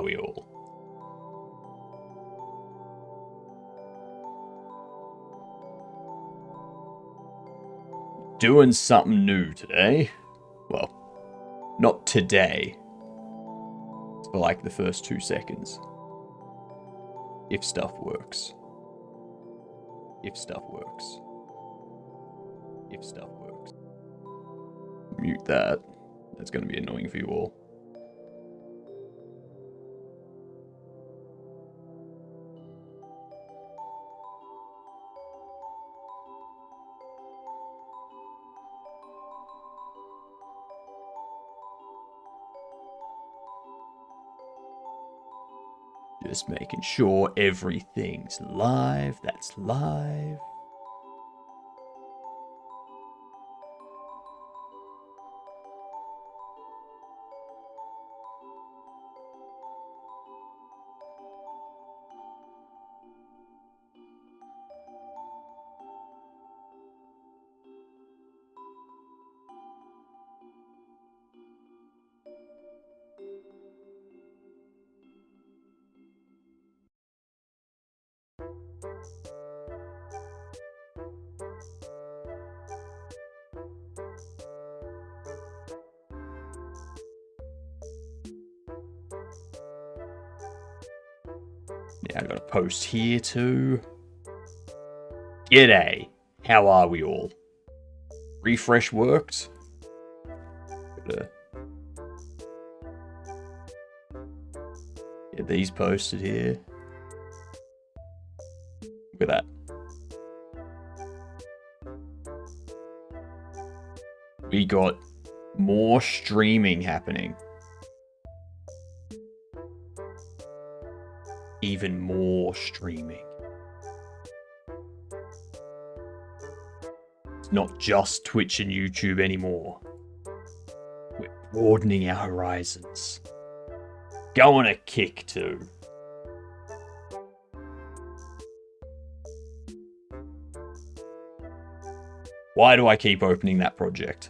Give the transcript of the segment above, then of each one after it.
we all? Doing something new today. Well, not today. For like the first 2 seconds. If stuff works. If stuff works. If stuff works. Mute that. That's going to be annoying for you all. Just making sure everything's live. That's live. Yeah, I got a post here too. G'day. How are we all? Refresh worked. Gotta get these posted here. Look at that. We got more streaming happening. Even more streaming. It's not just Twitch and YouTube anymore. We're broadening our horizons. Go on a kick too. Why do I keep opening that project?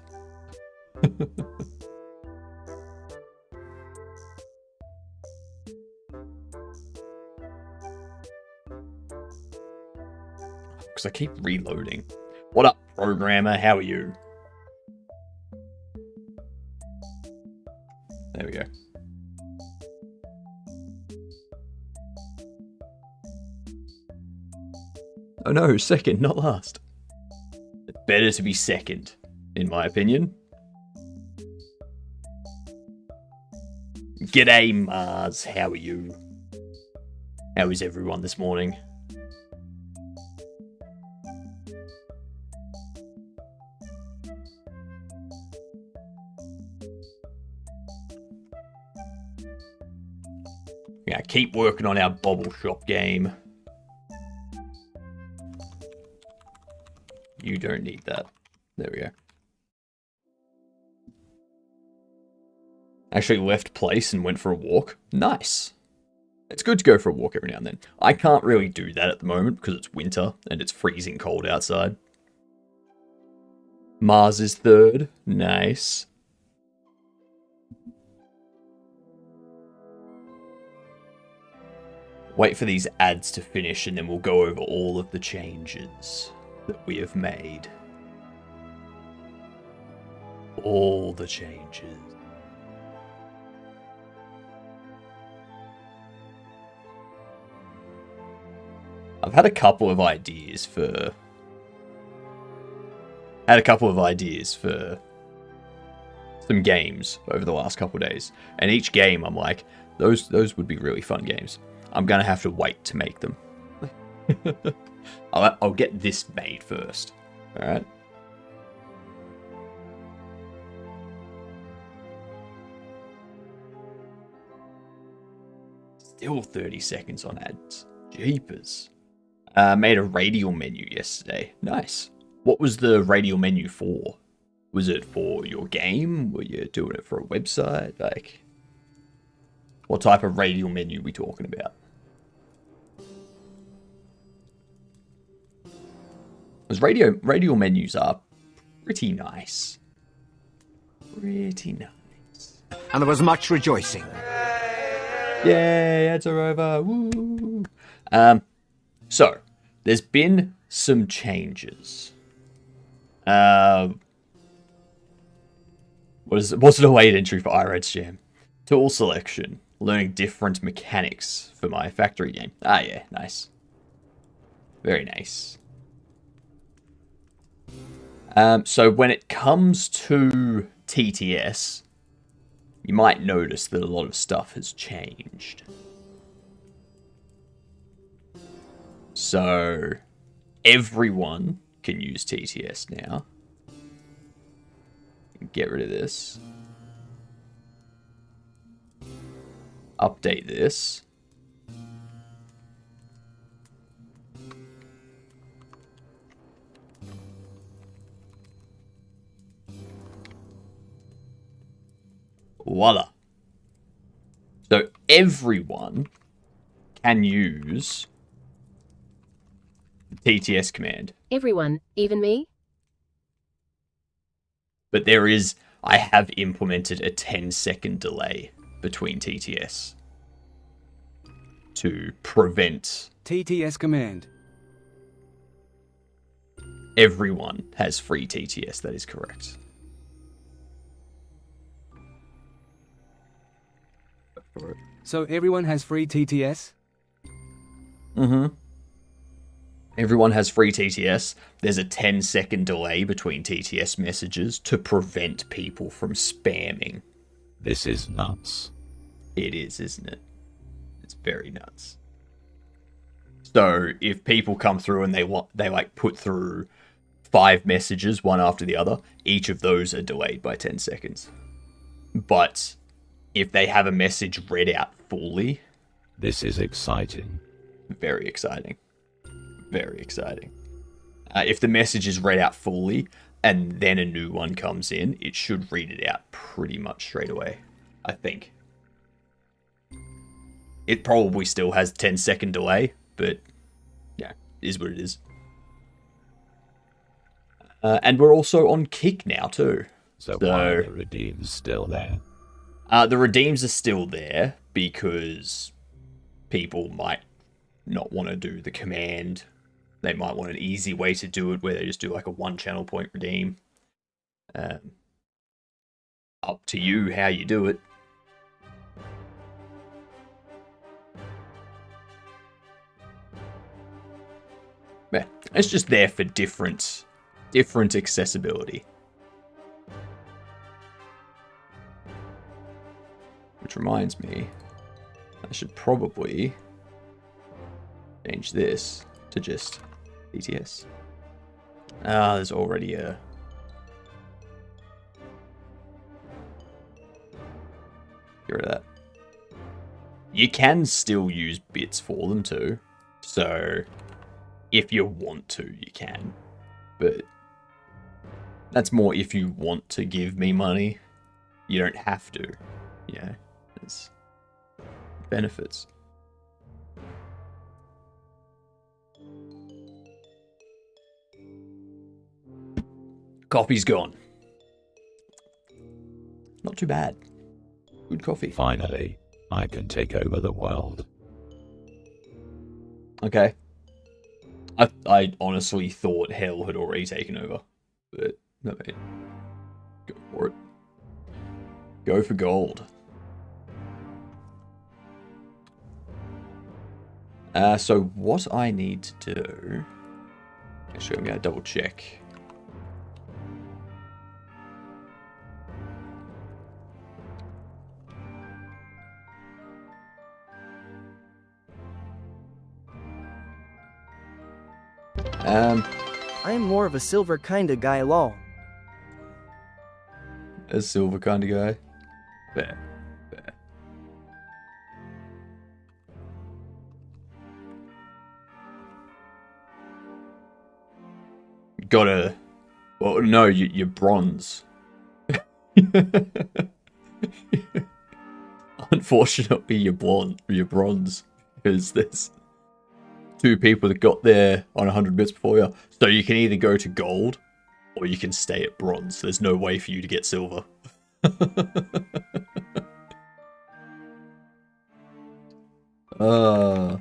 Because I keep reloading. What up, programmer? How are you? There we go. Oh no, second, not last. It's better to be second, in my opinion. G'day, Mars. How are you? How is everyone this morning? Yeah, keep working on our bobble shop game. You don't need that. There we go. Actually left place and went for a walk. Nice. It's good to go for a walk every now and then. I can't really do that at the moment because it's winter and it's freezing cold outside. Mars is third. Nice. Wait for these ads to finish and then we'll go over all of the changes that we have made. All the changes. I've had a couple of ideas for... some games over the last couple of days. And each game I'm like, those would be really fun games. I'm gonna have to wait to make them. I'll get this made first. Alright? Still 30 seconds on ads. Jeepers. Made a radial menu yesterday. Nice. What was the radial menu for? Was it for your game? Were you doing it for a website? Like, what type of radial menu are we talking about? Because radial menus are pretty nice. Pretty nice. And there was much rejoicing. Yay, ads are over. Woo. So there's been some changes. What's the weight entry for iRed's Jam? Tool selection. Learning different mechanics for my factory game. Ah, yeah, nice. Very nice. So when it comes to TTS, you might notice that a lot of stuff has changed. So everyone can use TTS now. Get rid of this. Update this. Voila. So everyone can use the TTS command. Everyone, even me? But I have implemented a 10-second delay between TTS to prevent... TTS command. Everyone has free TTS, that is correct. So everyone has free TTS? Mm-hmm. Everyone has free TTS. There's a 10-second delay between TTS messages to prevent people from spamming. This is nuts. It is, isn't it? It's very nuts. So if people come through and they like put through 5 messages one after the other, each of those are delayed by 10 seconds. But if they have a message read out fully, this is exciting. Very exciting. Very exciting. If the message is read out fully and then a new one comes in, it should read it out pretty much straight away, I think. It probably still has a 10-second delay, but yeah, it is what it is. And we're also on Kick now too. So why are the redeems still there? The redeems are still there because people might not want to do the command. They might want an easy way to do it where they just do like a 1 channel point redeem. Up to you how you do it. Yeah, it's just there for different accessibility. Which reminds me, I should probably change this to just TTS. There's already a... Get rid of that. You can still use bits for them too. So, if you want to, you can. But that's more if you want to give me money. You don't have to. Yeah, there's benefits. Coffee's gone. Not too bad. Good coffee. Finally, I can take over the world. Okay. I honestly thought hell had already taken over. But, no, mate. Go for it. Go for gold. So what I need to do... Actually, I'm going to double check. I am more of a silver kinda guy, lol. A silver kind of guy. Fair. Fair. Gotta... Well, no, you're bronze. Unfortunately, you're bronze. Because there's 2 people that got there on 100 bits before you. So you can either go to gold, or you can stay at bronze. There's no way for you to get silver. Uh.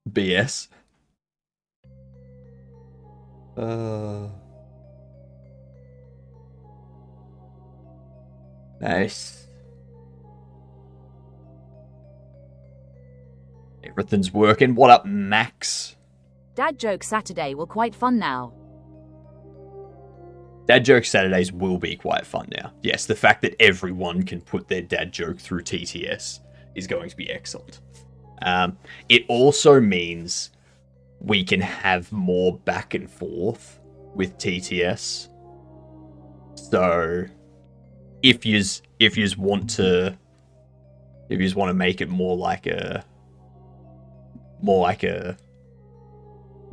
BS. Nice. Everything's working. What up, Max? Dad Joke Saturday were quite fun now. Dad joke Saturdays will be quite fun now. Yes, the fact that everyone can put their dad joke through TTS is going to be excellent. It also means we can have more back and forth with TTS. So if yous want to make it more like a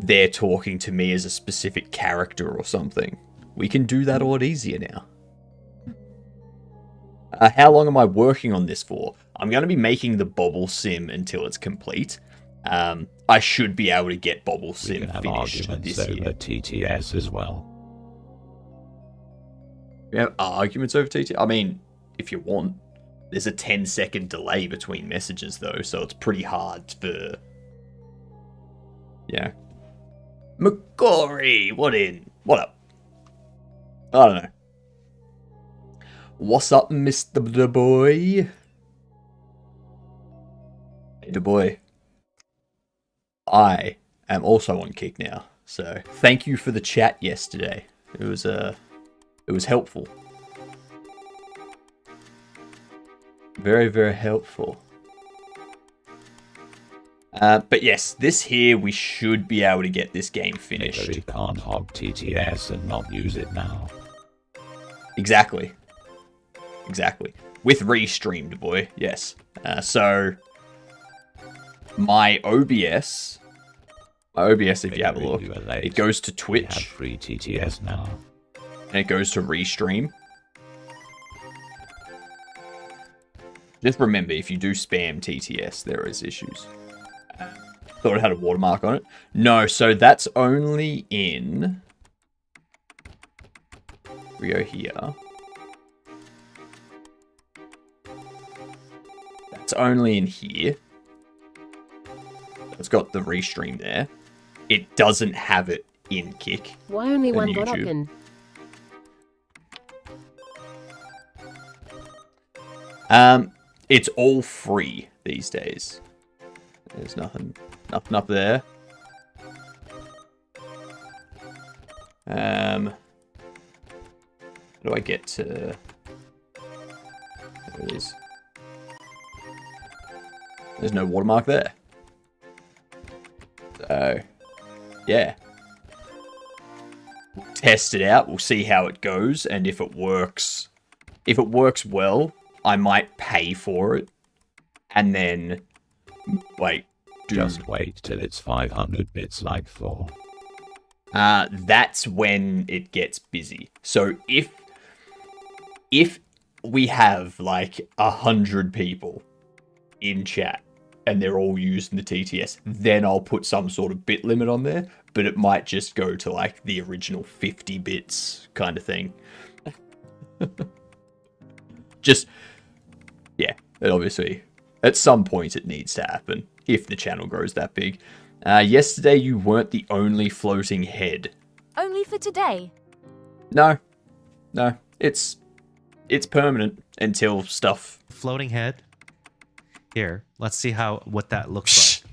they're talking to me as a specific character or something, we can do that a lot easier now. How long am I working on this for? I'm going to be making the Bobble Sim until it's complete. I should be able to get Bobble Sim finished this year. Over TTS as well. We have arguments over TTS? I mean, if you want. There's a 10-second delay between messages, though, so it's pretty hard for... Yeah. McCory, what up? I don't know. What's up, Mr. Da Boy? Hey, Da Boy. I am also on Kick now, so thank you for the chat yesterday. It was helpful. Very, very helpful. But yes, this here, we should be able to get this game finished. You can't hog TTS and not use it now. Exactly. With Restreamed, boy. Yes. So, my OBS, if you have a look, it goes to Twitch. We have free TTS now. And it goes to Restream. Just remember, if you do spam TTS, there is issues. Thought it had a watermark on it. No, so that's only in... We go here. That's only in here. It's got the Restream there. It doesn't have it in Kick. Why only one YouTube. got open? It's all free these days. There's nothing up there. How do I get to... There it is. There's no watermark there. So, yeah. We'll test it out. We'll see how it goes, and if it works well, I might pay for it, and then, like, Just wait till it's 500 bits like Thor. That's when it gets busy. So if we have like 100 people in chat and they're all using the TTS, then I'll put some sort of bit limit on there, but it might just go to like the original 50 bits kind of thing. Just, yeah, it obviously, at some point it needs to happen if the channel grows that big. Yesterday you weren't the only floating head. Only for today. No, it's permanent until stuff. Floating head. Here, let's see what that looks like.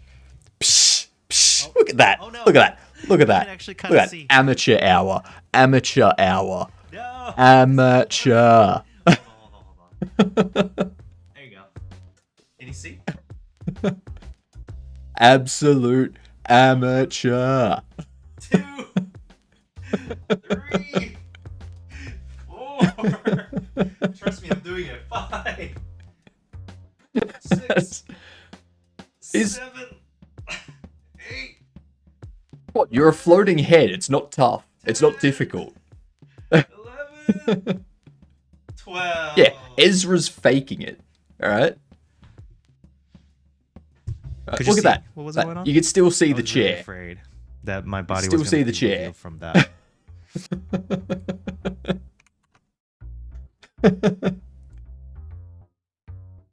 Psh, psh, look at that! Oh, no. Look at that! Look at that! can actually Look kinda at that! see. Amateur hour! Amateur hour! No. Amateur! Hold on. There you go. Can you see? Absolute amateur! 2, 3, 4. Trust me, I'm doing it. 5, 6, 7, 8. What? You're a floating head. It's not tough. It's not difficult. 11, 12. Yeah, Ezra's faking it. Alright? Could you Look at see that. what was That- going on? You can still see I the was really chair. afraid. that my body Still was see gonna the be chair. revealed from that.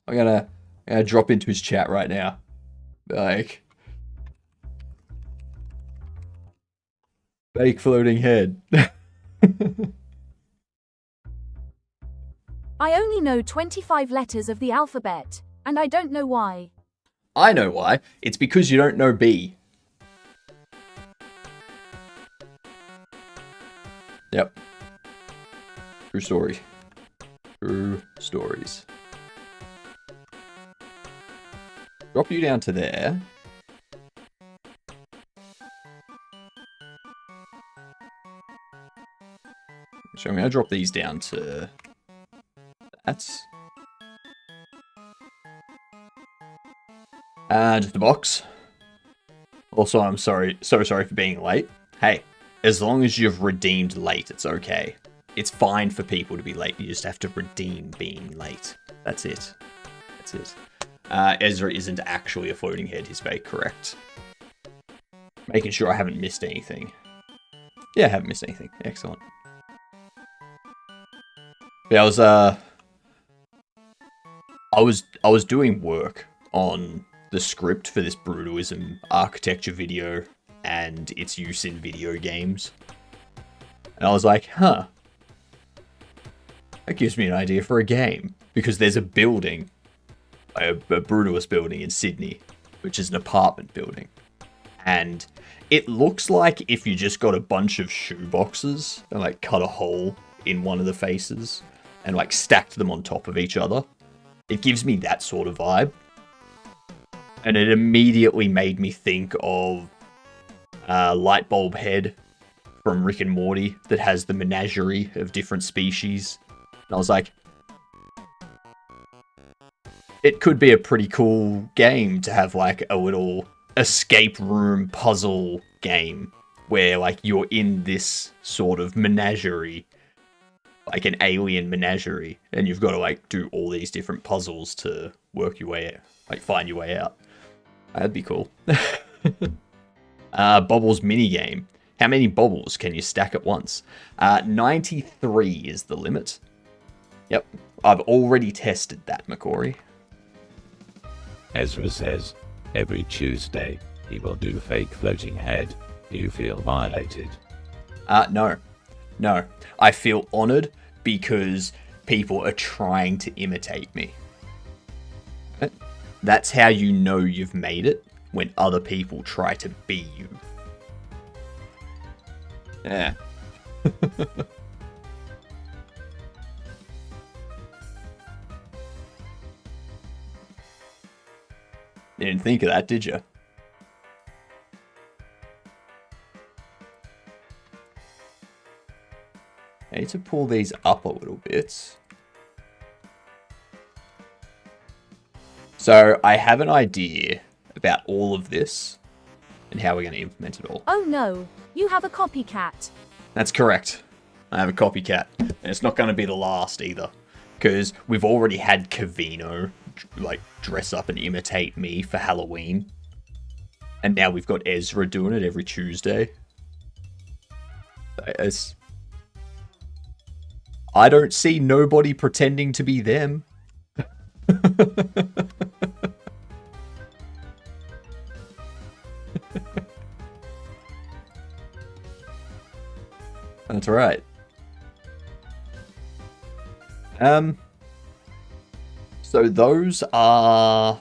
I'm gonna drop into his chat right now. Like, fake floating head. I only know 25 letters of the alphabet, and I don't know why. I know why. It's because you don't know B. Yep. True story. True stories. Drop you down to there. So I'm going to drop these down to that. Just a box. Also, I'm sorry, so sorry for being late. Hey, as long as you've redeemed late, it's okay. It's fine for people to be late. You just have to redeem being late. That's it. That's it. Ezra isn't actually a floating head. He's very correct. Making sure I haven't missed anything. Yeah, I haven't missed anything. Excellent. Yeah, I was doing work on the script for this Brutalism architecture video and its use in video games. And I was like, huh. That gives me an idea for a game. Because there's a building, a Brutalist building in Sydney, which is an apartment building. And it looks like if you just got a bunch of shoe boxes and like cut a hole in one of the faces and like stacked them on top of each other. It gives me that sort of vibe. And it immediately made me think of Lightbulb Head from Rick and Morty that has the menagerie of different species. And I was like, it could be a pretty cool game to have like a little escape room puzzle game where like you're in this sort of menagerie, like an alien menagerie, and you've got to like do all these different puzzles to work your way out, like find your way out. That'd be cool. Bubbles minigame. How many bubbles can you stack at once? 93 is the limit. Yep, I've already tested that, Macquarie. Ezra says, every Tuesday, he will do fake floating head. Do you feel violated? No. No. I feel honored because people are trying to imitate me. That's how you know you've made it, when other people try to be you. Yeah. You didn't think of that, did you? I need to pull these up a little bit. So I have an idea about all of this and how we're going to implement it all. Oh no, you have a copycat. That's correct. I have a copycat. And it's not going to be the last either. Because we've already had Cavino like dress up and imitate me for Halloween. And now we've got Ezra doing it every Tuesday. I don't see nobody pretending to be them. That's right. So those are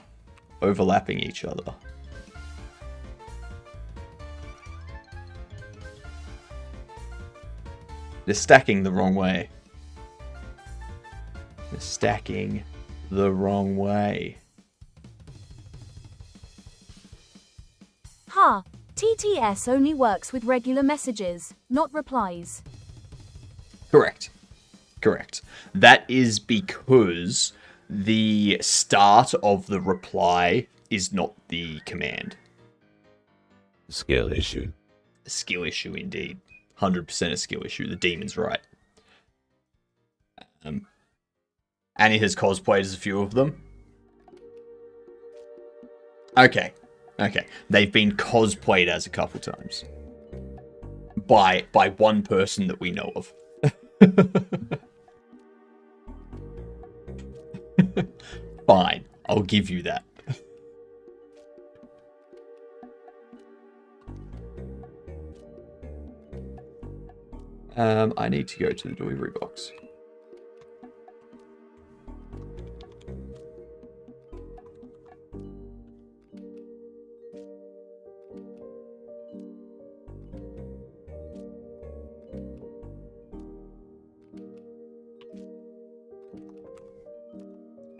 overlapping each other. They're stacking the wrong way. They're stacking the wrong way. Ha! TTS only works with regular messages, not replies. Correct. Correct. That is because the start of the reply is not the command. Skill issue. A skill issue indeed. 100% a skill issue. The demon's right. Annie has cosplayed as a few of them. Okay. Okay. They've been cosplayed as a couple times. by one person that we know of. Fine, I'll give you that. I need to go to the delivery box.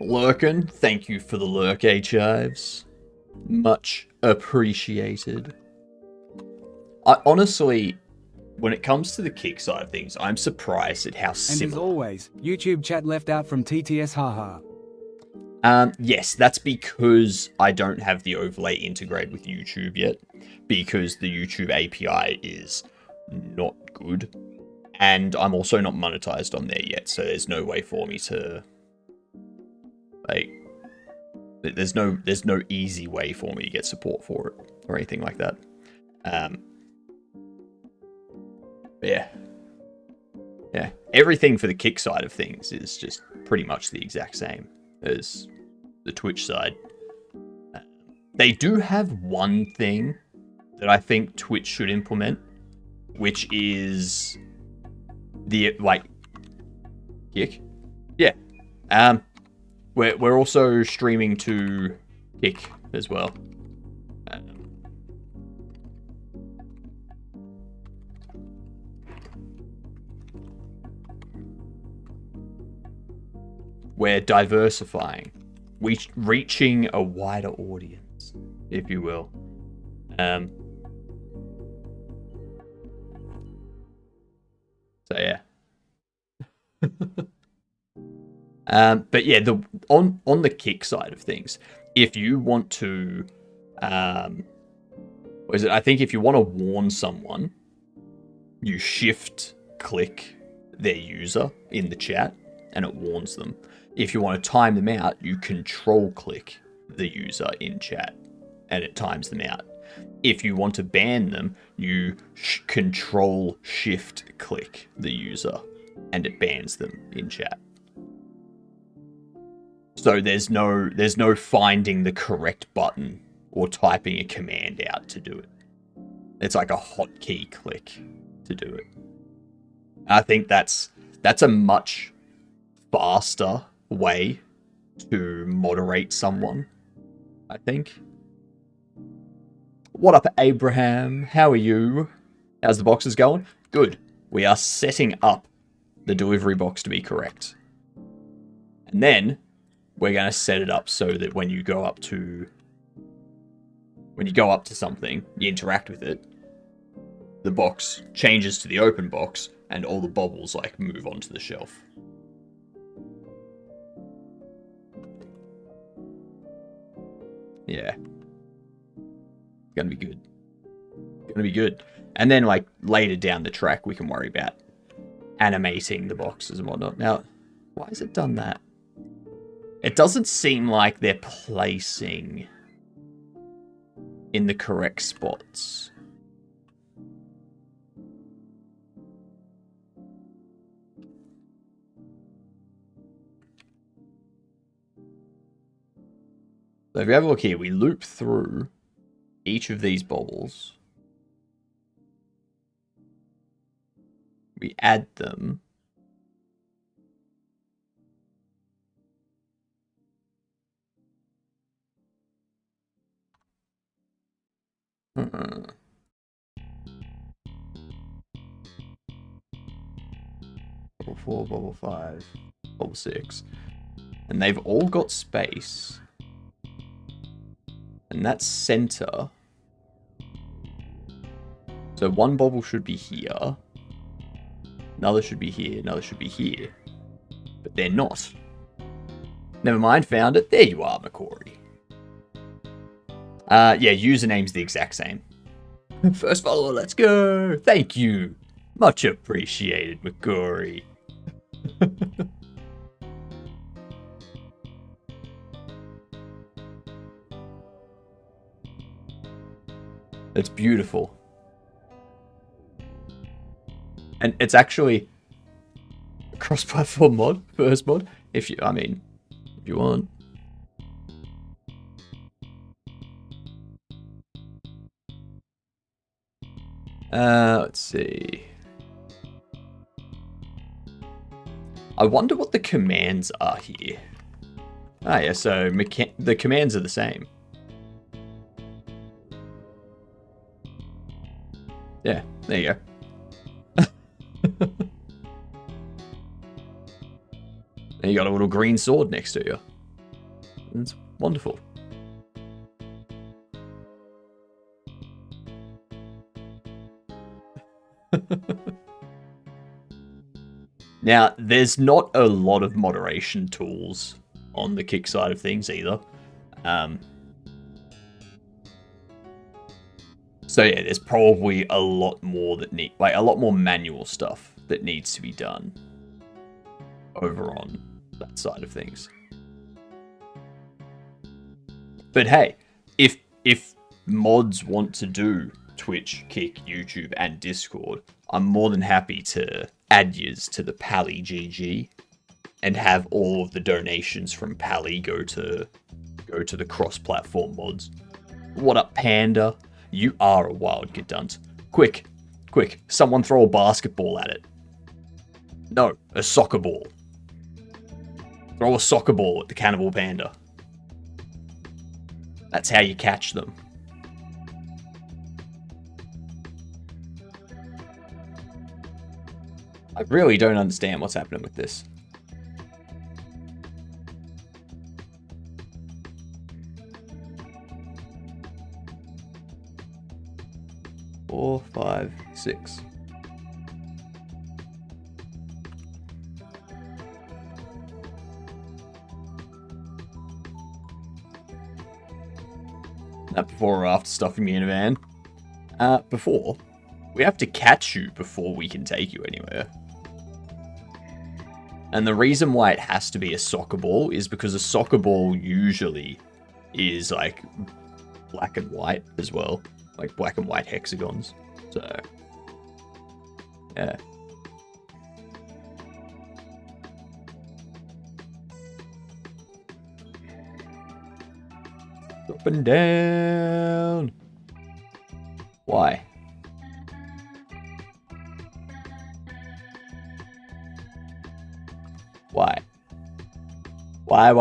Lurkin, thank you for the lurk, H-Ives. Much appreciated. I honestly, when it comes to the kick side of things, I'm surprised at how And as similar. always, YouTube chat left out from TTS haha. Yes, that's because I don't have the overlay integrated with YouTube yet, because the YouTube API is not good, and I'm also not monetized on there yet, so there's no way for me to, like, there's no easy way for me to get support for it or anything like that. Yeah. Everything for the kick side of things is just pretty much the exact same as the Twitch side. They do have one thing that I think Twitch should implement, which is the, like, Kick? Yeah. We're also streaming to Kick as well. We're diversifying. Reaching a wider audience, if you will. So yeah. But yeah, on the Kick side of things, if you want to, what is it? I think if you want to warn someone, you shift click their user in the chat, and it warns them. If you want to time them out, you control click the user in chat, and it times them out. If you want to ban them, you control shift click the user, and it bans them in chat. So there's no finding the correct button or typing a command out to do it. It's like a hotkey click to do it. I think that's a much faster way to moderate someone, I think. What up, Abraham? How are you? How's the boxes going? Good. We are setting up the delivery box to be correct. And then we're going to set it up so that when you go up to something, you interact with it, the box changes to the open box and all the bubbles like move onto the shelf. Yeah. It's gonna be good. Gonna be good. And then, like, later down the track, we can worry about animating the boxes and whatnot. Now, why has it done that? It doesn't seem like they're placing in the correct spots. So if you have a look here, we loop through each of these bubbles. We add them. Bubble 4, bubble 5, bubble 6. And they've all got space. And that's center. So one bubble should be here. Another should be here. Another should be here. But they're not. Never mind, found it. There you are, McCory. Yeah, username's the exact same. First follower, let's go. Thank you. Much appreciated, McCory. It's beautiful. And it's actually a cross-platform mod, first mod, if you want. Let's see. I wonder what the commands are here. Ah, yeah, so the commands are the same. Yeah, there you go. And you got a little green sword next to you. It's wonderful. Now, there's not a lot of moderation tools on the Kick side of things either. So yeah, there's probably a lot more a lot more manual stuff that needs to be done over on that side of things. But hey, if mods want to do Twitch, Kick, YouTube, and Discord, I'm more than happy to add yous to the Pally GG and have all of the donations from Pally go to the cross-platform mods. What up, Panda? You are a wild gedunt. Quick, someone throw a basketball at it. No, a soccer ball. Throw a soccer ball at the Cannibal Panda. That's how you catch them. I really don't understand what's happening with this. Four, 5, 6. That before or after stuffing me in a van? Before. We have to catch you before we can take you anywhere. And the reason why it has to be a soccer ball is because a soccer ball usually is like black and white as well. Like black and white hexagons. So, yeah. Up and down. Why? Why? Why?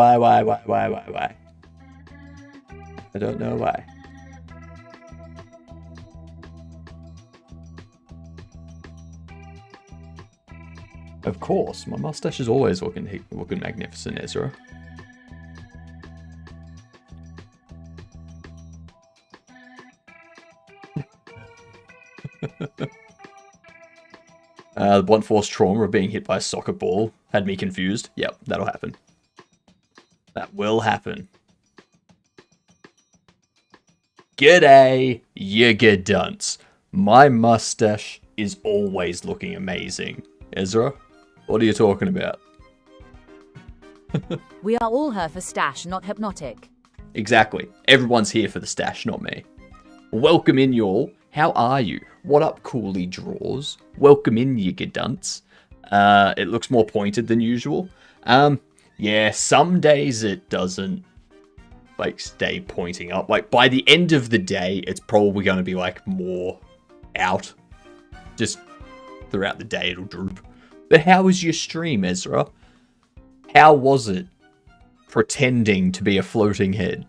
I don't know why. Of course, my mustache is always looking magnificent, Ezra. The blunt force trauma of being hit by a soccer ball had me confused. Yep, that'll happen. That will happen. G'day, you gedunts. My mustache is always looking amazing. Ezra, what are you talking about? We are all here for stash, not hypnotic. Exactly. Everyone's here for the stash, not me. Welcome in, y'all. How are you? What up, Cooley Draws? Welcome in, you gedunts. It looks more pointed than usual. Yeah, some days it doesn't, like, stay pointing up. Like, by the end of the day, it's probably going to be, like, more out. Just throughout the day, it'll droop. But how was your stream, Ezra? How was it pretending to be a floating head?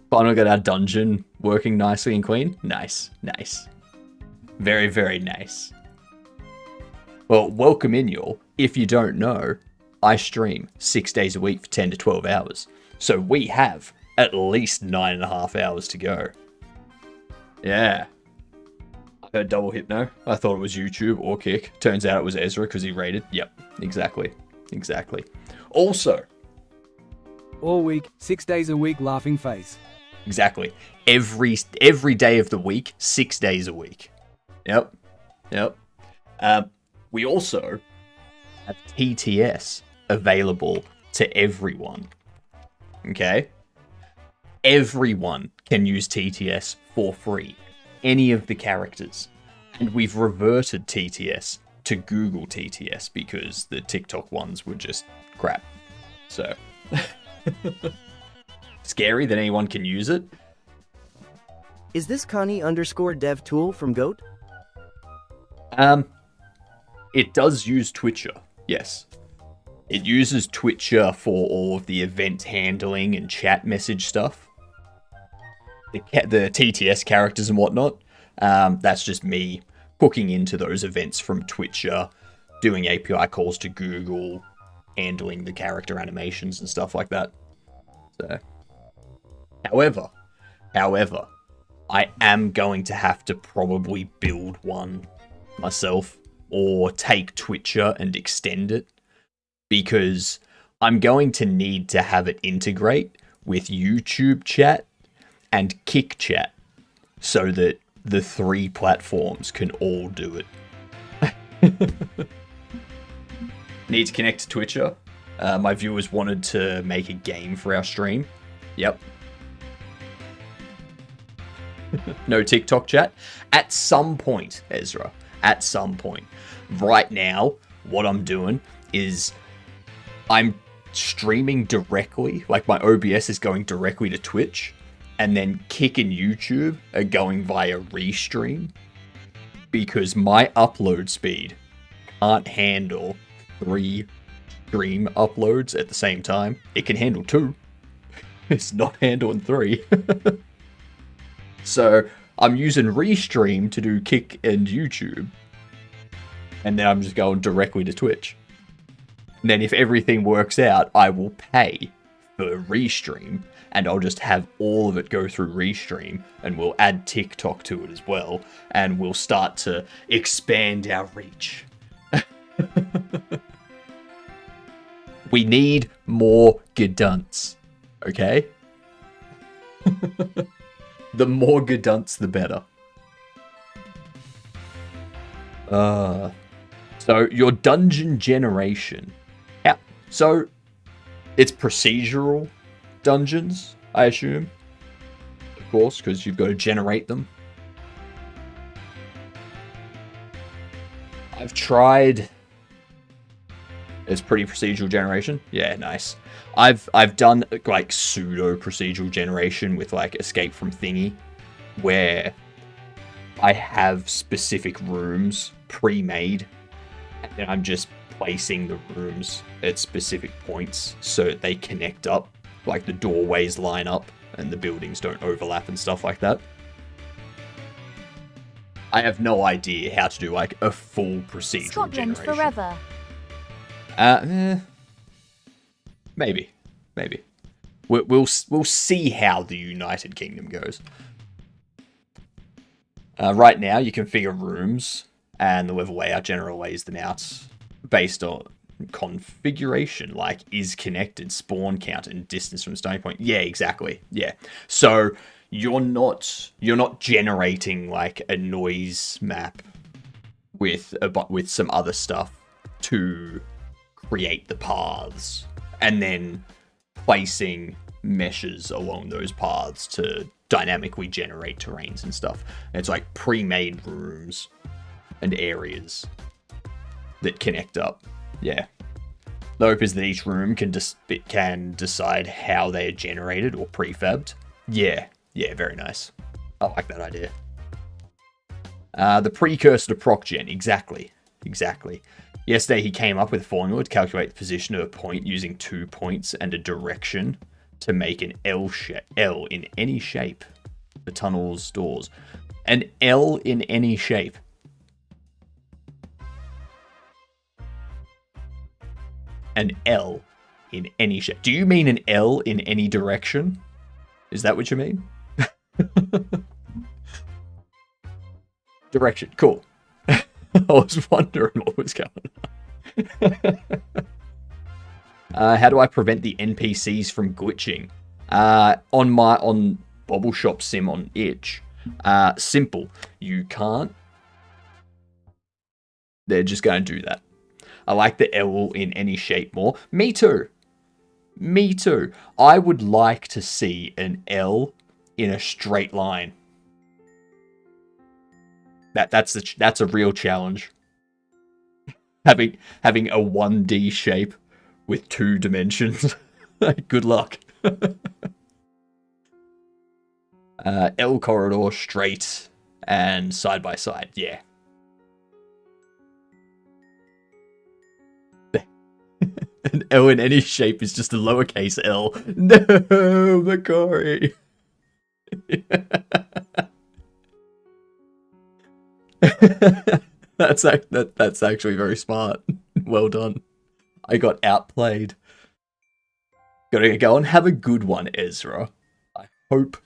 Finally got our dungeon working nicely and clean. Nice. Very, very nice. Well, welcome in, y'all. If you don't know, I stream 6 days a week for 10 to 12 hours. So we have at least 9.5 hours to go. Yeah. I heard double hypno. I thought it was YouTube or Kick. Turns out it was Ezra because he rated. Yep, exactly. Also, All week, 6 days a week, laughing face. exactly. Every day of the week, 6 days a week. Yep. We also have TTS available to everyone. Okay? Everyone can use TTS for free. Any of the characters. And we've reverted TTS to Google TTS because the TikTok ones were just crap. So, scary that anyone can use it. Is this Connie_dev tool from GOAT? It does use Twitcher, yes. It uses Twitcher for all of the event handling and chat message stuff. The TTS characters and whatnot. That's just me hooking into those events from Twitcher, doing API calls to Google, handling the character animations and stuff like that. So, however, I am going to have to probably build one myself or take Twitcher and extend it, because I'm going to need to have it integrate with YouTube chat and Kick chat so that the 3 platforms can all do it. Need to connect to Twitcher. My viewers wanted to make a game for our stream. Yep. No TikTok chat. At some point, Ezra. At some point. Right now, what I'm doing is I'm streaming directly. Like, my OBS is going directly to Twitch. And then Kick and YouTube are going via Restream. Because my upload speed can't handle 3 stream uploads at the same time. It can handle 2. It's not handling 3. So I'm using Restream to do Kick and YouTube. And then I'm just going directly to Twitch. And then if everything works out, I will pay for Restream. And I'll just have all of it go through Restream. And we'll add TikTok to it as well. And we'll start to expand our reach. We need more Gedunts. Okay? The more Gedunts, the better. So your dungeon generation. Yeah. So it's procedural dungeons, I assume. Of course, because you've got to generate them. I've tried. It's pretty procedural generation. Yeah, nice. I've done like pseudo procedural generation with like Escape from Thingy, where I have specific rooms pre-made, and then I'm just placing the rooms at specific points so they connect up, like the doorways line up and the buildings don't overlap and stuff like that. I have no idea how to do like a full procedural Scotland generation. forever. Maybe. We'll see how the United Kingdom goes. Right now, you configure rooms, and the level layout generally lays them out based on configuration, like is connected, spawn count, and distance from starting point. Yeah, exactly. Yeah. So you're not generating like a noise map with some other stuff to create the paths, and then placing meshes along those paths to dynamically generate terrains and stuff. And it's like pre-made rooms and areas that connect up. Yeah. The hope is that each room can decide how they are generated or prefabbed. Yeah, very nice. I like that idea. The precursor to ProcGen, exactly. Yesterday he came up with a formula to calculate the position of a point using 2 points and a direction to make an L in any shape for tunnels, doors. An L in any shape. An L in any shape. Do you mean an L in any direction? Is that what you mean? Direction. Cool. I was wondering what was going on. How do I prevent the NPCs from glitching? On Bobble Shop Sim on Itch. Simple. You can't. They're just going to do that. I like the L in any shape more. Me too. I would like to see an L in a straight line. That's a real challenge. Having a 1D shape with 2 dimensions. Good luck. L corridor, straight, and side by side. Yeah. An L in any shape is just a lowercase l. No, Macquarie. That's actually very smart. Well done. I got outplayed. Gotta go and have a good one, Ezra. I hope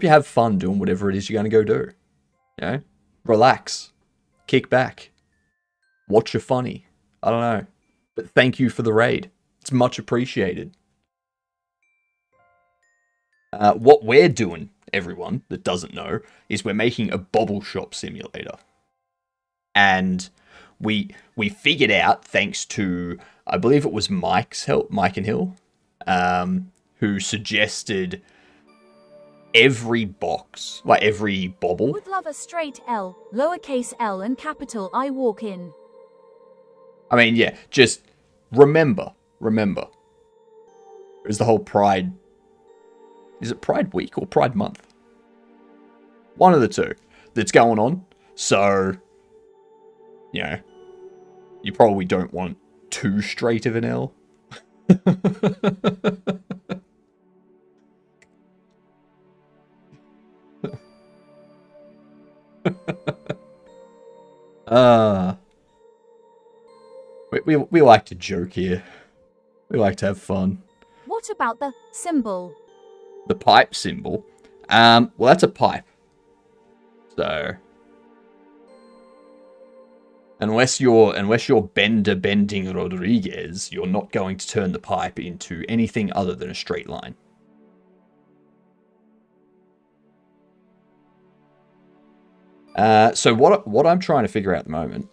you have fun doing whatever it is you're gonna go do. You know? Relax. Kick back. Watch a funny. I don't know. But thank you for the raid. It's much appreciated. What we're doing, everyone that doesn't know, is we're making a bobble shop simulator. And we figured out, thanks to, I believe it was Mike's help, Mike and Hill, who suggested every box, like every bobble. Would love a straight L, lowercase l, and capital I walk in. I mean, yeah, just remember. There's the whole Pride. Is it Pride Week or Pride Month? One of the two that's going on. So, you know, you probably don't want too straight of an L. We like to joke here. We like to have fun. What about the symbol? The pipe symbol. Well, that's a pipe. So, unless you're Bender Bending Rodriguez, you're not going to turn the pipe into anything other than a straight line. So what I'm trying to figure out at the moment,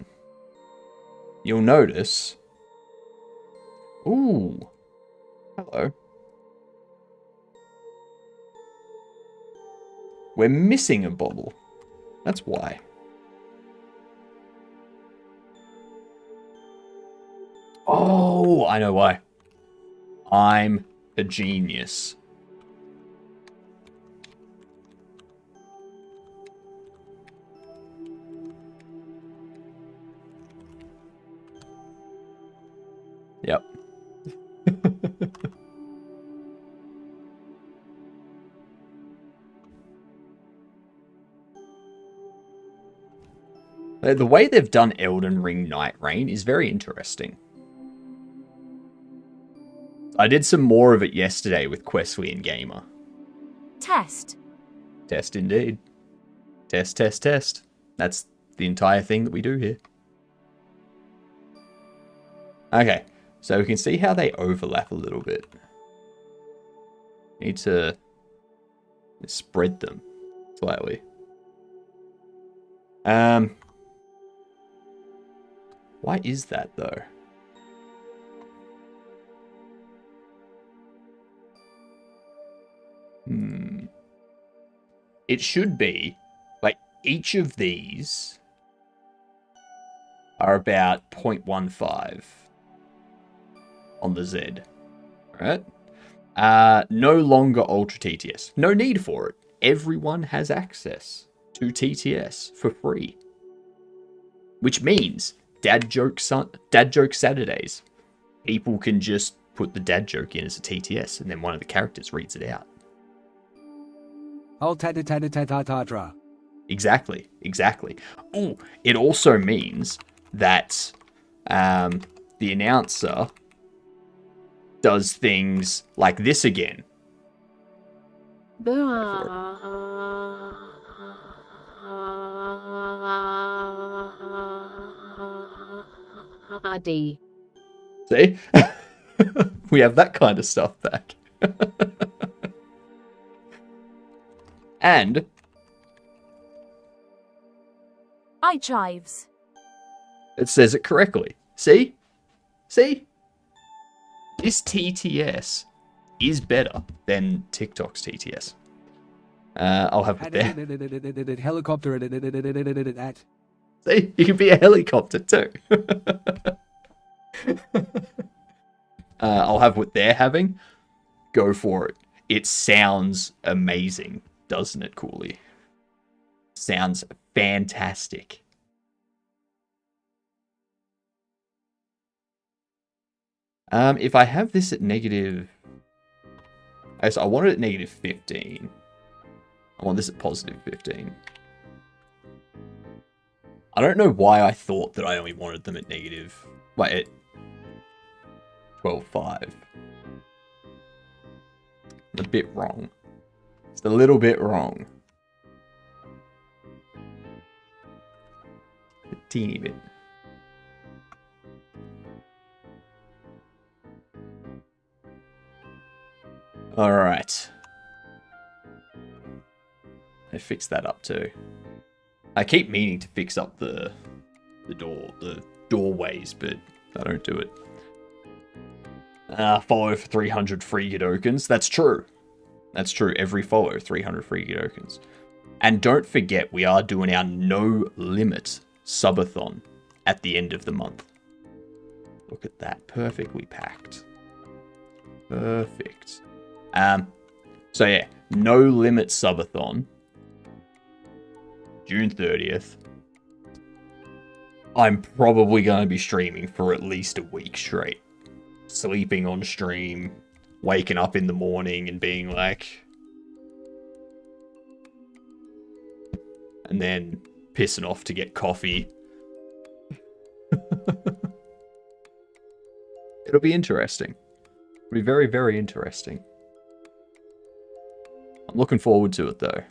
you'll notice. Ooh, hello. We're missing a bobble. That's why. Oh, I know why. I'm a genius. Yep. The way they've done Elden Ring Night Rain is very interesting. I did some more of it yesterday with Questly and Gamer. Test. Test indeed. Test, test, test. That's the entire thing that we do here. Okay, so we can see how they overlap a little bit. Need to spread them slightly. Why is that though? It should be, like, each of these are about 0.15 on the Z. Alright? No longer Ultra TTS. No need for it. Everyone has access to TTS for free. Which means Dad Joke Saturdays. People can just put the dad joke in as a TTS and then one of the characters reads it out. Oh, ta-ta-ta-ta-ta-ta-tra. Exactly. Oh, it also means that the announcer does things like this again. See? We have that kind of stuff back. And I chives. it says it correctly. See? See? This TTS is better than TikTok's TTS. I'll have with there. Helicopter at. See, you can be a helicopter too. I'll have what they're having. Go for it. It sounds amazing, doesn't it, Cooley? Sounds fantastic. If I have this at negative... So I want it at negative 15. I want this at positive 15. I don't know why I thought that I only wanted them at negative... Wait, at 12.5. A bit wrong. It's a little bit wrong. A teeny bit. Alright. I fixed that up too. I keep meaning to fix up the doorways, but I don't do it. Follow for 300 free Godokins. That's true. That's true. Every follow, 300 free Godokins. And don't forget, we are doing our no limit subathon at the end of the month. Look at that. Perfectly packed. Perfect. So yeah, no limit subathon. June 30th. I'm probably going to be streaming for at least a week straight. Sleeping on stream, waking up in the morning and being like... And then pissing off to get coffee. It'll be interesting. It'll be very, very interesting. I'm looking forward to it though.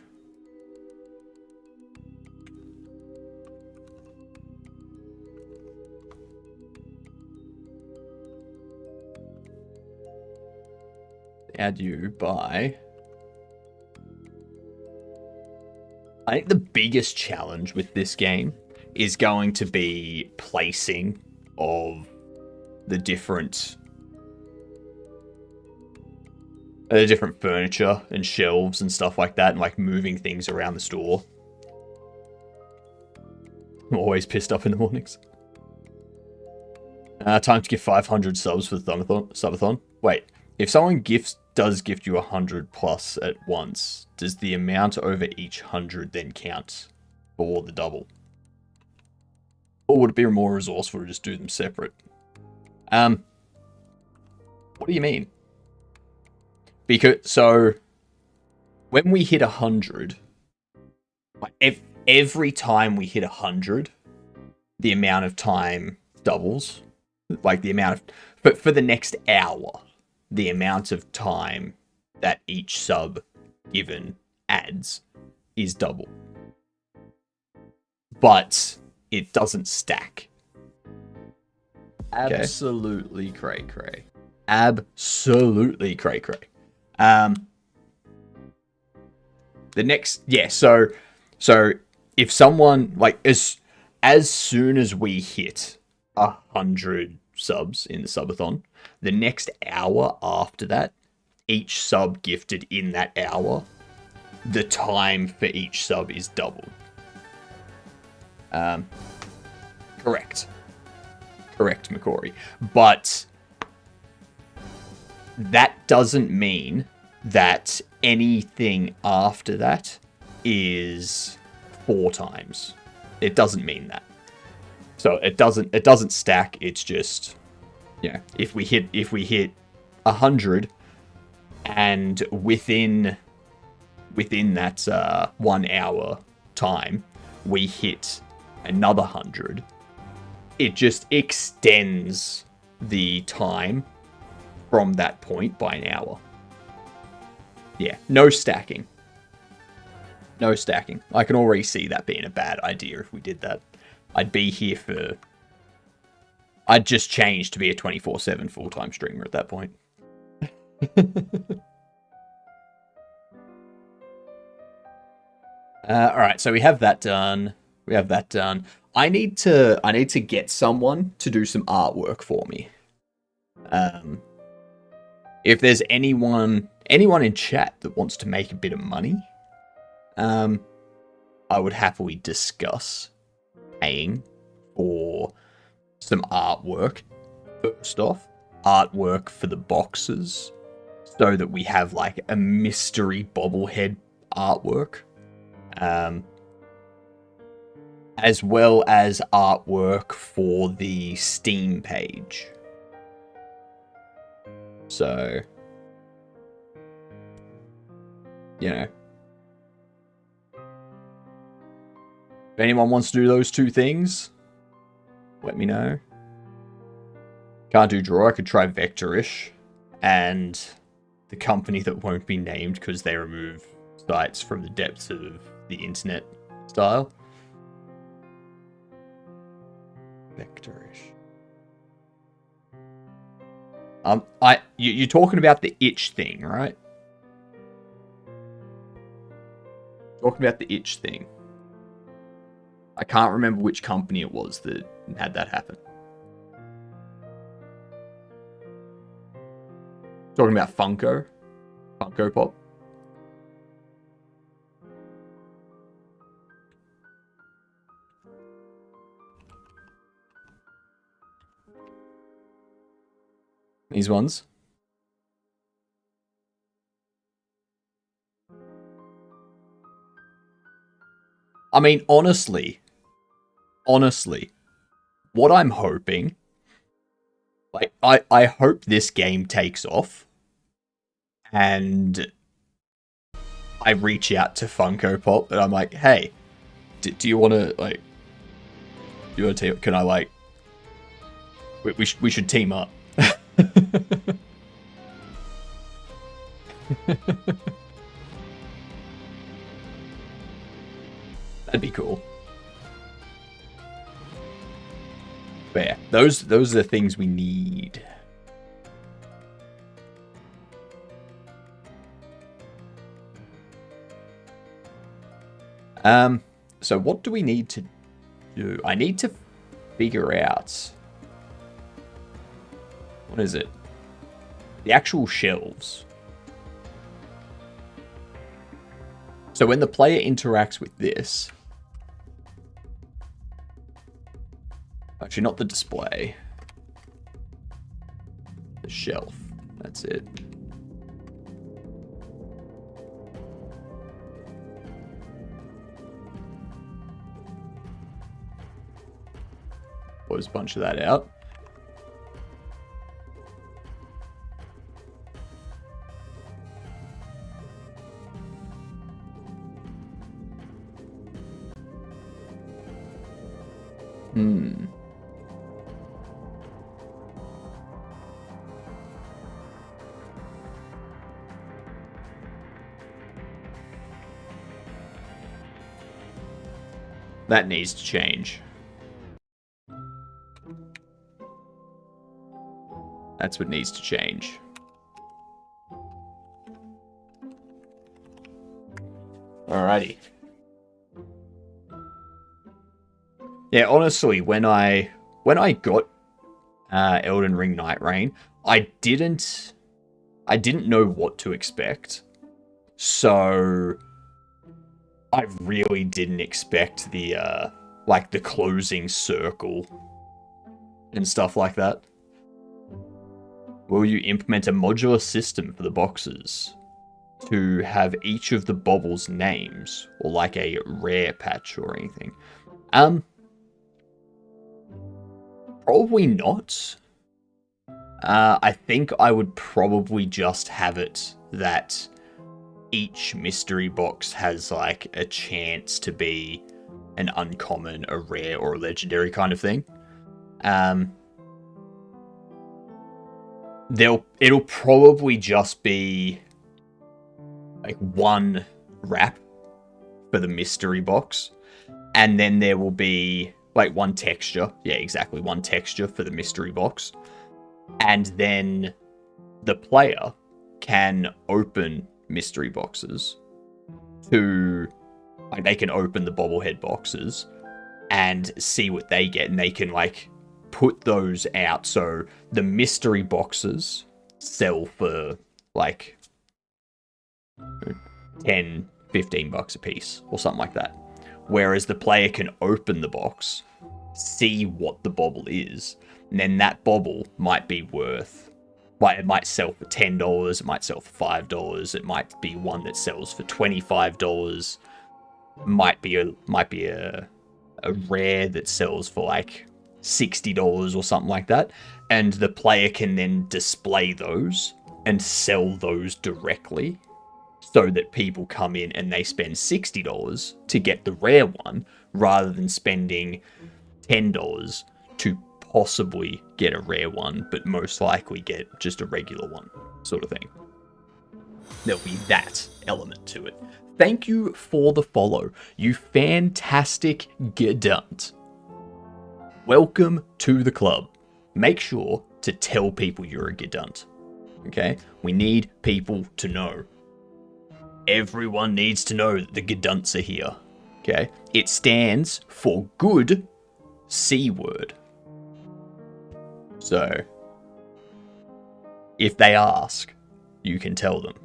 Add you by... I think the biggest challenge with this game is going to be placing of the different furniture and shelves and stuff like that, and like moving things around the store. I'm always pissed up in the mornings. Time to give 500 subs for the subathon. Wait, if someone does gift you 100 plus at once, does the amount over each 100 then count for the double? Or would it be more resourceful to just do them separate? What do you mean? Because, so, when we hit 100, every time we hit 100, the amount of time doubles. Like the amount of, but for the next hour, the amount of time that each sub given adds is double. But it doesn't stack. Absolutely cray-cray. Absolutely cray-cray. The next, yeah, so if someone, like, as soon as we hit 100 subs in the subathon, the next hour after that, each sub gifted in that hour, the time for each sub is doubled. Correct. Correct, McCory. But that doesn't mean that anything after that is 4 times. It doesn't mean that. So it doesn't stack. It's just, yeah, if we hit 100 and within that 1 hour time we hit another 100, it just extends the time from that point by an hour. Yeah, no stacking. No stacking. I can already see that being a bad idea if we did that. I'd be here for... I'd just change to be a 24/7 full-time streamer at that point. Alright, so we have that done. I need to get someone to do some artwork for me. If there's anyone in chat that wants to make a bit of money, I would happily discuss paying for some artwork. First off, artwork for the boxes, so that we have like a mystery bobblehead artwork, as well as artwork for the Steam page. So, you know, if anyone wants to do those two things, let me know. Can't do draw. I could try Vectorish, and the company that won't be named because they remove sites from the depths of the internet style. Vectorish. You're talking about the itch thing, right? Talking about the itch thing. I can't remember which company it was that had that happen. Talking about Funko Pop. These ones. I mean, honestly, what I'm hoping, like, I hope this game takes off, and I reach out to Funko Pop, and I'm like, hey, do you want to, like, can I, like, we should team up. That'd be cool. But yeah, those are the things we need. So what do we need to do? I need to figure out, what is it? The actual shelves. So when the player interacts with this, actually not the display, the shelf, that's it. Close a bunch of that out. That needs to change. That's what needs to change. Alrighty. Yeah, honestly, when I got Elden Ring Night Rain, I didn't know what to expect. So I really didn't expect the like the closing circle and stuff like that. Will you implement a modular system for the boxes to have each of the bobbles names, or like a rare patch or anything? Probably not. I think I would probably just have it that each mystery box has like a chance to be an uncommon, a rare, or a legendary kind of thing. It'll probably just be like one wrap for the mystery box, and then there will be like one texture. Yeah, exactly, one texture for the mystery box. And then the player can open mystery boxes to, like, they can open the bobblehead boxes and see what they get, and they can like put those out. So the mystery boxes sell for like 10, 15 bucks a piece or something like that. Whereas the player can open the box, see what the bauble is, and then that bauble might be worth, like, it might sell for $10, it might sell for $5, it might be one that sells for $25, might be a rare that sells for like $60 or something like that, and the player can then display those and sell those directly, so that people come in and they spend $60 to get the rare one, rather than spending $10 to possibly get a rare one, but most likely get just a regular one, sort of thing. There'll be that element to it. Thank you for the follow, you fantastic gedunt. Welcome to the club. Make sure to tell people you're a gedunt. Okay? We need people to know. Everyone needs to know that the gedunts are here. Okay? It stands for good C word. So, if they ask, you can tell them.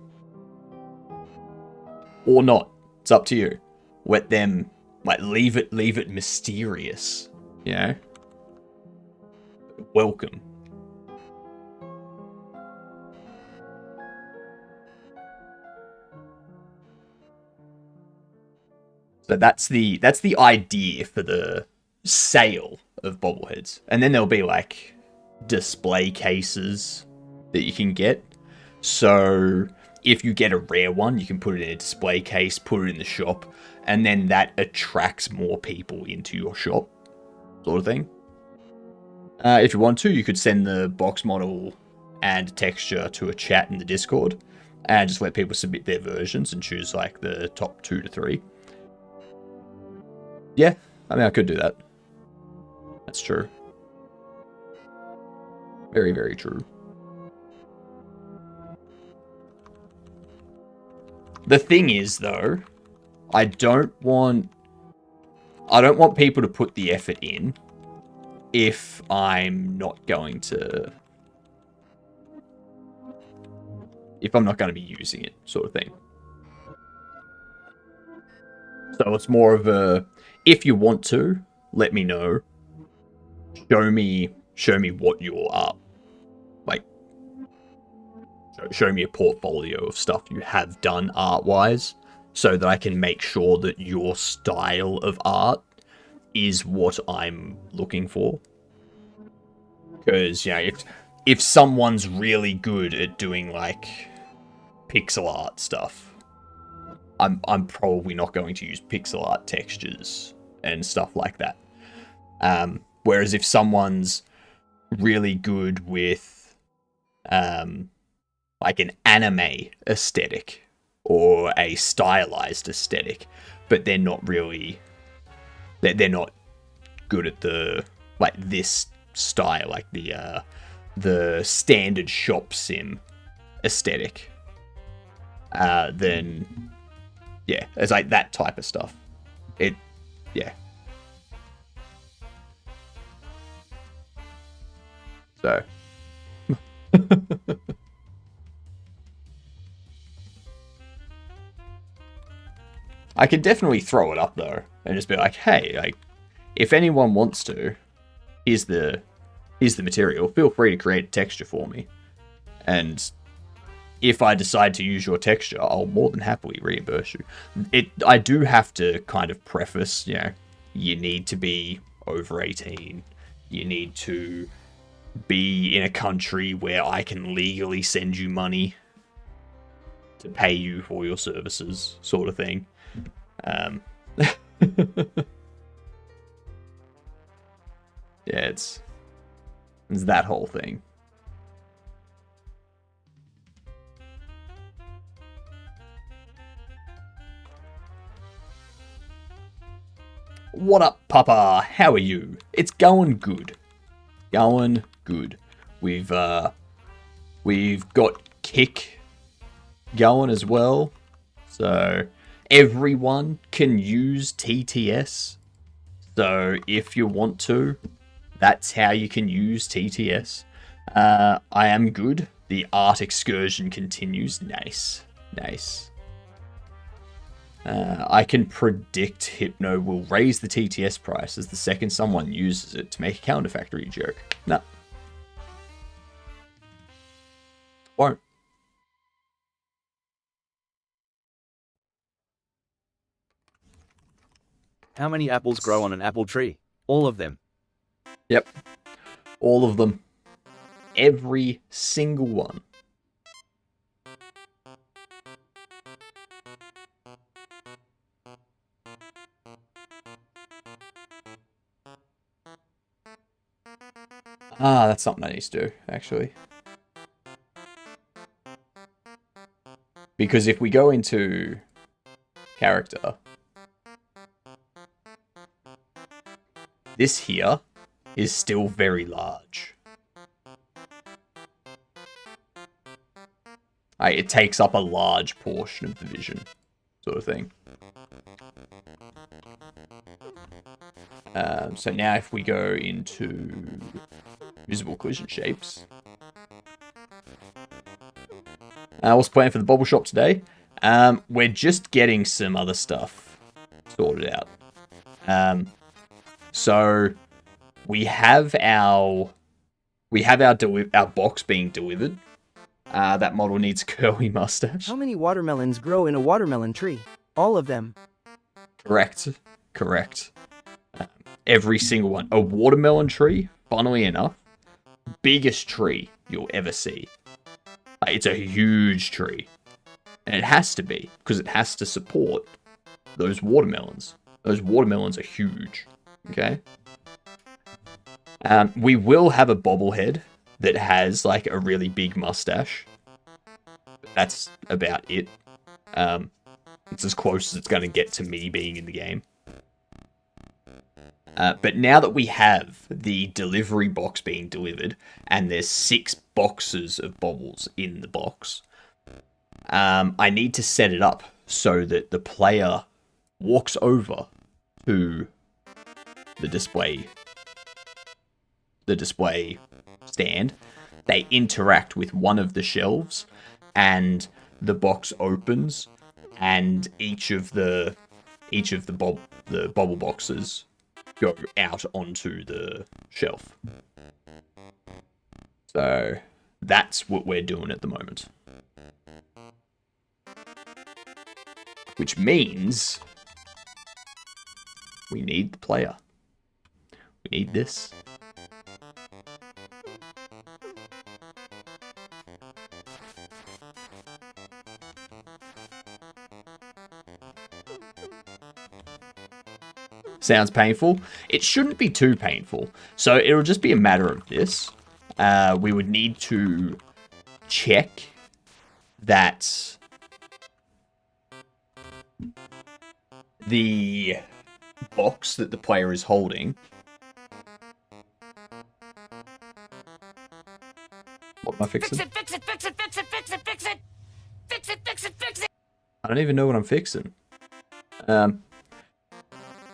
Or not. It's up to you. Let them, like, leave it mysterious. You know? Welcome. So that's the idea for the sale of bobbleheads. And then there'll be like display cases that you can get. So if you get a rare one, you can put it in a display case, put it in the shop, and then that attracts more people into your shop, sort of thing. If you want to, you could send the box model and texture to a chat in the Discord and just let people submit their versions and choose like the top 2 to 3. Yeah, I mean, I could do that. That's true. Very, very true. The thing is, though, I don't want people to put the effort in if I'm not going to... if I'm not going to be using it, sort of thing. So it's more of a... if you want to, let me know. Show me what your art, like, show me a portfolio of stuff you have done art-wise, so that I can make sure that your style of art is what I'm looking for. Because, you know, if someone's really good at doing, like, pixel art stuff, I'm probably not going to use pixel art textures and stuff like that. Whereas if someone's really good with, like an anime aesthetic or a stylized aesthetic, but they're not really, they're not good at the, like, this style, like the standard shop sim aesthetic, then yeah, it's like that type of stuff. Yeah. So. I could definitely throw it up though, and just be like, hey, like, if anyone wants to, here's the material. Feel free to create a texture for me. And if I decide to use your texture, I'll more than happily reimburse you. I do have to kind of preface, you know, you need to be over 18. You need to be in a country where I can legally send you money to pay you for your services, sort of thing. Yeah, it's that whole thing. What up, Papa? How are you? It's going good. Going good. We've got Kick going as well. So everyone can use TTS. So if you want to, that's how you can use TTS. I am good. The art excursion continues. Nice. Nice. I can predict Hypno will raise the TTS prices the second someone uses it to make a counterfactory joke. No. Won't. How many apples grow on an apple tree? All of them. Yep. All of them. Every single one. Ah, that's something I need to do, actually. Because if we go into character, this here is still very large. It takes up a large portion of the vision, sort of thing. So now if we go into visible collision shapes. What's the plan for the bobble shop today? We're just getting some other stuff sorted out. So we have our box being delivered. That model needs a curly mustache. How many watermelons grow in a watermelon tree? All of them. Correct. Every single one. A watermelon tree, funnily enough, biggest tree you'll ever see. It's a huge tree. And it has to be, because it has to support those watermelons. Those watermelons are huge. Okay? We will have a bobblehead that has, like, a really big mustache. That's about it. It's as close as it's going to get to me being in the game. But now that we have the delivery box being delivered, and there's 6 boxes of bobbles in the box, I need to set it up so that the player walks over to the display stand. They interact with one of the shelves, and the box opens, and each of the bobble boxes go out onto the shelf. So that's what we're doing at the moment. Which means we need the player. We need this. Sounds painful. It shouldn't be too painful. So it'll just be a matter of this. We would need to check that the box that the player is holding. What am I fixing? Fix it. I don't even know what I'm fixing.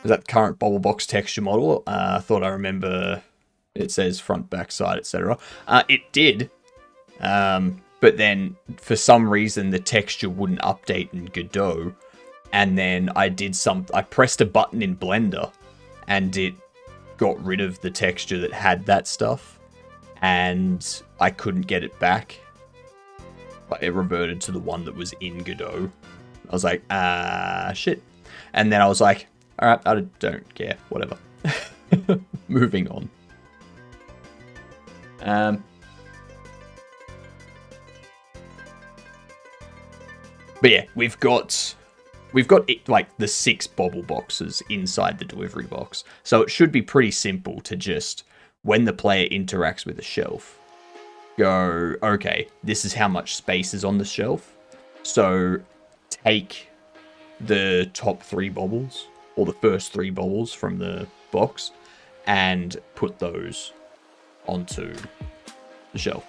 Is that current bobble box texture model? I thought I remember it says front, back, side, etc. It did. But then for some reason the texture wouldn't update in Godot. And then I pressed a button in Blender and it got rid of the texture that had that stuff. And I couldn't get it back. But it reverted to the one that was in Godot. I was like, shit. And then I was like, alright, I don't care. Whatever. Moving on. But yeah, we've got like the 6 bobble boxes inside the delivery box. So it should be pretty simple to just, when the player interacts with the shelf, go, okay, this is how much space is on the shelf. So take the top 3 bobbles, or the first 3 bobbles from the box, and put those onto the shelf.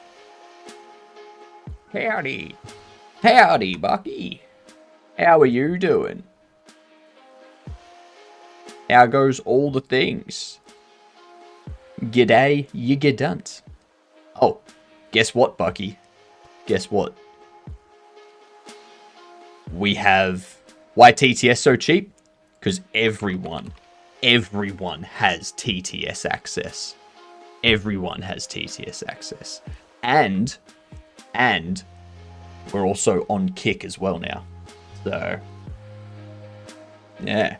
Howdy. Howdy, Bucky. How are you doing? How goes all the things? G'day, you gedunt. Oh, guess what, Bucky? Guess what? We have Why TTS so cheap? Because everyone has TTS access. Everyone has TTS access. And we're also on Kick as well now. So, yeah.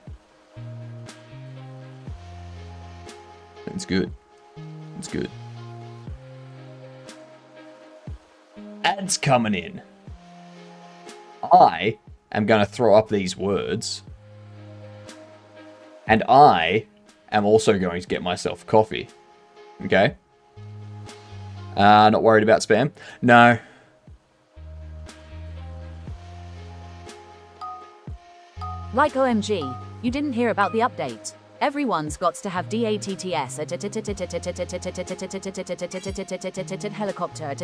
It's good. It's good. Ads coming in. I am going to throw up these words. And I am also going to get myself coffee. Okay? Not worried about spam? No. Like OMG, you didn't hear about the update. Everyone's got to have DATTS helicopter.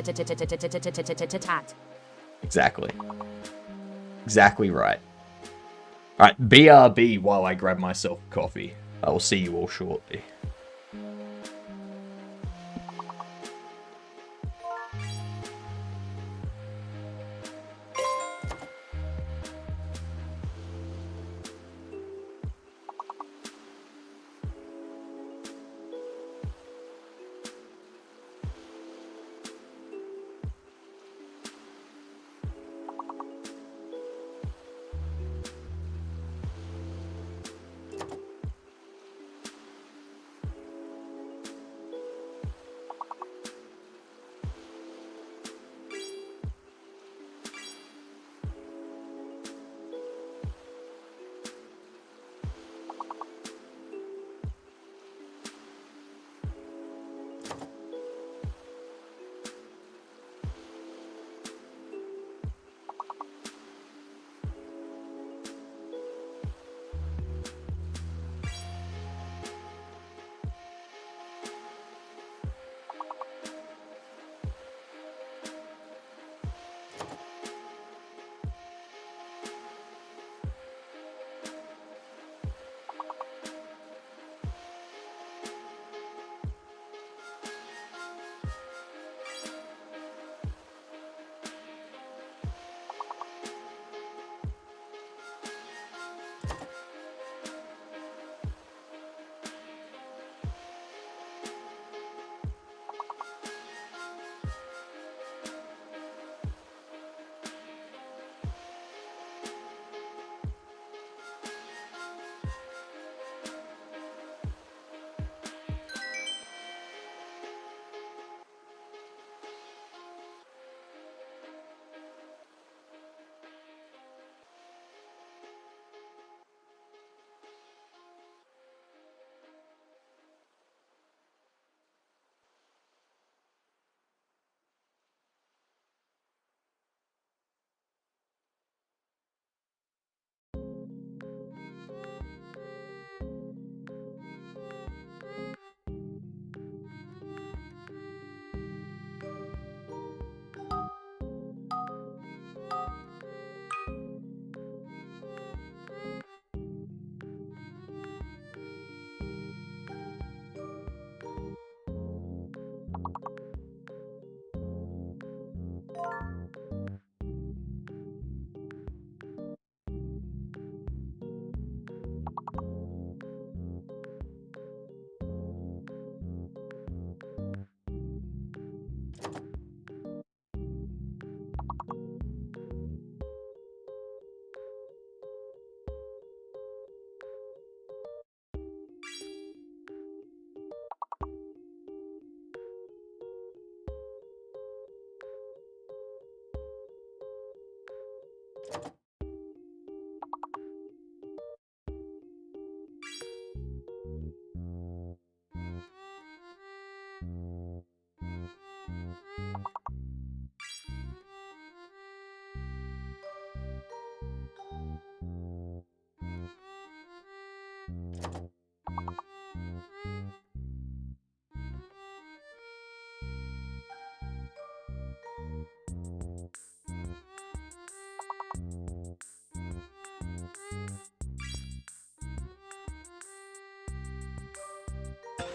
Exactly. Exactly right. Alright, BRB while I grab myself coffee. I will see you all shortly.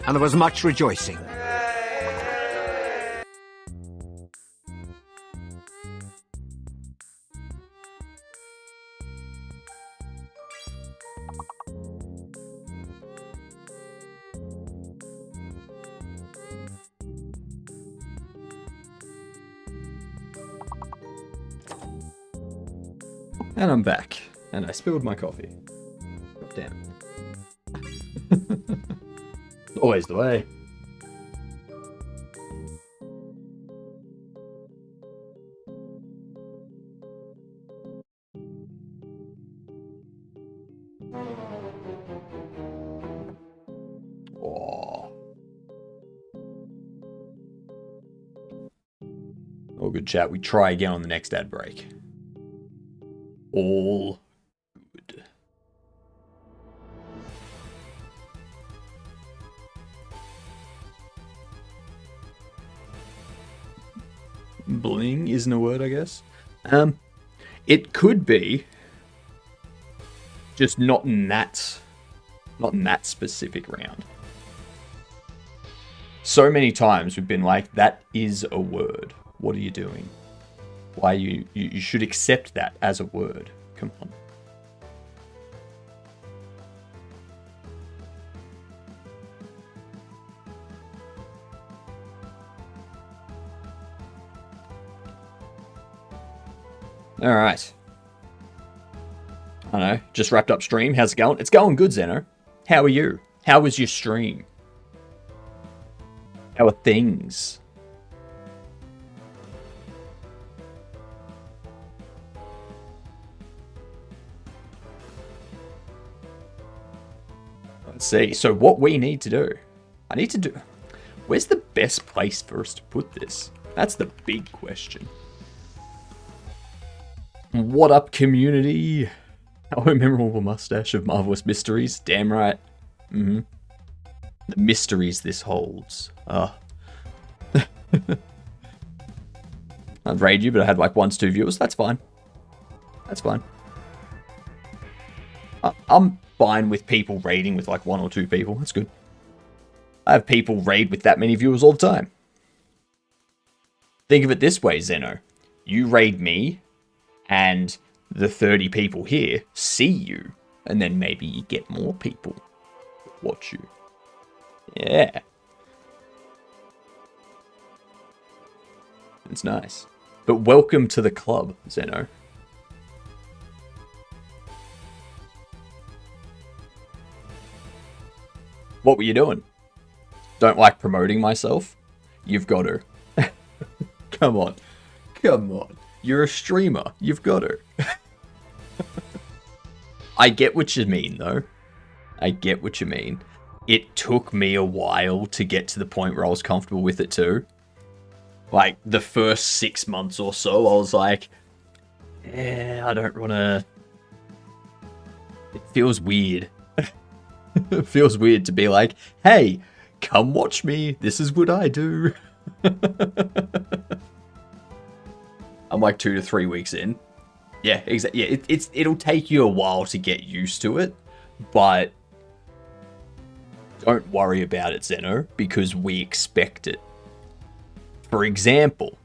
And there was much rejoicing. And I'm back. And I spilled my coffee. God damn it. Always the way. Oh. All good chat. We try again on the next ad break. All good. Bling isn't a word, I guess. It could be, just not in that specific round. So many times we've been like, that is a word. What are you doing? Why you should accept that as a word. Come on. All right. I don't know. Just wrapped up stream. How's it going? It's going good, Zeno. How are you? How was your stream? How are things? Let's see. So what we need to do. Where's the best place for us to put this? That's the big question. What up, community? Our memorable mustache of marvelous mysteries. Damn right. The mysteries this holds. I'd raid you, but I had like 1 to 2 viewers. That's fine. That's fine. I'm fine with people raiding with like 1 or 2 people. That's good. I have people raid with that many viewers all the time. Think of it this way, Zeno. You raid me, and the 30 people here see you, and then maybe you get more people to watch you. Yeah. It's nice. But welcome to the club, Zeno. What were you doing? Don't like promoting myself? You've got to. Come on. Come on. You're a streamer. You've got to. I get what you mean, though. I get what you mean. It took me a while to get to the point where I was comfortable with it, too. Like, the first 6 months or so, I was like, yeah, I don't want to... It feels weird. It feels weird to be like, hey, come watch me. This is what I do. I'm like 2 to 3 weeks in. Yeah, exactly. Yeah, it'll take you a while to get used to it, but don't worry about it, Zeno, because we expect it. For example,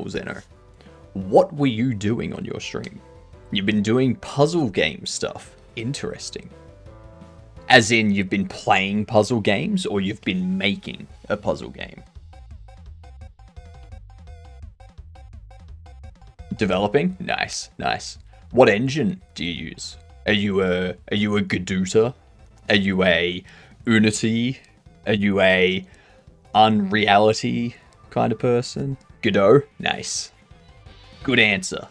Zeno, what were you doing on your stream? You've been doing puzzle game stuff. Interesting. As in, you've been playing puzzle games, or you've been making a puzzle game? Developing? Nice, nice. What engine do you use? Are you a Godota? Are you a Unity? Are you a Unreality kind of person? Godot? Nice. Good answer.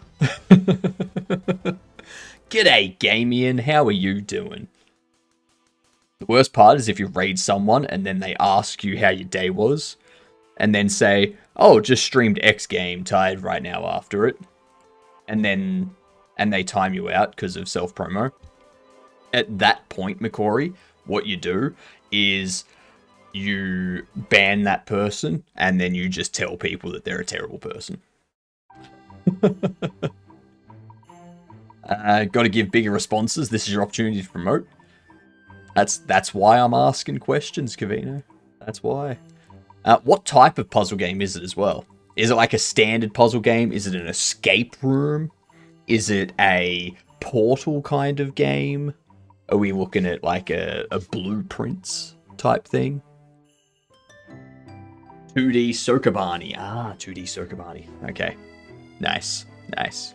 G'day, Gamian. How are you doing? The worst part is if you raid someone and then they ask you how your day was, and then say, oh, just streamed X game, tired right now after it. And they time you out because of self-promo. At that point, McCory, what you do is you ban that person, and then you just tell people that they're a terrible person. Got to give bigger responses. This is your opportunity to promote. That's why I'm asking questions, Kavino. That's why. What type of puzzle game is it as well? Is it like a standard puzzle game? Is it an escape room? Is it a Portal kind of game? Are we looking at like a Blueprints type thing? 2D Sokobani. Ah, 2D Sokobani. Okay. Nice. Nice.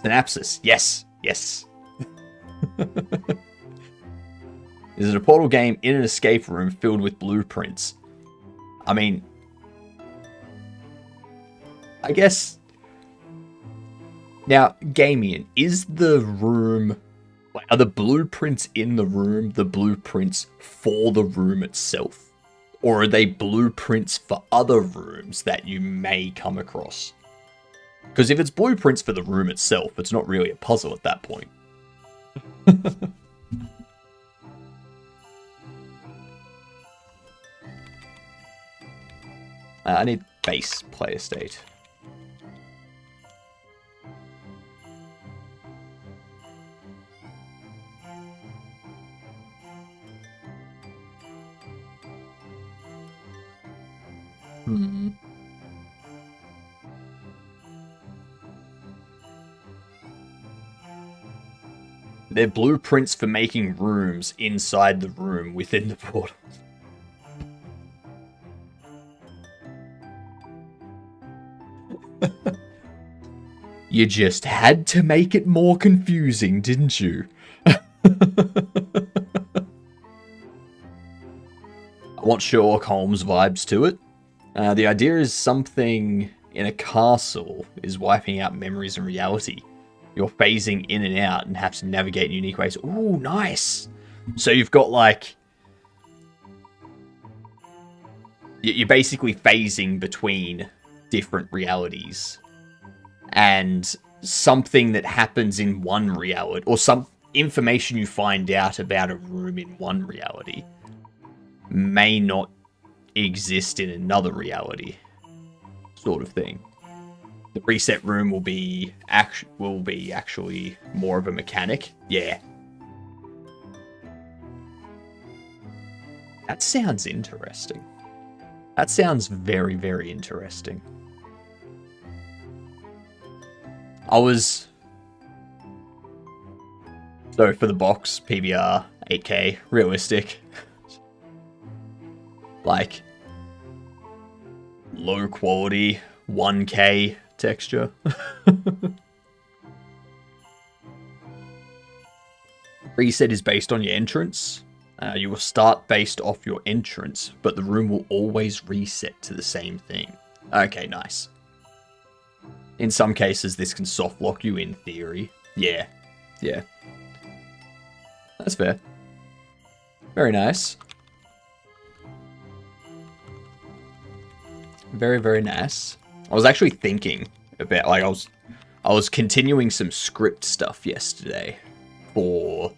Synapsis. Yes. Yes. Is it a Portal game in an escape room filled with blueprints? I mean, I guess... Now, Gamian, is the room... Are the blueprints in the room the blueprints for the room itself? Or are they blueprints for other rooms that you may come across? Because if it's blueprints for the room itself, it's not really a puzzle at that point. I need base player state. They're blueprints for making rooms inside the room within the portal. You just had to make it more confusing, didn't you? I want Sherlock Holmes vibes to it. The idea is something in a castle is wiping out memories and reality. You're phasing in and out and have to navigate in unique ways. Ooh, nice! So you've got like... You're basically phasing between different realities. And something that happens in one reality, or some information you find out about a room in one reality, may not exist in another reality, sort of thing. The reset room will be actually more of a mechanic. Yeah. That sounds interesting. That sounds very, very interesting. So for the box, PBR, 8K, realistic. Like, low quality, 1K texture. Reset is based on your entrance. You will start based off your entrance, but the room will always reset to the same thing. Okay, nice. In some cases, this can soft lock you in theory. Yeah. Yeah. That's fair. Very nice. Very, very nice. I was actually thinking about, like, I was continuing some script stuff yesterday for,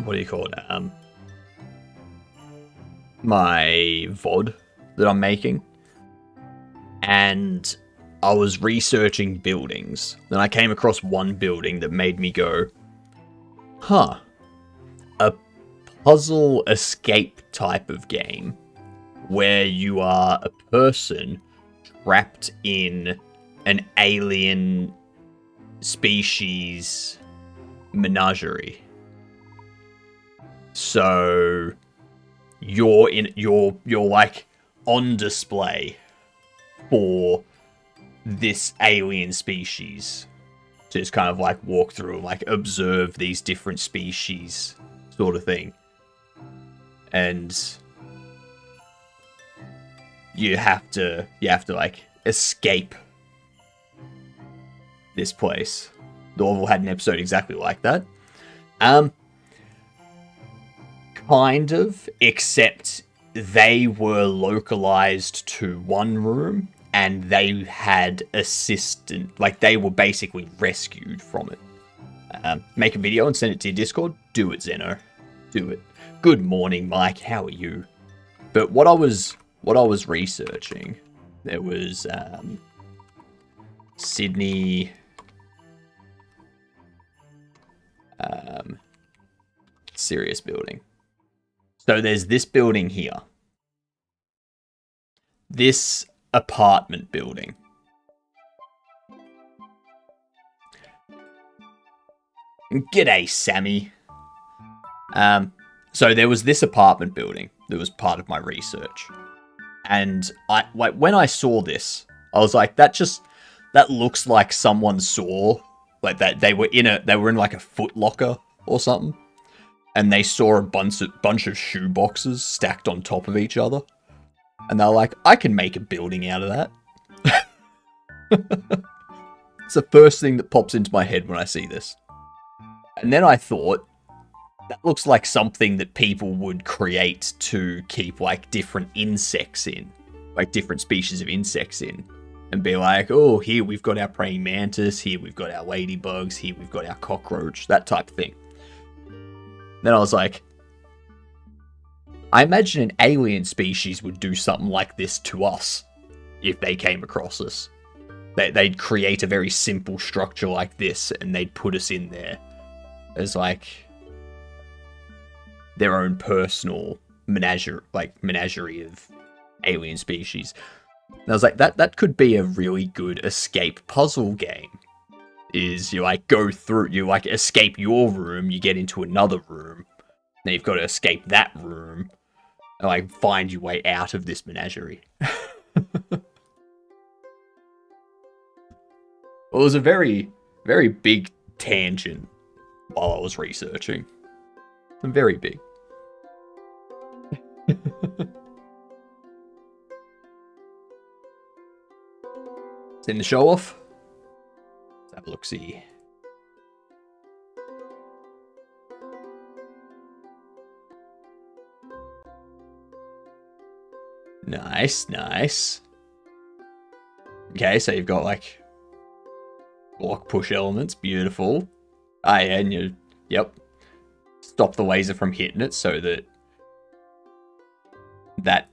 what do you call it? My VOD that I'm making. And I was researching buildings. Then I came across one building that made me go, huh. A puzzle escape type of game where you are a person trapped in an alien species menagerie. So you're like on display for this alien species to just kind of like walk through and like observe these different species sort of thing. And you have to like escape this place. The Orville had an episode exactly like that. Kind of, except they were localized to one room and they had assistant, like they were basically rescued from it. Make a video and send it to your Discord. Do it, Zeno. Do it. Good morning, Mike. How are you? But what I was researching, there was Sydney Sirius building. So there's this building here. This apartment building. G'day, Sammy. So there was this apartment building that was part of my research. And when I saw this, I was like, that looks like someone saw, like that they were in like a Foot Locker or something. And they saw a bunch of shoe boxes stacked on top of each other. And they're like, I can make a building out of that. It's the first thing that pops into my head when I see this. And then I thought, that looks like something that people would create to keep, like, different insects in. Like, different species of insects in. And be like, oh, here we've got our praying mantis, here we've got our ladybugs, here we've got our cockroach, that type of thing. Then I was like, I imagine an alien species would do something like this to us if they came across us. They'd create a very simple structure like this and they'd put us in there as like their own personal menagerie of alien species. And I was like, that could be a really good escape puzzle game. Is you like go through, you like escape your room, you get into another room, then you've got to escape that room and like find your way out of this menagerie. Well, it was a very, very big tangent while I was researching. Very big. Seen the show off? Let's have a look-see. Nice, nice. Okay, so you've got like block push elements, beautiful. Ah, yeah, and yep. Stop the laser from hitting it so that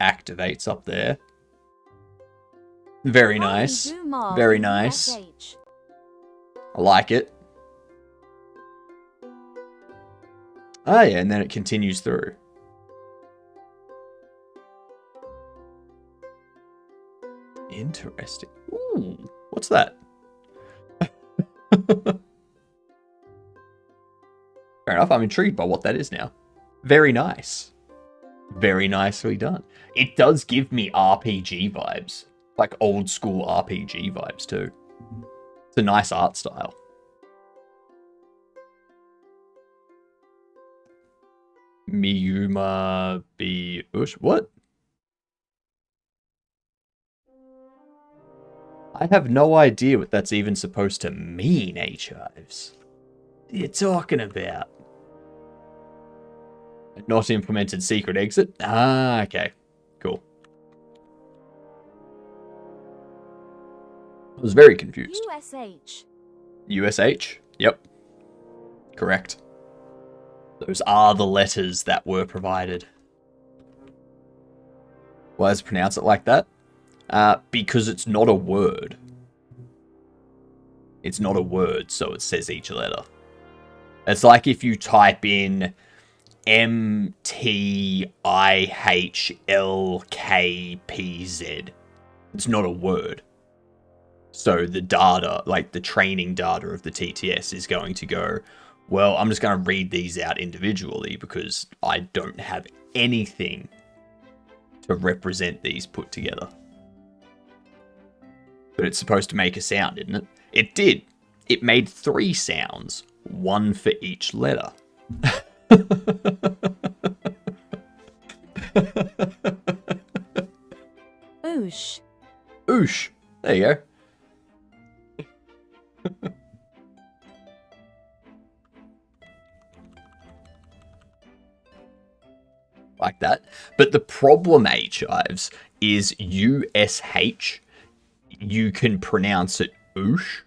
activates up there. Very nice. Very nice. I like it. Ah, yeah, and then it continues through. Interesting. Ooh, what's that? Fair enough, I'm intrigued by what that is now. Very nice. Very nicely done. It does give me RPG vibes. Like old school RPG vibes too. It's a nice art style. Miyuma be Ush. What? I have no idea what that's even supposed to mean, H-Hives. What are you talking about? Not implemented secret exit? Ah, okay. Cool. I was very confused. USH. USH? Yep. Correct. Those are the letters that were provided. Why does it pronounce it like that? Because it's not a word. It's not a word, so it says each letter. It's like if you type in MTIHLKPZ. It's not a word. So the data, like the training data of the TTS is going to go, well, I'm just going to read these out individually because I don't have anything to represent these put together. But it's supposed to make a sound, didn't it? It did. It made 3 sounds, 1 for each letter. Oosh. Oosh. There you go. Like that. But the problem, H-Hives, is USH. You can pronounce it oosh,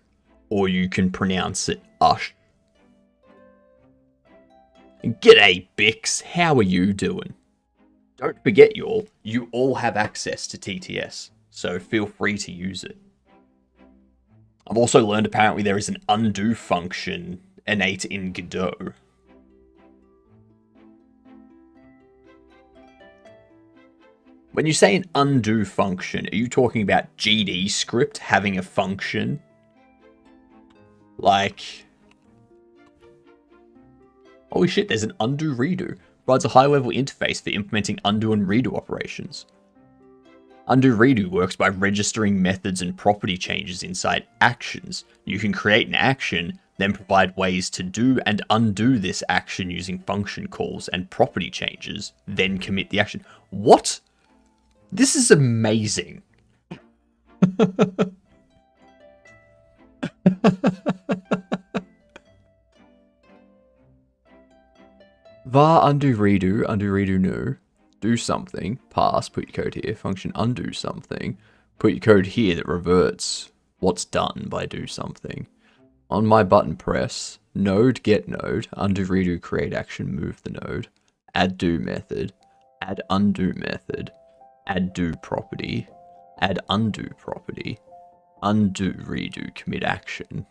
or you can pronounce it ush. G'day, Bix. How are you doing? Don't forget, y'all, you all have access to TTS, so feel free to use it. I've also learned apparently there is an undo function innate in Godot. When you say an undo function, are you talking about GD script having a function? Like... holy shit, there's an undo redo. provides a high-level interface for implementing undo and redo operations. Undo redo works by registering methods and property changes inside actions. You can create an action, then provide ways to do and undo this action using function calls and property changes, then commit the action. What? This is amazing. var undo redo new, do something, pass, put your code here, function undo something, put your code here that reverts what's done by do something. On my button press, node get node, undo redo create action move the node, add do method, add undo method, add do property, add undo property, undo redo commit action.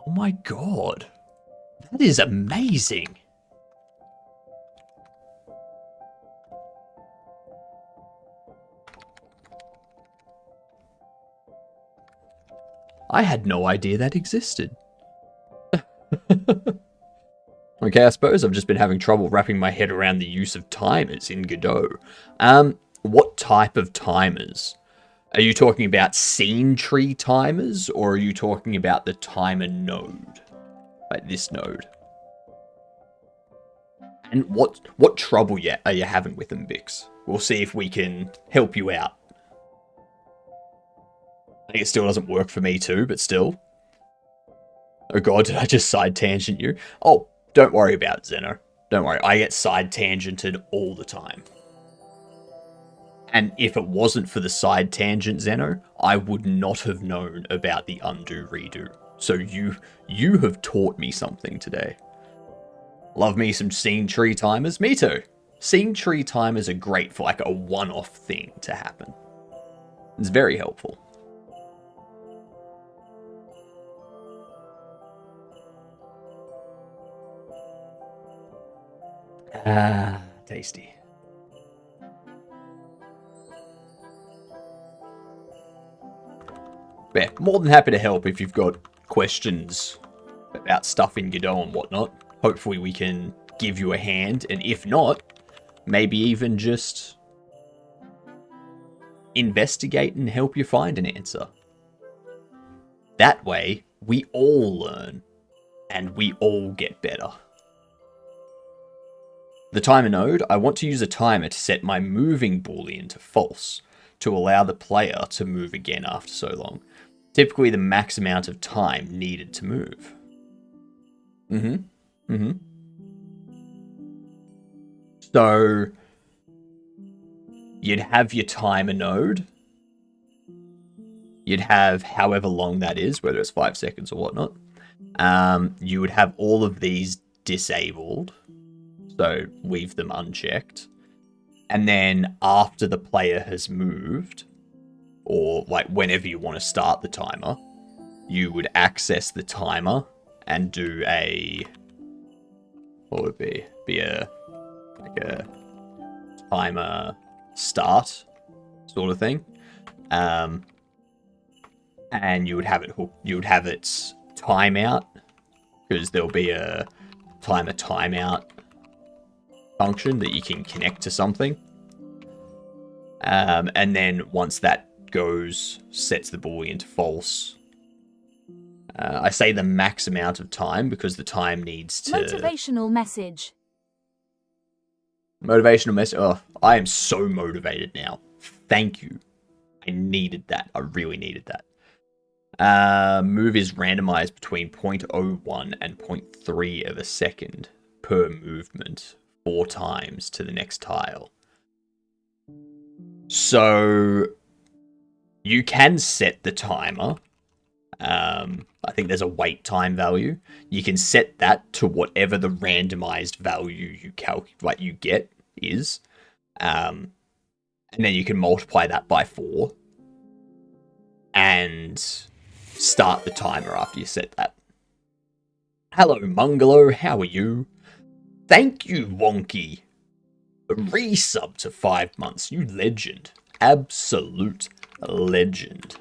Oh my god. That is amazing. I had no idea that existed. Okay, I suppose I've just been having trouble wrapping my head around the use of timers in Godot. What type of timers? Are you talking about scene tree timers, or are you talking about the timer node? Like this node? And what trouble are you having with them, Bix? We'll see if we can help you out. I think it still doesn't work for me too, but still. Oh god, did I just side tangent you? Oh, don't worry about it, Zeno. Don't worry, I get side tangented all the time. And if it wasn't for the side tangent, Zeno, I would not have known about the undo redo. So you have taught me something today. Love me some scene tree timers? Me too. Scene tree timers are great for like a one-off thing to happen. It's very helpful. Ah, tasty. Yeah, more than happy to help if you've got questions about stuff in Godot and whatnot. Hopefully we can give you a hand, and if not, maybe even just investigate and help you find an answer. That way, we all learn, and we all get better. The timer node, I want to use a timer to set my moving boolean to false, to allow the player to move again after so long. Typically the max amount of time needed to move. So, you'd have your timer node. You'd have however long that is, whether it's 5 seconds or whatnot. You would have all of these disabled. So, leave them unchecked. And then after the player has moved, or like whenever you want to start the timer, you would access the timer and do a, what would it be a timer start sort of thing. And you would have it its timeout, because there'll be a timer timeout function that you can connect to something. And then once that goes, sets the boolean to false. I say the max amount of time because the time needs to... Motivational message. Motivational message. Oh, I am so motivated now. Thank you. I needed that. I really needed that. Move is randomized between 0.01 and 0.3 of a second per movement 4 times to the next tile. So you can set the timer. I think there's a wait time value. You can set that to whatever the randomized value you get is. And then you can multiply that by 4 and start the timer after you set that. Hello, Mungalo. How are you? Thank you, Wonky. A resub to 5 months. You legend. Absolute legend.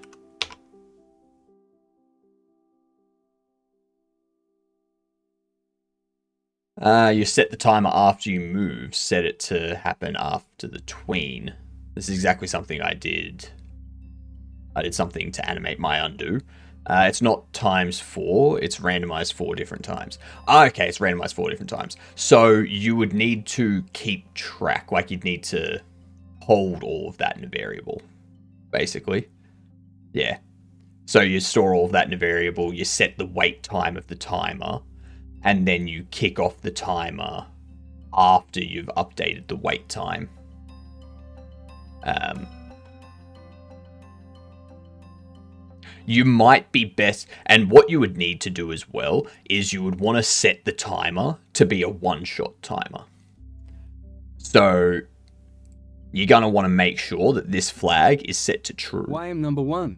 You set the timer after you move. Set it to happen after the tween. This is exactly something I did. I did something to animate my undo. It's not ×4. It's randomized 4 different times. Okay, it's randomized 4 different times. So you would need to keep track. Like, you'd need to hold all of that in a variable, basically. Yeah. So you store all of that in a variable. You set the wait time of the timer. And then you kick off the timer after you've updated the wait time. You might be best, and what you would need to do as well is you would want to set the timer to be a one-shot timer. So you're going to want to make sure that this flag is set to true. Why am number 1?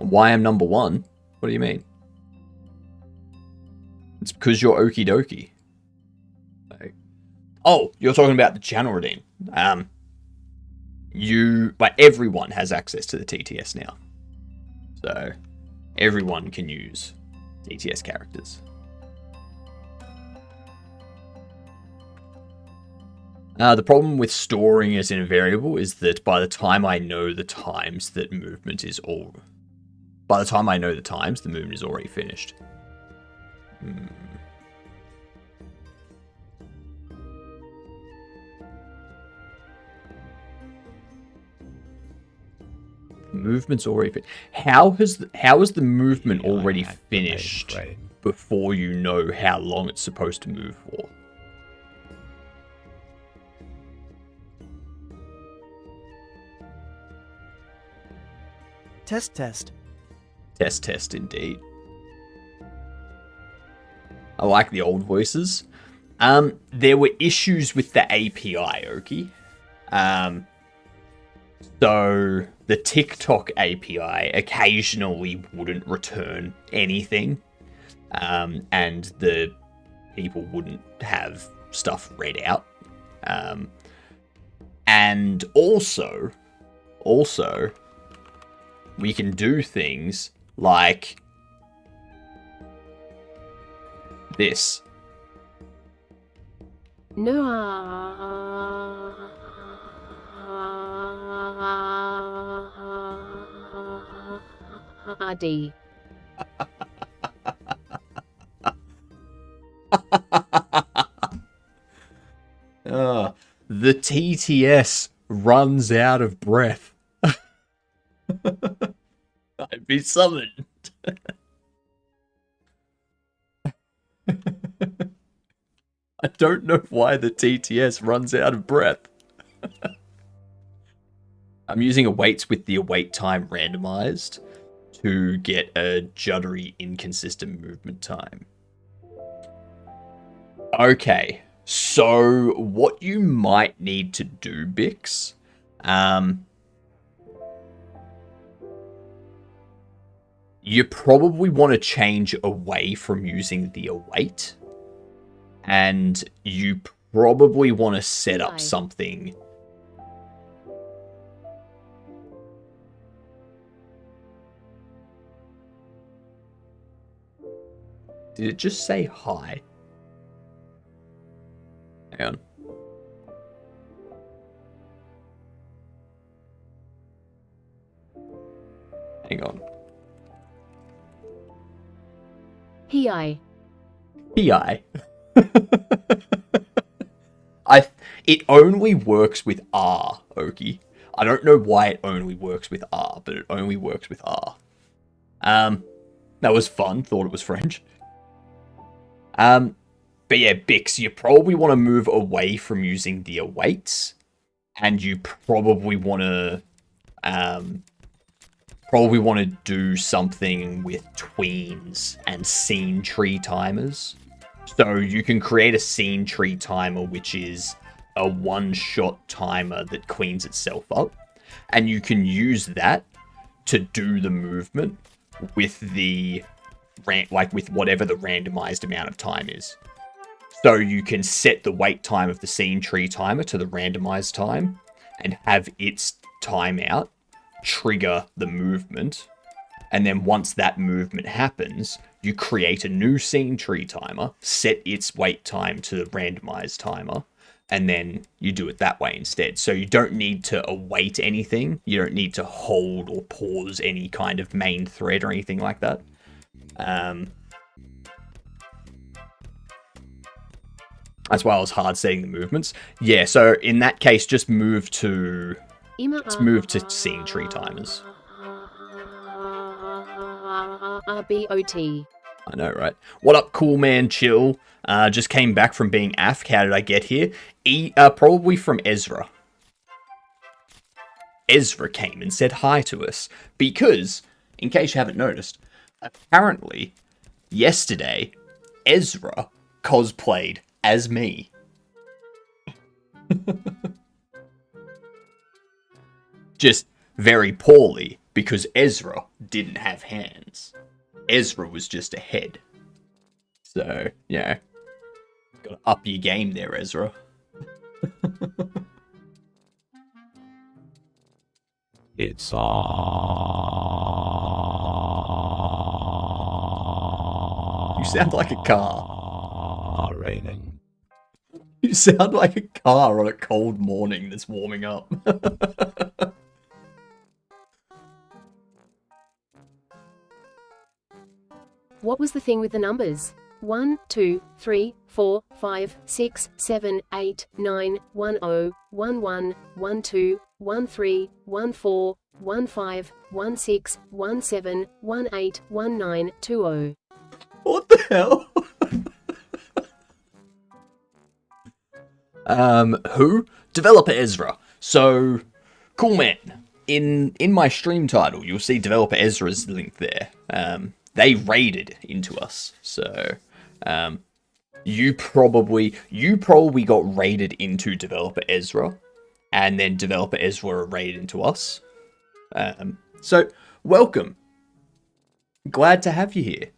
Why am number 1? What do you mean? It's because you're okie dokie. Like, oh, you're talking about the channel redeem. Everyone has access to the TTS now. So everyone can use TTS characters. The problem with storing as in a variable is that by the time I know the times that movement is all... By the time I know the times, the movement is already finished. Movement's already finished. How is the movement already finished before you know how long it's supposed to move for? Test, test. Test, indeed. I like the old voices. There were issues with the API, Oki. So the TikTok API occasionally wouldn't return anything, and the people wouldn't have stuff read out. And also, we can do things like this. D. The TTS runs out of breath. I'd be summoned. I don't know why the TTS runs out of breath. I'm using awaits with the await time randomized to get a juddery inconsistent movement time. Okay, so what you might need to do, Bix, you probably want to change away from using the await, and you probably want to set up something. Did it just say hi? Hang on. Hang on. PI. PI. It only works with R, Oki. I don't know why it only works with R, but it only works with R. That was fun. Thought it was French. But yeah, Bix, you probably want to move away from using the awaits, and you probably want to do something with tweens and scene tree timers. So you can create a scene tree timer, which is a one-shot timer that cleans itself up, and you can use that to do the movement with the with whatever the randomized amount of time is. So you can set the wait time of the scene tree timer to the randomized time and have its timeout trigger the movement And then once that movement happens, you create a new scene tree timer, set its wait time to the randomized timer, and then you do it that way instead. So you don't need to await anything. You don't need to hold or pause any kind of main thread or anything like that. As well as hard setting the movements. Yeah, so in that case, just move to... Let's move to scene tree timers. BOT. I know, right? What up, cool man, chill? Just came back from being AFK. How did I get here? Probably from Ezra. Ezra came and said hi to us. Because, in case you haven't noticed, apparently, yesterday, Ezra cosplayed as me. Just very poorly, because Ezra didn't have hands. Ezra was just a head. So, yeah. Gotta up your game there, Ezra. It's You sound like a car. Raining. You sound like a car on a cold morning that's warming up. What was the thing with the numbers? 1, 2, 3, 4, 5, 6, 7, 8, 9, 1, 0, 1, 1, 1, 2, 1, 3, 1, 4, 1, 5, 1, 6, 1, 7, 1, 8, 1, 9, 2, 0. What the hell? Who? Developer Ezra. So, cool man. In my stream title, you'll see Developer Ezra's link there. They raided into us. So, you probably got raided into Developer Ezra, and then Developer Ezra raided into us. So, welcome. Glad to have you here.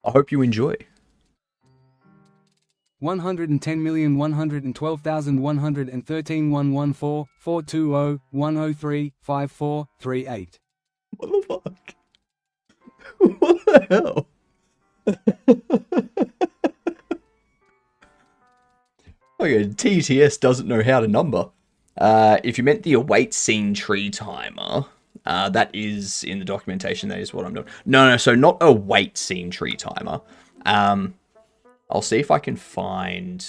I hope you enjoy. 110,112,113 114 420 103 5438. What the fuck? What the hell? Okay, TTS doesn't know how to number. If you meant the await scene tree timer, that is in the documentation. That is what I'm doing. No, so not a wait scene tree timer. I'll see if I can find...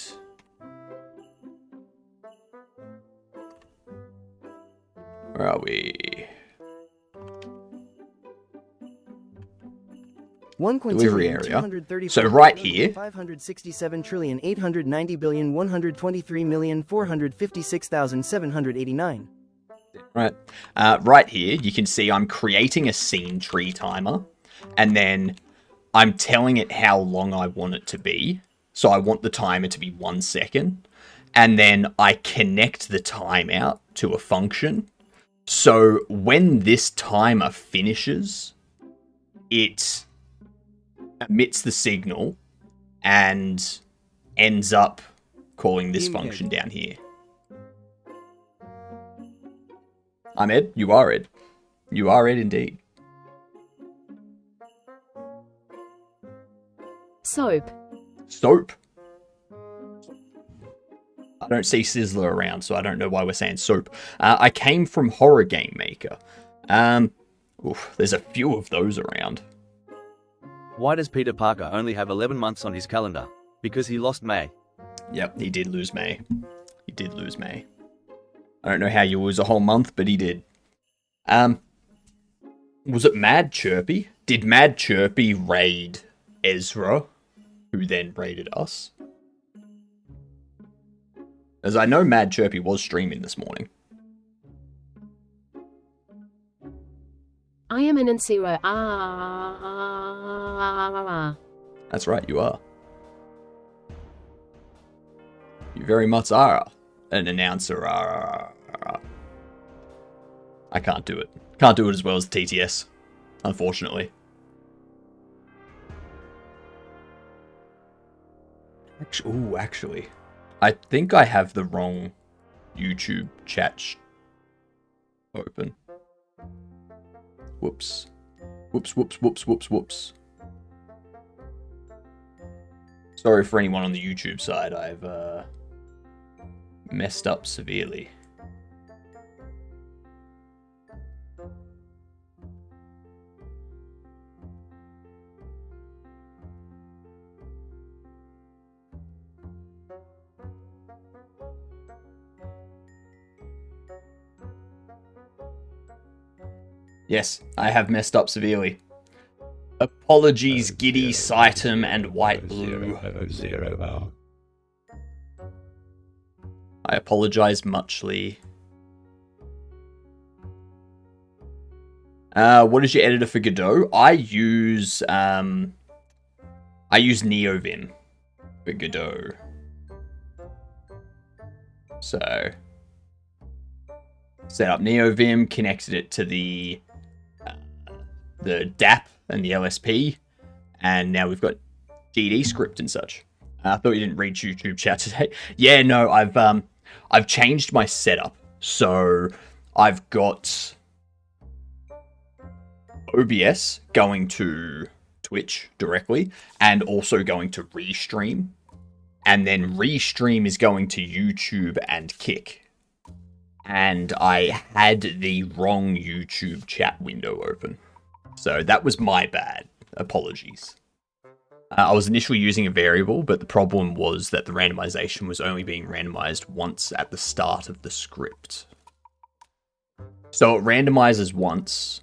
Where are we? Delivery area. So right here. 567,890,123,456,789. Right. Right here, you can see I'm creating a scene tree timer. And then I'm telling it how long I want it to be. So I want the timer to be 1 second. And then I connect the timeout to a function. So when this timer finishes, it emits the signal and ends up calling this function down here. I'm Ed. You are Ed. You are Ed indeed. Soap. Soap. I don't see Sizzler around, so I don't know why we're saying soap. I came from Horror Game Maker. There's a few of those around. Why does Peter Parker only have 11 months on his calendar? Because he lost May. Yep, he did lose May. He did lose May. I don't know how you lose a whole month, but he did. Was it Mad Chirpy? Did Mad Chirpy raid Ezra, who then raided us? As I know Mad Chirpy was streaming this morning. I am an Ansiro. That's right, you are. You very much are an announcer. I can't do it. Can't do it as well as TTS, unfortunately. Actually, I think I have the wrong YouTube chat open. Whoops. Whoops, whoops, whoops, whoops, whoops. Sorry for anyone on the YouTube side. I've messed up severely. Yes, I have messed up severely. Apologies, Giddy, Sightum, and White Blue. 000. I apologize muchly. What is your editor for Godot? I use NeoVim for Godot. So set up NeoVim, connected it to the DAP and the LSP, and now we've got GD script and such. I thought you didn't read YouTube chat today. Yeah, no, I've changed my setup. So I've got OBS going to Twitch directly, and also going to Restream, and then Restream is going to YouTube and Kick. And I had the wrong YouTube chat window open. So that was my bad. Apologies. I was initially using a variable, but the problem was that the randomization was only being randomized once at the start of the script. So it randomizes once,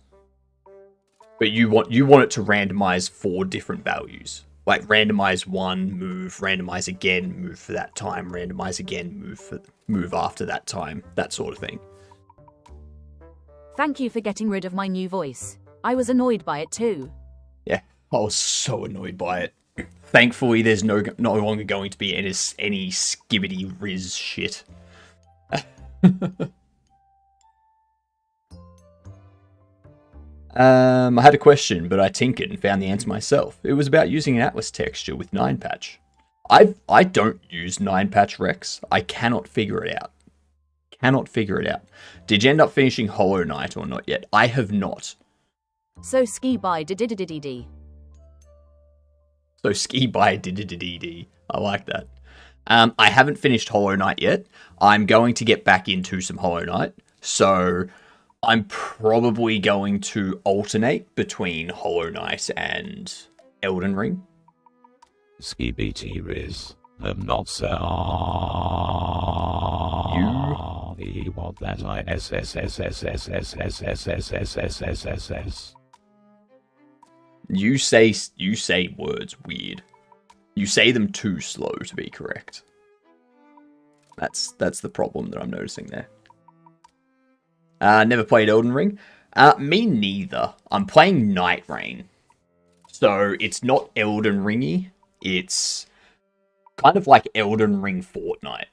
but you want it to randomize 4 different values. Like randomize 1, move, randomize again, move for that time, randomize again, move after that time, that sort of thing. Thank you for getting rid of my new voice. I was annoyed by it too. Yeah, I was so annoyed by it. Thankfully, there's no longer going to be any skibbity riz shit. I had a question, but I tinkered and found the answer myself. It was about using an Atlas texture with 9-patch. I don't use 9-patch Rex. I cannot figure it out. Did you end up finishing Hollow Knight or not yet? I have not. So ski by didididididi. So ski by dididididi. I like that. I haven't finished Hollow Knight yet. I'm going to get back into some Hollow Knight. So I'm probably going to alternate between Hollow Knight and Elden Ring. Ski BT Riz. I'm not so. You want that ISSSSSSSSSSSSSSS. You say words weird. You say them too slow to be correct. That's the problem that I'm noticing there. Never played Elden Ring. Me neither. I'm playing Night Rain. So it's not Elden Ringy. It's kind of like Elden Ring Fortnite.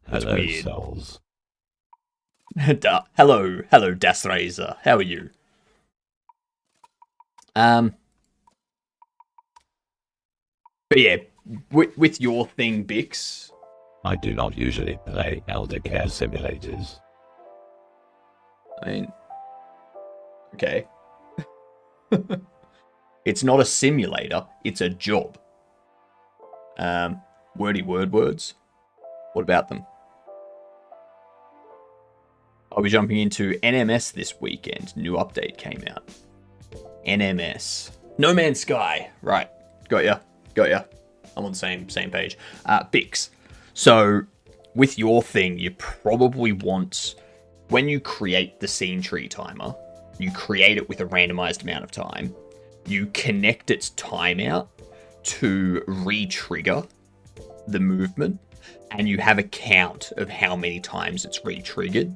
That's Hello, weird. souls. Hello, Das Razor. How are you? But yeah, with your thing, Bix. I do not usually play elder care simulators. I mean, okay. It's not a simulator, it's a job. Wordy words. What about them? I'll be jumping into NMS this weekend. New update came out. NMS. No Man's Sky. Right. Got ya. I'm on the same page. Bix. So, with your thing, you probably want, when you create the scene tree timer, you create it with a randomized amount of time. You connect its timeout to re-trigger the movement, and you have a count of how many times it's re-triggered.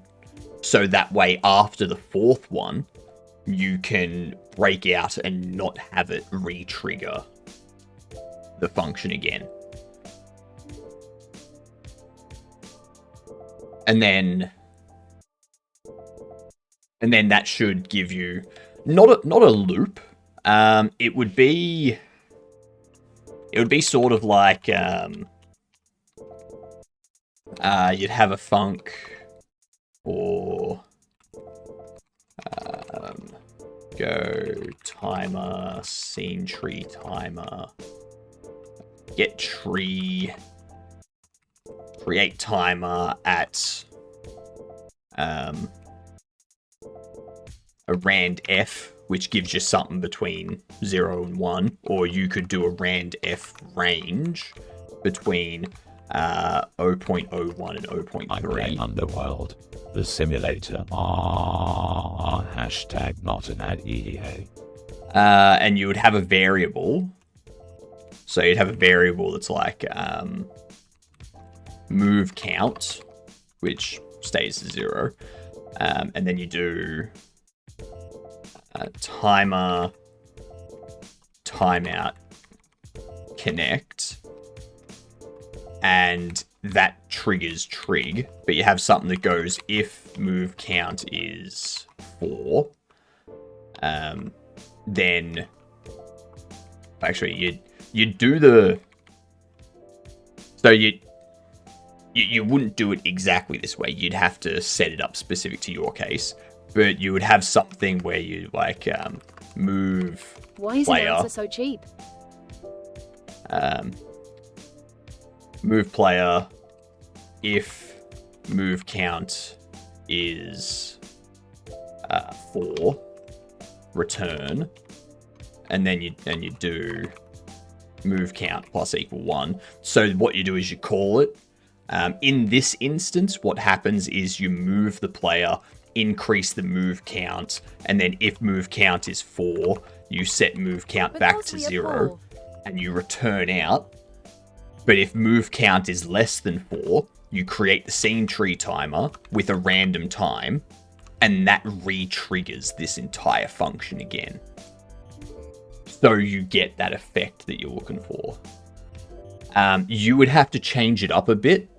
So that way, after the 4th one, you can break out and not have it re-trigger the function again. And then that should give you not a loop. It would be sort of like you'd have a func or go timer, scene tree timer, get tree, create timer at a rand F, which gives you something between 0 and 1, or you could do a rand F range between 0.01 and I play 0.3. Underworld, the simulator. Hashtag not an ad EEA. And you would have a variable. So you'd have a variable that's like move count, which stays at 0. And then you do timer, timeout, connect, and that triggers trig. But you have something that goes if move count is 4, then actually you do the, so you wouldn't do it exactly this way. You'd have to set it up specific to your case, but you would have something where you like move Why is player, an answer so cheap? move player if move count is 4, return, and then you do move count plus equal 1. So what you do is you call it. In this instance, what happens is you move the player, increase the move count, and then if move count is 4, you set move count back to 0, and you return out. But if move count is less than 4, you create the scene tree timer with a random time, and that re-triggers this entire function again. So you get that effect that you're looking for. You would have to change it up a bit,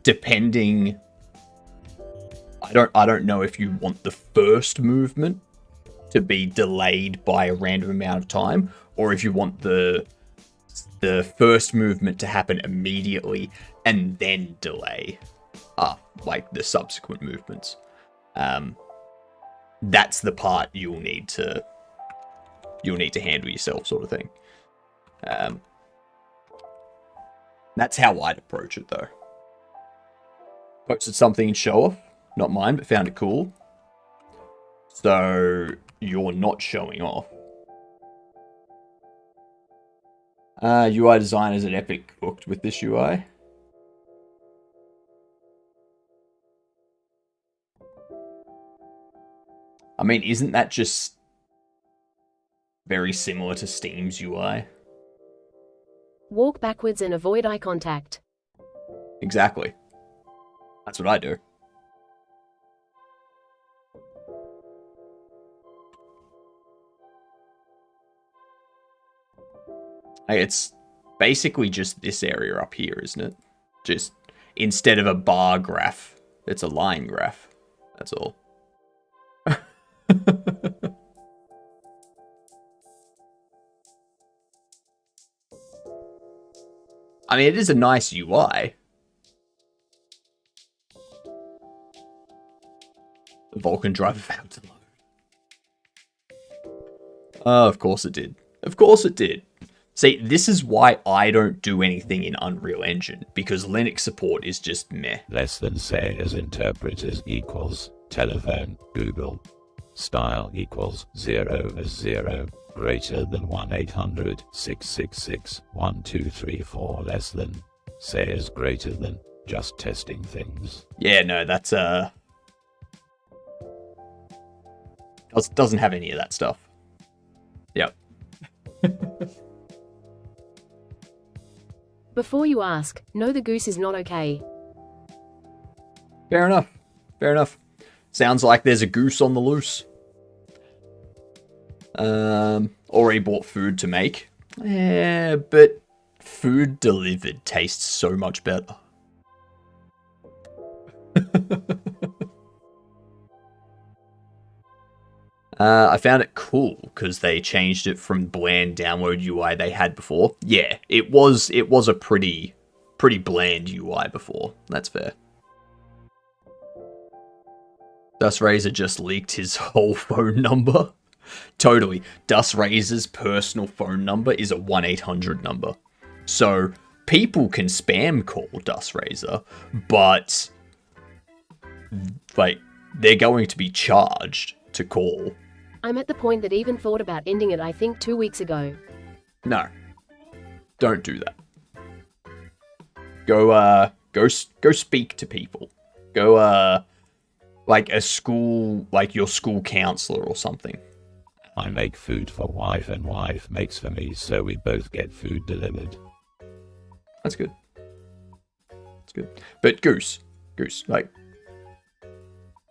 depending. I don't know if you want the first movement to be delayed by a random amount of time, or if you want the first movement to happen immediately and then delay like the subsequent movements. That's the part you'll need to handle yourself, sort of thing. That's how I'd approach it, though. Posted something in Show Off, not mine, but found it cool. So you're not showing off. UI designers at Epic cooked with this UI. I mean, isn't that just very similar to Steam's UI? Walk backwards and avoid eye contact. Exactly. That's what I do. Hey, it's basically just this area up here, isn't it? Just instead of a bar graph, it's a line graph. That's all. I mean, it is a nice UI. The Vulkan driver failed to load. Oh, of course it did. Of course it did. See, this is why I don't do anything in Unreal Engine, because Linux support is just meh. Less than say as interpreters equals telephone, Google. Style equals 0 as 0. Greater than 1-800-666-1234. Less than say as greater than. Just testing things. Yeah, no, that's doesn't have any of that stuff. Yep. Before you ask, no, the goose is not okay. Fair enough. Fair enough. Sounds like there's a goose on the loose. Already bought food to make. Yeah, but food delivered tastes so much better. I found it cool because they changed it from bland download UI they had before. Yeah, it was a pretty bland UI before. That's fair. Dust Razor just leaked his whole phone number. Totally. Dust Razor's personal phone number is a 1-800 number. So people can spam call Dust Razor, but like they're going to be charged to call. I'm at the point that even thought about ending it I think 2 weeks ago. No. Don't do that. Go speak to people. Go like a school, like your school counselor or something. I make food for wife and wife makes for me, so we both get food delivered. That's good. That's good. But Goose, like,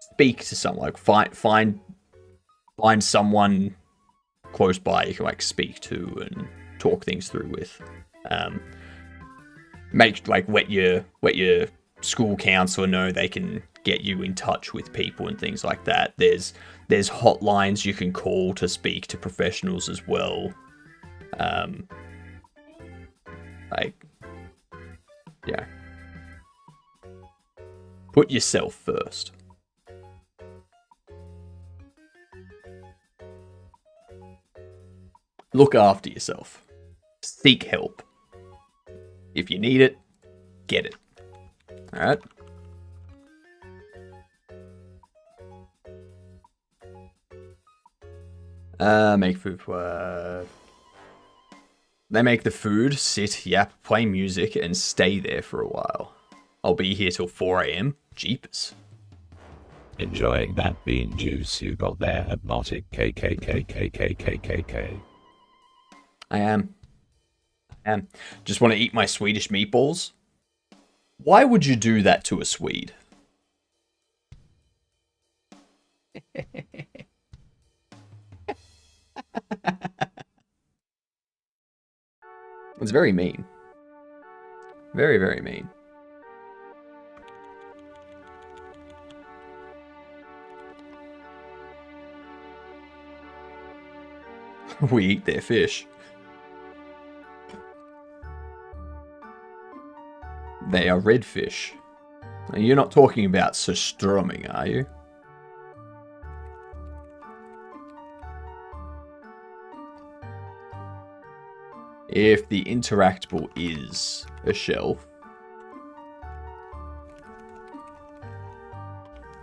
speak to someone. Like, find someone close by you can like speak to and talk things through with. Let your school counselor know they can get you in touch with people and things like that. There's hotlines you can call to speak to professionals as well. Yeah. Put yourself first. Look after yourself. Seek help. If you need it, get it. Alright? Make food. They make the food, sit, yap, play music, and stay there for a while. I'll be here till 4 AM. Jeepers. Enjoying that bean juice you got there, Hypnotic KKKKKKKK. I am. Just want to eat my Swedish meatballs? Why would you do that to a Swede? It's very mean. Very, very mean. We eat their fish. They are red fish. You're not talking about surströmming, are you? If the interactable is a shelf,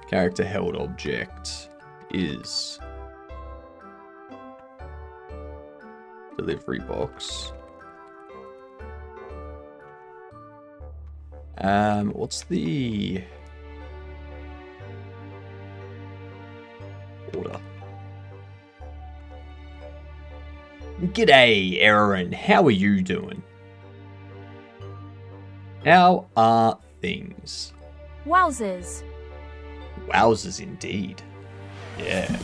character held object is delivery box. What's the order? G'day, Aaron. How are you doing? How are things? Wowzers. Wowzers indeed. Yeah.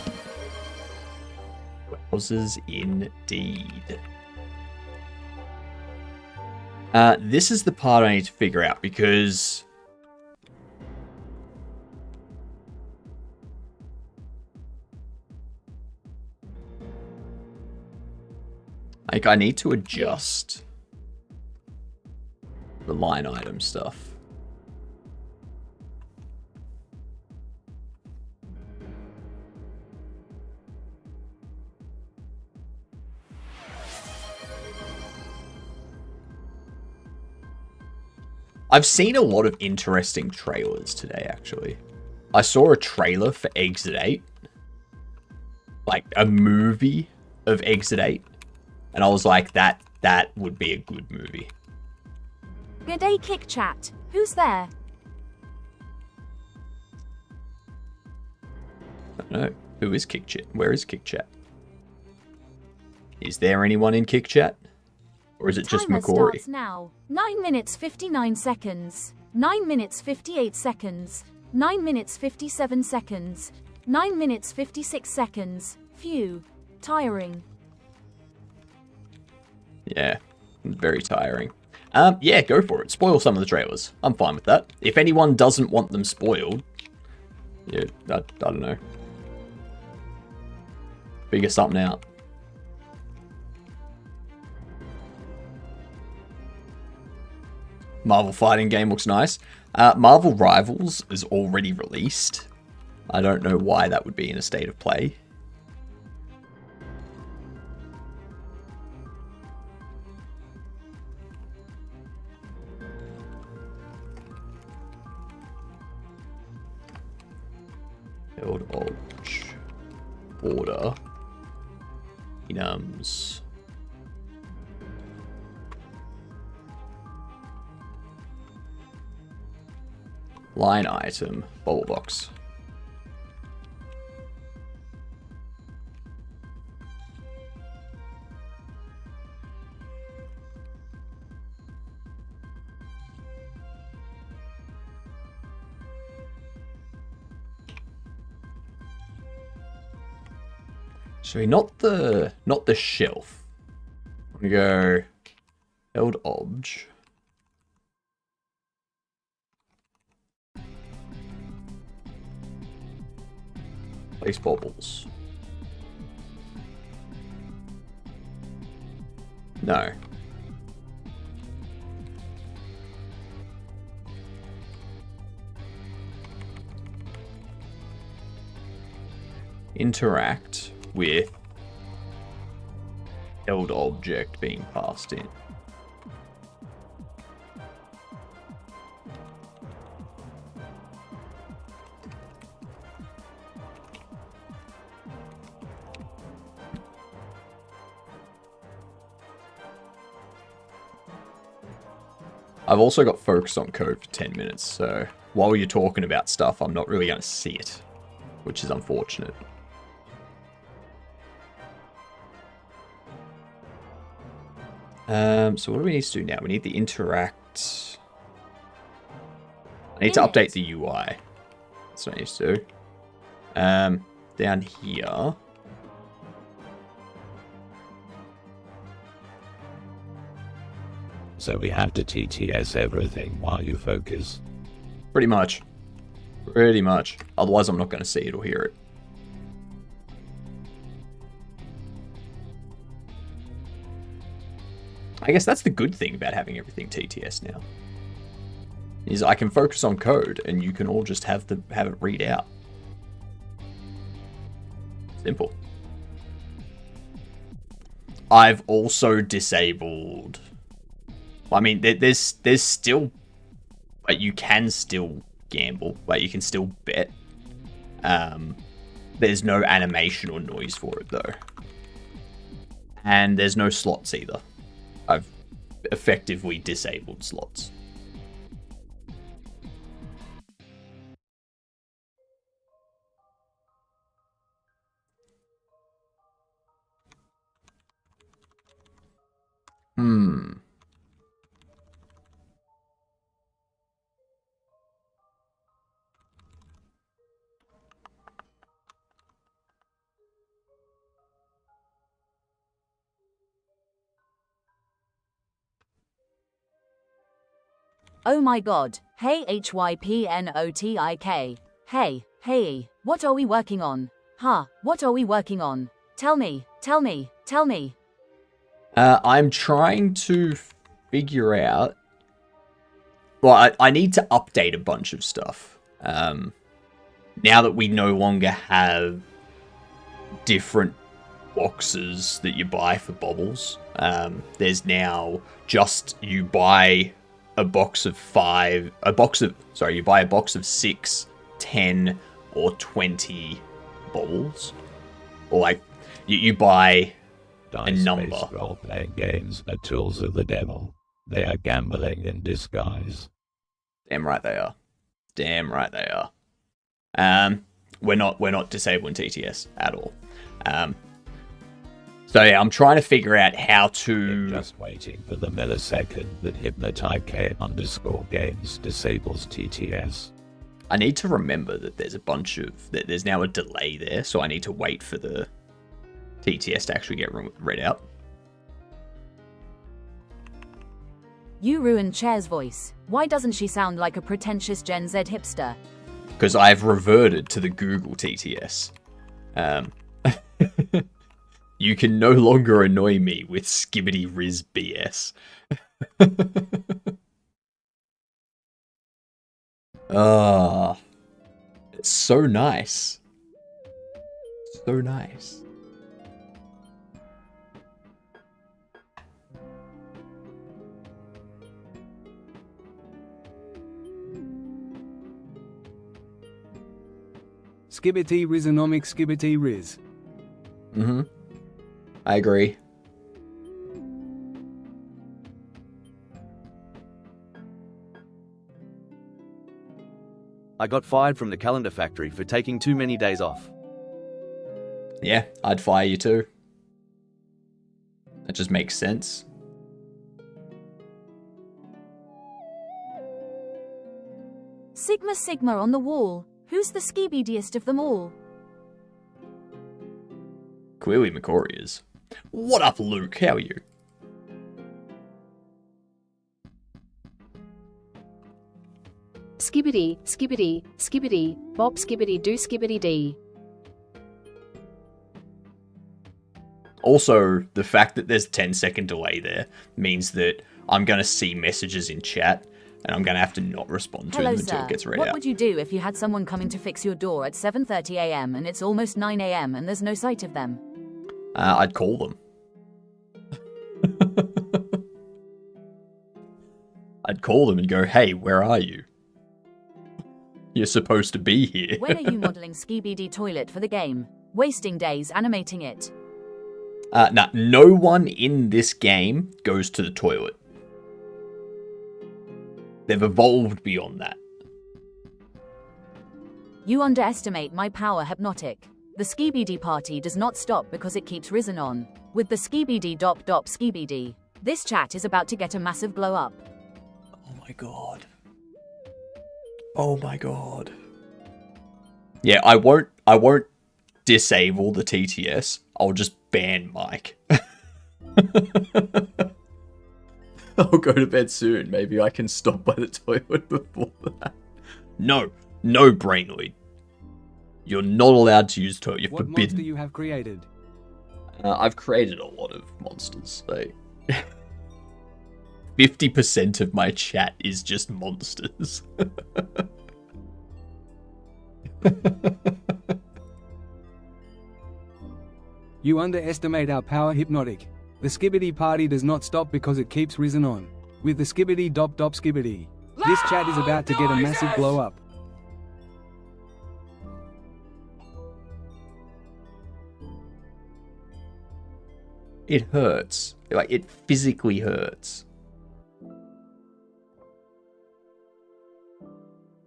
Wowzers indeed. This is the part I need to figure out because like I need to adjust the line item stuff. I've seen a lot of interesting trailers today, actually. I saw a trailer for Exit 8. Like, a movie of Exit 8. And I was like, that would be a good movie. G'day, Kick Chat. Who's there? I don't know. Who is Kick Chat? Where is Kick Chat? Is there anyone in Kick Chat? Or is it just Timer McCory? starts now. 9 minutes 59 seconds. 9 minutes 58 seconds. 9 minutes 57 seconds. 9 minutes 56 seconds. Phew. Tiring. Yeah, very tiring. Yeah, go for it. Spoil some of the trailers. I'm fine with that. If anyone doesn't want them spoiled, yeah, I don't know. Figure something out. Marvel fighting game looks nice. Marvel Rivals is already released. I don't know why that would be in a state of play. Held obj. Border. Enums. Line item. Bubble box. Actually, not the shelf. I'm gonna go held obj. Place bubbles. No. Interact with held object being passed in. I've also got focus on code for 10 minutes, so while you're talking about stuff, I'm not really going to see it, which is unfortunate. So what do we need to do now? We need the interact. I need to update the UI. That's what I need to do. Down here. So we have to TTS everything while you focus. Pretty much. Pretty much. Otherwise I'm not going to see it or hear it. I guess that's the good thing about having everything TTS now. Is I can focus on code and you can all just have it read out. Simple. I've also disabled. I mean, there's still, but you can still gamble, but you can still bet. There's no animation or noise for it though, and there's no slots either. I've effectively disabled slots. Oh my god. Hey HYPNOTIK. Hey, what are we working on? What are we working on? Tell me. I'm trying to figure out. Well, I need to update a bunch of stuff. Now that we no longer have different boxes that you buy for bubbles, there's now just you buy you buy a box of 6, 10, or 20 bubbles. Or like, you buy a number. Dice-based role-playing games are tools of the devil. They are gambling in disguise. Damn right they are. We're not disabling TTS at all. So yeah, I'm trying to figure out how to... Just waiting for the millisecond that hypnotik_games disables TTS. I need to remember that there's now a delay there, so I need to wait for the TTS to actually get read out. You ruined Chair's voice. Why doesn't she sound like a pretentious Gen Z hipster? Because I've reverted to the Google TTS. You can no longer annoy me with skibbity riz BS. It's so nice. So nice. Skibbity Rizonomic Skibbity Riz. Mm-hmm. I agree. I got fired from the calendar factory for taking too many days off. Yeah, I'd fire you too. That just makes sense. Sigma Sigma on the wall. Who's the skeebidiest of them all? Clearly McCory is. What up, Luke? How are you? Skibbity, skibbity, skibbity, bop skibbity do skibbity dee. Also, the fact that there's a 10-second delay there means that I'm going to see messages in chat and I'm going to have to not respond to Hello, them until sir. it gets read What out. would you do if you had someone coming to fix your door at 7:30 a.m. and it's almost 9 a.m. and there's no sight of them? I'd call them. I'd call them and go, hey, where are you? You're supposed to be here. When are you modeling Skibidi Toilet for the game? Wasting days animating it. Nah, no one in this game goes to the toilet. They've evolved beyond that. You underestimate my power, Hypnotic. The Skibidi party does not stop because it keeps risen on. With the Skibidi dop dop Skibidi. This chat is about to get a massive glow up. Oh my god. Oh my god. Yeah, I won't disable the TTS. I'll just ban Mike. I'll go to bed soon. Maybe I can stop by the toilet before that. No, Brainly. You're not allowed to use toilet. You're What forbidden. monster you have created? I've created a lot of monsters. 50% of my chat is just monsters. You underestimate our power, Hypnotic. The Skibbity party does not stop because it keeps risen on. With the Skibbity dop dop Skibbity. This chat is about to get a massive glow up. It hurts. Like, it physically hurts.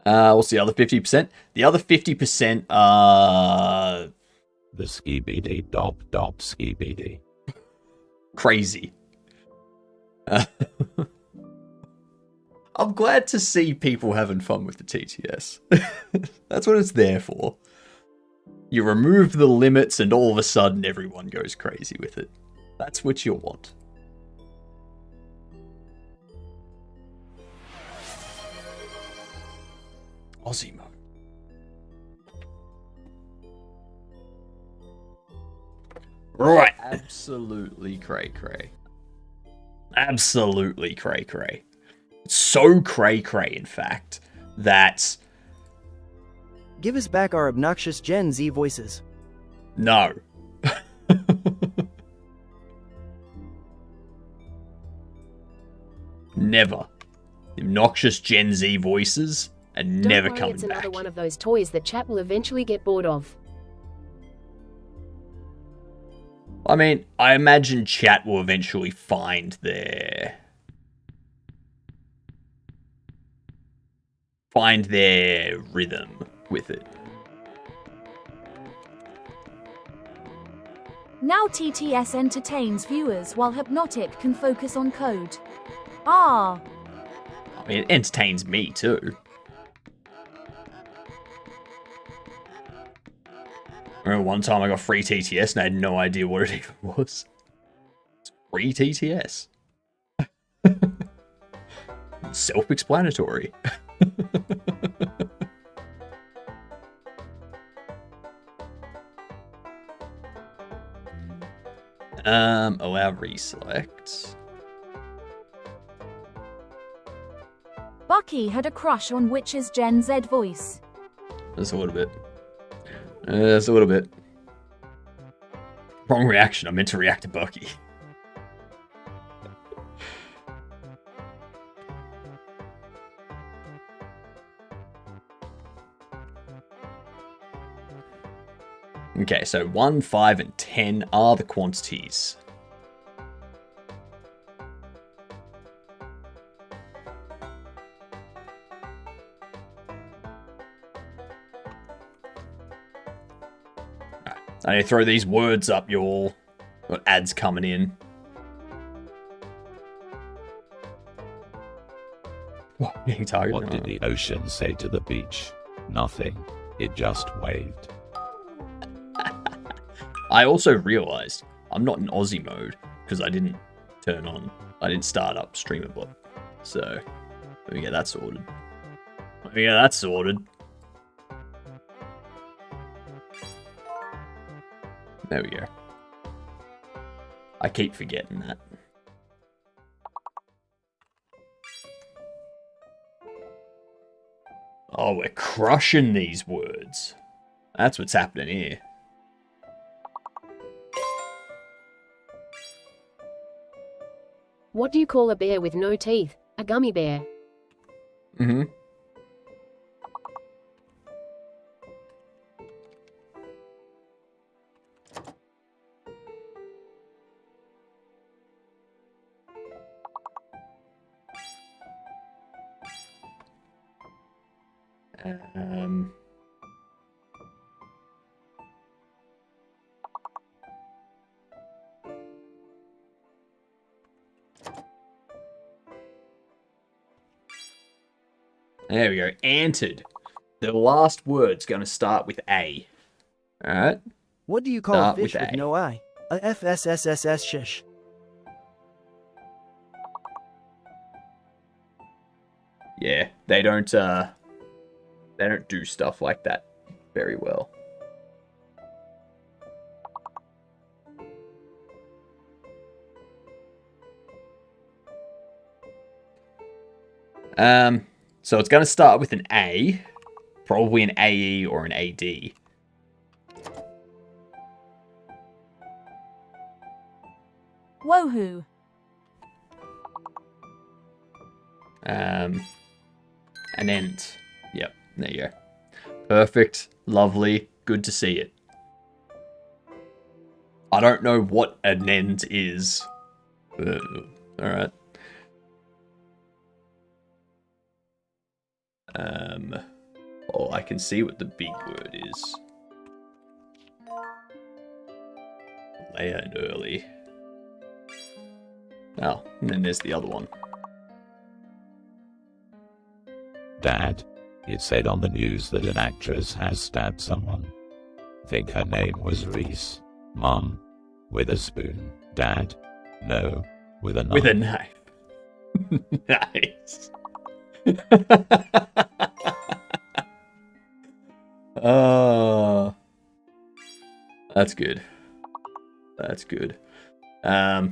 What's the other 50%? The other 50% are... The skibidi dop dop skibidi. crazy. I'm glad to see people having fun with the TTS. That's what it's there for. You remove the limits and all of a sudden everyone goes crazy with it. That's what you want. Aussie mode. Right. Absolutely cray-cray. Absolutely cray-cray. So cray-cray, in fact, that... Give us back our obnoxious Gen Z voices. No. Never. Obnoxious Gen Z voices are never Don't worry, coming it's back. another one of those toys that chat will eventually get bored of. I mean, I imagine chat will eventually find their rhythm with it. Now TTS entertains viewers while Hypnotic can focus on code. Ah, I mean, it entertains me too. I remember one time I got free TTS and I had no idea what it even was. It's free TTS. Self-explanatory. Allow reselect. Bucky had a crush on Witch's Gen Z voice. Just a little bit. Just a little bit. Wrong reaction. I meant to react to Bucky. Okay, so 1, 5, and 10 are the quantities. Right, I need to throw these words up, y'all. Got ads coming in. What? Hitting target? What did the ocean say to the beach? Nothing. It just waved. I also realized I'm not in Aussie mode because I didn't start up Streamerbot. So, let me get that sorted. There we go. I keep forgetting that. Oh, we're crushing these words. That's what's happening here. What do you call a bear with no teeth? A gummy bear. Mm-hmm. There we go. Anted. The last word's going to start with A. Alright? What do you call Start a fish with with A. no eye? A FSSSS shish. Yeah, they don't do stuff like that very well. So it's going to start with an A, probably an AE or an AD. Wohoo. An ent. Yep, there you go. Perfect, lovely, good to see it. I don't know what an ent is. Alright. Oh, I can see what the big word is. Leia and early. Oh, and then there's the other one. Dad, it said on the news that an actress has stabbed someone. Think her name was Reese. Mom, with a spoon. Dad, no, with a knife. With a knife. Nice. Oh, that's good. That's good. Huh.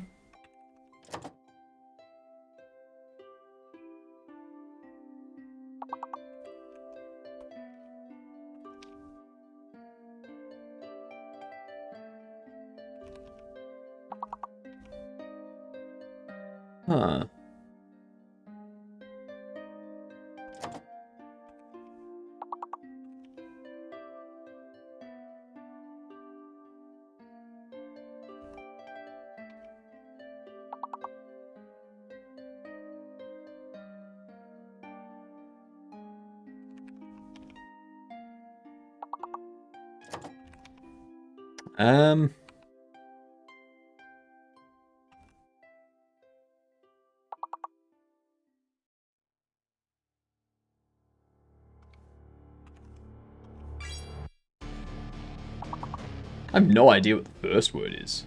I have no idea what the first word is.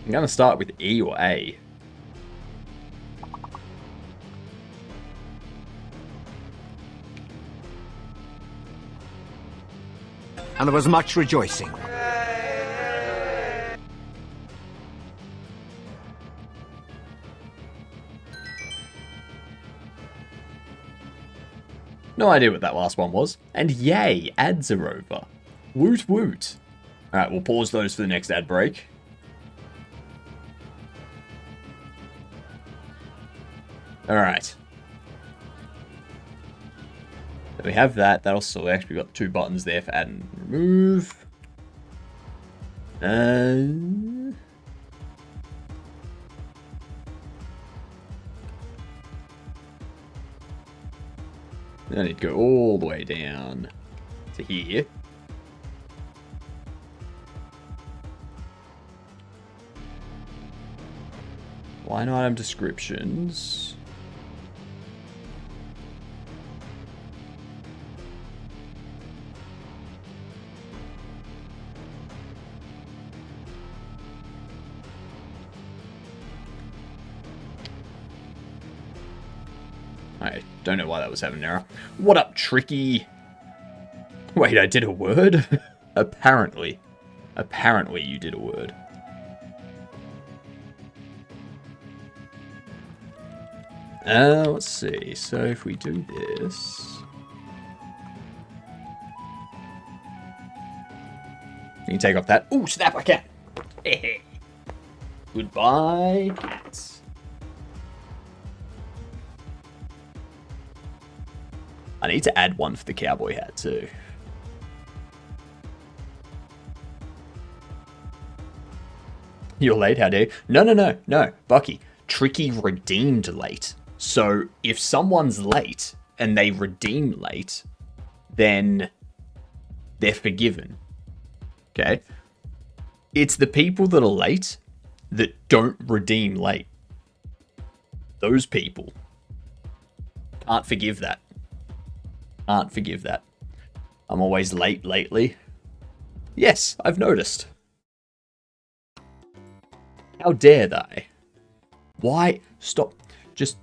I'm gonna start with E or A. And there was much rejoicing. No idea what that last one was. And yay, ads are over. Woot woot. Alright, we'll pause those for the next ad break. Alright. So we have that. That'll select. We've got the 2 buttons there for add and remove. I need to go all the way down to here. Line item descriptions. I don't know why that was having an error. What up, Tricky? Wait, I did a word? Apparently. Apparently you did a word. Let's see. So if we do this... You can take off that. Ooh, snap, I can! Goodbye, cats. I need to add one for the cowboy hat, too. You're late, how dare you? No, Bucky. Tricky redeemed late. So, if someone's late, and they redeem late, then they're forgiven. Okay? It's the people that are late that don't redeem late. Those people. Can't forgive that. Can't forgive that. I'm always late lately. Yes, I've noticed. How dare they? Why? Stop. Just...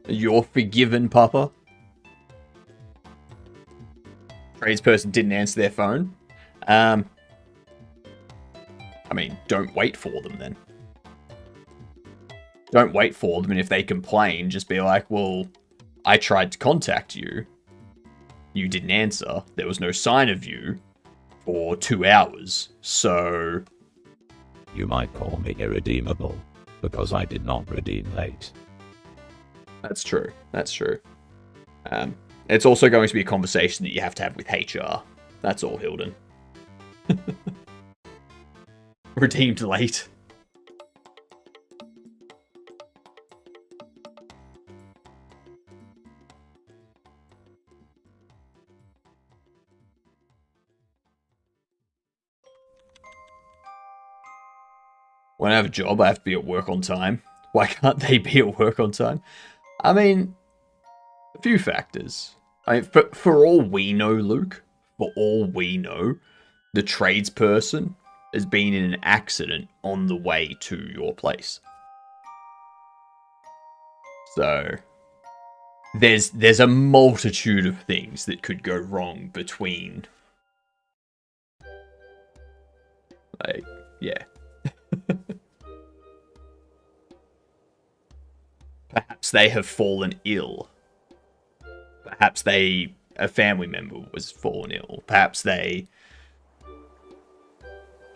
You're forgiven, Papa. Tradesperson didn't answer their phone. I mean, don't wait for them then. Don't wait for them, and if they complain, just be like, well, I tried to contact you. You didn't answer. There was no sign of you for 2 hours, so... You might call me irredeemable, because I did not redeem late. That's true. That's true. It's also going to be a conversation that you have to have with HR. That's all, Hilden. Redeemed late. When I have a job, I have to be at work on time. Why can't they be at work on time? I mean, a few factors. I mean, for all we know, Luke, for all we know, the tradesperson has been in an accident on the way to your place. So, there's a multitude of things that could go wrong between... Like, yeah. Perhaps they have fallen ill. Perhaps a family member was fallen ill. Perhaps they...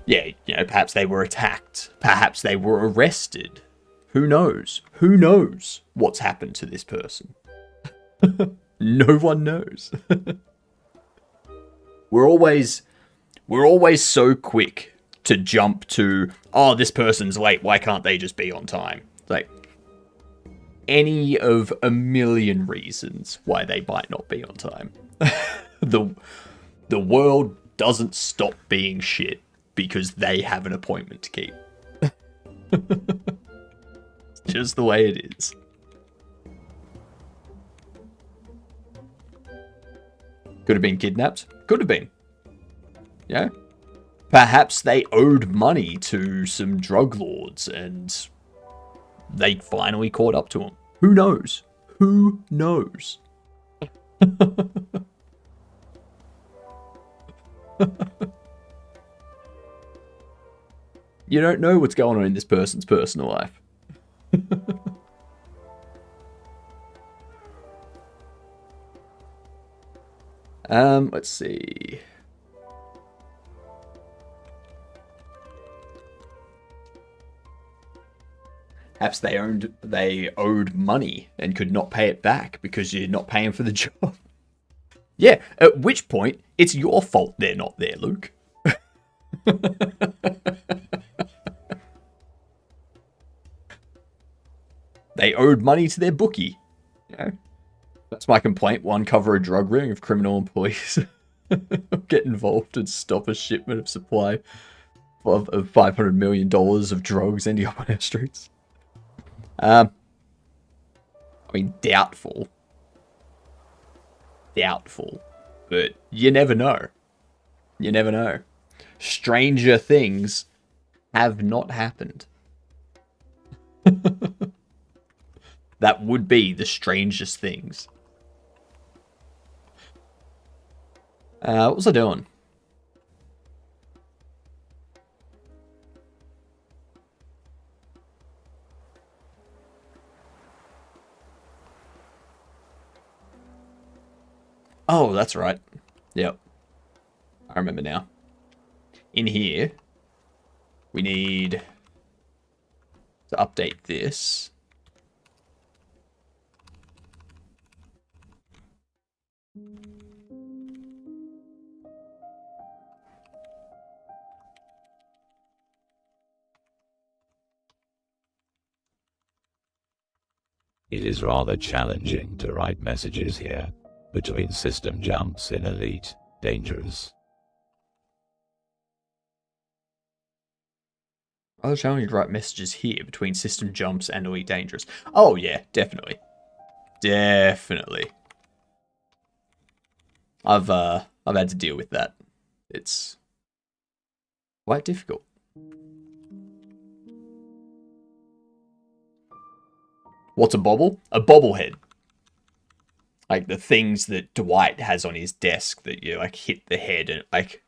Yeah, you know, perhaps they were attacked. Perhaps they were arrested. Who knows? Who knows what's happened to this person? No one knows. We're always so quick to jump to, oh, this person's late, why can't they just be on time? Like, any of a million reasons why they might not be on time. The world doesn't stop being shit because they have an appointment to keep. Just the way it is. Could have been kidnapped. Could have been. Yeah. Perhaps they owed money to some drug lords and they finally caught up to them. Who knows? Who knows? You don't know what's going on in this person's personal life. Let's see. Perhaps they owed money and could not pay it back because you're not paying for the job. Yeah, at which point, it's your fault they're not there, Luke. They owed money to their bookie. You know? That's my complaint. One, cover a drug ring of criminal and police. Get involved and stop a shipment of supply of $500 million of drugs ending up on our streets. I mean, doubtful. Doubtful. But you never know. You never know. Stranger things have not happened. That would be the strangest things. What was I doing? Oh, that's right. Yep. I remember now. In here, we need to update this. It is rather challenging to write messages here, between system jumps in Elite Dangerous. Rather challenging to write messages here between system jumps and Elite Dangerous. Oh yeah, definitely. Definitely. I've had to deal with that. It's quite difficult. What's a bobble? A bobblehead. Like the things that Dwight has on his desk that you like hit the head and like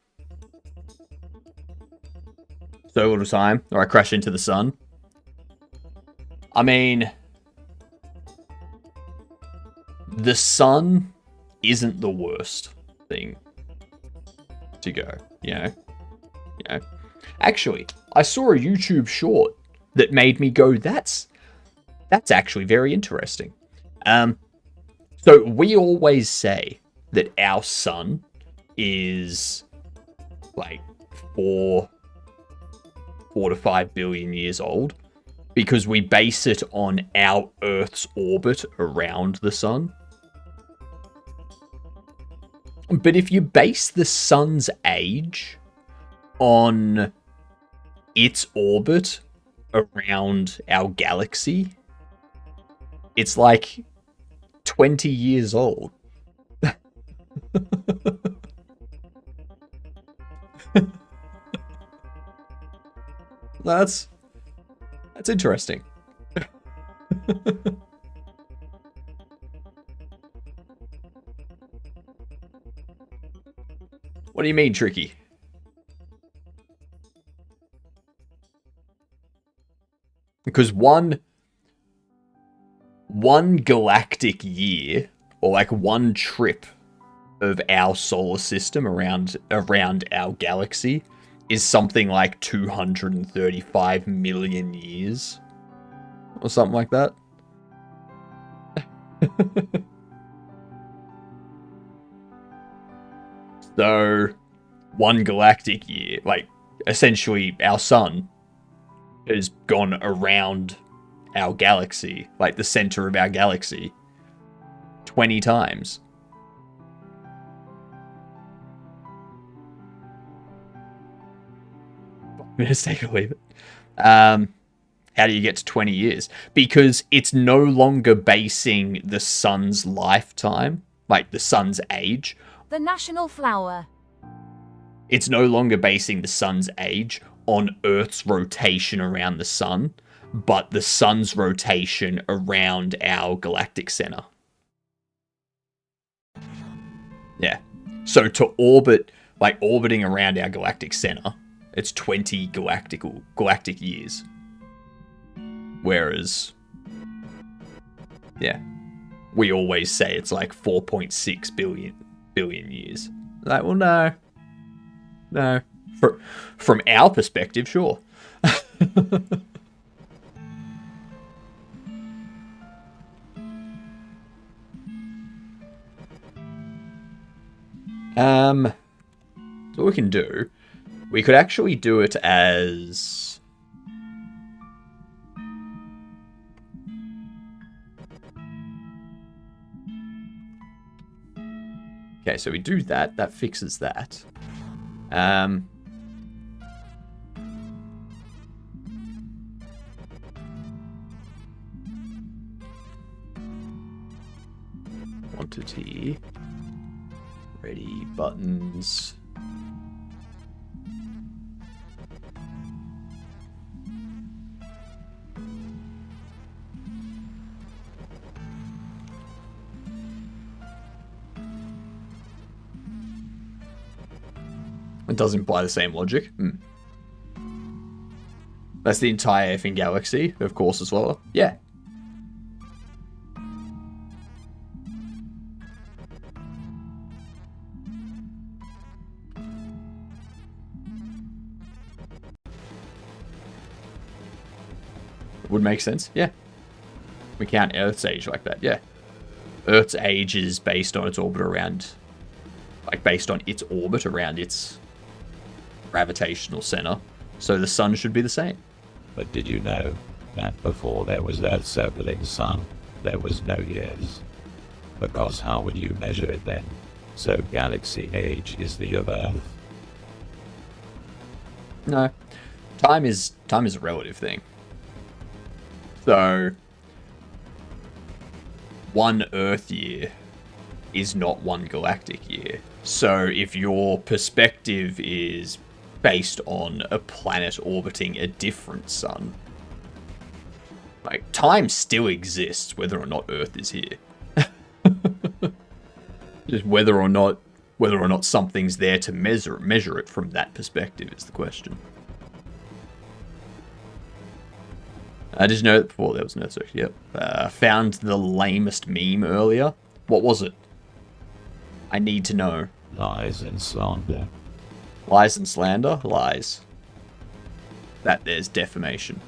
so little time, or I crash into the sun. I mean, the sun isn't the worst thing to go, you know? Actually, I saw a YouTube short that made me go, that's actually very interesting. So we always say that our sun is like 4 to 5 billion years old because we base it on our Earth's orbit around the sun. But if you base the sun's age on its orbit around our galaxy, it's like 20 years old. That's interesting. What do you mean, Tricky? Because one galactic year, or like one trip of our solar system around our galaxy is something like 235 million years. Or something like that. So, one galactic year, like, essentially our sun has gone around our galaxy, like the center of our galaxy, 20 times. Minutes, take it or leave it. How do you get to 20 years? Because it's no longer basing the sun's lifetime, like the sun's age. The national flower. It's no longer basing the sun's age on Earth's rotation around the sun, but the sun's rotation around our galactic center. Yeah. So to orbit, like orbiting around our galactic center, it's 20 galactic years. Whereas, yeah, we always say it's like 4.6 billion years. Like, well, no. From our perspective, sure. So what we can do, we could actually do it as... Okay, so we do that. That fixes that. Quantity. Ready, buttons. It does imply the same logic. That's the entire effing galaxy, of course, as well. Yeah. Would make sense, yeah. We count Earth's age like that, yeah. Earth's age is based on its orbit around... Like, based on its orbit around its gravitational center. So the sun should be the same. But did you know that before there was Earth's circling sun, there was no years? Because how would you measure it then? So galaxy age is the of Earth. No. Time is a relative thing. So, one Earth year is not one galactic year. So if your perspective is based on a planet orbiting a different sun, like, time still exists whether or not Earth is here. Just whether or not something's there to measure it from that perspective is the question. Did you know that before there was no search? Yep. Found the lamest meme earlier. What was it? I need to know. Lies and slander. Lies and slander? Lies. That there's defamation.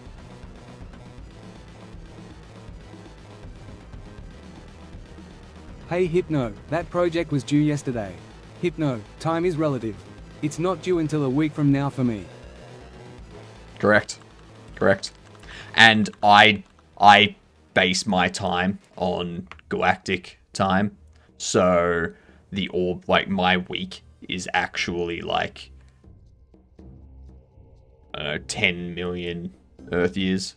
Hey Hypno, that project was due yesterday. Hypno, time is relative. It's not due until a week from now for me. Correct. Correct. And I base my time on galactic time. So the orb, like, my week is actually like, I don't know, 10 million Earth years.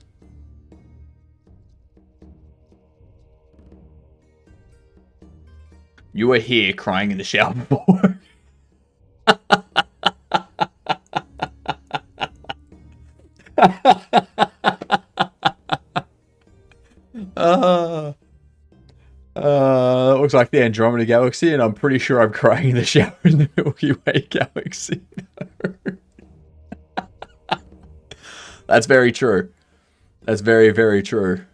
You were here crying in the shower before. Looks like the Andromeda Galaxy, and I'm pretty sure I'm crying in the shower in the Milky Way Galaxy. That's very true. That's very, very true.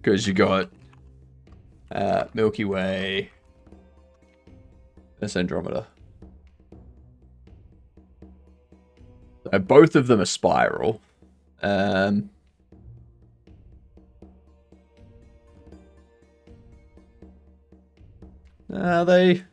Because you got Milky Way. That's Andromeda. Both of them are spiral. Are they?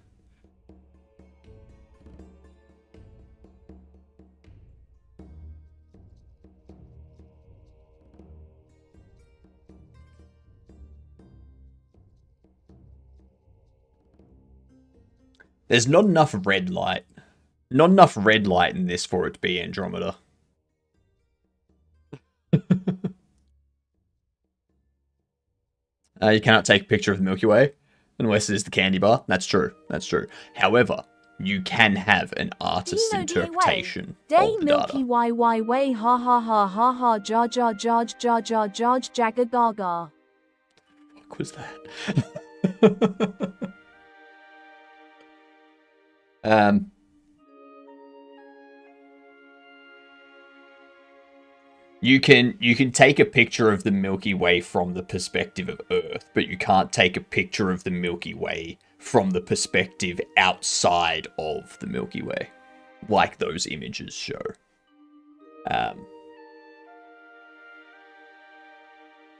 There's not enough red light. Not enough red light in this for it to be Andromeda. You cannot take a picture of the Milky Way unless it is the candy bar. That's true. That's true. However, you can have an artist's interpretation Day of the Milky data. Way ha ha ha ha ha jar jar jar jar jar jar jagga gaga. What was that? You can take a picture of the Milky Way from the perspective of Earth, but you can't take a picture of the Milky Way from the perspective outside of the Milky Way, like those images show.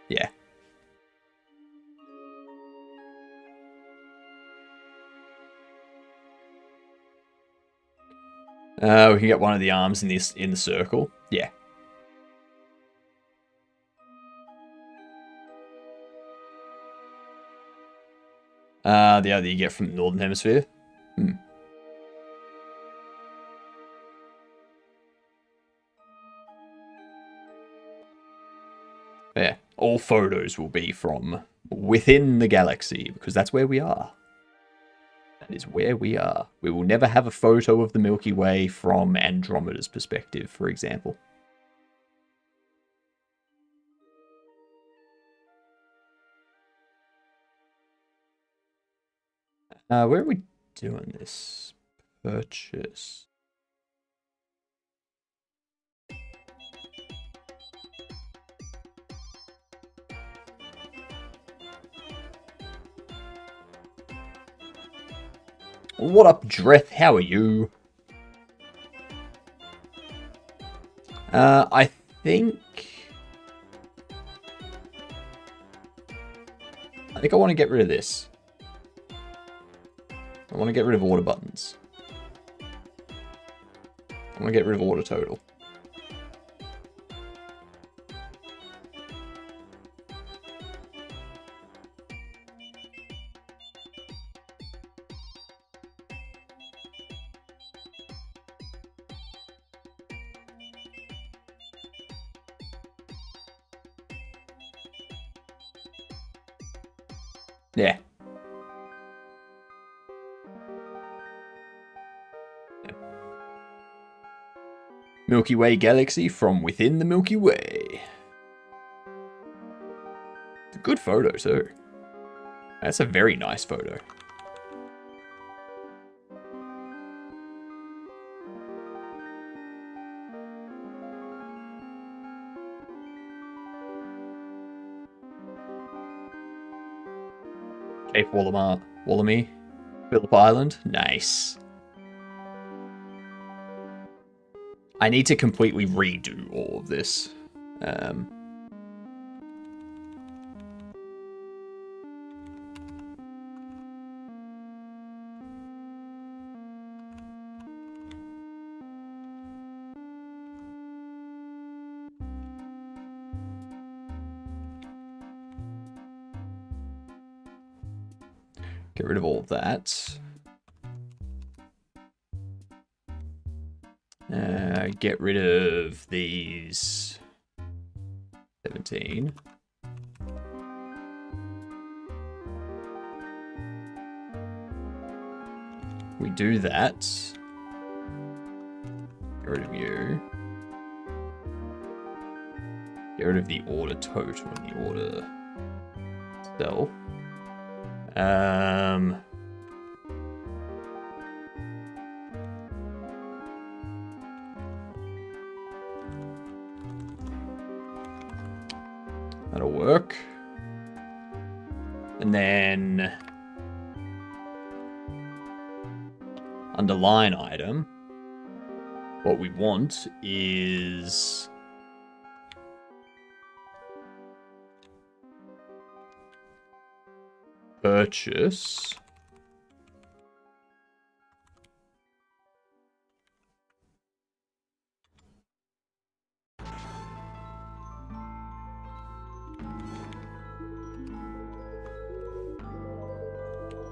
Yeah. We can get one of the arms in the circle. Yeah. The other you get from the Northern Hemisphere. Yeah, all photos will be from within the galaxy, because that's where we are. That is where we are. We will never have a photo of the Milky Way from Andromeda's perspective, for example. Where are we doing this? Purchase. What up, Dreth? How are you? I think I want to get rid of this. I want to get rid of order buttons. I want to get rid of order total. Yeah. Milky Way galaxy from within the Milky Way. Good photo, too. That's a very nice photo. Cape Wallami, Phillip Island. Nice. I need to completely redo all of this. Get rid of all of that. Get rid of these 17. We do that. Get rid of you. Get rid of the order total and the order self. That'll work. And then under line item, what we want is purchase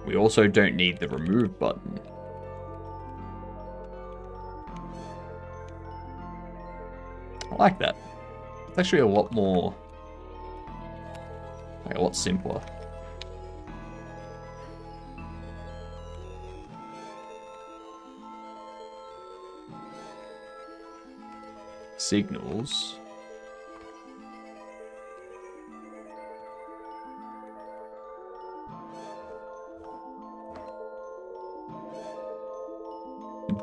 we also don't need the remove button. I like that. It's actually a lot more, like a lot simpler. Signals.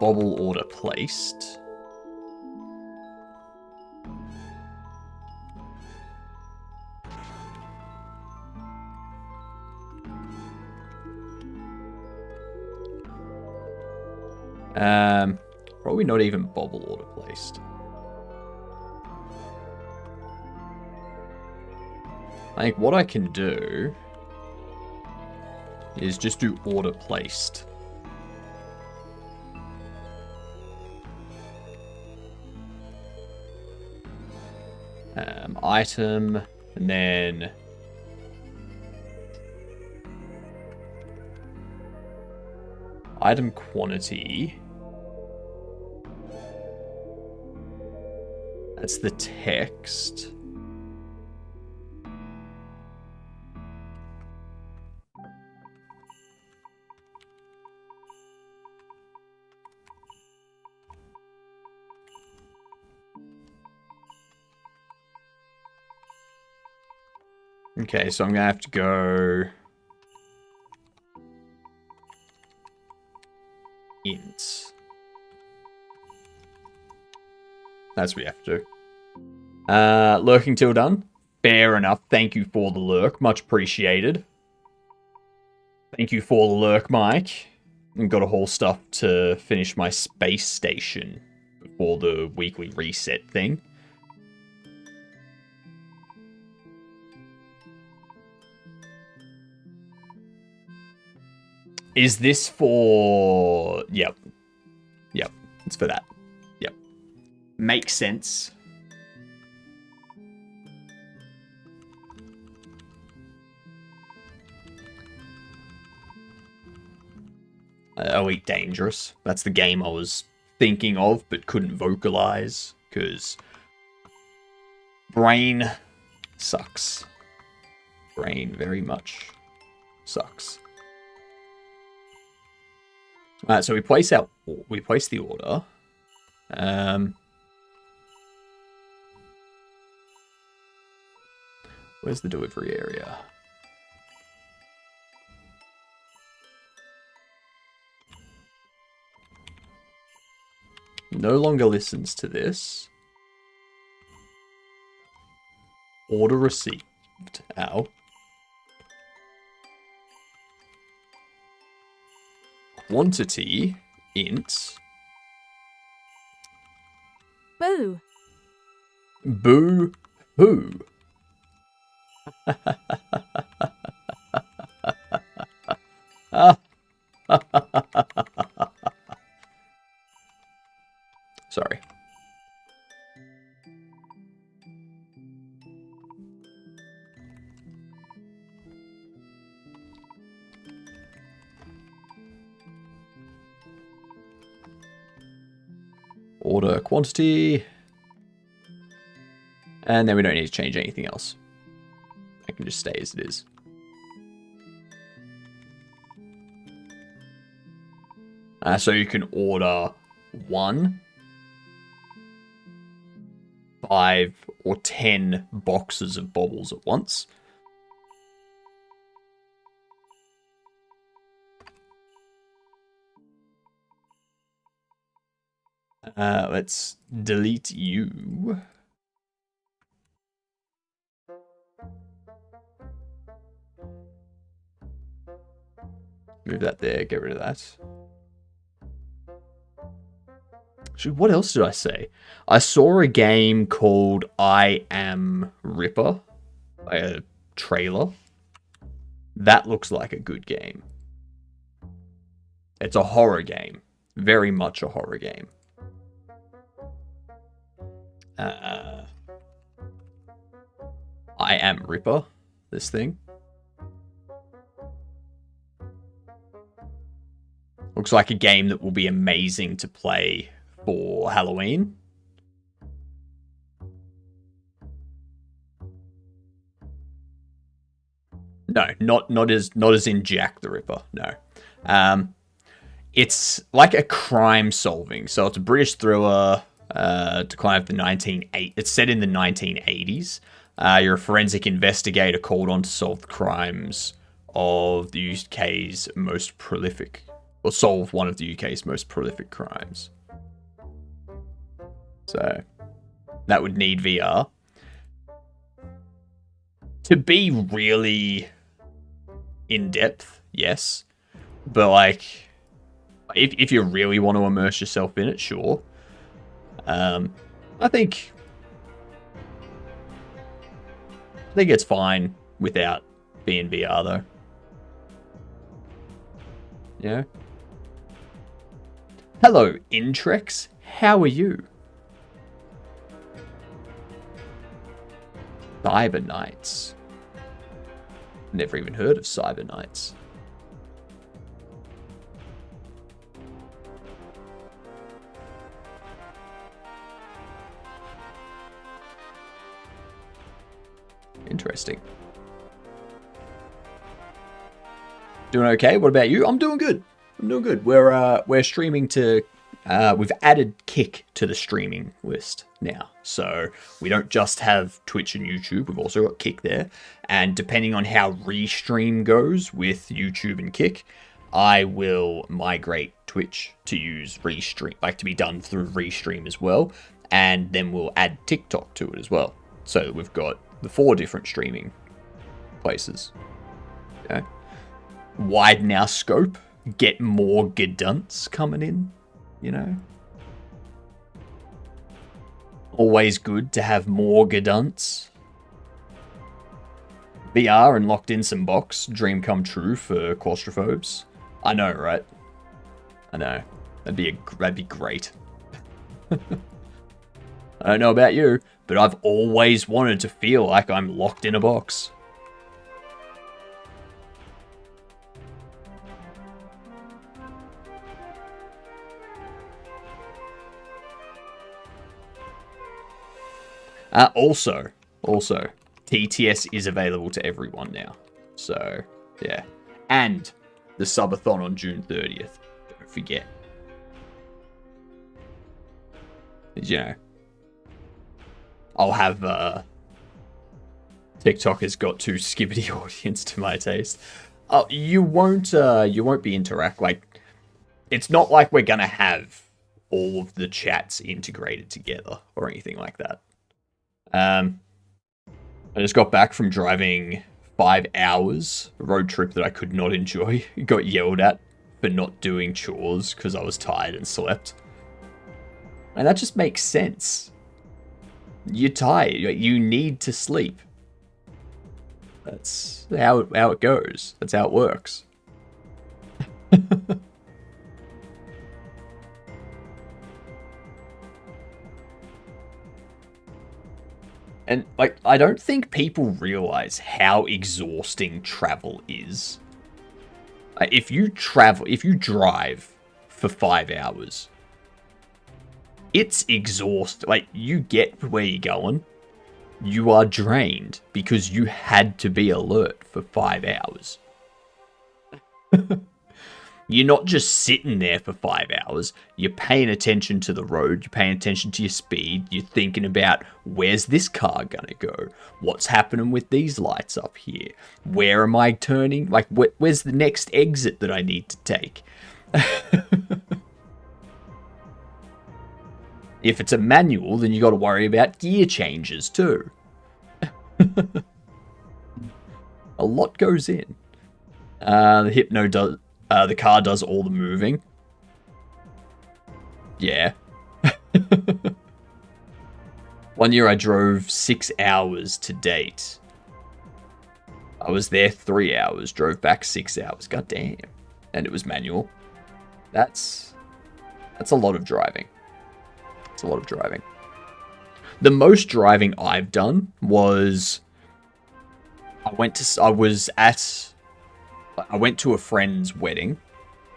Bobble order placed. Probably not even bobble order placed. I think what I can do is just do order placed. Item, and then item quantity. That's the text. Okay, so I'm gonna have to go int. That's what we have to do. Lurking till done. Fair enough. Thank you for the lurk. Much appreciated. Thank you for the lurk, Mike. I've got a whole stuff to finish my space station before the weekly reset thing. Is this for... Yep. Yep. It's for that. Yep. Makes sense. Elite Dangerous. That's the game I was thinking of, but couldn't vocalize, because brain sucks. Brain very much sucks. Alright, so we place the order. Where's the delivery area? No longer listens to this. Order received. Ow. Quantity int. Boo. Boo hoo. Sorry. Order quantity. And then we don't need to change anything else. I can just stay as it is. So you can order 1, 5, or 10 boxes of baubles at once. Let's delete you. Move that there, get rid of that. Actually, what else did I say? I saw a game called I Am Ripper, a trailer. That looks like a good game. It's a horror game. Very much a horror game. I Am Ripper, this thing. Looks like a game that will be amazing to play for Halloween. No, not as in Jack the Ripper. No, it's like a crime solving. So it's a British thriller. Decline of the 1980s. It's set in the 1980s. You're a forensic investigator called on to solve the crimes of the UK's most prolific, or solve one of the UK's most prolific crimes. So that would need VR. To be really in depth, yes. But like, if you really want to immerse yourself in it, sure. I think it's fine without being VR though. Yeah. Hello, Intrex. How are you? Cyber Knights. Never even heard of Cyber Knights. Interesting. Doing okay? What about you? I'm doing good. I'm doing good. We're streaming to we've added Kick to the streaming list now. So we don't just have Twitch and YouTube, we've also got Kick there. And depending on how Restream goes with YouTube and Kick, I will migrate Twitch to use Restream, like to be done through Restream as well. And then we'll add TikTok to it as well. So we've got the 4 different streaming places. Okay. Widen our scope, get more Gedunts coming in, you know. Always good to have more Gedunts. VR and locked in some box, dream come true for claustrophobes. I know, right? I know. That'd be great. I don't know about you, but I've always wanted to feel like I'm locked in a box. Also, TTS is available to everyone now. So, yeah. And the subathon on June 30th. Don't forget. You know, I'll have TikTok has got too skibbity audience to my taste. You won't be like, it's not like we're gonna have all of the chats integrated together or anything like that. I just got back from driving 5 hours, a road trip that I could not enjoy. Got yelled at for not doing chores because I was tired and slept. And that just makes sense. You're tired. You need to sleep. That's how it goes. That's how it works. And, like, I don't think people realize how exhausting travel is. If you drive for 5 hours, it's exhausting. Like, you get where you're going, you are drained because you had to be alert for 5 hours. You're not just sitting there for 5 hours. You're paying attention to the road. You're paying attention to your speed. You're thinking about, where's this car gonna go? What's happening with these lights up here? Where am I turning? Like, where's the next exit that I need to take? If it's a manual, then you got to worry about gear changes too. A lot goes in. The Hypno does. The car does all the moving. Yeah. One year I drove 6 hours to date. I was there 3 hours, drove back 6 hours. God damn. And it was manual. That's a lot of driving. It's a lot of driving. The most driving I've done was I went to a friend's wedding,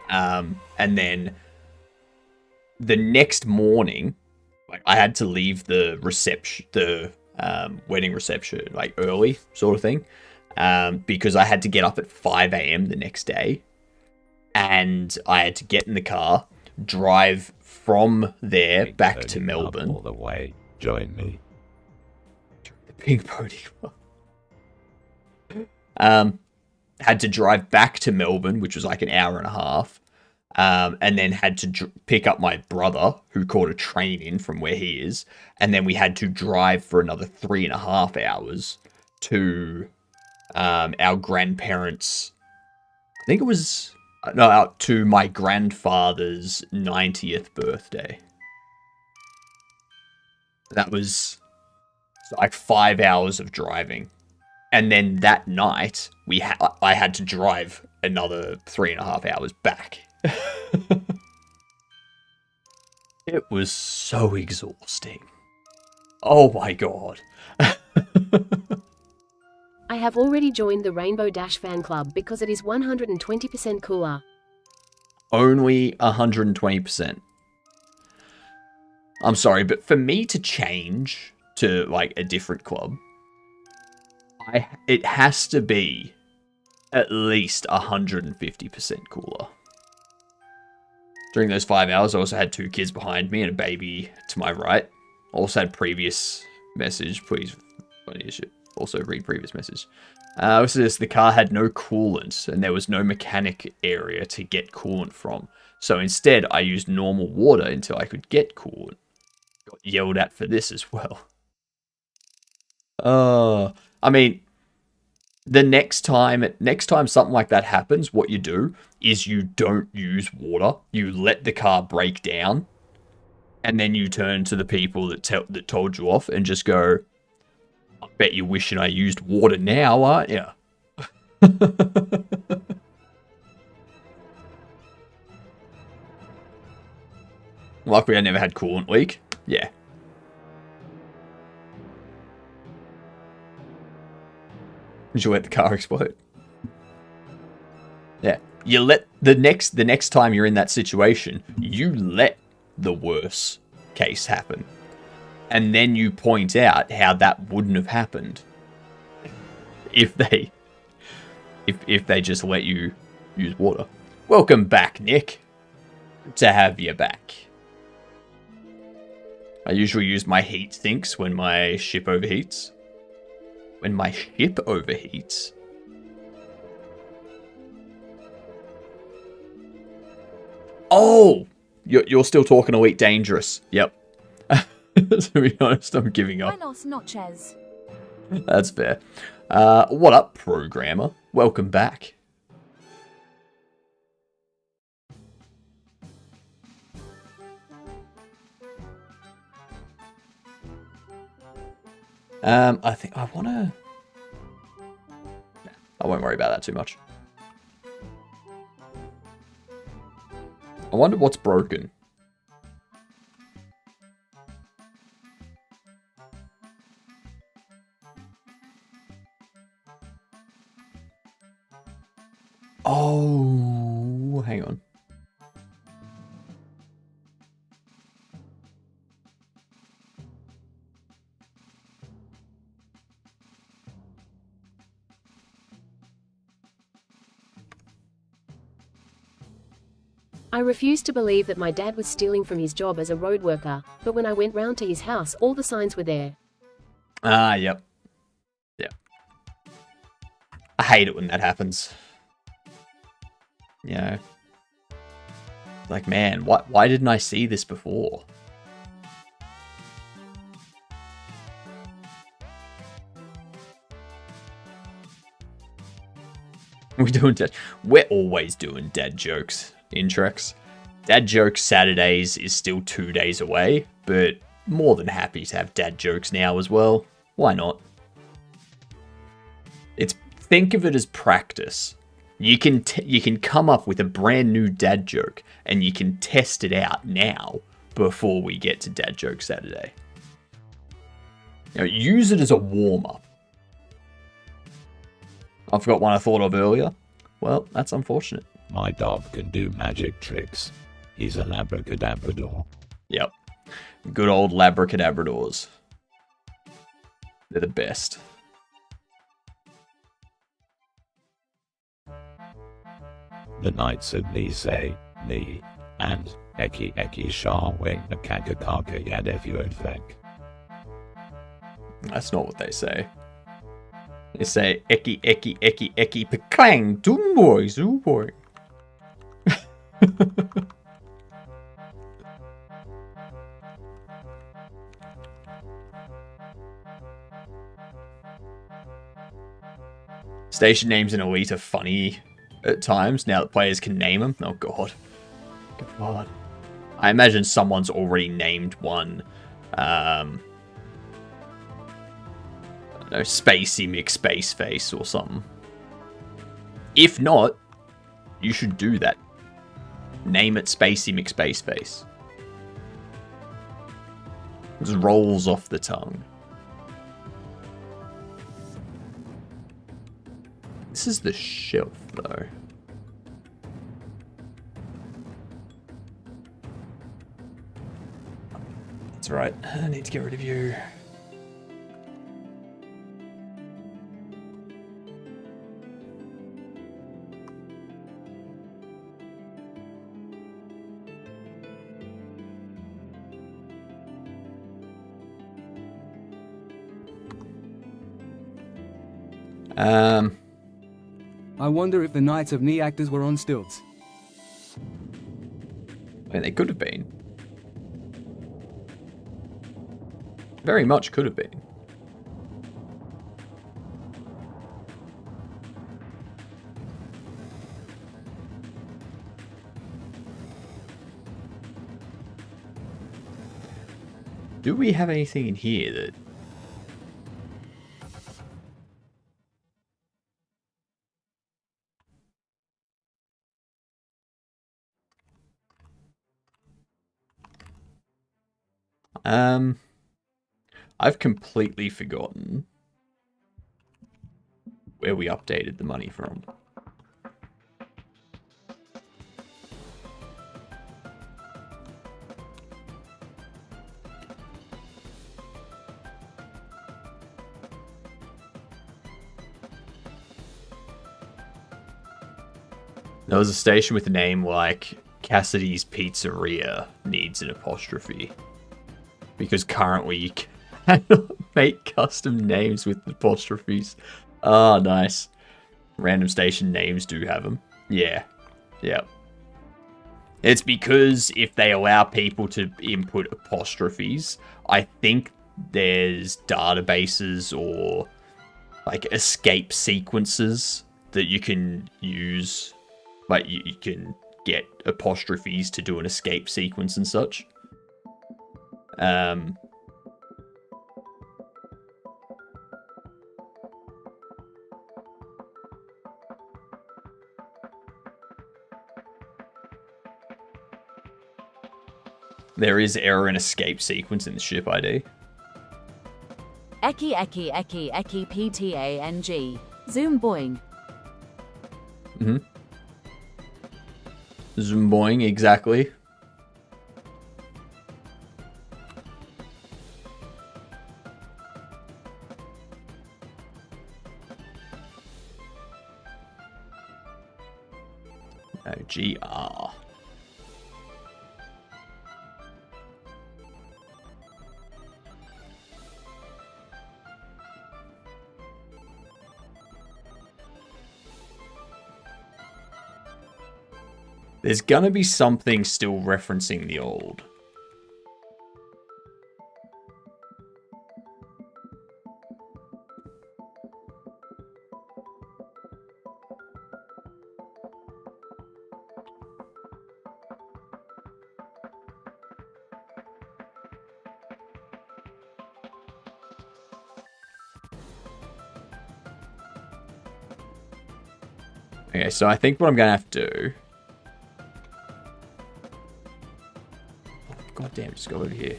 and then the next morning, like, I had to leave the wedding reception, like, early, sort of thing, because I had to get up at 5 a.m. the next day, and I had to get in the car, drive from there back to Melbourne. All the way, join me. The Pink Pony Club. Had to drive back to Melbourne, which was like an hour and a half, and then had to pick up my brother, who caught a train in from where he is, and then we had to drive for another 3.5 hours to our grandparents', I think it was, no, to my grandfather's 90th birthday. That was like 5 hours of driving. And then that night, I had to drive another 3.5 hours back. It was so exhausting. Oh my god. I have already joined the Rainbow Dash fan club because it is 120% cooler. Only 120%. I'm sorry, but for me to change to like a different club, it has to be at least 150% cooler. During those 5 hours, I also had 2 kids behind me and a baby to my right. Also had previous message, please. Also read previous message. The car had no coolant and there was no mechanic area to get coolant from. So instead, I used normal water until I could get coolant. Got yelled at for this as well. I mean, the next time something like that happens, what you do is you don't use water. You let the car break down, and then you turn to the people that told you off and just go, "I bet you're wishing I used water now, aren't you?" Luckily, I never had coolant leak. Yeah. Did you let the car explode? Yeah. You let the next time you're in that situation, you let the worst case happen. And then you point out how that wouldn't have happened if they just let you use water. Welcome back, Nick. Good to have you back. I usually use my heat sinks when my ship overheats. When my ship overheats? Oh! You're still talking Elite Dangerous. Yep. To be honest, I'm giving up. Buenos noches. That's fair. What up, programmer? Welcome back. I think I want to... I won't worry about that too much. I wonder what's broken. Oh, hang on. I refused to believe that my dad was stealing from his job as a road worker, but when I went round to his house, all the signs were there. Ah, yep. Yep. I hate it when that happens. You know. Like, man, why didn't I see this before? We're always doing dad jokes in Trex. Dad jokes Saturdays is still 2 days away, but more than happy to have dad jokes now as well. Why not? Think of it as practice. You can come up with a brand new dad joke and you can test it out now before we get to Dad Joke Saturday. You know, use it as a warm-up. I forgot one I thought of earlier. Well, that's unfortunate. My dog can do magic tricks. He's a Labracadabrador. Yep. Good old Labracadabradors. They're the best. The Knights of Nisei, Ni, and Eki Eki Shah Wing the Kakakaka Yadefyodfek. That's not what they say. They say Eki Eki Eki Eki Peklang Dumboy Zuboy. Station names in Elite are funny at times, now that players can name them. Oh god. God. I imagine someone's already named one, I don't know, Spacey McSpaceface or something. If not, you should do that. Name it Spacey McSpaceface. Just rolls off the tongue. This is the shelf, though. That's right. I need to get rid of you. I wonder if the Knights of Neactors were on stilts. I mean, they could have been. Very much could have been. Do we have anything in here that... I've completely forgotten where we updated the money from. There was a station with a name like Cassidy's Pizzeria needs an apostrophe. Because currently you cannot make custom names with apostrophes. Oh, nice. Random station names do have them. Yeah. Yeah. It's because if they allow people to input apostrophes, I think there's databases or like escape sequences that you can use. Like you can get apostrophes to do an escape sequence and such. There is error and escape sequence in the ship ID. Eki eki eki eki ptang. Zoom boing. Zumboing, exactly. GR. There's gonna be something still referencing the old. Okay, so I think what I'm gonna have to do... God damn, just go over here.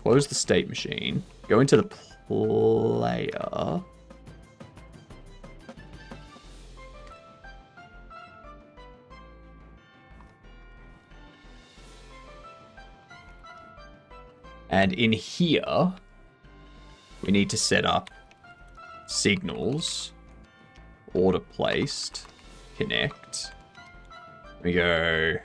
Close the state machine. Go into the player. And in here, we need to set up signals, order placed, connect. We go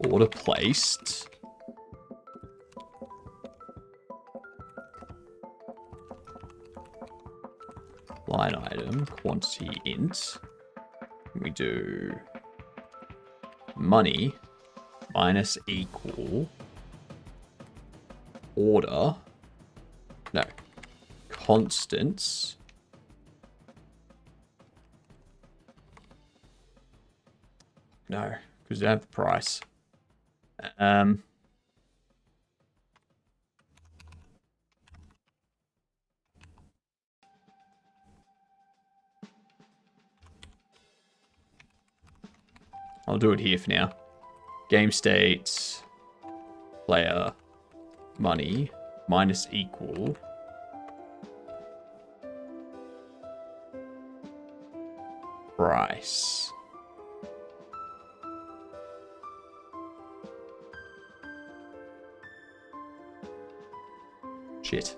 order placed. Line item, quantity int. We do money minus equal order. No. Constants. No, because we don't have the price. I'll do it here for now. Game state, player, money, minus equal. Price. Shit.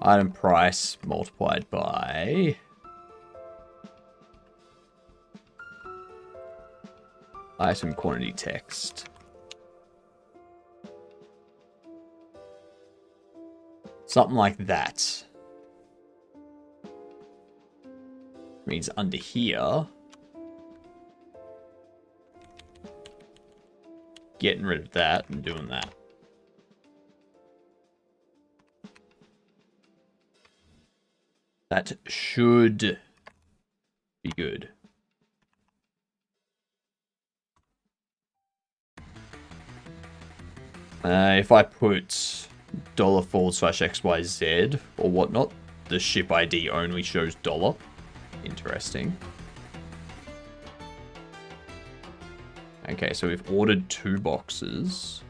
Item price multiplied by item quantity text. Something like that. Means under here, getting rid of that and doing that. That should be good. If I put $/XYZ or whatnot, the ship ID only shows $. Interesting. Okay, so we've ordered 2 boxes.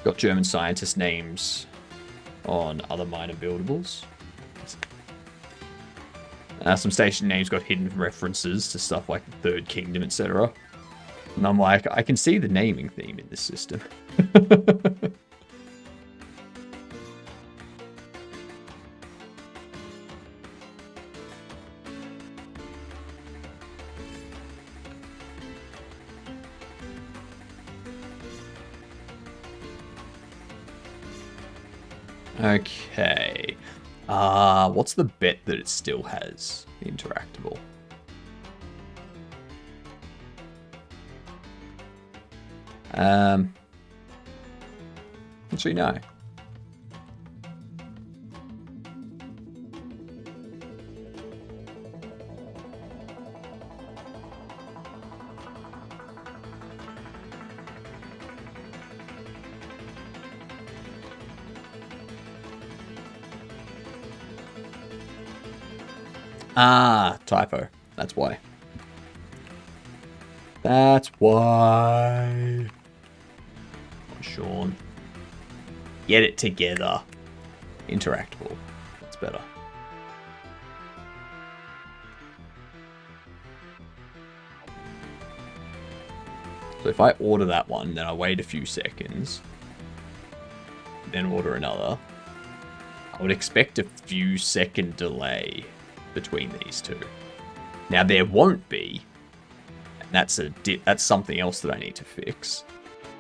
Got German scientist names on other minor buildables. Some station names got hidden references to stuff like the Third Kingdom, etc. And I'm like, I can see the naming theme in this system. Okay. What's the bet that it still has interactable? Actually, no. Typo. That's why. That's why. Oh, Sean. Get it together. Interactable. That's better. So if I order that one, then I wait a few seconds, then order another, I would expect a few second delay between these two. Now there won't be, and that's something else that I need to fix,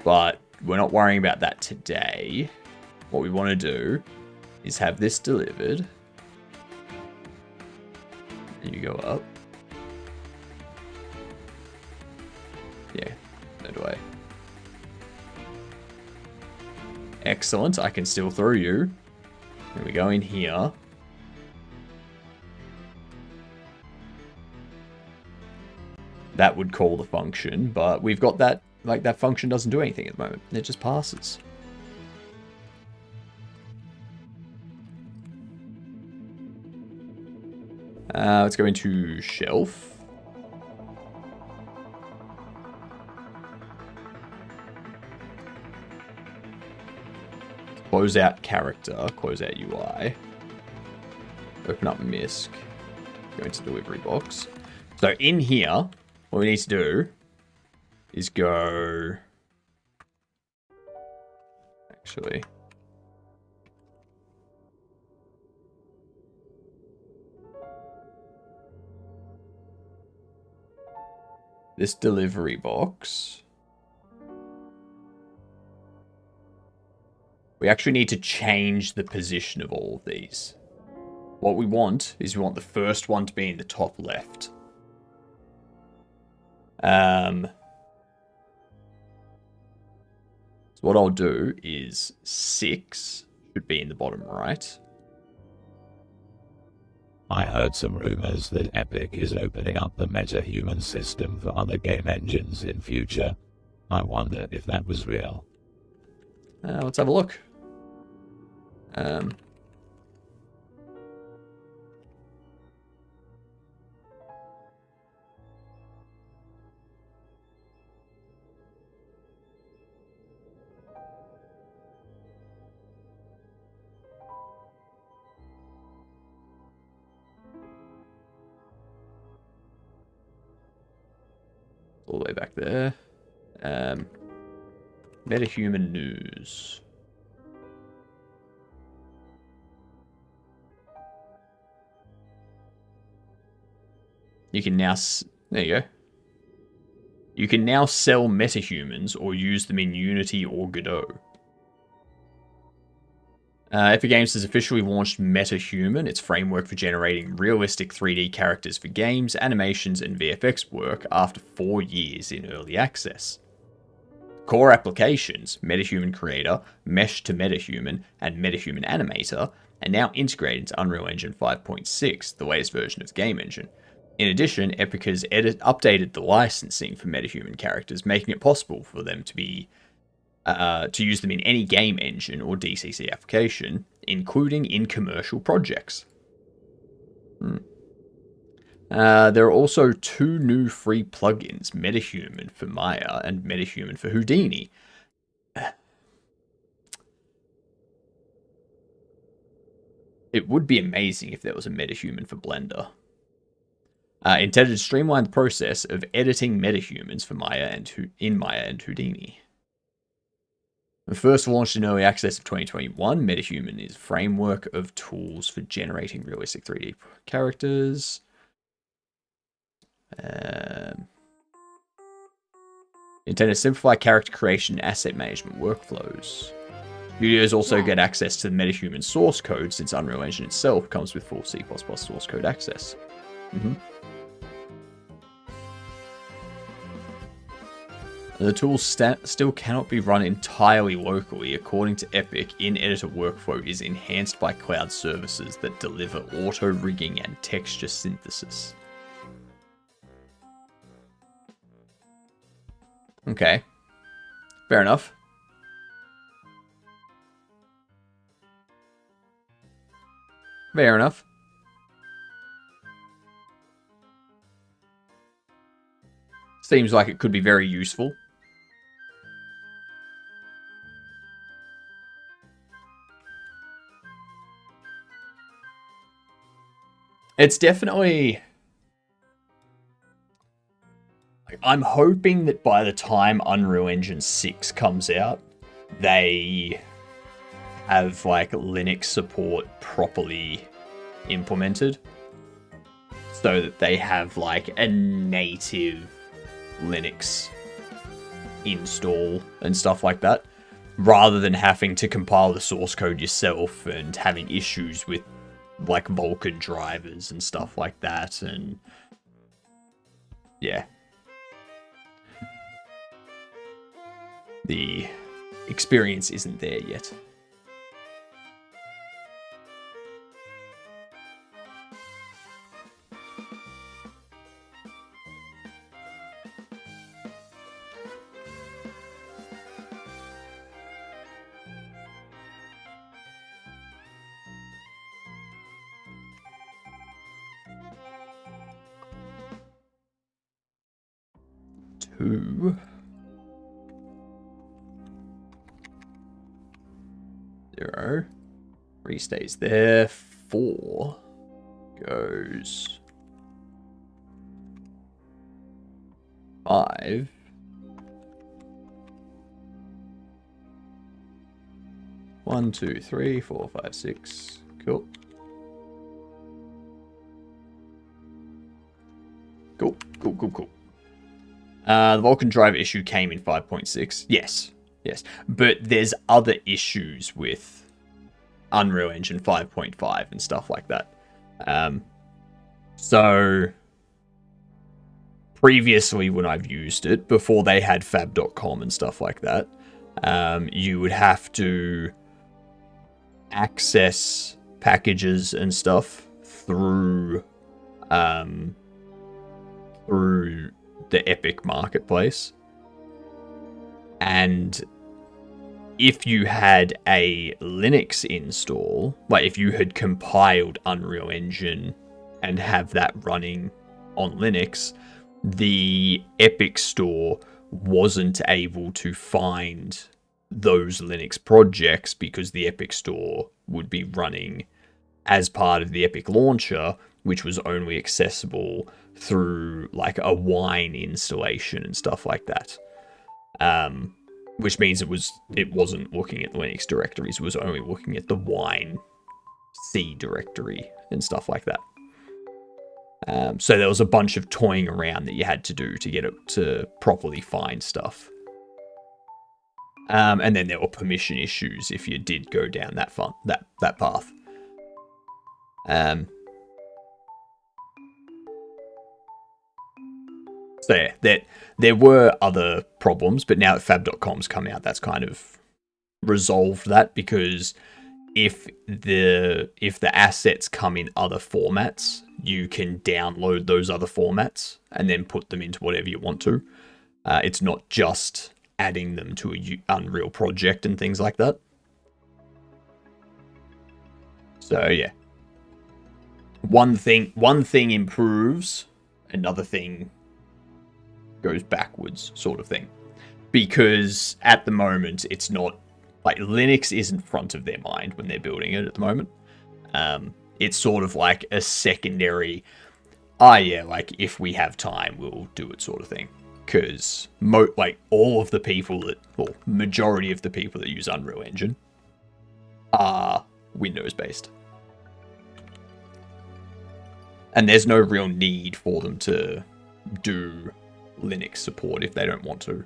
but we're not worrying about that today. What we want to do is have this delivered, and you go up. Yeah, no way. Excellent, I can still throw you. And we go in here. That would call the function, but we've got that, like, that function doesn't do anything at the moment. It just passes. Let's go into shelf. Close out character, close out UI. Open up MISC. Go into delivery box. So in here, what we need to do is go... Actually... This delivery box... We actually need to change the position of all of these. What we want is we want the first one to be in the top left. So what I'll do is 6 should be in the bottom right. I heard some rumors that Epic is opening up the MetaHuman system for other game engines in future. I wonder if that was real. Let's have a look. All the way back there. MetaHuman news. You can now... There you go. You can now sell metahumans or use them in Unity or Godot. Epic Games has officially launched MetaHuman, its framework for generating realistic 3D characters for games, animations, and VFX work after 4 years in early access. Core applications, MetaHuman Creator, Mesh to MetaHuman, and MetaHuman Animator, are now integrated into Unreal Engine 5.6, the latest version of the game engine. In addition, Epic has updated the licensing for MetaHuman characters, making it possible for them to be to use them in any game engine or DCC application, including in commercial projects. There are also 2 new free plugins, MetaHuman for Maya and MetaHuman for Houdini. It would be amazing if there was a MetaHuman for Blender. Intended to streamline the process of editing metahumans for Maya and Houdini. First launched in early access of 2021, MetaHuman is a framework of tools for generating realistic 3D characters. Intended to simplify character creation and asset management workflows. Studios also get access to the MetaHuman source code, since Unreal Engine itself comes with full C++ source code access. The tool still cannot be run entirely locally. According to Epic, in-editor workflow is enhanced by cloud services that deliver auto-rigging and texture synthesis. Okay. Fair enough. Fair enough. Seems like it could be very useful. It's definitely... I'm hoping that by the time Unreal Engine 6 comes out, they have, like, Linux support properly implemented. So that they have, like, a native Linux install and stuff like that. Rather than having to compile the source code yourself and having issues with, like, Vulkan drivers and stuff like that. And yeah. The experience isn't there yet. Two. 0. 3 stays there. 4 goes 5. 1, 2, 3, 4, 5, 6. Cool. Cool. The Vulkan driver issue came in 5.6. Yes. But there's other issues with Unreal Engine 5.5 and stuff like that. So previously when I've used it, before they had fab.com and stuff like that, You would have to access packages and stuff through the Epic Marketplace. And if you had a Linux install, like if you had compiled Unreal Engine and have that running on Linux, the Epic Store wasn't able to find those Linux projects because the Epic Store would be running as part of the Epic Launcher, which was only accessible through like a Wine installation and stuff like that. Which means it wasn't looking at the Linux directories, it was only looking at the Wine C directory and stuff like that. So there was a bunch of toying around that you had to do to get it to properly find stuff. And then there were permission issues if you did go down that path. So yeah, there were other problems, but now that Fab.com's come out, that's kind of resolved that, because if the assets come in other formats, you can download those other formats and then put them into whatever you want to. It's not just adding them to a Unreal project and things like that. So yeah, one thing improves, another thing goes backwards, sort of thing. Because at the moment, it's not like Linux isn't front of their mind when they're building it at the moment. It's sort of like a secondary, like if we have time, we'll do it sort of thing. Because all of the people majority of the people that use Unreal Engine are Windows based. And there's no real need for them to do Linux support if they don't want to.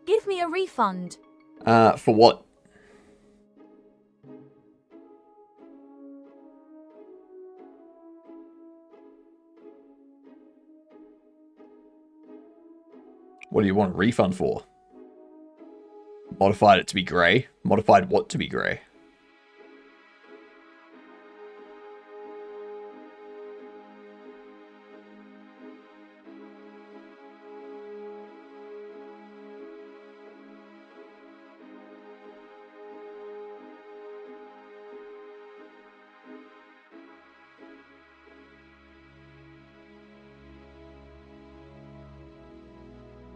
Give me a refund. For what? What do you want a refund for? Modified it to be grey? Modified what to be grey?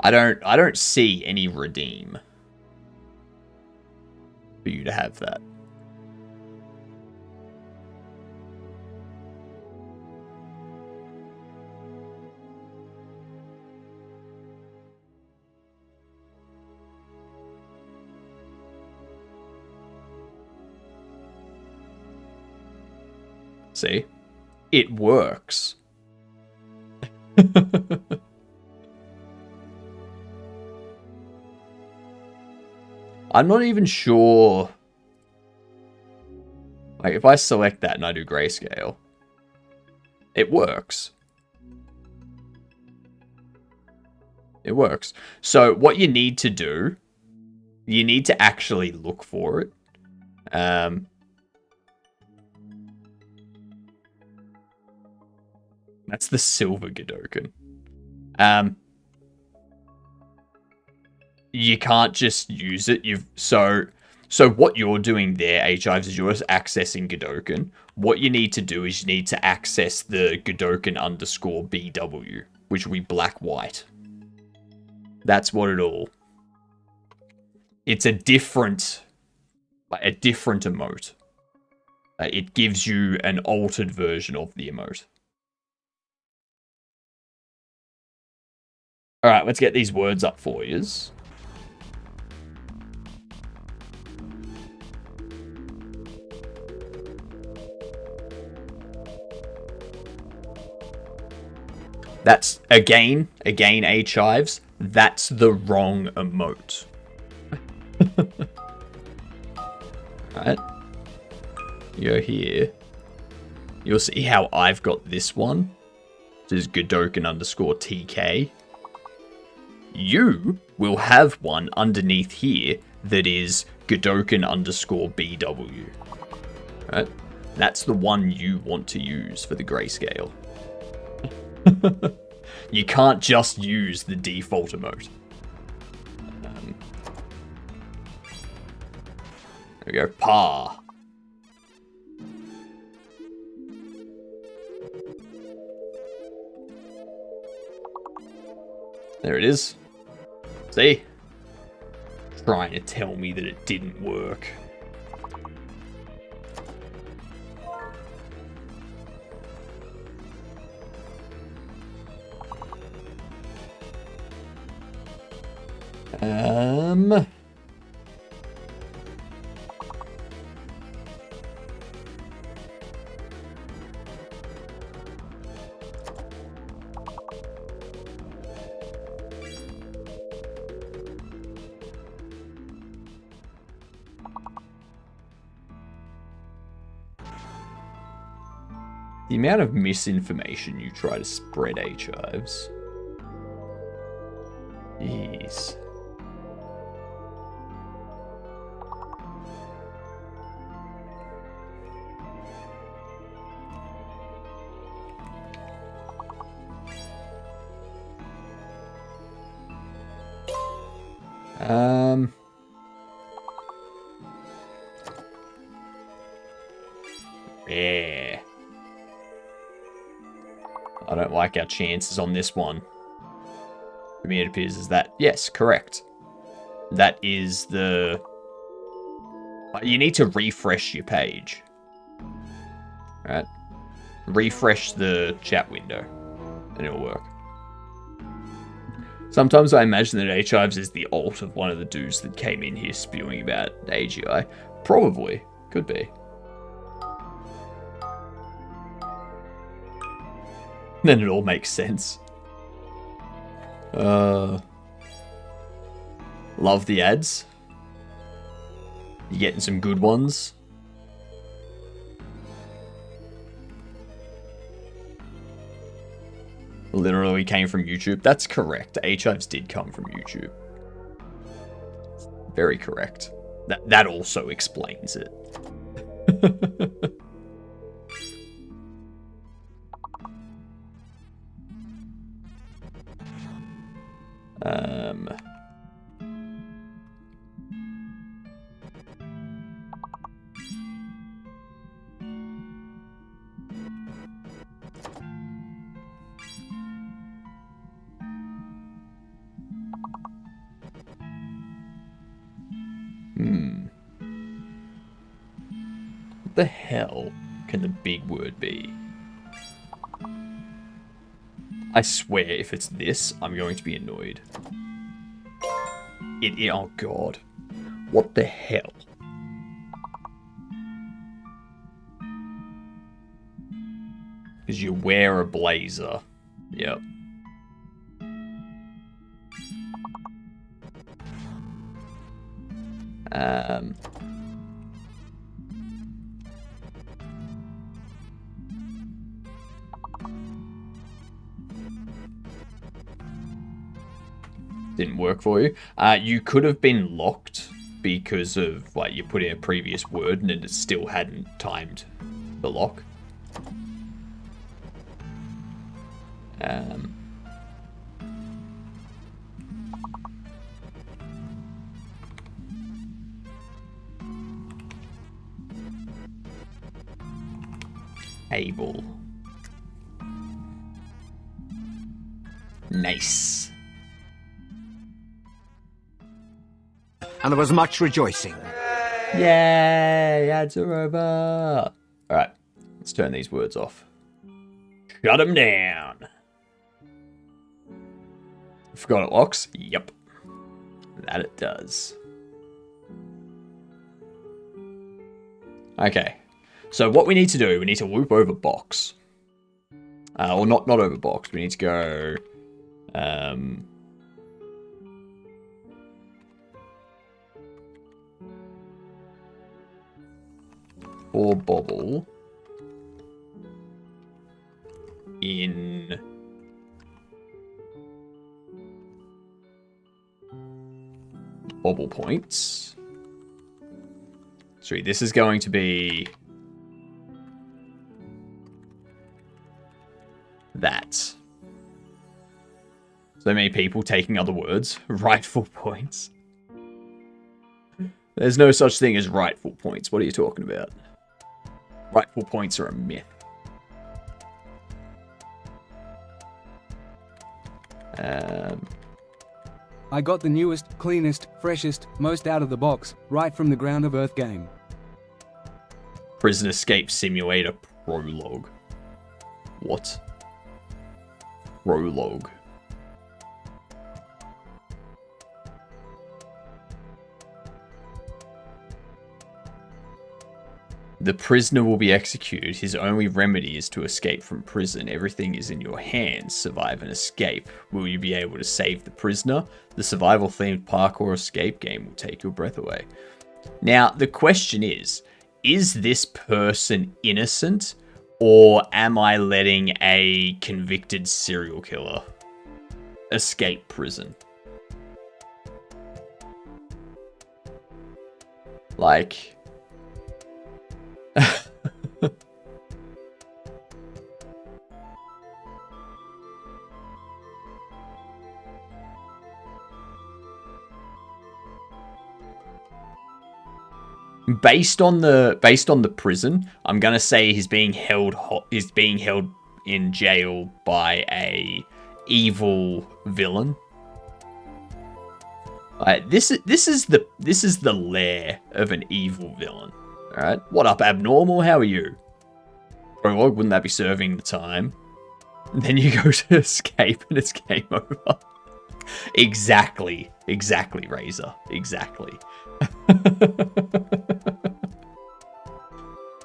I don't see any redeem for you to have that. See? It works. I'm not even sure. Like, if I select that and I do grayscale, it works. It works. So what you need to do, you need to actually look for it. That's the silver Godokun. You can't just use it. So what you're doing there, H-Ives, is you're just accessing Godokun. What you need to do is you need to access the Godokun _BW, which will be black-white. That's what it'll... It's a different emote. It gives you an altered version of the emote. Alright, let's get these words up for yous. That's, again, H-Ives, that's the wrong emote. Alright. You go here. You'll see how I've got this one. This is Godoken underscore TK. You will have one underneath here that is Godoken underscore BW. Right? That's the one you want to use for the grayscale. You can't just use the default emote. There we go. Pa. There it is. See? Trying to tell me that it didn't work. The amount of misinformation you try to spread, H-Hives. Jeez. Yeah. I don't like our chances on this one. For me, it appears as that. Yes, correct. That is the... You need to refresh your page. Right? Refresh the chat window, and it'll work. Sometimes I imagine that H-Hives is the alt of one of the dudes that came in here spewing about AGI. Probably. Could be. Then it all makes sense. Love the ads. You're getting some good ones. Literally came from YouTube. That's correct. H-Hives did come from YouTube. Very correct. That also explains it. What the hell can the big word be? I swear, if it's this, I'm going to be annoyed. Oh god. What the hell? Because you wear a blazer. Yep. Didn't work for you. You could have been locked because of, like, you put in a previous word and it still hadn't timed the lock. Able. Nice. And there was much rejoicing. Yay, ads are over. Alright, let's turn these words off. Shut them down. Forgot it locks? Yep. That it does. Okay. So what we need to do, we need to loop over box. Or not over box. We need to go... for bobble in bobble points. So this is going to be that. So many people taking other words. Rightful points. There's no such thing as rightful points. What are you talking about? Rightful points are a myth. I got the newest, cleanest, freshest, most out of the box, right from the ground of Earth game. Prison Escape Simulator Prologue. What? Prologue. The prisoner will be executed. His only remedy is to escape from prison. Everything is in your hands. Survive and escape. Will you be able to save the prisoner? The survival-themed parkour escape game will take your breath away. Now, the question is this person innocent, or am I letting a convicted serial killer escape prison? Like... Based on the prison, I'm gonna say he's being held in jail by a evil villain. This is the lair of an evil villain. All right, what up, Abnormal? How are you? Prologue, wouldn't that be serving the time? And then you go to escape and it's game over. Exactly, Razor. Exactly.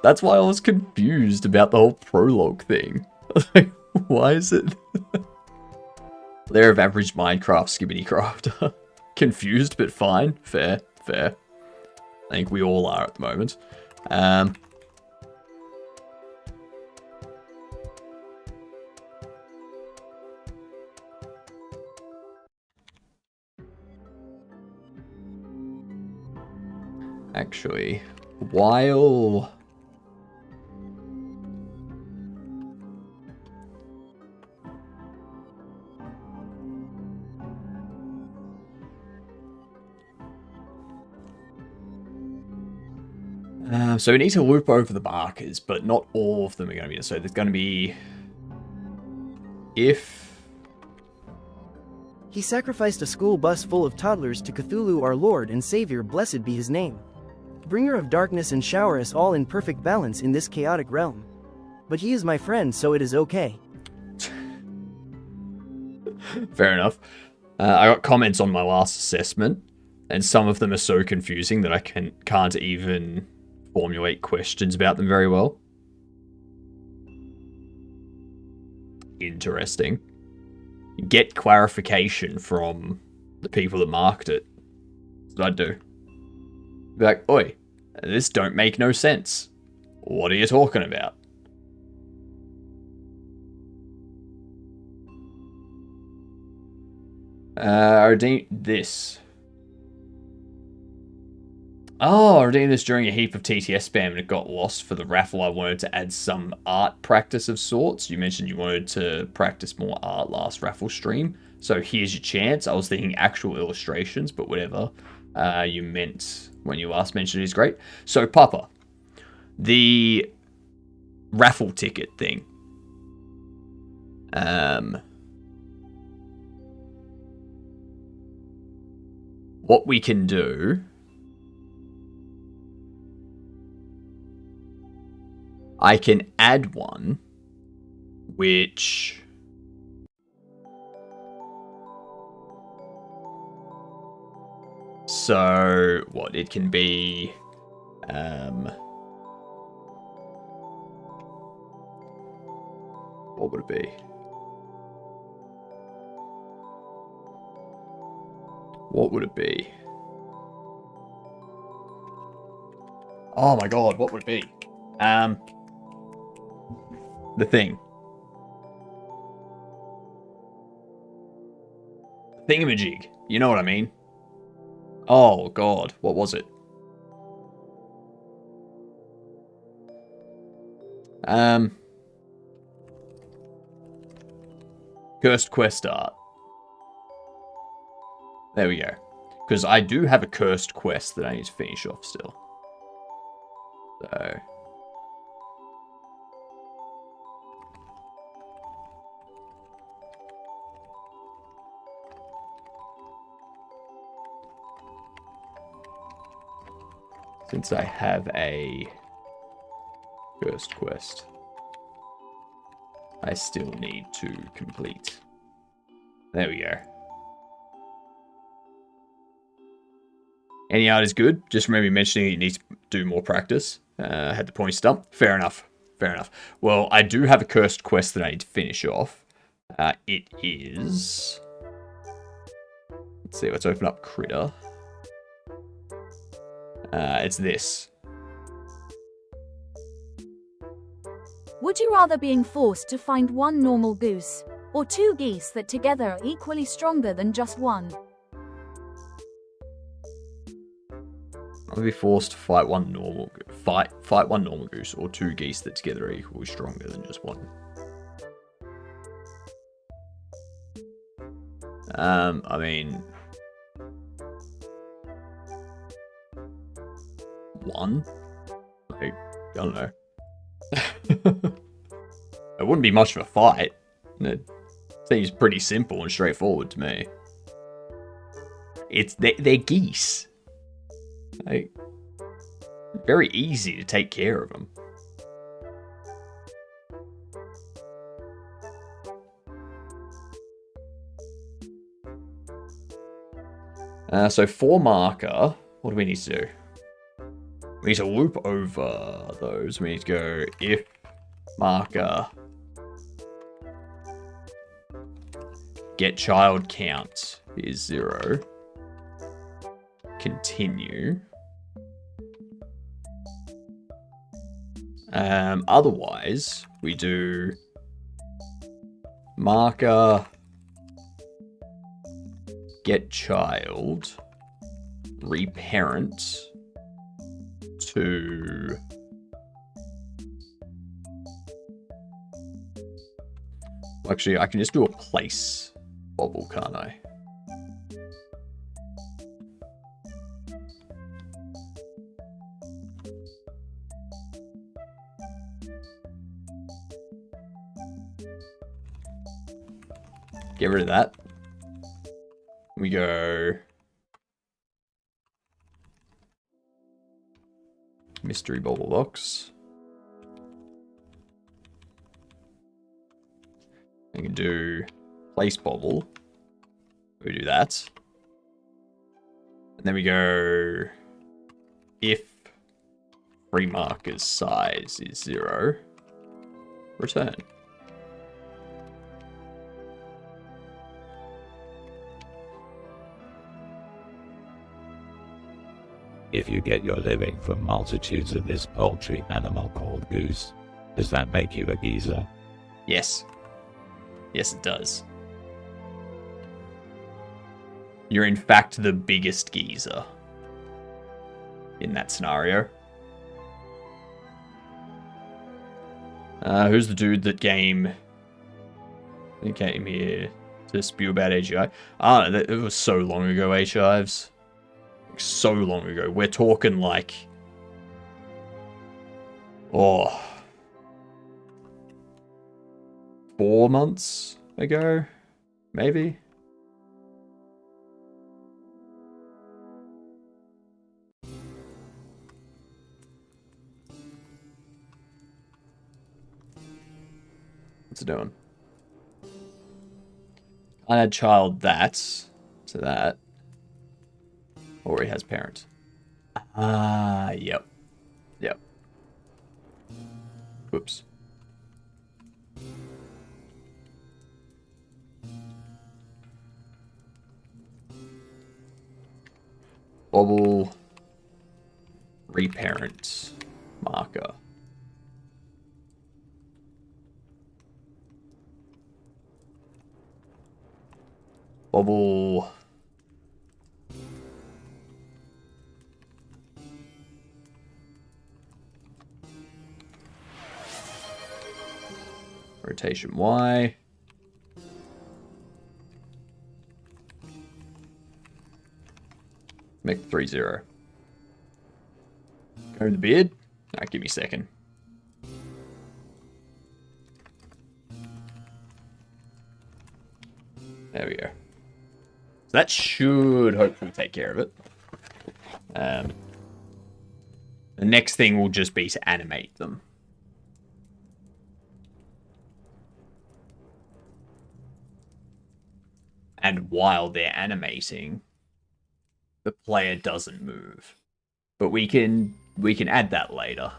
That's why I was confused about the whole prologue thing. Like, why is it? Lair of average Minecraft skibbity crafter. Confused, but fine. Fair. I think we all are at the moment. Actually, while... so we need to loop over the markers, but not all of them are going to be... So there's going to be... If... He sacrificed a school bus full of toddlers to Cthulhu our Lord and Savior, blessed be his name. Bringer of darkness, and shower us all in perfect balance in this chaotic realm. But he is my friend, so it is okay. Fair enough. I got comments on my last assessment, and some of them are so confusing that I can't even formulate questions about them very well. Interesting. Get clarification from the people that marked it. That's what I'd do. Be like, oi, this don't make no sense. What are you talking about? I redeemed this. Oh, I redeemed this during a heap of TTS spam and it got lost for the raffle. I wanted to add some art practice of sorts. You mentioned you wanted to practice more art last raffle stream. So here's your chance. I was thinking actual illustrations, but whatever you meant when you last mentioned it is great. So, Papa, the raffle ticket thing. What we can do... I can add one, which... So, what, it can be... What would it be? What would it be? Oh my god, what would it be? The thing. Thingamajig. You know what I mean? Oh, God. What was it? Cursed Quest Art. There we go. Because I do have a Cursed Quest that I need to finish off still. So... since I have a Cursed Quest, I still need to complete. There we go. Any art is good. Just remember mentioning you need to do more practice. Had the point stump. Fair enough. Fair enough. Well, I do have a Cursed Quest that I need to finish off. It is... let's see, let's open up Critter. It's this. Would you rather being forced to find one normal goose, or 2 geese that together are equally stronger than just one? I'll be forced to fight one normal fight one normal goose, or 2 geese that together are equally stronger than just one. I mean, 1? Like, I don't know. It wouldn't be much of a fight. It seems pretty simple and straightforward to me. They're geese. Like, very easy to take care of them. So for marker, what do we need to do? We need to loop over those. We need to go if marker get child count is 0. Continue. Otherwise, we do marker get child reparent to actually I can just do a place bobble, can't I? Get rid of that. We go mystery bobble box. We can do place bobble. We do that. And then we go if free marker's size is 0, return. If you get your living from multitudes of this poultry animal called goose, does that make you a geezer? Yes. Yes, it does. You're in fact the biggest geezer in that scenario. Who's the dude that came here to spew about AGI? It was so long ago, H-Ives. So long ago. We're talking like... oh... 4 months ago? Maybe? What's it doing? I had child that to that. Or he has parent. Yep. Yep. Whoops. Bobble. Reparent. Marker. Bobble. rotation Y. Make 3-0. Go to the beard. Alright, give me a second. There we go. So that should hopefully take care of it. The next thing will just be to animate them. And while they're animating, the player doesn't move. But we can add that later.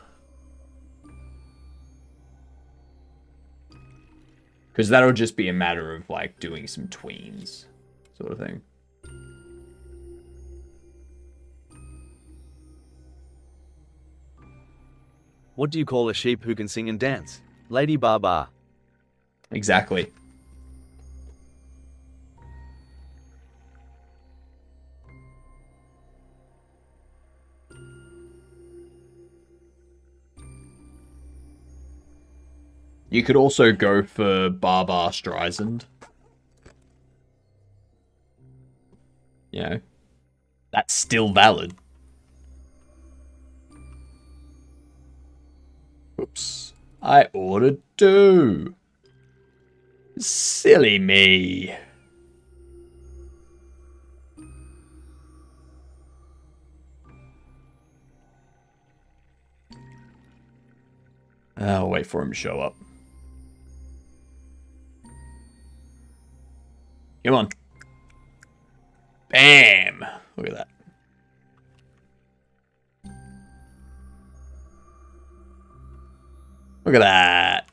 Because that'll just be a matter of like doing some tweens sort of thing. What do you call a sheep who can sing and dance? Lady Baba. Exactly. You could also go for Barbara Streisand. You know, that's still valid. Oops. I ordered 2. Silly me. I'll wait for him to show up. Come on. Bam! Look at that. Look at that.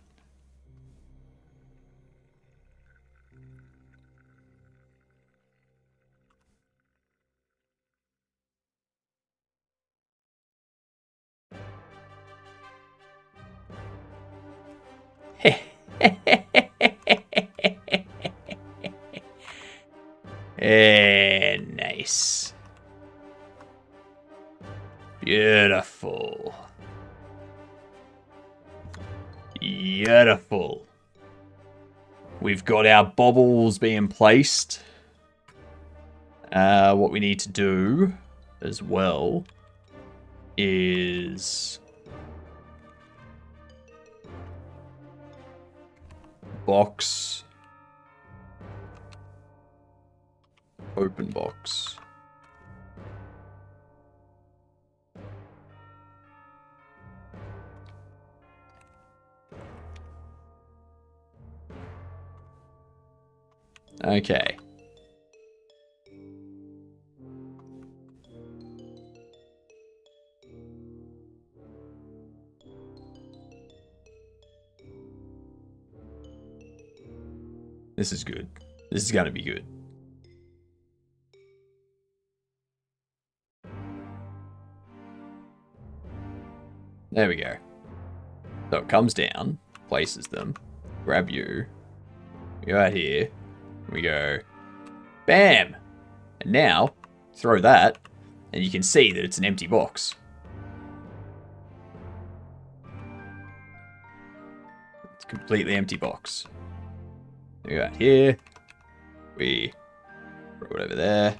Nice. Beautiful. Beautiful. We've got our bobbles being placed. What we need to do as well is box, open box. Okay. This is good. This is going to be good. There we go. So it comes down, places them, grab you, we go out here, we go, bam! And now, throw that, and you can see that it's an empty box. It's a completely empty box. We go out here, we throw it over there,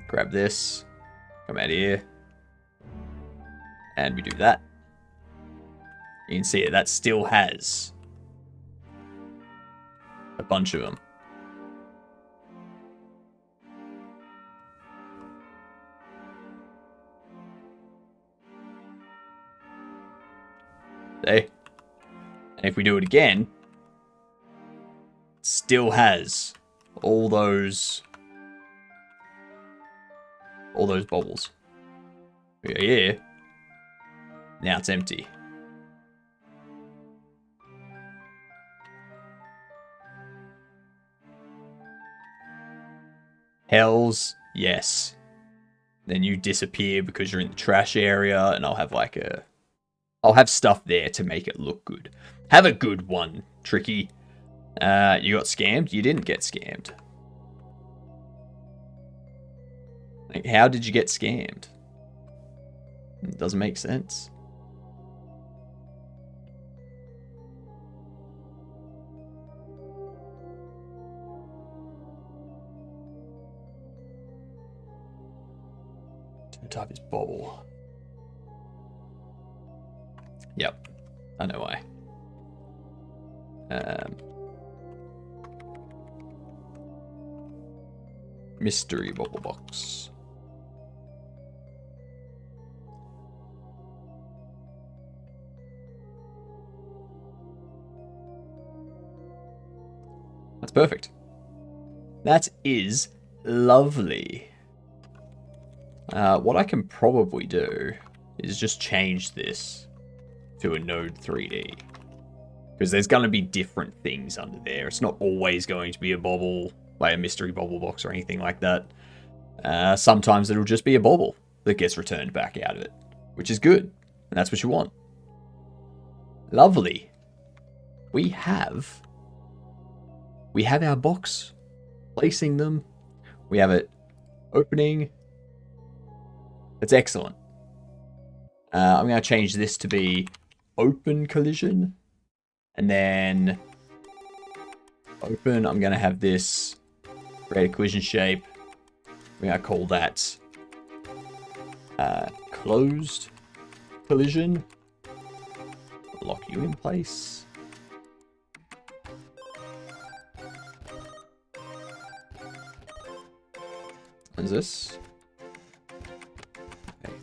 grab this, come out here, and we do that. You can see that still has a bunch of them. See? And if we do it again, it still has all those bubbles. We go here. Now it's empty. Hells yes. Then you disappear because you're in the trash area, and I'll have like I'll have stuff there to make it look good. Have a good one, Tricky. You got scammed? You didn't get scammed. Like, how did you get scammed? It doesn't make sense. Return type is bobble. Yep, I know why. Mystery bobble box. That's perfect. That is lovely. What I can probably do is just change this to a Node 3D. Because there's going to be different things under there. It's not always going to be a bobble, like a mystery bobble box or anything like that. Sometimes it'll just be a bobble that gets returned back out of it, which is good. And that's what you want. Lovely. We have our box, placing them. We have it opening. That's excellent. I'm going to change this to be open collision. And then open, I'm going to have this create a collision shape. We're going to call that closed collision. Lock you in place. What is this? Okay.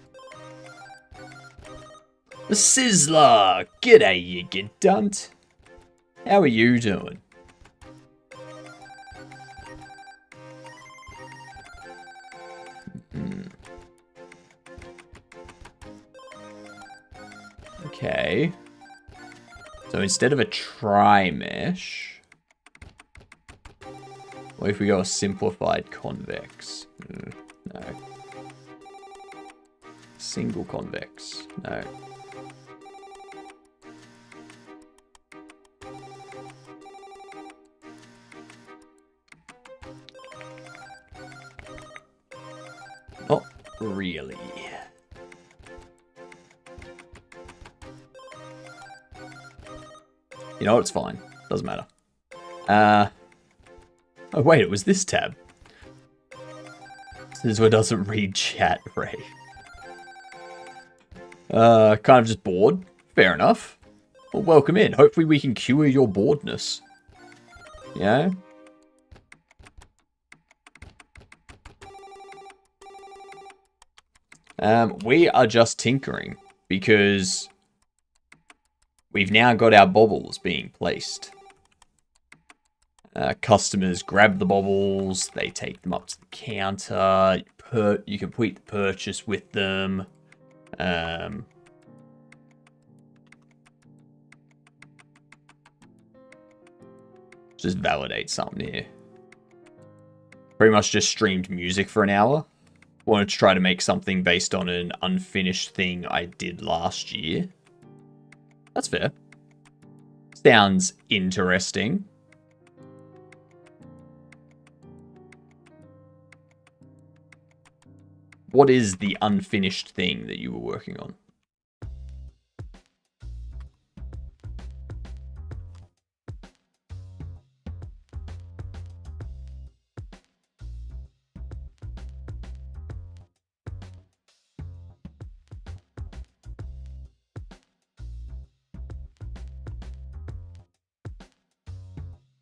The Sizzler! G'day, you giddunt. How are you doing? Okay. So instead of a tri-mesh, what if we go a simplified convex? No. Single convex. No. Not really. You know, it's fine. Doesn't matter. Oh wait, it was this tab. This is what doesn't read chat, Ray. Kind of just bored. Fair enough. Well, welcome in. Hopefully we can cure your boredness. Yeah? We are just tinkering because we've now got our bobbles being placed. Customers grab the bobbles, they take them up to the counter, you complete the purchase with them. Just validate something here. Pretty much just streamed music for an hour. Wanted to try to make something based on an unfinished thing I did last year. That's fair. Sounds interesting. What is the unfinished thing that you were working on?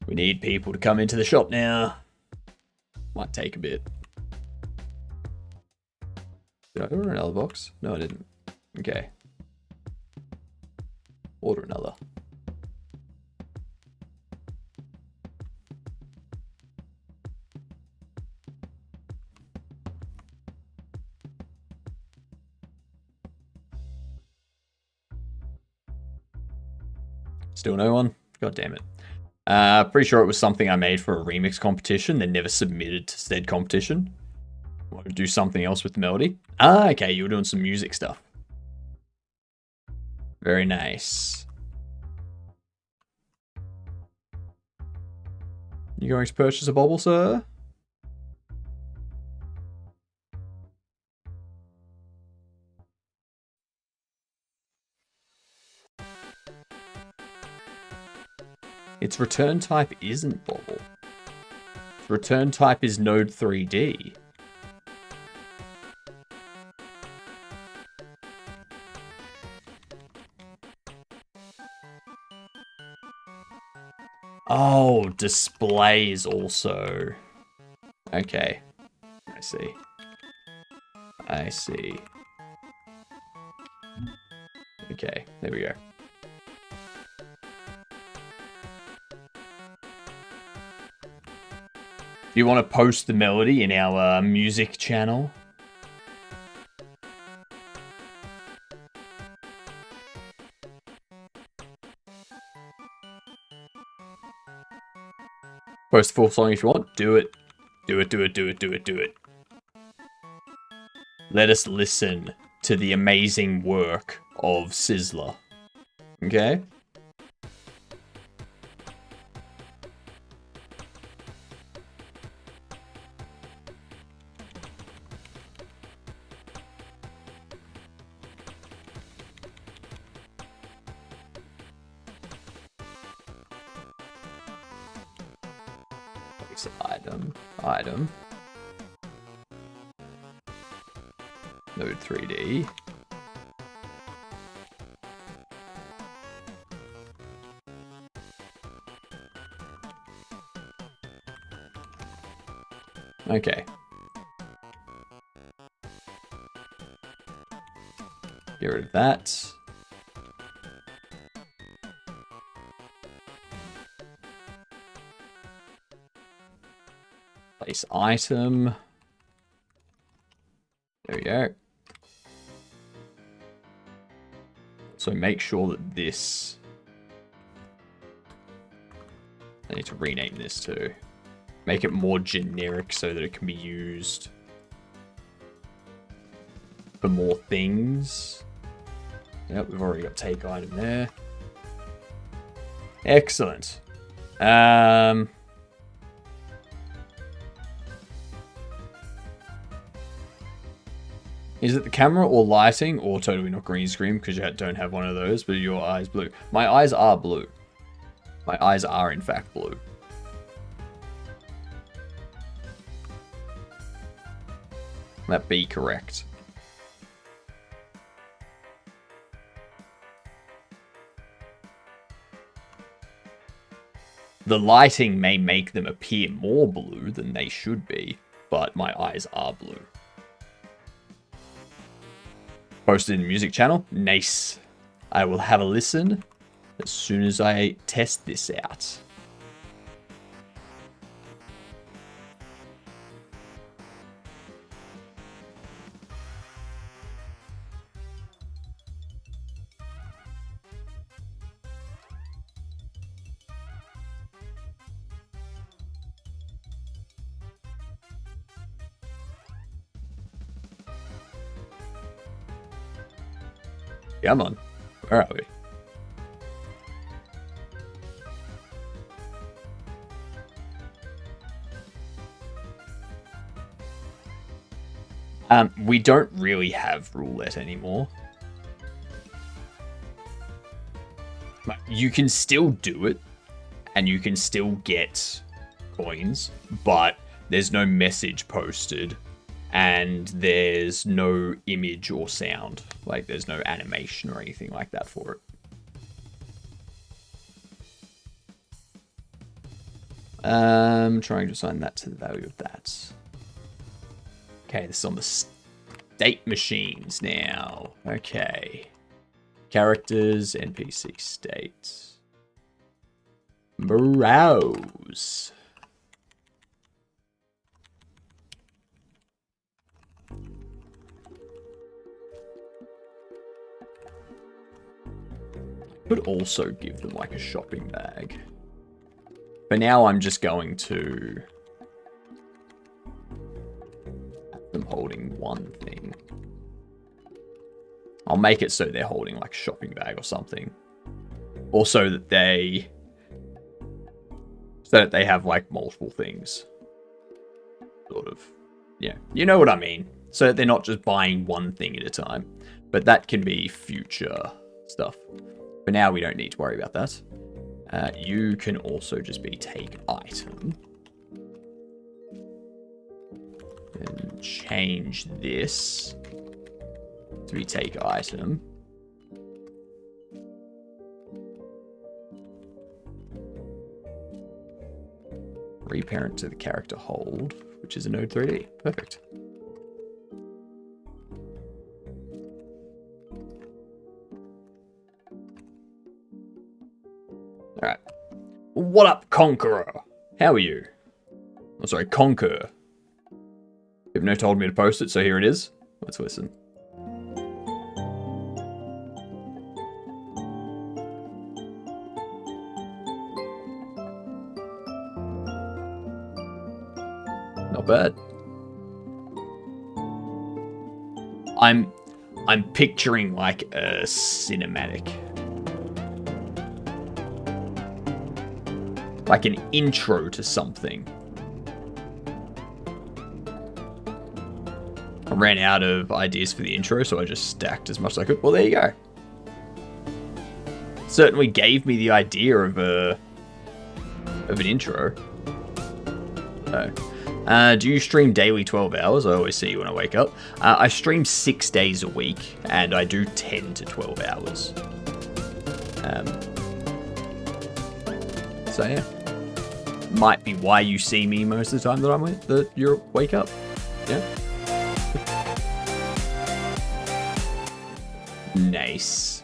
We need people to come into the shop now. Might take a bit. Did I order another box? No, I didn't. Okay. Order another. Still no one? God damn it. Pretty sure it was something I made for a remix competition, then never submitted to said competition. Want to do something else with the melody? Ah, okay, you were doing some music stuff. Very nice. You going to purchase a bobble, sir? Its return type isn't bobble. Its return type is Node 3D. Oh, displays also. Okay. I see. I see. Okay, there we go. Do you want to post the melody in our music channel? Post the full song if you want. Do it. Do it, do it, do it, do it, do it. Let us listen to the amazing work of Sizzler. Okay? Item. Node 3D. Okay. Get rid of that. Place item. There we go. So make sure that this... I need to rename this too. Make it more generic so that it can be used for more things. Yep, we've already got take item there. Excellent. Is it the camera or lighting or totally not green screen because you don't have one of those, but your eyes blue? My eyes are blue. My eyes are in fact blue. That be correct. The lighting may make them appear more blue than they should be, but my eyes are blue. Posted in the music channel. Nice. I will have a listen as soon as I test this out. Come on. Where are we? We don't really have roulette anymore. But you can still do it, and you can still get coins, but there's no message posted. And there's no image or sound. Like, there's no animation or anything like that for it. Trying to assign that to the value of that. Okay, this is on the state machines now. Okay. Characters, NPC state. Browse. Could also give them like a shopping bag. For now, I'm just going to have them holding one thing. I'll make it so they're holding like a shopping bag or something. Also that they have like multiple things. Sort of. Yeah, you know what I mean. So that they're not just buying one thing at a time. But that can be future stuff. For now, we don't need to worry about that. You can also just be take item. And change this to be take item. Reparent to the character hold, which is a Node 3D. Perfect. Alright. What up, Conqueror? How are you? Oh, sorry, Conquer. Hypno told me to post it, so here it is. Let's listen. Not bad. I'm picturing like a cinematic. Like an intro to something. I ran out of ideas for the intro, so I just stacked as much as I could. Well, there you go. Certainly gave me the idea of an intro. So, do you stream daily 12 hours? I always see you when I wake up. I stream 6 days a week, and I do 10 to 12 hours. So yeah. Might be why you see me most of the time that you wake up. Yeah. Nice.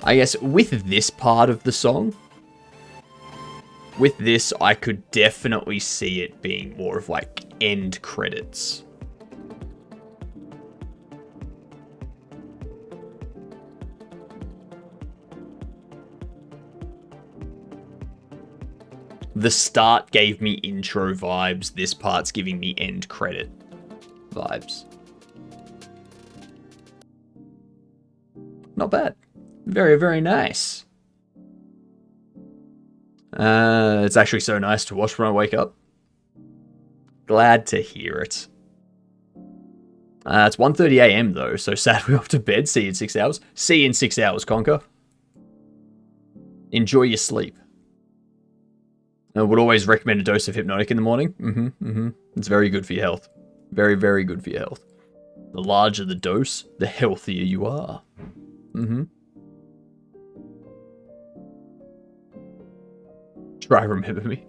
I guess with this part of the song, with this, I could definitely see it being more of like end credits. The start gave me intro vibes. This part's giving me end credit vibes. Not bad. Very, very nice. It's actually so nice to watch when I wake up. Glad to hear it. It's 1:30 AM though, so sadly off to bed. See you in 6 hours. See you in 6 hours, Conquer. Enjoy your sleep. I would always recommend a dose of Hypnotic in the morning. It's very good for your health. Very, very good for your health. The larger the dose, the healthier you are. Try remember me.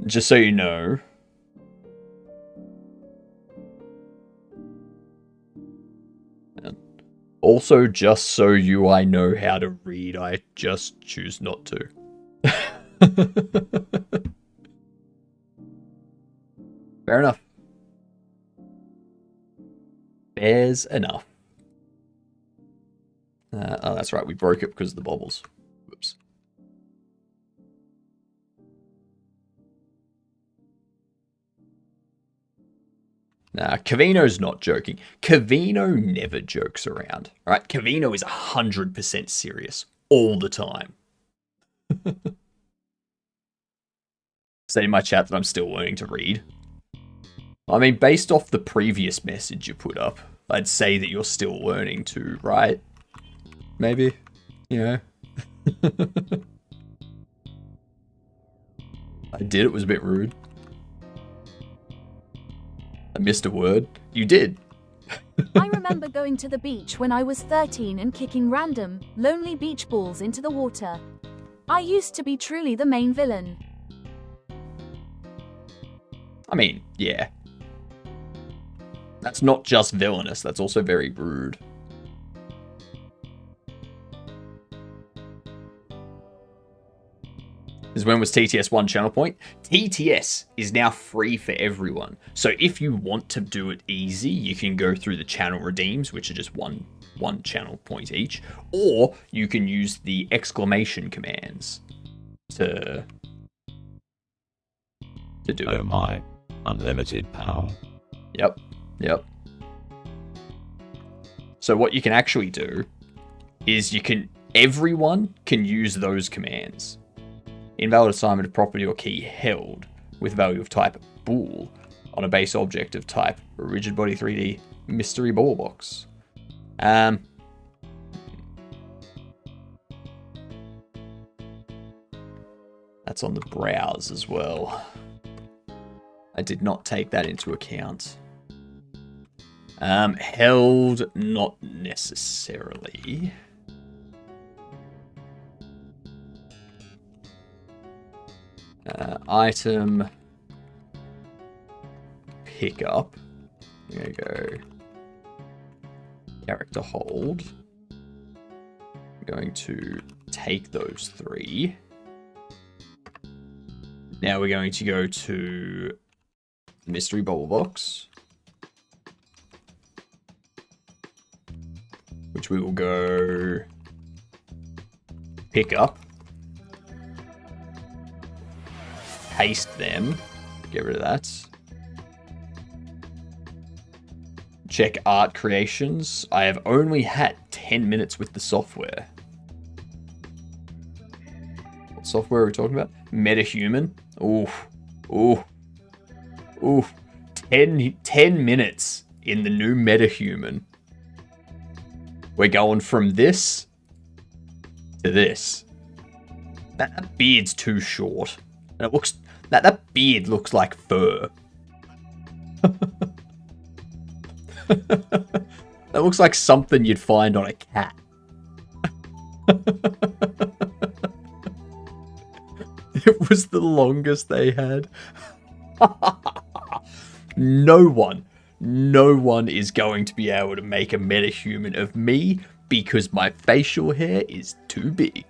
Just so you know. Also, just so I know how to read, I just choose not to. Fair enough. Fair's enough. Oh, that's right. We broke it because of the bobbles. Whoops. Nah, Cavino's not joking. Cavino never jokes around. All right, Cavino is 100% serious all the time. Say in my chat that I'm still learning to read. I mean, based off the previous message you put up, I'd say that you're still learning to write. Maybe, you know. I did, it was a bit rude. I missed a word. You did. I remember going to the beach when I was 13 and kicking random, lonely beach balls into the water. I used to be truly the main villain. I mean, yeah. That's not just villainous, that's also very rude. Is when was TTS 1 channel point? TTS is now free for everyone. So if you want to do it easy, you can go through the channel redeems, which are just one channel point each, or you can use the exclamation commands to do it. Oh my, unlimited power. Yep. So what you can actually do is everyone can use those commands. Invalid assignment of property or key held with value of type bool on a base object of type rigid body 3D mystery ball box. That's on the browse as well. I did not take that into account. Held, not necessarily. Item pickup. I'm gonna go character hold. I'm going to take those 3. Now we're going to go to mystery bubble box, which we will go pick up, paste them, get rid of that. Check art creations. I have only had 10 minutes with the software. What software are we talking about? MetaHuman. Oof. Oof. Oof. 10 minutes in the new MetaHuman. We're going from this to this. That beard's too short. And it looks that beard looks like fur. That looks like something you'd find on a cat. It was the longest they had. No one is going to be able to make a metahuman of me because my facial hair is too big.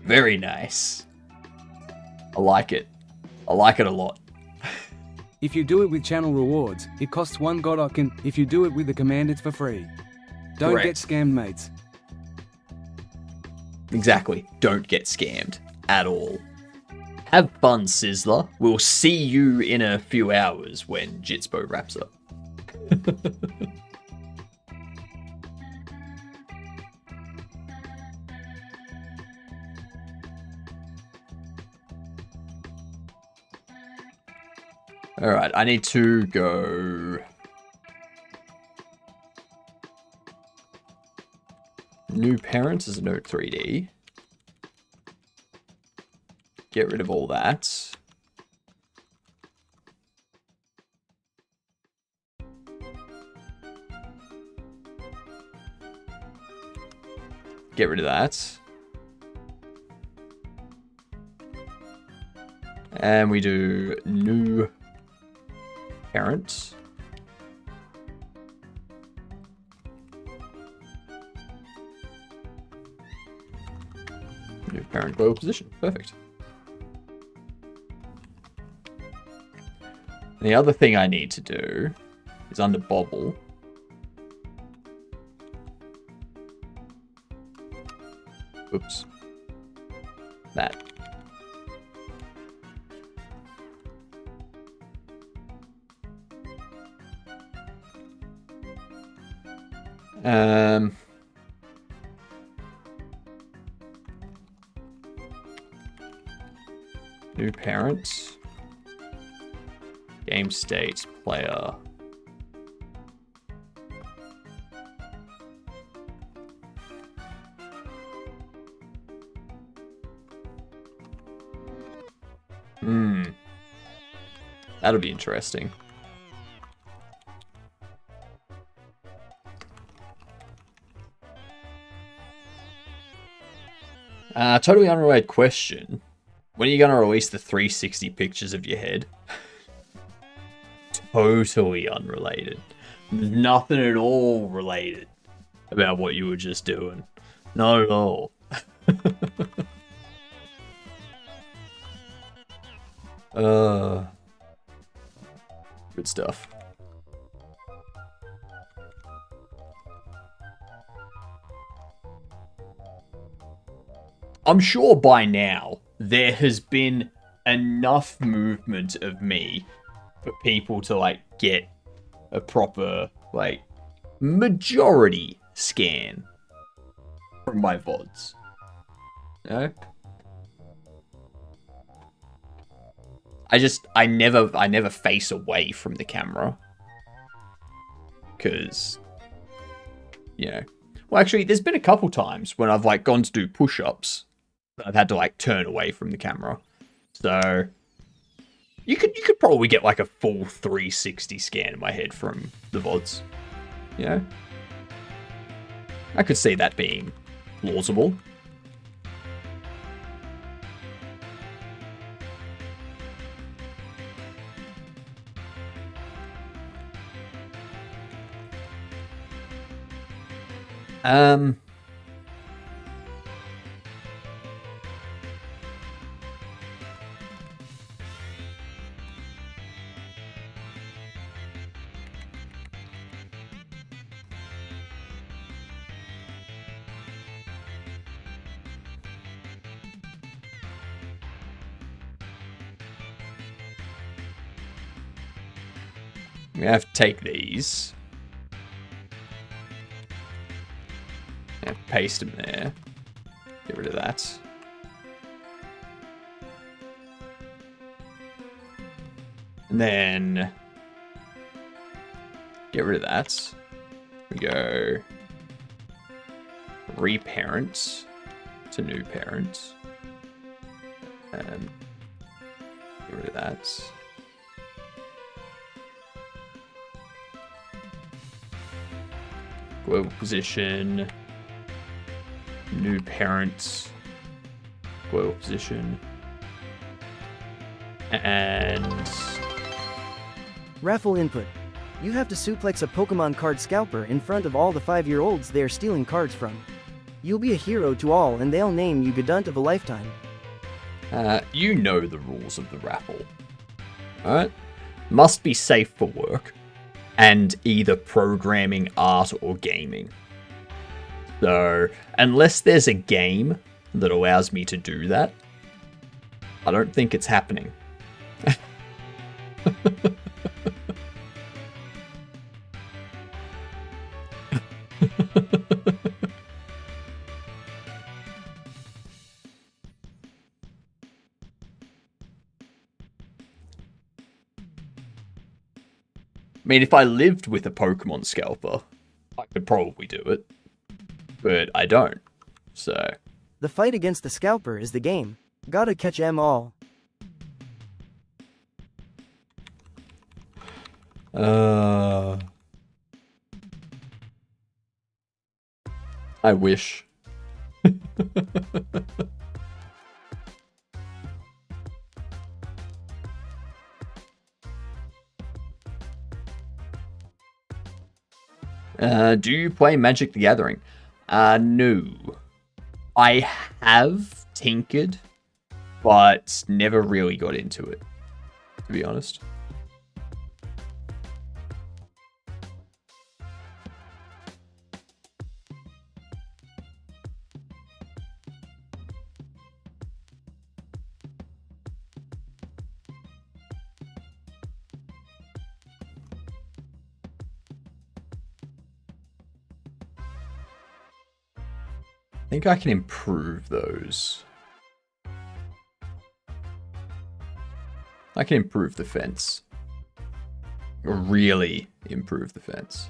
Very nice. I like it. I like it a lot. If you do it with channel rewards, it costs 1 Godokin. If you do it with the command, it's for free. Don't Correct. get scammed, mates. Exactly. Don't get scammed at all. Have fun, Sizzler. We'll see you in a few hours when Jitspo wraps up. Alright, I need to go... New parents is a Note 3D. Get rid of all that. Get rid of that. And we do new parent. New parent global position. Perfect. The other thing I need to do is under Bobble. Oops. That. New parent. Game state player. That'll be interesting. Totally unrelated question. When are you going to release the 360 pictures of your head? Totally unrelated. Nothing at all related about what you were just doing. Not at all. Good stuff. I'm sure by now there has been enough movement of me for people to like get a proper like majority scan from my VODs. You know? I never face away from the camera. 'Cause, you know, Well, actually, there's been a couple times when I've like gone to do push-ups that I've had to like turn away from the camera. So you could probably get like a full 360 scan in my head from the VODs. You know? I could see that being plausible. We have to take these and paste them there. Get rid of that. And then get rid of that. We go reparent to new parent. Get rid of that. Global position, new parent, global position, and Raffle input. You have to suplex a Pokemon card scalper in front of all the 5-year-olds they're stealing cards from. You'll be a hero to all and they'll name you Gadunt of a lifetime. You know the rules of the raffle. Alright? Must be safe for work. And either programming, art, or gaming. So, unless there's a game that allows me to do that, I don't think it's happening. I mean, if I lived with a Pokemon scalper, I could probably do it. But I don't. So. The fight against the scalper is the game. Gotta catch 'em all. I wish. Do you play Magic the Gathering? No. I have tinkered, but never really got into it, to be honest. I think I can improve those. I can improve the fence. Or really improve the fence.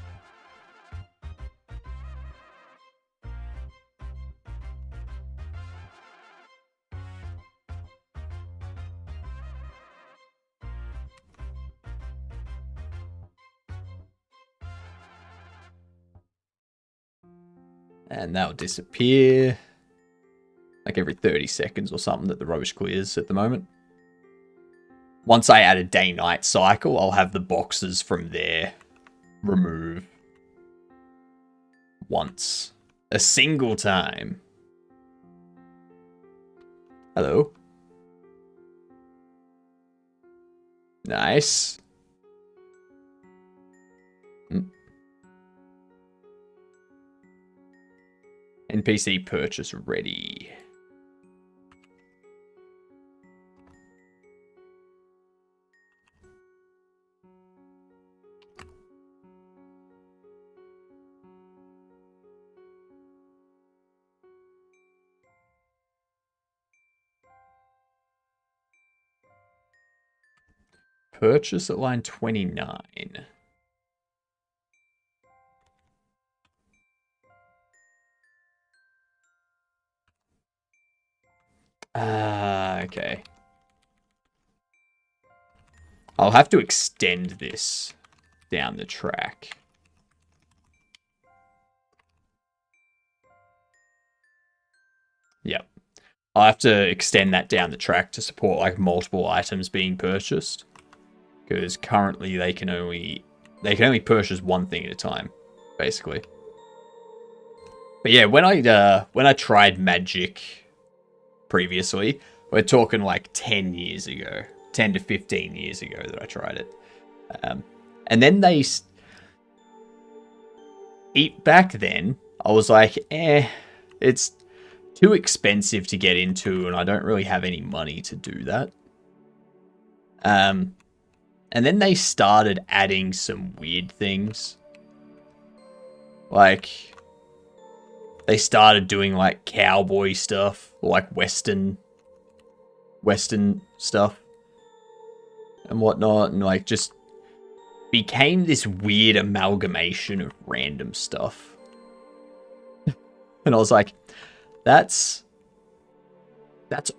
And that'll disappear. Like every 30 seconds or something that the Roche clears at the moment. Once I add a day-night cycle, I'll have the boxes from there remove once. A single time. Hello. Nice. NPC purchase ready. Purchase at line 29. Okay. I'll have to extend this down the track. Yep. I'll have to extend that down the track to support like multiple items being purchased. Because currently they can only purchase one thing at a time, basically. But yeah, when I tried Magic previously, we're talking like 10 years ago, 10 to 15 years ago that I tried it. And then back then, I was like, it's too expensive to get into, and I don't really have any money to do that. And then they started adding some weird things. Like, they started doing like cowboy stuff, or like Western stuff and whatnot, and like just became this weird amalgamation of random stuff. And I was like, that's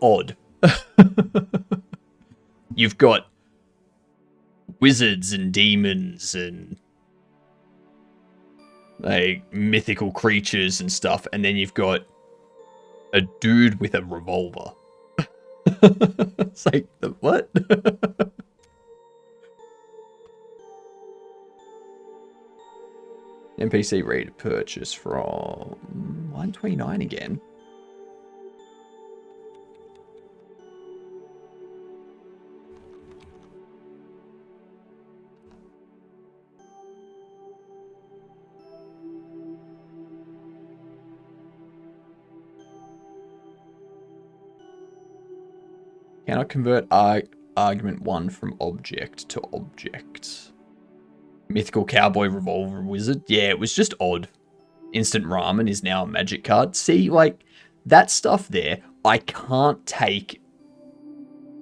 odd. You've got wizards and demons and like mythical creatures and stuff, and then you've got a dude with a revolver. It's like, what? NPC ready to purchase from 129 again. Cannot convert argument 1 from object to object. Mythical cowboy revolver wizard. Yeah, it was just odd. Instant ramen is now a magic card. See, like, that stuff there, I can't take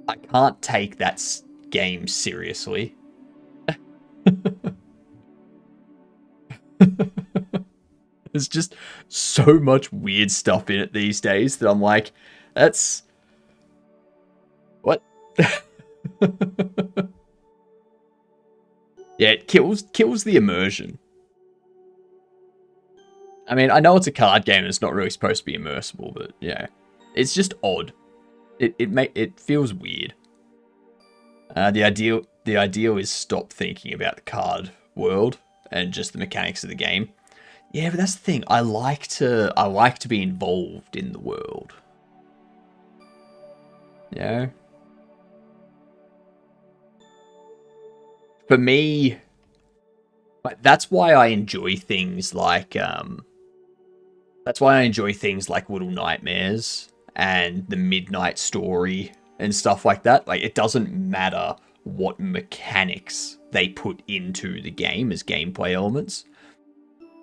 that game seriously. There's just so much weird stuff in it these days that I'm like, that's... What? Yeah, it kills the immersion. I mean, I know it's a card game and it's not really supposed to be immersible, but yeah, it's just odd. It feels weird. The ideal is stop thinking about the card world and just the mechanics of the game. Yeah, but that's the thing. I like to be involved in the world. Yeah. For me, that's why I enjoy things like Little Nightmares and the Midnight Story and stuff like that. Like, it doesn't matter what mechanics they put into the game as gameplay elements.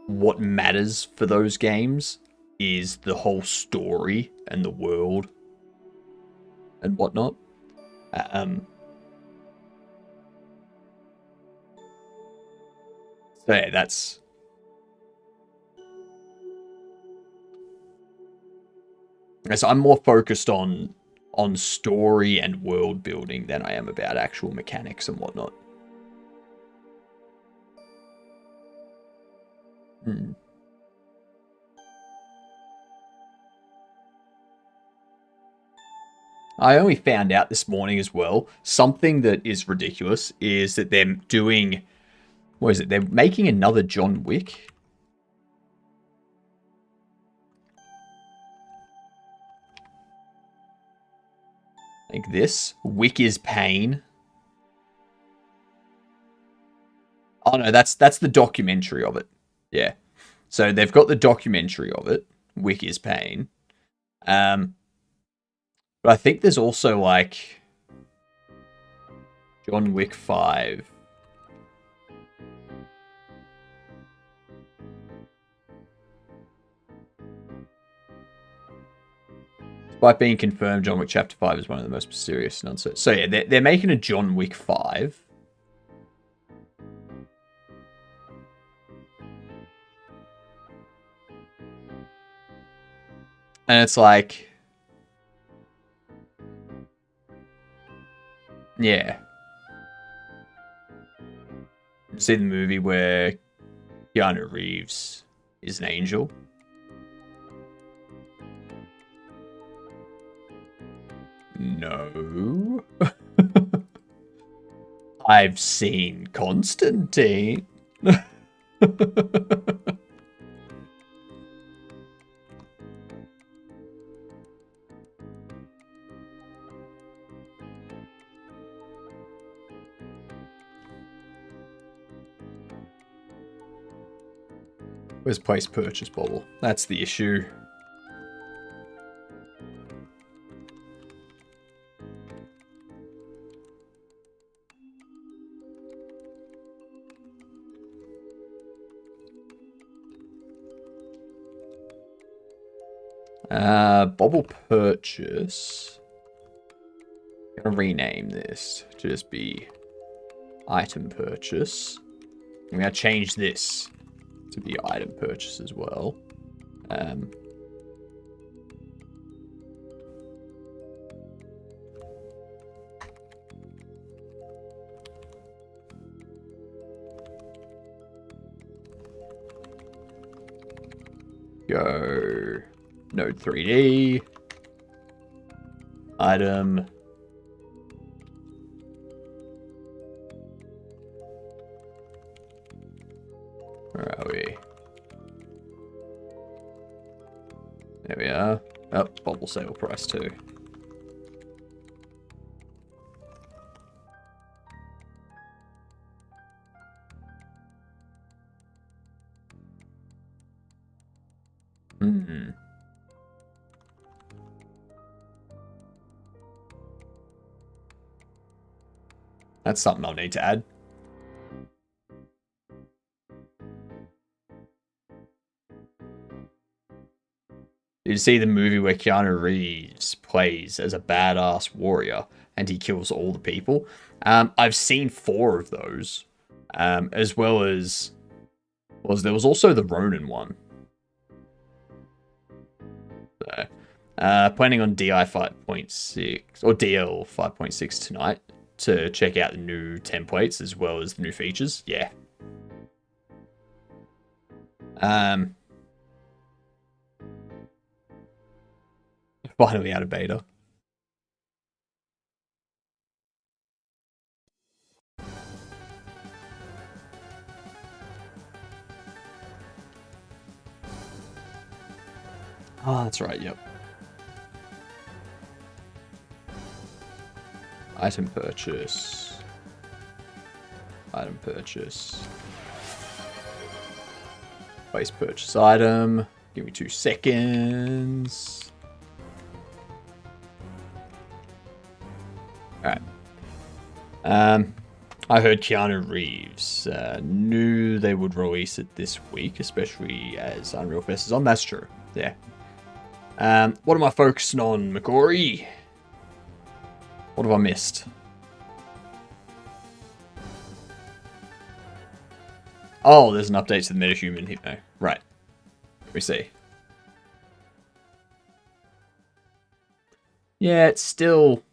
What matters for those games is the whole story and the world and whatnot. So yeah, that's... So I'm more focused on story and world building than I am about actual mechanics and whatnot. I only found out this morning as well, something that is ridiculous is that they're doing... What is it? They're making another John Wick. Like this. Wick is Pain. Oh no, that's the documentary of it. Yeah. So they've got the documentary of it. Wick is Pain. But I think there's also like John Wick 5. Despite being confirmed, John Wick Chapter 5 is one of the most mysterious and uncertain. So yeah, they're making a John Wick 5. And it's like... Yeah. See the movie where Keanu Reeves is an angel? No. I've seen Constantine. Where's place purchase bubble? That's the issue. Bubble purchase. I'm gonna rename this to just be item purchase. I'm gonna change this to be item purchase as well. Go Node 3D item. Where are we? There we are. Oh, bubble sale price too. That's something I'll need to add. Did you see the movie where Keanu Reeves plays as a badass warrior and he kills all the people? I've seen 4 of those, as well as there was also the Ronin one. So, planning on DI 5.6 or DL 5.6 tonight to check out the new templates as well as the new features. Yeah. Finally out of beta. Oh, that's right, yep. Item purchase. Item purchase. Place purchase item. Give me 2 seconds. Alright. I heard Keanu Reeves knew they would release it this week, especially as Unreal Fest is on. That's true. Yeah. What am I focusing on, McCory? What have I missed? Oh, there's an update to the MetaHuman Hypno. Right. Let me see. Yeah, it's still...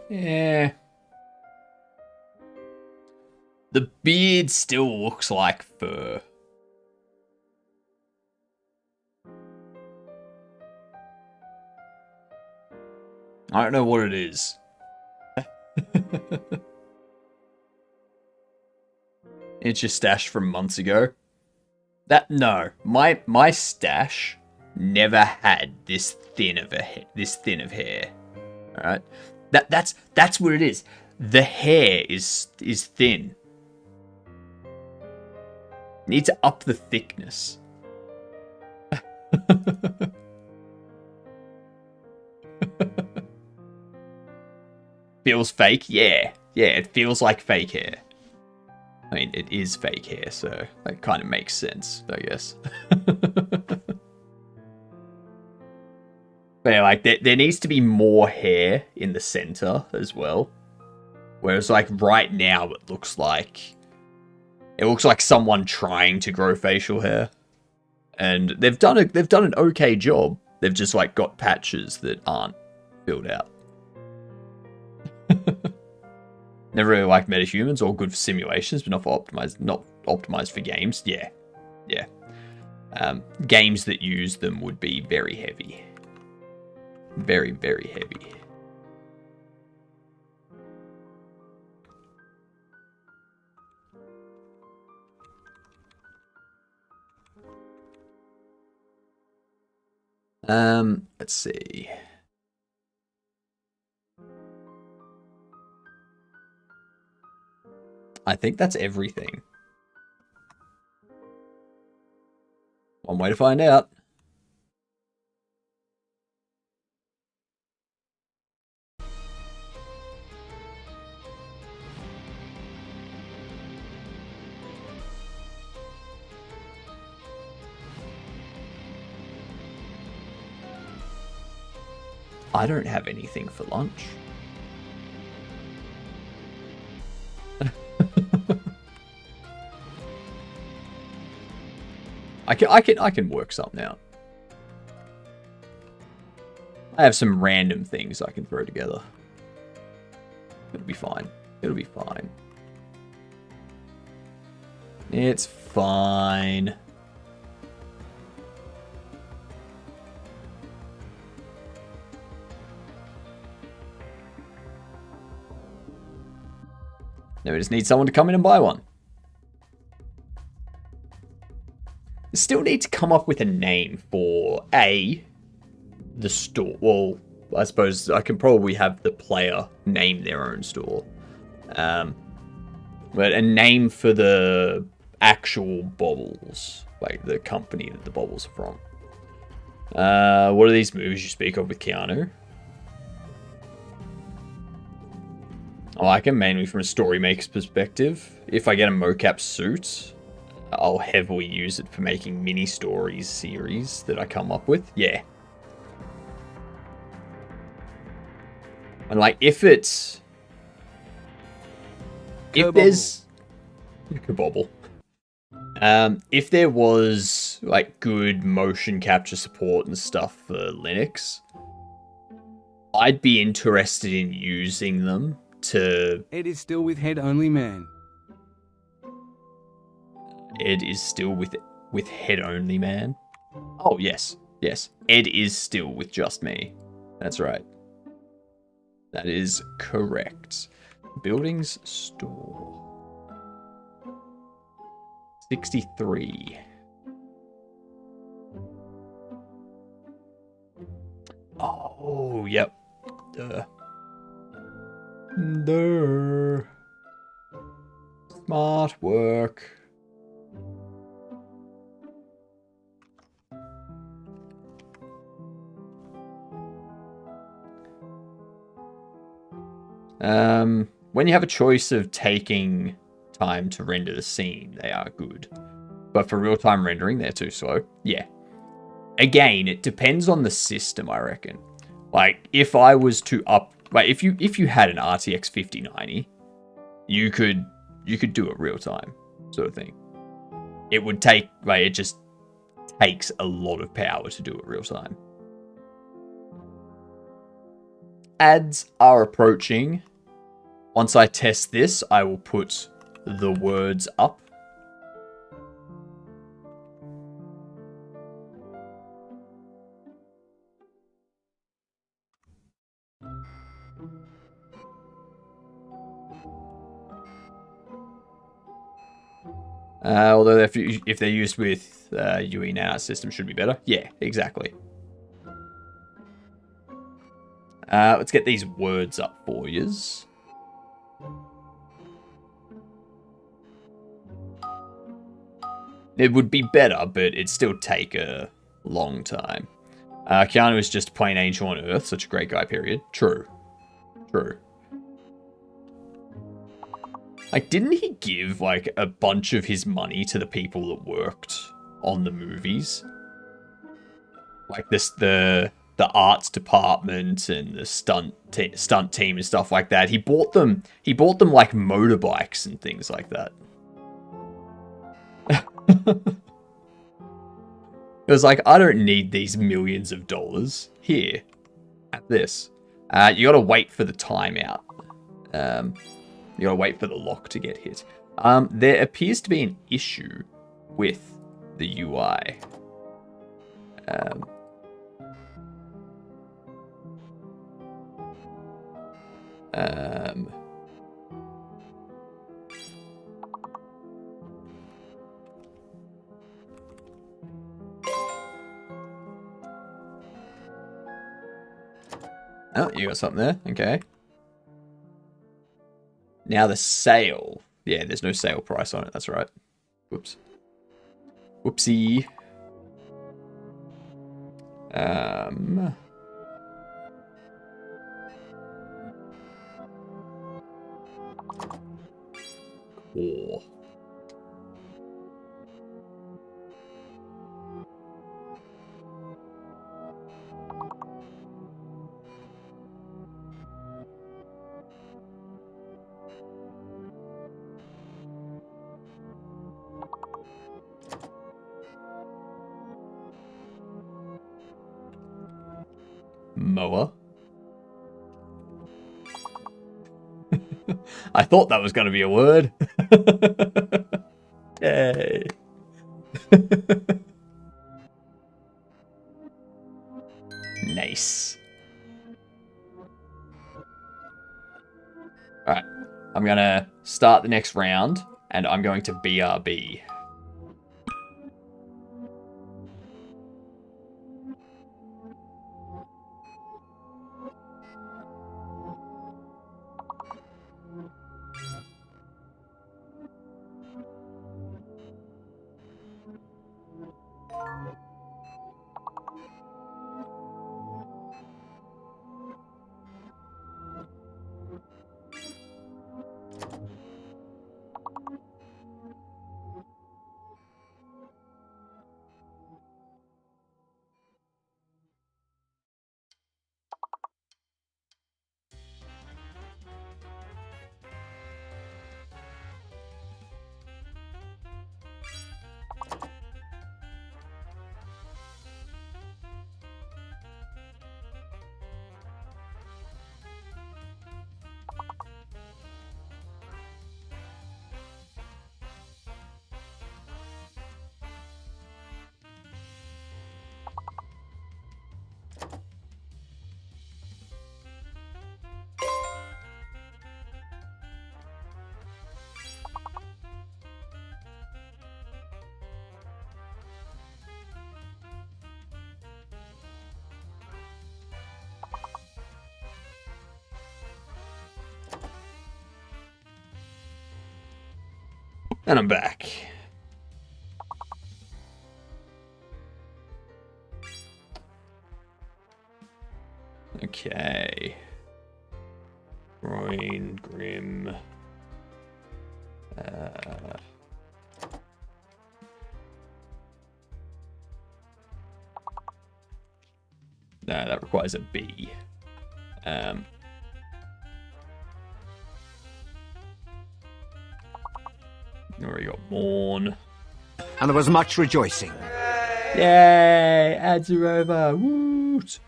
Yeah. The beard still looks like fur. I don't know what it is. It's your stash from months ago. No, my stash never had this thin of hair. All right, that's what it is. The hair is thin. Need to up the thickness. Feels fake? Yeah, it feels like fake hair. I mean, it is fake hair, so that kind of makes sense, I guess. But yeah, like, there needs to be more hair in the center as well. Whereas, like, right now, it looks like someone trying to grow facial hair. And they've done an okay job, They've just like got patches that aren't filled out. Never really liked metahumans, all good for simulations, but not optimized for games. Yeah. Games that use them would be very heavy. Very, very heavy. Let's see. I think that's everything. One way to find out. I don't have anything for lunch. I can work something out. I have some random things I can throw together. It'll be fine. It'll be fine. It's fine. Now we just need someone to come in and buy one. Still need to come up with a name for the store. Well, I suppose I can probably have the player name their own store. But a name for the actual baubles, like the company that the baubles are from. What are these movies you speak of with Keanu? I like him mainly from a story maker's perspective. If I get a mocap suit, I'll heavily use it for making mini stories series that I come up with. Yeah. And like if there's Kabobble. If there was like good motion capture support and stuff for Linux, I'd be interested in using them to... Ed is still with Head Only Man. Ed is still with Head Only Man? Oh, yes. Yes. Ed is still with just me. That's right. That is correct. Buildings store. 63. Oh, yep. Duh. Smart work. When you have a choice of taking time to render the scene, they are good. But for real-time rendering, they're too slow. Yeah. Again, it depends on the system, I reckon. Like, if I was to like, if you had an RTX 5090, you could do it real-time, sort of thing. It would take, like, it just takes a lot of power to do it real-time. Ads are approaching. Once I test this, I will put the words up. Although if they're used with UE now, system should be better. Yeah, exactly. Let's get these words up for yous. It would be better, but it'd still take a long time. Keanu is just a plain angel on Earth. Such a great guy, period. True. True. Like, didn't he give, like, a bunch of his money to the people that worked on the movies? Like, the arts department and the stunt team and stuff like that. He bought them like motorbikes and things like that. It was like, I don't need these millions of dollars. Here, at this. You gotta wait for the timeout. You gotta wait for the lock to get hit. There appears to be an issue with the UI. Oh, you got something there? Okay. Now the sale. Yeah, there's no sale price on it. That's right. Whoops. Whoopsie. Cool. Mower. I thought that was going to be a word. Yay. Nice. Alright. I'm going to start the next round, and I'm going to BRB. And I'm back. Okay. Groin, Grim. No, that requires a B. Already got Morn. And there was much rejoicing. Yay! Ads are over. Woot!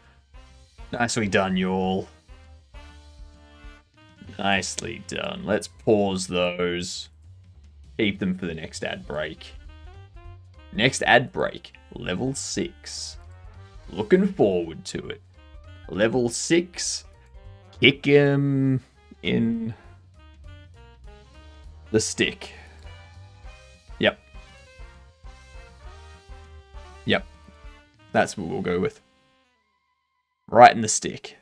Nicely done, y'all. Nicely done. Let's pause those. Keep them for the next ad break. Next ad break, level 6. Looking forward to it. Level 6. Kick him in the stick. Yep. Yep. That's what we'll go with. Right in the stick.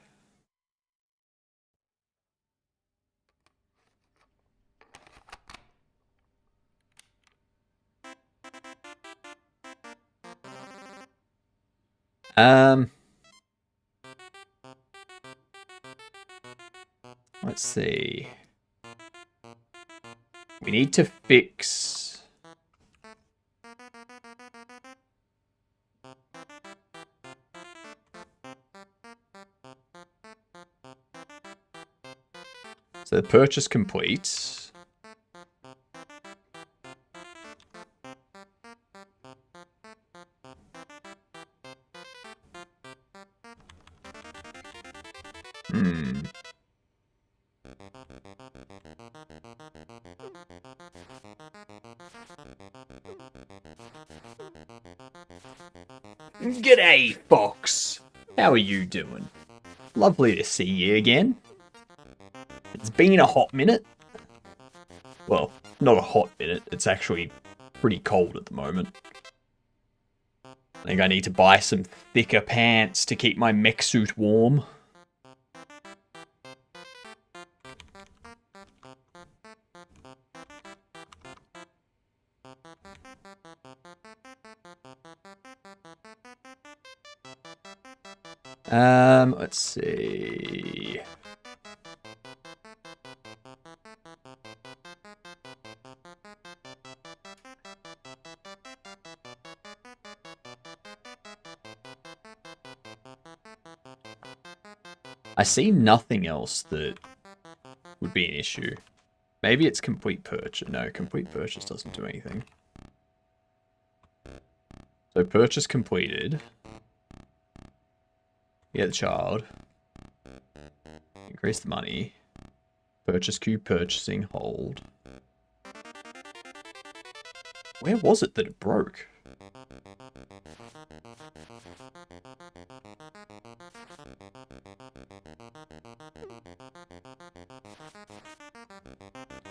Let's see. We need to fix... So the purchase complete. Hmm. G'day, Fox. How are you doing? Lovely to see you again. It's been a hot minute. Well, not a hot minute. It's actually pretty cold at the moment. I think I need to buy some thicker pants to keep my mech suit warm. Let's see. I see nothing else that would be an issue. Maybe it's complete purchase. No, complete purchase doesn't do anything. So purchase completed. Get the child. Increase the money. Purchase queue, purchasing, hold. Where was it that it broke?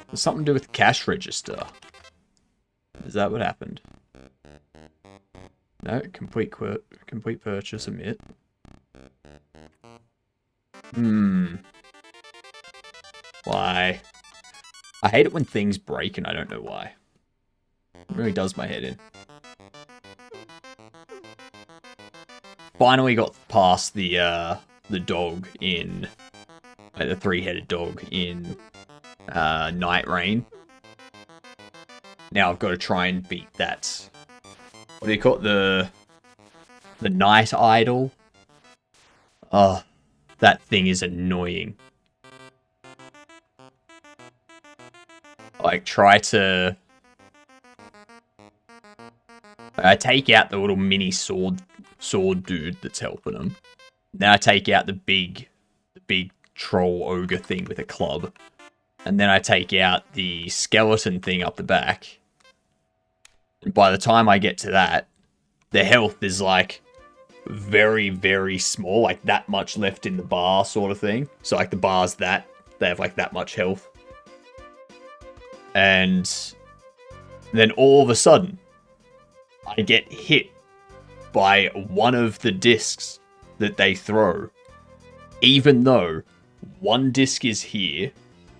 There's something to do with the cash register. Is that what happened? No, complete purchase, omit. Why? I hate it when things break and I don't know why. It really does my head in. Finally got past the dog in... Like the three-headed dog in Night Rain. Now I've got to try and beat that. What do you call it? The Night Idol? Oh, that thing is annoying. Like, try to... I take out the little mini sword dude that's helping him. Then I take out the big troll ogre thing with a club. And then I take out the skeleton thing up the back. And by the time I get to that, the health is like very, very small. Like that much left in the bar sort of thing. So like the bar's that. They have like that much health. And then all of a sudden, I get hit by one of the discs that they throw. Even though one disc is here,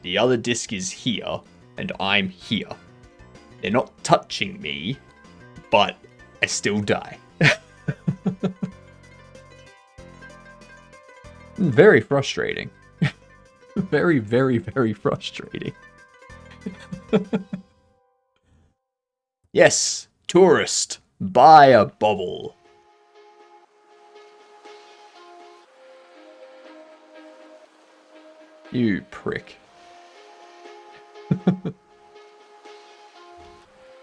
the other disc is here, and I'm here. They're not touching me, but I still die. Very frustrating. Very, very, very frustrating. Yes, tourist, buy a bubble. You prick.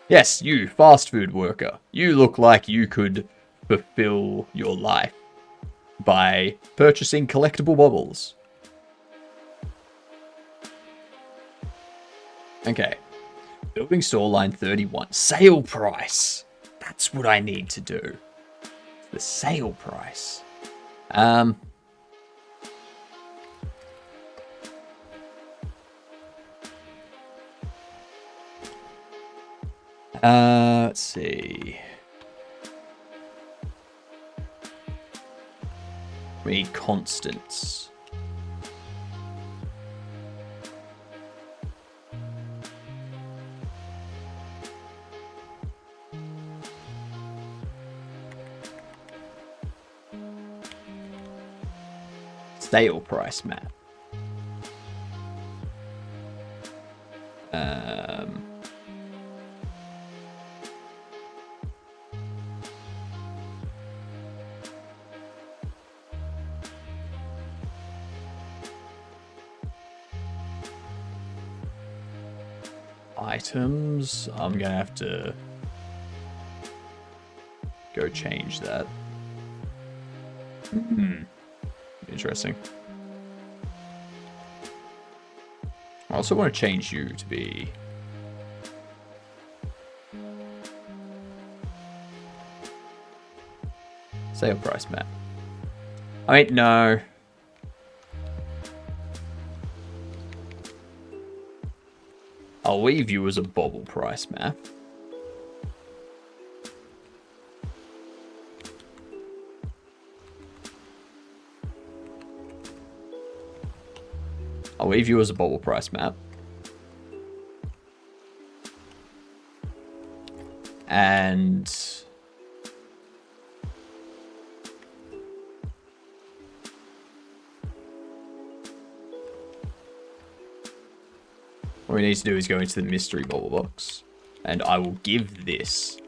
Yes, you fast food worker. You look like you could fulfill your life by purchasing collectible bubbles. Okay. Building store line 31. Sale price. That's what I need to do. The sale price. Let's see. We need constants. Sale price map. Items. I'm gonna have to go change that. Interesting. I also want to change you to be... sale price map. I mean, no. I'll leave you as a bobble price map. I'll leave you as a bobble price map. And what we need to do is go into the mystery bobble box, and I will give this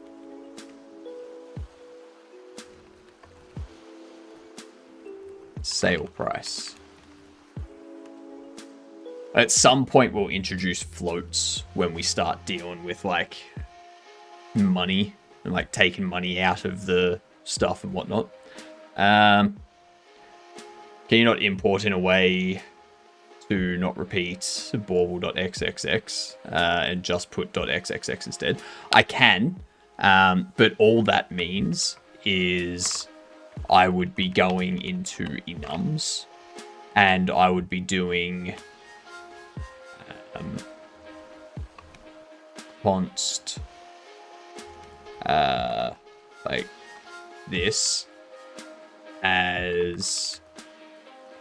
sale price. At some point, we'll introduce floats when we start dealing with, like, money and, like, taking money out of the stuff and whatnot. Can you not import in a way to not repeat bauble.xxx and just put .xxx instead? I can, but all that means is I would be going into enums and I would be doing const like this as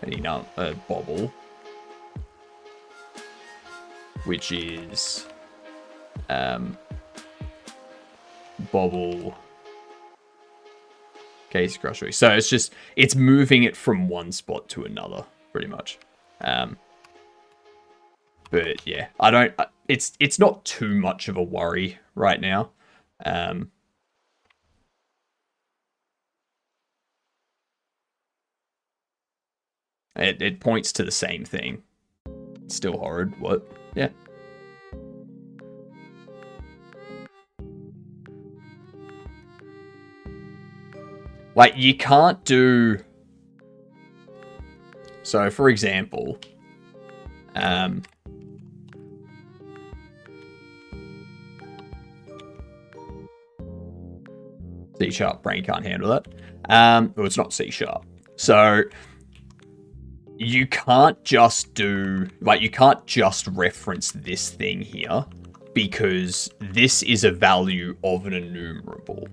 an enum, a bobble, which is bobble case crushery. So it's moving it from one spot to another, pretty much. But yeah, it's not too much of a worry right now. It points to the same thing. It's still horrid. What? Yeah. Like, you can't do... So, for example... C# brain can't handle that. Well, it's not C#. So... you can't just do... like, you can't just reference this thing here, because this is a value of an enumerable.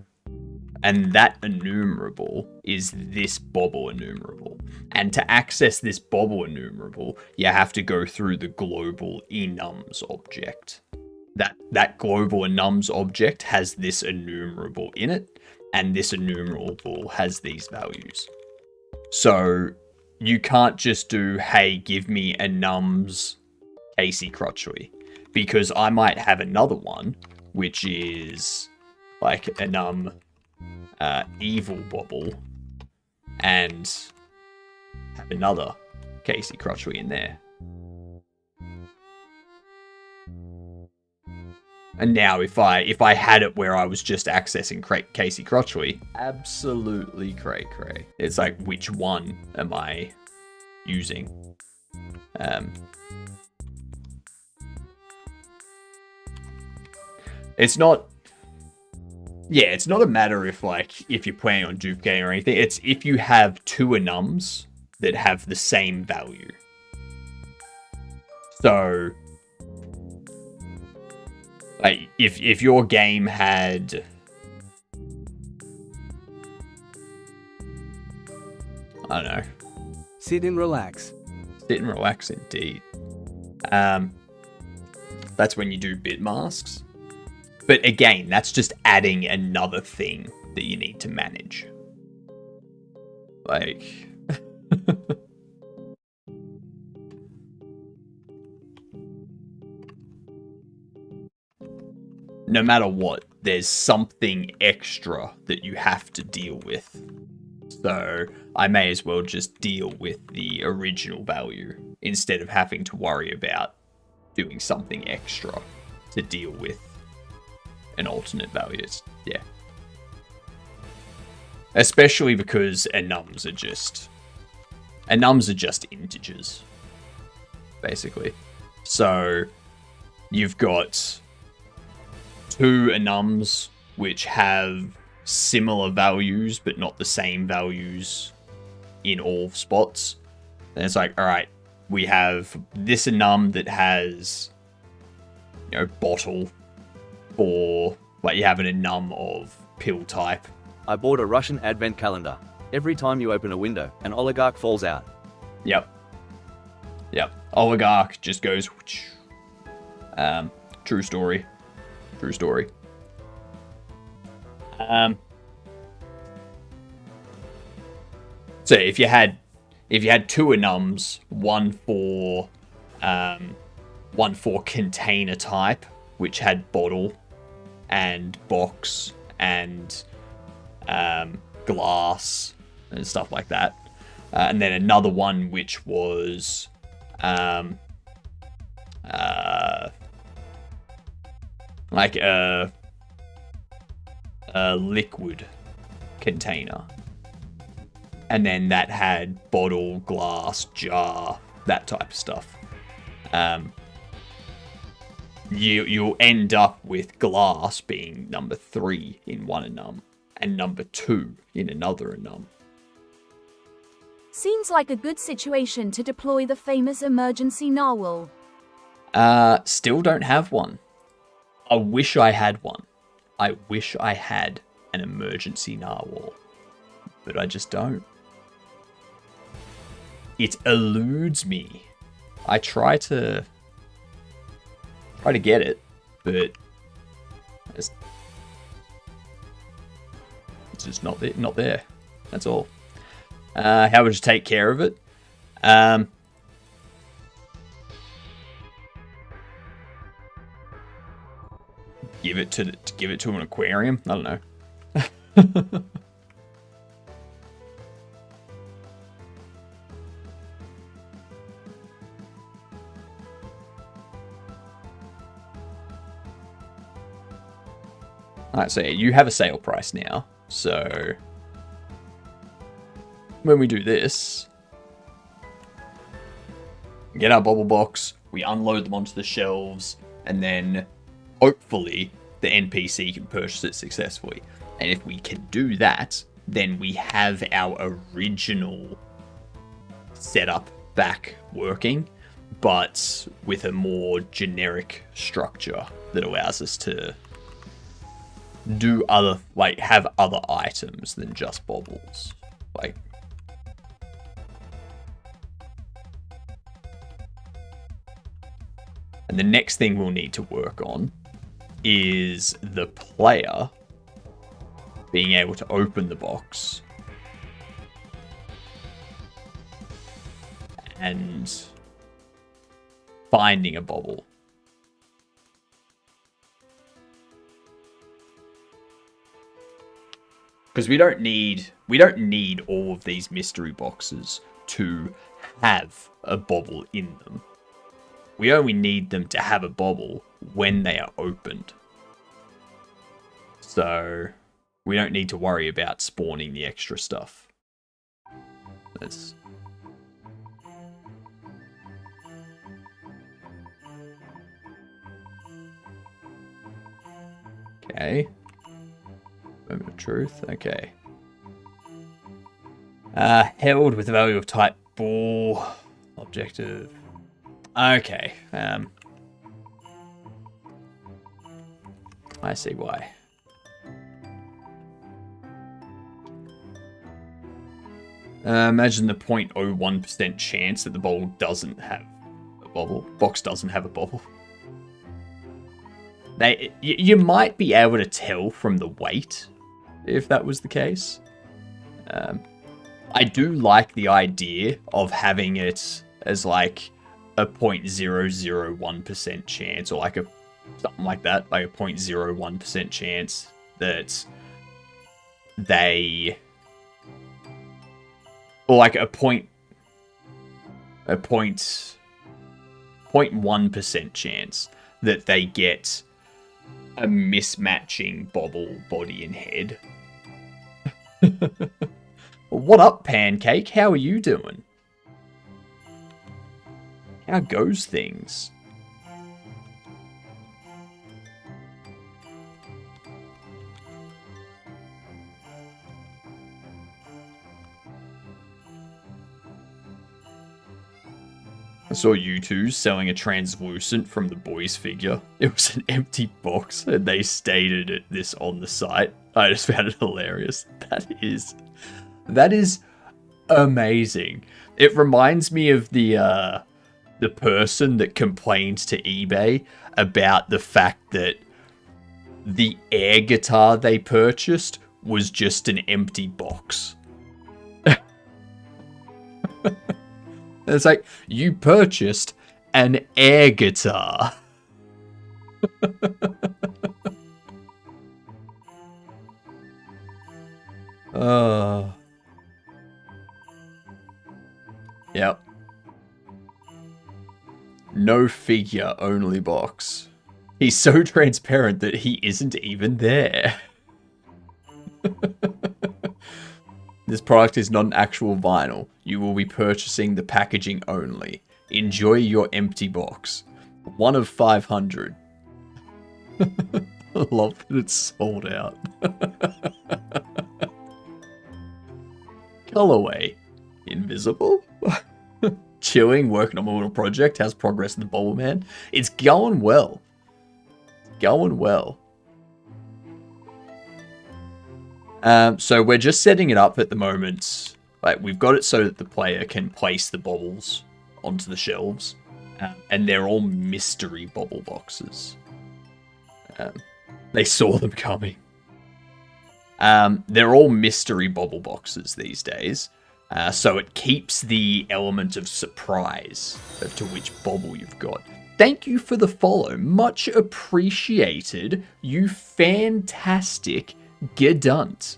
And that enumerable is this bobble enumerable. And to access this bobble enumerable, you have to go through the global enums object. That global enums object has this enumerable in it, and this enumerable has these values. So you can't just do, hey, give me enums Casey Crutchley, because I might have another one, which is like enum evil bobble, and have another Casey Crutchley in there. And now if I had it where I was just accessing Casey Crutchley, absolutely cray. It's like, which one am I using? It's not... yeah, it's not a matter if, like, if you're planning on duplicating or anything. It's if you have two enums that have the same value. So, like, if your game had... I don't know. Sit and relax. Sit and relax, indeed. That's when you do bit masks. But again, that's just adding another thing that you need to manage. Like... no matter what, there's something extra that you have to deal with. So I may as well just deal with the original value instead of having to worry about doing something extra to deal with an alternate value. Yeah. Especially because enums are just integers, basically. So you've got 2 enums which have similar values but not the same values in all spots. And it's like, all right, we have this enum that has, you know, bottle, or like you have an enum of pill type. I bought a Russian advent calendar. Every time you open a window, an oligarch falls out. Yep. Oligarch just goes. Whoosh. True story. So if you had 2 enums, one for container type, which had bottle and box and glass and stuff like that, and then another one which was like a liquid container, and then that had bottle, glass, jar, that type of stuff. You'll end up with glass being number 3 in one enum and number 2 in another enum. Seems like a good situation to deploy the famous emergency narwhal. Still don't have one. I wish I had one. I wish I had an emergency narwhal, but I just don't. It eludes me. I try to get it, but it's just not there. That's all. How would you take care of it? Give it to an aquarium. I don't know. Alright, so yeah, you have a sale price now. So when we do this, get our bubble box, we unload them onto the shelves, and then hopefully the NPC can purchase it successfully. And if we can do that, then we have our original setup back working, but with a more generic structure that allows us to do other, like, have other items than just baubles. Like, and the next thing we'll need to work on is the player being able to open the box and finding a bauble. Because we don't need all of these mystery boxes to have a bauble in them. We only need them to have a bauble when they are opened. So we don't need to worry about spawning the extra stuff. That's... Okay. Moment of truth. Okay. Held with the value of type ball. Objective. Okay. I see why. Imagine the 0.01% chance that the bowl doesn't have a bauble. Box doesn't have a bauble. You might be able to tell from the weight if that was the case. I do like the idea of having it as like a 0.001% chance, or like something like that, like a 0.01% chance that they, or like a 0.1% chance that they get a mismatching bauble body and head. What up, Pancake? How are you doing? How goes things? saw U2 selling a translucent from the boys figure. It was an empty box, and they stated this on the site. I just found it hilarious. That is amazing. It reminds me of the person that complained to eBay about the fact that the air guitar they purchased was just an empty box. It's like, you purchased an air guitar. Yep. No figure, only box. He's so transparent that he isn't even there. This product is not an actual vinyl. You will be purchasing the packaging only. Enjoy your empty box. 1 of 500. I love that it's sold out. Colorway. Invisible? Chilling, working on my little project. How's progress in the Bobble Man? It's going well. Going well. So we're just setting it up at the moment. Like, we've got it so that the player can place the bobbles onto the shelves. And they're all mystery bobble boxes. They saw them coming. They're all mystery bobble boxes these days. So it keeps the element of surprise as to which bobble you've got. Thank you for the follow. Much appreciated, you fantastic Gedunt.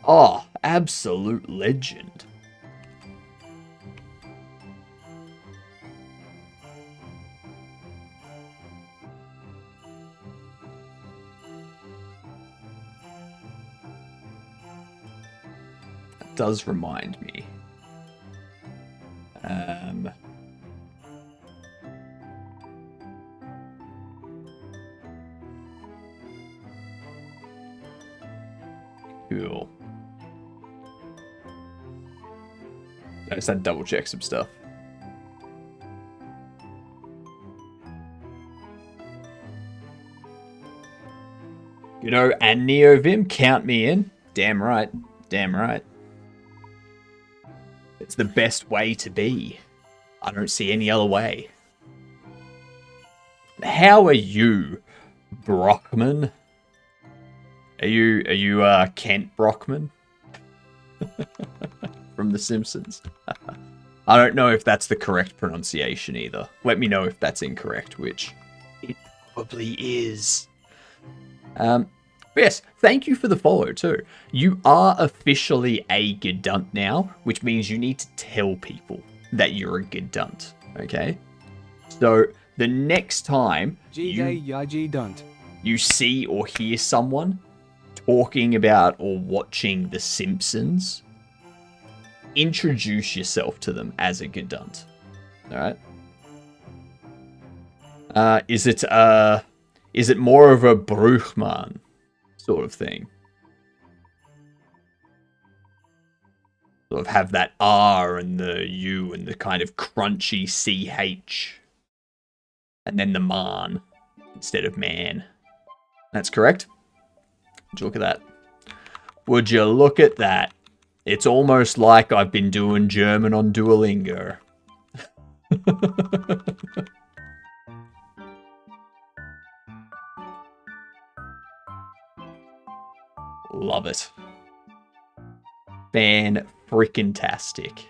Oh, absolute legend. That does remind me. Cool. I just had to double check some stuff. You know, and NeoVim, count me in. Damn right. Damn right. It's the best way to be. I don't see any other way. How are you, Brockman? Are you Kent Brockman? From The Simpsons? I don't know if that's the correct pronunciation either. Let me know if that's incorrect, which it probably is. Yes, thank you for the follow too. You are officially a Gedunt now, which means you need to tell people that you're a Gedunt, okay? So the next time you see or hear someone talking about or watching The Simpsons, introduce yourself to them as a Gedunt. Alright? Is it more of a Bruchmann sort of thing? Sort of have that R and the U and the kind of crunchy CH. And then the man instead of man. That's correct. Would you look at that? Would you look at that? It's almost like I've been doing German on Duolingo. Love it. Fan-freaking-tastic.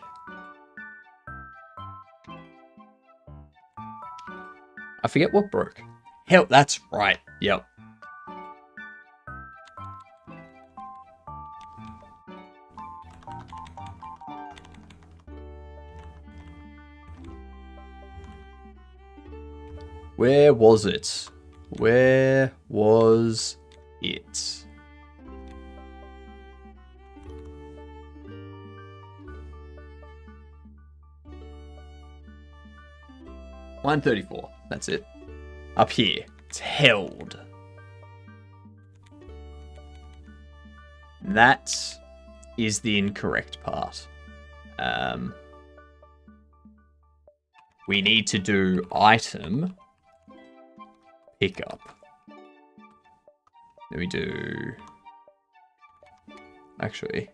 I forget what broke. Hell, that's right. Yep. Where was it? Where was it? Line 34. That's it. Up here. It's held. That is the incorrect part. we need to do item pickup. Then we do... Actually...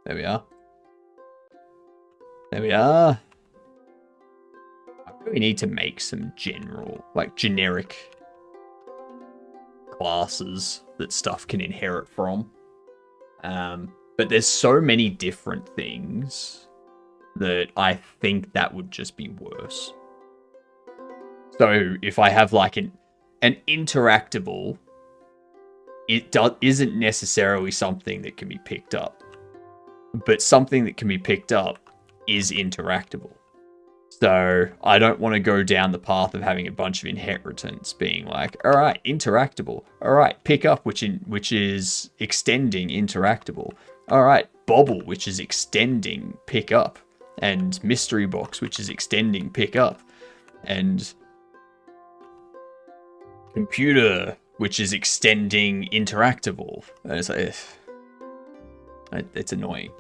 There we are. There we are. I really need to make some general, like generic classes that stuff can inherit from. But there's so many different things that I think that would just be worse. So if I have like an interactable, it isn't necessarily something that can be picked up. But something that can be picked up is interactable. So I don't want to go down the path of having a bunch of inheritance being like, all right, interactable. All right, pick up, which is extending interactable. All right, bobble, which is extending pick up. And mystery box, which is extending pick up. And computer, which is extending interactable. And it's like, it's annoying.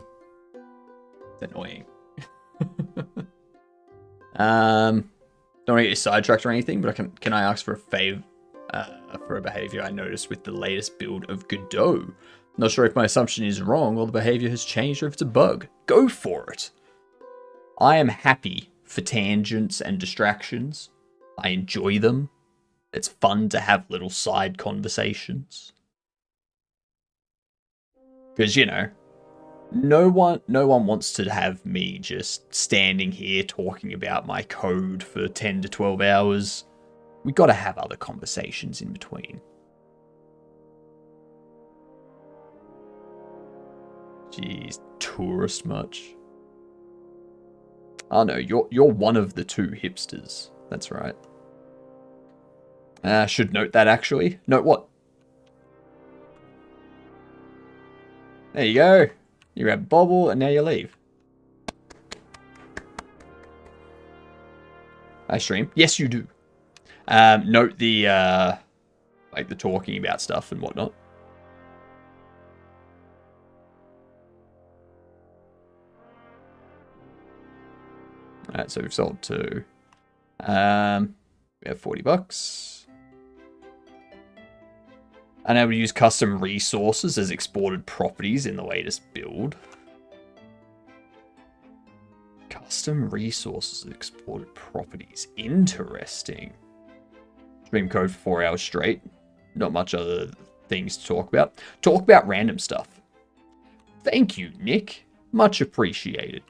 It's annoying. Don't want to get you sidetracked or anything, but can I ask for a favor, for a behavior I noticed with the latest build of Godot? Not sure if my assumption is wrong or the behavior has changed or if it's a bug. Go for it. I am happy for tangents and distractions. I enjoy them. It's fun to have little side conversations. Because, you know, no one wants to have me just standing here talking about my code for 10 to 12 hours. We got to have other conversations in between. Jeez, tourist much? Oh no, you're one of the two hipsters. That's right. Should note that actually. Note what? There you go. You grab bobble and now you leave. I stream. Yes, you do. Note the like the talking about stuff and whatnot. Alright, so we've sold two. We have $40. Unable to use custom resources as exported properties in the latest build. Custom resources as exported properties. Interesting. Stream code for 4 hours straight. Not much other things to talk about. Talk about random stuff. Thank you, Nick. Much appreciated.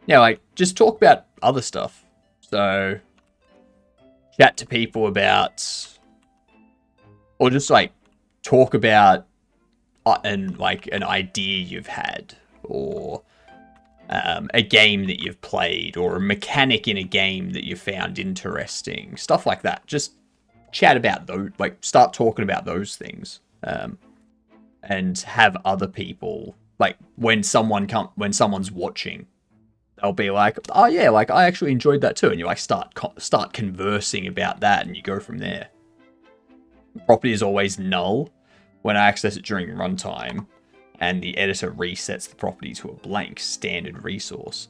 Now, like, just talk about other stuff. So, chat to people about... Or just, like, talk about an idea you've had. Or a game that you've played. Or a mechanic in a game that you found interesting. Stuff like that. Just chat about those. Like, start talking about those things. And have other people... Like, when someone's watching... They'll be like, oh yeah, like, I actually enjoyed that too. And you, like, start conversing about that. And you go from there. Property is always null when I access it during runtime, and the editor resets the property to a blank standard resource.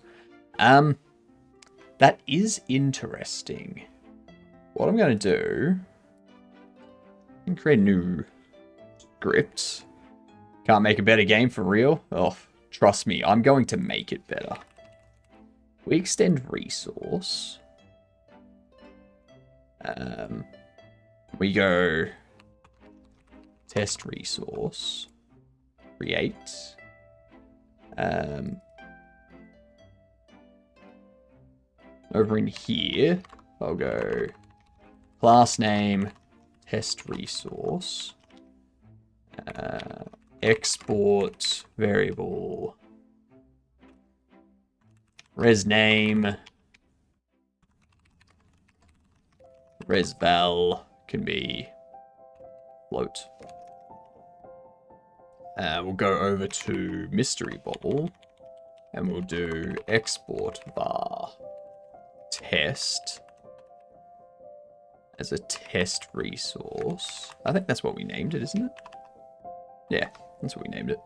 That is interesting. What I'm going to do, I can create a new script. Can't make a better game for real? Oh, trust me, I'm going to make it better. We extend resource. We go test resource, create, over in here, I'll go class name, test resource, export variable, res name, res val can be float. We'll go over to mystery bobble and we'll do export var test as a test resource. I think that's what we named it, isn't it? Yeah, that's what we named it.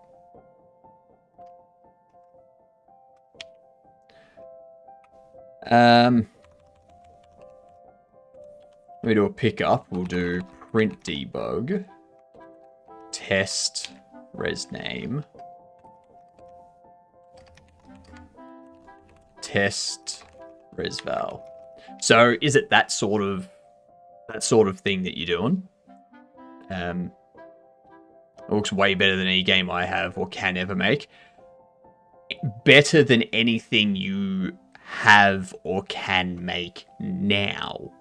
We do a pickup. We'll do print debug, test res name, test res val. So is it that sort of thing that you're doing? It looks way better than any game I have or can ever make. Better than anything you have or can make now.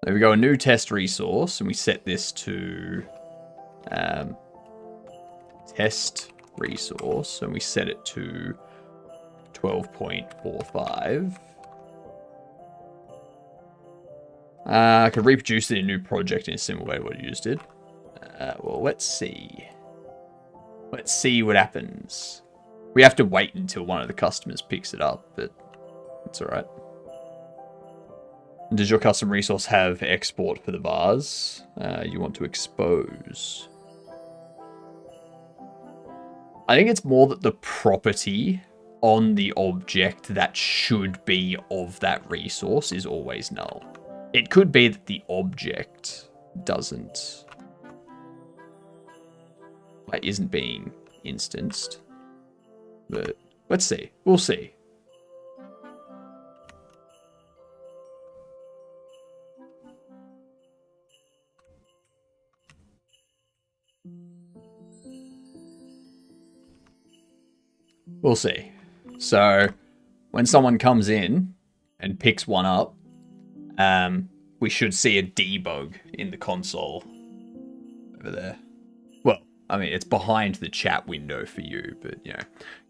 There we go, a new test resource, and we set this to test resource, and we set it to 12.45. I could reproduce it in a new project in a similar way to what you just did. Well, let's see. Let's see what happens. We have to wait until one of the customers picks it up, but it's alright. Does your custom resource have export for the vase you want to expose? I think it's more that the property on the object that should be of that resource is always null. It could be that the object isn't being instanced. But let's see. We'll see. We'll see. So, when someone comes in and picks one up, we should see a debug in the console over there. Well, I mean, it's behind the chat window for you, but, you know.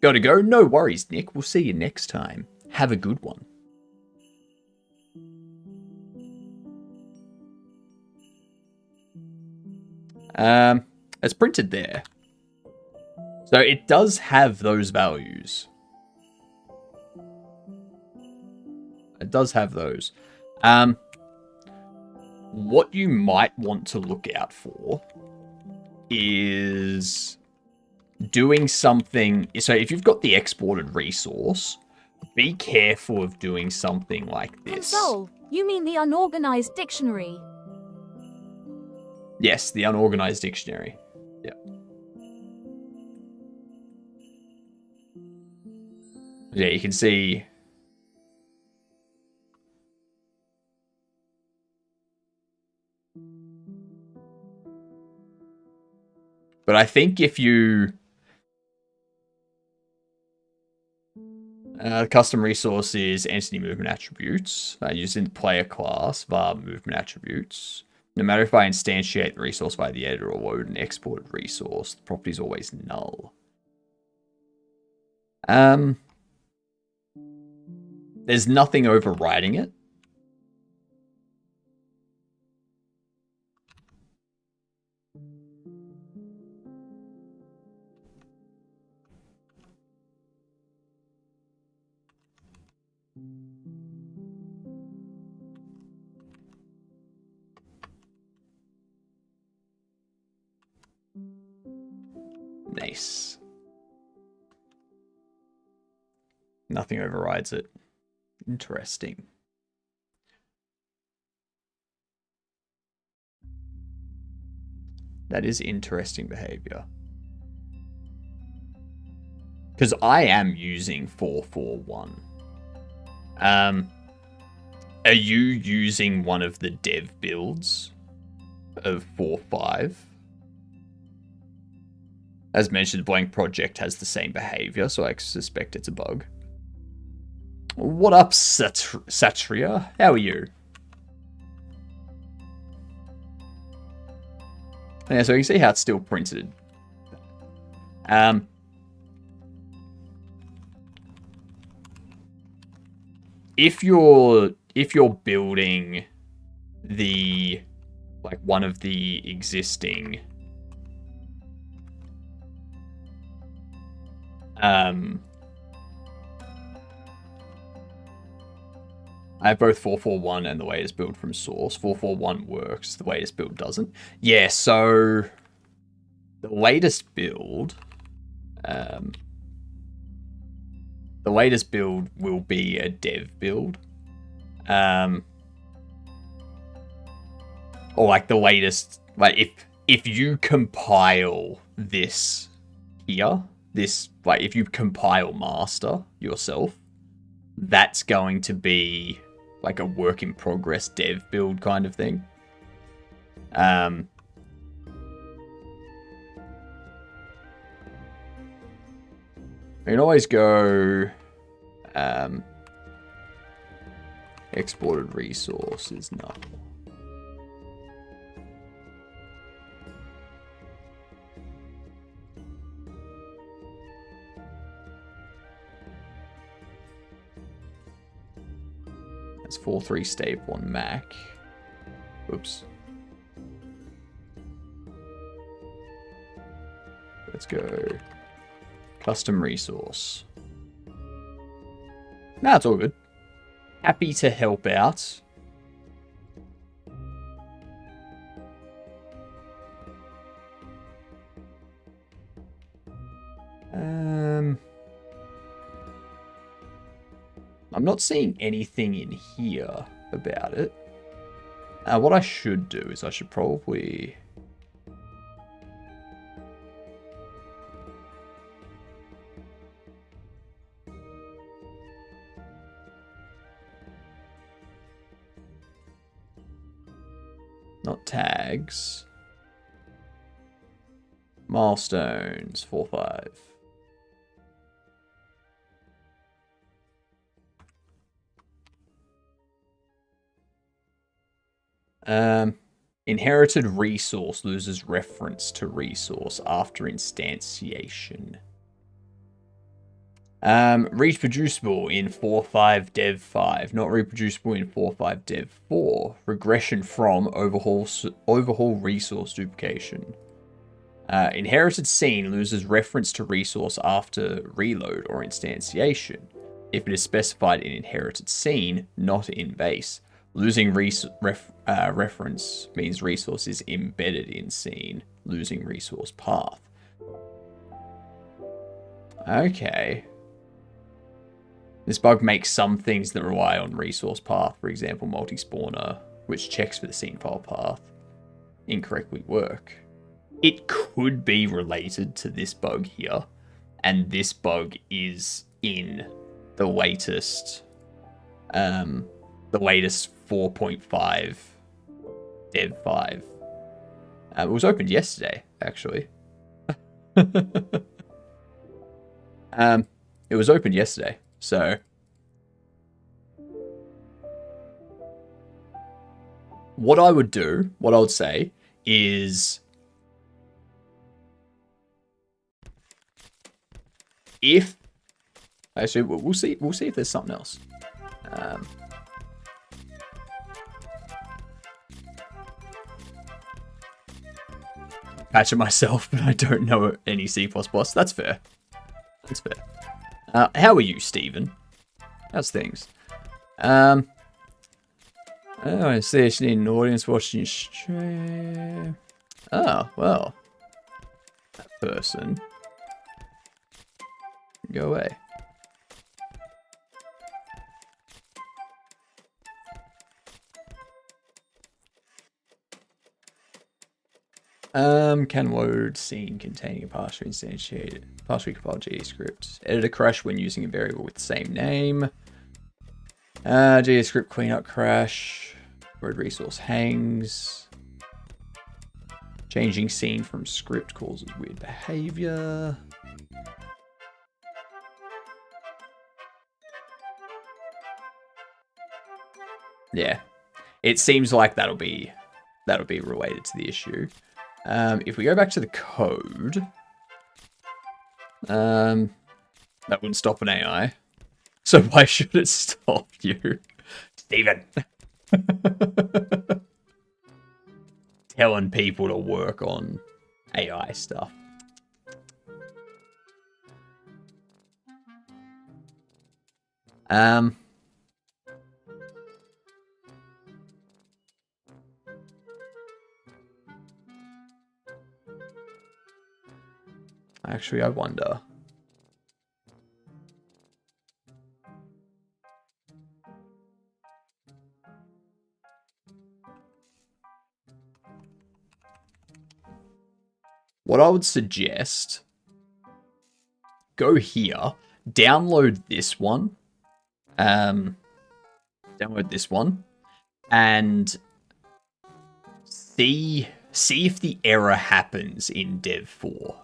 Gotta go. No worries, Nick. We'll see you next time. Have a good one. It's printed there. So it does have those values. It does have those. What you might want to look out for is doing something. So if you've got the exported resource, be careful of doing something like this. Console, you mean the unorganized dictionary? Yes, the unorganized dictionary. Yep. Yeah, you can see. But I think if you custom resource is entity movement attributes used in the player class var movement attributes. No matter if I instantiate the resource via the editor or load an exported resource, the property is always null. There's nothing overriding it. Nice. Nothing overrides it. Interesting. That is interesting behavior. Because I am using 441. Are you using one of the dev builds of 4.5? As mentioned, Blank Project has the same behavior, so I suspect it's a bug. What up, Satria? How are you? Yeah, so you can see how it's still printed. If you're building the one of the existing I have both 441 and the latest build from Source. 441 works, the latest build doesn't. Yeah, so the latest build, will be a dev build. Or like the latest, like if you compile this here, if you compile master yourself, that's going to be like a work in progress dev build kind of thing. You can always go exported resources, no. It's 4.3 stable on Mac. Oops. Let's go. Custom resource. Nah, it's all good. Happy to help out. I'm not seeing anything in here about it. What I should do is I should probably... Not tags. Milestones, 4.5. Inherited resource loses reference to resource after instantiation. Reproducible in 4.5 dev 5, not reproducible in 4.5 dev 4. Regression from overhaul resource duplication. Inherited scene loses reference to resource after reload or instantiation, if it is specified in inherited scene, not in base. Losing reference means resource is embedded in scene. Losing resource path. Okay. This bug makes some things that rely on resource path, for example, multi-spawner, which checks for the scene file path, incorrectly work. It could be related to this bug here, and this bug is in the latest 4.5 dev 5. It was opened yesterday, actually. It was opened yesterday, so what I would say is if actually we'll see if there's something else. Patch it myself, but I don't know any C++. That's fair. That's fair. How are you, Stephen? How's things? Oh, I see you need an audience watching your stream. Oh, well. That person. Go away. Can load scene containing a partially instantiated, partially compiled GE script. Editor crash when using a variable with the same name. GE script cleanup crash. Word resource hangs. Changing scene from script causes weird behavior. Yeah, it seems like that'll be related to the issue. If we go back to the code, that wouldn't stop an AI. So why should it stop you, Steven? Telling people to work on AI stuff. Actually, I wonder. What I would suggest, go here, download this one, and see if the error happens in Dev 4.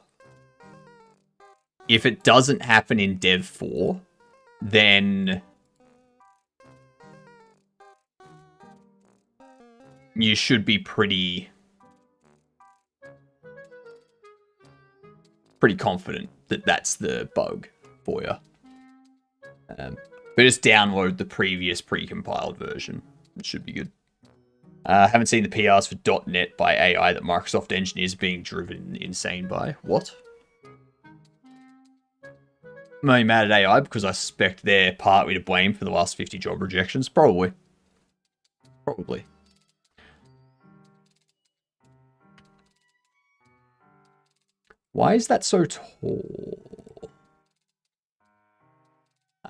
If it doesn't happen in Dev 4, then you should be pretty confident that that's the bug for you. But just download the previous pre-compiled version. It should be good. Haven't seen the PRs for .NET by AI that Microsoft engineers are being driven insane by. What? I'm only mad at AI because I suspect they're partly to blame for the last 50 job rejections. Probably. Why is that so tall?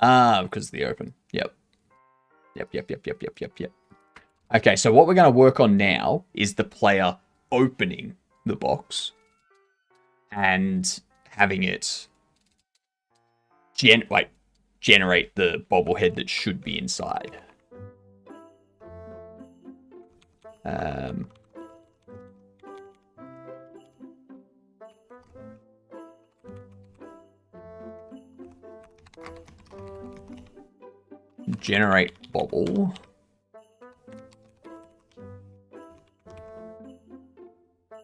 Ah, because of the open. Yep. Okay, so what we're going to work on now is the player opening the box and having it generate the bobblehead that should be inside. Generate bobble.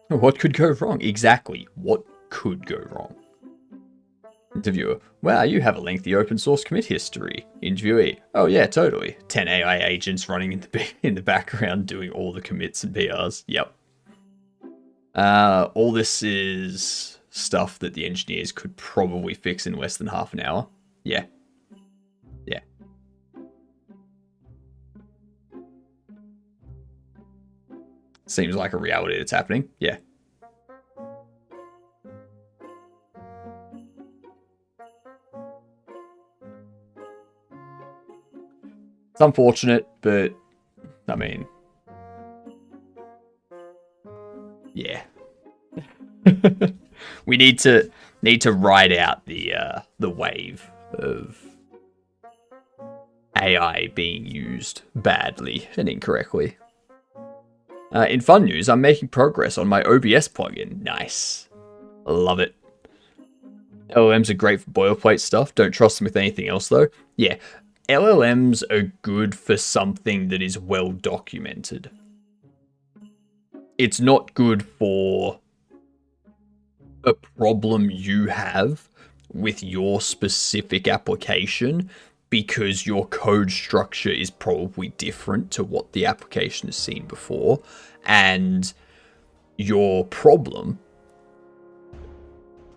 What could go wrong? Exactly. What could go wrong? Interviewer. Wow, you have a lengthy open source commit history. Interviewee. Oh yeah, totally. 10 AI agents running in the background doing all the commits and PRs. Yep. All this is stuff that the engineers could probably fix in less than half an hour. Yeah. Yeah. Seems like a reality that's happening. Yeah. It's unfortunate, but I mean, yeah. We need to ride out the wave of AI being used badly and incorrectly. In fun news, I'm making progress on my OBS plugin. Nice. Love it. LLMs are great for boilerplate stuff. Don't trust them with anything else, though. Yeah, LLMs are good for something that is well documented. It's not good for a problem you have with your specific application because your code structure is probably different to what the application has seen before, and your problem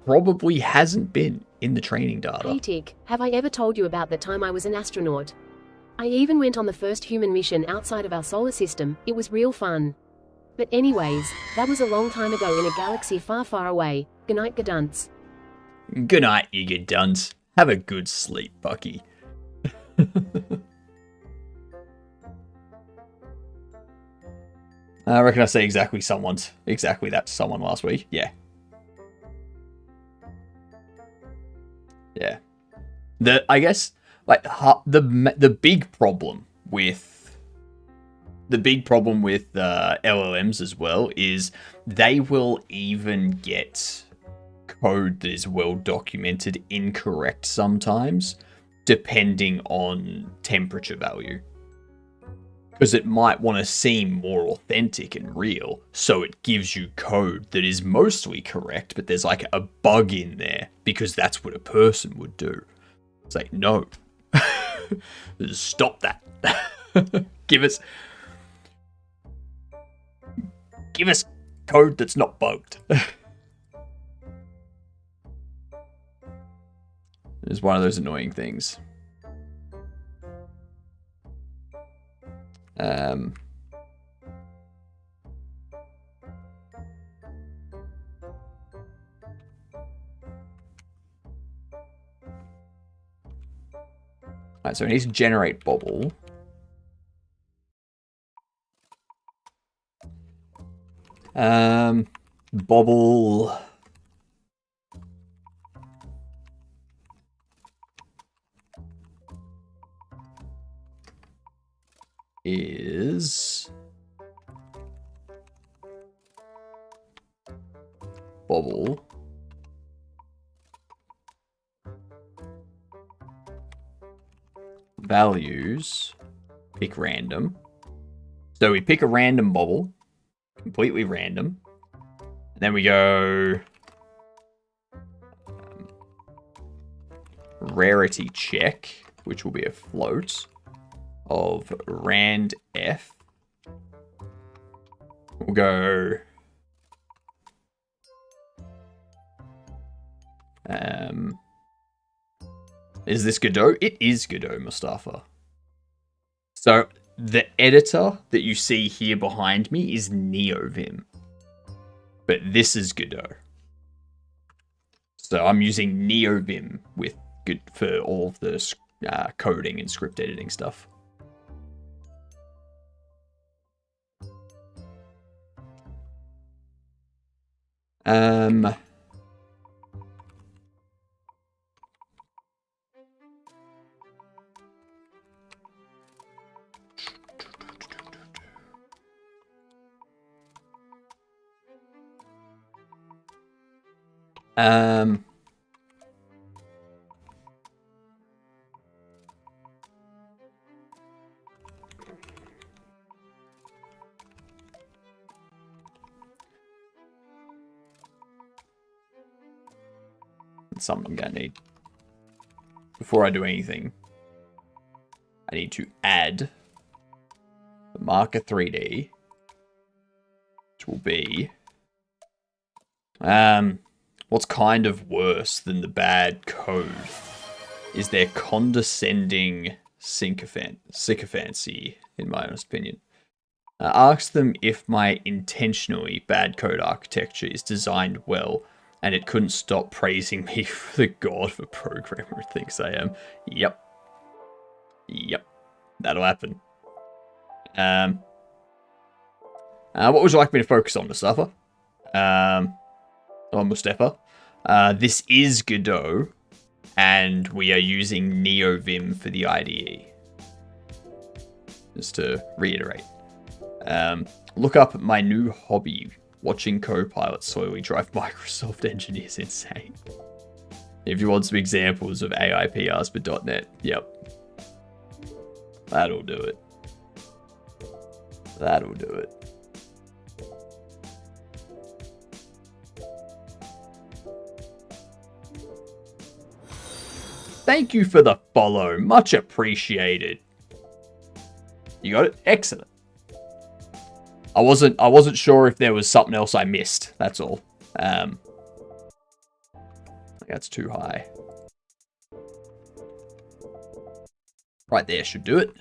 probably hasn't been in the training data. Hey Tick, have I ever told you about the time I was an astronaut? I even went on the first human mission outside of our solar system. It was real fun. But anyways, that was a long time ago in a galaxy far, far away. Good night, Gadunts. Good night, you Gadunts. Have a good sleep, Bucky. I reckon I say exactly that to someone last week. Yeah. Yeah. I guess like the big problem with LLMs as well is they will even get code that is well documented incorrect sometimes, depending on temperature value. Because it might want to seem more authentic and real, so it gives you code that is mostly correct, but there's like a bug in there because that's what a person would do. It's like, no. Stop that. Give us code that's not bugged. It's one of those annoying things. Alright, so it needs to generate bobble. Bobble is bobble values pick random. So we pick a random bobble, completely random, and then we go rarity check, which will be a float of rand f. We'll go is this Godot? It is Godot, Mustafa. So the editor that you see here behind me is NeoVim, but this is Godot. So I'm using NeoVim for all of the coding and script editing stuff. Something I'm gonna need. Before I do anything, I need to add the marker 3D, which will be what's kind of worse than the bad code is their condescending sycophancy, in my honest opinion. Ask them if my intentionally bad code architecture is designed well, and it couldn't stop praising me for the god of a programmer it thinks I am. Yep. That'll happen. What would you like me to focus on, Mustafa? Mustafa. This is Godot, and we are using NeoVim for the IDE. Just to reiterate. Look up my new hobby, watching Copilot slowly drive Microsoft engineers insane. If you want some examples of AI PRs for .NET, yep. That'll do it. That'll do it. Thank you for the follow. Much appreciated. You got it? Excellent. I wasn't sure if there was something else I missed. That's all. That's too high. Right there should do it.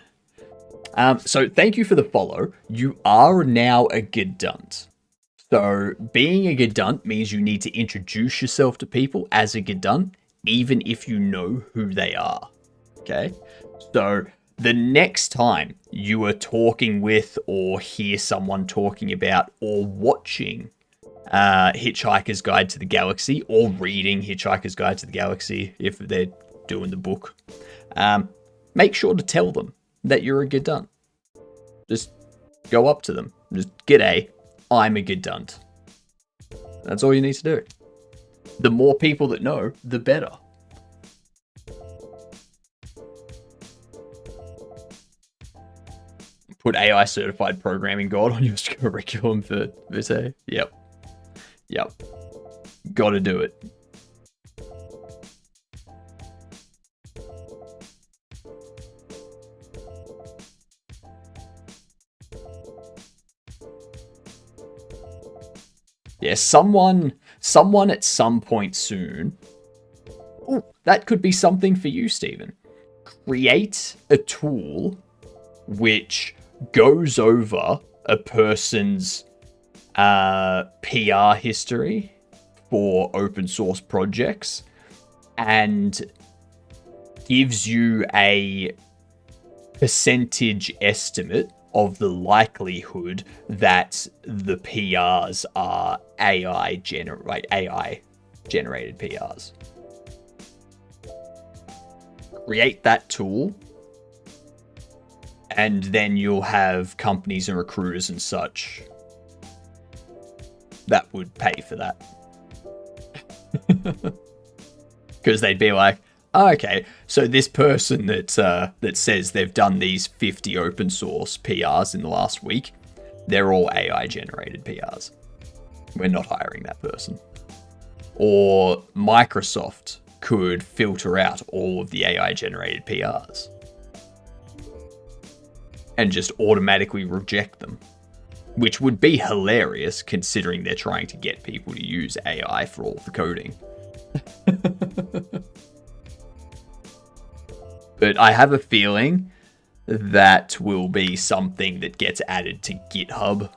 So thank you for the follow. You are now a Gedunt. So being a Gedunt means you need to introduce yourself to people as a Gedunt, even if you know who they are. Okay? So the next time you are talking with or hear someone talking about or watching Hitchhiker's Guide to the Galaxy or reading Hitchhiker's Guide to the Galaxy if they're doing the book, make sure to tell them that you're a Gedunt. Just go up to them. Just, g'day, I'm a Gedunt. That's all you need to do. The more people that know, the better. Put AI certified programming god on your curriculum for Vitae. Yep. Gotta do it. Yeah, someone at some point soon. Ooh, that could be something for you, Stephen. Create a tool which goes over a person's PR history for open source projects and gives you a percentage estimate of the likelihood that the PRs are AI generated PRs. Create that tool, and then you'll have companies and recruiters and such that would pay for that. Because they'd be like, oh, okay, so this person that says they've done these 50 open source PRs in the last week, they're all AI generated PRs. We're not hiring that person. Or Microsoft could filter out all of the AI generated PRs and just automatically reject them, which would be hilarious considering they're trying to get people to use AI for all the coding. But I have a feeling that will be something that gets added to GitHub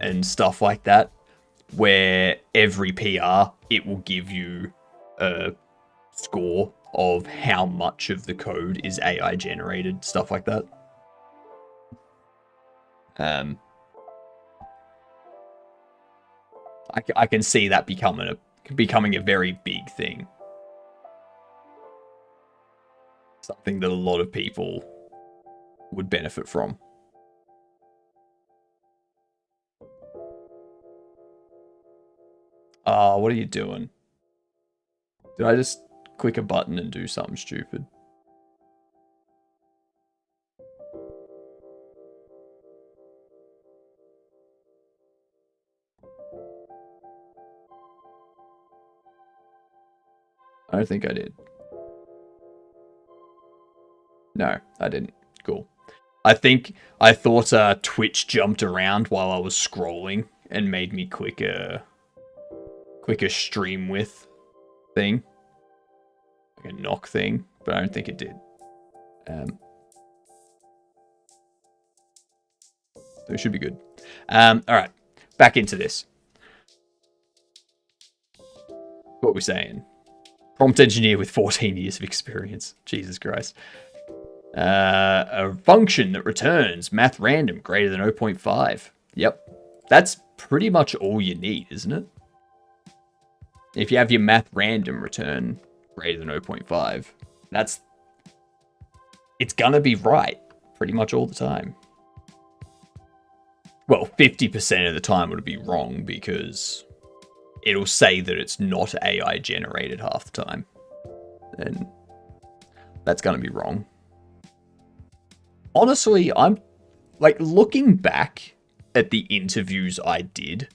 and stuff like that, where every PR, it will give you a score of how much of the code is AI generated, stuff like that. I can see that becoming a very big thing. Something that a lot of people would benefit from. Oh, what are you doing? Did I just click a button and do something stupid? I don't think I did. No, I didn't. Cool. I thought Twitch jumped around while I was scrolling and made me click a stream with thing. Like a knock thing, but I don't think it did. So it should be good. Alright, back into this. What we're saying. Prompt engineer with 14 years of experience. Jesus Christ. A function that returns math random greater than 0.5. Yep. That's pretty much all you need, isn't it? If you have your math random return greater than 0.5, it's gonna be right pretty much all the time. Well, 50% of the time it'll be wrong because it'll say that it's not AI generated half the time. And that's gonna be wrong. Honestly, I'm like looking back at the interviews I did,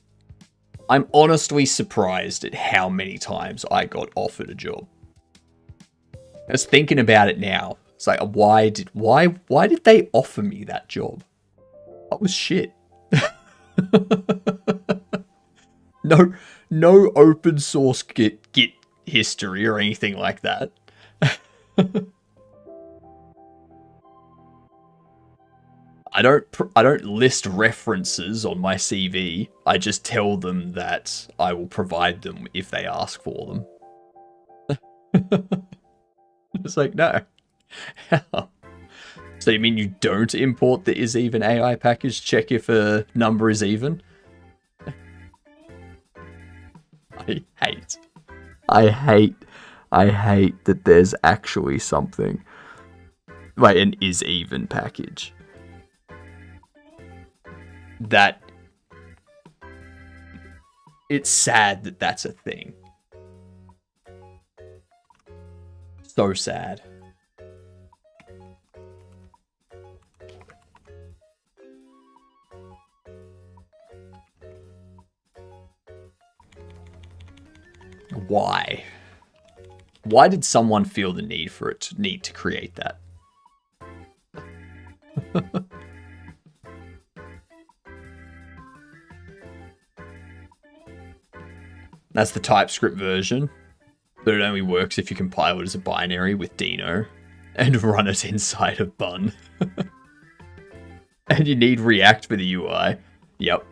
I'm honestly surprised at how many times I got offered a job. I was thinking about it now. It's like, why did they offer me that job? That was shit. No open source Git history or anything like that. I don't list references on my CV. I just tell them that I will provide them if they ask for them. It's like, no. So you mean you don't import the isEven AI package? Check if a number is even? I hate that there's actually something like an isEven package. That it's sad that that's a thing. So sad. Why? Why did someone feel the need to create that? That's the TypeScript version, but it only works if you compile it as a binary with Dino and run it inside a bun. And you need React for the UI. Yep.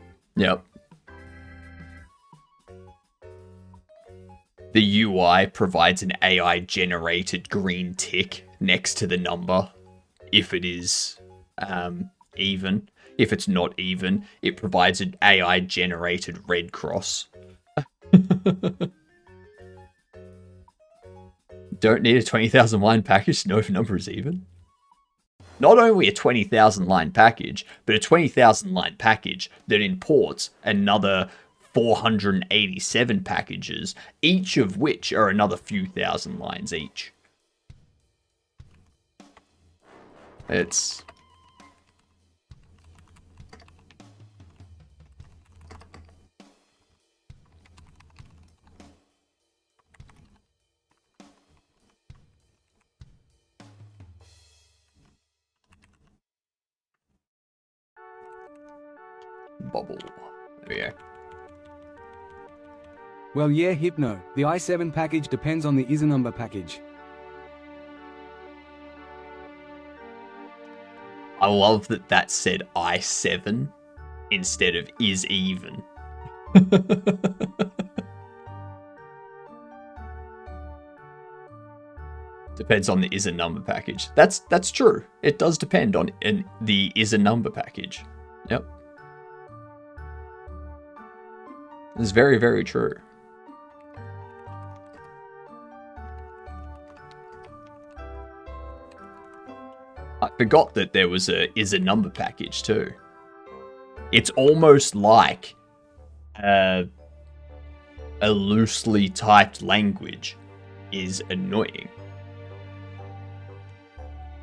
The UI provides an AI-generated green tick next to the number if it is even. If it's not even, it provides an AI-generated red cross. Don't need a 20,000 line package to know if a number is even. Not only a 20,000 line package, but a 20,000 line package that imports another 487 packages, each of which are another few thousand lines each. It's... bubble. There we go. Well yeah, Hypno, the i7 package depends on the ISANumber package. I love that that said i7 instead of is even. Depends on the ISANumber package. That's true. It does depend on the ISANumber package. Yep. It's very, very true. I forgot that there was a ISANumber package too. It's almost like a loosely typed language is annoying.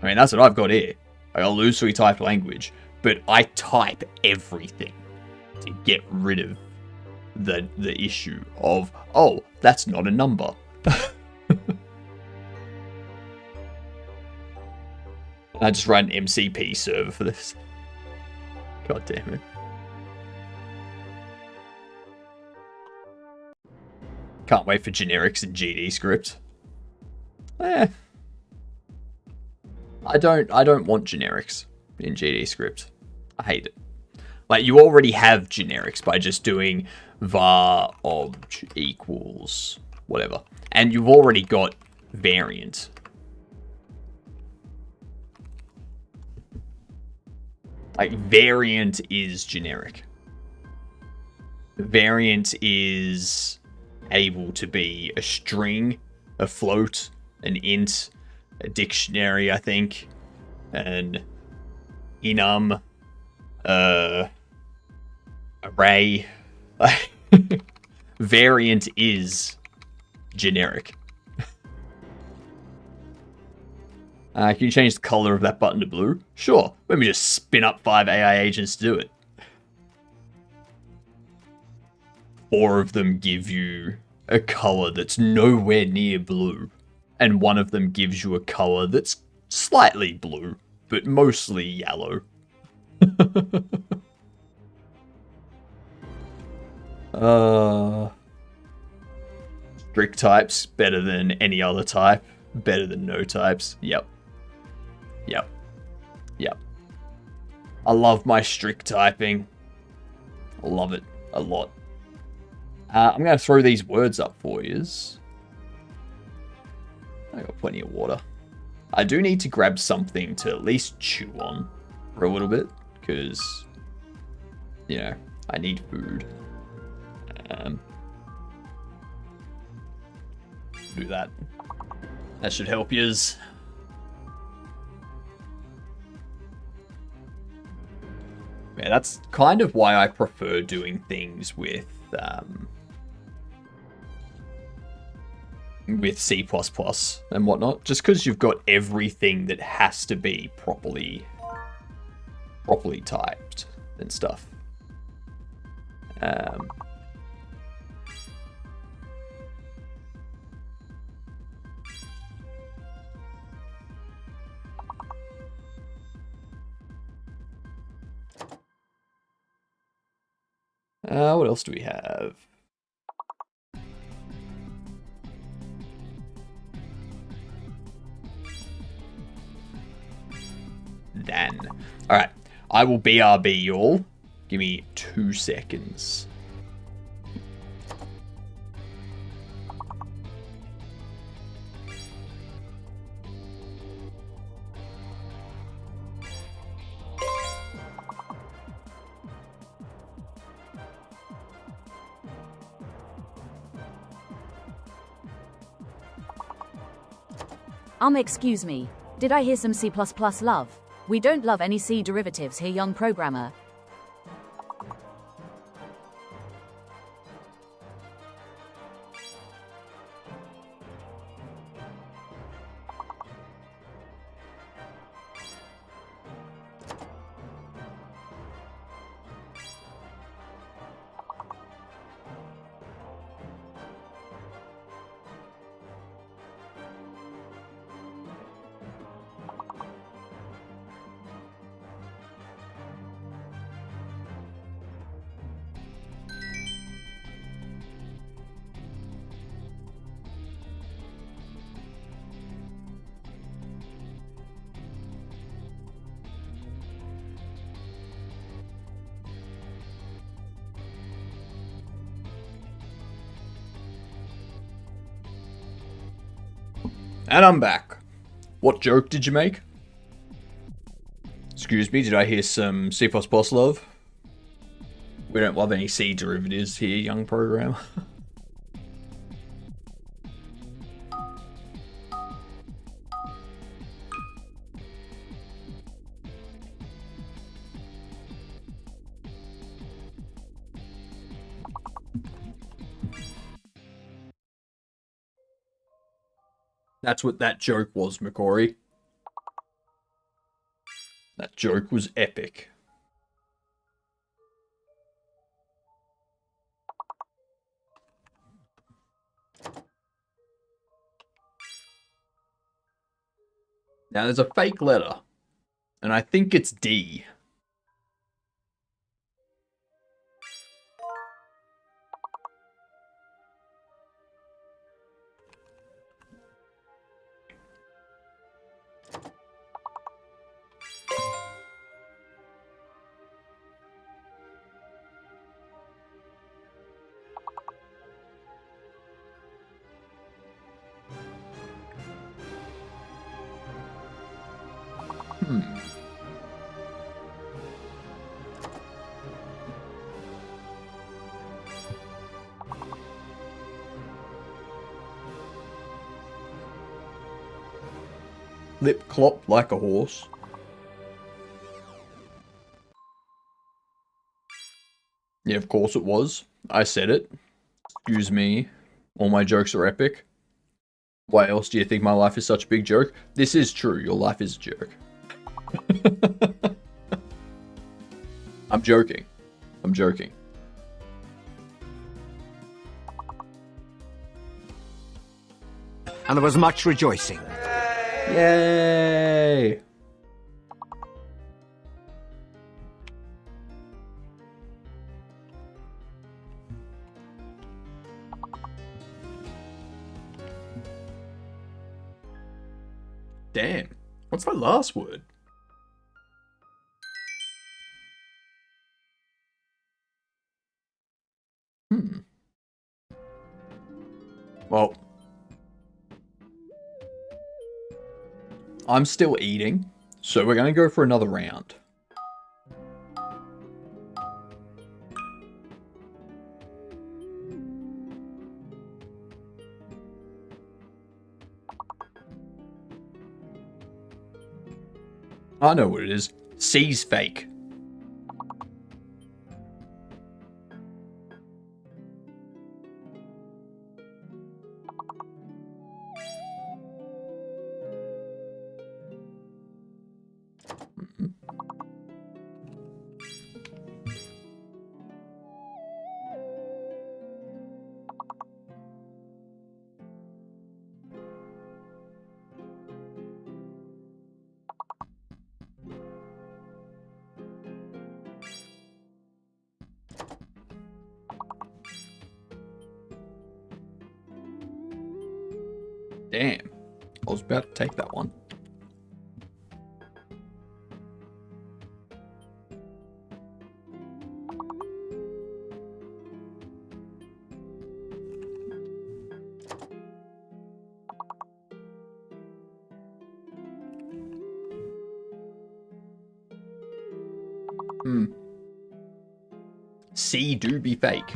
I mean, that's what I've got here. I got a loosely typed language, but I type everything to get rid of the issue of, oh, that's not a number. I just ran an MCP server for this. God damn it. Can't wait for generics in GD script. I don't want generics in GD script. I hate it. Like, you already have generics by just doing var obj equals whatever. And you've already got variant. Like, variant is generic. Variant is able to be a string, a float, an int, a dictionary, I think, an enum, array. Variant is generic. Can you change the color of that button to blue? Sure. Let me just spin up 5 AI agents to do it. 4 of them give you a color that's nowhere near blue. And 1 of them gives you a color that's slightly blue, but mostly yellow. Strict types, better than any other type. Better than no types. Yep. Yep. Yep. I love my strict typing. I love it a lot. I'm going to throw these words up for yous. I got plenty of water. I do need to grab something to at least chew on for a little bit, because, you know, I need food. Do that. That should help yous. Yeah, that's kind of why I prefer doing things with C++ and whatnot. Just because you've got everything that has to be properly typed and stuff. What else do we have? Then. Alright. I will BRB y'all. Give me 2 seconds. Excuse me. Did I hear some C++ love? We don't love any C derivatives here, young programmer. And I'm back. What joke did you make? Excuse me, did I hear some C++ love? We don't love any C derivatives here, young programmer. That's what that joke was, McCory. That joke was epic. Now there's a fake letter, and I think it's D. Lip clopped like a horse. Yeah, of course it was. I said it. Excuse me. All my jokes are epic. Why else do you think my life is such a big joke? This is true. Your life is a joke. I'm joking. I'm joking. And there was much rejoicing. Yay! Damn. What's my last word? Well, I'm still eating, so we're going to go for another round. I know what it is. C's fake. Damn. I was about to take that one. C do be fake.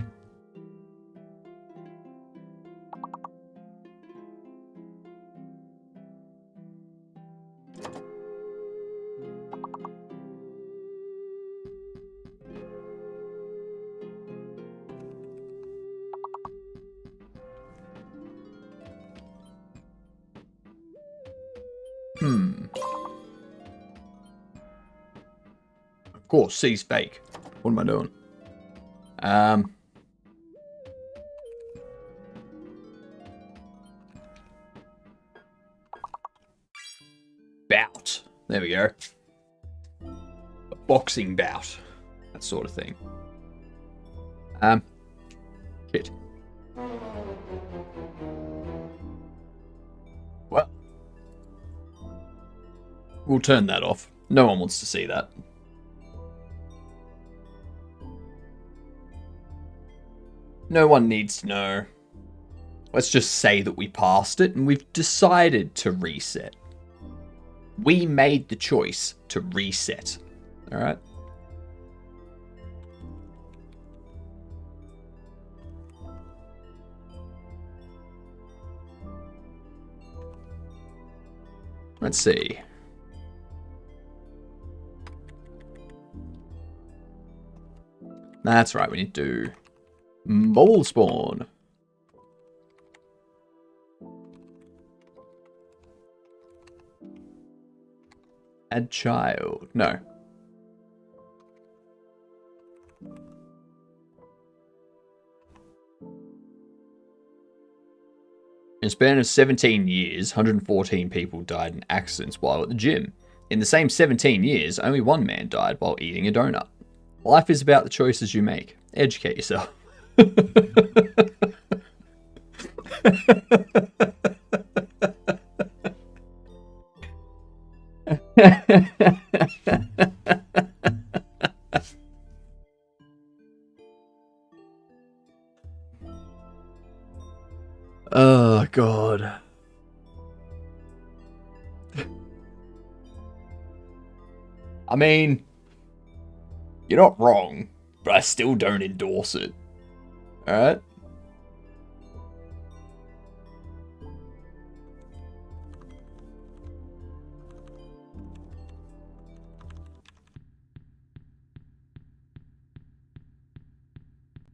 course, C's fake. What am I doing? Bout. There we go. A boxing bout. That sort of thing. Shit. Well. We'll turn that off. No one wants to see that. No one needs to know. Let's just say that we passed it and we've decided to reset. We made the choice to reset. Alright? Let's see. That's right, we need to do Bubble Spawn. Add child. No. In a span of 17 years, 114 people died in accidents while at the gym. In the same 17 years, only one man died while eating a donut. Life is about the choices you make. Educate yourself. Oh, God. I mean, you're not wrong, but I still don't endorse it. Alright?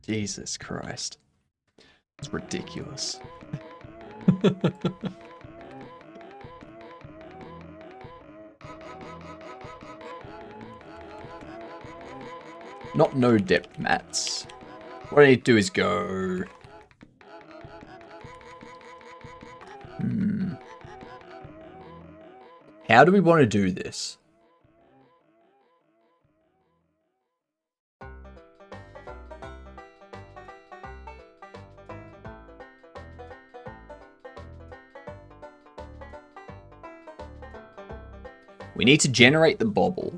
Jesus Christ. It's ridiculous. Not no depth mats. What I need to do is go... How do we want to do this? We need to generate the bobble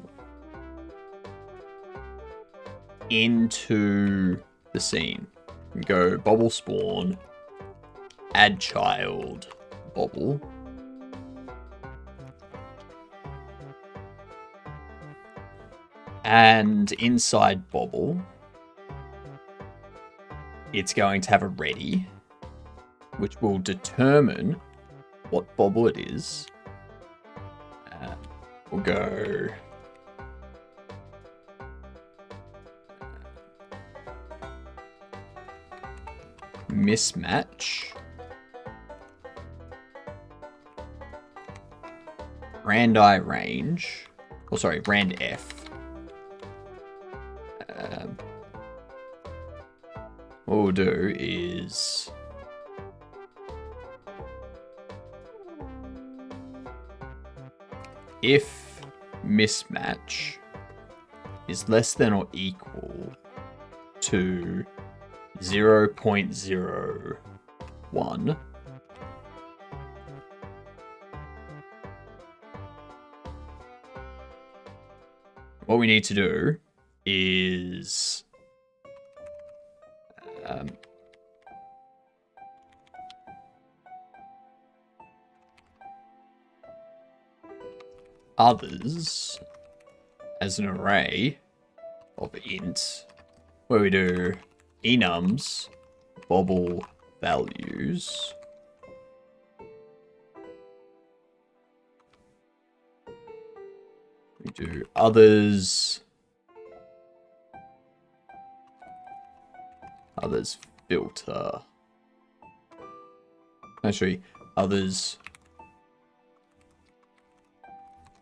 into the scene. Go bobble spawn, add child, bobble. And inside bobble, it's going to have a ready, which will determine what bobble it is. We'll go mismatch, rand I range, oh sorry, rand F. What we'll do is if mismatch is less than or equal to 0.01, what we need to do is others as an array of int, where we do enums bobble values we do others filter, actually others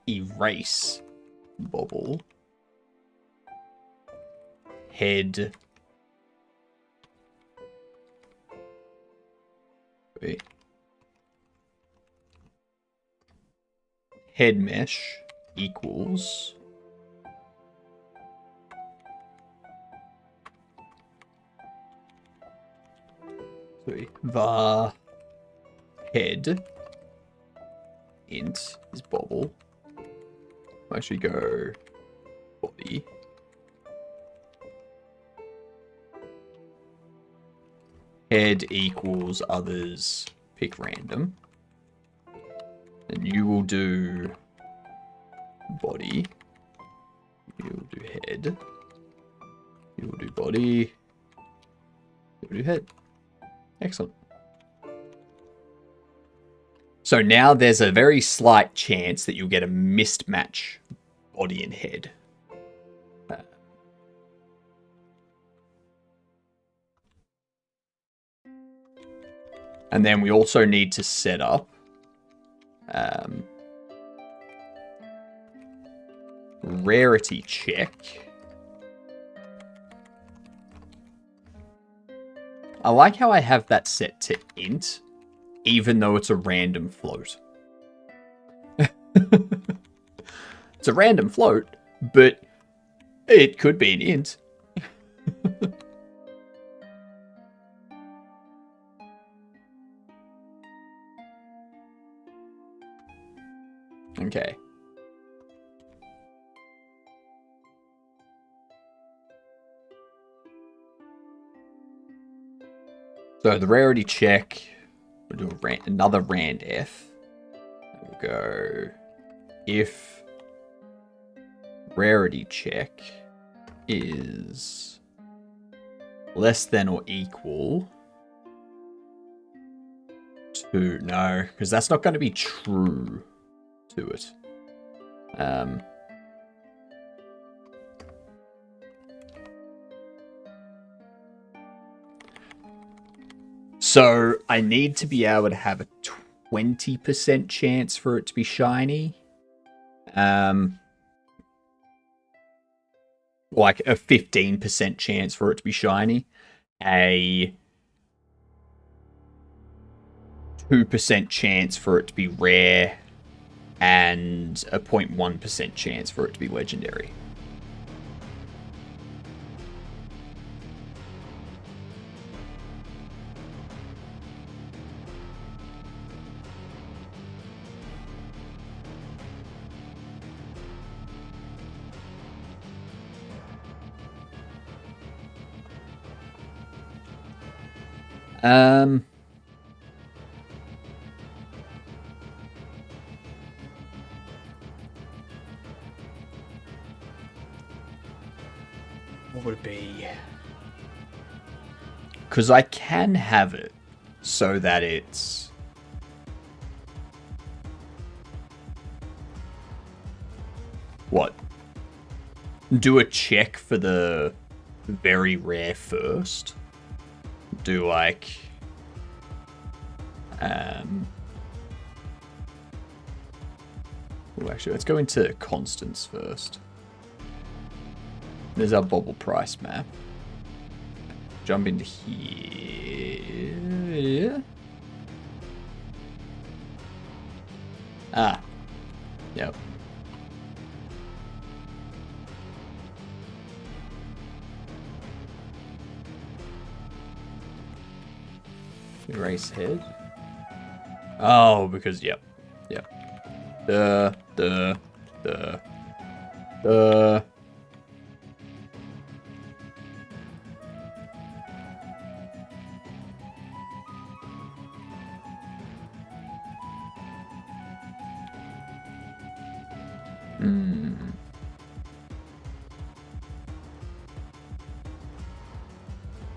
erase bobble, head. Wait. Head mesh equals var head int is bobble. I should go body. Head equals others pick random. And you will do body. You will do head. You will do body. You will do head. Excellent. So now there's a very slight chance that you'll get a mismatch body and head. And then we also need to set up rarity check. I like how I have that set to int, even though it's a random float. It's a random float, but it could be an int. Okay. So the rarity check, we'll do another rand f. We'll go if rarity check is less than or equal to, no, because that's not going to be true to it. So I need to be able to have a 20% chance for it to be shiny. Like a 15% chance for it to be shiny. A 2% chance for it to be rare. And a 0.1% chance for it to be legendary. What would it be? Because I can have it so that it's what? Do a check for the very rare first. Do like well, actually, let's go into constants first. There's our bobble price map. Jump into here. Ah. Yep. Erase head. Oh, because, yep.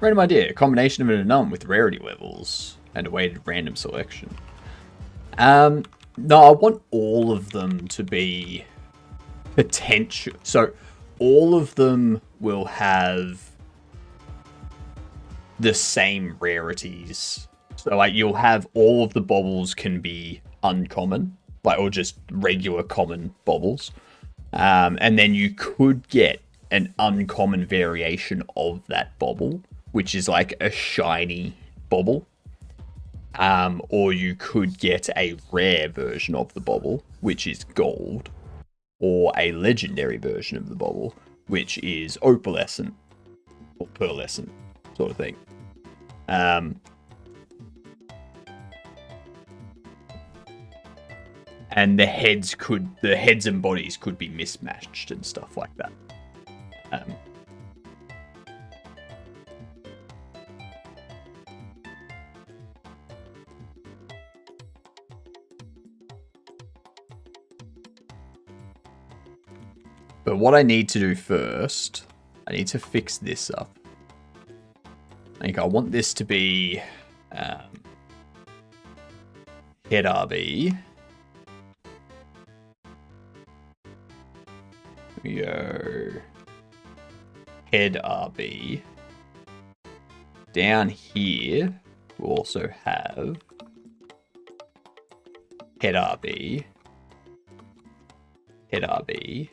Random idea. A combination of an enum with rarity levels and a weighted random selection. No, I want all of them to be potential. So all of them will have the same rarities. So like you'll have all of the bobbles can be uncommon, like or just regular common bobbles. And then you could get an uncommon variation of that bauble, which is like a shiny bauble. Or you could get a rare version of the bauble, which is gold, or a legendary version of the bauble, which is opalescent or pearlescent sort of thing. And the heads and bodies could be mismatched and stuff like that. But what I need to do first, I need to fix this up. I think I want this to be head RB. We go head RB. Down here, we'll also have head RB. Head RB.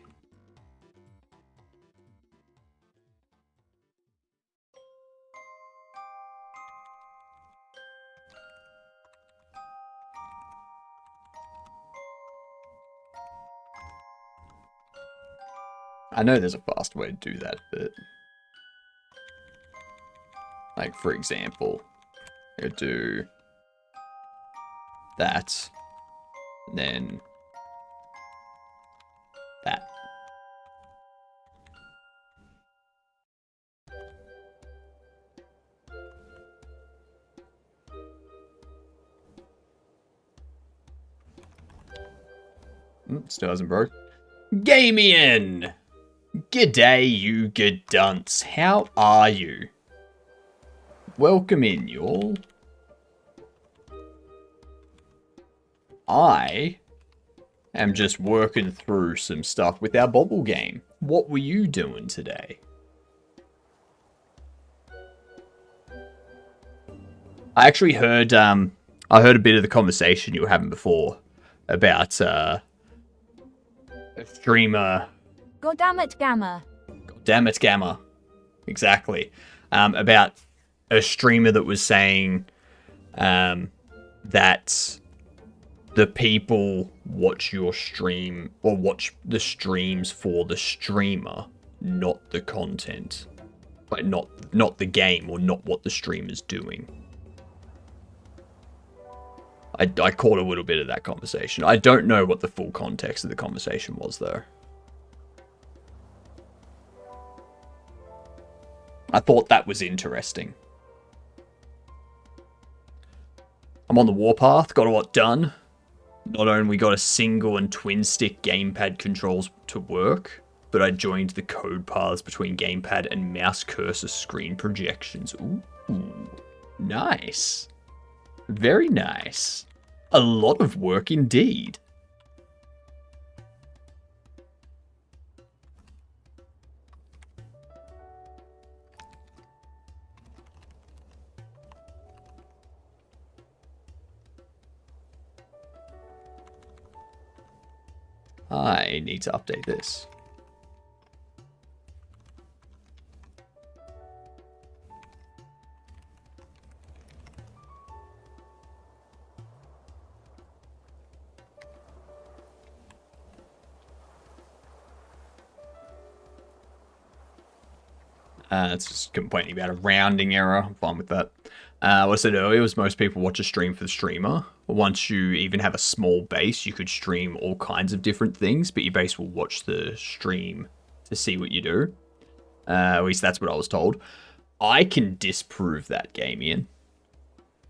I know there's a fast way to do that, but like for example, you do that, and then that. Still hasn't broke. Gamian! G'day, you good dunce. How are you? Welcome in, y'all. I am just working through some stuff with our bauble game. What were you doing today? I actually heard, I heard a bit of the conversation you were having before about, a streamer. Goddammit Gamma. Goddammit Gamma. Exactly. About a streamer that was saying that the people watch your stream or watch the streams for the streamer, not the content. Like not the game or not what the streamer's doing. I caught a little bit of that conversation. I don't know what the full context of the conversation was, though. I thought that was interesting. I'm on the warpath, got a lot done. Not only got a single and twin stick gamepad controls to work, but I joined the code paths between gamepad and mouse cursor screen projections. Ooh, nice. Very nice. A lot of work indeed. I need to update this. It's just complaining about a rounding error. I'm fine with that. What I said earlier was most people watch a stream for the streamer. Once you even have a small base, you could stream all kinds of different things, but your base will watch the stream to see what you do. At least that's what I was told. I can disprove that, Gamian.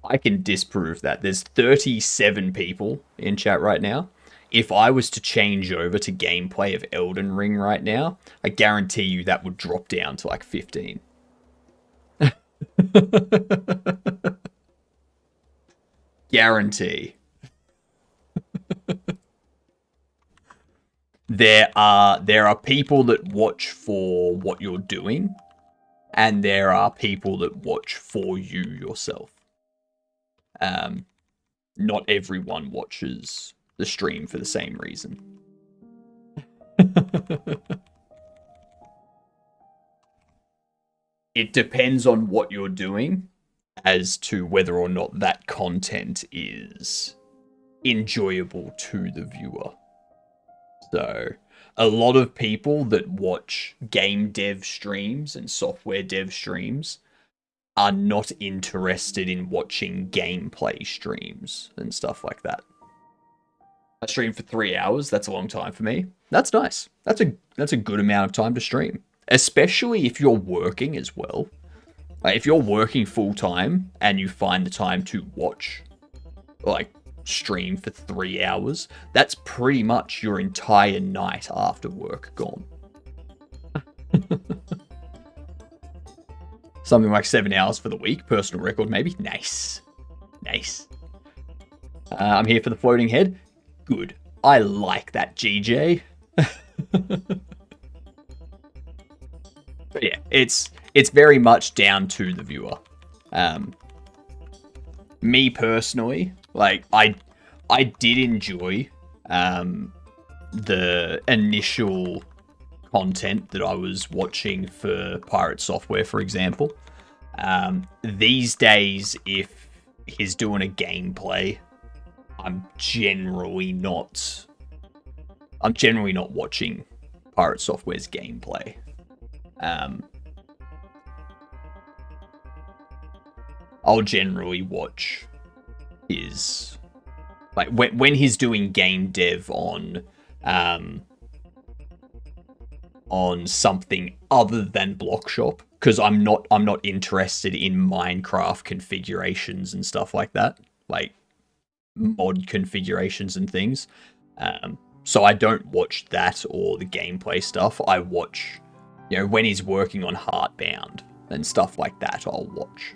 I can disprove that. There's 37 people in chat right now. If I was to change over to gameplay of Elden Ring right now, I guarantee you that would drop down to like 15. Guarantee. There are people that watch for what you're doing, and there are people that watch for you yourself. Not everyone watches the stream for the same reason. it depends on what you're doing as to whether or not that content is enjoyable to the viewer. So, a lot of people that watch game dev streams and software dev streams are not interested in watching gameplay streams and stuff like that. I stream for 3 hours. That's a long time for me. That's nice. That's a good amount of time to stream, especially if you're working as well. Like, if you're working full time and you find the time to watch, like, stream for 3 hours, that's pretty much your entire night after work gone. Something like 7 hours for the week, personal record maybe. Nice. Nice. I'm here for the floating head. Good. I like that, GJ. But yeah, it's very much down to the viewer. Me personally, like, I did enjoy the initial content that I was watching for Pirate Software, for example. These days, if he's doing a gameplay, I'm generally not watching Pirate Software's gameplay. I'll generally watch his, like, when he's doing game dev on something other than Blockshop, because I'm not interested in Minecraft configurations and stuff like that, like mod configurations and things. So I don't watch that or the gameplay stuff. I watch, you know, when he's working on Heartbound and stuff like that, I'll watch.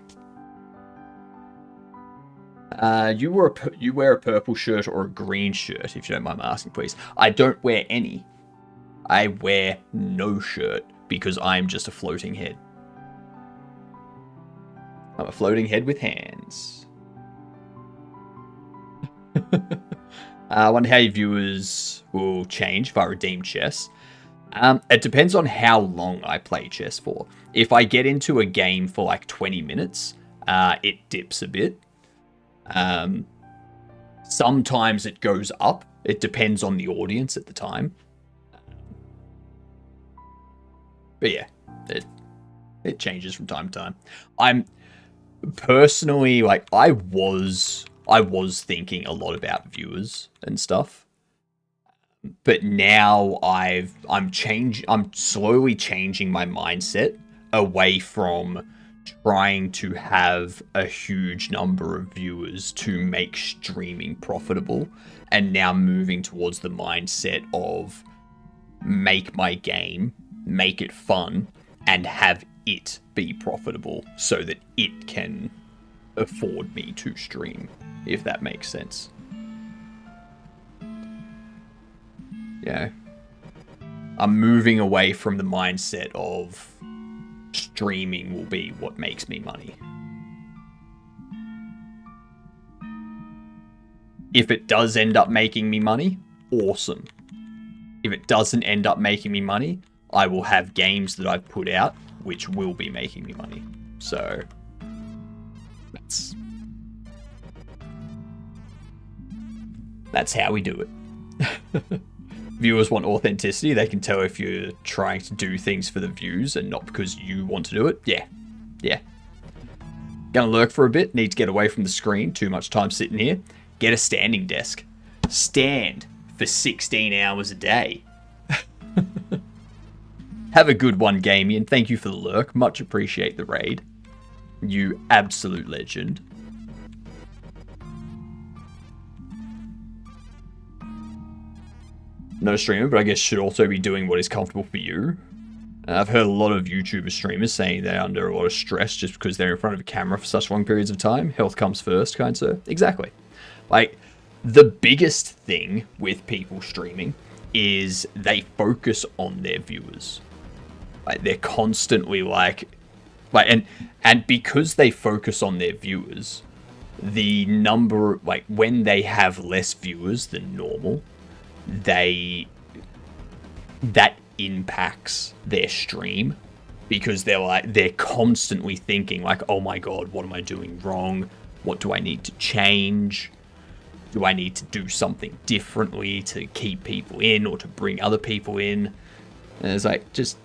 You wear a purple shirt or a green shirt, if you don't mind me asking, please. I don't wear any. I wear no shirt because I'm just a floating head. I'm a floating head with hands. I wonder how your viewers will change if I redeem chess. It depends on how long I play chess for. If I get into a game for like 20 minutes, it dips a bit. Sometimes it goes up. It depends on the audience at the time. But yeah, it changes from time to time. I'm personally, like, I was thinking a lot about viewers and stuff. But now I'm slowly changing my mindset away from trying to have a huge number of viewers to make streaming profitable, and now moving towards the mindset of make my game, make it fun, and have it be profitable so that it can afford me to stream, if that makes sense. Yeah. I'm moving away from the mindset of streaming will be what makes me money. If it does end up making me money, awesome. If it doesn't end up making me money, I will have games that I've put out which will be making me money. So that's how we do it. Viewers want authenticity. They can tell if you're trying to do things for the views and not because you want to do it. Yeah. Gonna lurk for a bit. Need to get away from the screen. Too much time sitting here. Get a standing desk. Stand for 16 hours a day. Have a good one, Gamian. Thank you for the lurk. Much appreciate the raid. You absolute legend. No streamer, but I guess should also be doing what is comfortable for you. I've heard a lot of YouTuber streamers saying they're under a lot of stress just because they're in front of a camera for such long periods of time. Health comes first, kind sir. Exactly. Like, the biggest thing with people streaming is they focus on their viewers. Like, they're constantly and because they focus on their viewers, the number, like, when they have less viewers than normal, that impacts their stream because they're constantly thinking like, oh my god, what am I doing wrong? What do I need to change? Do I need to do something differently to keep people in or to bring other people in? And it's like, just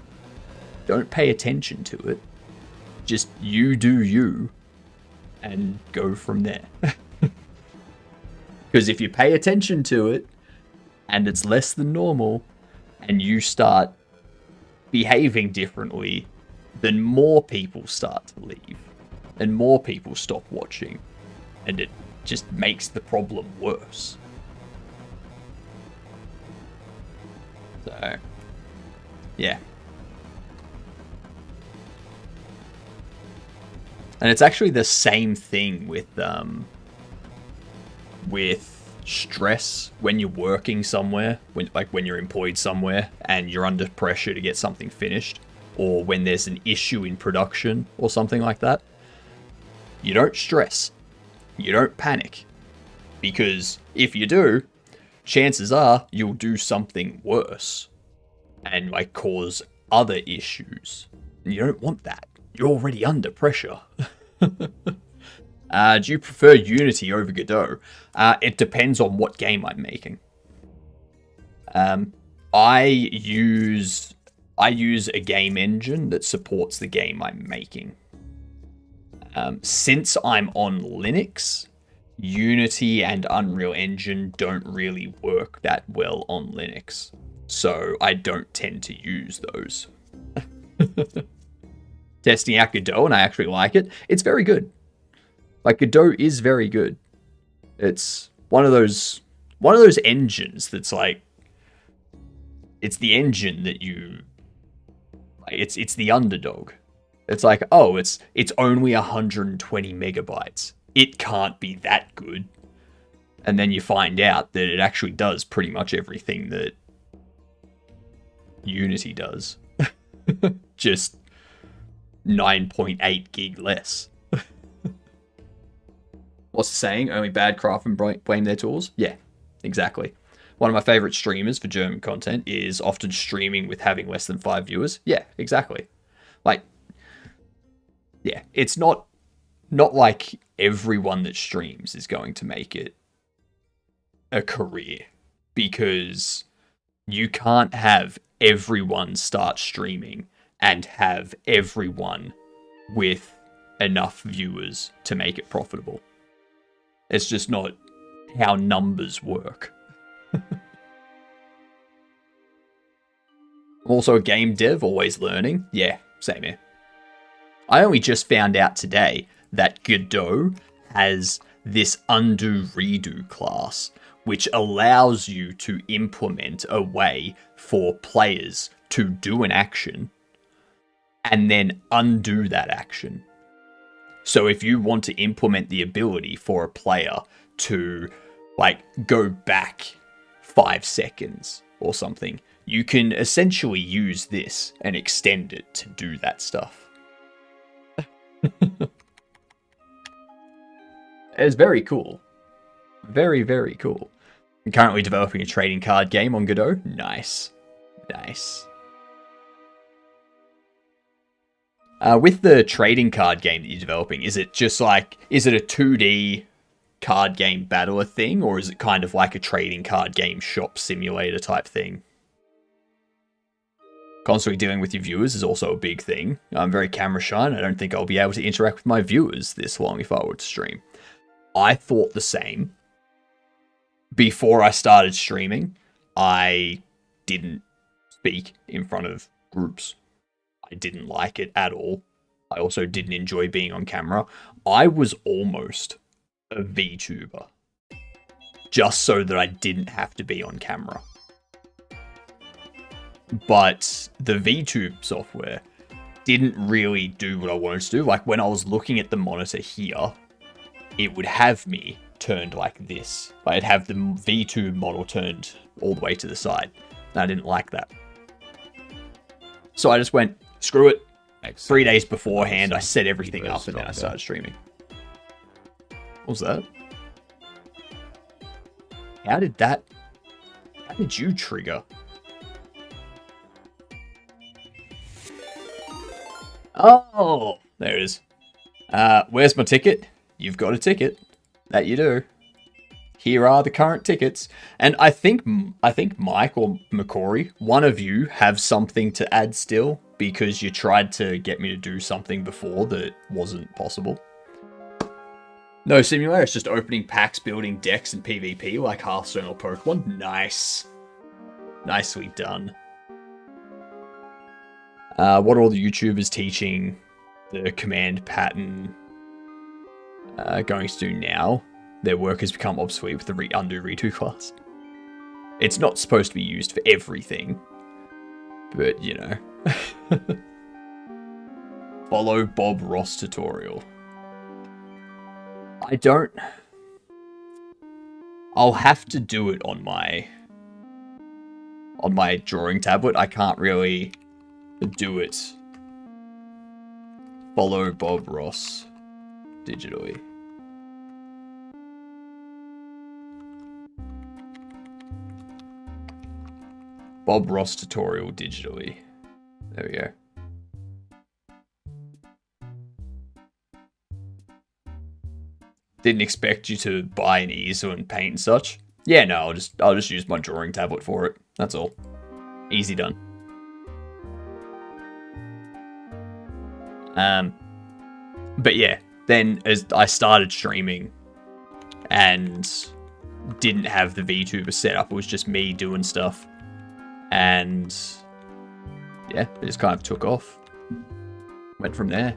don't pay attention to it. Just you do you and go from there. Because if you pay attention to it and it's less than normal and you start behaving differently, then more people start to leave and more people stop watching, and it just makes the problem worse. So, yeah. And it's actually the same thing with stress when you're working somewhere, when you're employed somewhere and you're under pressure to get something finished, or when there's an issue in production or something like that. You don't stress. You don't panic. Because if you do, chances are you'll do something worse and like cause other issues. And you don't want that. You're already under pressure. Do you prefer Unity over Godot? It depends on what game I'm making. I use a game engine that supports the game I'm making. Since I'm on Linux, Unity and Unreal Engine don't really work that well on Linux. So I don't tend to use those. Testing out Godot, and I actually like it. It's very good. Like, Godot is very good. It's one of those engines that's like, it's the engine that you, like, it's the underdog. It's like, oh, it's only 120 megabytes. It can't be that good. And then you find out that it actually does pretty much everything that Unity does. Just 9.8 gig less. What's the saying? Only bad craftsmen blame their tools? Yeah, exactly. One of my favorite streamers for German content is often streaming with having less than 5 viewers. Yeah, exactly. Like, yeah, it's not like everyone that streams is going to make it a career, because you can't have everyone start streaming and have everyone with enough viewers to make it profitable. It's just not how numbers work. I'm also a game dev, always learning. Yeah, same here. I only just found out today that Godot has this undo redo class, which allows you to implement a way for players to do an action and then undo that action. So if you want to implement the ability for a player to like go back 5 seconds or something, you can essentially use this and extend it to do that stuff. It's very cool. Very, very cool. I'm currently developing a trading card game on Godot. Nice. Nice. With the trading card game that you're developing, is it just like, is it a 2D card game battler thing, or is it kind of like a trading card game shop simulator type thing? Constantly dealing with your viewers is also a big thing. I'm very camera shy, and I don't think I'll be able to interact with my viewers this long if I were to stream. I thought the same. Before I started streaming, I didn't speak in front of groups. I didn't like it at all. I also didn't enjoy being on camera. I was almost a VTuber, just so that I didn't have to be on camera. But the VTube software didn't really do what I wanted to do. Like, when I was looking at the monitor here, it would have me turned like this. I'd have the VTube model turned all the way to the side. And I didn't like that. So I just went, screw it. 3 days beforehand, I set everything up and then I started streaming. What was that? How did you trigger? Oh, there it is. Where's my ticket? You've got a ticket. That you do. Here are the current tickets. And I think Mike or McCory, one of you have something to add still, because you tried to get me to do something before that wasn't possible. No simulator, it's just opening packs, building decks, and PvP like Hearthstone or Pokemon. Nice. Nicely done. What are all the YouTubers teaching the command pattern going to do now? Their work has become obsolete with the undo redo class. It's not supposed to be used for everything, but you know. Follow Bob Ross tutorial. I'll have to do it on my drawing tablet. I can't really do it. Follow Bob Ross digitally. Bob Ross tutorial digitally. There we go. Didn't expect you to buy an easel and paint and such. Yeah, no, I'll just use my drawing tablet for it. That's all. Easy done. But yeah, then as I started streaming and didn't have the VTuber set up, it was just me doing stuff. And yeah, it just kind of took off. Went from there.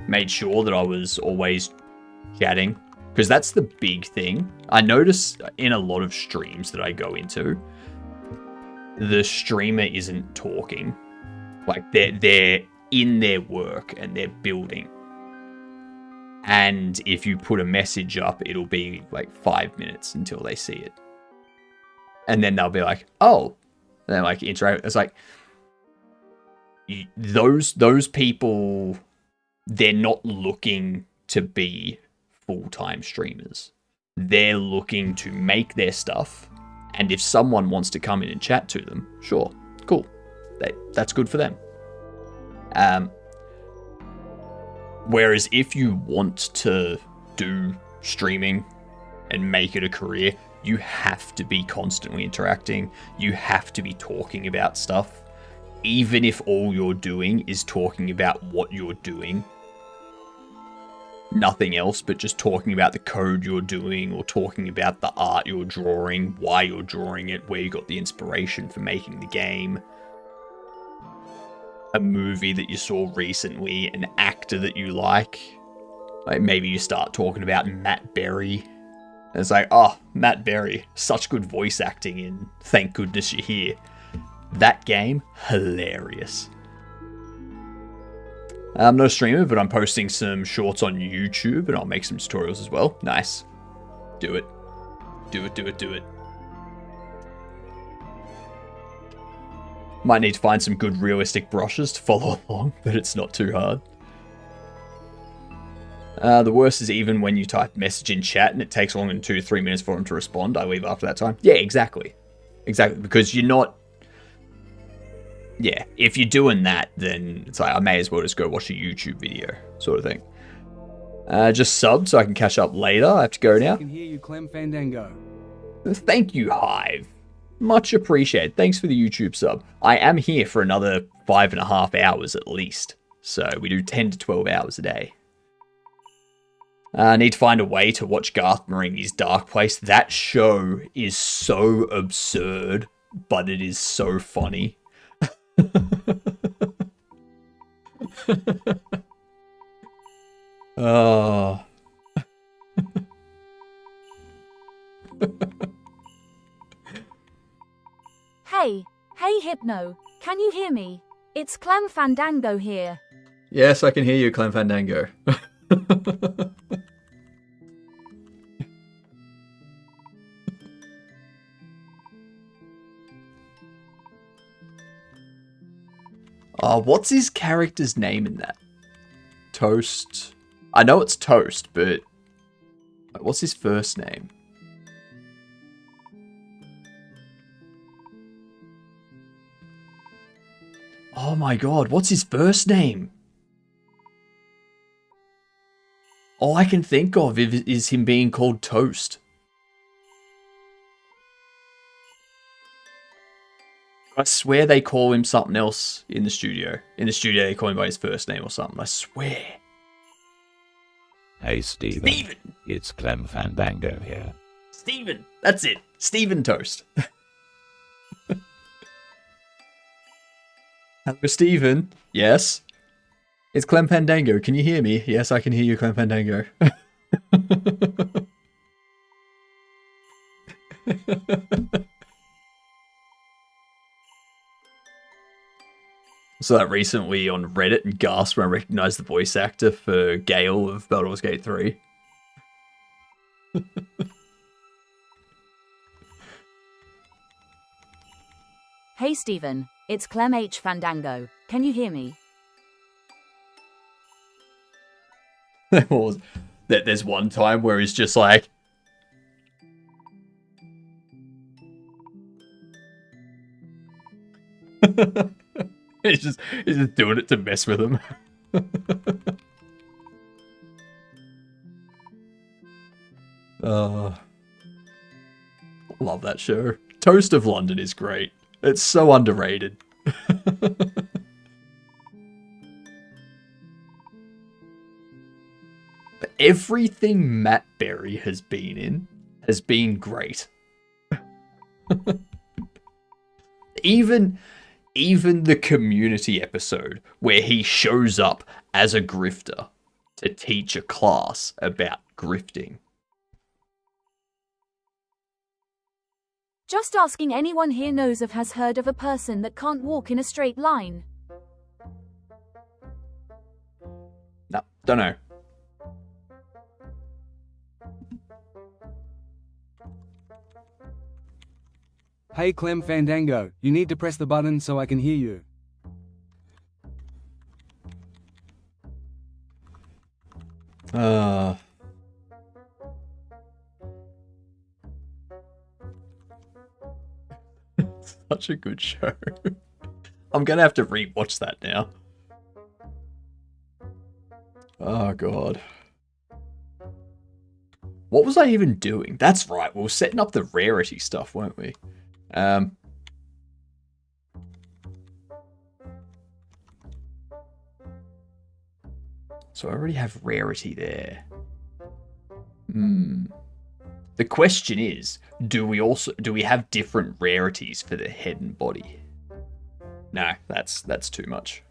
Made sure that I was always chatting, because that's the big thing. I notice in a lot of streams that I go into, the streamer isn't talking. Like they're in their work and they're building. And if you put a message up, it'll be like 5 minutes until they see it. And then they'll be like, oh, and then like interact. It's like those people, they're not looking to be full-time streamers. They're looking to make their stuff, and if someone wants to come in and chat to them, sure, cool, that's good for them. Whereas if you want to do streaming and make it a career, you have to be constantly interacting. You have to be talking about stuff, even if all you're doing is talking about what you're doing. Nothing else, but just talking about the code you're doing, or talking about the art you're drawing, why you're drawing it, where you got the inspiration for making the game, a movie that you saw recently, an actor that you like. Like maybe you start talking about Matt Berry. And it's like, oh, Matt Berry, such good voice acting in Thank Goodness You're Here. That game, hilarious. I'm not a streamer, but I'm posting some shorts on YouTube, and I'll make some tutorials as well. Nice. Do it. Do it, do it, do it. Might need to find some good realistic brushes to follow along, but it's not too hard. The worst is even when you type message in chat and it takes longer than 2 to 3 minutes for them to respond. I leave after that time. Yeah, exactly. Exactly, because you're not... Yeah, if you're doing that, then it's like, I may as well just go watch a YouTube video, sort of thing. Just subbed so I can catch up later. I have to go now. I can hear you, Clem Fandango. Thank you, Hive. Much appreciated. Thanks for the YouTube sub. I am here for another 5.5 hours at least. So we do 10 to 12 hours a day. I need to find a way to watch Garth Marenghi's Dark Place. That show is so absurd, but it is so funny. Oh. Hey Hypno, can you hear me? It's Clem Fandango here. Yes, I can hear you, Clem Fandango. What's his character's name in that? Toast. I know it's Toast, but what's his first name? Oh my god, what's his first name? All I can think of is him being called Toast. I swear they call him something else in the studio. In the studio, they call him by his first name or something. I swear. Hey, Steven. Steven! It's Clem Fandango here. Steven! That's it. Steven Toast. Hello, Steven. Yes? It's Clem Fandango. Can you hear me? Yes, I can hear you, Clem Fandango. So that recently on Reddit and gasped when I recognized the voice actor for Gale of Baldur's Gate 3. Hey Steven, it's Clem H. Fandango. Can you hear me? There's one time where he's just like... he's just doing it to mess with him. Love that show. Toast of London is great. It's so underrated. Everything Matt Berry has been in has been great. Even the Community episode where he shows up as a grifter to teach a class about grifting. Just asking, anyone here knows of has heard of a person that can't walk in a straight line? No, don't know. Hey Clem Fandango, you need to press the button so I can hear you. Such a good show. I'm gonna have to rewatch that now. Oh god. What was I even doing? That's right, we were setting up the rarity stuff, weren't we? So I already have rarity there. The question is, do we have different rarities for the head and body? No, that's too much.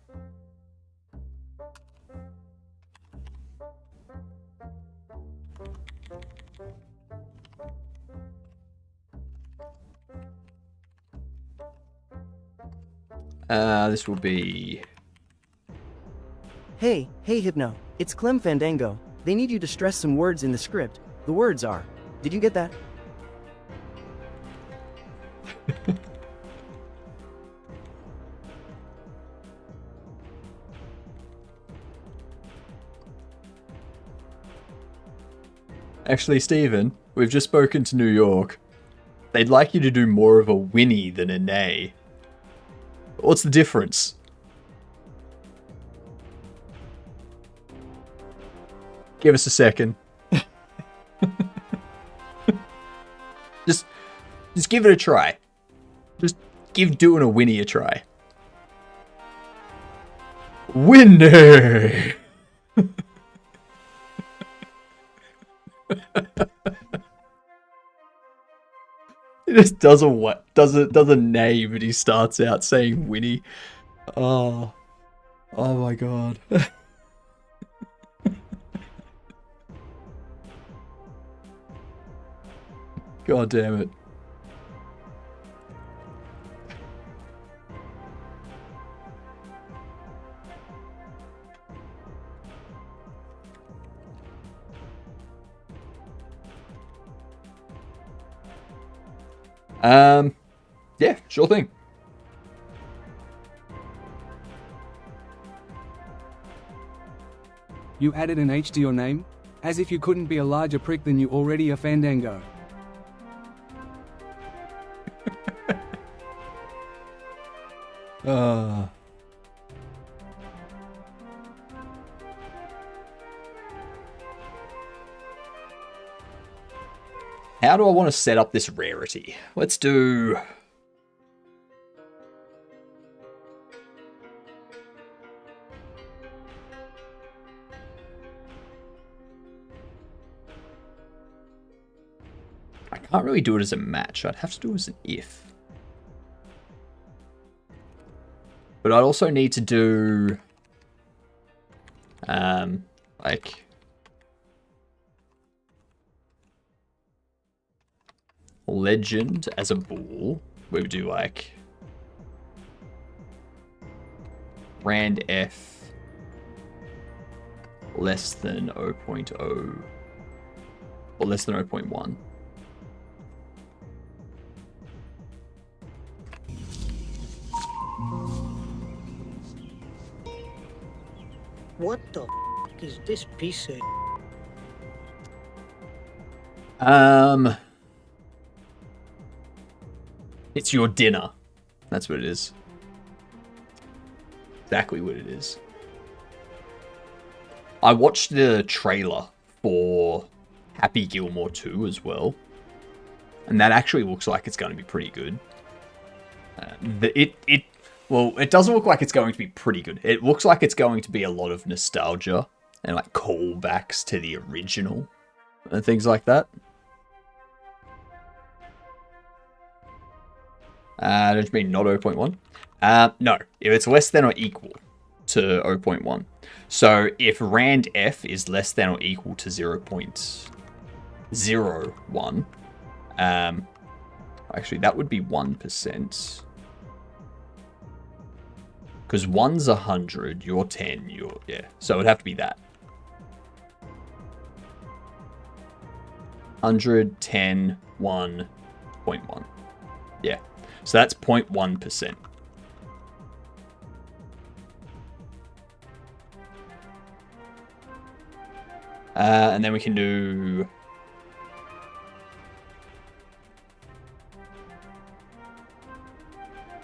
This will be... Hey Hypno, it's Clem Fandango. They need you to stress some words in the script. The words are... Did you get that? Actually, Steven, we've just spoken to New York. They'd like you to do more of a whinny than a neigh. What's the difference? Give us a second. Just give it a try. Just give doing a whinny a try. Whinny! He just does a neigh, but he starts out saying whinny. Oh my god. God damn it. Yeah, sure thing. You added an H to your name? As if you couldn't be a larger prick than you already are, Fandango. how do I want to set up this rarity? Let's do... I can't really do it as a match. I'd have to do it as an if. But I'd also need to do... like... legend as a bool. We would do like... rand f less than 0.0 or less than 0.1. What the is this piece of... It's your dinner. That's what it is. Exactly what it is. I watched the trailer for Happy Gilmore 2 as well. And that actually looks like it's going to be pretty good. Well, it doesn't look like it's going to be pretty good. It looks like it's going to be a lot of nostalgia and like callbacks to the original and things like that. Don't you mean not 0.1? No, if it's less than or equal to 0.1. So if rand f is less than or equal to 0.01, actually that would be 1%. Because 1's 100, you're 10, yeah. So it'd have to be that. 100, 10, 1.1. Yeah. So that's 0.1%. And then we can do...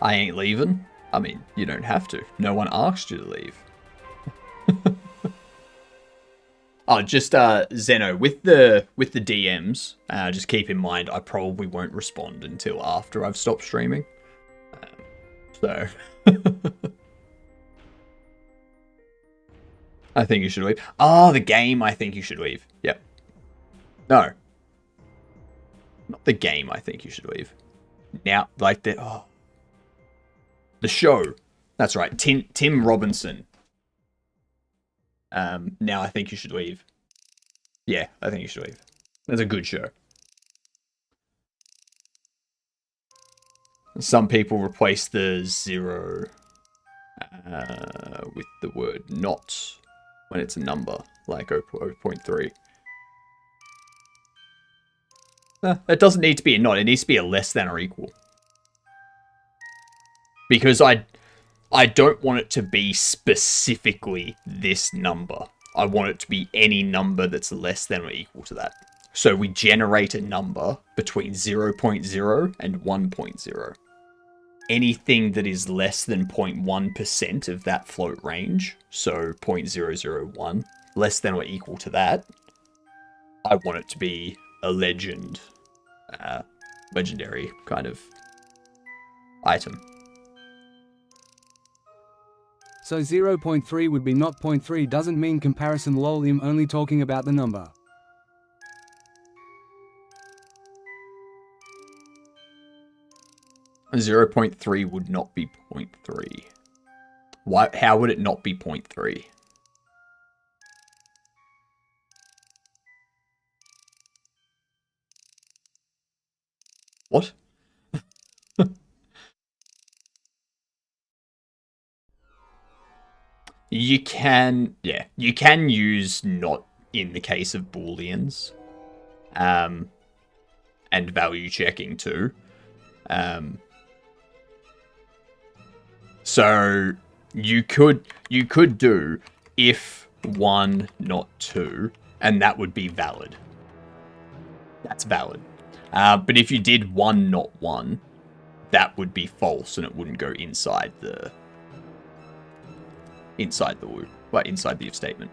I ain't leaving. I mean, you don't have to. No one asked you to leave. Oh, just Zeno, with the DMs, just keep in mind I probably won't respond until after I've stopped streaming. So I think you should leave. Oh, the game, I think you should leave. Yep. No. Not the game, I think you should leave. Now, like the show. That's right. Tim Robinson. Now I think you should leave. Yeah, I think you should leave. That's a good show. Some people replace the 0 with the word not when it's a number, like 0.3. It doesn't need to be a not, it needs to be a less than or equal. Because I don't want it to be specifically this number. I want it to be any number that's less than or equal to that. So we generate a number between 0.0 and 1.0. Anything that is less than 0.1% of that float range, so 0.001, less than or equal to that, I want it to be a legendary kind of item. So 0.3 would be not 0.3 doesn't mean comparison lol, I'm only talking about the number. A 0.3 would not be 0.3. Why? How would it not be 0.3? What? You can use not in the case of Booleans, and value checking too. So you could do if 1 not 2, and that would be valid. That's valid. But if you did 1 not 1, that would be false, and it wouldn't go inside the loop, like inside the if statement.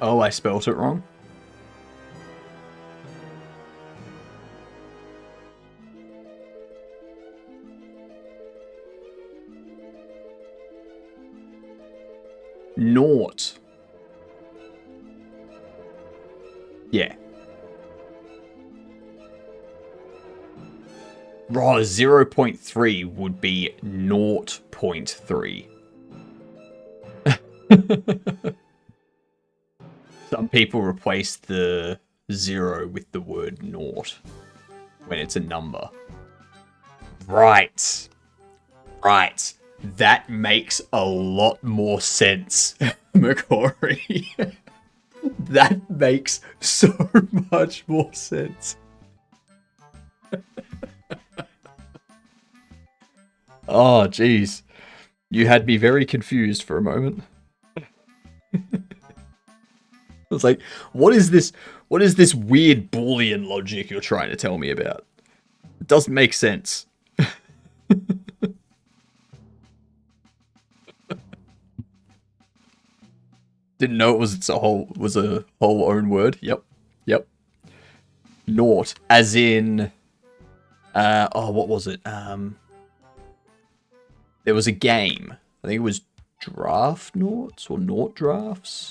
Oh, I spelt it wrong? Naught. Yeah. Raw 0.3 would be 0.3. Some people replace the 0 with the word naught when it's a number. Right. Right. That makes a lot more sense, McCory. That makes so much more sense. Oh, jeez. You had me very confused for a moment. I was like, what is this weird Boolean logic you're trying to tell me about? It doesn't make sense. Didn't know it was a whole own word. Yep. Yep. Naught. As in what was it? There was a game. I think it was Draft Noughts or Naught Drafts.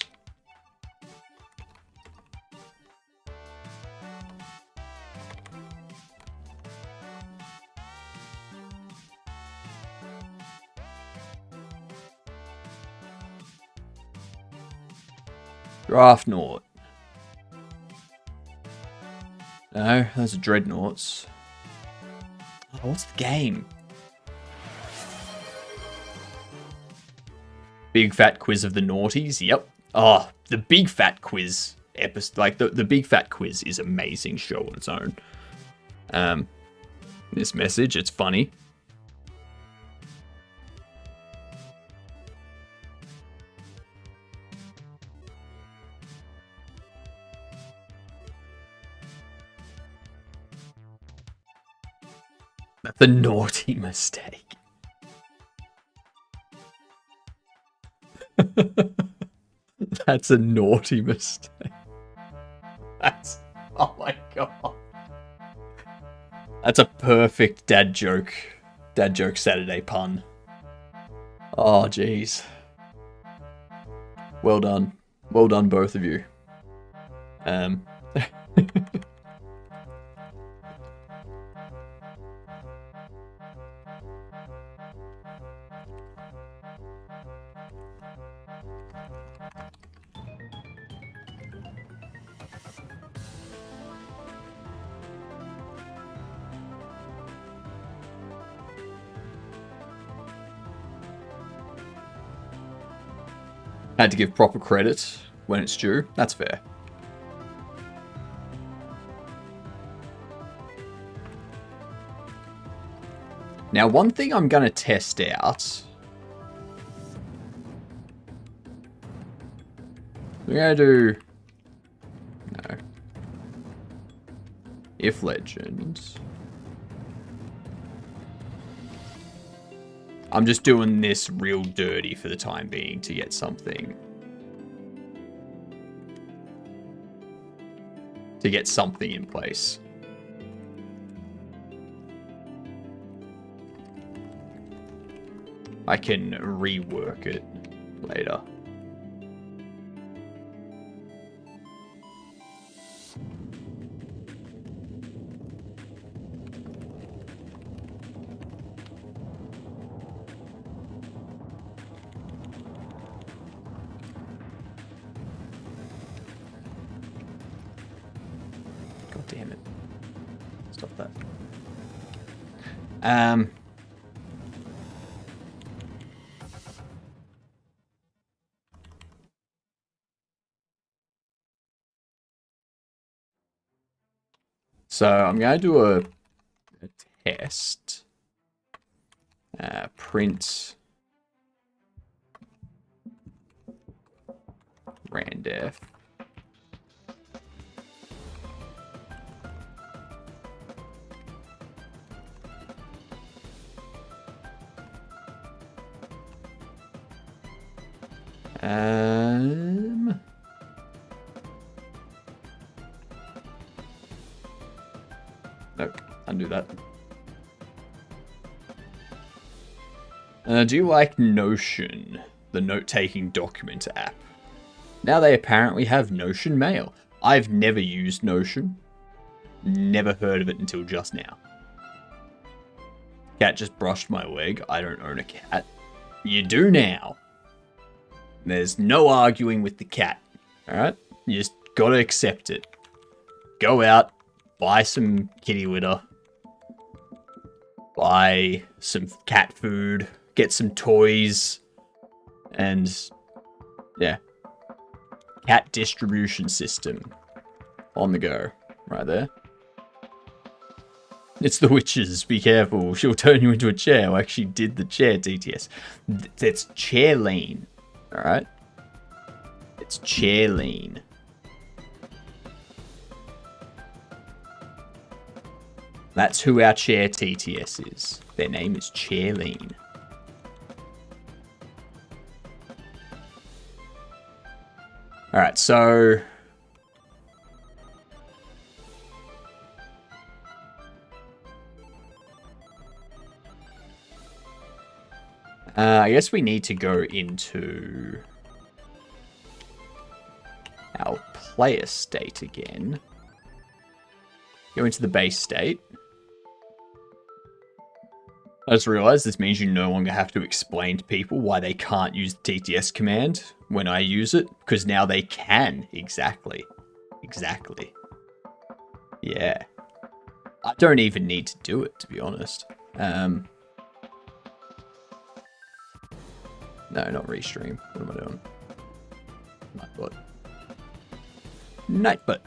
Draft Naught. No, those are Dreadnoughts. Oh, what's the game? Big Fat Quiz of the Naughties. Yep. Oh, the Big Fat Quiz episode. Like, the Big Fat Quiz is an amazing show on its own. This message, it's funny. That's a naughty mistake. That's a naughty mistake. That's... Oh my god. That's a perfect dad joke. Dad joke Saturday pun. Oh, jeez. Well done. Well done, both of you. Had to give proper credit when it's due. That's fair. Now, one thing I'm going to test out. We're going to do... No. If legend... I'm just doing this real dirty for the time being to get something. To get something in place. I can rework it later. God damn it. Stop that. So I'm going to do a test. Print randef. undo that. Do you like Notion, the note-taking document app? Now they apparently have Notion Mail. I've never used Notion. Never heard of it until just now. Cat just brushed my leg. I don't own a cat. You do now. There's no arguing with the cat. Alright? You just gotta accept it. Go out, buy some kitty litter, buy some cat food, get some toys, and yeah. Cat distribution system on the go, right there. It's the witches, be careful, she'll turn you into a chair. I actually did the chair, TTS. It's Chairlene, alright? It's Chairlene. That's who our chair TTS is. Their name is Chairlene. Alright, so... I guess we need to go into our player state again. Go into the base state. I just realized this means you no longer have to explain to people why they can't use the TTS command when I use it, because now they can. Exactly. Exactly. Yeah. I don't even need to do it, to be honest. No, not restream. What am I doing? Nightbot. Nightbot.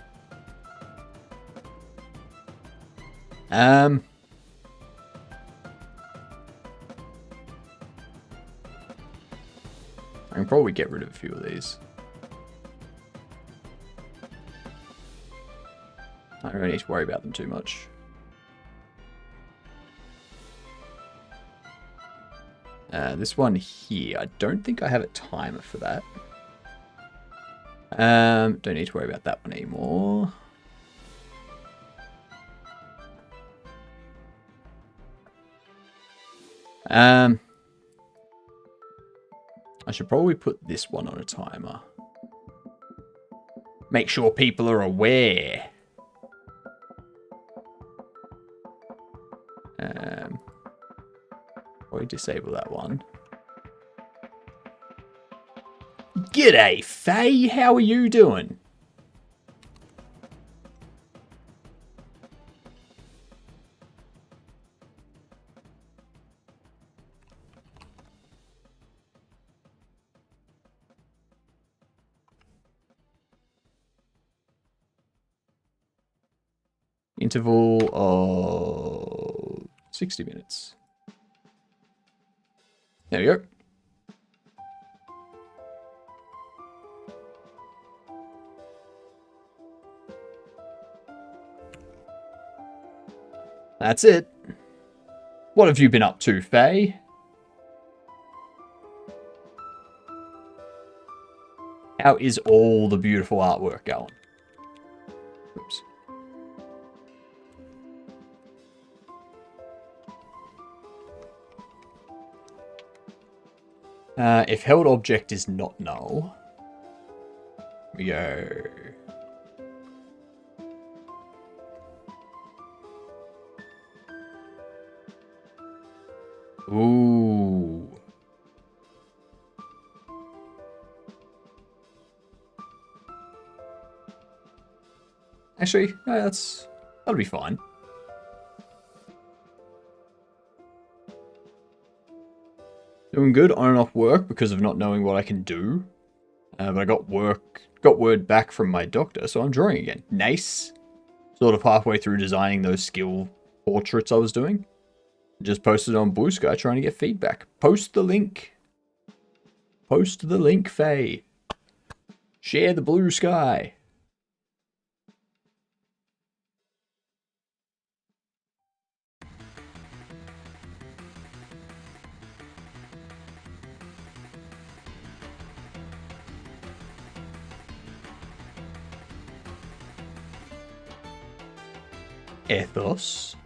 I can probably get rid of a few of these. I don't really need to worry about them too much. This one here, I don't think I have a timer for that. Don't need to worry about that one anymore. I should probably put this one on a timer. Make sure people are aware. Probably disable that one. G'day, Faye. How are you doing? Interval of 60 minutes. There we go. That's it. What have you been up to, Faye? How is all the beautiful artwork going? Oops. If held object is not null, we go. Ooh. Actually, no, that'll be fine. Doing good on and off work because of not knowing what I can do. But I got word back from my doctor, so I'm drawing again. Nice. Sort of halfway through designing those skill portraits I was doing. Just posted on Blue Sky trying to get feedback. Post the link. Post the link, Faye. Share the Blue Sky. Ethos.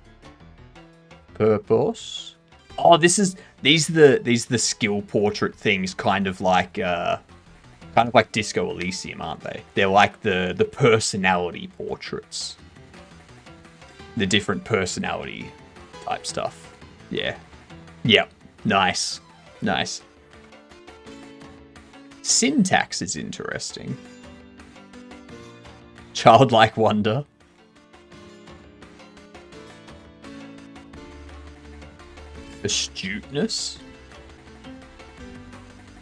Purpose. Oh, these are the skill portrait things, kind of like Disco Elysium, aren't they? They're like the personality portraits. The different personality type stuff. Yeah. Yep. Nice. Nice. Syntax is interesting. Childlike wonder. Astuteness.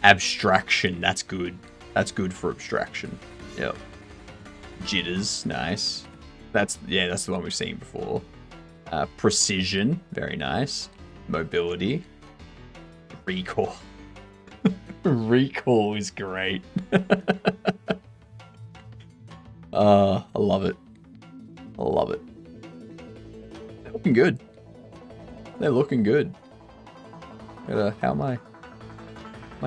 Abstraction. That's good. That's good for abstraction. Yep. Jitters. Nice. That's the one we've seen before. Precision. Very nice. Mobility. Recall. Recall is great. I love it. I love it. They're looking good. They're looking good. How am I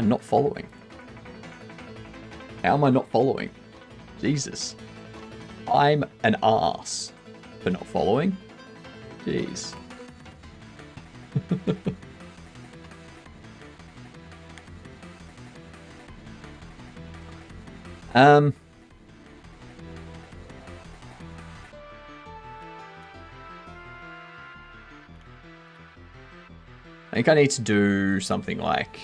not following? How am I not following? Jesus. I'm an ass for not following. Jeez. I think I need to do something like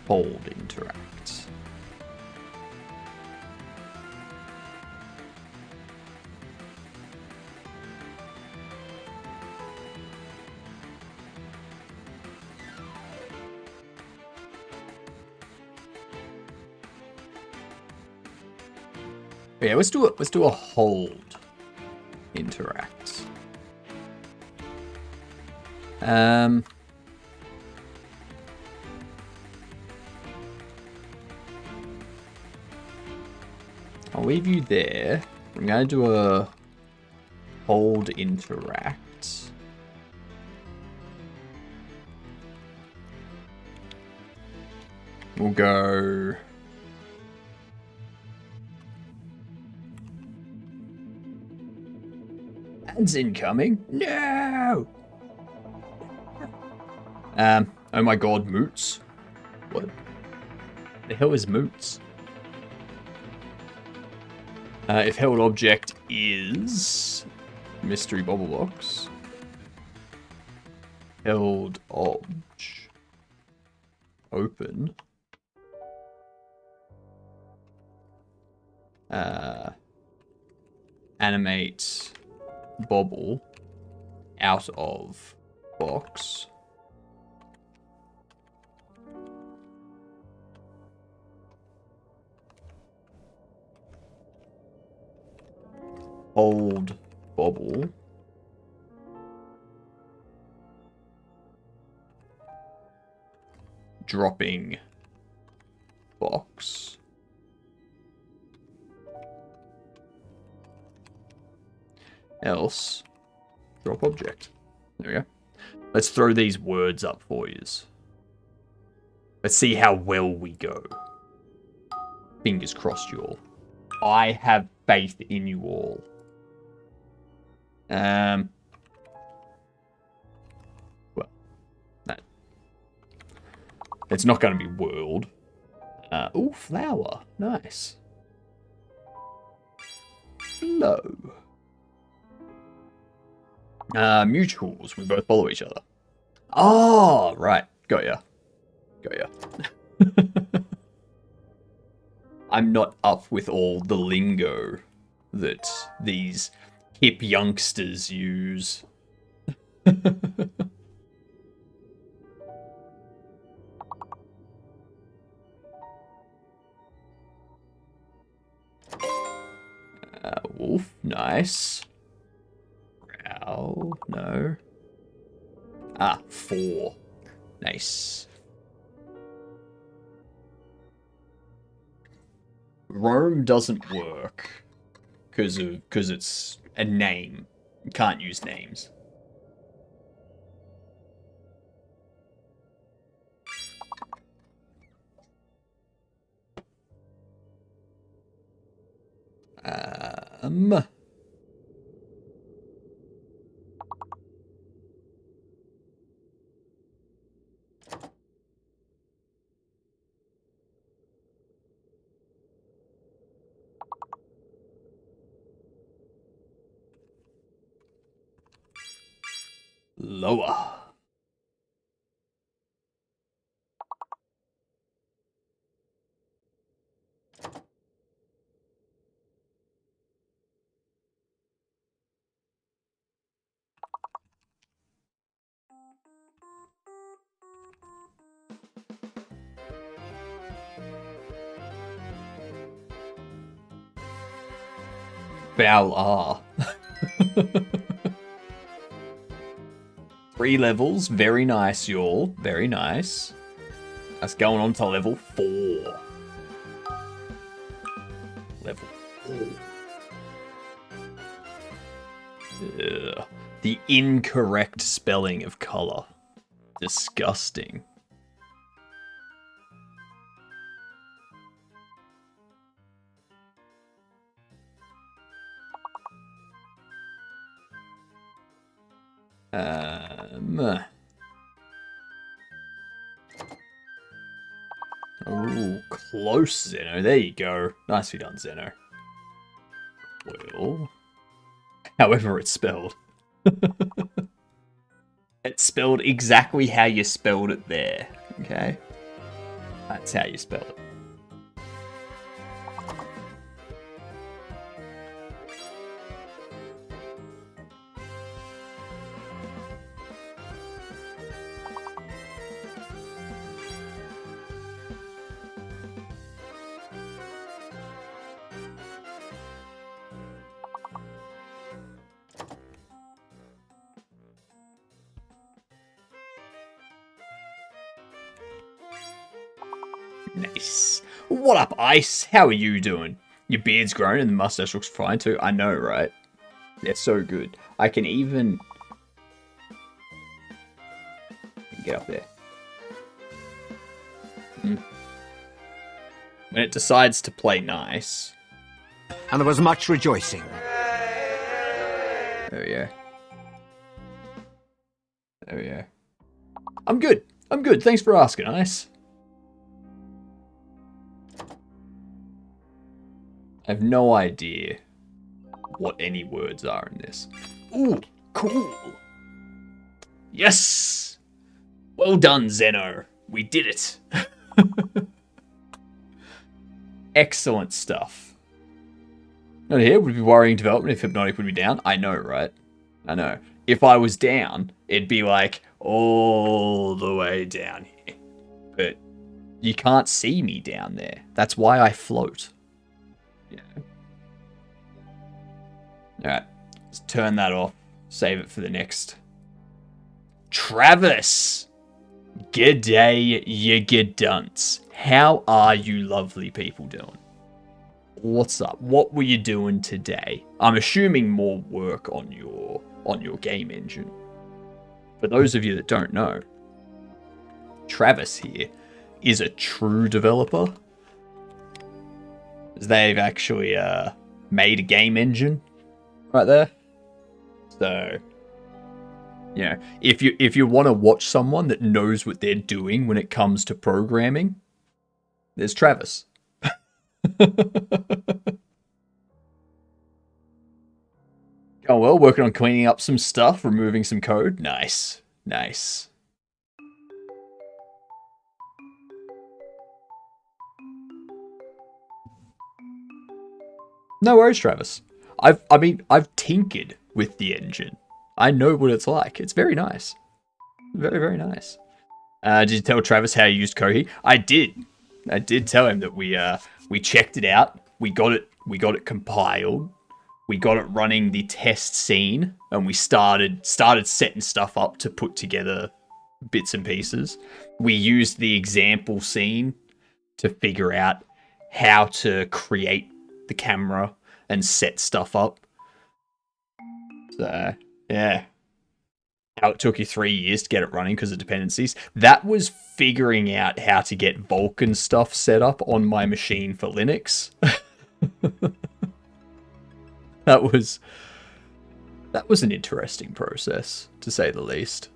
hold interact. Yeah, let's do a hold interact. I'll leave you there. I'm going to do a hold interact. We'll go... Ads incoming? No! Oh my god, moots. What the hell is moots? If held object is mystery bubble box. Held obj. Open. Animate bobble out of box. Hold bobble. Dropping box. Else drop object. There we go. Let's throw these words up for yous. Let's see how well we go. Fingers crossed, you all. I have faith in you all. Well, that. It's not going to be world. Ooh, flower. Nice. Flow. Mutuals. We both follow each other. Oh, right. Got ya. Got ya. I'm not up with all the lingo that these hip youngsters use. Wolf, nice. Growl, no. 4. Nice. Roam doesn't work because it's a name. You can't use names. Lower. Foul R. 3 levels. Very nice, y'all. Very nice. That's going on to level 4. Level 4. Ugh. The incorrect spelling of color. Disgusting. Oh, close, Zeno. There you go. Nicely done, Zeno. Well, however it's spelled. It's spelled exactly how you spelled it there, okay? That's how you spell it. Nice. What up, Ice? How are you doing? Your beard's grown and the mustache looks fine too. I know, right? They're so good. I can even... Get up there. When it decides to play nice... And there was much rejoicing. There we go. There we go. I'm good. I'm good. Thanks for asking, Ice. I have no idea what any words are in this. Ooh, cool. Yes! Well done, Zeno. We did it. Excellent stuff. Not here, would be worrying development if Hypnotic would be down. I know, right? I know. If I was down, it'd be like all the way down here. But you can't see me down there. That's why I float. Yeah. Alright, let's turn that off. Save it for the next. Travis! G'day, you gadunts. How are you lovely people doing? What's up? What were you doing today? I'm assuming more work on your game engine. For those of you that don't know, Travis here is a true developer. They've actually made a game engine right there. So, you know, if you want to watch someone that knows what they're doing when it comes to programming, there's Travis. Oh well, working on cleaning up some stuff, removing some code. Nice, nice. No worries, Travis. I've tinkered with the engine. I know what it's like. It's very nice. Very, very nice. Did you tell Travis how you used Kohi? I did. I did tell him that we checked it out. We got it compiled. We got it running the test scene, and we started setting stuff up to put together bits and pieces. We used the example scene to figure out how to create the camera and set stuff up. So, yeah. How it took you 3 years to get it running because of dependencies. That was figuring out how to get Vulkan stuff set up on my machine for Linux. That was an interesting process, to say the least.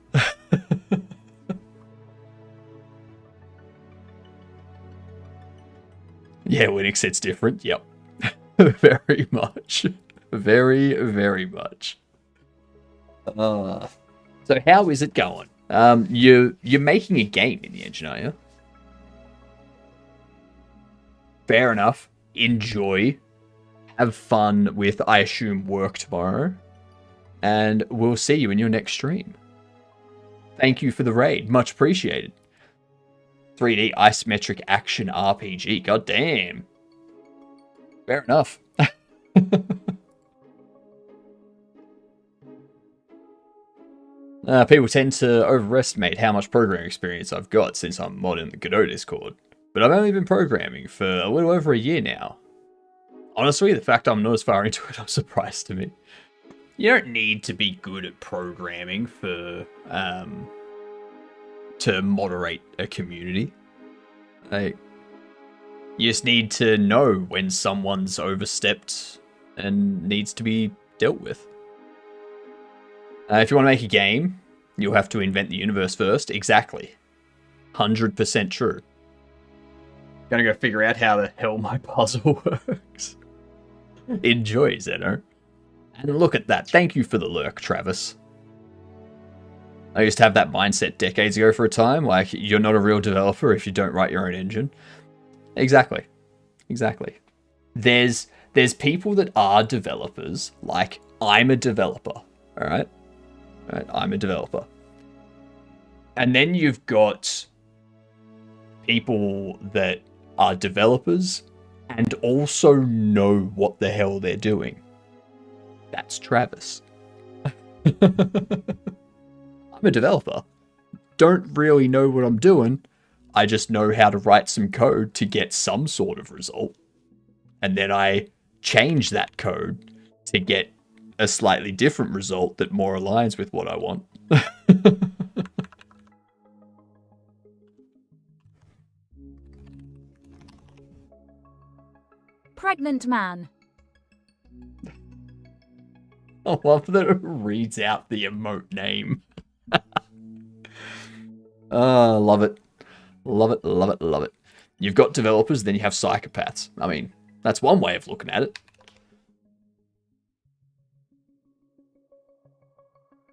Yeah, Linux, it's different. Yep. Very much. Very, very much. So how is it going? You're making a game in the engine, are you? Fair enough. Enjoy. Have fun with, I assume, work tomorrow. And we'll see you in your next stream. Thank you for the raid. Much appreciated. 3D isometric action RPG. God damn. Fair enough. People tend to overestimate how much programming experience I've got since I'm modding the Godot Discord. But I've only been programming for a little over a year now. Honestly, the fact I'm not as far into it, I'm surprised to me. You don't need to be good at programming for to moderate a community. Like, you just need to know when someone's overstepped and needs to be dealt with. If you want to make a game, you'll have to invent the universe first. Exactly. 100% true. Gonna go figure out how the hell my puzzle works. Enjoy, Zeno. And look at that. Thank you for the lurk, Travis. I used to have that mindset decades ago for a time, like, you're not a real developer if you don't write your own engine. Exactly. Exactly. There's people that are developers, like, I'm a developer, alright? Right, I'm a developer. And then you've got people that are developers and also know what the hell they're doing. That's Travis. I'm a developer. Don't really know what I'm doing. I just know how to write some code to get some sort of result. And then I change that code to get a slightly different result that more aligns with what I want. Pregnant man. I love that it reads out the emote name. Love it. Love it, love it, love it. You've got developers, then you have psychopaths. I mean, that's one way of looking at it.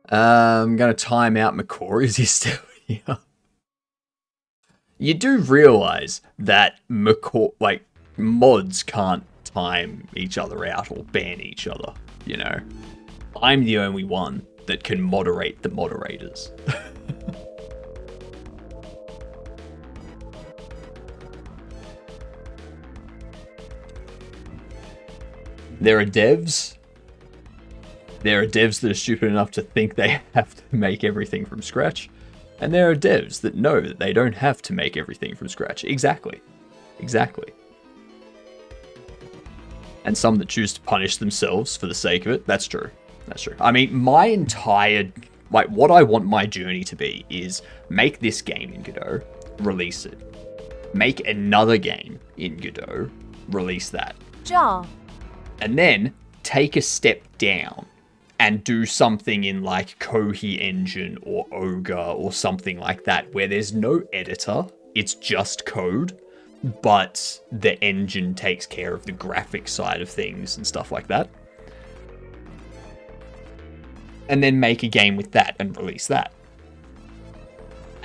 I'm going to time out McCoy. Is he still here? You do realize that mods can't time each other out or ban each other, you know? I'm the only one that can moderate the moderators. There are devs that are stupid enough to think they have to make everything from scratch. And there are devs that know that they don't have to make everything from scratch. Exactly. Exactly. And some that choose to punish themselves for the sake of it. That's true. That's true. I mean, my entire... like, what I want my journey to be is make this game in Godot, release it. Make another game in Godot, release that. Jar. And then take a step down and do something in like Kohi Engine or Ogre or something like that, where there's no editor, it's just code, but the engine takes care of the graphic side of things and stuff like that. And then make a game with that and release that.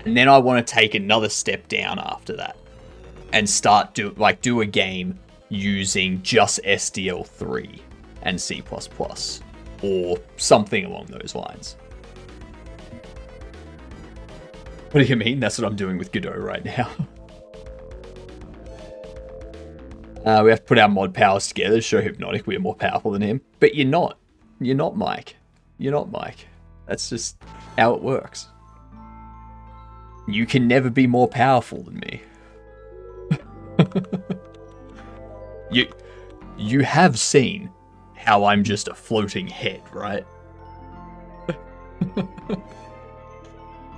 And then I want to take another step down after that and start do a game using just SDL3 and C++. Or something along those lines. What do you mean? That's what I'm doing with Godot right now. We have to put our mod powers together to show Hypnotic we're more powerful than him. But you're not. You're not, Mike. You're not, Mike. That's just how it works. You can never be more powerful than me. You have seen how I'm just a floating head, right?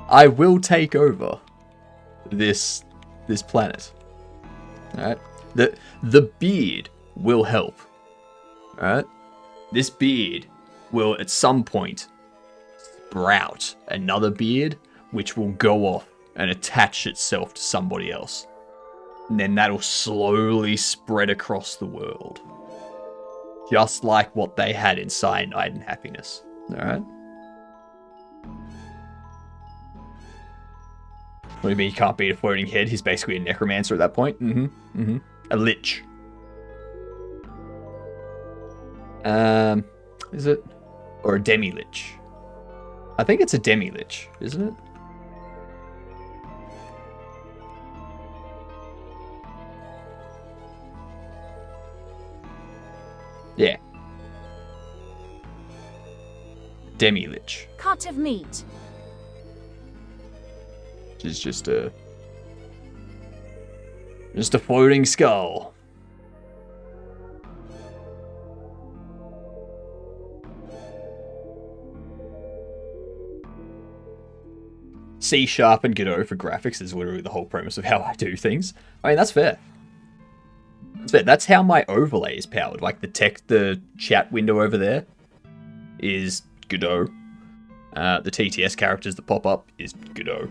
I will take over this planet. Alright? The beard will help. Alright? This beard will at some point sprout another beard which will go off and attach itself to somebody else. And then that'll slowly spread across the world. Just like what they had in Cyanide and Happiness. Alright? What do you mean he can't beat a floating head? He's basically a necromancer at that point. A lich. Is it? Or a demi-lich? I think it's a demi-lich, isn't it? Yeah. Demi-lich. Cut of meat. Which is just a floating skull. C# and Godot for graphics is literally the whole premise of how I do things. I mean, that's fair. That's fair. That's how my overlay is powered. Like the chat window over there is Godot. The TTS characters that pop up is Godot.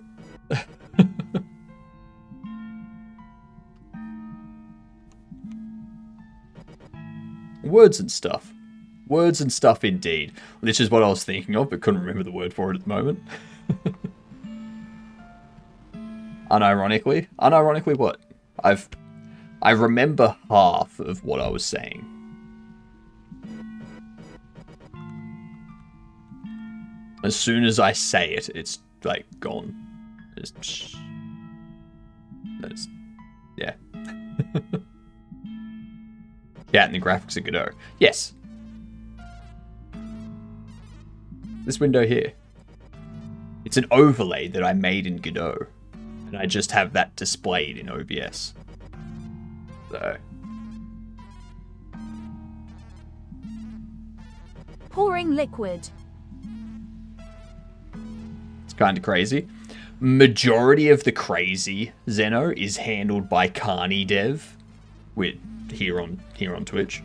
Words and stuff. Words and stuff indeed. This is what I was thinking of, but couldn't remember the word for it at the moment. Unironically what? I remember half of what I was saying. As soon as I say it, it's like gone. Yeah. Yeah, and the graphics are Godot. Yes. This window here. It's an overlay that I made in Godot. And I just have that displayed in OBS. So. Pouring liquid. It's kind of crazy. Majority of the crazy Zeno is handled by Carney Dev with here on Twitch.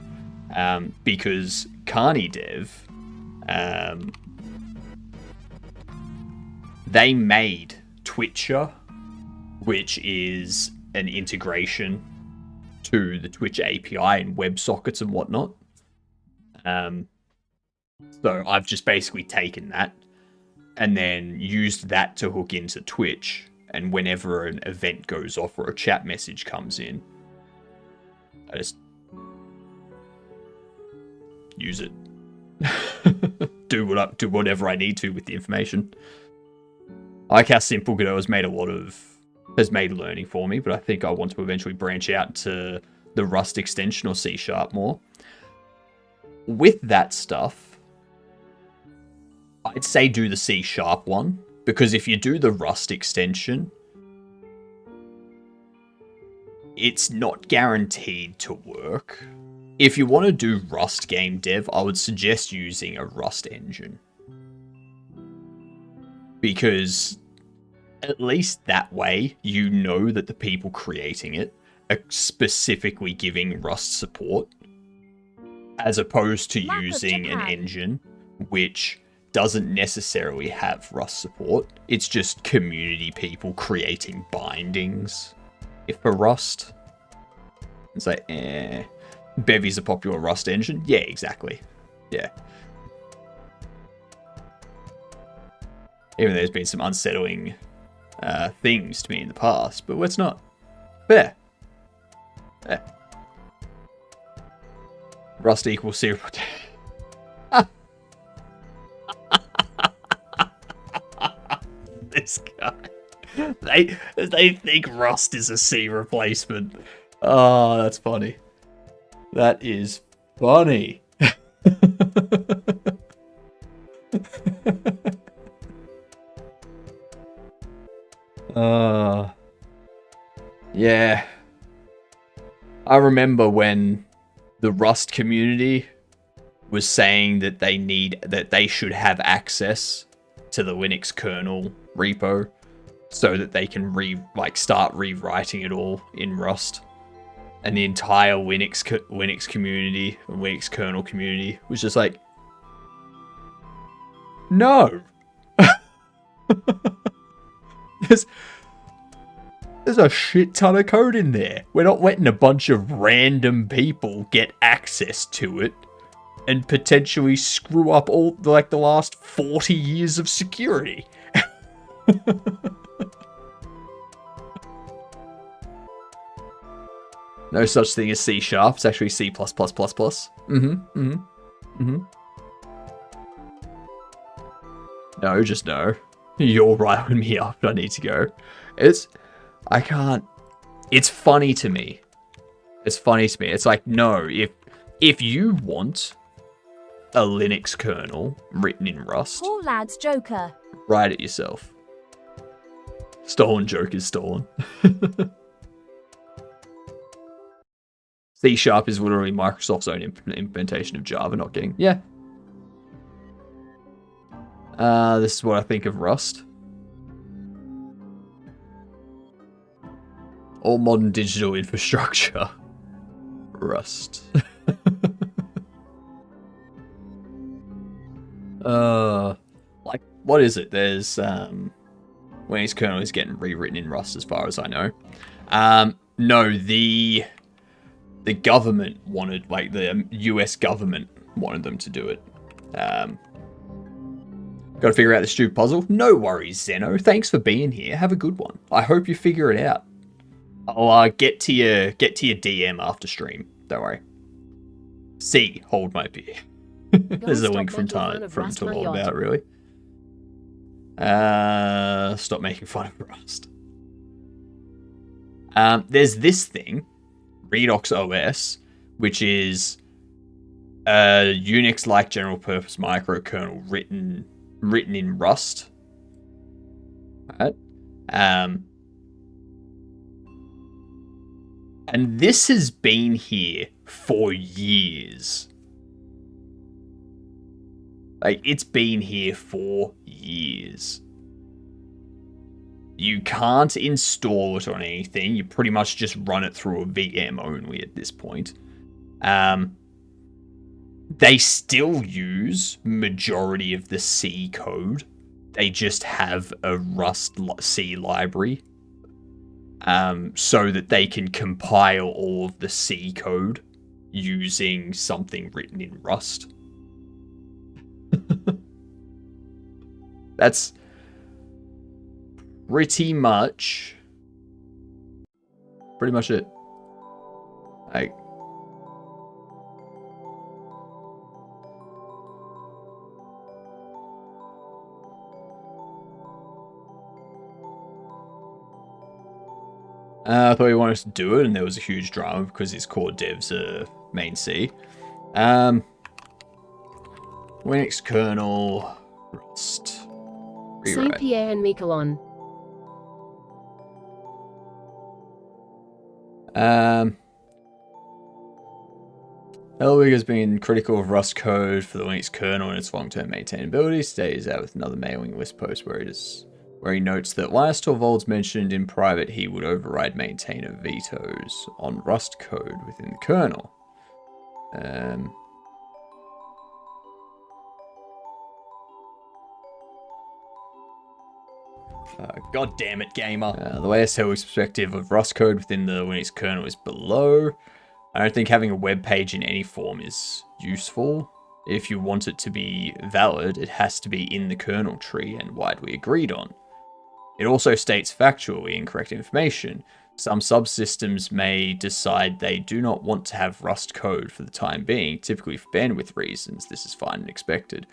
Because Carney Dev they made Twitcher, which is an integration to the Twitch API and WebSockets and whatnot. So I've just basically taken that and then used that to hook into Twitch. And whenever an event goes off or a chat message comes in, I just use it. do whatever I need to with the information. I like how simple Godot has made learning for me, but I think I want to eventually branch out to the Rust extension or C# more. With that stuff, I'd say do the C# one, because if you do the Rust extension, it's not guaranteed to work. If you want to do Rust game dev, I would suggest using a Rust engine. Because at least that way, you know that the people creating it are specifically giving Rust support, as opposed to using an engine which doesn't necessarily have Rust support. It's just community people creating bindings for Rust. It's like, Bevy's a popular Rust engine? Yeah, exactly. Yeah. Even though there's been some unsettling things to me in the past, but let's not. Fair. Yeah. Rust equals 0. This guy. They think Rust is a C replacement. Oh, that's funny. That is funny. Yeah. I remember when the Rust community was saying that they should have access to the Linux kernel repo so that they can start rewriting it all in Rust. And the entire Linux community, Linux kernel community, was just like, no. There's a shit ton of code in there. We're not letting a bunch of random people get access to it and potentially screw up all the last 40 years of security. No such thing as C#. It's actually C++++. No, just no. You're riling me up. I need to go. I can't. It's funny to me. It's funny to me. It's like, no, if you want a Linux kernel written in Rust, Poor lad's Joker. write it yourself. Stolen joke is stolen. C# is literally Microsoft's own implementation of Java, not kidding. Yeah. This is what I think of Rust. All modern digital infrastructure. Rust. Like, what is it? There's, Linux kernel is getting rewritten in Rust as far as I know. No, the government wanted, like, the US government wanted them to do it. Got to figure out the stupid puzzle? No worries, Zeno. Thanks for being here. Have a good one. I hope you figure it out. I'll get to your DM after stream. Don't worry. C, hold my beer. There's a link from to all about, really. Stop making fun of Rust. There's this thing, Redox OS, which is a Unix-like general-purpose microkernel written in Rust. Right? And this has been here for years. Like, it's been here for years. You can't install it on anything. You pretty much just run it through a VM only at this point. They still use majority of the C code. They just have a Rust C library. So that they can compile all of the C code using something written in Rust. That's pretty much it. Like, I thought he wanted to do it, and there was a huge drama because his core devs are main C. Linux kernel, Rust. Saint Pierre and Miquelon. Helwig has been critical of Rust code for the Linux kernel and its long-term maintainability. Today is out with another mailing list post where he notes that Linus Torvalds mentioned in private he would override maintainer vetoes on Rust code within the kernel. God damn it, gamer. The latest Helwig's perspective of Rust code within the Linux kernel is below. I don't think having a web page in any form is useful. If you want it to be valid, it has to be in the kernel tree and widely agreed on. It also states factually incorrect information. Some subsystems may decide they do not want to have Rust code for the time being, typically for bandwidth reasons. This is fine and expected.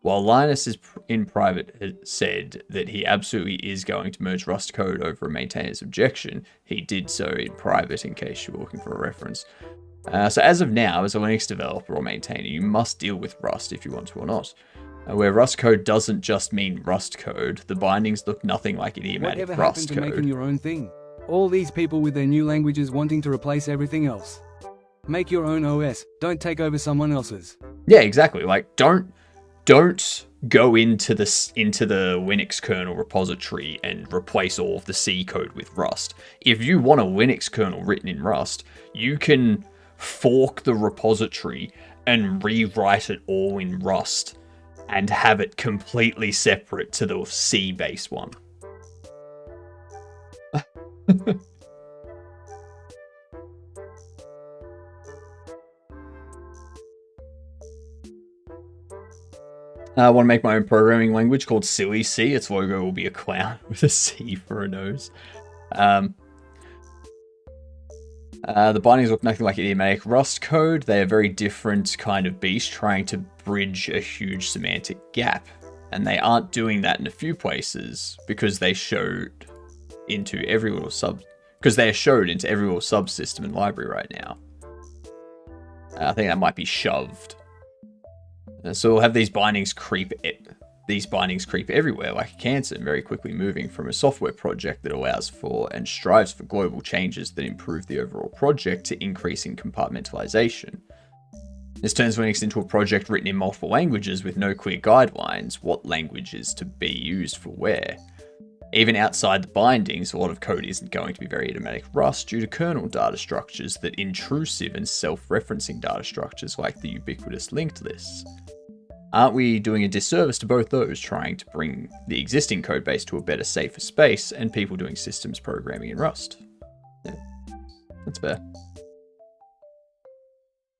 While Linus is in private said that he absolutely is going to merge Rust code over a maintainer's objection, he did so in private in case you're looking for a reference. So as of now, as a Linux developer or maintainer, you must deal with Rust if you want to or not. Where Rust code doesn't just mean Rust code, the bindings look nothing like idiomatic Whatever Rust happened to code. making your own thing? All these people with their new languages wanting to replace everything else. Make your own OS. Don't take over someone else's. Yeah, exactly. Like, don't go into the Linux kernel repository and replace all of the C code with Rust. If you want a Linux kernel written in Rust, you can fork the repository and rewrite it all in Rust and have it completely separate to the C-based one. I want to make my own programming language called Silly C. Its logo will be a clown with a C for a nose. The bindings look nothing like idiomatic Rust code. They are very different kind of beast trying to bridge a huge semantic gap. And they aren't doing that in a few places because they showed into every little subsystem and library right now. I think that might be shoved. So we'll have these bindings creep everywhere like a cancer, and very quickly moving from a software project that allows for and strives for global changes that improve the overall project to increasing compartmentalization. This turns Linux into a project written in multiple languages with no clear guidelines what language is to be used for where. Even outside the bindings, a lot of code isn't going to be very idiomatic Rust due to kernel data structures that intrusive and self-referencing data structures like the ubiquitous linked lists. Aren't we doing a disservice to both those, trying to bring the existing codebase to a better, safer space, and people doing systems programming in Rust? Yeah, that's fair.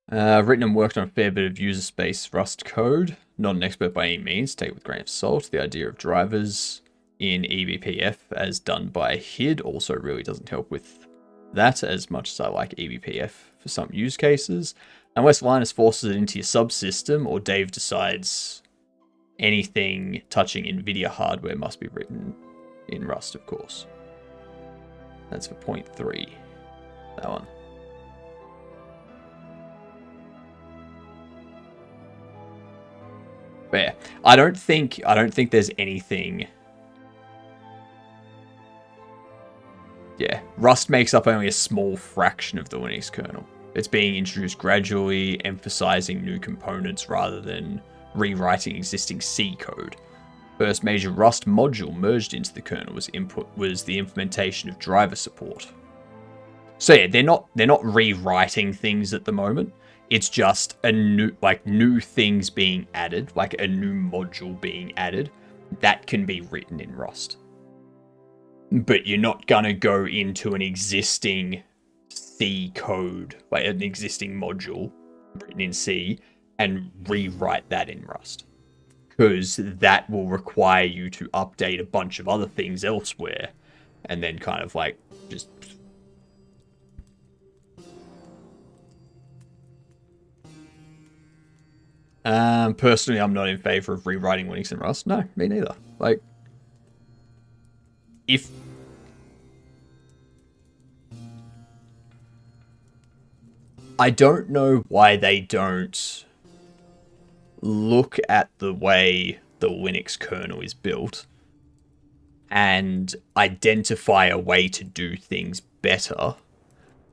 Written and worked on a fair bit of user space Rust code. Not an expert by any means, take it with a grain of salt. The idea of drivers in eBPF as done by HID also really doesn't help with that as much as I like eBPF for some use cases. Unless Linus forces it into your subsystem or Dave decides anything touching NVIDIA hardware must be written in Rust, of course. That's for point 3. That one. But yeah, I don't think there's anything. Yeah, Rust makes up only a small fraction of the Linux kernel. It's being introduced gradually, emphasizing new components rather than rewriting existing C code. First major Rust module merged into the kernel was the implementation of driver support. So yeah, they're not rewriting things at the moment. It's just a new things being added, like a new module being added that can be written in Rust. But you're not gonna go into an existing C code, like an existing module written in C, and rewrite that in Rust. Because that will require you to update a bunch of other things elsewhere, and then kind of like just... Personally, I'm not in favor of rewriting Linux in Rust. No, me neither. Like, if... I don't know why they don't look at the way the Linux kernel is built and identify a way to do things better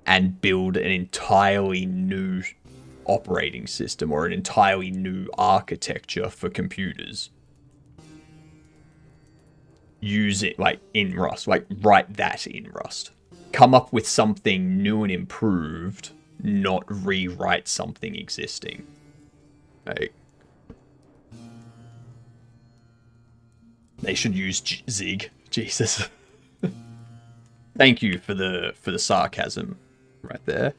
and build an entirely new operating system or an entirely new architecture for computers. Use it like in Rust, like write that in Rust. Come up with something new and improved, not rewrite something existing. Like, they should use Zig. Jesus. Thank you for the sarcasm right there.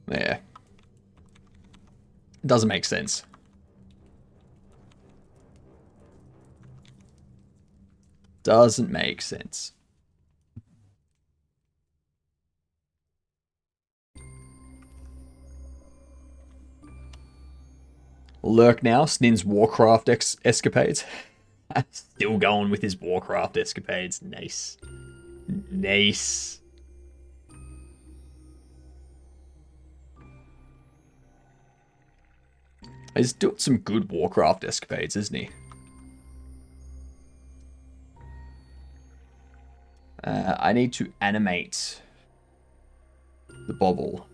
Yeah. It doesn't make sense. Doesn't make sense. Lurk now, Snin's Warcraft escapades. Still going with his Warcraft escapades. Nice. Nice. He's doing some good Warcraft escapades, isn't he? I need to animate the bobble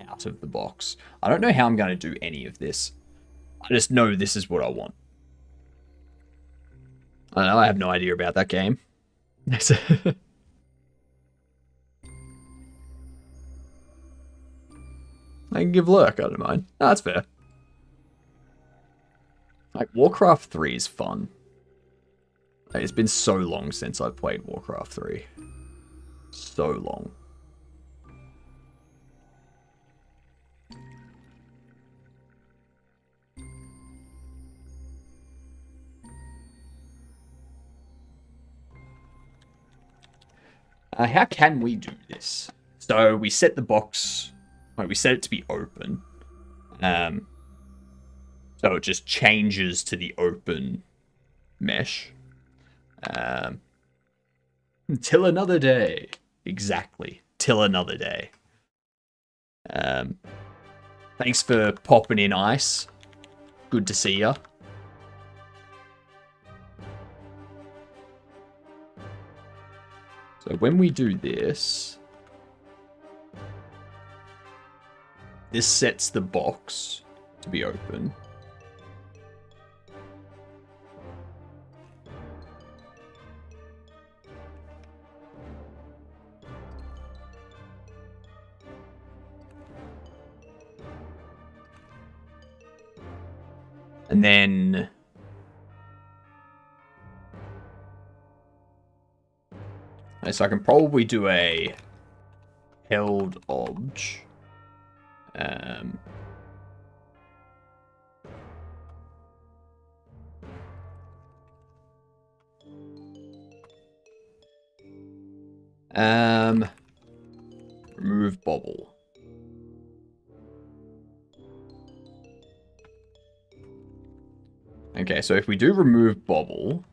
out of the box. I don't know how I'm going to do any of this. I just know this is what I want. I don't know, I have no idea about that game. I can give Lurk, I don't mind. No, that's fair. Like, Warcraft 3 is fun. Like, it's been so long since I've played Warcraft 3. So long. How can we do this? So we set the box, we set it to be open. So it just changes to the open mesh. Till another day. Exactly. Till another day. Thanks for popping in, Ice. Good to see ya. So when we do this, this sets the box to be open. And then so I can probably do a held obj. Remove bobble. Okay, so if we do remove bobble,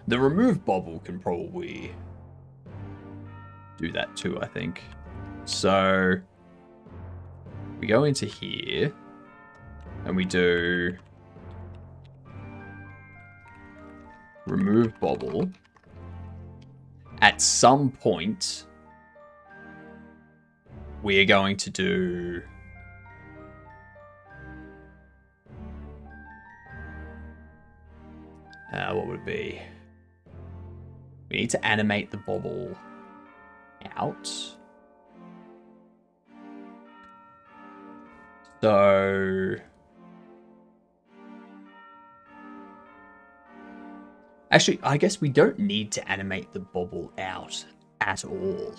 the remove bobble can probably do that too, I think. So we go into here and we do remove bobble. At some point, we are going to do what would it be? We need to animate the bobble out. So actually, I guess we don't need to animate the bobble out at all.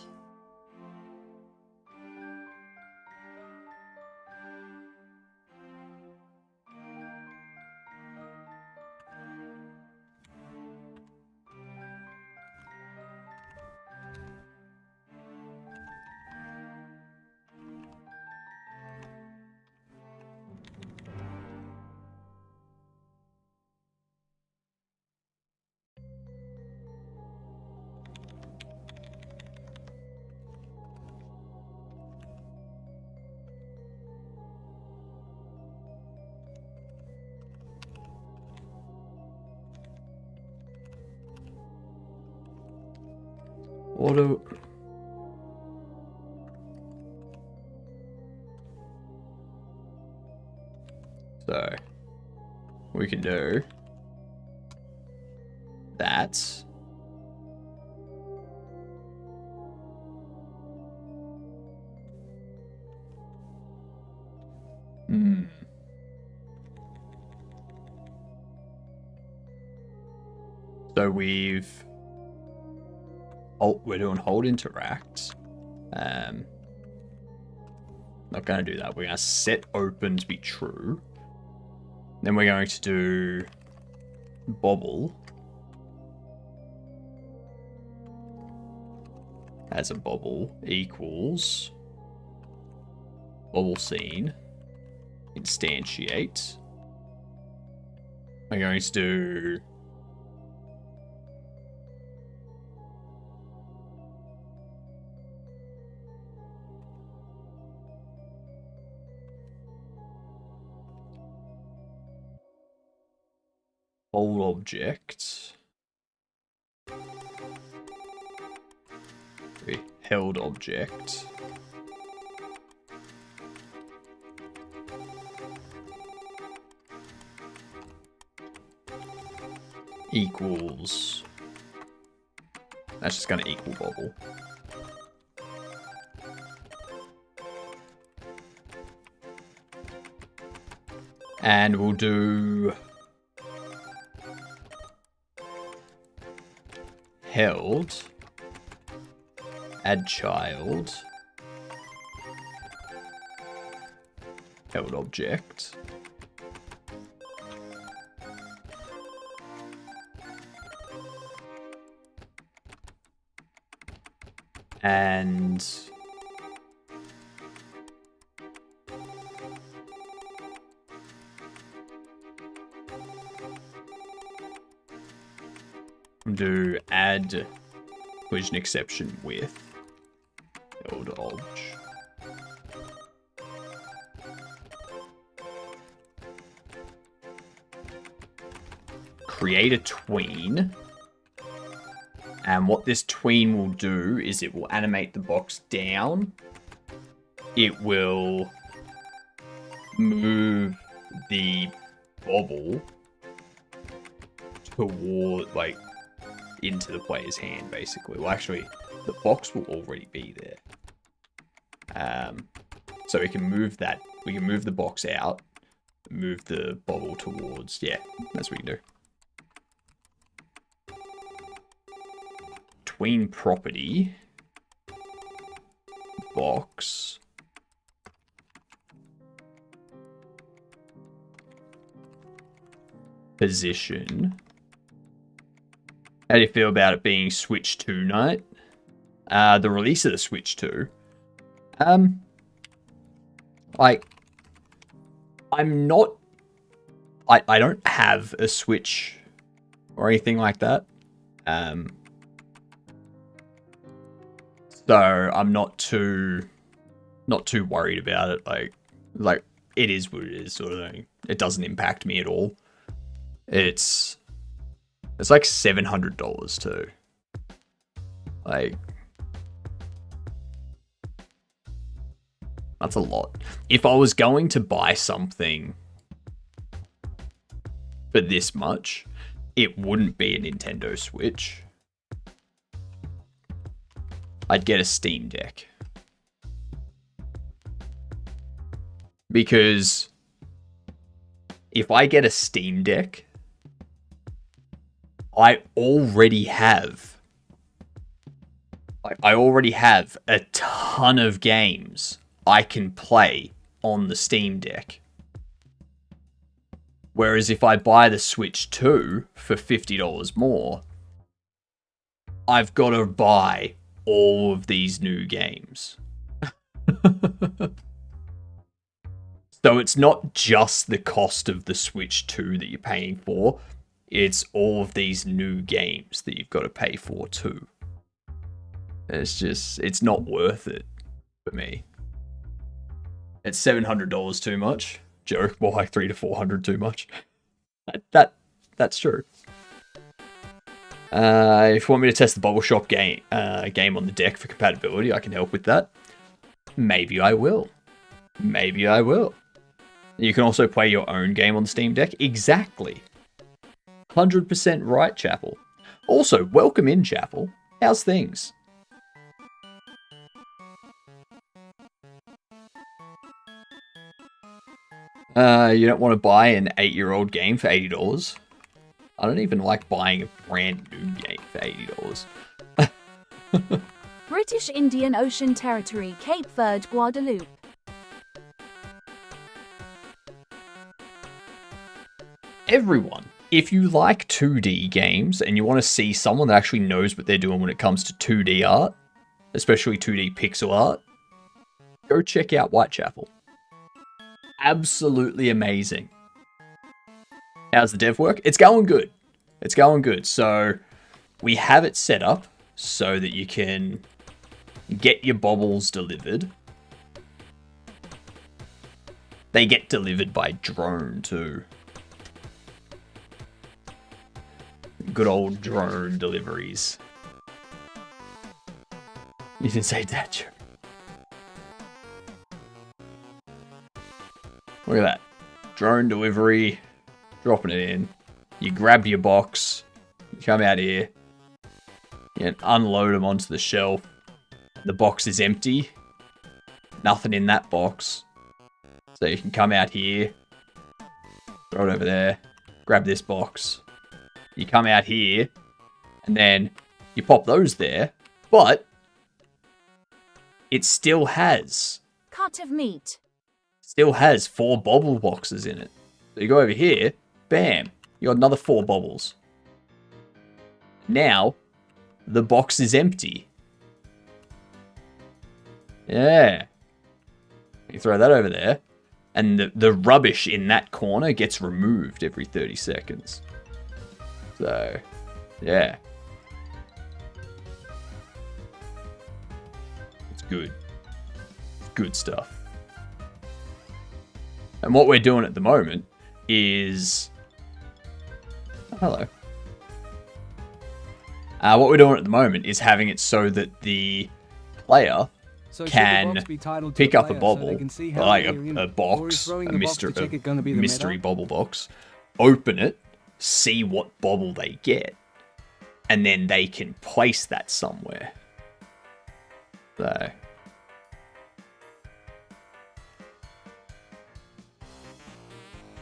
Auto. So we can do that. So we're doing hold interact. Not going to do that. We're going to set open to be true. Then we're going to do bobble as a bobble equals bobble scene instantiate. We're going to do hold object. Held object. Equals. That's just going to equal bobble. And we'll do held add child held object. And do add collision exception with held obj. Create a tween. And what this tween will do is it will animate the box down. It will move the bobble toward, like, into the player's hand, basically. Well, actually, the box will already be there. So we can move that. We can move the box out, move the bobble towards. Yeah, that's what we can do. Tween property box position. How do you feel about it being Switch 2 night? The release of the Switch 2. Like, I'm not... I don't have a Switch or anything like that. So I'm not too worried about it. Like it is what it is, sort of thing. It doesn't impact me at all. It's like $700 too. Like, that's a lot. If I was going to buy something for this much, it wouldn't be a Nintendo Switch. I'd get a Steam Deck. Because if I get a Steam Deck, I already have a ton of games I can play on the Steam Deck. Whereas if I buy the Switch 2 for $50 more, I've got to buy all of these new games. So it's not just the cost of the Switch 2 that you're paying for, it's all of these new games that you've got to pay for too. It's not worth it for me. It's $700 too much. Joke, more like $300 to $400 too much. That's true. If you want me to test the Bubble Shop game on the deck for compatibility, I can help with that. Maybe I will. Maybe I will. You can also play your own game on the Steam Deck. Exactly. 100% right, Chapel. Also, welcome in, Chapel. How's things? You don't want to buy an 8-year-old game for $80? I don't even like buying a brand new game for $80. British Indian Ocean Territory, Cape Verde, Guadeloupe. Everyone, if you like 2D games and you want to see someone that actually knows what they're doing when it comes to 2D art, especially 2D pixel art, go check out Whitechapel. Absolutely amazing. How's the dev work? It's going good. It's going good. So we have it set up so that you can get your bobbles delivered. They get delivered by drone too. Good old drone deliveries. You didn't say that, Joe. Look at that. Drone delivery. Dropping it in. You grab your box. You come out here. You unload them onto the shelf. The box is empty. Nothing in that box. So you can come out here. Throw it over there. Grab this box. You come out here. And then you pop those there. But it still has Cut of meat. still has 4 bobble boxes in it. So you go over here, bam, you got another 4 bobbles. Now, the box is empty. Yeah. You throw that over there, and the rubbish in that corner gets removed every 30 seconds. So, yeah. It's good. It's good stuff. And what we're doing at the moment is... Oh, hello. What we're doing at the moment is having it so that the player can pick up a bobble, like a box, a mystery bobble box, open it, see what bobble they get, and then they can place that somewhere. So...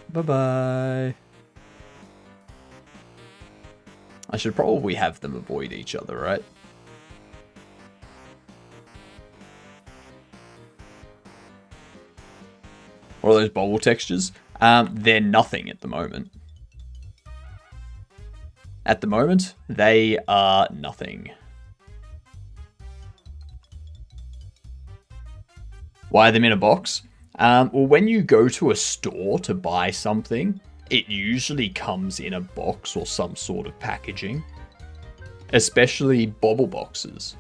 Bye-bye. I should probably have them avoid each other, right? What are those bobble textures? They're nothing at the moment. At the moment, they are nothing. Why are them in a box? Well, when you go to a store to buy something, it usually comes in a box or some sort of packaging. Especially bobble boxes.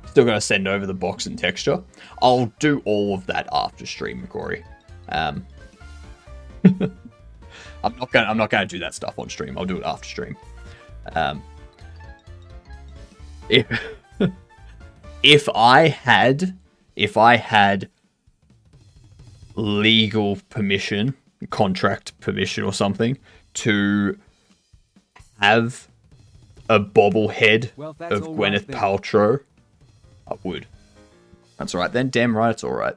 Still gotta send over the box and texture. I'll do all of that after stream, Corey. I'm not gonna do that stuff on stream. I'll do it after stream. If I had legal permission, contract permission or something, to have a bobblehead of Gwyneth Paltrow, I would. That's alright then. Damn right it's alright.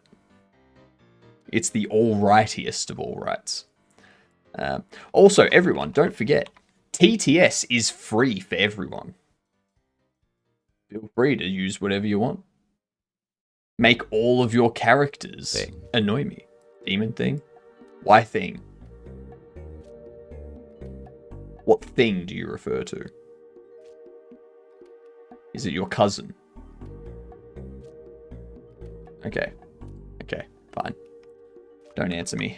It's the all-rightiest of all rights. Also, everyone, don't forget, TTS is free for everyone. Feel free to use whatever you want. Make all of your characters annoy me. Demon thing? Why thing? What thing do you refer to? Is it your cousin? Okay. Okay, fine. Don't answer me.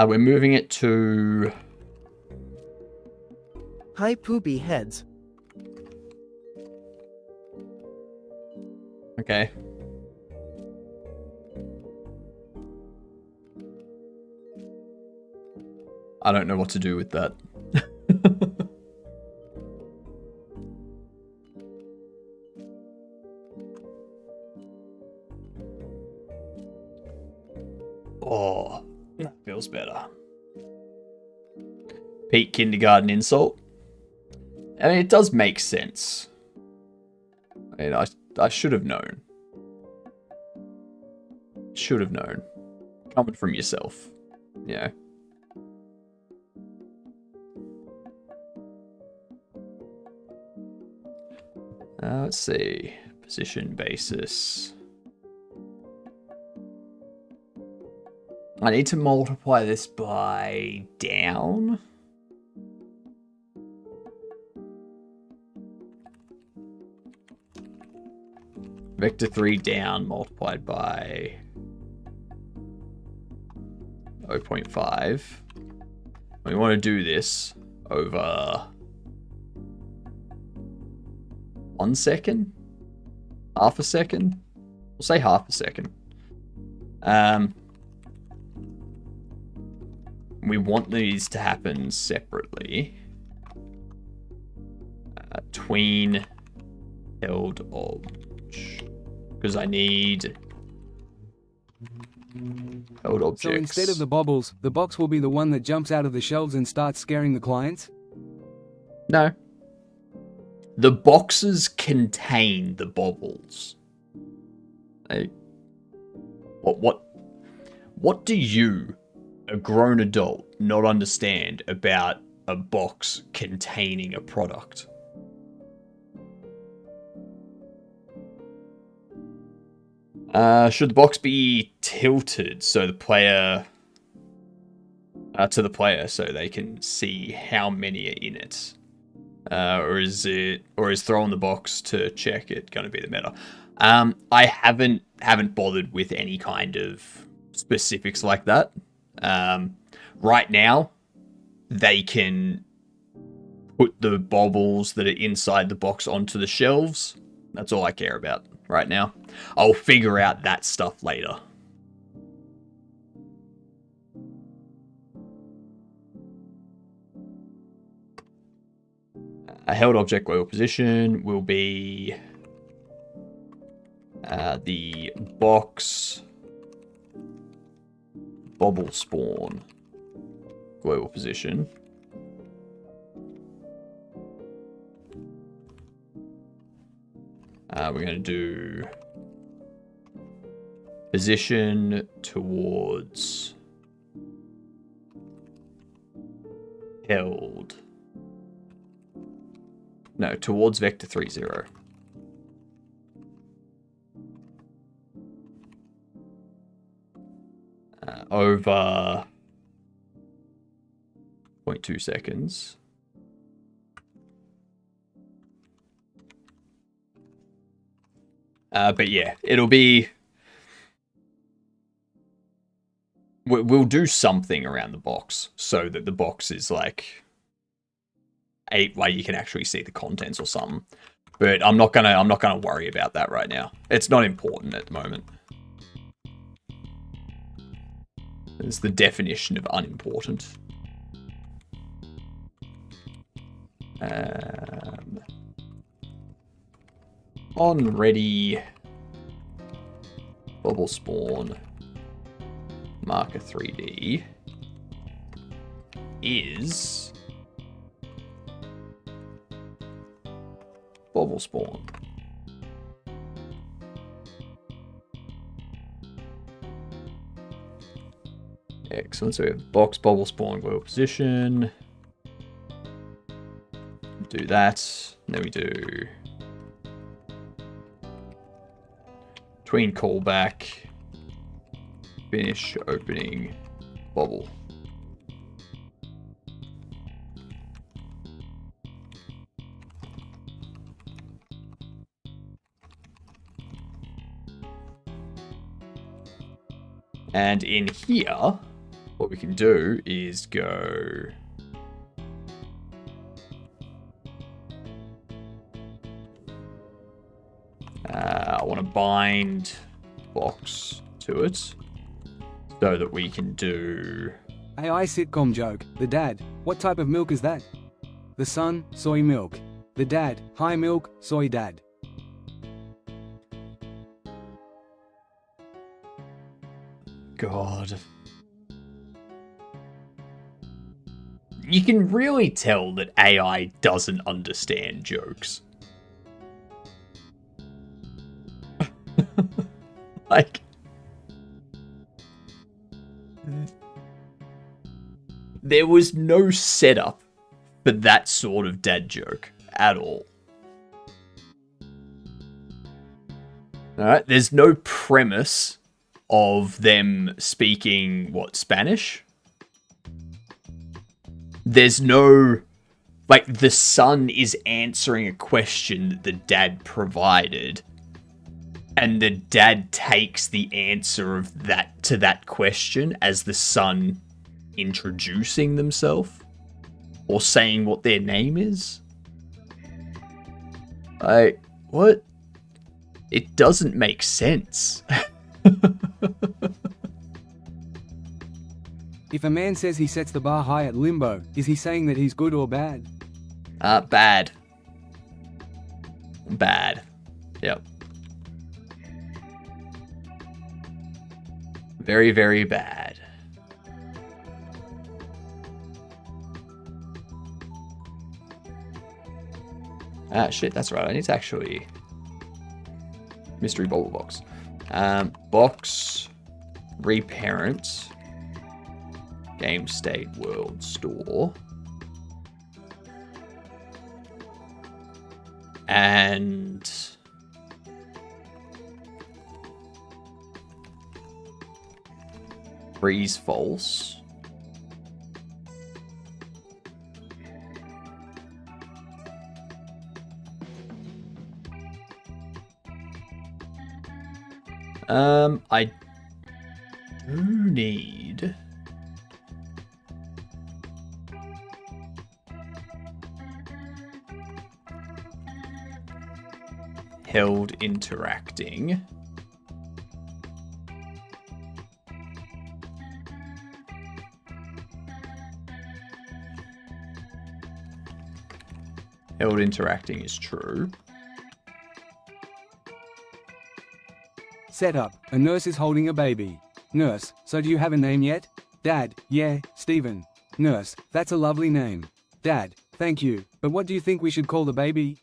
We're moving it to... Hi poopy heads. Okay. I don't know what to do with that. Oh, that feels better. Peak kindergarten insult. I mean, it does make sense. I mean, I should have known. Should have known. Coming from yourself. Yeah. Let's see. Position basis. I need to multiply this by down. Vector 3 down multiplied by 0.5. We want to do this over 1 second? Half a second? We'll say half a second. We want these to happen separately. Tween held obj. Because I need held objects. So instead of the bobbles, the box will be the one that jumps out of the shelves and starts scaring the clients? No. The boxes contain the bobbles. What do you, a grown adult, not understand about a box containing a product. Should the box be tilted so the player to the player so they can see how many are in it? Or is throwing the box to check it going to be the meta? I haven't bothered with any kind of specifics like that. Right now, they can put the baubles that are inside the box onto the shelves. That's all I care about right now. I'll figure out that stuff later. A held object global position will be the box bobble spawn global position. We're going to do position towards held. No, towards vector 30. Over 0.2 seconds. But yeah, it'll be... We'll do something around the box so that the box is like you can actually see the contents or something. But I'm not gonna worry about that right now. It's not important at the moment. It's the definition of unimportant. On ready bubble spawn marker 3D is bubble spawn. Excellent. So we have box bubble spawn global position. Do that. And then we do tween callback, finish opening bubble. And in here, what we can do is go I want to bind box to it so that we can do AI sitcom joke. The dad, what type of milk is that? The son, soy milk. The dad, high milk, soy dad. God. You can really tell that AI doesn't understand jokes. Like, there was no setup for that sort of dad joke at all. Alright, there's no premise of them speaking, what, Spanish? There's no, like, the son is answering a question that the dad provided, and the dad takes the answer of that to that question as the son introducing themselves or saying what their name is. Like, what? It doesn't make sense. If a man says he sets the bar high at limbo, is he saying that he's good or bad? Bad. Bad. Yep. Very, very bad. Shit, that's right. I need to actually... Mystery bubble box. Box... Reparent... Game State World Store... And three's false. I do need held interacting. Held interacting is true. Setup. A nurse is holding a baby. Nurse. So do you have a name yet? Dad. Yeah, Stephen. Nurse. That's a lovely name. Dad. Thank you. But what do you think we should call the baby?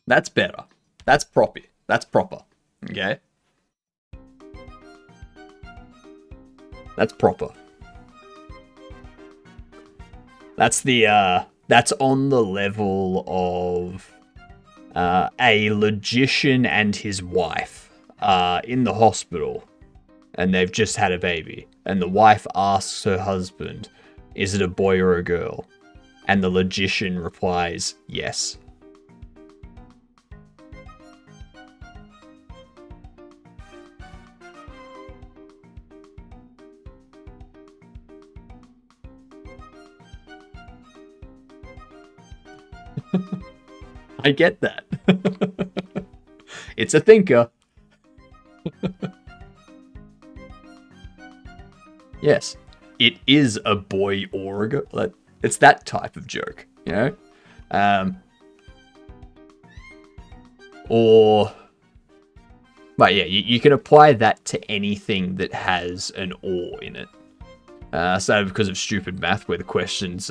That's better. That's proper. That's proper. Okay? That's proper. That's the, that's on the level of a logician and his wife in the hospital, and they've just had a baby, and the wife asks her husband, is it a boy or a girl? And the logician replies, yes. I get that. It's a thinker. Yes, it is a boy or a girl. Like, it's that type of joke, you know? But yeah, you can apply that to anything that has an or in it. So because of stupid math where the questions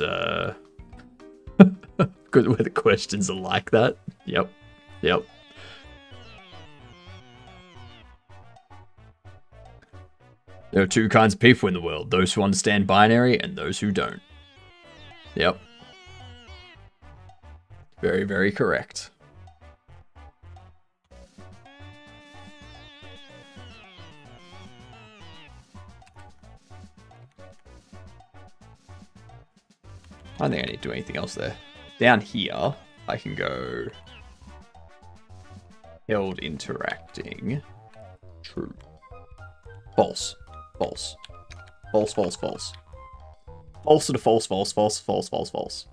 where the questions are like that. Yep. There are two kinds of people in the world, those who understand binary and those who don't. Yep. Very, very correct. I don't think I need to do anything else there. Down here, I can go held interacting. True. False. False. False, false, false. False to the false, false, false, false, false, false.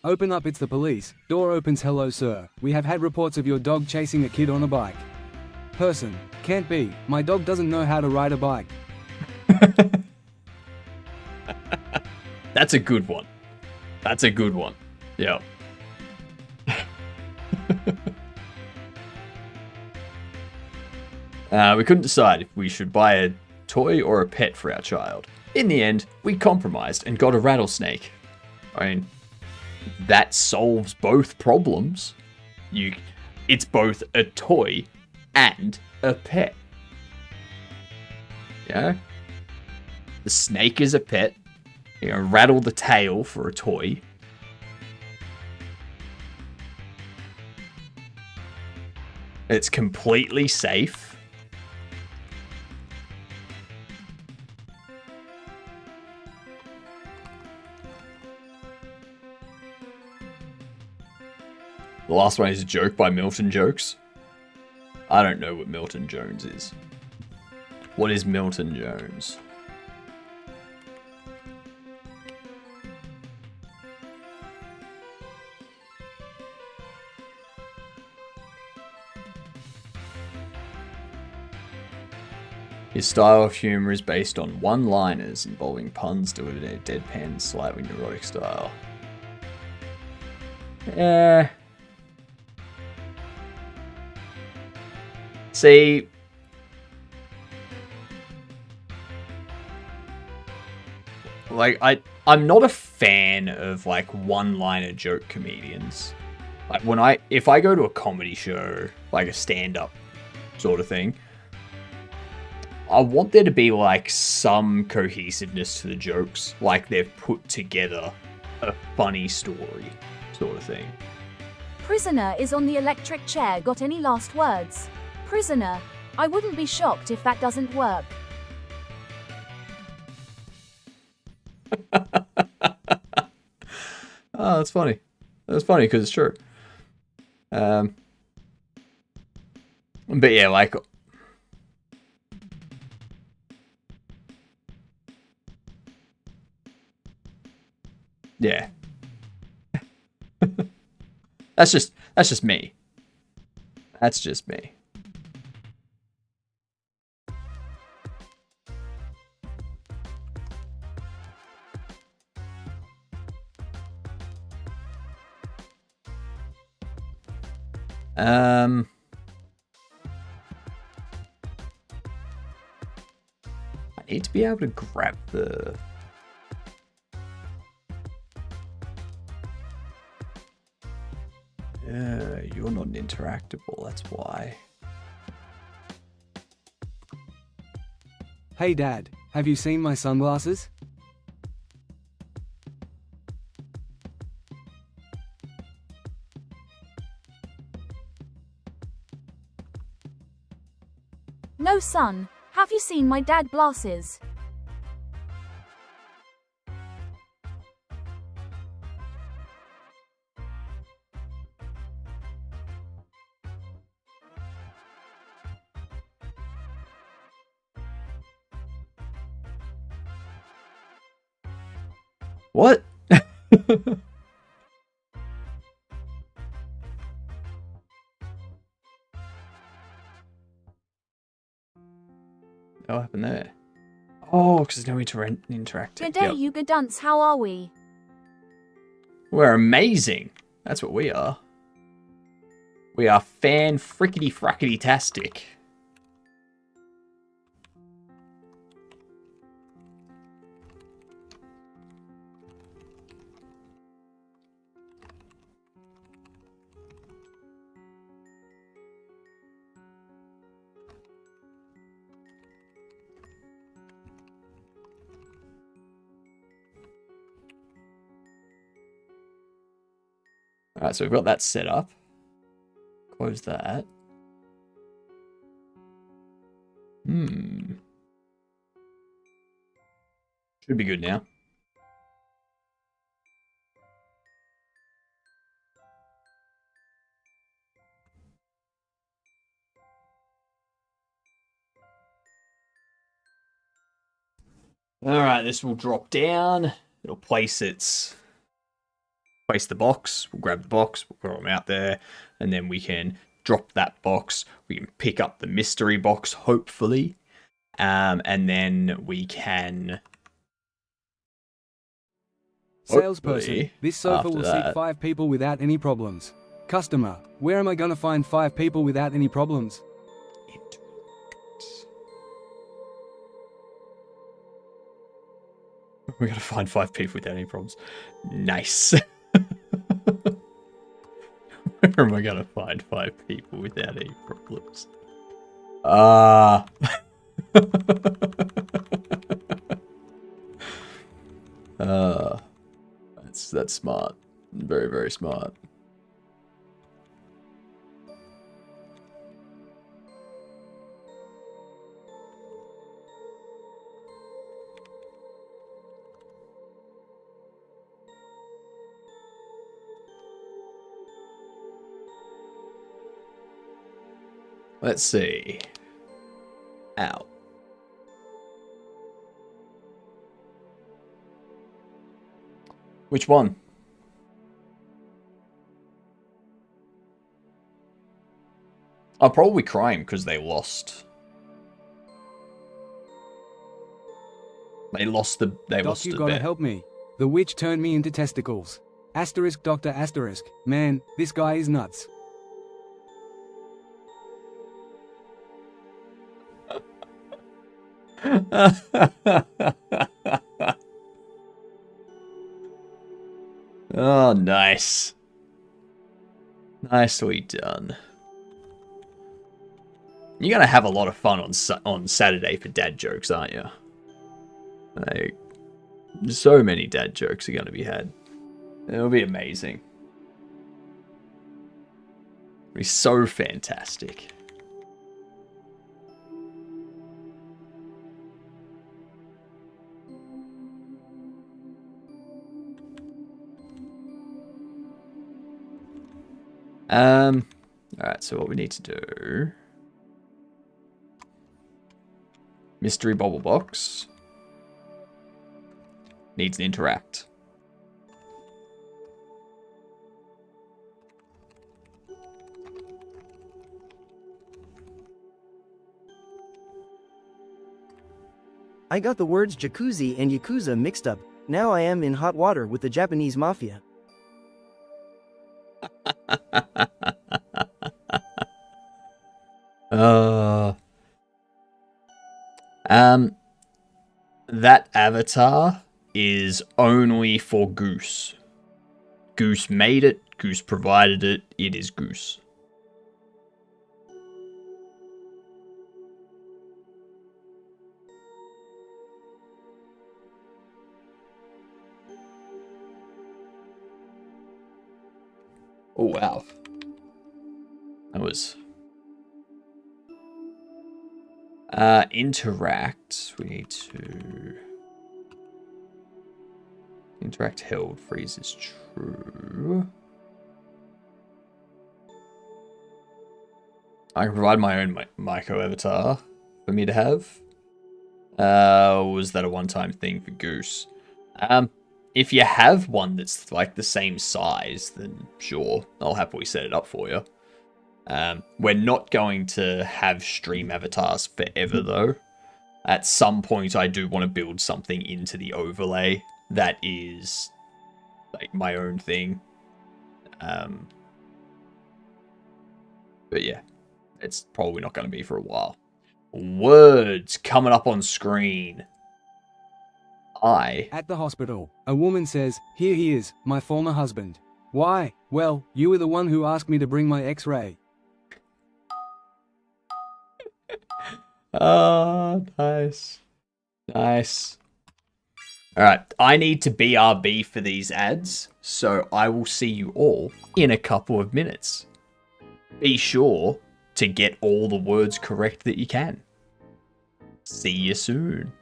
Open up, it's the police. Door opens, hello sir. We have had reports of your dog chasing a kid on a bike. Person. Can't be. My dog doesn't know how to ride a bike. That's a good one. That's a good one. Yeah. We couldn't decide if we should buy a toy or a pet for our child. In the end, we compromised and got a rattlesnake. I mean, that solves both problems. It's both a toy and a pet. Yeah? The snake is a pet. You know, rattle the tail for a toy. It's completely safe. The last one is a joke by Milton Jokes. I don't know what Milton Jones is. What is Milton Jones? His style of humor is based on one-liners involving puns delivered in a deadpan, slightly neurotic style. See, like I'm not a fan of like one-liner joke comedians. Like if I go to a comedy show, like a stand-up sort of thing, I want there to be like some cohesiveness to the jokes, like they've put together a funny story sort of thing. Prisoner is on the electric chair. Got any last words? Prisoner, I wouldn't be shocked if that doesn't work. Oh, that's funny. That's funny because it's true. But yeah, like, yeah. That's just me. That's just me. I need to be able to grab the... You're not interactable, that's why. Hey Dad, have you seen my sunglasses? No, son. Have you seen my dad glasses? What? What happened there? Oh, because there's no interactive. Good day, you good dunce. How are we? We're amazing. That's what we are. We are fan-frickety-frackety-tastic. Alright, so we've got that set up. Close that. Should be good now. Alright, this will drop down. It'll place the box. We'll grab the box, we'll throw them out there, and then we can drop that box. We can pick up the mystery box, hopefully. And then we can... Salesperson, this sofa will seat 5 people without any problems. Customer, where am I going to find 5 people without any problems? We're going to find 5 people without any problems. Nice. Where am I going to find 5 people without any problems? That's smart. Very, very smart. Let's see. Out. Which one? Oh, probably crime because they lost. They lost the Doc, you gotta bet. help me. The witch turned me into testicles. Asterisk Dr. Asterisk. Man, this guy is nuts. Oh, nice. Nicely done. You're gonna have a lot of fun on Saturday for dad jokes, aren't you? Like, so many dad jokes are gonna be had. It'll be amazing. It'll be so fantastic. Alright, so what we need to do... Mystery bobble box. Needs an interact. I got the words jacuzzi and yakuza mixed up. Now I am in hot water with the Japanese mafia. That avatar is only for Goose. Goose made it, Goose provided it, it is Goose. Oh, wow. That was... interact. We need to... Interact held freeze is true. I can provide my own Maiko avatar for me to have. Was that a one-time thing for Goose? If you have one that's like the same size, then sure, I'll happily set it up for you. We're not going to have stream avatars forever though. At some point I do want to build something into the overlay that is like my own thing. But yeah, it's probably not going to be for a while. Words coming up on screen. At the hospital, a woman says, "Here he is, my former husband." Why? Well, you were the one who asked me to bring my X-ray. Oh, nice. Nice. Alright, I need to BRB for these ads, so I will see you all in a couple of minutes. Be sure to get all the words correct that you can. See you soon.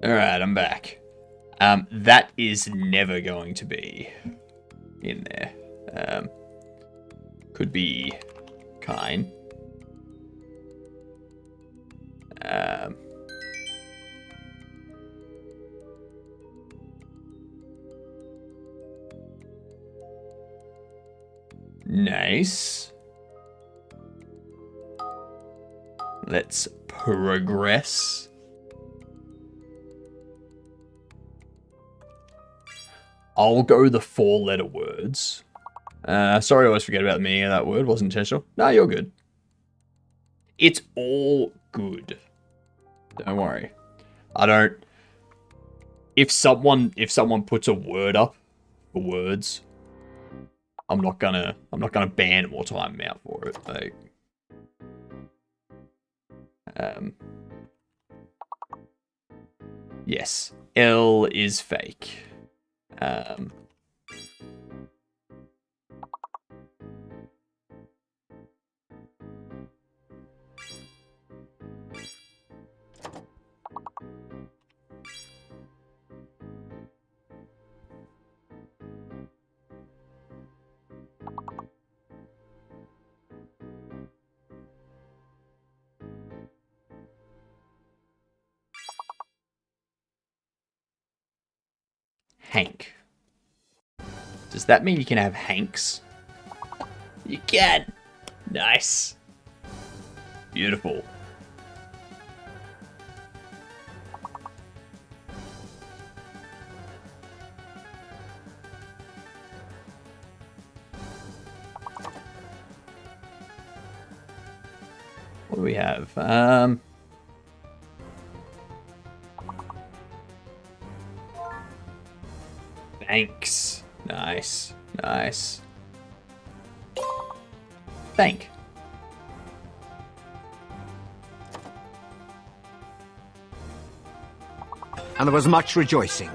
Alright, I'm back. That is never going to be in there. Could be kind. Nice. Let's progress. I'll go the 4-letter words. Sorry, I always forget about the meaning of that word. Wasn't intentional. No, you're good. It's all good. Don't worry. I don't... If someone puts a word up for words, I'm not gonna ban them or time them out for it. Like, yes, L is fake. Hank. Does that mean you can have Hanks? You can. Nice. Beautiful. What do we have? Thanks. Nice. Nice. Thank. And there was much rejoicing.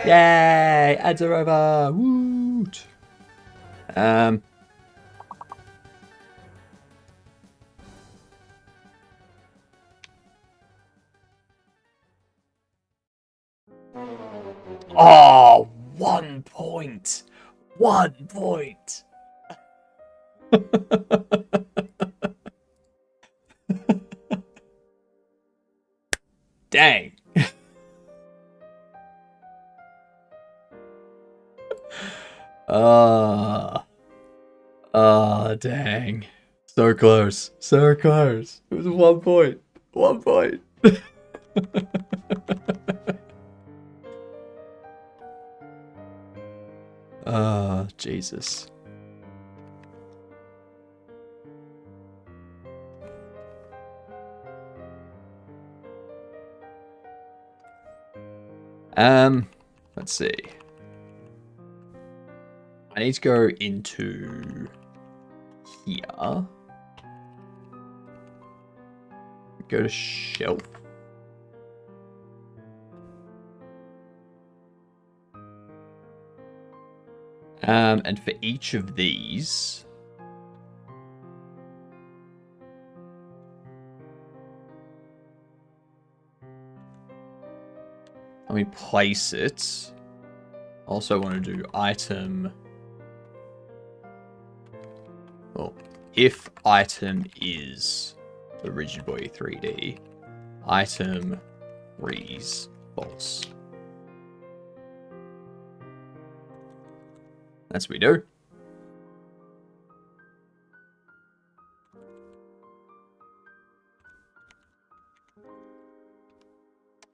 Yay! Ads are over. Woot. Oh, 1 point. 1 point. Dang. Dang. So close. So close. It was 1 point. 1 point. Oh, Jesus. Let's see. I need to go into here. Go to shelf. And for each of these, let me place it. Also want to do item. Well, if item is the Rigid Body 3D, item freeze false. That's what we do.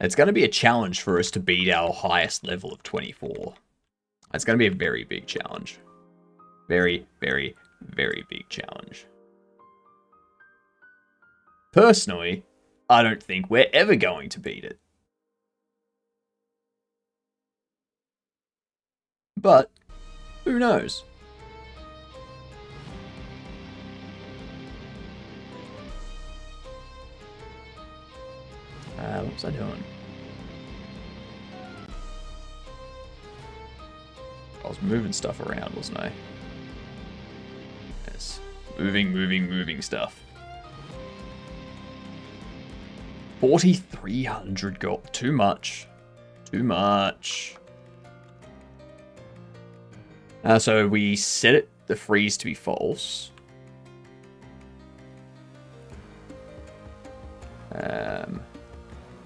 It's going to be a challenge for us to beat our highest level of 24. It's going to be a very big challenge. Very, very, very big challenge. Personally, I don't think we're ever going to beat it. But who knows? What was I doing? I was moving stuff around, wasn't I? Yes. Moving stuff. 4,300 gold. Too much. Too much. So we set it, the freeze to be false.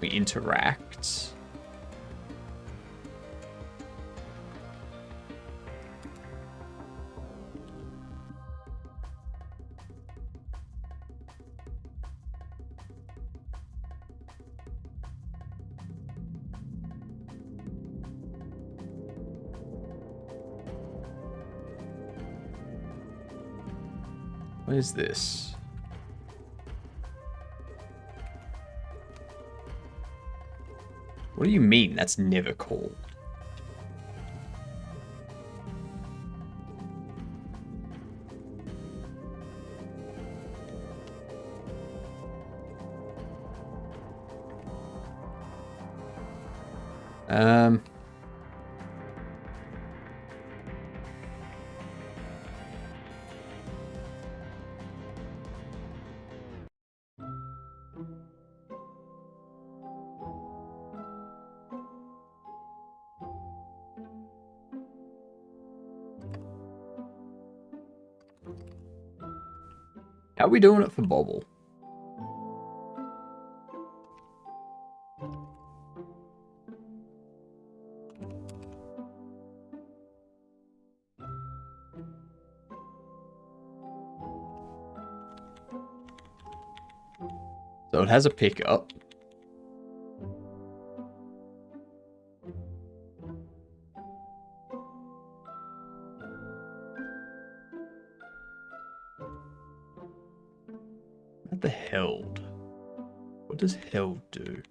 We interact. What is this? What do you mean that's never called? How are we doing it for Bobble? So it has a pickup. What the held? What does held do?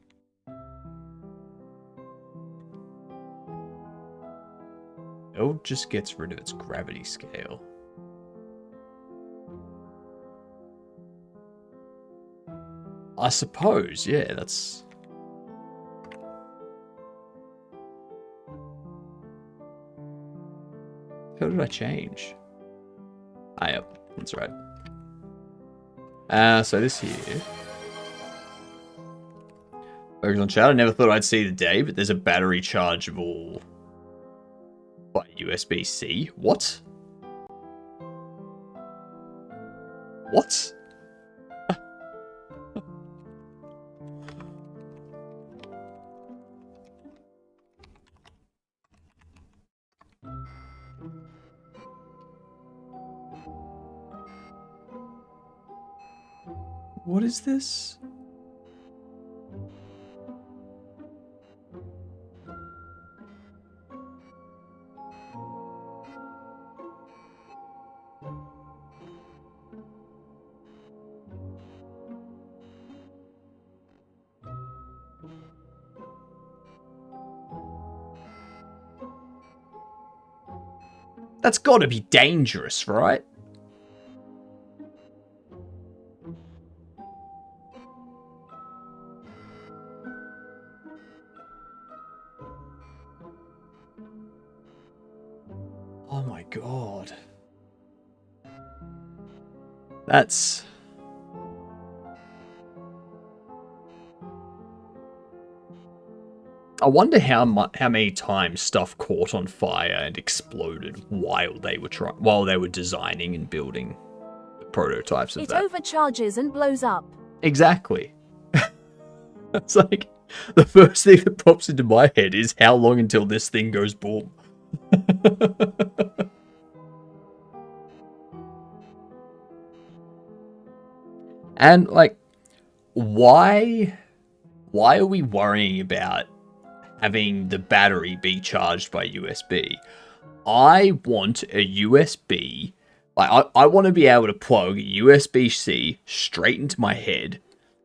Held just gets rid of its gravity scale. I suppose, yeah, that's... How did I change? Ah, yep, that's right. So this here. Focus on chat. I never thought I'd see the day, but there's a battery chargeable by USB-C. What? What? What is this? That's got to be dangerous, right? Oh my god. That's... I wonder how many times stuff caught on fire and exploded while they were designing and building the prototypes of It that. overcharges and blows up. Exactly. It's like the first thing that pops into my head is how long until this thing goes boom. And like, why are we worrying about having the battery be charged by USB? I want a USB, like I want to be able to plug USB-C straight into my head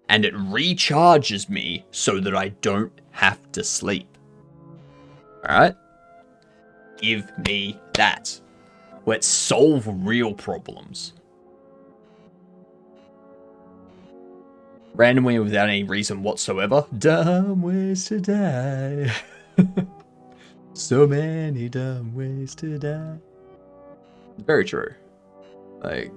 and it recharges me so that I don't have to sleep. Alright? Give me that. Let's solve real problems. Randomly and without any reason whatsoever. Dumb ways to die. So many dumb ways to die. Very true. Like...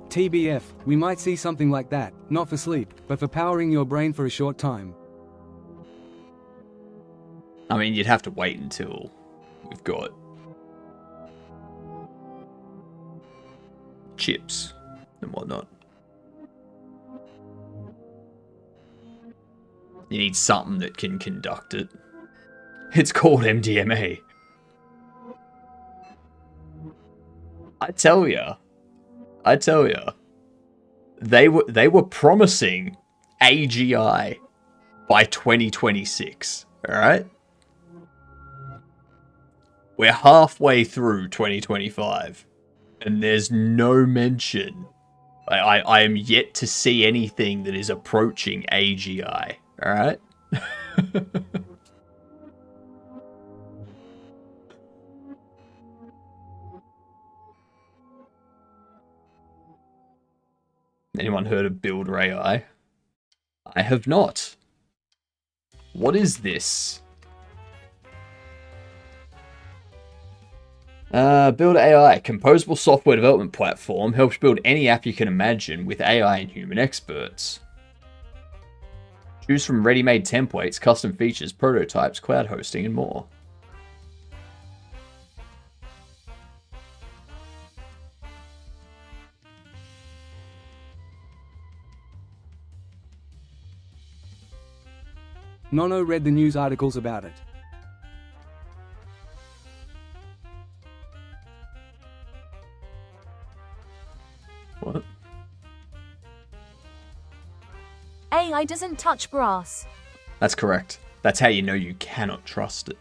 TBF, we might see something like that, not for sleep, but for powering your brain for a short time. I mean, you'd have to wait until we've got chips and whatnot. You need something that can conduct it. It's called MDMA. I tell ya, they were promising AGI by 2026. All right, We're halfway through 2025, and there's no mention. I am yet to see anything that is approaching AGI. All right. Anyone heard of Builder AI? I have not. What is this? Builder AI, composable software development platform, helps build any app you can imagine with AI and human experts. Choose from ready-made templates, custom features, prototypes, cloud hosting, and more. Nono read the news articles about it. What? AI doesn't touch grass. That's correct. That's how you know you cannot trust it.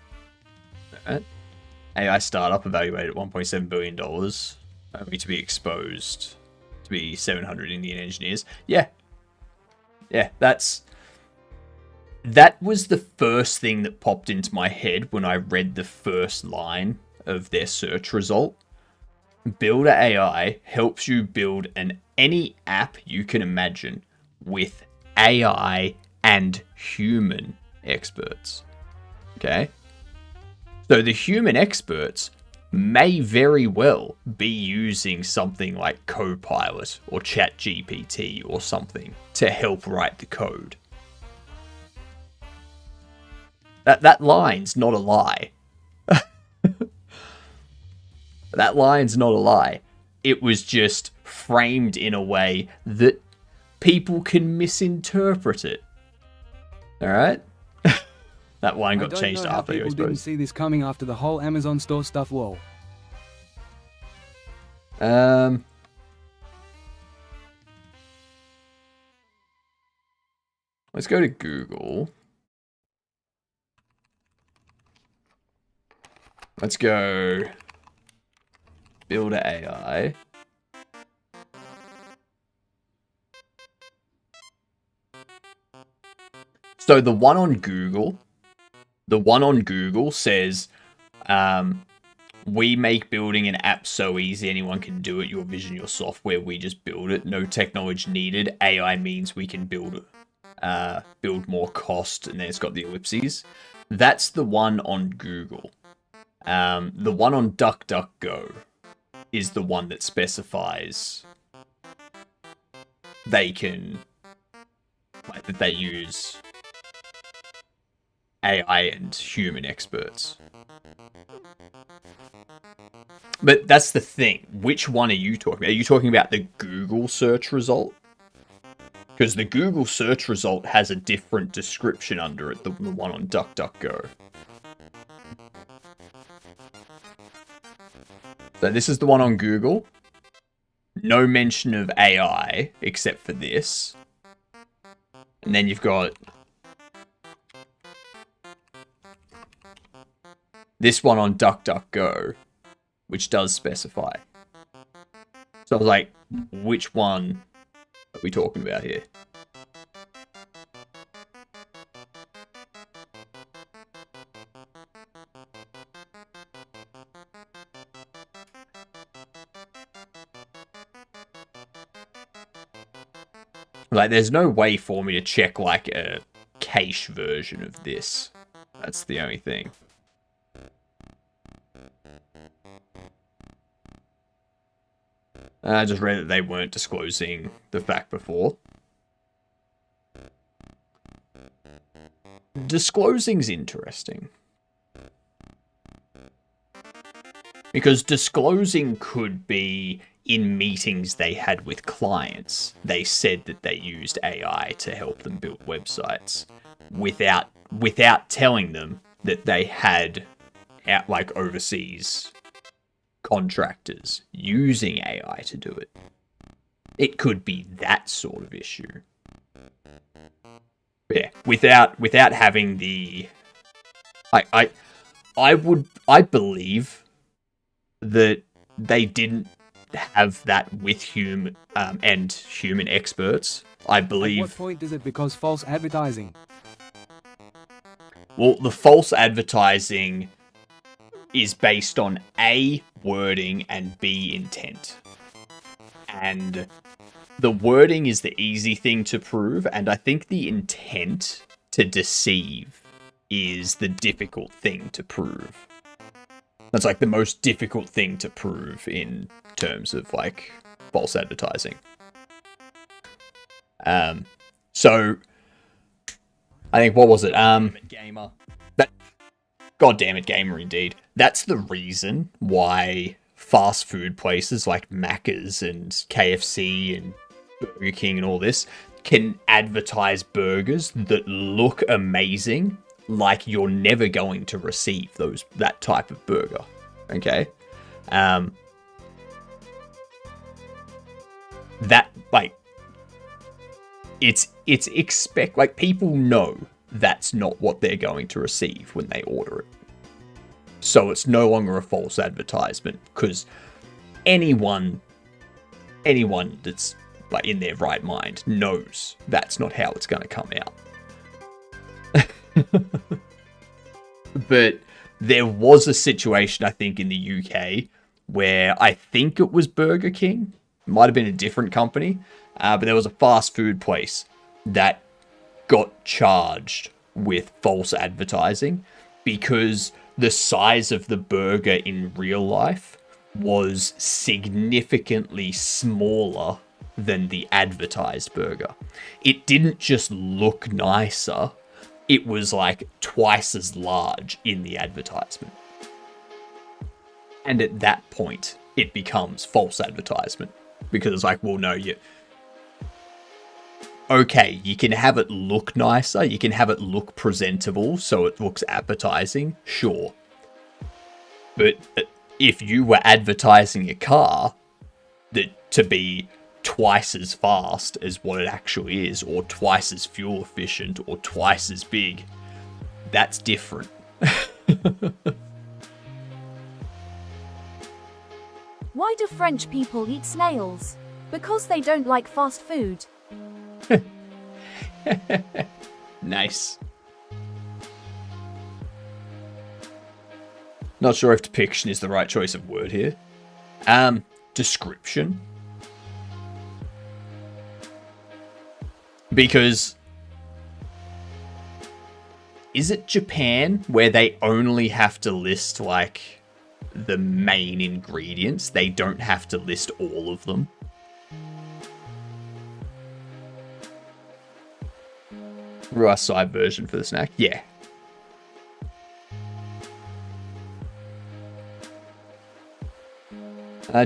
Alright. AI startup evaluated at $1.7 billion. Only to be exposed to be 700 Indian engineers. Yeah. Yeah, that was the first thing that popped into my head when I read the first line of their search result. Builder AI helps you build any app you can imagine with AI and human experts. Okay? So the human experts may very well be using something like Copilot or ChatGPT or something to help write the code. That line's not a lie. That line's not a lie. It was just framed in a way that people can misinterpret it. Alright? That line got changed after, I people suppose. didn't see this coming after the whole Amazon store stuff, lol. Let's go to Google. Let's go Builder AI. So the one on Google says, we make building an app so easy anyone can do it. Your vision, your software, we just build it. No technology needed. AI means we can build more cost, and then it's got the ellipses. That's the one on Google. The one on DuckDuckGo is the one that specifies they can, like, that they use AI and human experts. But that's the thing. Which one are you talking about? Are you talking about the Google search result? Because the Google search result has a different description under it than the one on DuckDuckGo. So this is the one on Google. No mention of AI except for this. And then you've got this one on DuckDuckGo, which does specify. So I was like, which one are we talking about here? Like, there's no way for me to check, like, a cache version of this. That's the only thing. I just read that they weren't disclosing the fact before. Disclosing's interesting. Because disclosing could be in meetings they had with clients. They said that they used AI to help them build websites without telling them that they had like overseas contractors using AI to do it. It could be that sort of issue. Yeah, without having the I believe that they didn't have that with human and human experts. I At believe. what point is it because false advertising? Well, the false advertising is based on A, wording, and B, intent. And the wording is the easy thing to prove, and I think the intent to deceive is the difficult thing to prove. That's like the most difficult thing to prove in terms of like false advertising. So I think, what was it? Gamer. God damn it, Gamer, indeed. That's the reason why fast food places like Macca's and KFC and Burger King and all this can advertise burgers that look amazing, like you're never going to receive that type of burger. Okay? That, like, it's like, people know that's not what they're going to receive when they order it. So it's no longer a false advertisement, because anyone that's like in their right mind knows that's not how it's going to come out. But there was a situation, I think, in the UK where I think it was Burger King. It might have been a different company. But there was a fast food place that got charged with false advertising because the size of the burger in real life was significantly smaller than the advertised burger. It didn't just look nicer, it was like twice as large in the advertisement. And at that point, it becomes false advertisement. Because it's like, well, no, okay, you can have it look nicer, you can have it look presentable so it looks appetizing, sure. But if you were advertising a car to be twice as fast as what it actually is, or twice as fuel efficient, or twice as big, that's different. Why do French people eat snails? Because they don't like fast food. Nice. Not sure if depiction is the right choice of word here. Description. Because is it Japan where they only have to list like the main ingredients? They don't have to list all of them. Raw side version for the snack? Yeah.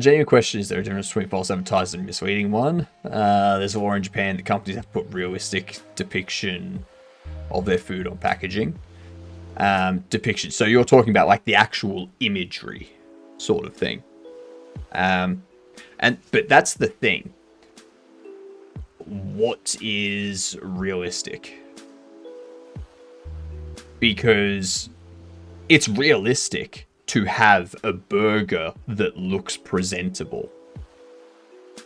Genuine question, is there a difference between false advertising and misleading one? There's a law in Japan that companies have to put realistic depiction of their food on packaging. Depiction. So you're talking about like the actual imagery sort of thing. But that's the thing. What is realistic? Because it's realistic to have a burger that looks presentable.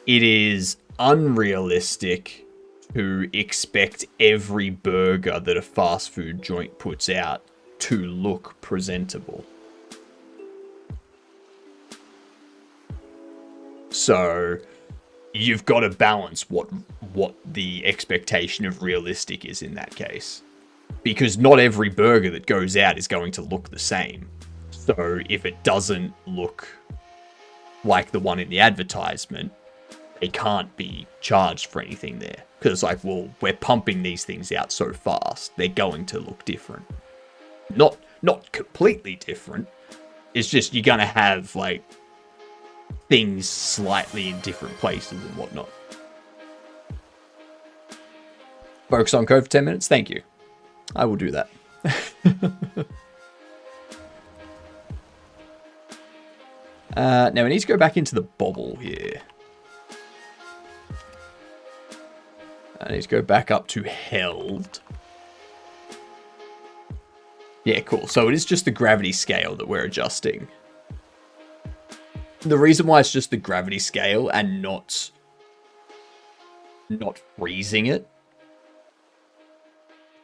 It is unrealistic to expect every burger that a fast food joint puts out to look presentable. So you've got to balance what the expectation of realistic is in that case. Because not every burger that goes out is going to look the same. So if it doesn't look like the one in the advertisement, they can't be charged for anything there. Because it's like, well, we're pumping these things out so fast, they're going to look different. Not completely different. It's just you're going to have like things slightly in different places and whatnot. Focus on code for 10 minutes. Thank you. I will do that. Now we need to go back into the bobble here. I need to go back up to held. Yeah, cool. So it is just the gravity scale that we're adjusting. The reason why it's just the gravity scale and not freezing it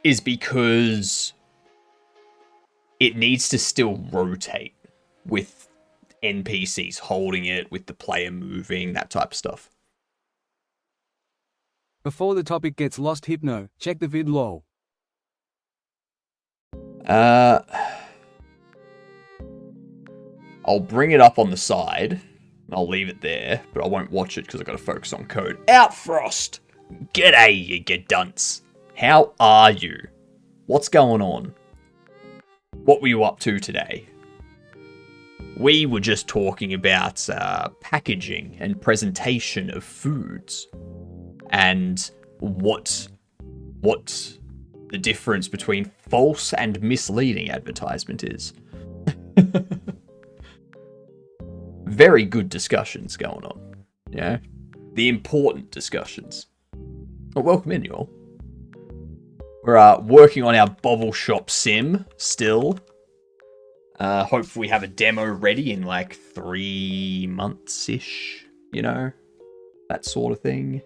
is because it needs to still rotate with NPCs holding it, with the player moving, that type of stuff. Before the topic gets lost, Hypno, check the vid lol. I'll bring it up on the side. I'll leave it there, but I won't watch it because I've got to focus on code. Outfrost! G'day, you dunce. How are you? What's going on? What were you up to today? We were just talking about packaging and presentation of foods and what the difference between false and misleading advertisement is. Very good discussions going on. Yeah, the important discussions. Well, welcome in, y'all. We're working on our Bobble Shop sim still. Hopefully we have a demo ready in like 3 months-ish, you know? That sort of thing.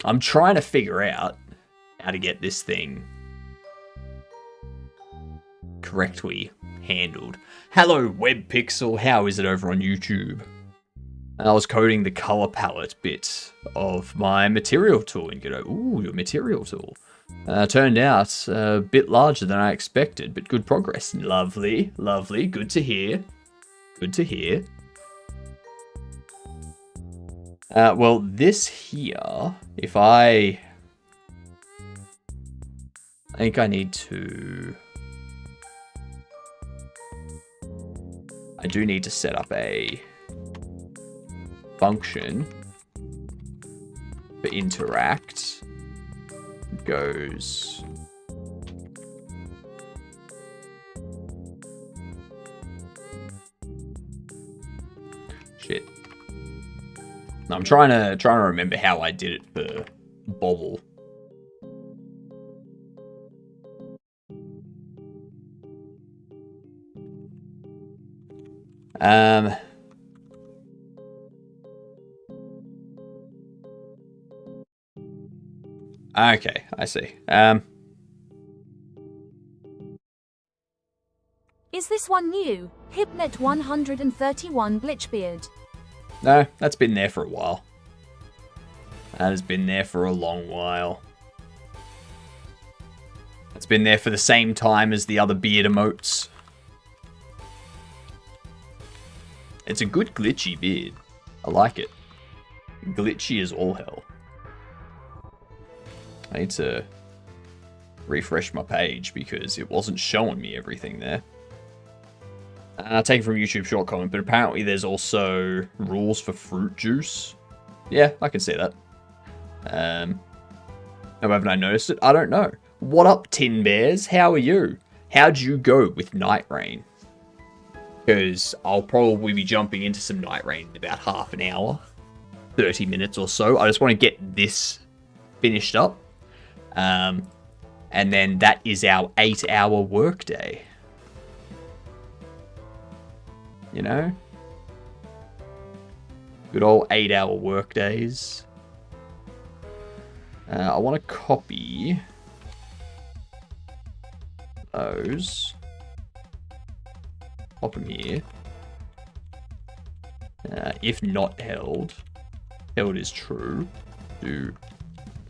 I'm trying to figure out how to get this thing correctly handled. Hello, WebPixel. How is it over on YouTube? I was coding the color palette bit of my material tool and go, ooh, your material tool. Turned out a bit larger than I expected, but good progress. Lovely, lovely. Good to hear. Good to hear. Well, this here, if I think I need to... I do need to set up a function for interact. It goes... Shit. I'm trying to remember how I did it for Bobble. Okay, I see. Is this one new? Hypnet 131 Blitchbeard. No, that's been there for a while. That has been there for a long while. It's been there for the same time as the other beard emotes. It's a good glitchy beard. I like it. Glitchy as all hell. I need to refresh my page because it wasn't showing me everything there. Taken from YouTube short comment, but apparently there's also rules for fruit juice. Yeah, I can see that. How haven't I noticed it? I don't know. What up, Tin Bears? How are you? How'd you go with Night Rain? Because I'll probably be jumping into some Night Rain in about half an hour. 30 minutes or so. I just want to get this finished up. And then that is our 8-hour workday. You know? Good old 8-hour work days. I want to copy those. Pop them here. If not held, held is true. Do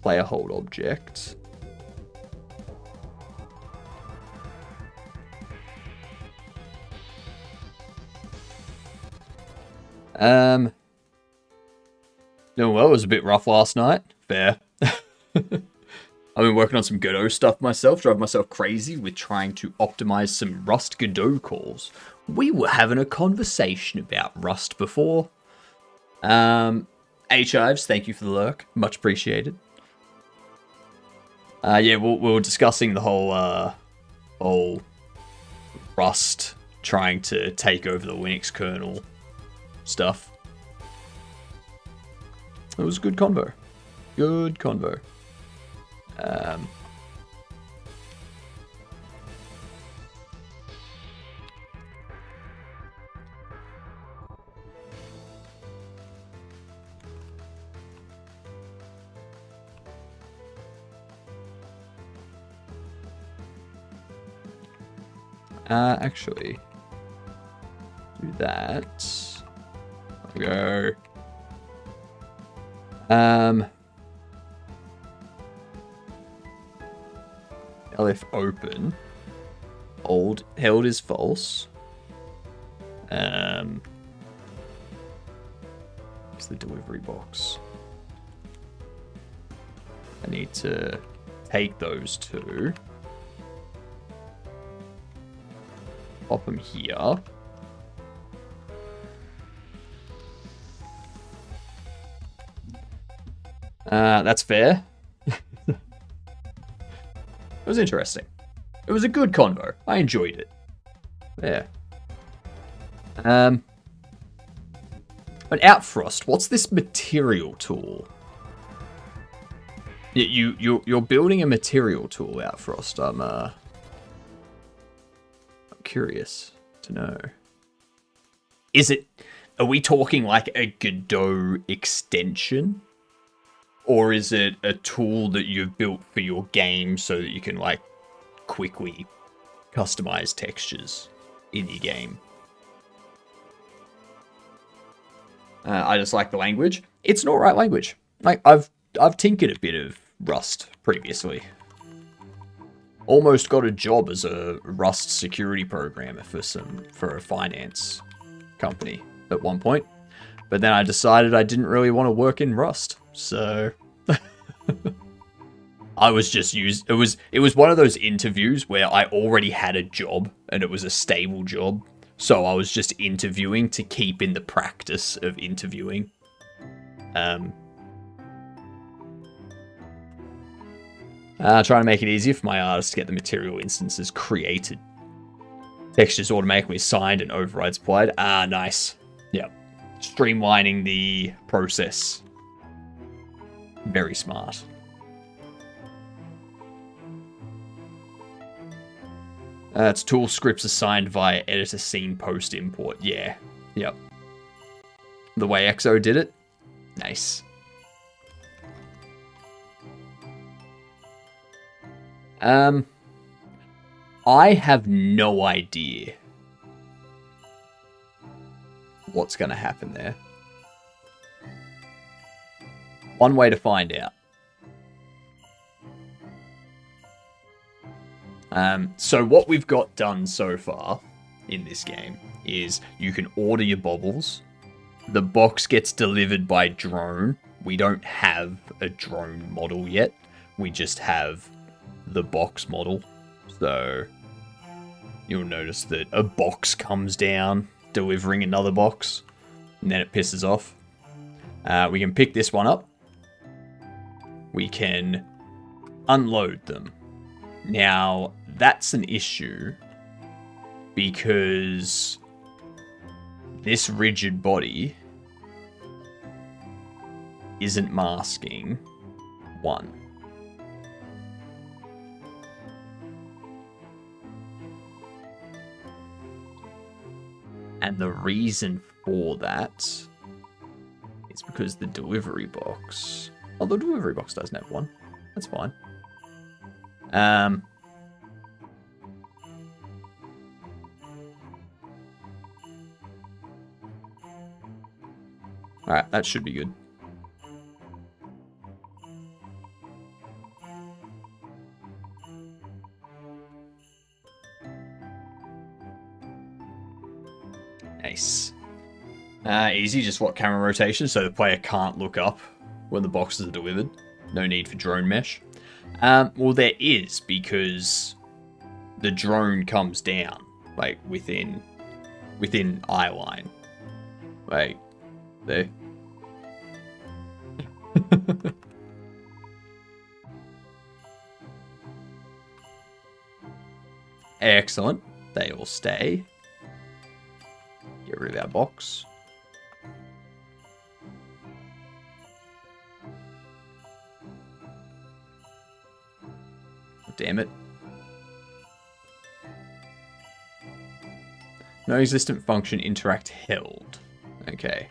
player hold object. No, well, it was a bit rough last night. Fair. I've been working on some Godot stuff myself, driving myself crazy with trying to optimize some Rust Godot calls. We were having a conversation about Rust before. H-Ives, thank you for the lurk. Much appreciated. Yeah, we were discussing the whole Rust trying to take over the Linux kernel stuff. It was a good convo. Good convo. Actually, do that. There we go. LF open. Held is false. It's the delivery box. I need to take those two. Pop them here. That's fair. It was interesting. It was a good convo. I enjoyed it. Yeah. But Outfrost, what's this material tool? You're building a material tool, Outfrost. I'm curious to know. Are we talking like a Godot extension? Or is it a tool that you've built for your game so that you can like quickly customize textures in your game? I just like the language. It's an alright language. Like I've tinkered a bit of Rust previously. Almost got a job as a Rust security programmer for a finance company at one point. But then I decided I didn't really want to work in Rust. So I was just it was one of those interviews where I already had a job and it was a stable job. So I was just interviewing to keep in the practice of interviewing. Trying to make it easier for my artists to get the material instances created. Textures automatically assigned and overrides applied. Ah, nice. Yep. Streamlining the process. Very smart. It's tool scripts assigned via editor scene post import. Yeah. Yep. The way EXO did it. Nice. I have no idea what's going to happen there. One way to find out. So what we've got done so far in this game is you can order your baubles. The box gets delivered by drone. We don't have a drone model yet. We just have the box model. So you'll notice that a box comes down delivering another box and then it pisses off. We can pick this one up. We can unload them. Now that's an issue because this rigid body isn't masking one. And the reason for that is because the delivery box... Oh, the delivery box doesn't have one. That's fine. Alright, that should be good. Nice. Easy, just what camera rotation so the player can't look up when the boxes are delivered. No need for drone mesh. Well, there is, because the drone comes down, like, within eye line. Like, there. Excellent. They all stay. Get rid of our box. Damn it. No existent function interact held. Okay.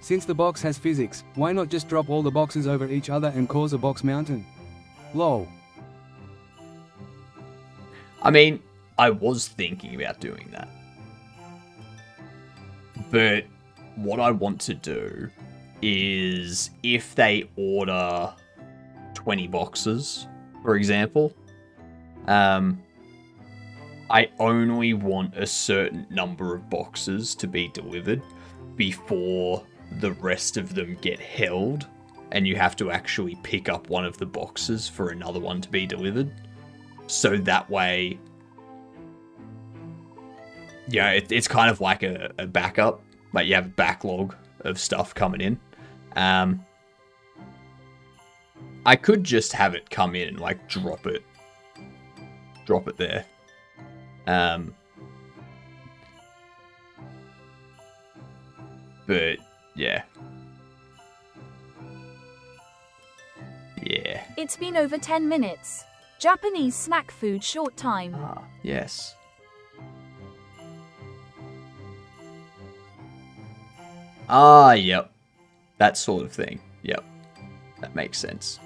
Since the box has physics, why not just drop all the boxes over each other and cause a box mountain? Lol. I mean, I was thinking about doing that. But what I want to do is if they order 20 boxes, for example, I only want a certain number of boxes to be delivered before the rest of them get held, and you have to actually pick up one of the boxes for another one to be delivered. So that way, yeah, it's kind of like a backup. Like you have a backlog of stuff coming in. I could just have it come in and like drop it there. But yeah. Yeah. It's been over 10 minutes. Japanese snack food short time. Ah, yes. Ah, yep. That sort of thing. Yep. That makes sense.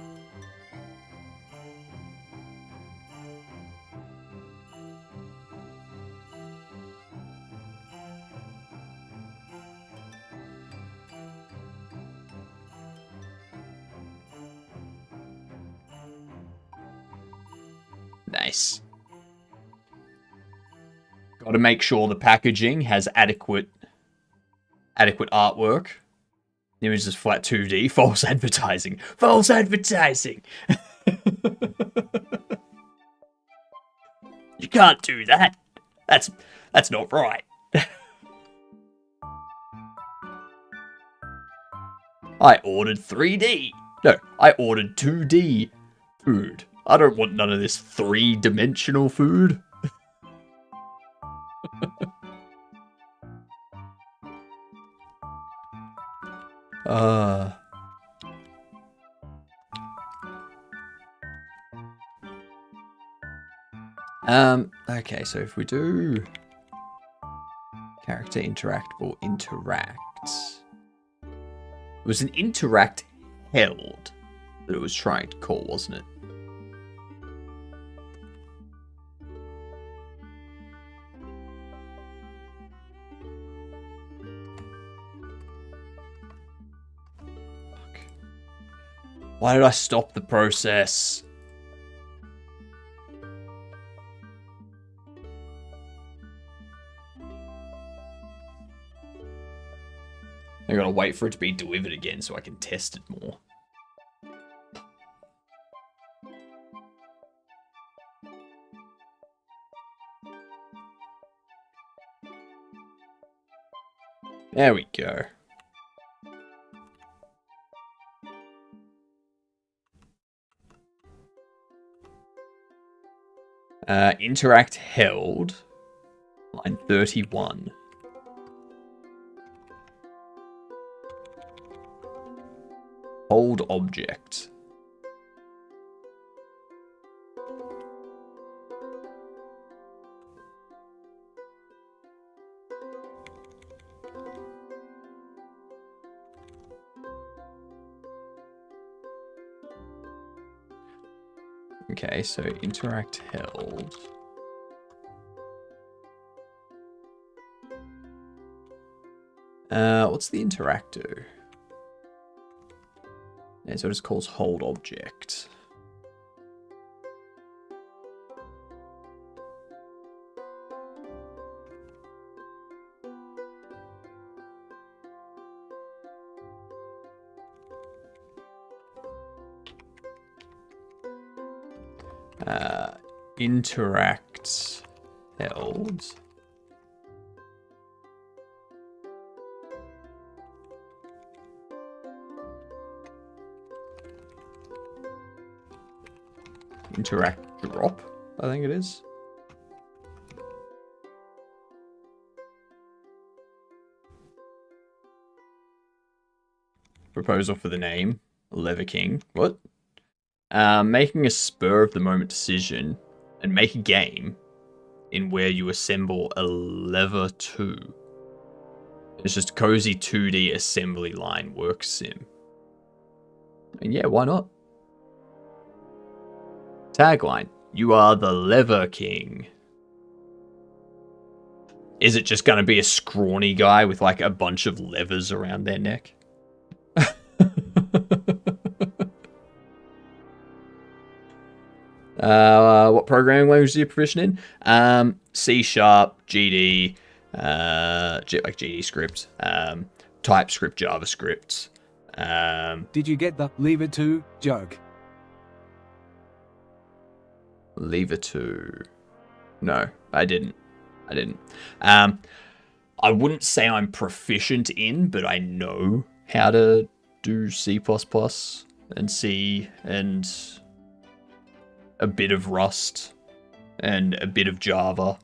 Nice. Got to make sure the packaging has adequate artwork. The image is flat 2D. False advertising. False advertising. You can't do that. That's not right. I ordered 3D. No, I ordered 2D food. I don't want none of this 3-dimensional food. Okay, so if we do character interact or interacts, it was an interact held that it was trying to call, wasn't it? Why did I stop the process? I gotta wait for it to be delivered again so I can test it more. There we go. Interact held, line 31. Hold object. Okay, so interact held. What's the interact do? Yeah, so it just calls hold object. Interact held. Interact drop, I think it is. Proposal for the name, Lever King. What? Making a spur of the moment decision and make a game in where you assemble a Lever 2. It's just a cozy 2D assembly line work sim. And yeah, why not? Tagline, you are the Lever King. Is it just going to be a scrawny guy with like a bunch of levers around their neck? What programming language are you proficient in? C#, GD, like GD script, TypeScript, JavaScript. Did you get the leave it to joke? Leave it to... No, I didn't. I wouldn't say I'm proficient in, but I know how to do C++ and C and a bit of Rust and a bit of Java.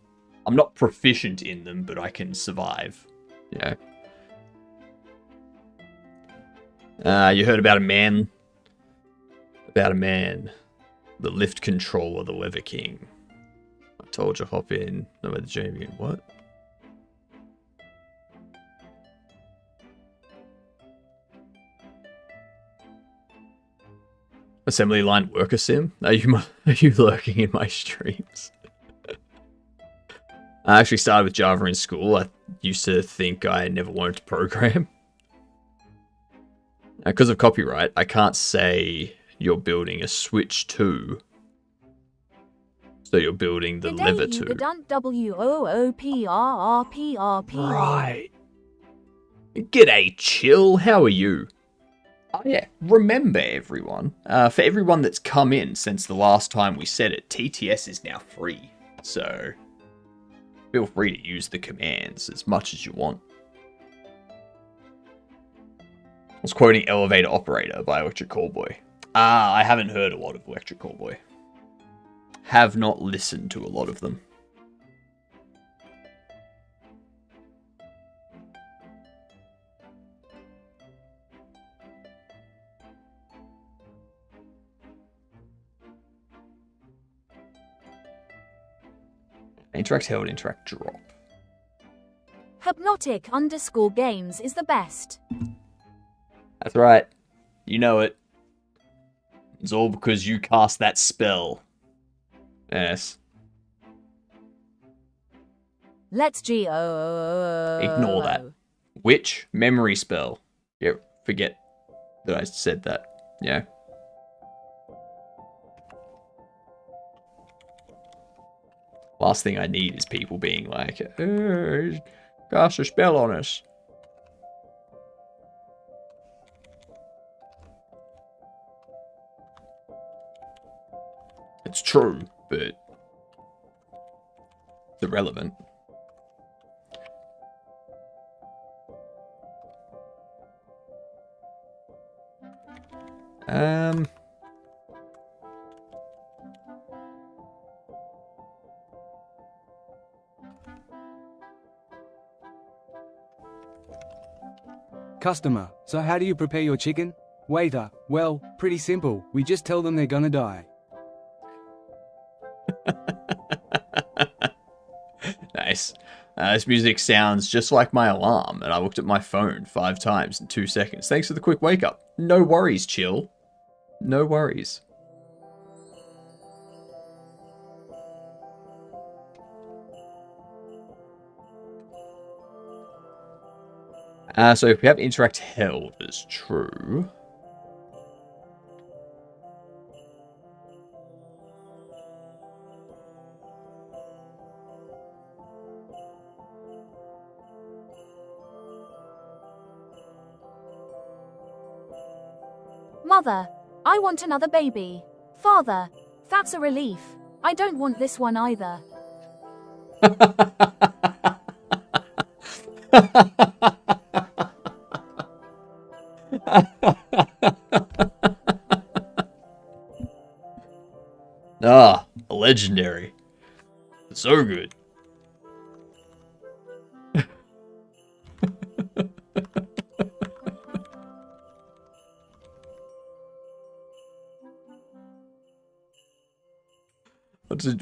I'm not proficient in them, but I can survive. Yeah. You heard about a man. The lift controller, the Lever King. I told you, hop in. No, where the Jamie. What? Assembly line worker sim? Are you lurking in my streams? I actually started with Java in school. I used to think I never wanted to program. Because of copyright, I can't say you're building a Switch 2. So you're building the Lever 2. Right. G'day, Chill. How are you? Oh yeah, remember everyone. For everyone that's come in since the last time we said it, TTS is now free. So feel free to use the commands as much as you want. I was quoting Elevator Operator by Electric Callboy. I haven't heard a lot of Electric Callboy. Have not listened to a lot of them. Interact held, interact drop. Hypnotic_games is the best. That's right. You know it. It's all because you cast that spell. Yes. Let's go. Ignore that. Which memory spell? Yeah, forget that I said that. Yeah. Last thing I need is people being like, cast a spell on us. It's true, but it's irrelevant. Customer, so how do you prepare your chicken? Waiter, well, pretty simple. We just tell them they're gonna die. Nice. This music sounds just like my alarm, and I looked at my phone 5 times in 2 seconds. Thanks for the quick wake up. No worries, Chill. No worries. So if we have interact held as true. Mother, I want another baby. Father, that's a relief. I don't want this one either.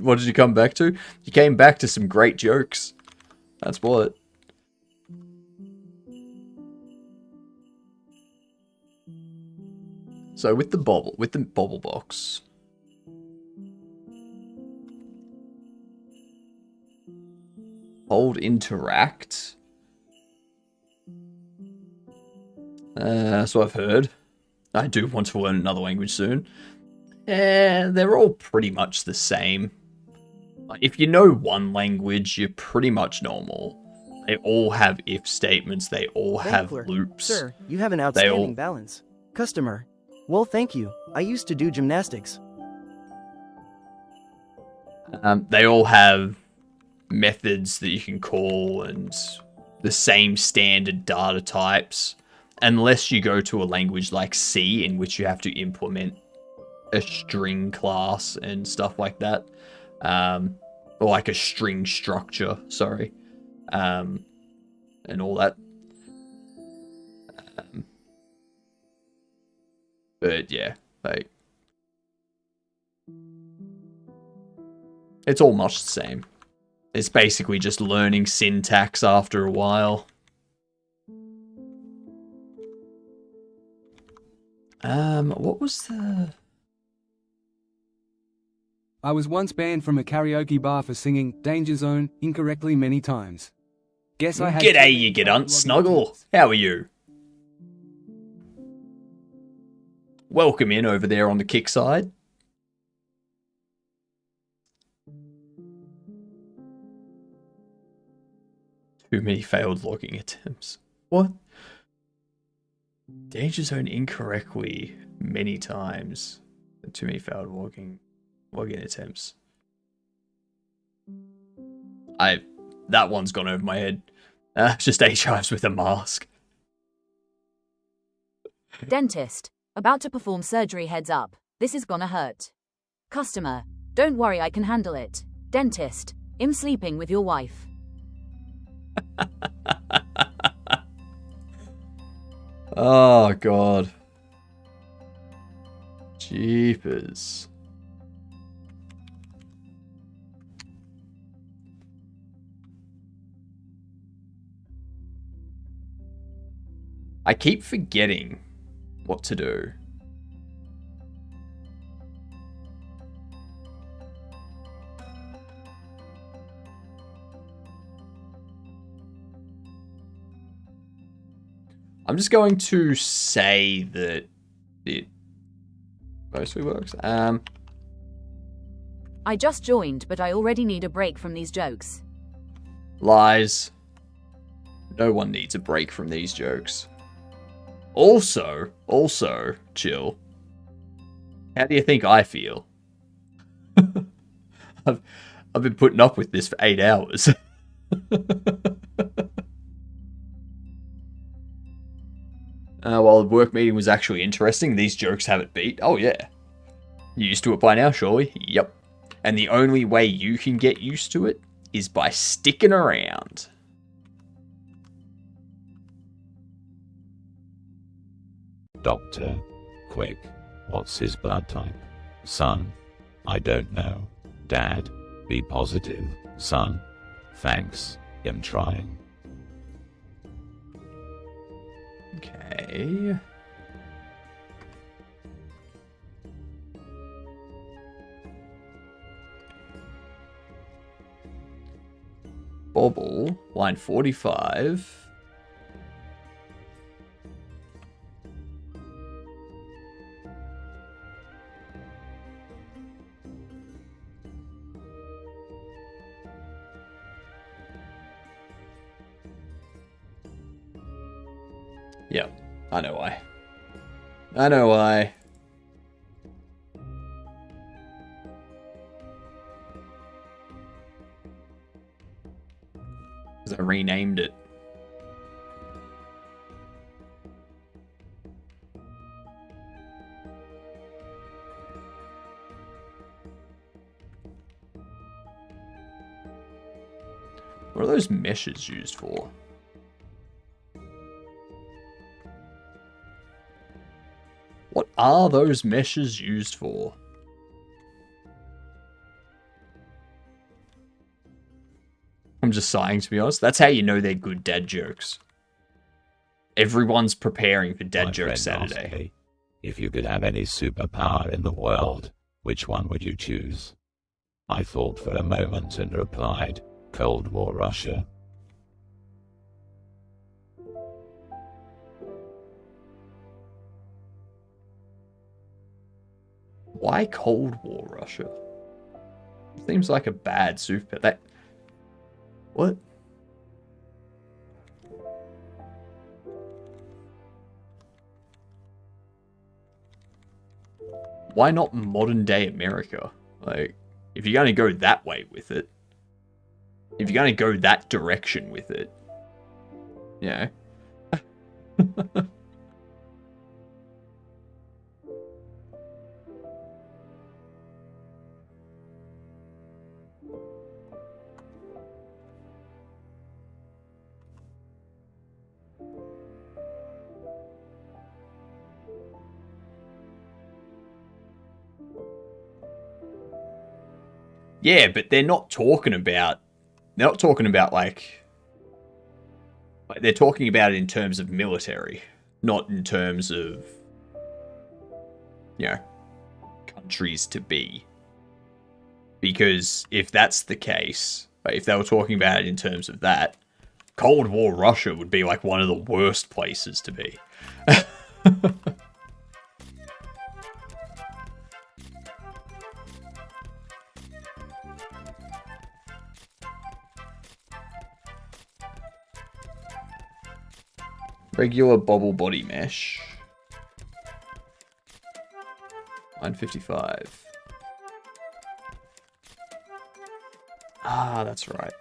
what did you come back to? You came back to some great jokes. That's what. So with the bobble box. Hold interact. That's what I've heard. I do want to learn another language soon. They're all pretty much the same. Like, if you know one language, you're pretty much normal. They all have if statements. They all have Thankler. loops. Sir, you have an outstanding balance. Customer. Well, thank you. I used to do gymnastics. They all have methods that you can call and the same standard data types. Unless you go to a language like C, in which you have to implement a string class and stuff like that. Or like a string structure, sorry. And all that. But yeah, like, it's all much the same. It's basically just learning syntax after a while. What was the... I was once banned from a karaoke bar for singing Danger Zone incorrectly many times. Guess I had... G'day, you get Snuggle. How are you? Welcome in over there on the kick side. Too many failed logging attempts. What? Danger Zone incorrectly many times. Too many failed logging attempts. That one's gone over my head. Just H-Hives with a mask. Dentist. About to perform surgery, heads up. This is gonna hurt. Customer. Don't worry, I can handle it. Dentist. I'm sleeping with your wife. Oh, God. Jeepers. I keep forgetting what to do. I'm just going to say that it mostly works. I just joined, but I already need a break from these jokes. Lies. No one needs a break from these jokes. Also, chill. How do you think I feel? I've been putting up with this for 8 hours. While the work meeting was actually interesting, these jokes have it beat. Oh yeah. You used to it by now, surely? Yep. And the only way you can get used to it is by sticking around. Doctor, quick, what's his blood type? Son, I don't know. Dad, be positive. Son, thanks, I'm trying. Okay. Bobble, line 45. Yep, I know why. I know why. Because I renamed it. What are those meshes used for? What are those meshes used for? I'm just sighing, to be honest. That's how you know they're good dad jokes. Everyone's preparing for Dad My Joke friend asked Saturday. me, if you could have any superpower in the world, which one would you choose? I thought for a moment and replied, Cold War Russia. Why Cold War Russia? Seems like a bad super. That. What? Why not modern day America? Like, if you're going to go that way with it, if you're going to go that direction with it, you know. Yeah, but they're not talking about like they're talking about it in terms of military, not in terms of, you know, countries to be. Because if that's the case, if they were talking about it in terms of that, Cold War Russia would be like one of the worst places to be. Regular bobble body mesh. 955. Ah, that's right.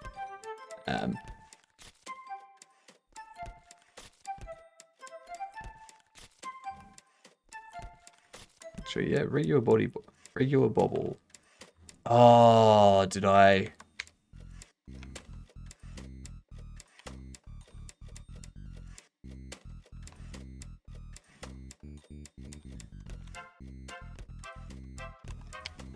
Actually, yeah, regular bobble. Oh, did I?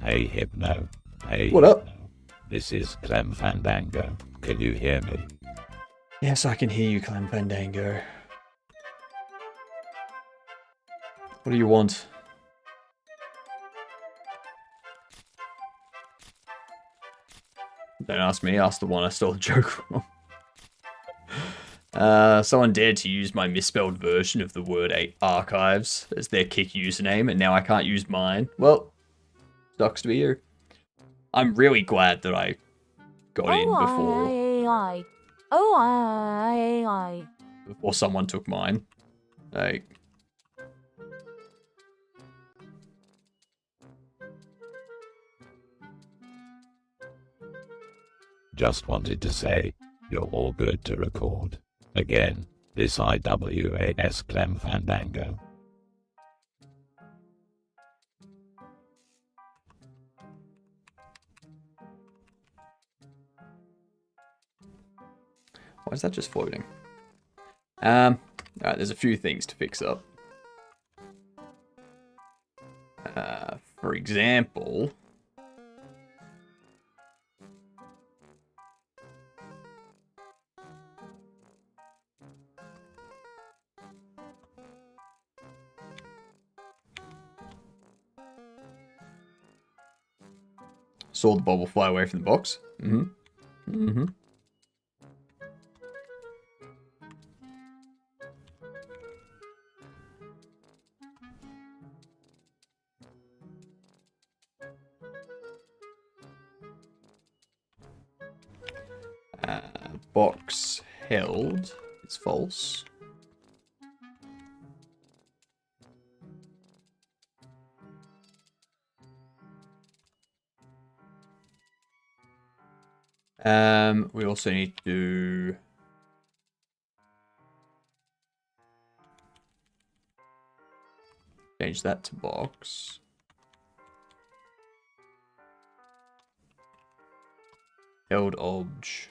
Hey Hypno. Hey. What up? Hypno. This is Clem Fandango. Can you hear me? Yes, I can hear you, Clem Fandango. What do you want? Don't ask me, ask the one I stole the joke from. Someone dared to use my misspelled version of the word 8 archives as their kick username, and now I can't use mine. Well, sucks to be you. I'm really glad that I got in before someone took mine. Like, Just wanted to say, you're all good to record. Again, this IWAS Clem Fandango. why is that just floating? Alright, there's a few things to fix up. For example, saw the bubble fly away from the box. Box held is false. We also need to change that to box. Held obj.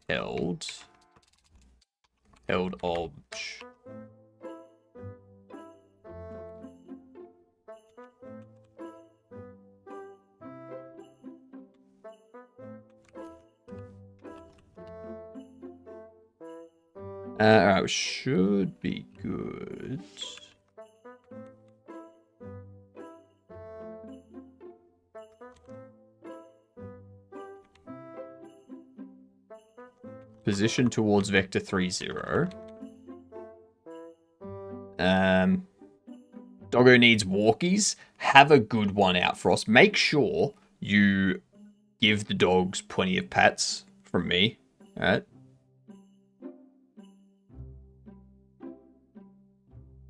Held obj. Alright, we should be good. Position towards vector 30. Doggo needs walkies. Have a good one out, Frost. Make sure you give the dogs plenty of pats from me. Alright?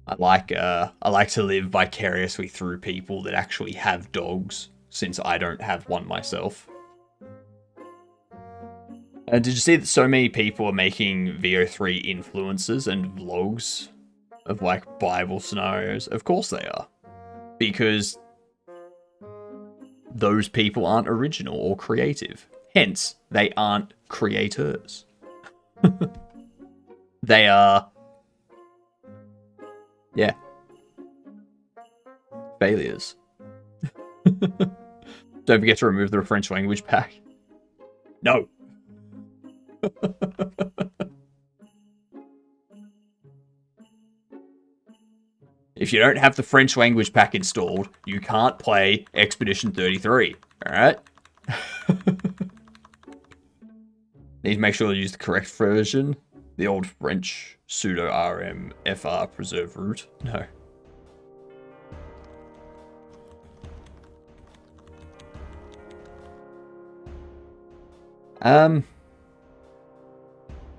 I like to live vicariously through people that actually have dogs, since I don't have one myself. Did you see that so many people are making VO3 influencers and vlogs of like Bible scenarios? Of course they are. Because those people aren't original or creative. Hence, they aren't creators. They are... yeah. Failures. Don't forget to remove the French language pack. No. If you don't have the French language pack installed, you can't play Expedition 33. Alright? Need to make sure to use the correct version. The old French sudo rm fr preserve root. No.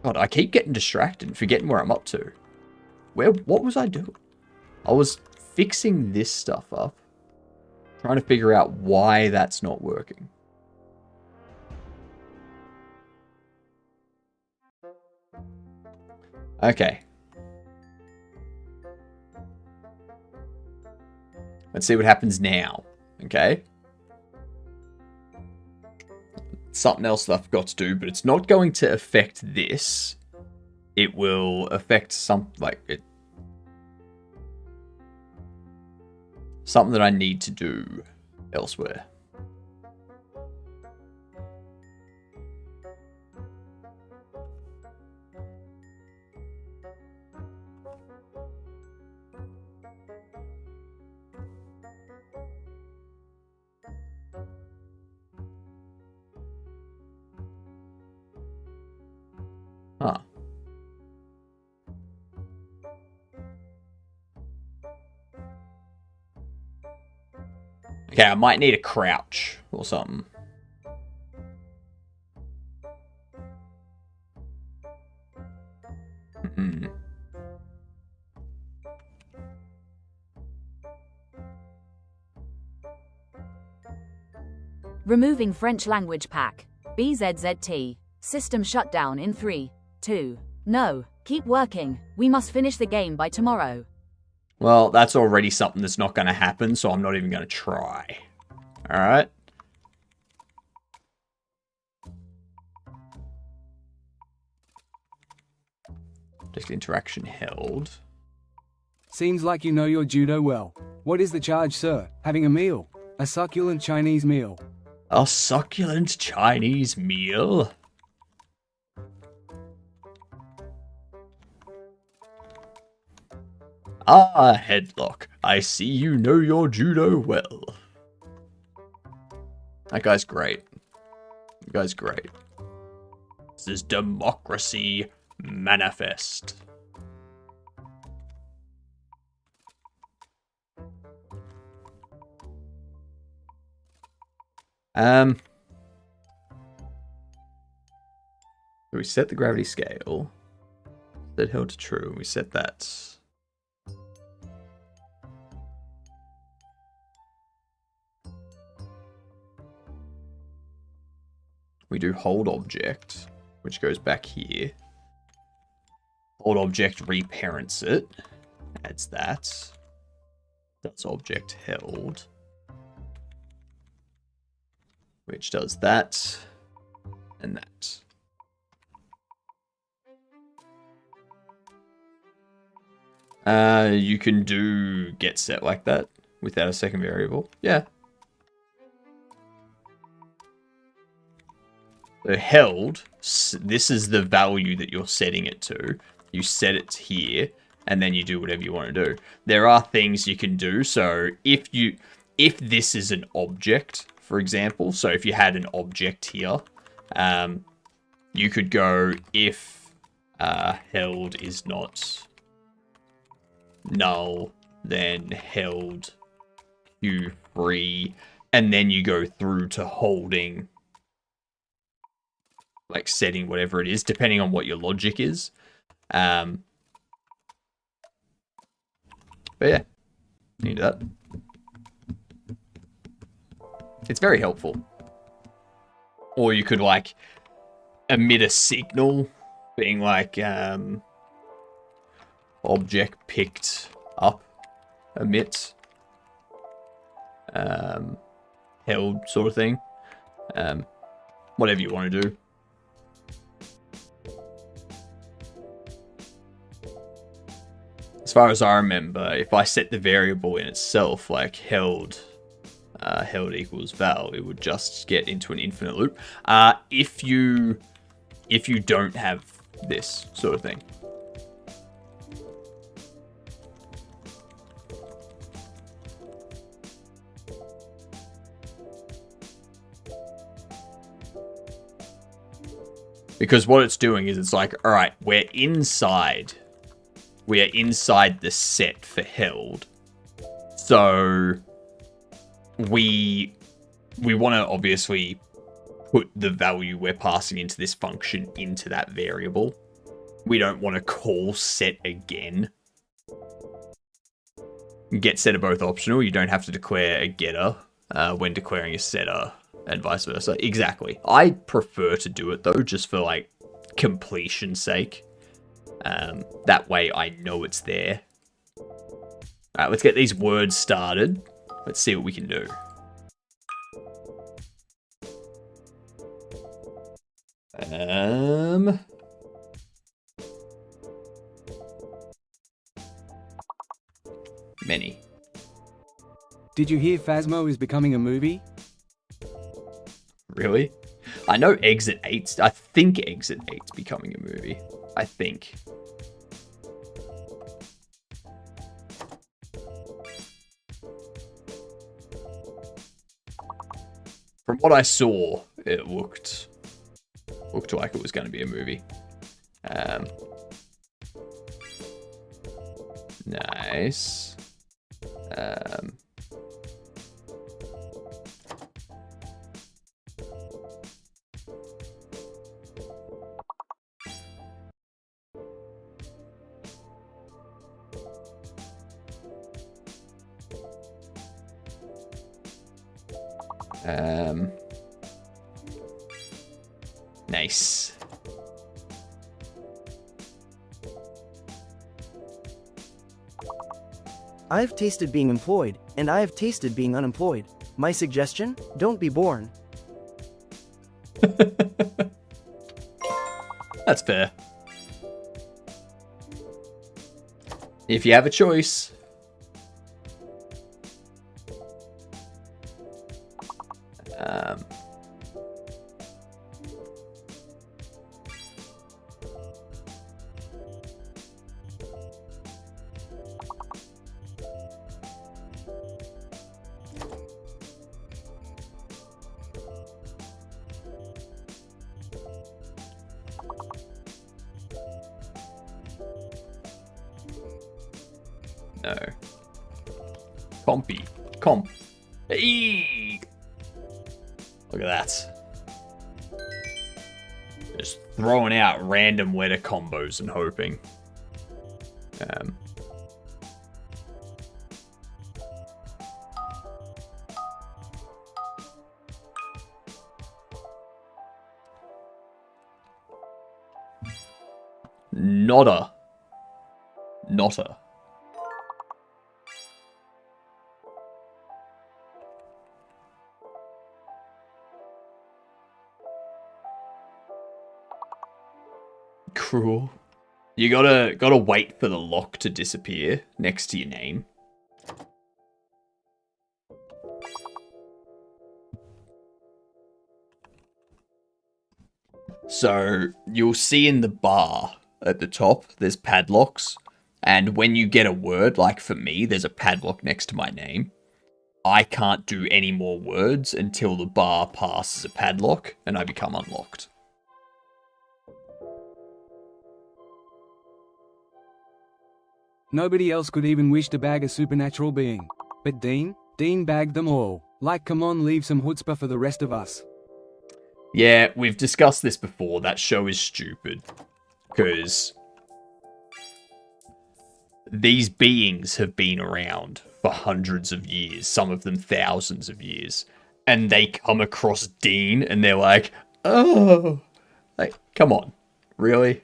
God, I keep getting distracted and forgetting where I'm up to. What was I doing? I was fixing this stuff up. Trying to figure out why that's not working. Okay. Let's see what happens now. Okay. Something else that I forgot to do, but it's not going to affect this. It will affect something that I need to do elsewhere. Huh. Okay, I might need a crouch or something. Removing French language pack. BZZT. System shutdown in 3, 2. No, keep working. We must finish the game by tomorrow. Well, that's already something that's not going to happen, so I'm not even going to try. Alright? Just interaction held. Seems like you know your judo well. What is the charge, sir? Having a meal. A succulent Chinese meal. A succulent Chinese meal? Ah, Headlock. I see you know your judo well. That guy's great. That guy's great. This is democracy manifest. So we set the gravity scale. Set held to true. We set that. We do hold object, which goes back here. Hold object reparents it. Adds that. That's object held. Which does that. And that. You can do get set like that without a second variable. Yeah. So held, this is the value that you're setting it to. You set it here, and then you do whatever you want to do. There are things you can do. So if this is an object, for example, so if you had an object here, you could go if held is not null, then held Q3, and then you go through to holding, like setting whatever it is, depending on what your logic is. But yeah, you can do that. It's very helpful. Or you could like emit a signal, being like object picked up, emit, held sort of thing. Whatever you want to do. As far as I remember, if I set the variable in itself, like held equals val, it would just get into an infinite loop. If you don't have this sort of thing. Because what it's doing is it's like, all right, we are inside the set for held. So we want to obviously put the value we're passing into this function into that variable. We don't want to call set again. Get set are both optional. You don't have to declare a getter when declaring a setter, and vice versa. Exactly. I prefer to do it though, just for like completion's sake. That way I know it's there. Alright, let's get these words started. Let's see what we can do. Many. Did you hear Phasmo is becoming a movie? Really? I know Exit 8's... I think Exit 8's becoming a movie. I think. From what I saw, it looked like it was going to be a movie. Nice. Nice. I have tasted being employed, and I have tasted being unemployed. My suggestion? Don't be born. That's fair. If you have a choice. No. Compy. Comp. Eee! Look at that. Just throwing out random letter combos and hoping. Nodder. Notter. Cruel. You gotta wait for the lock to disappear next to your name. So you'll see in the bar, at the top, there's padlocks. And when you get a word, like for me, there's a padlock next to my name. I can't do any more words until the bar passes a padlock and I become unlocked. Nobody else could even wish to bag a supernatural being. But Dean bagged them all. Like, come on, leave some chutzpah for the rest of us. Yeah, we've discussed this before. That show is stupid. Because these beings have been around for hundreds of years, some of them thousands of years. And they come across Dean and they're like, oh. Like, come on. Really?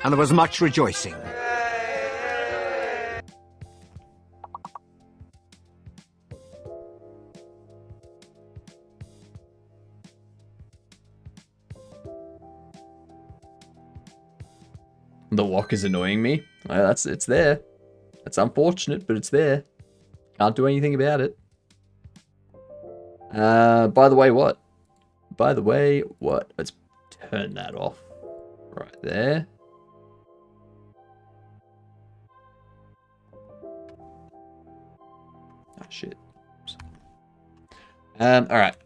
And there was much rejoicing. The walk is annoying me. Well, it's there. It's unfortunate, but it's there. Can't do anything about it. By the way, what? Let's turn that off. Right there. Ah, shit. Alright.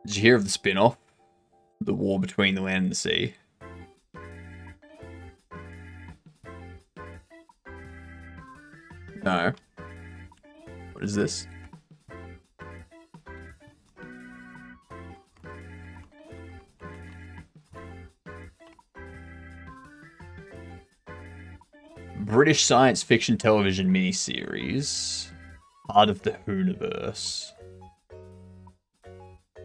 Did you hear of the spin-off? The War Between the Land and the Sea? No. What is this? British science fiction television miniseries. Part of the Hooniverse.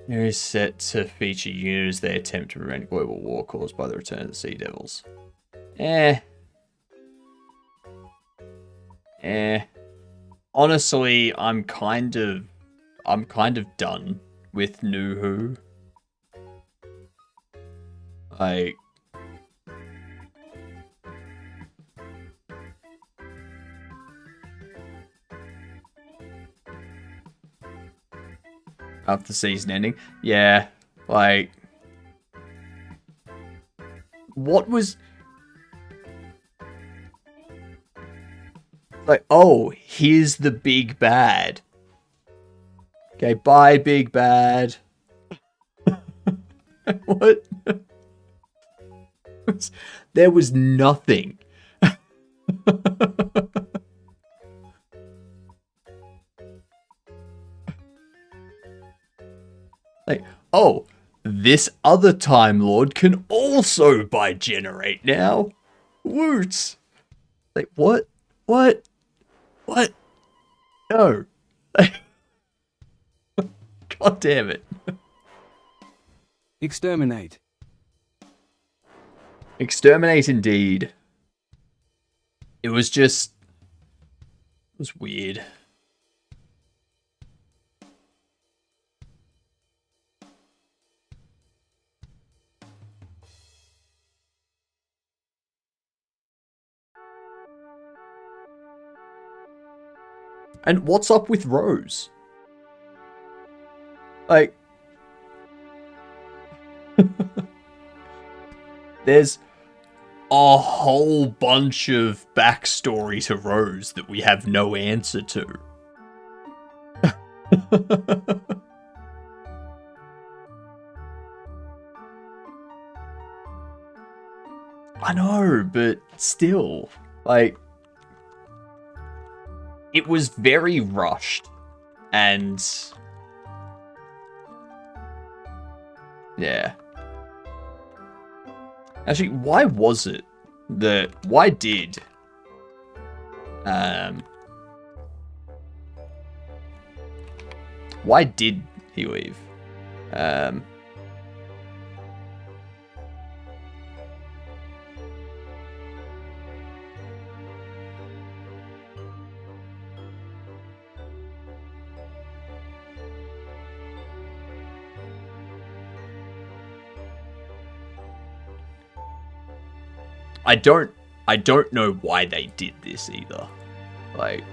It is set to feature units as they attempt to prevent global war caused by the return of the Sea Devils. Honestly, I'm kind of done with New Who. Like, after the season ending, yeah, like, what was, like, oh, here's the big bad. Okay, bye, big bad. What? There was nothing. Like, oh, this other Time Lord can also bi-generate now. Woots. Like, what? What? What? No. God damn it. Exterminate. Exterminate indeed. It was just... It was weird. And what's up with Rose? Like... There's a whole bunch of backstory to Rose that we have no answer to. I know, but still, like, it was very rushed, and yeah. Actually, why was it that, why did he leave? I don't know why they did this either. Like,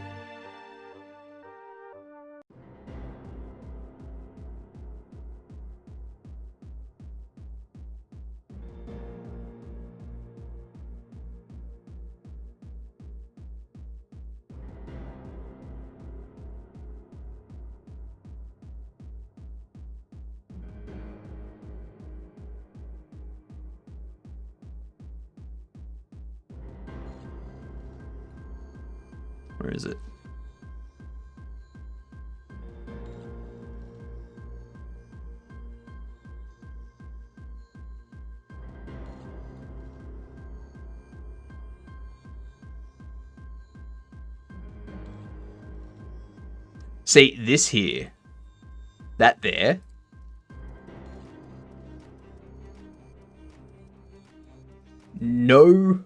where is it? See, this here, that there, no.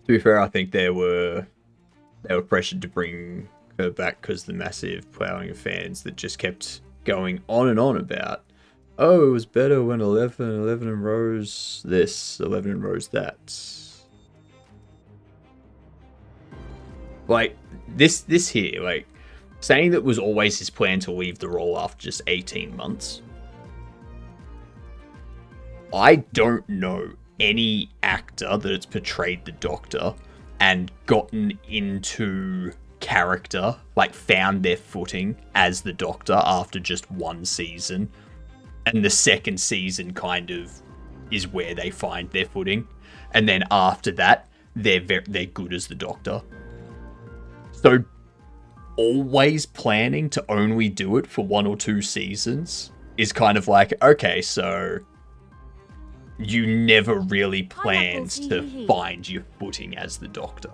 To be fair, I think they were pressured to bring her back because the massive plowing of fans that just kept going on and on about, oh, it was better when 11 and Rose this, 11 and Rose that. Like, this here, like, saying that was always his plan to leave the role after just 18 months. I don't know any actor that has portrayed the Doctor and gotten into character, like found their footing as the Doctor after just one season, and the second season kind of is where they find their footing, and then after that they're good as the Doctor. So always planning to only do it for 1 or 2 seasons is kind of like, okay, so you never really planned to find your footing as the Doctor.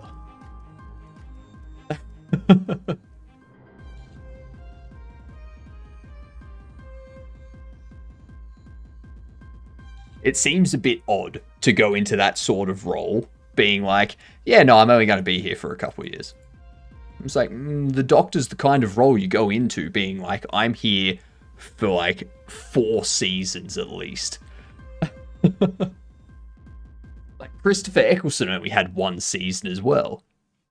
It seems a bit odd to go into that sort of role, being like, yeah, no, I'm only going to be here for a couple of years. It's like, the Doctor's the kind of role you go into being like, I'm here for like 4 seasons at least. Like Christopher Eccleston only had 1 season as well,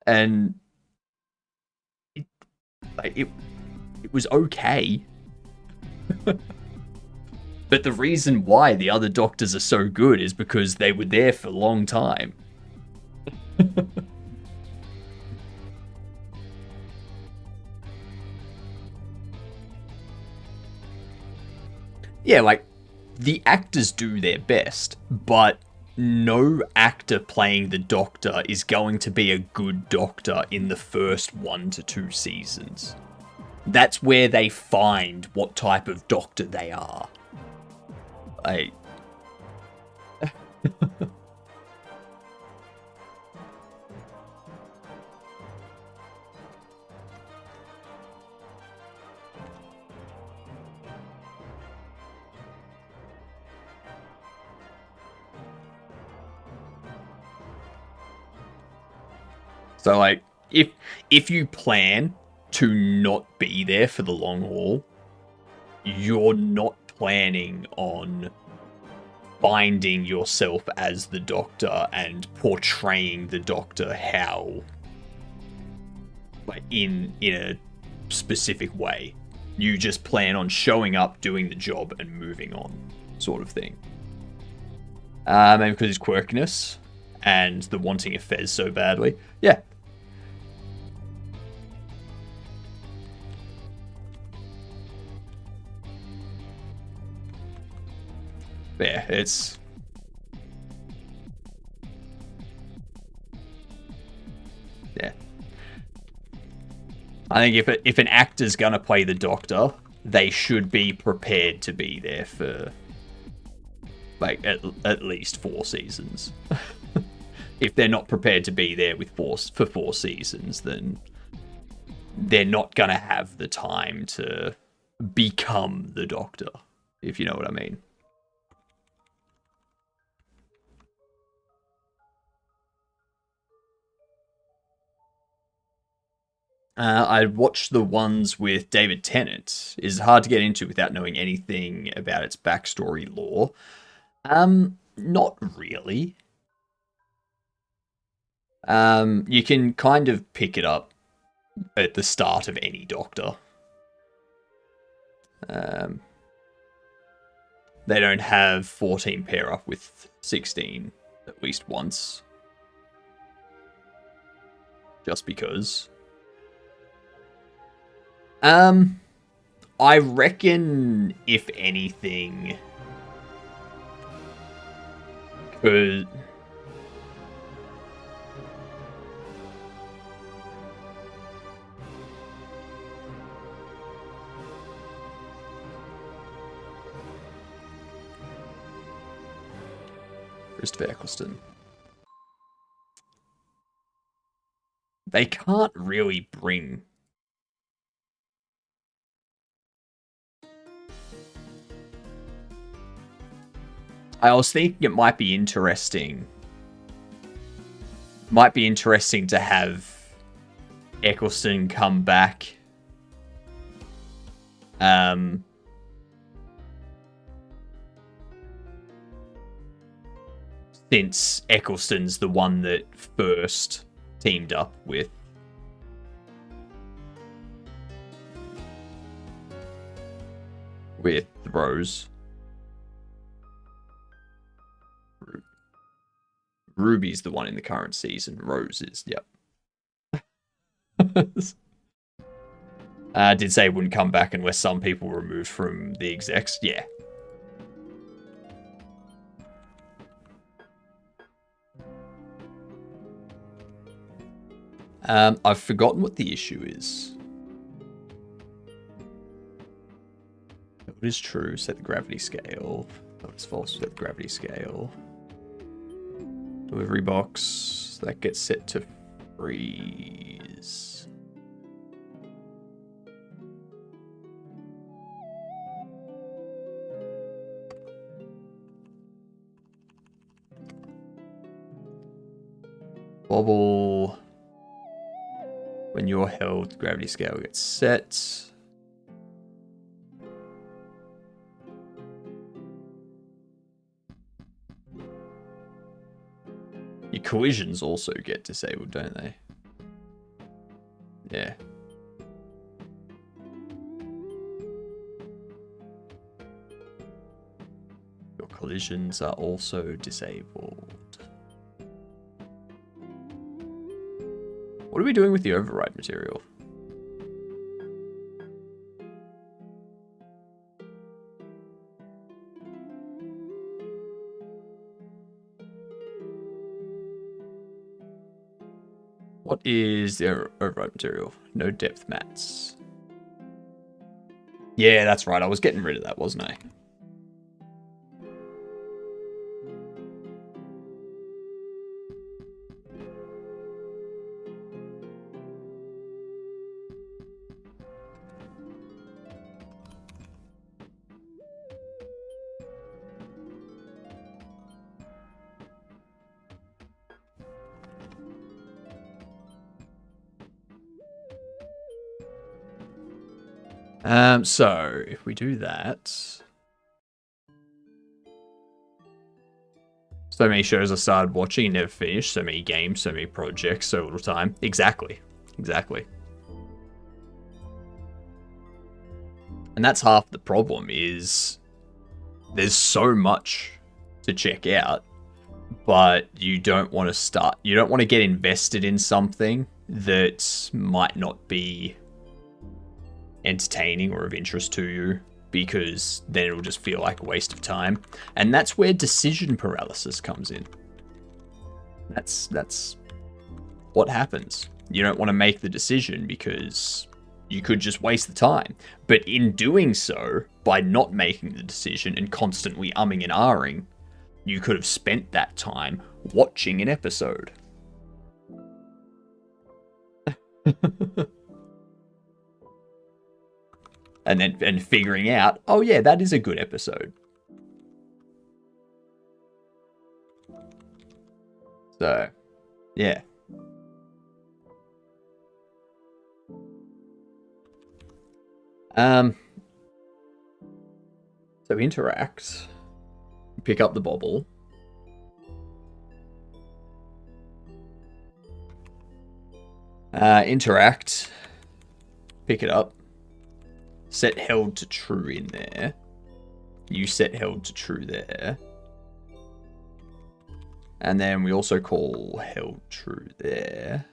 and it was okay. But the reason why the other Doctors are so good is because they were there for a long time. Yeah, like, the actors do their best, but no actor playing the Doctor is going to be a good Doctor in the first 1 to 2 seasons. That's where they find what type of Doctor they are. So, like, if you plan to not be there for the long haul, you're not planning on finding yourself as the Doctor and portraying the Doctor how, like, in a specific way. You just plan on showing up, doing the job, and moving on, sort of thing. Maybe because his quirkiness and the wanting a Fez so badly. Yeah. Yeah, it's... Yeah. I think if an actor's gonna play the Doctor, they should be prepared to be there for, like, at least 4 seasons. If they're not prepared to be there for 4 seasons, then they're not gonna have the time to become the Doctor, if you know what I mean. I watched the ones with David Tennant. It's hard to get into without knowing anything about its backstory lore. Not really. You can kind of pick it up at the start of any Doctor. They don't have 14 pair up with 16 at least once. Just because. I reckon, if anything, could... Christopher Eccleston. They can't really bring... I was thinking it might be interesting. Might be interesting to have Eccleston come back. Since Eccleston's the one that first teamed up with Rose. Ruby's the one in the current season. Rose is, yep. Did say it wouldn't come back unless some people were removed from the execs. Yeah. I've forgotten what the issue is. What is true? Set the gravity scale. What is false? Set the gravity scale. Delivery box. That gets set to freeze. Bobble. When you're held, the gravity scale gets set. Your collisions also get disabled, don't they? Yeah. Your collisions are also disabled. What are we doing with the override material? What is the override material? No depth mats. Yeah, that's right. I was getting rid of that, wasn't I? So if we do that, so many shows I started watching and never finished, so many games, so many projects, so little time. Exactly. And that's half the problem, is there's so much to check out, but you don't want to get invested in something that might not be entertaining or of interest to you, because then it'll just feel like a waste of time. And that's where decision paralysis comes in. That's what happens. You don't want to make the decision because you could just waste the time. But in doing so, by not making the decision and constantly umming and ahhing, you could have spent that time watching an episode. And figuring out, oh yeah, that is a good episode. So, yeah. So interact, pick up the bobble, Interact. Pick it up. Set held to true in there. You set held to true there. And then we also call held true there.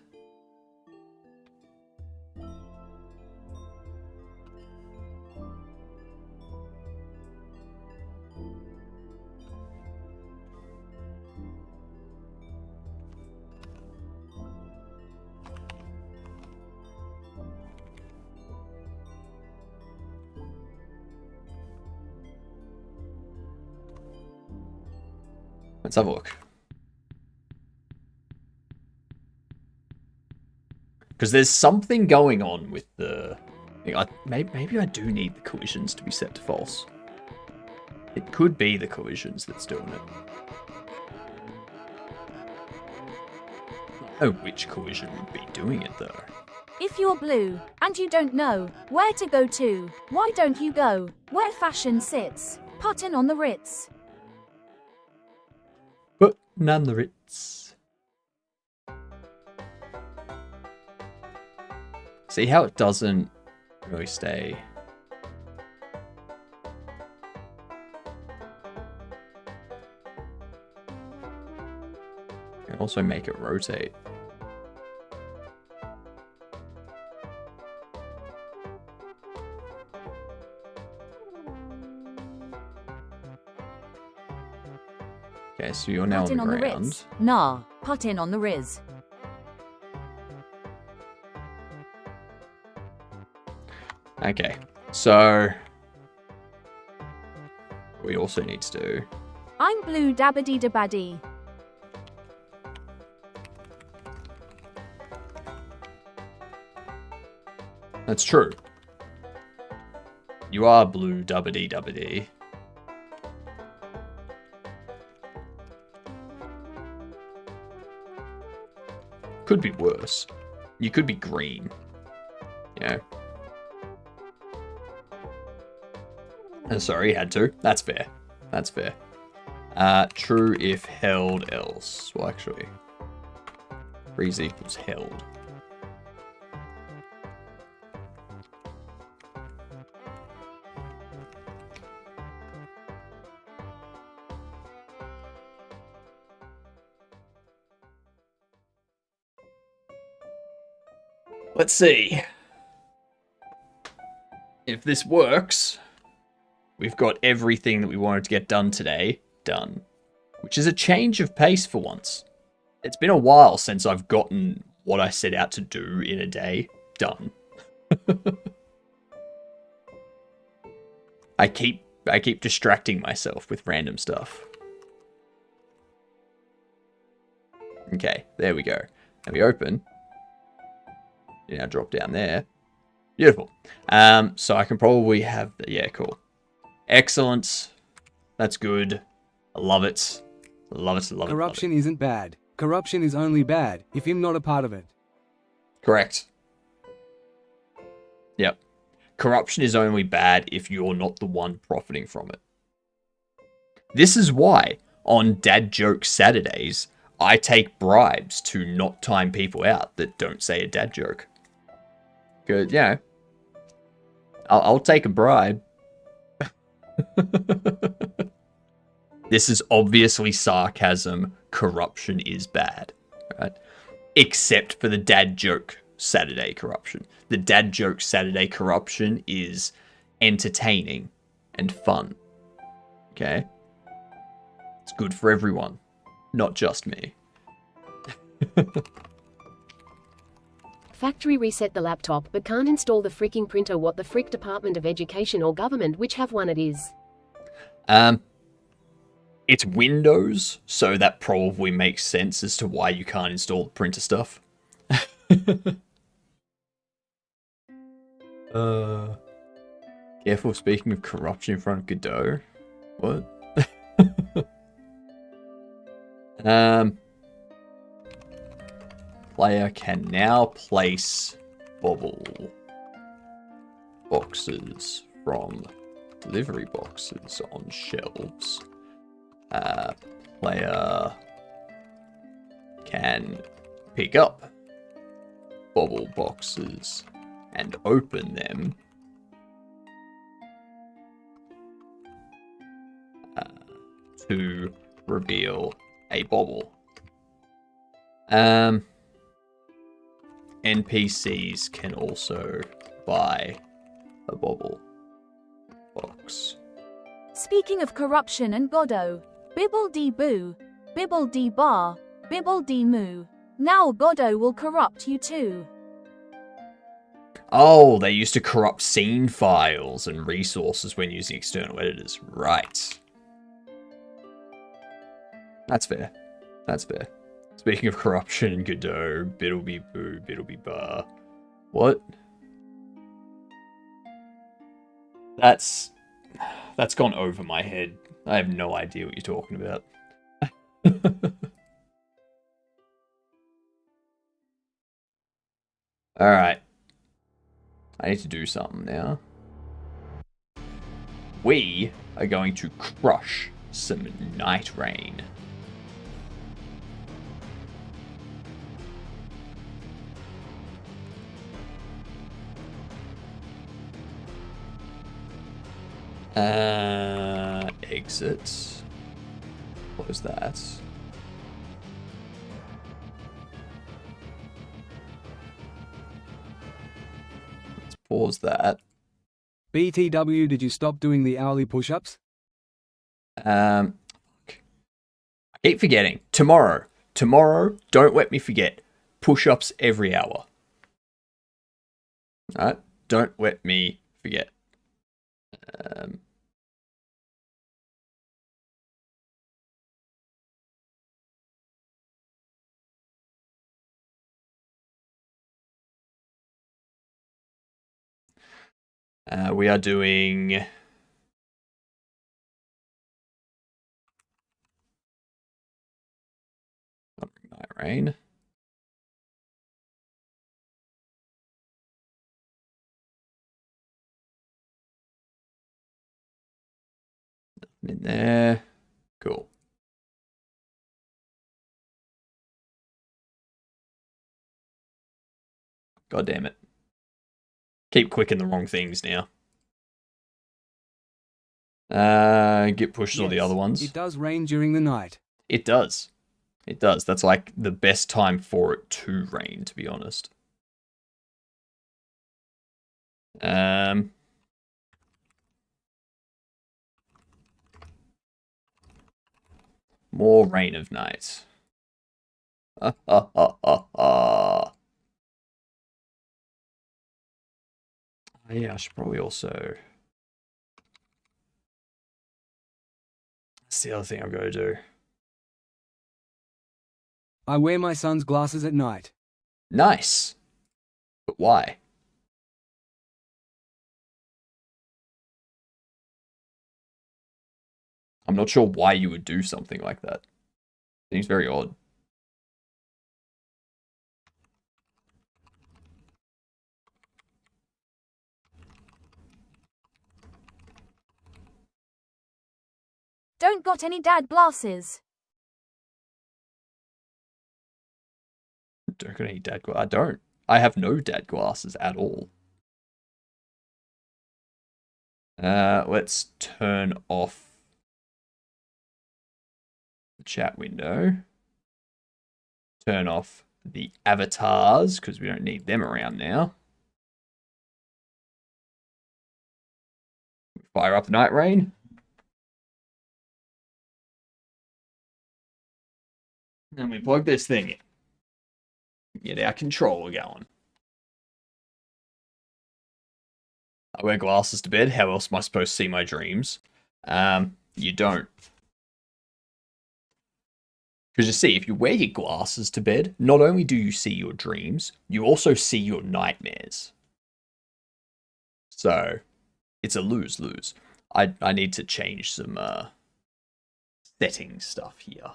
Let's have a look. Because there's something going on with the... maybe I do need the collisions to be set to false. It could be the collisions that's doing it. I don't know which collision would be doing it, though. If you're blue, and you don't know where to go to, why don't you go where fashion sits? Puttin' on the Ritz. But none the Ritz. See how it doesn't really stay. You can also make it rotate. Okay, so you're now Puttin' on the on the ground. Ritz. Nah, puttin' on the Riz. Okay, so we also need to do... I'm blue dabbity dabaddy. That's true. You are blue dubbity dubbity. Could be worse. You could be green. Yeah. Sorry, had to. That's fair. That's fair. True if held else. Well, actually, freeze equals held. Let's see. If this works, we've got everything that we wanted to get done today done, which is a change of pace for once. It's been a while since I've gotten what I set out to do in a day done. I keep distracting myself with random stuff. Okay, there we go. Now we open. You now drop down there. Beautiful. So I can probably have... Yeah, cool. Excellent. That's good. I love it. Love it, love it. Corruption isn't bad. Corruption is only bad if I'm not a part of it. Correct. Yep. Corruption is only bad if you're not the one profiting from it. This is why, on Dad Joke Saturdays, I take bribes to not time people out that don't say a dad joke. Good, yeah. I'll take a bribe. This is obviously sarcasm. Corruption is bad, right? Except for the Dad Joke Saturday corruption. The Dad Joke Saturday corruption is entertaining and fun. Okay? It's good for everyone, not just me. Factory reset the laptop but can't install the freaking printer. What the frick? Department of Education or government, which have one it is? It's Windows, so that probably makes sense as to why you can't install the printer stuff. Careful speaking of corruption in front of Godot. What? Player can now place bubble boxes from delivery boxes on shelves. Player can pick up bobble boxes and open them, to reveal a bobble. NPCs can also buy a bobble box. Speaking of corruption and Godot, Bibble dee boo, Bibble dee bar, Bibble dee moo. Now Godot will corrupt you too. Oh, they used to corrupt scene files and resources when using external editors. Right. That's fair. That's fair. Speaking of corruption and Godot, Biddleby boo, Biddleby bar. What? That's gone over my head. I have no idea what you're talking about. Alright. I need to do something now. We are going to crush some Night Rain. Exit. What was that? Let's pause that. BTW, did you stop doing the hourly push-ups? I keep forgetting. Tomorrow, don't let me forget. Push-ups every hour. Alright? Don't let me forget. We are doing Night Rain. Nothing in there. Cool. God damn it. Keep clicking the wrong things now. Git pushes all the other ones. It does rain during the night. It does. It does. That's like the best time for it to rain, to be honest. More Rain of Night. Yeah, I should probably also... That's the other thing I've got to do. I wear my son's glasses at night. Nice. But why? I'm not sure why you would do something like that. Seems very odd. Don't got any dad glasses. Don't got any dad glasses. I don't. I have no dad glasses at all. Let's turn off the chat window. Turn off the avatars, because we don't need them around now. Fire up the Night Rain. And we plug this thing in. Get our controller going. I wear glasses to bed. How else am I supposed to see my dreams? You don't. Because you see, if you wear your glasses to bed, not only do you see your dreams, you also see your nightmares. So, it's a lose-lose. I need to change some setting stuff here.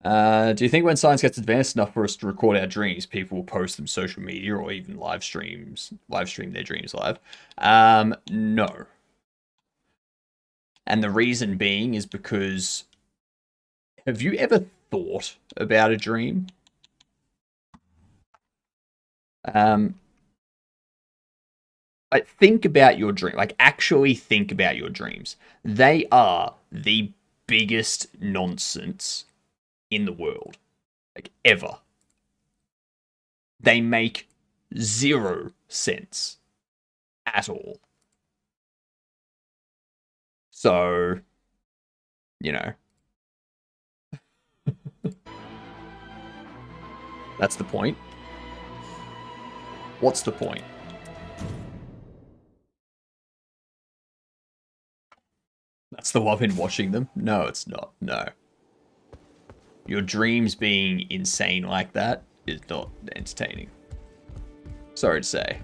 Do you think when science gets advanced enough for us to record our dreams, people will post them social media or even live stream their dreams live? No. And the reason being is because Have you ever thought about a dream? Like, think about your dream. Like, actually think about your dreams. They are the biggest nonsense in the world. Like, ever. They make 0 sense at all. So, you know. That's the point. What's the point? That's the love in watching them? No, it's not. No. Your dreams being insane like that is not entertaining. Sorry to say.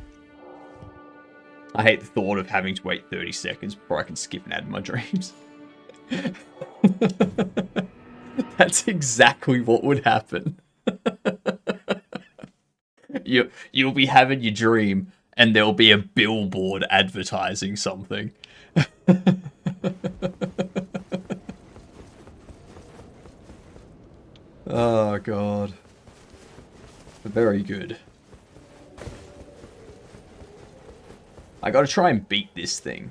I hate the thought of having to wait 30 seconds before I can skip an ad in my dreams. That's exactly what would happen. You'll be having your dream and there'll be a billboard advertising something. Oh god. Very good. I gotta try and beat this thing.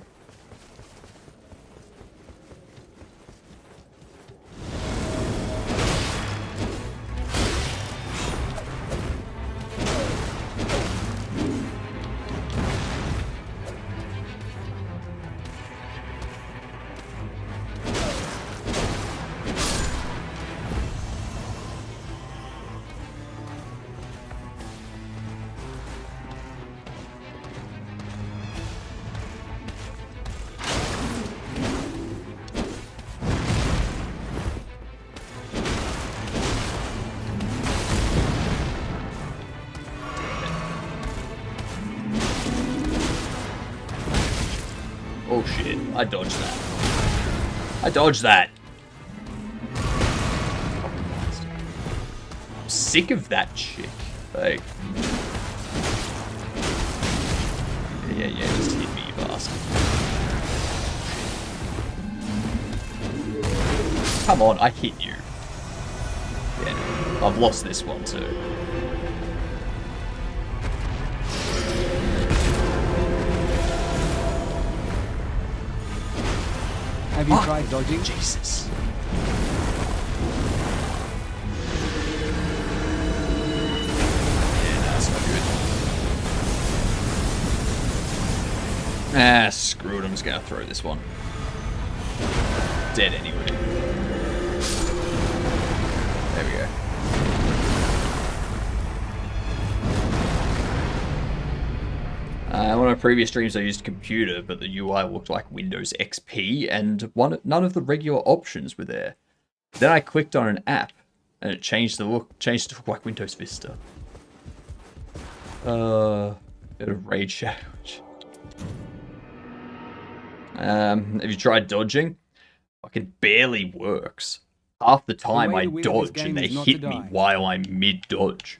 Oh shit, I dodged that. I dodged that. I'm sick of that chick. Like, yeah, just hit me, you bastard. Come on, I hit you. Yeah, no, I've lost this one too. Have you tried dodging? Jesus. Yeah, that's not good. Ah, screw it. I'm just gonna throw this one. Dead anyway. There we go. One of my previous streams I used a computer, but the UI looked like Windows XP, and none of the regular options were there. Then I clicked on an app, and it changed to look like Windows Vista. Bit of Raid Shadow. Have you tried dodging? Fucking barely works. Half the time I dodge and they hit me while I'm mid-dodge.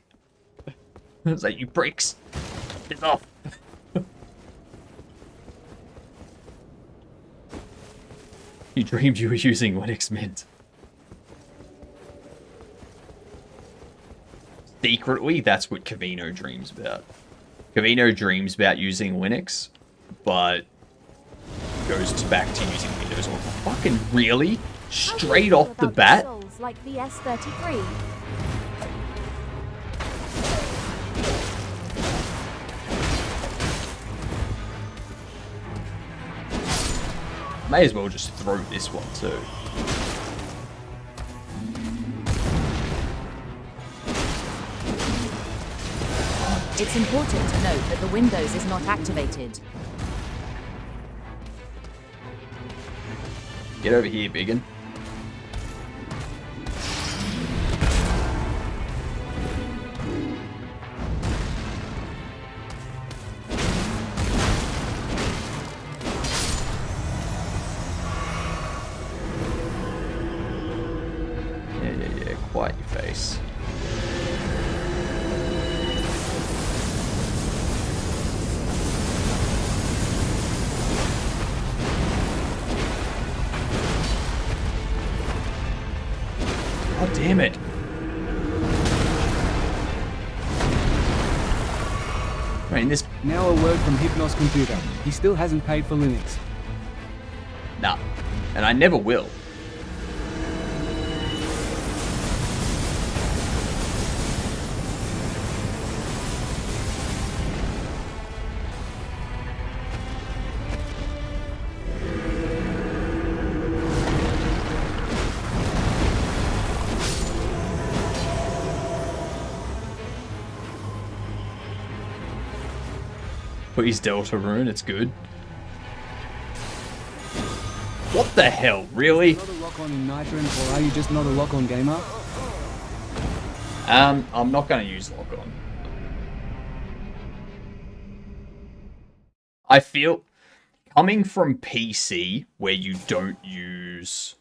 It's like, you bricks! Get off! You dreamed you were using Linux Mint. Secretly, that's what Cavino dreams about. Cavino dreams about using Linux, but goes back to using Windows. Oh, fucking really? Straight off the bat? Like the S33. May as well just throw this one too. It's important to note that the Windows is not activated. Get over here, biggin. Yeah, quiet your face. Damn it. I mean, this... Now a word from Hypnos Computer. He still hasn't paid for Linux. Nah. And I never will. Please Deltarune, it's good. What the hell, really? Not a lock-on in Nitron, or are you just not a lock-on gamer? I'm not going to use lock-on. I feel, coming from PC, where you don't use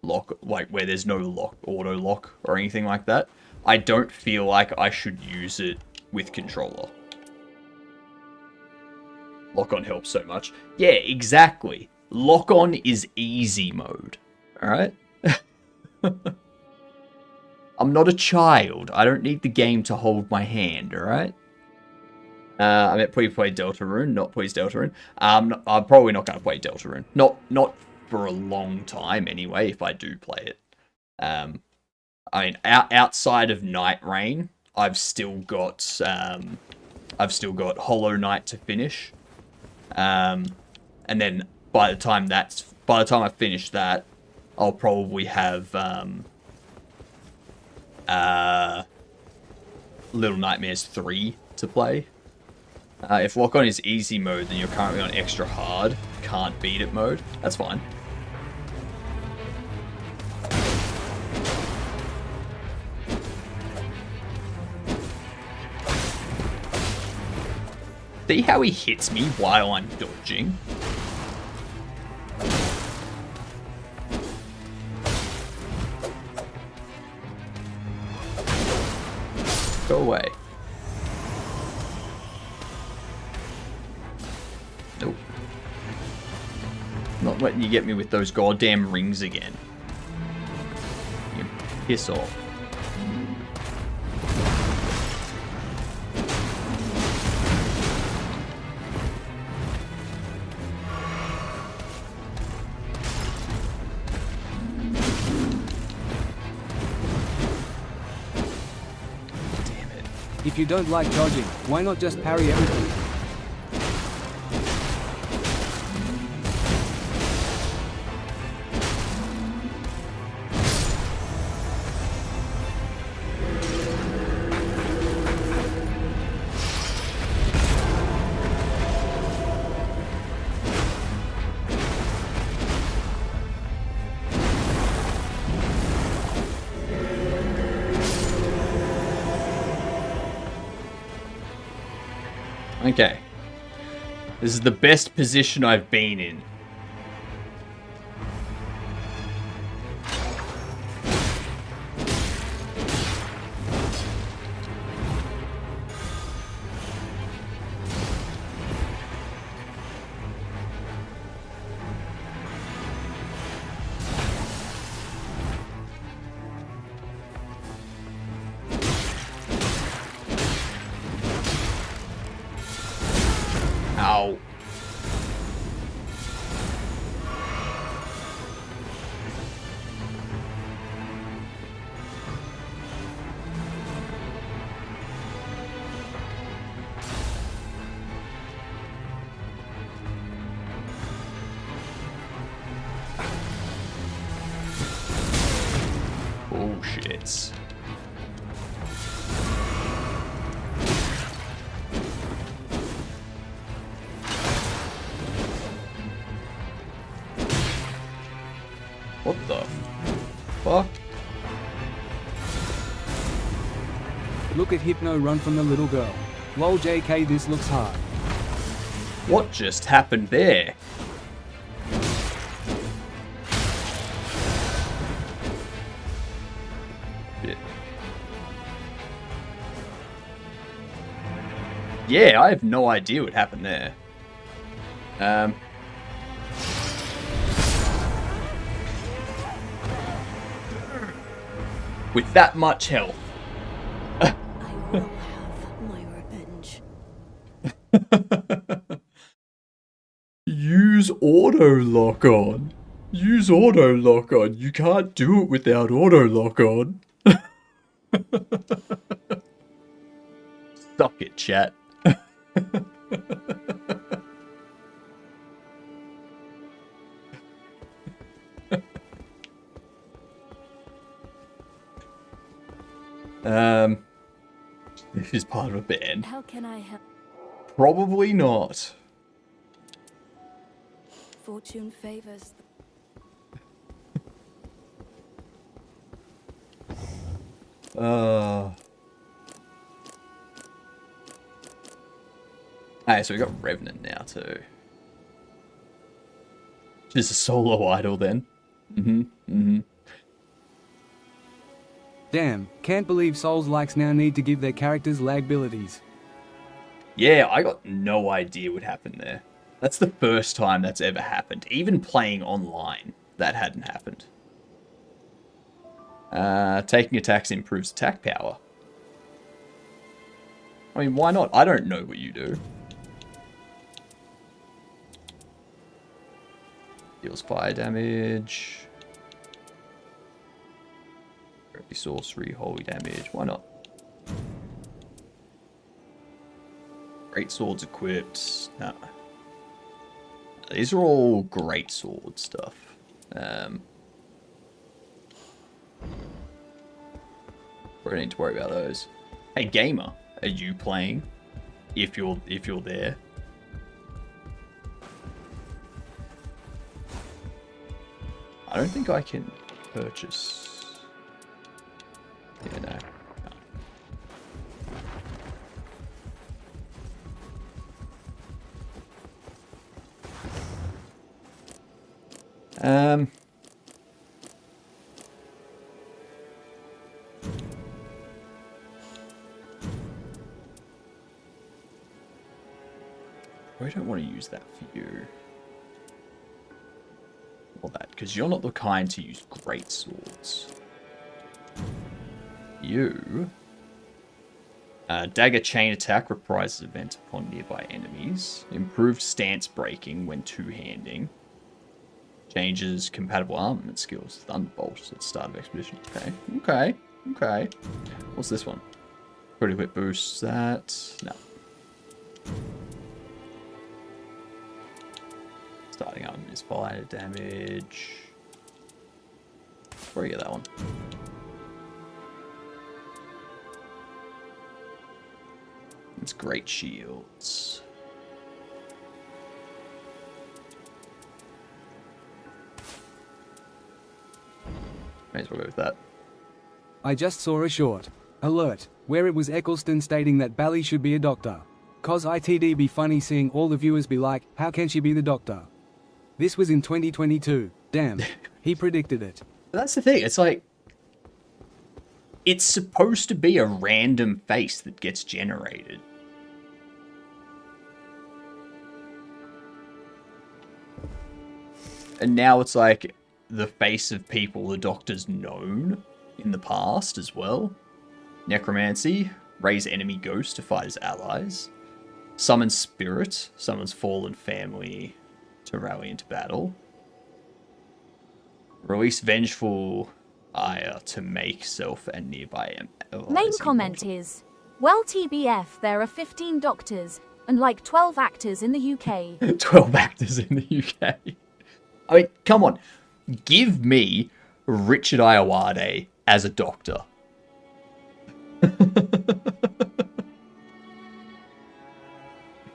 lock, like where there's no lock, auto lock or anything like that, I don't feel like I should use it with controller. Lock-on helps so much. Yeah, exactly. Lock-on is easy mode. Alright? I'm not a child. I don't need the game to hold my hand, alright? I meant please play Deltarune, not please Deltarune. I'm probably not going to play Deltarune. Not for a long time, anyway, if I do play it. I mean, outside of Night Rain, I've still got Hollow Knight to finish. And then by the time I finish that, I'll probably have Little Nightmares 3 to play. If lock-on is easy mode, then you're currently on extra hard, can't beat it mode. That's fine. See how he hits me while I'm dodging? Go away. Nope. Not letting you get me with those goddamn rings again. You piss off. If you don't like dodging, why not just parry everything? Okay. This is the best position I've been in. Ow. Bullshit. What the fuck? Look at Hypno run from the little girl. Lol JK, this looks hard. What just happened there? Yeah, I have no idea what happened there. with that much health. I will have my revenge. Use auto lock on. Use auto lock on. You can't do it without auto lock on. Suck it, chat. This is part of a band. How can I help? Probably not. Fortune favors. Alright, so we got Revenant now too. Just a solo idol then. Damn, can't believe Souls-likes now need to give their characters lag abilities. Yeah, I got no idea what happened there. That's the first time that's ever happened. Even playing online, that hadn't happened. Taking attacks improves attack power. I mean, why not? I don't know what you do. Deals fire damage. Sorcery, holy damage. Why not? Great swords equipped. No. These are all great sword stuff. We don't need to worry about those. Hey gamer, are you playing? If you're there. I don't think I can purchase. Yeah, no. I don't want to use that for you. Or that, because you're not the kind to use great swords. You... dagger chain attack reprises event upon nearby enemies. Improved stance breaking when two-handing. Changes compatible armament skills. Thunderbolt at the start of expedition. Okay. What's this one? Pretty quick boosts that. No. Starting armament is fire damage. Where you get that one? It's great shields. May as well go with that. I just saw a short alert where it was Eccleston stating that Bally should be a doctor. Cause it'd be funny seeing all the viewers be like, how can she be the doctor? This was in 2022. Damn, he predicted it. That's the thing, it's like... It's supposed to be a random face that gets generated. And now it's like the face of people the Doctor's known in the past as well. Necromancy, raise enemy ghost to fight as allies. Summon spirit, summons fallen family to rally into battle. Release vengeful ire to make self and nearby allies. Main comment is, well TBF there are 15 doctors and like 12 actors in the UK. 12 actors in the UK. I mean, come on. Give me Richard Ayoade as a doctor.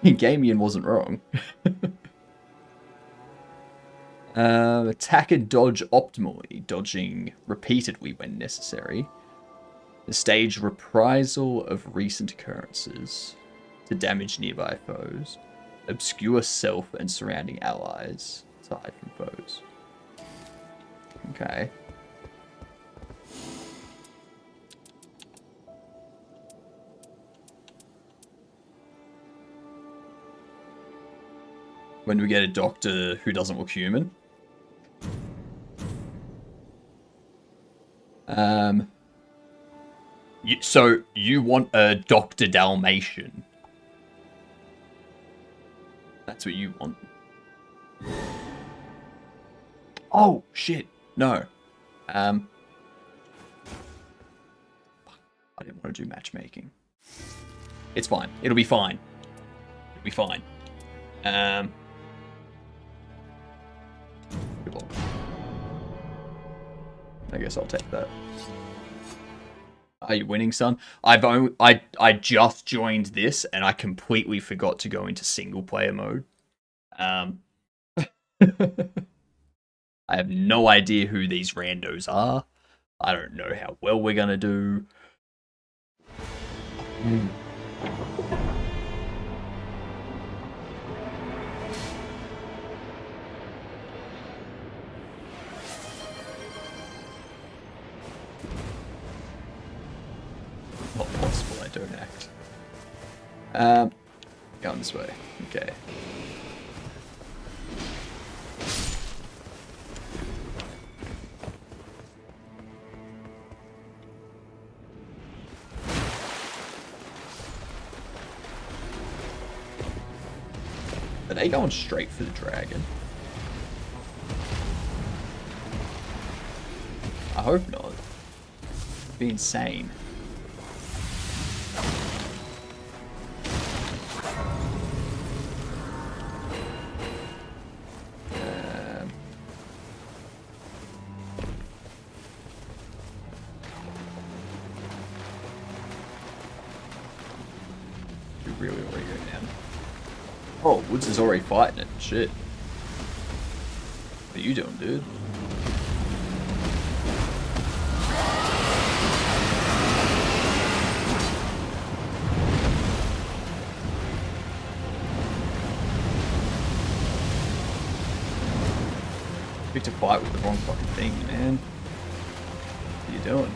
Gamian wasn't wrong. Attack and dodge optimally, dodging repeatedly when necessary. The stage reprisal of recent occurrences to damage nearby foes. Obscure self and surrounding allies to hide from foes. Okay. When do we get a doctor who doesn't look human? So you want a Dr. Dalmatian? That's what you want. Oh shit! No. I didn't want to do matchmaking. It's fine. It'll be fine. It'll be fine. Good luck. I guess I'll take that. Are you winning, son? I just joined this and I completely forgot to go into single player mode. I have no idea who these randos are. I don't know how well we're gonna do. Not possible, I don't act. Going this way. Okay. Are they going straight for the dragon? I hope not. It'd be insane. We really already go down. Oh, Woods is already fighting it. Shit. What are you doing, dude? Picked a fight with the wrong fucking thing, man. What are you doing?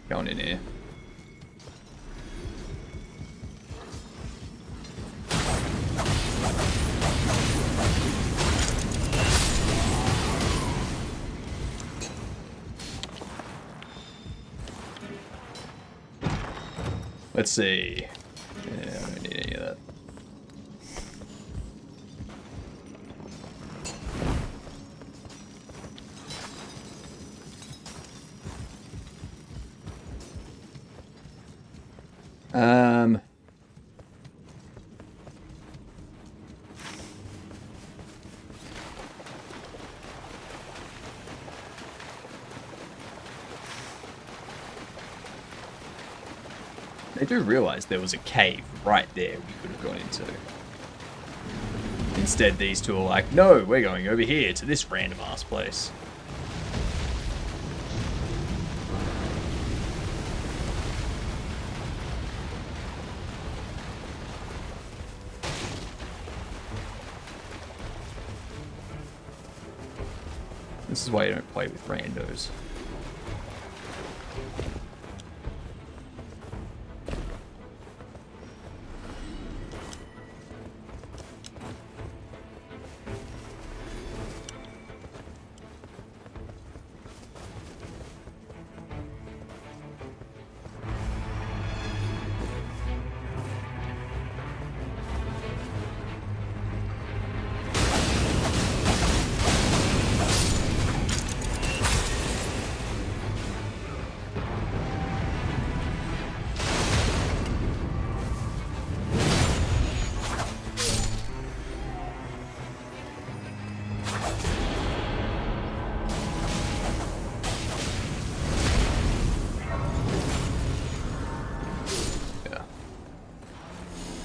Going in here. Let's see. Yeah, I don't need any of that. I do realize there was a cave right there we could have gone into. Instead, these two are like, no, we're going over here to this random ass place. This is why you don't play with randos.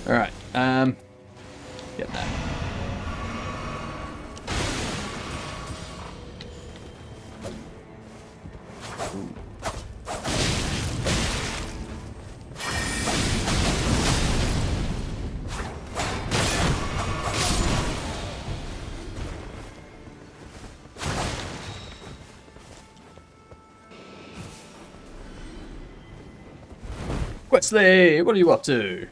Alright, get that. Ooh. Quetzley, what are you up to?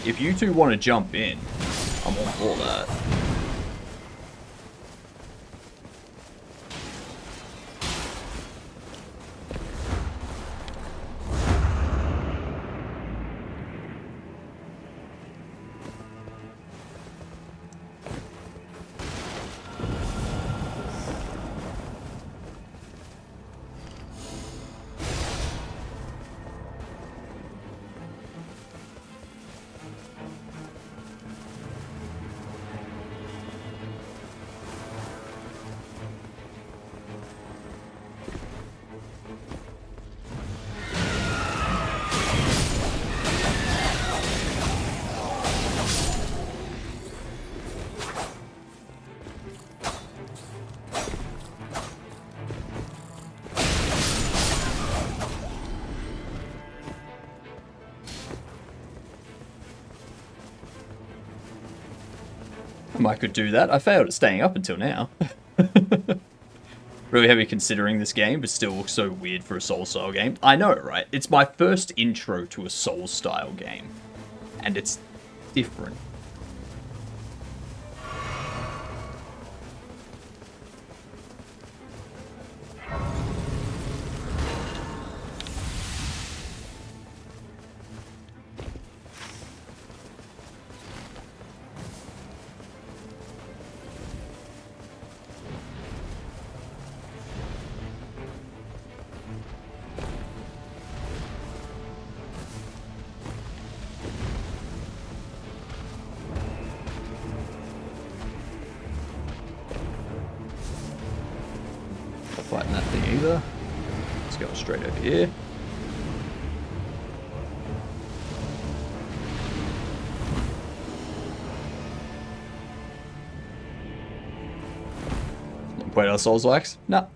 if you two want to jump in, I'm all for that. I could do that. I failed at staying up until now. Really heavy considering this game, but still looks so weird for a Soul-style game. I know, right? It's my first intro to a Soul-style game, and it's different. Fighting that thing either. Let's go straight over here. Played other Souls likes? No.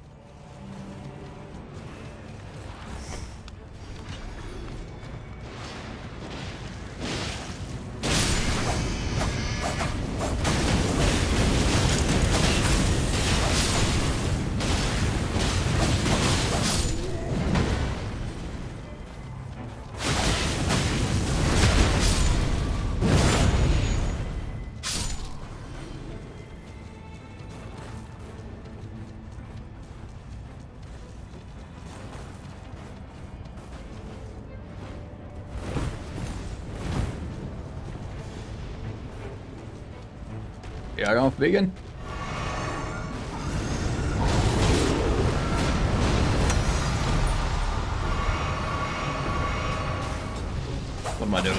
Yeah, going for vegan. What am I doing?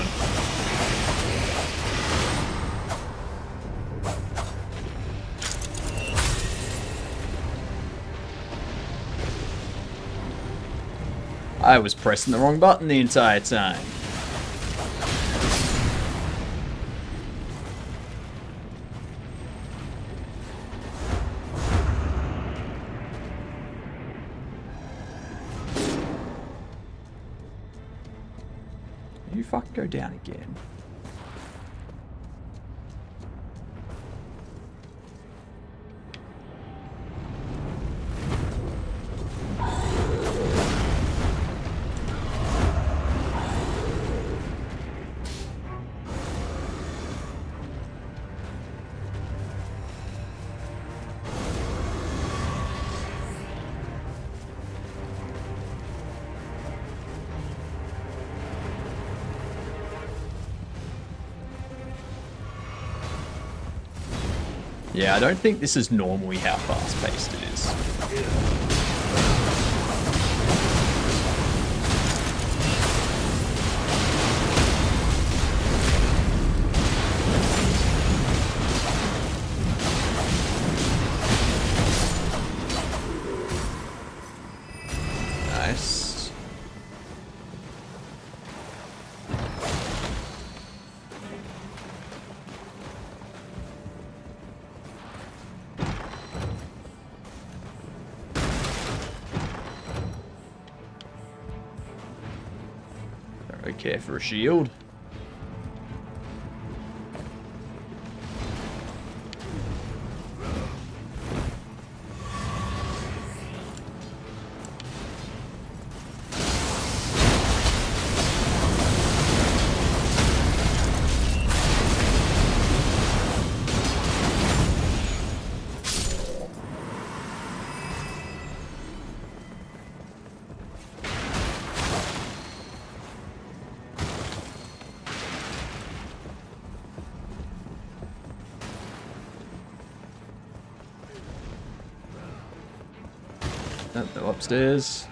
I was pressing the wrong button the entire time. You fucking go down again. Yeah, I don't think this is normally how fast-paced it is. Nice. Don't really care for a shield. No upstairs.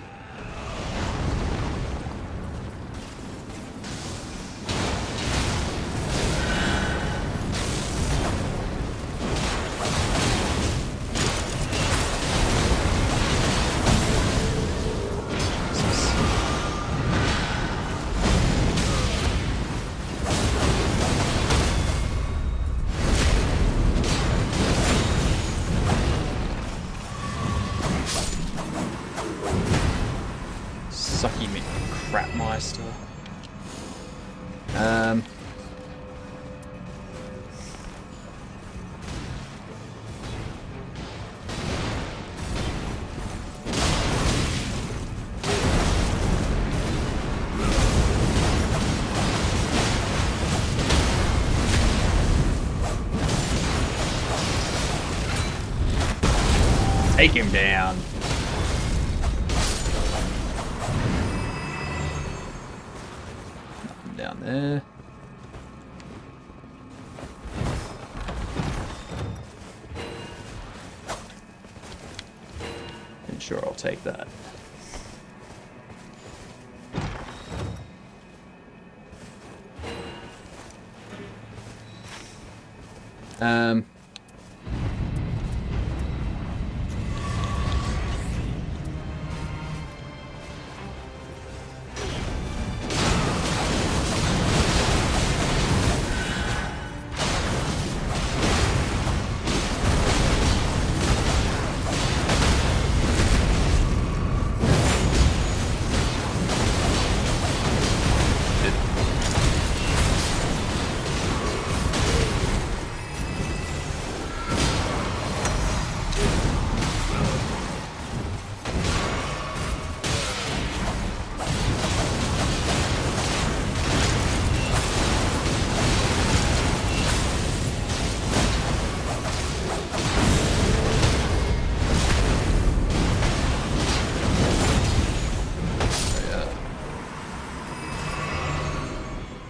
Sucky me crapmeister. Take him down. Nothing down there. And sure, I'll take that.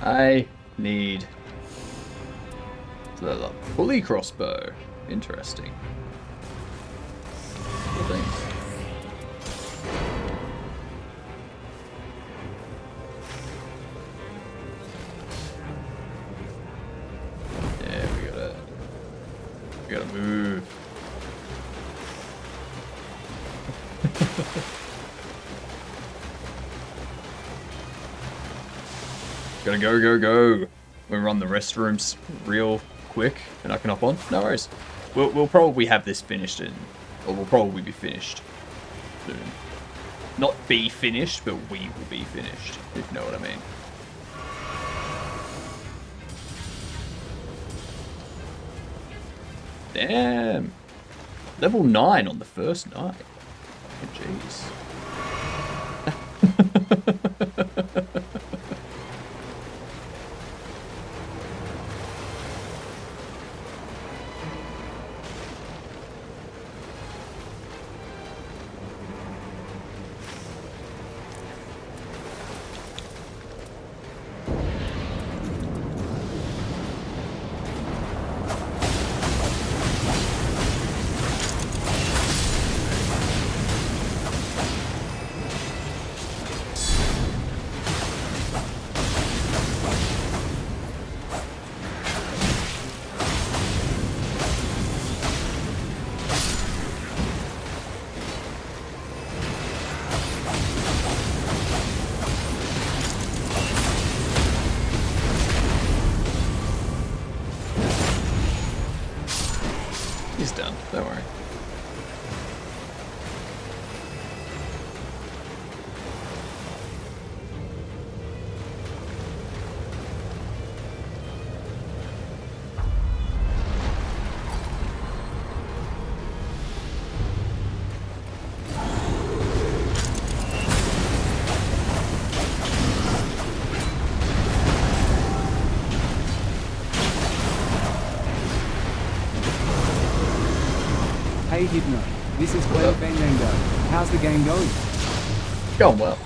I need the pulley crossbow. Interesting. Cool thing. Yeah, we gotta move. Gotta go. We'll run the restrooms real quick and I can hop on. No worries. We'll probably have this finished or we'll probably be finished soon. Not be finished, but we will be finished, if you know what I mean. Damn. Level 9 on the first night. Jeez. He's done, don't worry. Hey Hypno, this is Claire Fandango. How's the game going? Going well.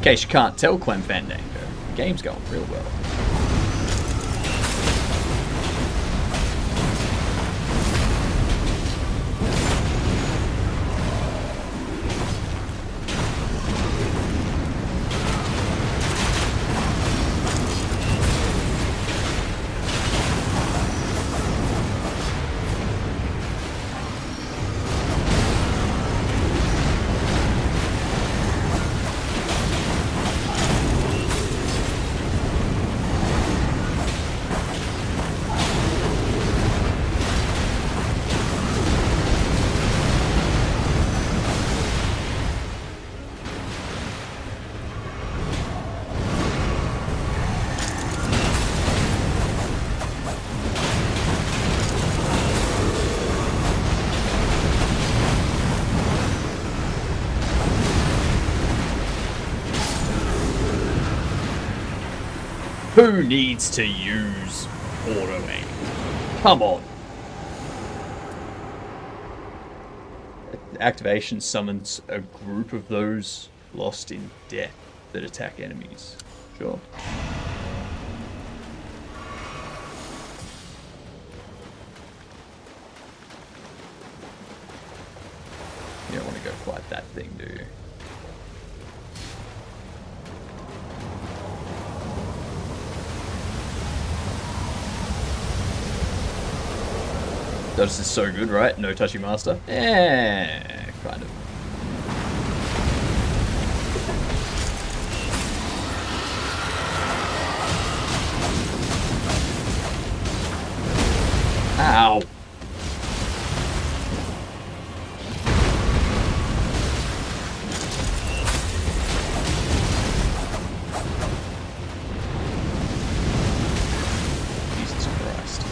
In case you can't tell, Clem Fandango, the game's going real well. Who needs to use auto aim? Come on. Activation summons a group of those lost in death that attack enemies. Sure. You don't want to go quite that thing, do you? This is so good, right? No touchy master? Yeah, kind of. Ow. Jesus Christ.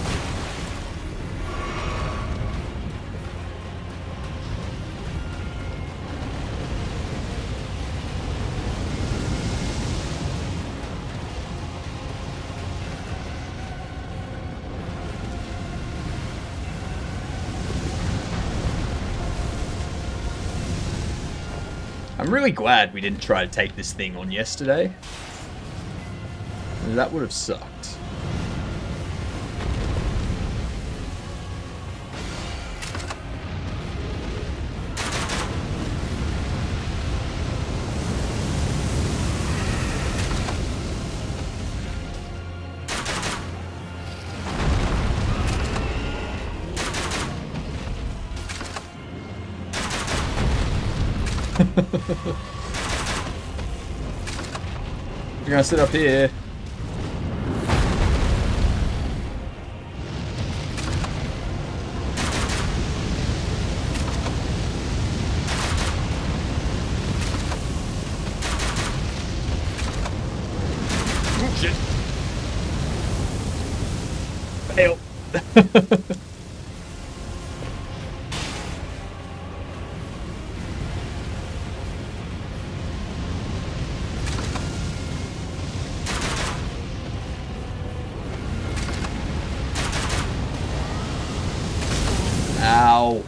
I'm really glad we didn't try to take this thing on yesterday. That would have sucked. You're gonna sit up here. Oh, shit. Fail. Ow.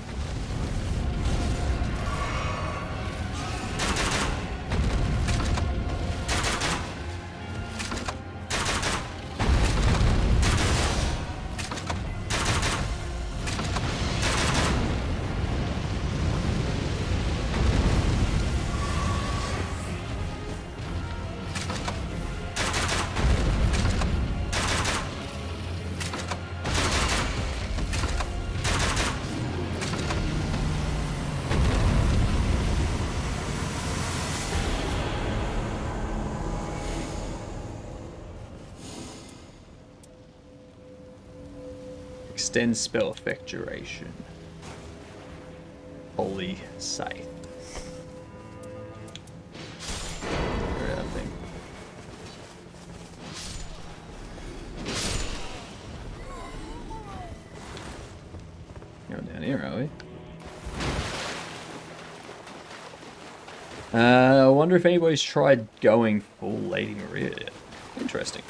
Extend spell effect duration. Holy scythe. Get rid of that thing. Going down here, are we? I wonder if anybody's tried going full Lady Maria yet. Interesting.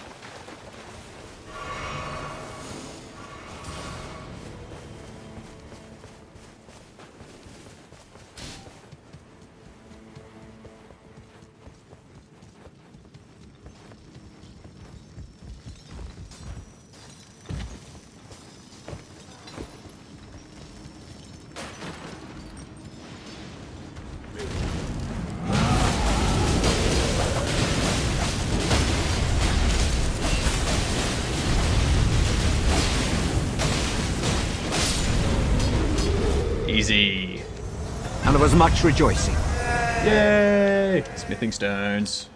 Easy. And there was much rejoicing. Yay! Smithing stones.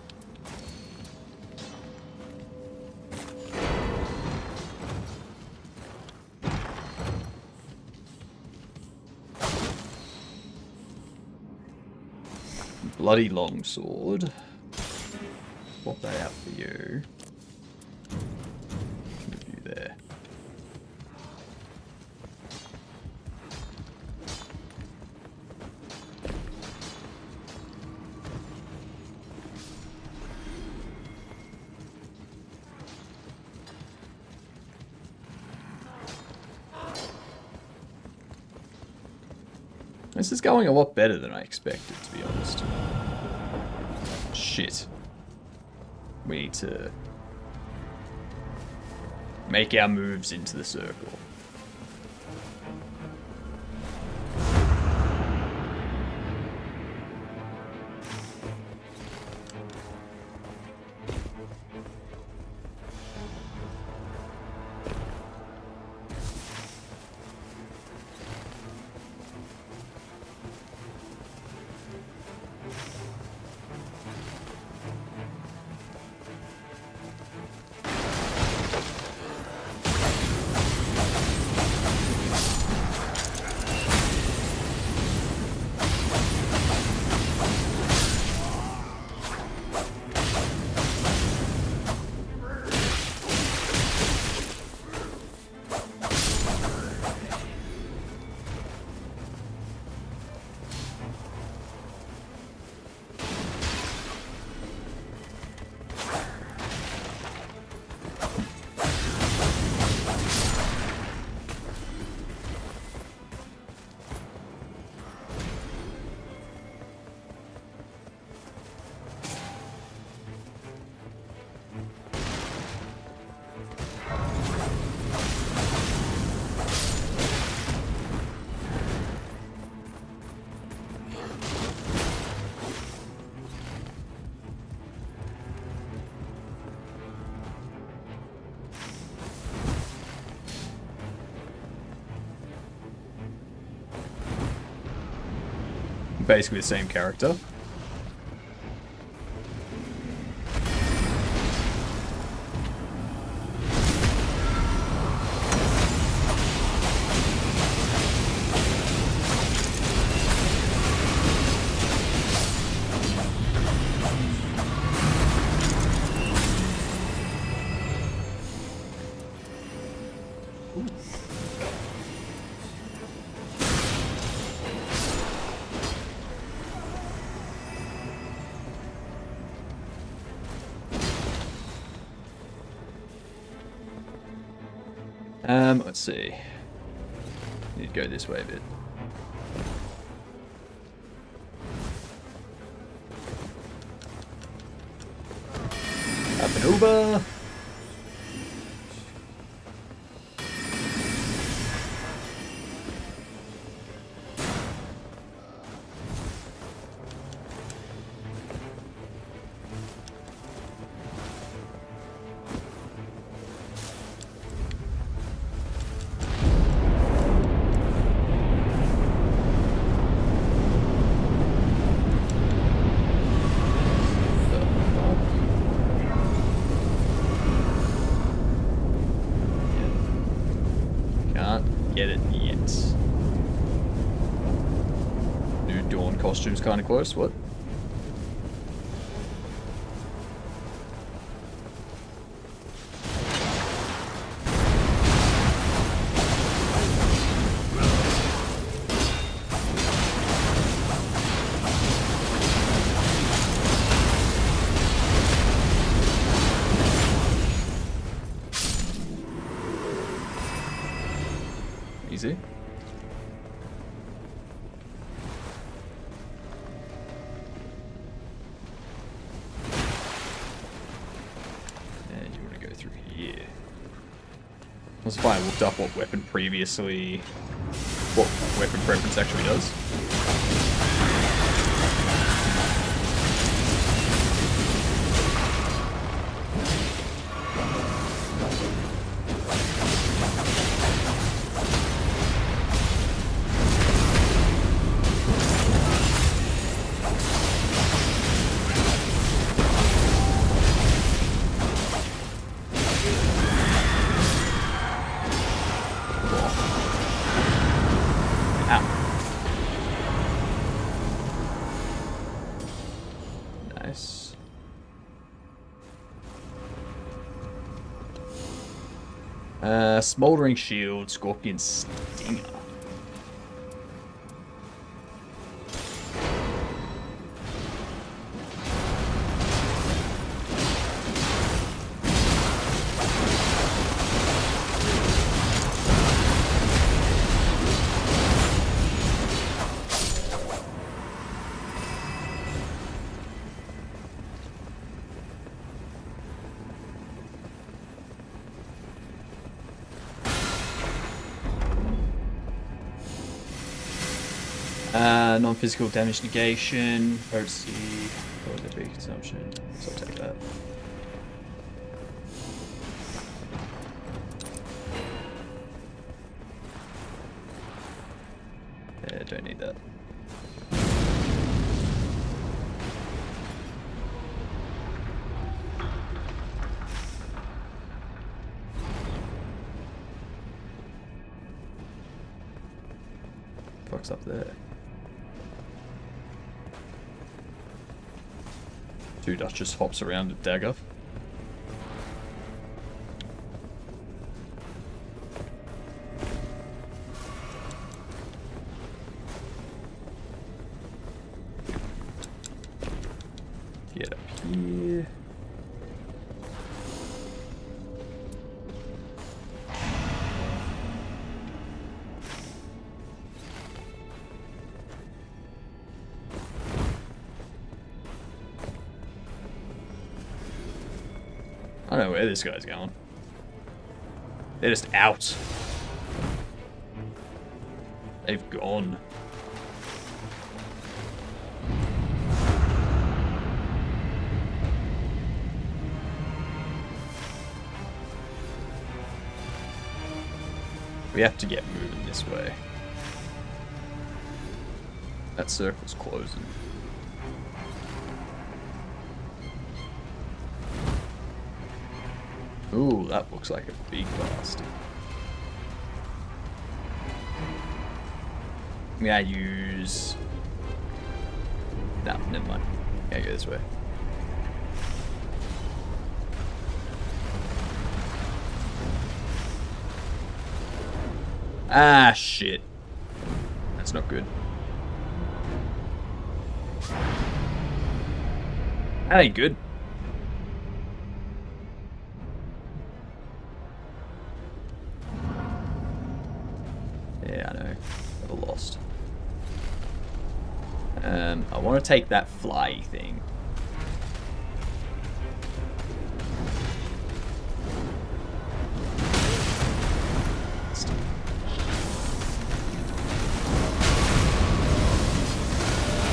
Bloody longsword. Swap that out for you. Move you there. This is going a lot better than I expected, to be honest. Shit. We need to make our moves into the circle. Basically the same character. Let's see. Need to go this way a bit. Up and over. Get it yet. New Dawn costume's kind of close. What? Easy. And you want to go through here. Let's if I looked up what weapon preference actually does. Smoldering Shield, Scorpion Stinger. Non-physical damage negation, potency, or the big consumption. So I'll take that. Yeah, don't need that. Fuck's up there. Dude, that just hops around a dagger. Get up here. I don't know where this guy's going. They're just out. They've gone. We have to get moving this way. That circle's closing. Ooh, that looks like a big bastard. I'm gonna use... No, never mind. I'm gonna go this way. Ah, shit. That's not good. That ain't good. Yeah, I know. Never lost. I want to take that fly thing.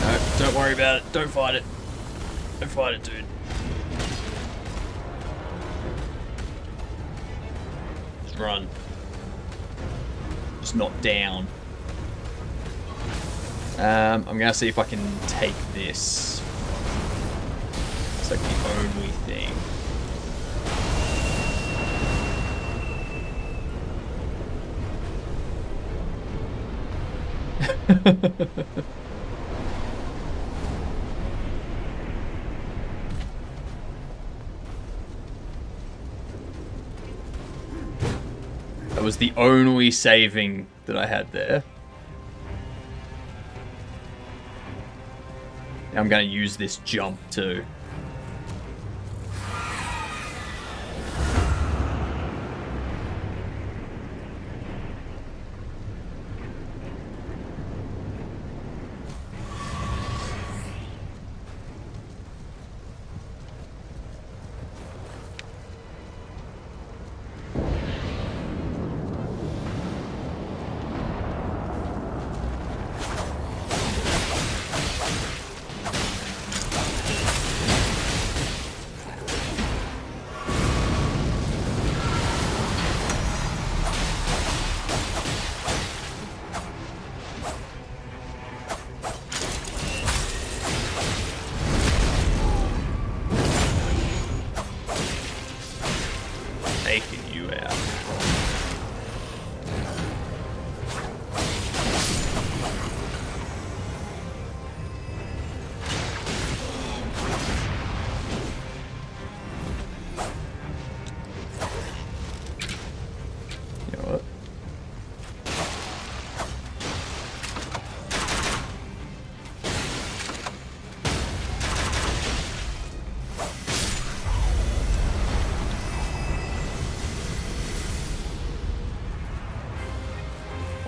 No, don't worry about it. Don't fight it. Don't fight it, dude. Just run. Just not down. I'm gonna see if I can take this. It's like the only thing. That was the only saving that I had there. Now I'm going to use this jump too.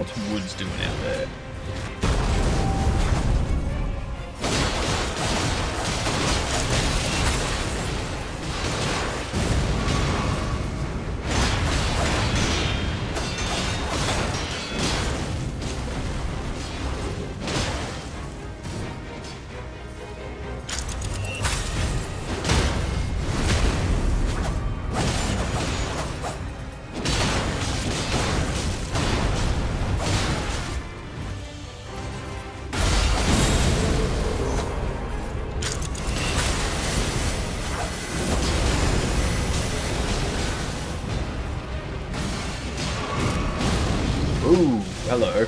What's Woods doing out there? Ooh, hello.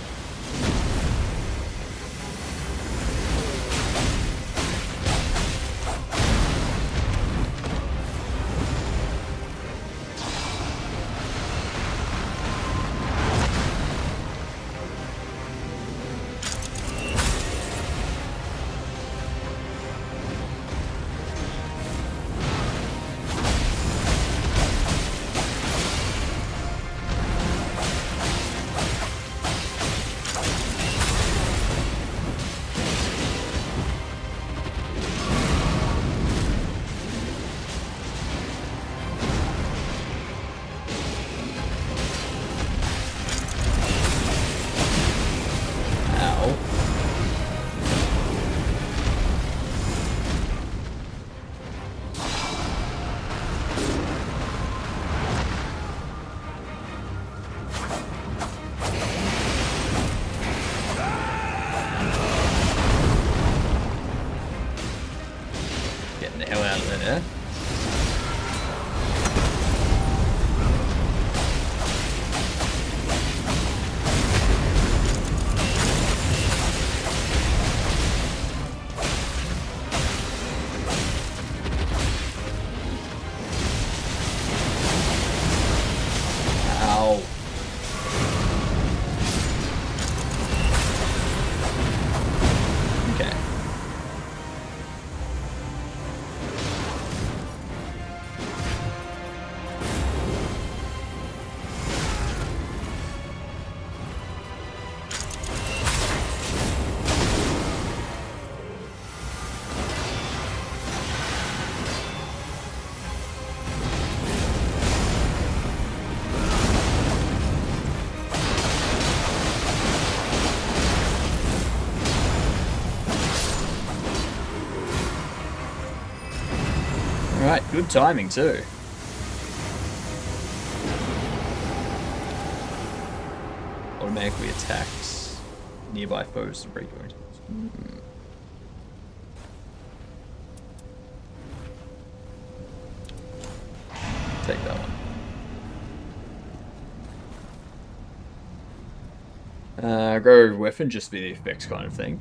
Getting the hell out of there. Ow. Okay. Alright, good timing too. Automatically attacks nearby foes to break point. Take that one. Grow weapon just for the effects kind of thing.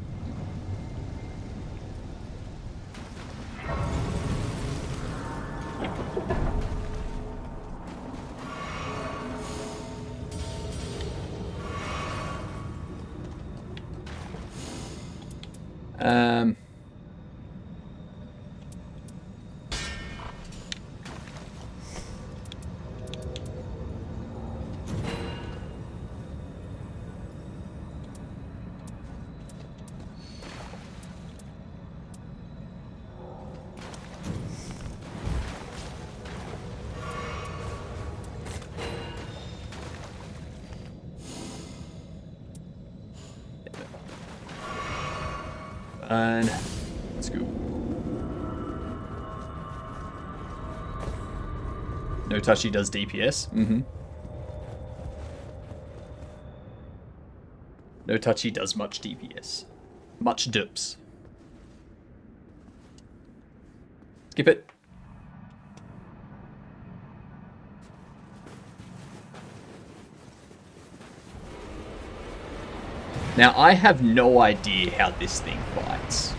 And let's go. No touchy does DPS. No touchy does much DPS. Much dips. Skip it. Now, I have no idea how this thing fights.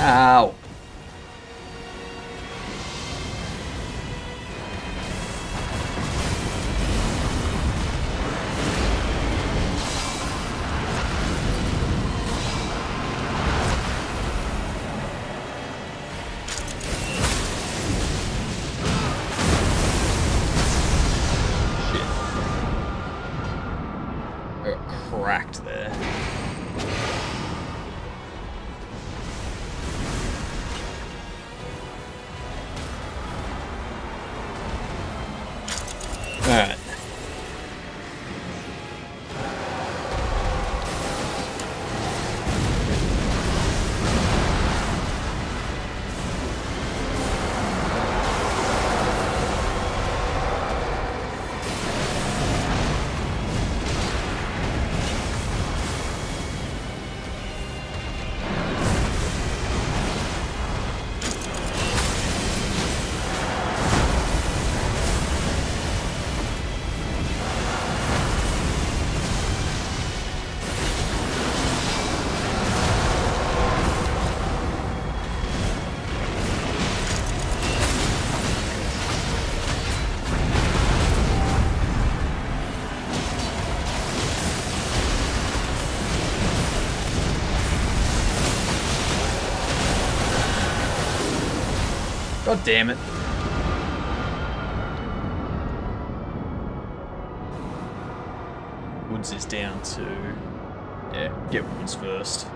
Ow. Cracked there. Alright. God damn it. Woods is down to... Yeah, get Woods first.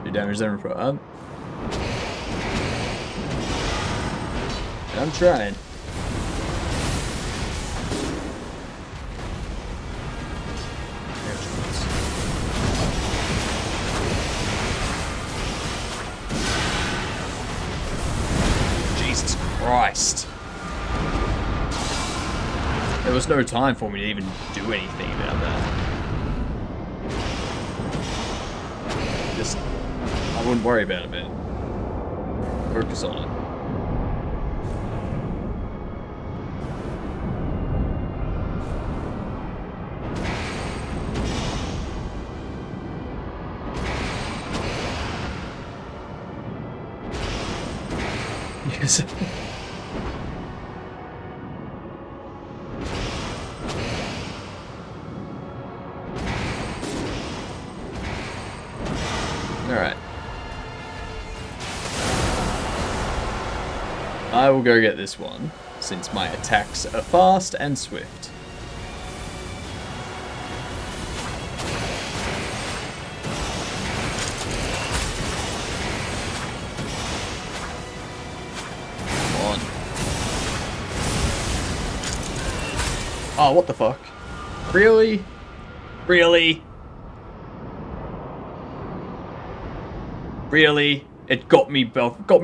Do damage there in front. I'm trying. Jesus Christ. There was no time for me to even do anything about that. Just, I wouldn't worry about it, man. Focus on it. Yes. Alright. I will go get this one, since my attacks are fast and swift. Come on. Oh, what the fuck? Really? Really? Really? It got me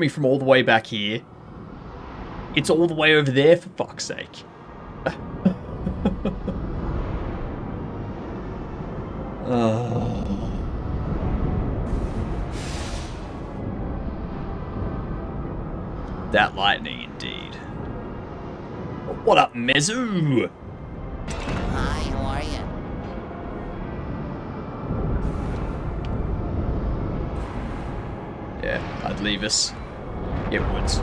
from all the way back here. It's all the way over there, for fuck's sake. That lightning, indeed. What up, Mezu? Hi, how are you? Yeah, I'd leave us. Get Woods.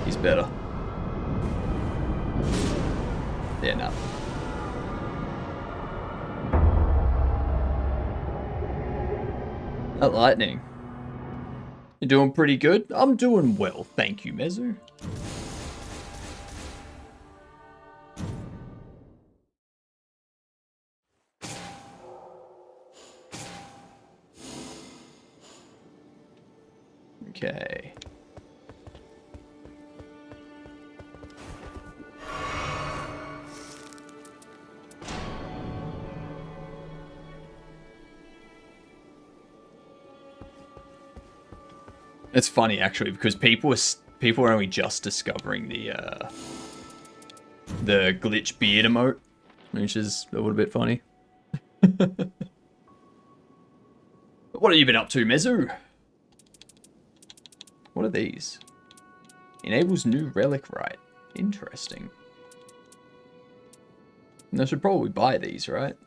He's better. Yeah, no. That lightning. You're doing pretty good? I'm doing well, thank you, Mezu. Okay. It's funny actually because people are only just discovering the glitch beard emote, which is a little bit funny. What have you been up to, Mezu? What are these? Enables new relic right. Interesting. And I should probably buy these, right?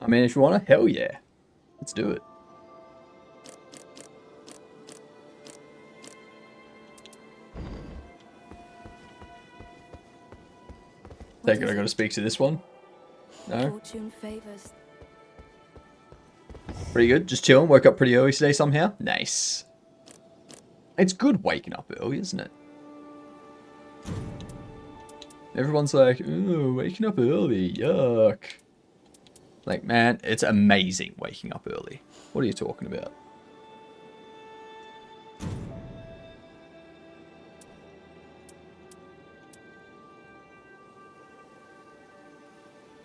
I mean, if you want to, hell yeah. Let's do it. Take it, I gotta speak to this one. No? Fortune favors. Pretty good, just chilling. Woke up pretty early today somehow. Nice. It's good waking up early, isn't it? Everyone's like, ooh, waking up early, yuck. Like, man, it's amazing waking up early. What are you talking about?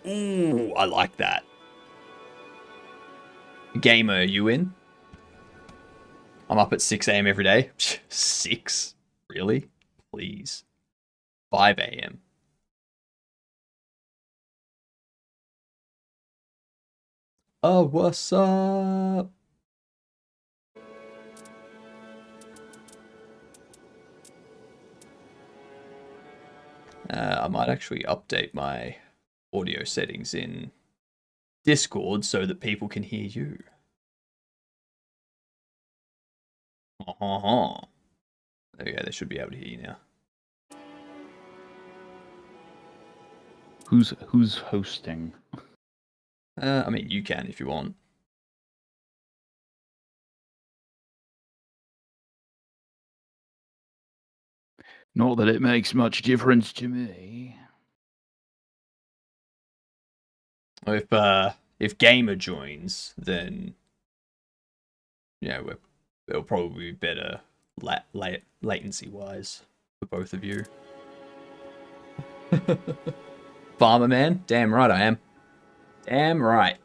Ooh, I like that. Gamer, are you in? I'm up at 6 a.m. every day. 6? Really? Please. 5 a.m. Oh, what's up? I might actually update my audio settings in Discord so that people can hear you. There we go, they should be able to hear you now. Who's hosting? I mean, you can if you want. Not that it makes much difference to me. If Gamer joins, then yeah, it'll probably be better latency wise for both of you. Farmer man, damn right I am. Damn right.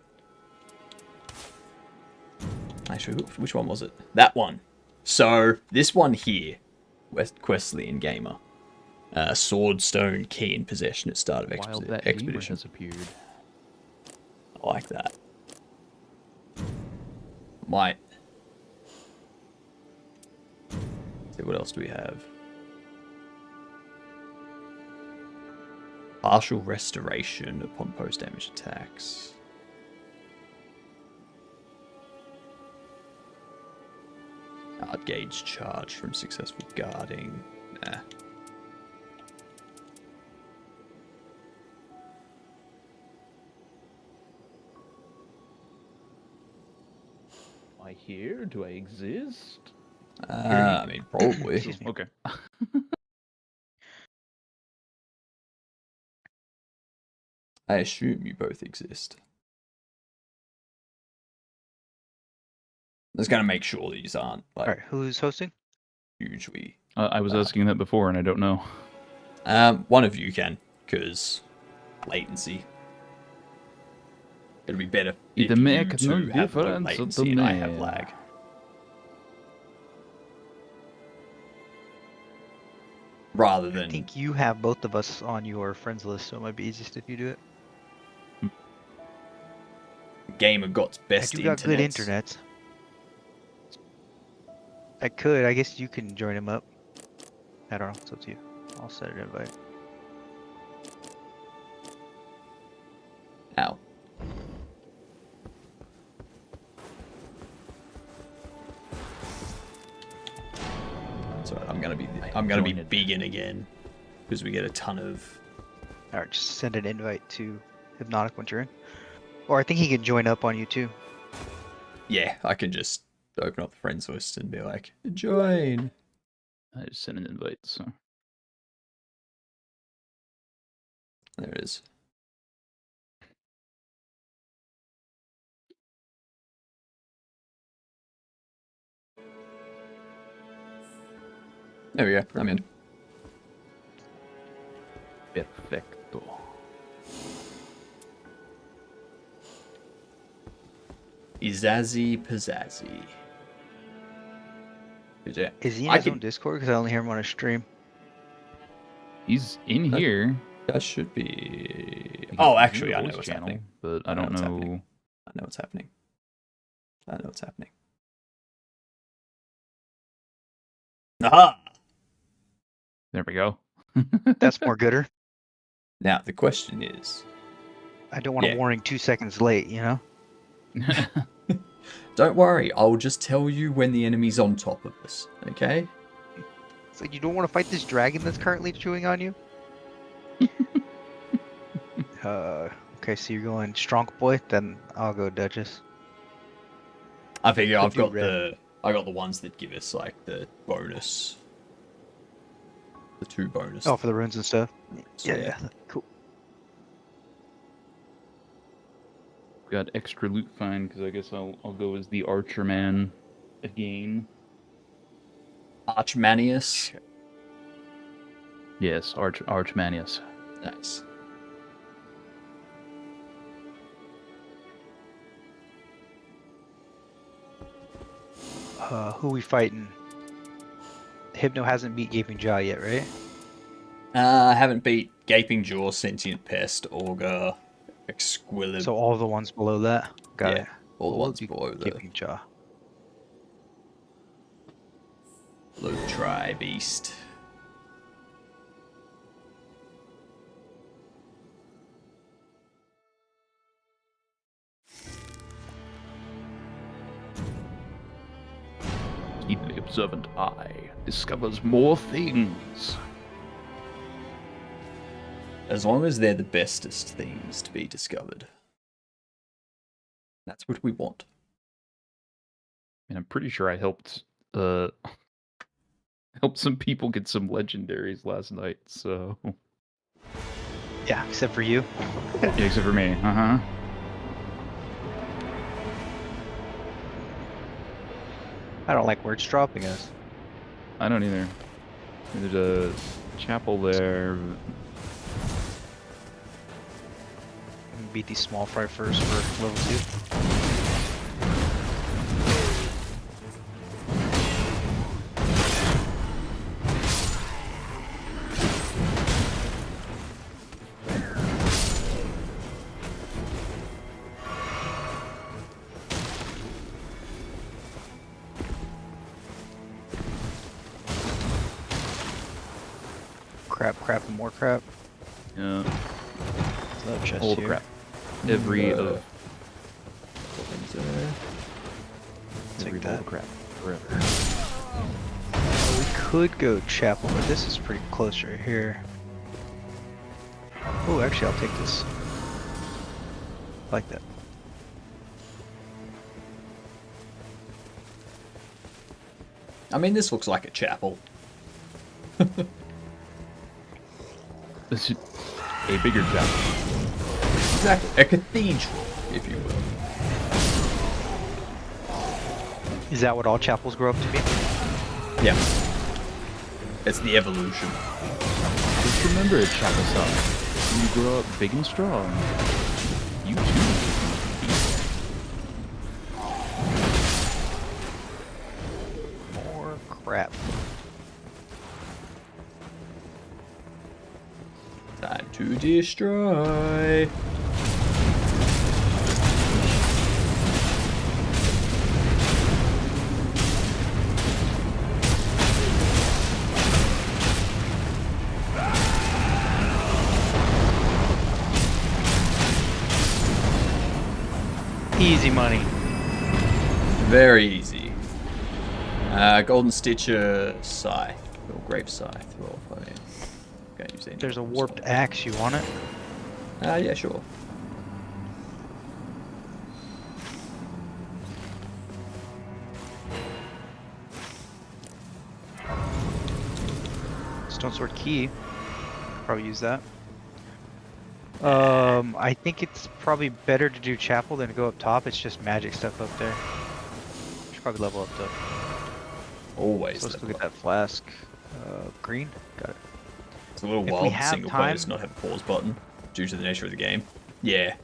Actually, which one was it? That one. So this one here, Questly Gamer. Swordstone key in possession at start of expedition. Has appeared. I like that. Might. Let's see, what else do we have? Partial restoration upon post-damage attacks. Guard gauge charge from successful guarding. Nah. Am I here? Do I exist? I mean, probably. Okay. I assume you both exist. I was gonna make sure these aren't like. Alright, who's hosting? Usually. I was asking that before, and I don't know. One of you can, because latency. It'll be better if It you makes no two have no difference latency to and I me. have lag. Rather than I think you have both of us on your friends list, so it might be easiest if you do it. Gamer got best I do got good internets. internet. I could. I guess you can join him up. I don't know. It's up to you. I'll set an invite. Ow. Sorry, I'm gonna be vegan again because we get a ton of. Alright, just send an invite to Hypnotic once you're in. Or I think he can join up on you too. Yeah, I can just open up the friends list and be like, join. I just sent an invite, so. There it is. There we go. I'm in. Perfecto. Izazzy Pizzazzy. Is he in his own Discord? Because I only hear him on a stream. He's in here. That should be. Oh, actually, I know what's channel, happening. but I don't know. I know what's happening. I know what's happening. Aha! There we go. That's more gooder. Now the question is, I don't want Yeah. a warning 2 seconds late, you know? Don't worry, I'll just tell you when the enemy's on top of us, okay? It's like, you don't want to fight this dragon that's currently chewing on you? Okay, so you're going strong boy, then I'll go Duchess. I figure I've Could you got I got the ones that give us like the bonus. The 2 bonus. Oh, for the runes and stuff? So, Yeah, cool. Got extra loot find because I guess I'll go as the Archer Man again. Archmanius. Yes, Archmanius. Nice. Who we fighting? Hypno hasn't beat Gaping Jaw yet, right? I haven't beat Gaping Jaw, Sentient Pest, Augur, Exquilib. So all the ones below that? Got it. All the We'll ones do below the Gaping Jaw. Tri Beast. Even the observant eye discovers more things. As long as they're the bestest things to be discovered. That's what we want. And I'm pretty sure I helped helped some people get some legendaries last night, so Yeah, except for you. yeah, except for me. Uh-huh. I don't like where it's dropping us. I don't either. There's a chapel there. Beat these small fry first for level 2. Crap, and more crap. Yeah. That chest All the here. crap. Every Take ball that. of crap. Forever. We could go chapel, but this is pretty close right here. Oh, actually, I'll take this. Like that. I mean, this looks like a chapel. This is a bigger chapel. Exactly. A cathedral, if you will. Is that what all chapels grow up to be? Yeah. It's the evolution. Just remember it, chapel son. When you grow up big and strong, you too. More crap. Time to destroy. Easy money. Very easy. Golden Stitcher Scythe. Or Grave Scythe. Well, I mean, can't use any. There's a warped axe. You want it? Yeah, sure. Stone sword key. Probably use that. I think it's probably better to do chapel than to go up top. It's just magic stuff up there. Should probably level up top. Always. So let's go get that flask. Green. Got it. It's a little If we wild have single time- player does not have a pause button due to the nature of the game. Yeah.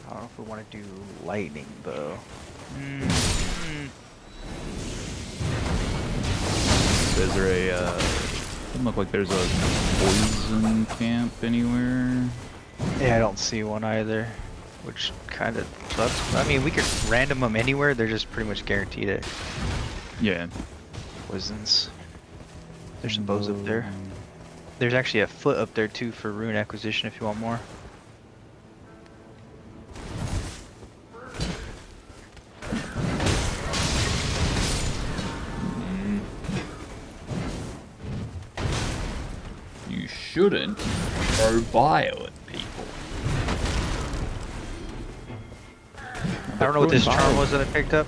I don't know if we want to do lightning though. Is there a, doesn't look like there's a poison camp anywhere. Yeah, I don't see one either, which kind of sucks. I mean, we could random them anywhere. They're just pretty much guaranteed it. Yeah. Poisons. There's some bows up there. There's actually a foot up there too for rune acquisition if you want more. You shouldn't throw bile at people. I don't know what this charm was that I picked up,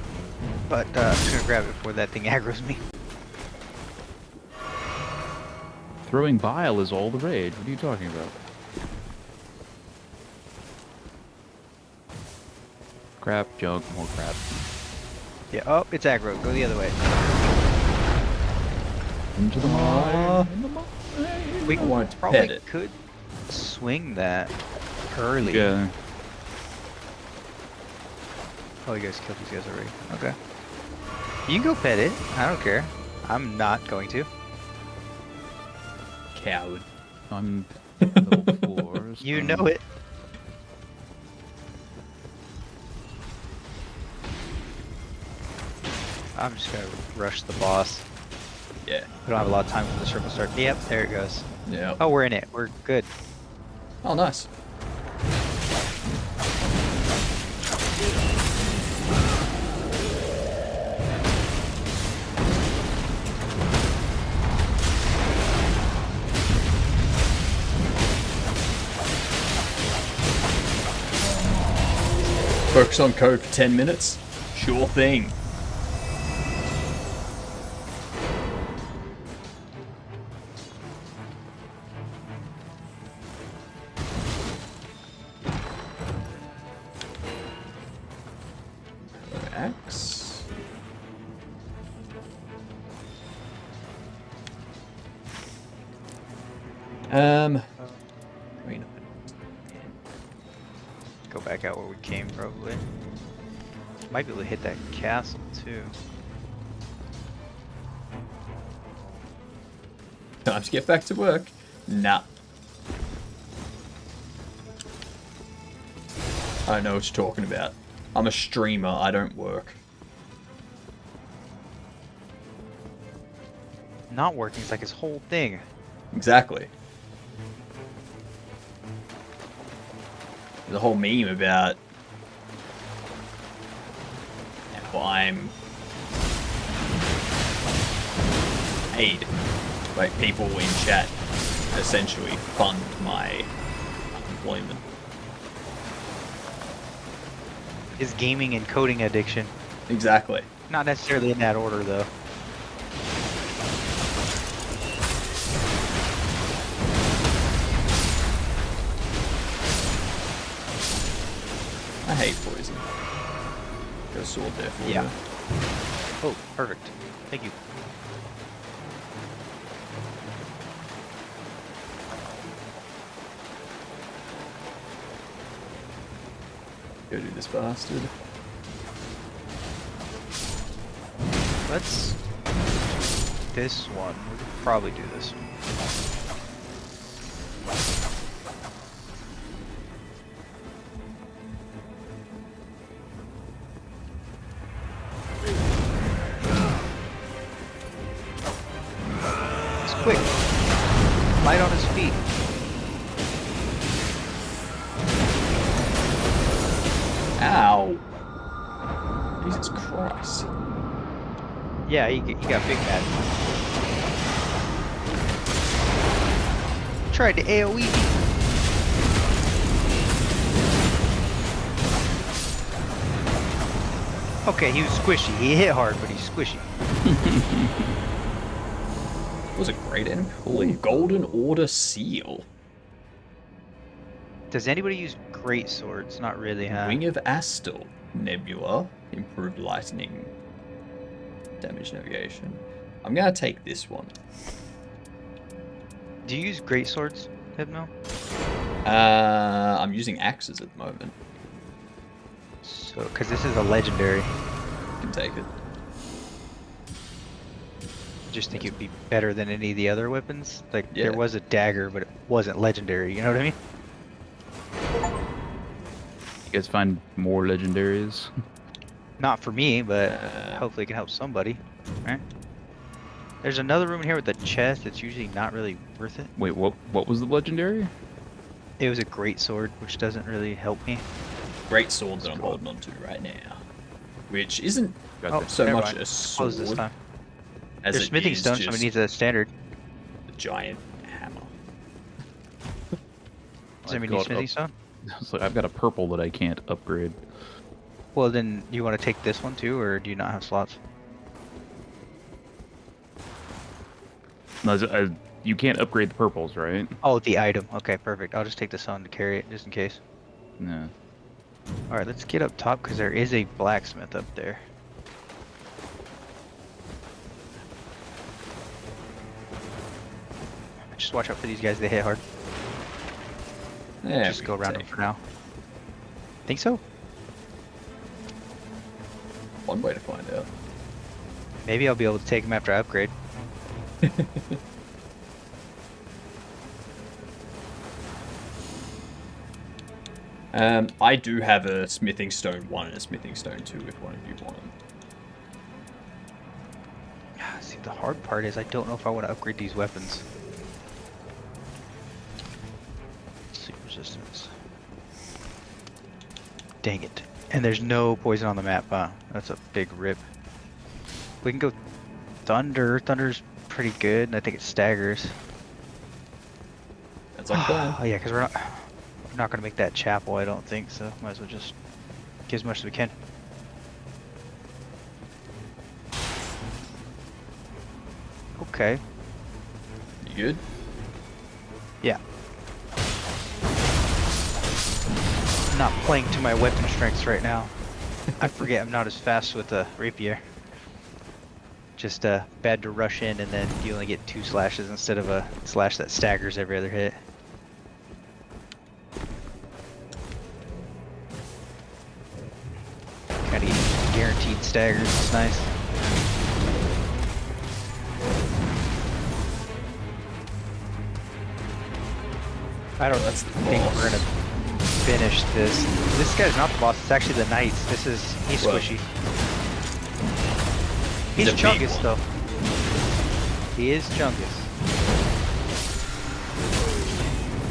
but I'm just gonna grab it before that thing aggroes me. Throwing bile is all the rage. What are you talking about? Crap, junk, more crap. Yeah, oh, it's aggro. Go the other way. Into the mine. We wanted to probably pet it. could swing that early. Yeah. Oh, you guys killed these guys already. Okay. You can go pet it. I don't care. I'm not going to. Coward. I'm level 4. You know it. I'm just gonna rush the boss. Yeah. We don't have a lot of time for the circle start. Yep, there it goes. Yeah. Oh, we're in it. We're good. Oh, nice. Focus on code for 10 minutes? Sure thing. Axe. Wait, Go back out where we came, probably. Might be able to hit that castle, too. time to get back to work. Nah. I don't know what you're talking about. I'm a streamer, I don't work. Not working is like his whole thing. Exactly. There's a whole meme about how I'm paid. Like, people in chat essentially fund my unemployment. His gaming and coding addiction. Exactly. Not necessarily in that order, though. I hate poison. Got a sword there for Yeah. you. Oh, perfect. Thank you. Go do this bastard. Let's... This one. We could probably do this one. It's quick. Light on his feet. Ow! Jesus Christ. Yeah, he got big mad. Tried to AoE me. Okay, he was squishy. He hit hard, but he's squishy. Was a great enemy. Holy Golden Order Seal. Does anybody use great swords? Not really, huh? Wing of Astel. Nebula. Improved lightning. Damage navigation. I'm gonna take this one. Do you use great swords, Hypno? I'm using axes at the moment. So, because this is a legendary. You can take it. Just think it'd be better than any of the other weapons. Like, Yeah. there was a dagger, but it wasn't legendary. You know what I mean? You guys find more legendaries? Not for me, but hopefully it can help somebody. Right? There's another room here with a chest. It's usually not really worth it. Wait, what was the legendary? It was a great sword, which doesn't really help me. Great sword that I'm holding on to right now. Which isn't Oh, so never much mind. a Close this sword time. as There's it smithing is stone, so it just needs a standard. a giant hammer. Does anybody need smithing stone? I was like, I've got a purple that I can't upgrade. Well, then you want to take this one too, or do you not have slots? No, you can't upgrade the purples, right? Oh, the item. Okay, perfect. I'll just take this on to carry it, just in case. Yeah. Alright, let's get up top, because there is a blacksmith up there. Just watch out for these guys, they hit hard. Yeah, Just go around them for now. Think so? One way to find out. Maybe I'll be able to take them after I upgrade. I do have a smithing stone 1 and a smithing stone 2 if one of you want them. See, the hard part is I don't know if I want to upgrade these weapons. Sleep resistance. Dang it. And there's no poison on the map, huh? That's a big rip. We can go Thunder. Thunder's pretty good, and I think it staggers. That's our plan. Oh yeah, because we're not going to make that chapel, I don't think, so might as well just get as much as we can. Okay. You good? Yeah. I'm not playing to my weapon strengths right now. I forget I'm not as fast with the rapier. Just bad to rush in and then you only get 2 slashes instead of a slash that staggers every other hit. Kinda get guaranteed staggers, it's nice. I don't think we're gonna finish this. This guy's not the boss, it's actually the knights. He's squishy. He's Chungus though. He is Chungus.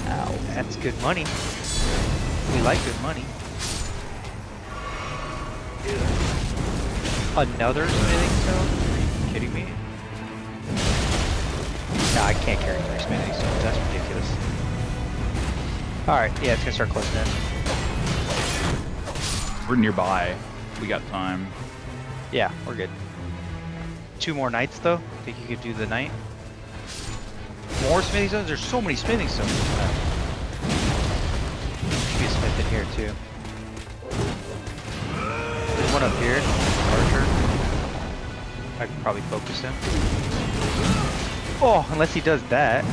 Ow. That's good money. We like good money. Another smithing stone? Are you kidding me? Nah, I can't carry 3 smithing stones. That's ridiculous. Alright, yeah, it's gonna start closing in. We're nearby. We got time. Yeah, we're good. 2 more knights though. Think you could do the knight? More smithing stones? There's so many smithing stones. Should be a smith in here too. There's one up here. Archer. I could probably focus him. Oh, unless he does that.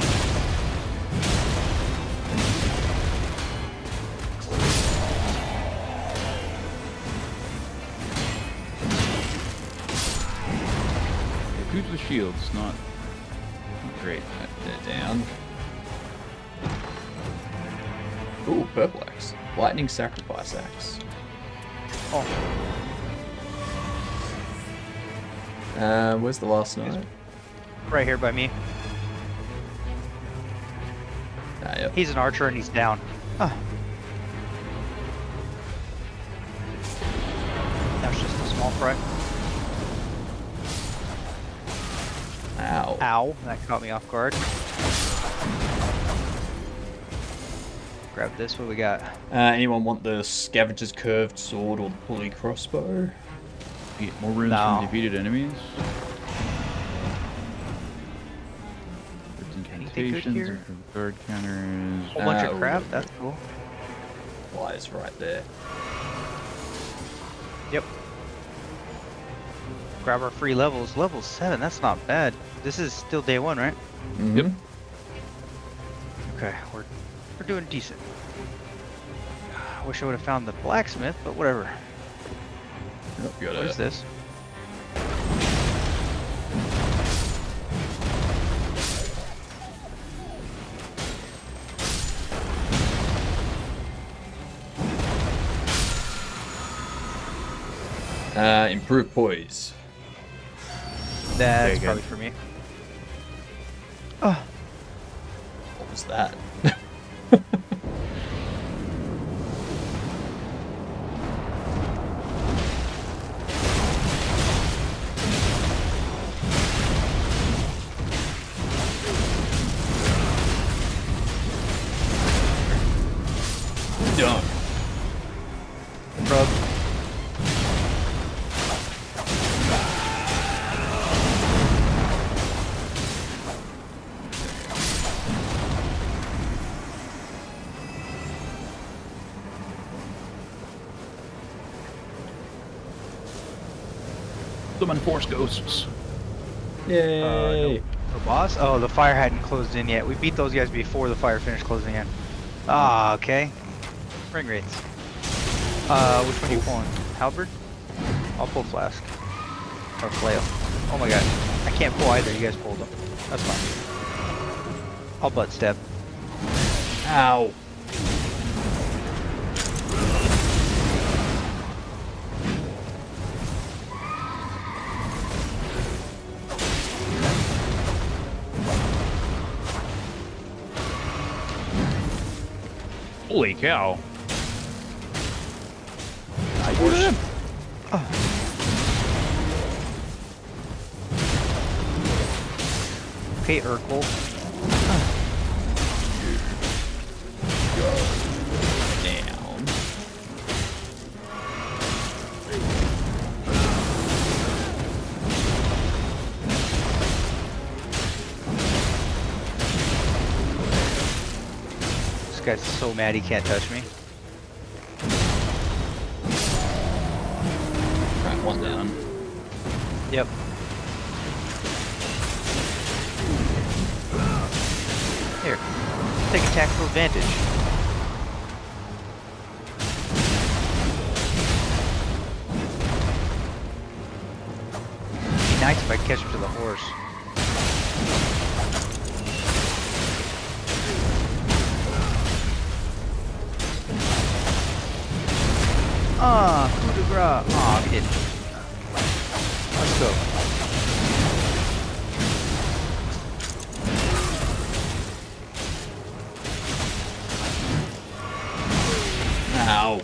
Who's the shields? Not great. They're down. Ooh, purple axe. Lightning sacrifice axe. Oh. Where's the last knight? Right here by me. Ah, yep. He's an archer and he's down. Huh. That's just a small fry. Ow. Ow. That caught me off guard. Grab this. What we got? Anyone want the scavenger's curved sword or the pulley crossbow? Get more runes No. from defeated enemies. Anything good here? Guard counters. Whole bunch of crap. That's cool. Lies right there. Yep. Grab our free levels. Level 7. That's not bad. This is still day 1, right? Mm-hmm. Yep. Okay, we're doing decent. I wish I would have found the blacksmith, but whatever. What is this? Improve poise. That's probably for me. What was that? Done. Rub. Summon force ghosts. Yay! The boss? Oh, the fire hadn't closed in yet. We beat those guys before the fire finished closing in. Ah, okay. Ring rates. Which one are you pulling? Halberd? I'll pull flask. Or flail. Oh my god. I can't pull either. You guys pulled them. That's fine. I'll butt step. Ow. Holy cow. Okay, Urkel. Down. This guy's so mad he can't touch me. Right, one down. Yep. Here, take a tactical advantage. It'd be nice if I catch him to the horse. Ah, coup de grace. Ah, we didn't. Let's go. Ow.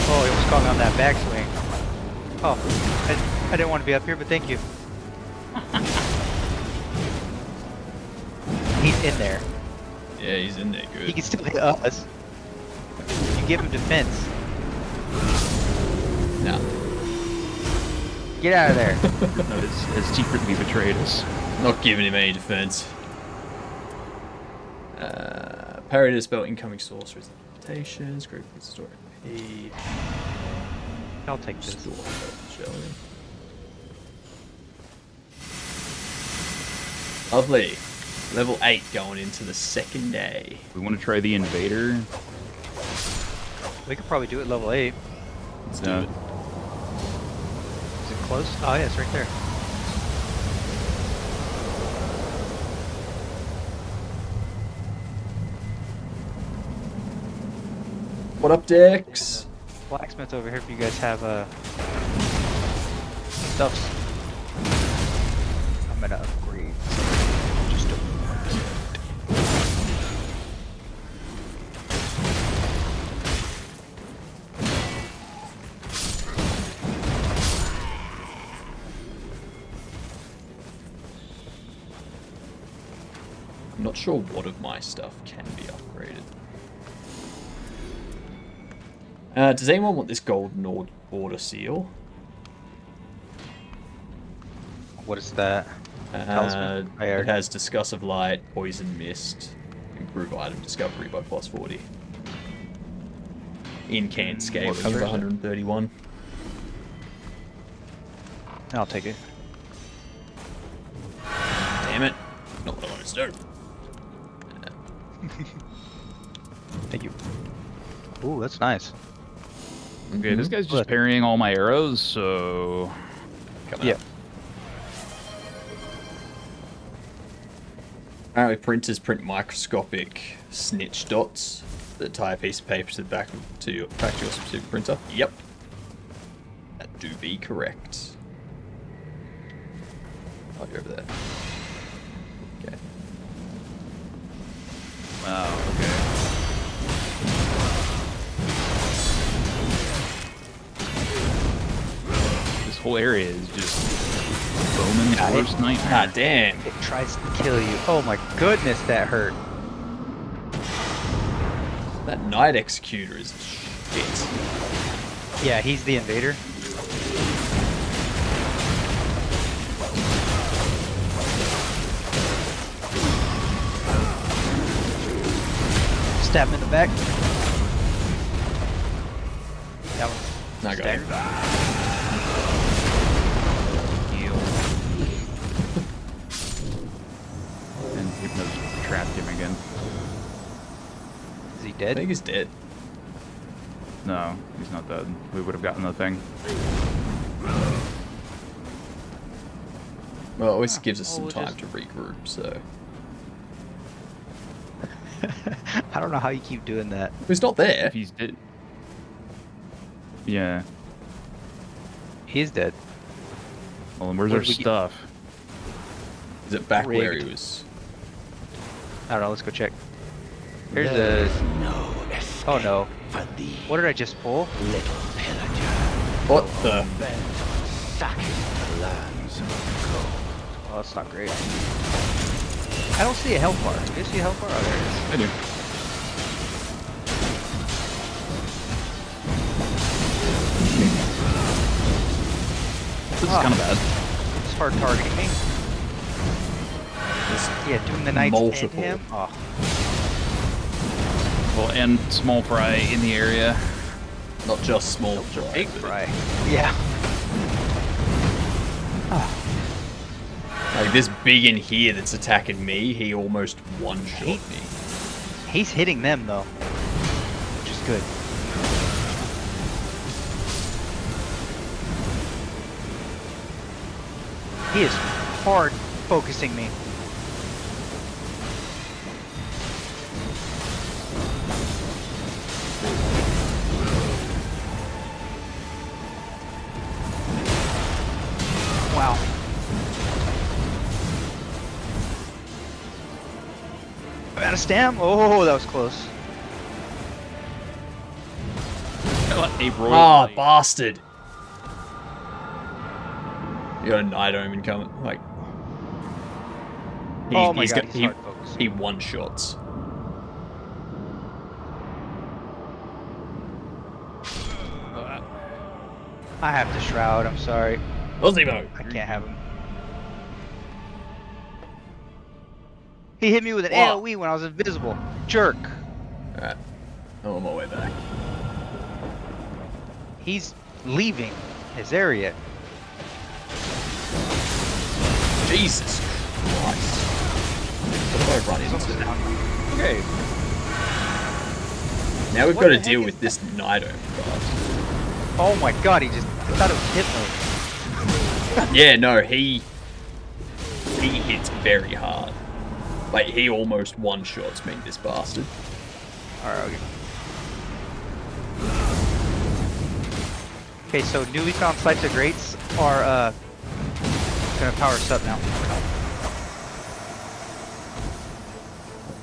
Oh, he almost caught me on that backswing. Oh, I didn't want to be up here, but thank you. He's in there. Yeah, he's in there good. He can still hit us. You give him defense. No. Get out of there. No, it's secretly betrayed us. Not giving him any defense. Parry to spell incoming sorcerer's limitations. Great for story P. I'll take this. Store Jelly. Lovely. Level 8 going into the second day. We want to try the invader. We could probably do it level 8. Let's do it. Is it close? Oh yeah, it's right there. What up, Dex? Blacksmith over here if you guys have stuffs. I'm gonna upgrade. Just a I'm not sure what of my stuff can be upgraded. Does anyone want this golden order seal? What is that? Talisman? It has Discuss of Light, Poison Mist, improve item discovery by plus 40. Incant scale What of color is it? 131. I'll take it. Damn it. Not what I wanted to do. Thank you. Ooh, that's nice. Okay, this guy's just parrying all my arrows, so... Coming up. Apparently printers print microscopic snitch dots that tie a piece of paper to the back to your specific printer. Yep. That do be correct. Oh, you're over there. Okay. Wow, okay. This whole area is just Bowman's worst nightmare. God damn. It tries to kill you. Oh my goodness, that hurt. That Night Executor is shit. Yeah, he's the invader. Stab him in the back. That one. I got it. Heal. And Hypnos trapped him again. Is he I dead? think he's dead. No, he's not dead. We would have gotten the thing. Well, it always gives us some we'll time just- to regroup, so. I don't know how you keep doing that. He's not there. If he's dead. Yeah. He is dead. Well, then where's Where our did we get- stuff? Is it back where he Rigged. was? I don't know, let's go check. Here's a... Oh no. What did I just pull? What the? Oh, that's not great. I don't see a health bar. Do you see a health bar? Oh, there it is. I do. This is kind of bad. It's hard targeting me. Yeah, doing the knights multiple. and him. Oh, Well, and small fry in the area. Not just small fry. big fry. Yeah. Like this big in here that's attacking me, he almost one-shot me. He's hitting them though, which is good. He is hard focusing me. Wow. I'm out of stam. Oh, that was close. A Ah, bastard! You got a Night Omen coming, like... Oh my God, got, he's hard focused. he one-shots. I have to shroud. I'm sorry. Ozimo! I can't have him. He hit me with an Wow. AoE when I was invisible. Jerk. Alright. I'm on my way back. He's leaving his area. Jesus Christ. What have I run into? Okay. Now we've What got to the deal heck with is this Night Omen bastard. Oh my God, I thought it was Hitler. Yeah, no, he hits very hard. Like, he almost one-shots me, this bastard. Alright, okay. Okay, so newly found sites of greats are gonna power us up now.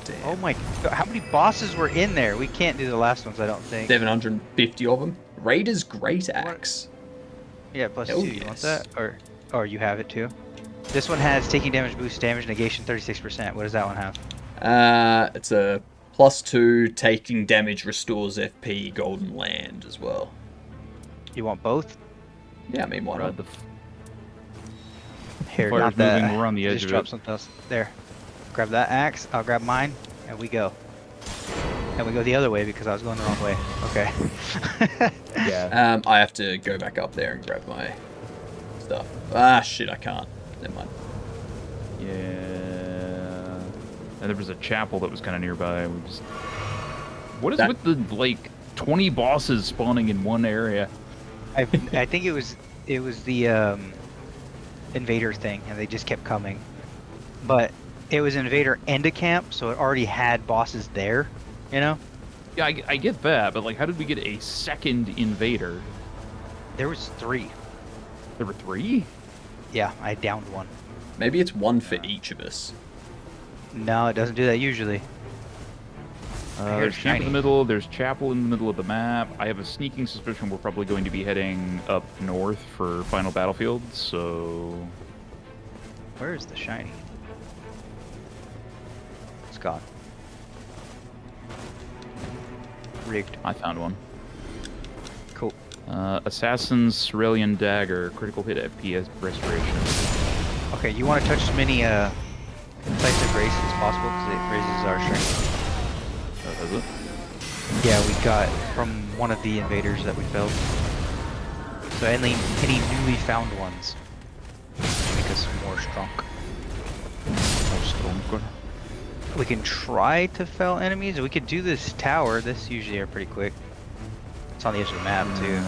Damn. Oh my God, how many bosses were in there? We can't do the last ones, I don't think. 750 of them. Raider's Great Axe. Yeah, plus Hell 2. You want yes. that? Or you have it too? This one has taking damage, boost damage, negation 36%. What does that one have? It's a +2, taking damage, restores FP, Golden Land as well. You want both? Yeah, I mean, why not? Here, Fire's not that. moving, we're on the edge Just of drop it. something else. There. Grab that axe. I'll grab mine, and we go. And we go the other way because I was going the wrong way. Okay. Yeah. I have to go back up there and grab my stuff. Ah, shit, I can't. Never mind. Yeah. And there was a chapel that was kind of nearby. We just... What is That- with the, like, 20 bosses spawning in one area? I think it was the invader thing, and they just kept coming. But it was invader and a camp, so it already had bosses there. You know? Yeah, I get that, but, like, how did we get a second invader? There was 3. There were 3? Yeah, I downed one. Maybe it's one for each of us. No, it doesn't do that usually. There's camp in the middle, there's chapel in the middle of the map. I have a sneaking suspicion we're probably going to be heading up north for final battlefield, so... Where is the shiny? It's gone. Rigged. I found one. Cool. Assassin's Cerulean Dagger, critical hit FPS restoration. Okay, you want to touch as many sites of grace as possible because it raises our strength. Oh, does it? Yeah, we got from one of the invaders that we felled. So any newly found ones make us more strong. More stronger. We can try to fell enemies. We could do this tower. This usually are pretty quick. It's on the edge of the map too.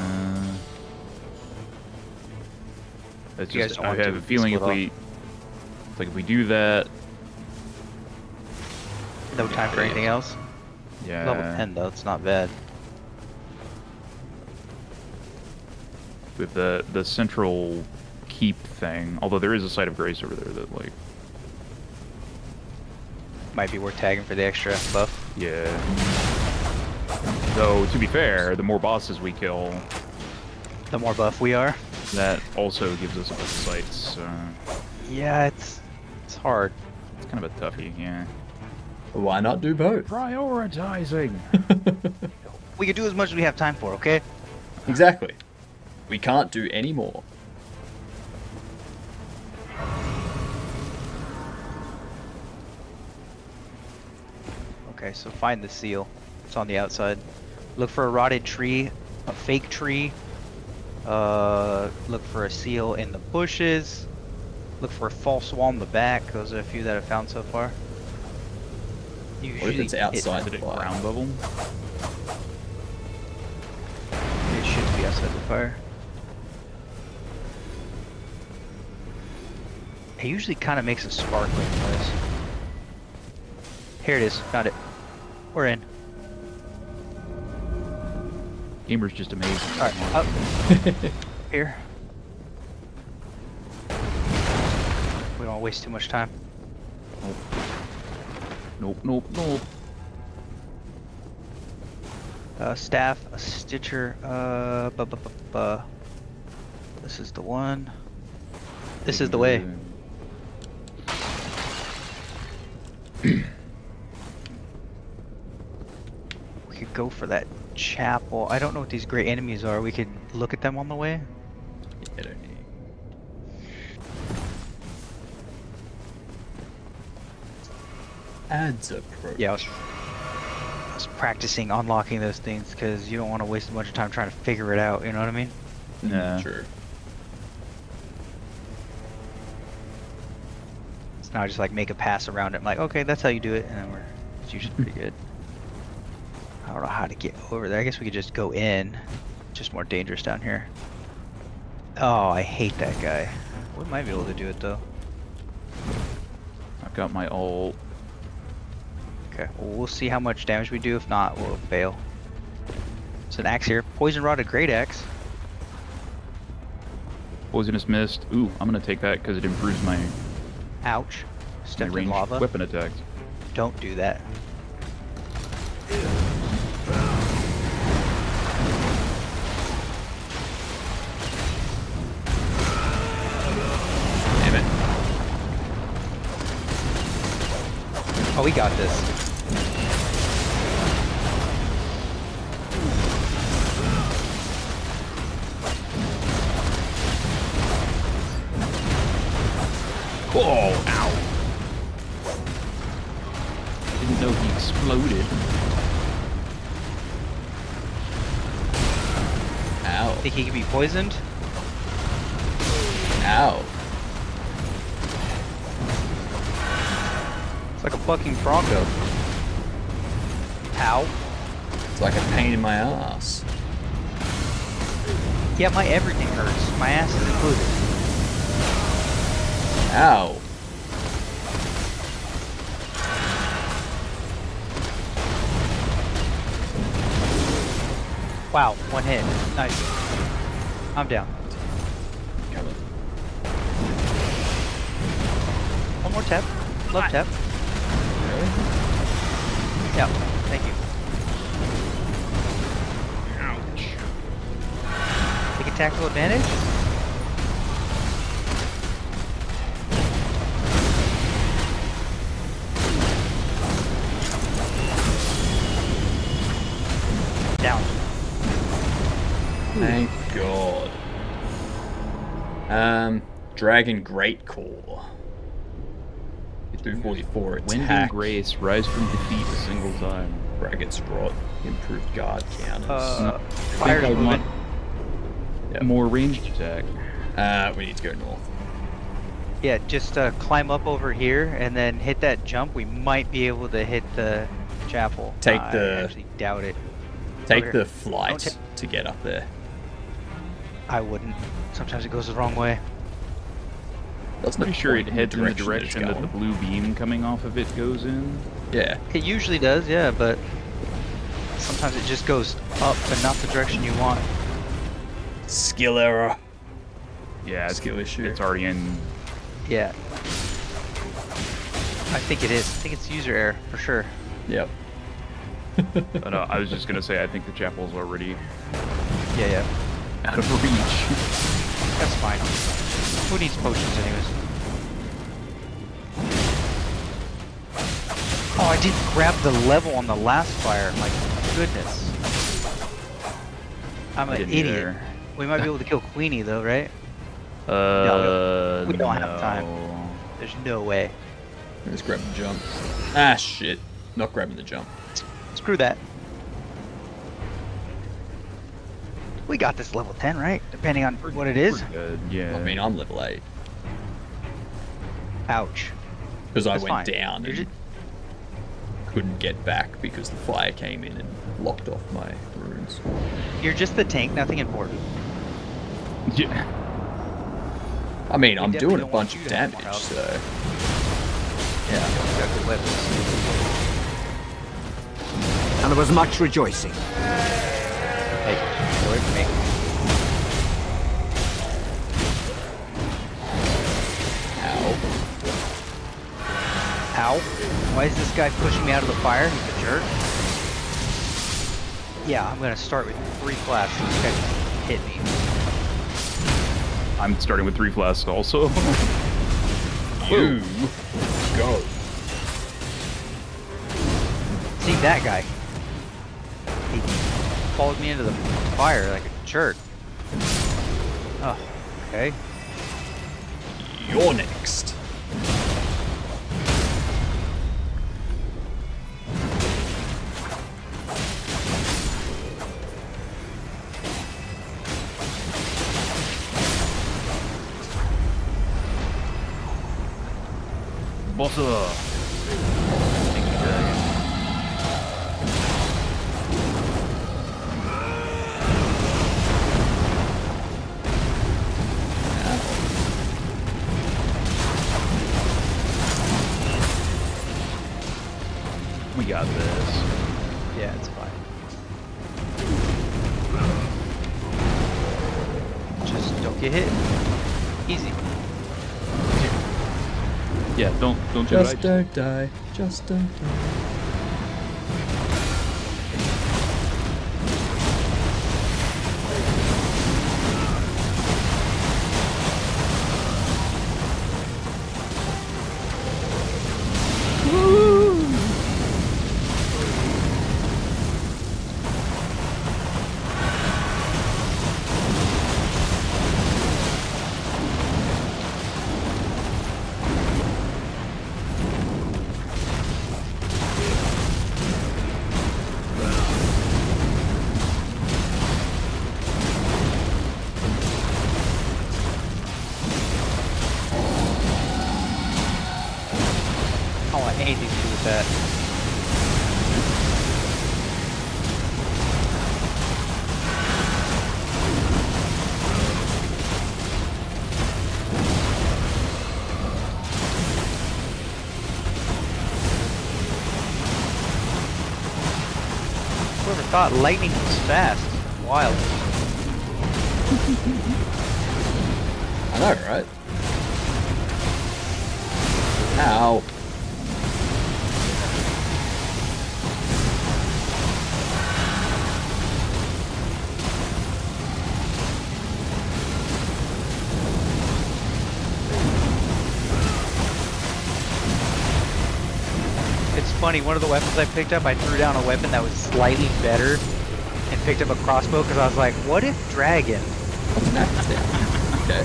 It's You guys just, don't I want to have a feeling if split we, like, if we do that. No time for anything else. Yeah. Level 10 though. It's not bad. With the central keep thing, although there is a site of grace over there that like. Might be worth tagging for the extra buff. Yeah. Though, to be fair, the more bosses we kill, the more buff we are. That also gives us a bunch of sites. Yeah, it's hard. It's kind of a toughie, yeah. Why not do both? Prioritizing. We can do as much as we have time for, okay? Exactly. We can't do any more. Okay, so find the seal. It's on the outside. Look for a rotted tree, a fake tree. Look for a seal in the bushes. Look for a false wall in the back. Those are a few that I've found so far. What if it's outside the fire? Ground level? It should be outside the fire. It usually kind of makes a sparkling noise. Here it is. Found it. We're in. Gamer's just amazing. Alright, up. Here. We don't waste too much time. Nope. Staff, a stitcher, this is the one. This is the way. We could go for that chapel. I don't know what these great enemies are. We could look at them on the way. I don't know. Adds approach. Yeah, I was practicing unlocking those things because you don't want to waste a bunch of time trying to figure it out, you know what I mean? Yeah. Sure. So now I just like make a pass around it. I'm like, okay, that's how you do it, and then it's usually pretty good. I don't know how to get over there. I guess we could just go in. Just more dangerous down here. Oh, I hate that guy. We might be able to do it though. I've got my ult. Okay, well, we'll see how much damage we do. If not, we'll fail. It's an axe here. Poison rod, a great axe. Poisonous mist. Ooh, I'm gonna take that because it improves my Ouch. Stepped in ranged lava. weapon attacks. Don't do that. Damn it. Oh, we got this. Oh, ow. Didn't know he exploded. Ow. Think he could be poisoned? Ow. It's like a fucking Bronco. Ow. It's like a pain in my ass. Yeah, my everything hurts. My ass is included. Ow. Wow, one hit. Nice. I'm down. more tap. Love tap. Really? Yeah, thank you. Ouch. Take a tactical advantage. Down. Thank God. Dragon Great Core. 244 Wind and attack. Grace, rise from defeat a single time. Braggart Strot. Improved guard counters. Fire's I think I moving. want more ranged attack. We need to go north. Yeah, just climb up over here and then hit that jump. We might be able to hit the chapel. Take I the- actually doubt it. Take Over the here. flight to get up there. I wouldn't. Sometimes it goes the wrong way. That's Pretty sure it point heads in the it's direction that the going. blue beam coming off of it goes in. Yeah. It usually does, yeah, but sometimes it just goes up and not the direction you want. Skill error. Yeah, Skill issue. It's already in. Yeah. I think it is. I think it's user error for sure. Yep. Oh, no, I was just gonna say I think the chapel's already Yeah, yeah. out of reach. That's fine. Who needs potions anyways? Oh, I didn't grab the level on the last fire. My goodness. I'm I an didn't idiot. either. We might be able to kill Queenie though, right? We don't have time. There's no way. Let's grab the jump. Ah, shit. Not grabbing the jump. Screw that. We got this level 10, right? Depending on what it is. Pretty good, yeah. I mean, I'm level 8. Ouch. Because I That's went fine. down You're and couldn't get back because the fire came in and locked off my runes. You're just the tank, nothing important. Yeah. I mean, We I'm definitely doing a don't want bunch you of to have damage, more health. so... Yeah, we got good levels. And there was much rejoicing. Hey, get away from me. Ow. Ow. Why is this guy pushing me out of the fire? He's a jerk. Yeah, I'm gonna start with 3 flasks. This guy just hit me. I'm starting with 3 flasks also. You go. See that guy? He followed me into the fire like a jerk. Oh, okay. You're next. Bossa. Thank you, Dragon. We got this. Yeah, it's fine. Just don't get hit. Easy. Yeah, don't do what I Just don't die. Just don't die. I don't want anything to do with that. Whoever thought lightning was fast? Wild. I know, right? Ow. It's funny, one of the weapons I picked up, I threw down a weapon that was slightly better and picked up a crossbow because I was like, what if dragon? Okay.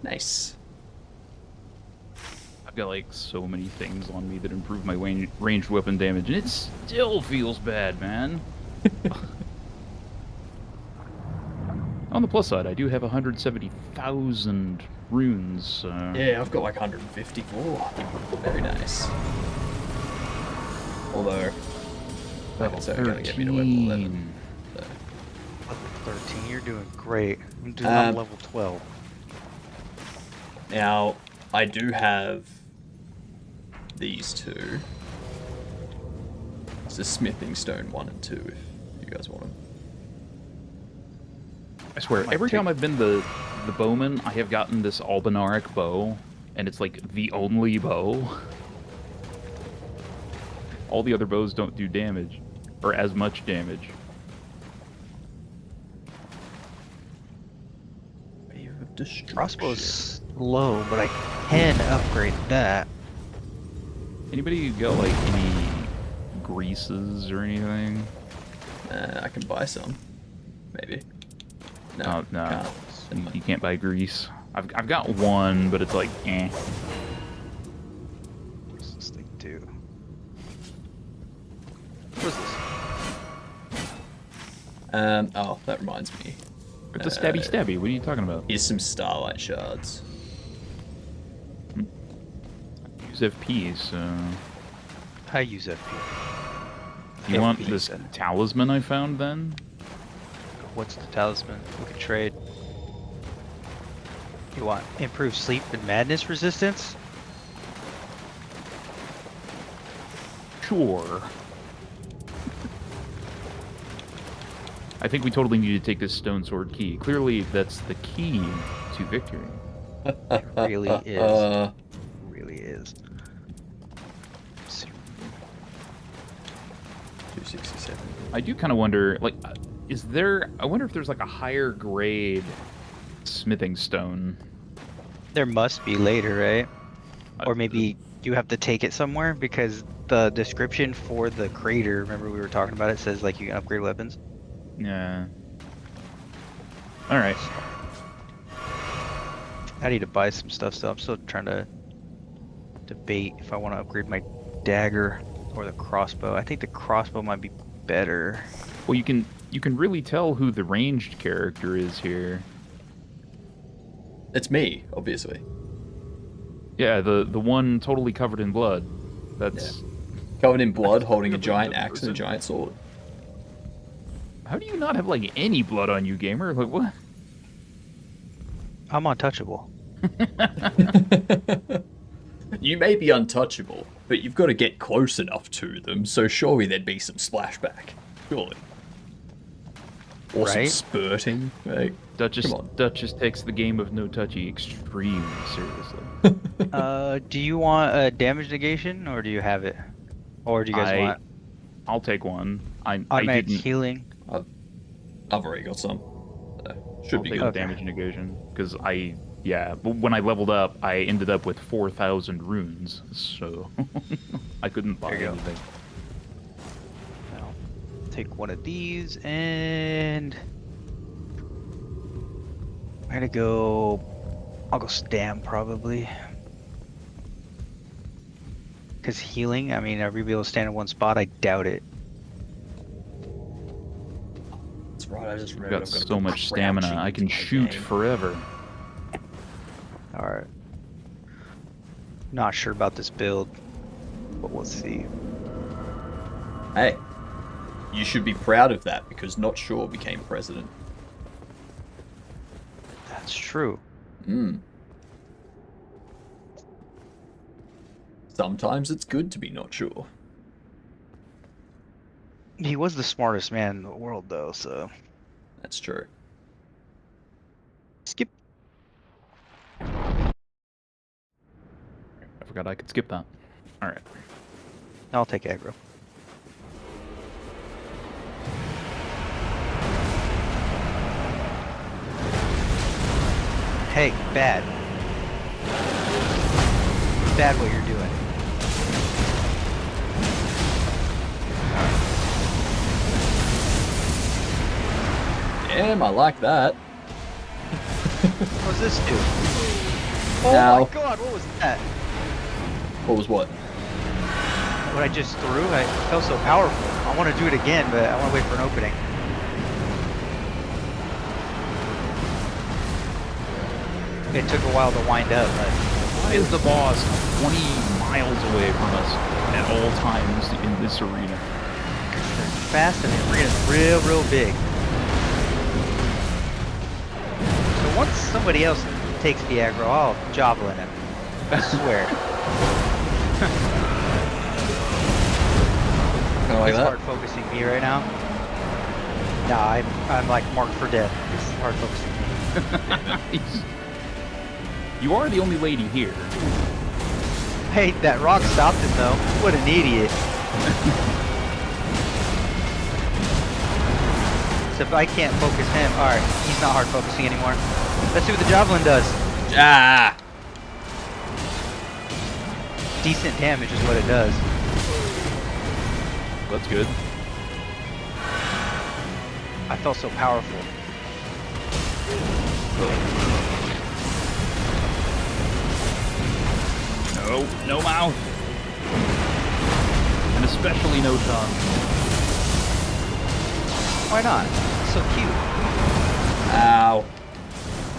Nice. I've got like so many things on me that improve my ranged weapon damage, and it still feels bad, man. On the plus side, I do have 170,000 runes. So... Yeah, I've got like 154. Very nice. Although, like I said, gotta get me to level 11. So. Level 13, you're doing great. I'm doing on level 12. Now, I do have these two. It's a smithing stone 1 and 2 if you guys want them. I swear, every time I've been the bowman, I have gotten this Albinauric bow, and it's like the only bow. All the other bows don't do damage, or as much damage. Crossbow's low, but I can upgrade that. Anybody got like any greases or anything? I can buy some, maybe. No, no. You can't buy grease. I've got one, but it's like, eh. What's this thing do? What's this? Oh, that reminds me. It's a stabby. What are you talking about? Here's some starlight shards. Use FP, so... I use FP. You want this talisman I found, then? What's the talisman? We could trade. You want improved sleep and madness resistance? Sure. I think we totally need to take this stone sword key. Clearly, that's the key to victory. It really is. It really is. 267. I do kind of wonder, like, I wonder if there's like a higher grade smithing stone. There must be later, right? Or maybe you have to take it somewhere because the description for the crater, remember we were talking about it, says like you can upgrade weapons. Yeah. Alright. I need to buy some stuff, so I'm still trying to debate if I want to upgrade my dagger or the crossbow. I think the crossbow might be better. Well, you can really tell who the ranged character is here. It's me, obviously. Yeah, the one totally covered in blood. That's covered in blood, holding a giant axe and a giant sword. How do you not have like any blood on you, gamer? Like what? I'm untouchable. You may be untouchable, but you've got to get close enough to them, so surely there'd be some splashback. Surely. Or some spurting. Right? Duchess takes the game of no touchy extremely seriously. Do you want a damage negation, or do you have it? Or do you guys want? I'll take one. Automatic healing. I've already got some. Should be good. Damage negation, because when I leveled up, I ended up with 4,000 runes, so I couldn't buy anything. I'll take one of these, and I'm gonna go. I'll go Stam probably, because healing. I mean, I'll be able to stand in one spot. I doubt it. That's right. I just I've got so much stamina. I can shoot forever. Alright. Not sure about this build, but we'll see. Hey, you should be proud of that because Not Sure became president. That's true. Sometimes it's good to be not sure. He was the smartest man in the world, though, so. That's true. Skip. I forgot I could skip that. Alright. I'll take aggro. Hey, bad. Bad what you're doing. Damn, I like that. What does this do? Oh Ow. my god, what was that? What was what? What I just threw, I felt so powerful. I want to do it again, but I want to wait for an opening. It took a while to wind up, but... Why is the boss 20 miles away from us at all times in this arena? Fast and the arena's real big. So once somebody else takes the aggro, I'll javelin him. I swear. Kinda like He's that. hard focusing me right now. Nah, I'm like marked for death. He's hard focusing me. You are the only lady here. Hey, that rock stopped him though. What an idiot. So if I can't focus him, alright, he's not hard focusing anymore. Let's see what the javelin does. Ah! Decent damage is what it does. That's good. I felt so powerful. No, no mouth. And especially no tongue. Why not? So cute. Ow.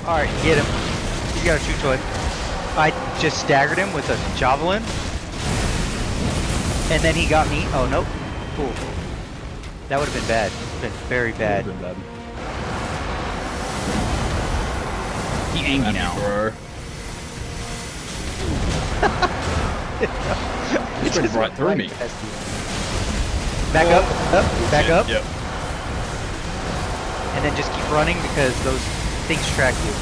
Alright, get him. He's got a chew toy. I just staggered him with a javelin. And then he got me. Oh, nope. Cool. That would have been bad. Been very bad. Been bad. He angry now. Bro. He went right through me. Back up, back up. Yep. And then just keep running because those things track you.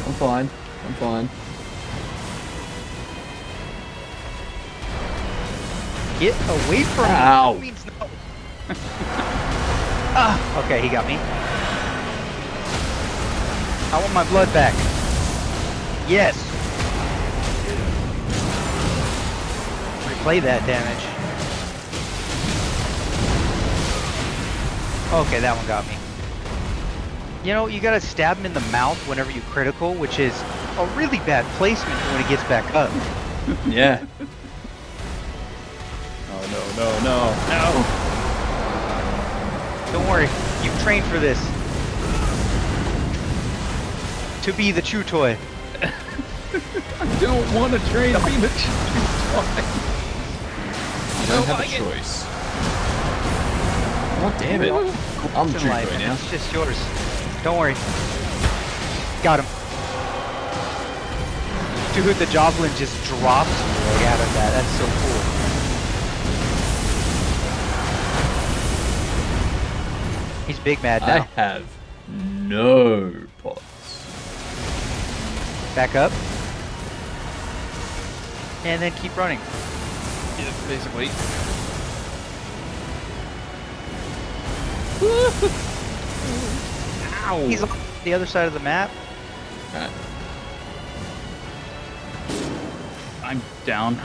I'm fine. I'm fine. Get away from me. Ow. That means no. Okay, he got me. I want my blood back. Yes. Replay that damage. Okay, that one got me. You know, you gotta stab him in the mouth whenever you critical, which is a really bad placement when it gets back up. Yeah. Oh no. Don't worry, you've trained for this. To be the chew toy. I don't want to train to be the chew toy. You don't have a choice. God damn it. I'm It's in chew life, toy and now. it's just yours. Don't worry. Got him. Dude, the javelin just drops right out of that. That's so cool. He's big mad I now. have no pots. Back up. And then keep running. Yeah, basically. Ow. He's on the other side of the map. Right. I'm down.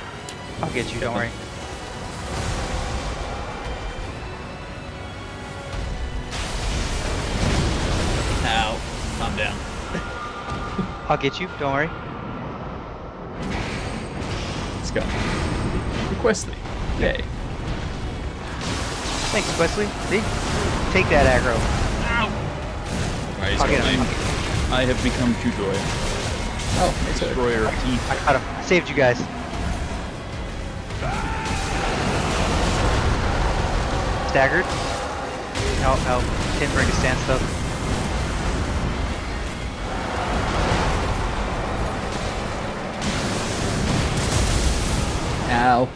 I'll get you, don't worry. Ow. I'm down. I'll get you, don't worry. Let's go. Wesley. Yay. Thanks, Wesley. See? Take that aggro. Right, he's I'll get got him. me. I have become Chew Toy. Oh, that's it. Destroyer of teeth. I got him. I saved you guys. Staggered. No, didn't bring a stand stuff. Ow.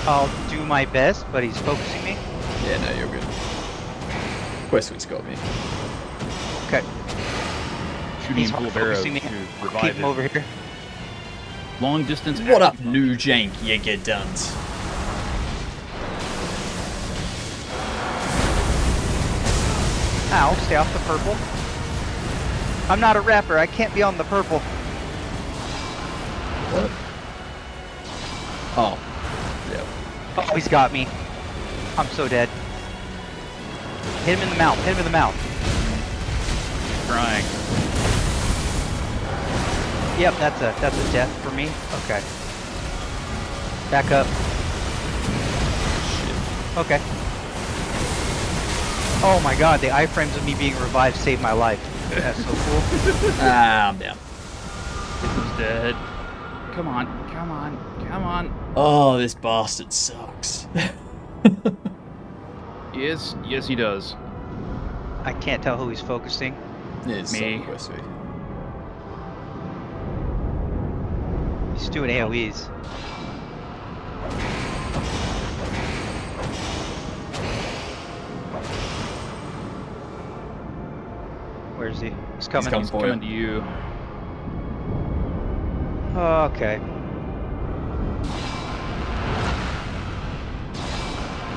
I'll do my best, but he's focusing me. Yeah, no, you're good. Questweed's got me. Okay. Shooting He's him full of focusing arrows me. to Keep revive him him. over here. Long distance. What up, action. new jank, you get duns? Ow, stay off the purple. I'm not a rapper, I can't be on the purple. What? Oh. Yeah. Oh, he's got me. I'm so dead. Hit him in the mouth, hit him in the mouth. Trying. Yep, that's a death for me. Okay. Back up. Shit. Okay. Oh my god, the iframes of me being revived saved my life. That's so cool. Ah, I'm down. He's dead. Come on, come on, come on. Oh, this bastard sucks. Yes, yes he does. I can't tell who he's focusing. It's Me. Questweed. He's doing AoEs. Where is he? He's coming. coming for Coming to you. Okay.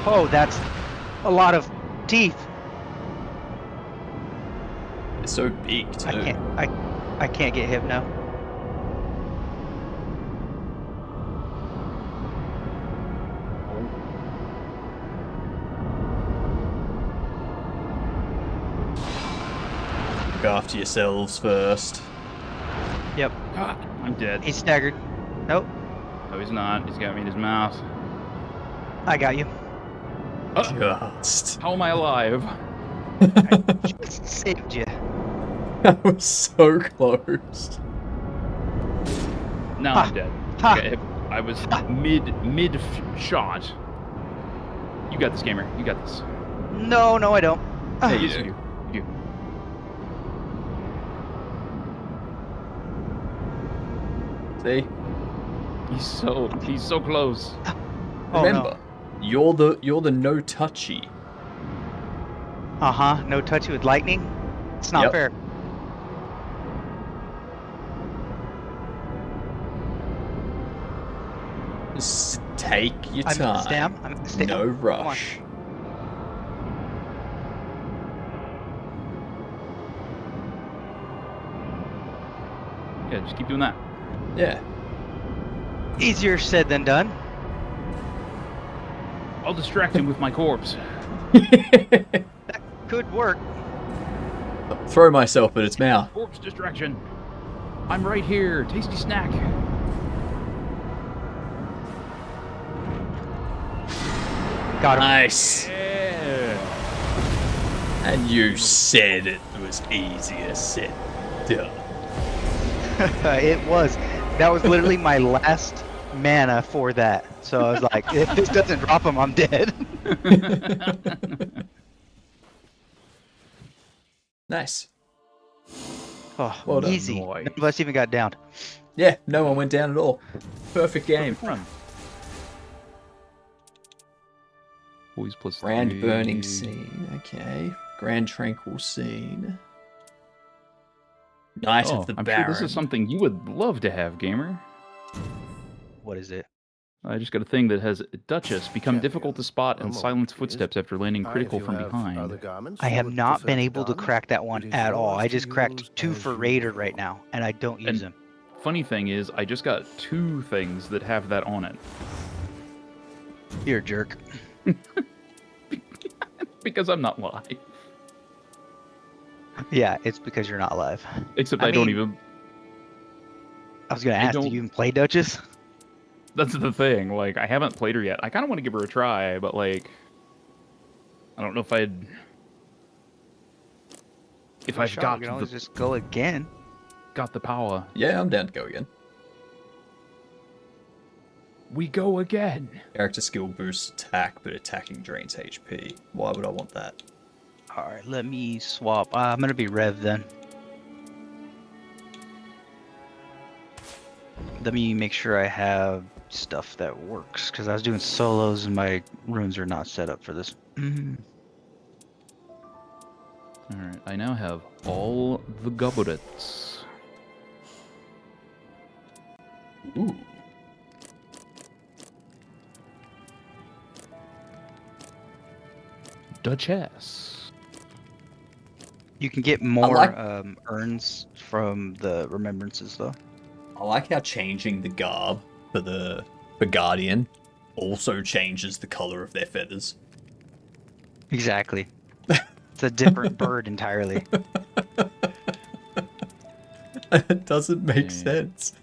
Oh, that's a lot of teeth. It's so big too. I can't get him now. Look after yourselves first. Yep. Ah, I'm dead. He's staggered. Nope. No, he's not. He's got me in his mouth. I got you. Just. How am I alive? Just saved you. That was so close. Now Ha. I'm dead. Ha. Okay, I was mid shot. You got this, gamer. You got this. No, no, I don't. Hey, you Yes, do. you. See? He's so close. Oh, Remember, you're the no touchy. Uh-huh. No touchy with lightning? It's not Yep. fair. Just take your I'm time. stam. I'm stam. No Come on. rush. Yeah, just keep doing that. Yeah. Easier said than done. I'll distract him with my corpse. Could work. Throw myself at its mouth. Corpse distraction. I'm right here. Tasty snack. Got him. Nice. Yeah. And you said it was easier said than done. It was. That was literally my last mana for that. So I was like, if this doesn't drop him, I'm dead. Nice. Oh, Well done, easy. boy. None of us even got downed. Yeah, no one went down at all. Perfect game. Run. Boys plus Grand 3. burning scene. Okay. Grand tranquil scene. Night Oh, of the I'm Baron. sure this is something you would love to have, gamer. What is it? I just got a thing that has Duchess become difficult to spot and silence footsteps after landing critical from behind. I have not been able to crack that one at all. I just cracked 2 for Raider right now, and I don't use them. Funny thing is, I just got 2 things that have that on it. You're a jerk. Because I'm not live. Yeah, it's because you're not live. Except I I don't mean, even... I was gonna ask, do you even play Duchess? That's the thing, like, I haven't played her yet. I kind of want to give her a try, but, like... I don't know if I'd... If I've Sure, got we can always the, just go again. got the power. Yeah, I'm down to go again. We go again. Character skill boosts attack, but attacking drains HP. Why would I want that? Alright, let me swap. I'm gonna be Rev then. Let me make sure I have stuff that works, because I was doing solos and my runes are not set up for this. Alright, I now have all the goblets. Ooh. Duchess. You can get more like- urns from the remembrances, though. I like how changing the garb for Guardian also changes the color of their feathers. Exactly. It's a different bird entirely. It doesn't make Yeah. sense.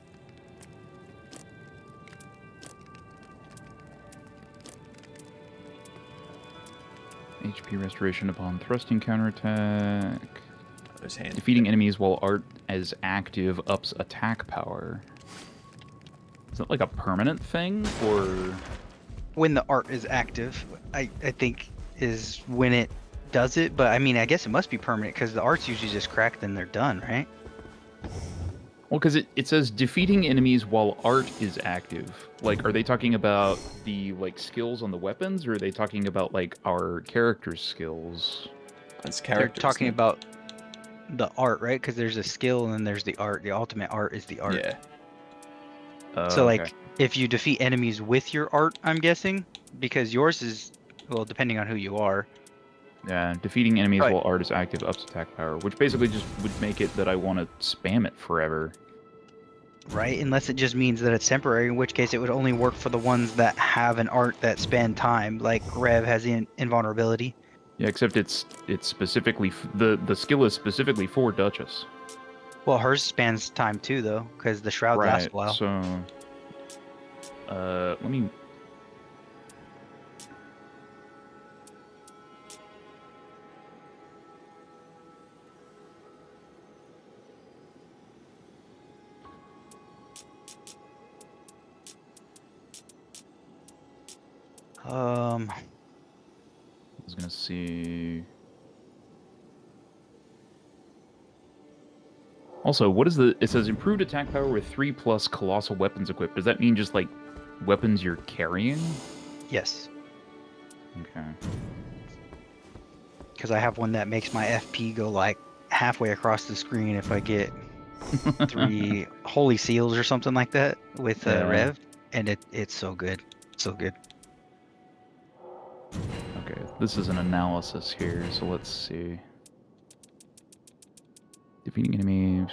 HP restoration upon thrusting counterattack. Those hands. Defeating enemies while art is active ups attack power. Is that like a permanent thing, or...? When the art is active, I think is when it does it, but I mean, I guess it must be permanent because the art's usually just cracked and they're done, right? Well, because it says defeating enemies while art is active. Like, are they talking about the, like, skills on the weapons, or are they talking about, like, our character's skills? That's They're characters. talking about the art, right? Because there's a skill and then there's the art. The ultimate art is the art. Yeah. So, Okay. like, if you defeat enemies with your art, I'm guessing, because yours is, well, depending on who you are. Yeah, defeating enemies Right. while art is active ups attack power, which basically just would make it that I want to spam it forever. Right, unless it just means that it's temporary, in which case it would only work for the ones that have an art that span time, like Rev has the invulnerability. Yeah, except it's specifically the skill is specifically for Duchess. Well, hers spans time too, though, because the shroud lasts a while. So, let me. I was gonna see. Also, what is the? It says improved attack power with 3+ colossal weapons equipped. Does that mean just like weapons you're carrying? Yes, Okay. because I have one that makes my FP go like halfway across the screen if I get 3 holy seals or something like that with Yeah. Rev, and it's so good, so good. Okay, this is an analysis here, so let's see. Defeating enemies.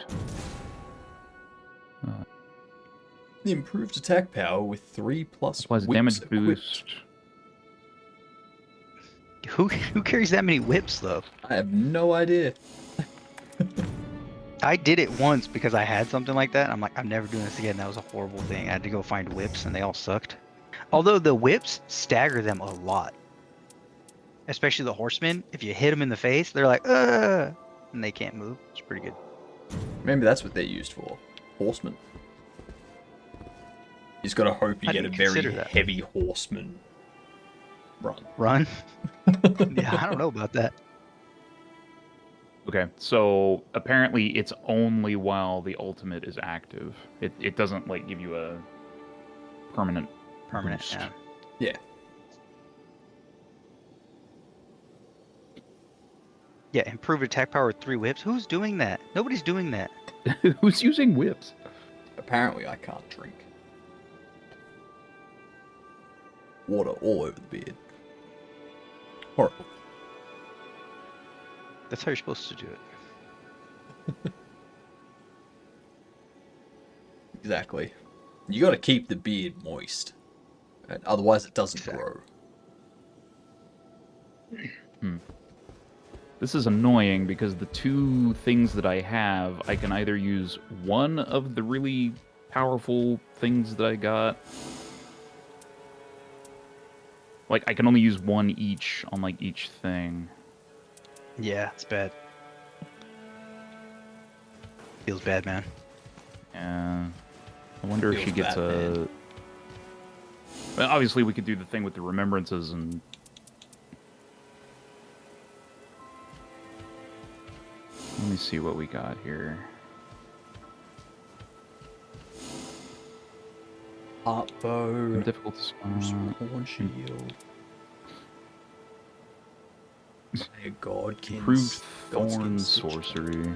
The improved attack power with 3+ Applies a whips damage equipped. boost. Who carries that many whips though? I have no idea. I did it once because I had something like that. I'm like, I'm never doing this again. That was a horrible thing. I had to go find whips and they all sucked. Although the whips stagger them a lot. Especially the horsemen. If you hit them in the face, they're like, ugh, and they can't move. It's pretty good. Maybe that's what they're used for. Horsemen. You just gotta hope you I get a didn't very consider that. heavy horseman run. Run? Yeah, I don't know about that. Okay, so apparently it's only while the ultimate is active. It doesn't like give you a permanent boost. Yeah. Yeah. Yeah, improved attack power with 3 whips. Who's doing that? Nobody's doing that. Who's using whips? Apparently I can't drink. Water all over the beard. Horrible. That's how you're supposed to do it. Exactly. You gotta keep the beard moist. Right? Otherwise it doesn't grow. This is annoying because the 2 things that I have, I can either use one of the really powerful things that I got. Like, I can only use one each on, like, each thing. Yeah, it's bad. Feels bad, man. Yeah. I wonder if she Feels gets bad, a... man. Well, obviously, we could do the thing with the remembrances and... Let me see what we got here. Art bow. Difficult to spot. Horn shield. Godkin. Improved thorn sorcery.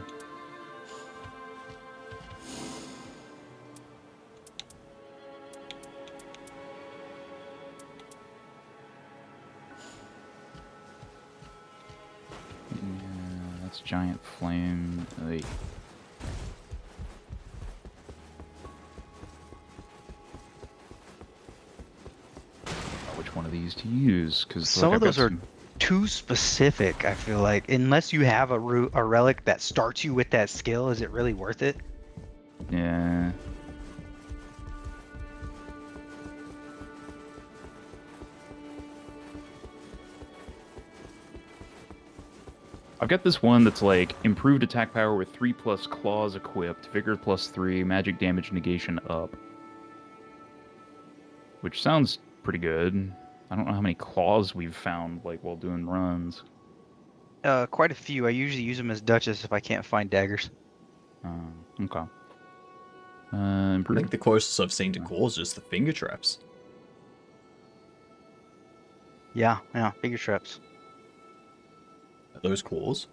Yeah, that's giant flame. Like, which one of these to use? Because Some of those are too specific, I feel like. Unless you have a relic that starts you with that skill, is it really worth it? Yeah. I've got this one that's like improved attack power with 3+ claws equipped, vigor +3, magic damage negation up. Which sounds pretty good. I don't know how many claws we've found like while doing runs. Quite a few. I usually use them as Duchess if I can't find daggers. Okay. I think the closest I've seen to claws is the finger traps. Yeah, finger traps. Are those claws?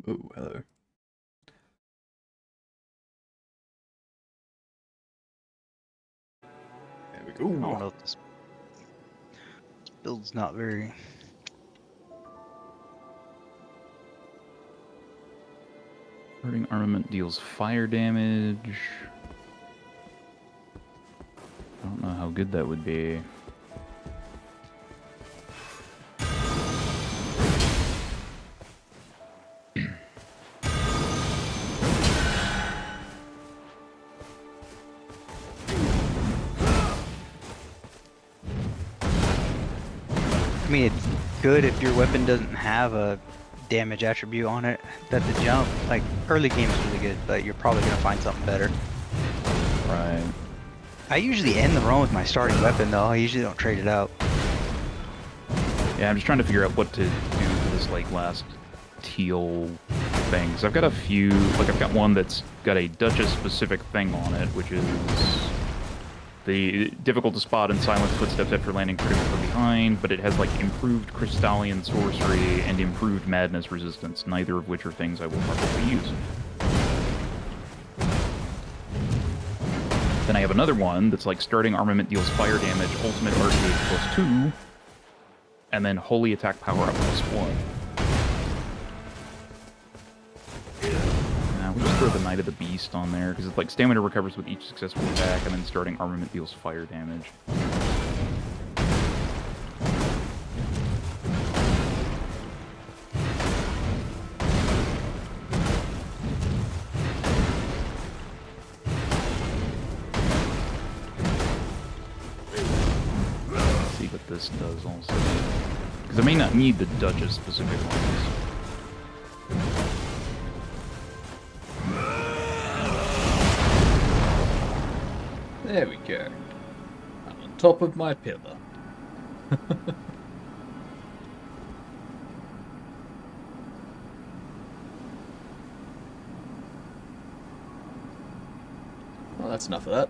Ooh, hello. There we go. I don't know if this build's not very... Hurting armament deals fire damage. I don't know how good that would be. I mean, it's good if your weapon doesn't have a damage attribute on it. That's a jump. Like, early game is really good, but you're probably going to find something better. Right. I usually end the run with my starting weapon, though. I usually don't trade it out. Yeah, I'm just trying to figure out what to do for this, like, last teal thing. So I've got a few, like, I've got one that's got a Duchess-specific thing on it, which is the difficult to spot and silent footsteps after landing critical from behind, but it has, like, improved Crystallian sorcery and improved madness resistance, neither of which are things I will probably use. Then I have another one that's like starting armament deals fire damage, ultimate arcade +2, and then holy attack power up +1. We'll just throw the Knight of the Beast on there, because it's like stamina recovers with each successful attack, and then starting armament deals fire damage. Let's see what this does also. Because I may not need the Duchess specific ones. There we go. I'm on top of my pillar. Well, that's enough of that.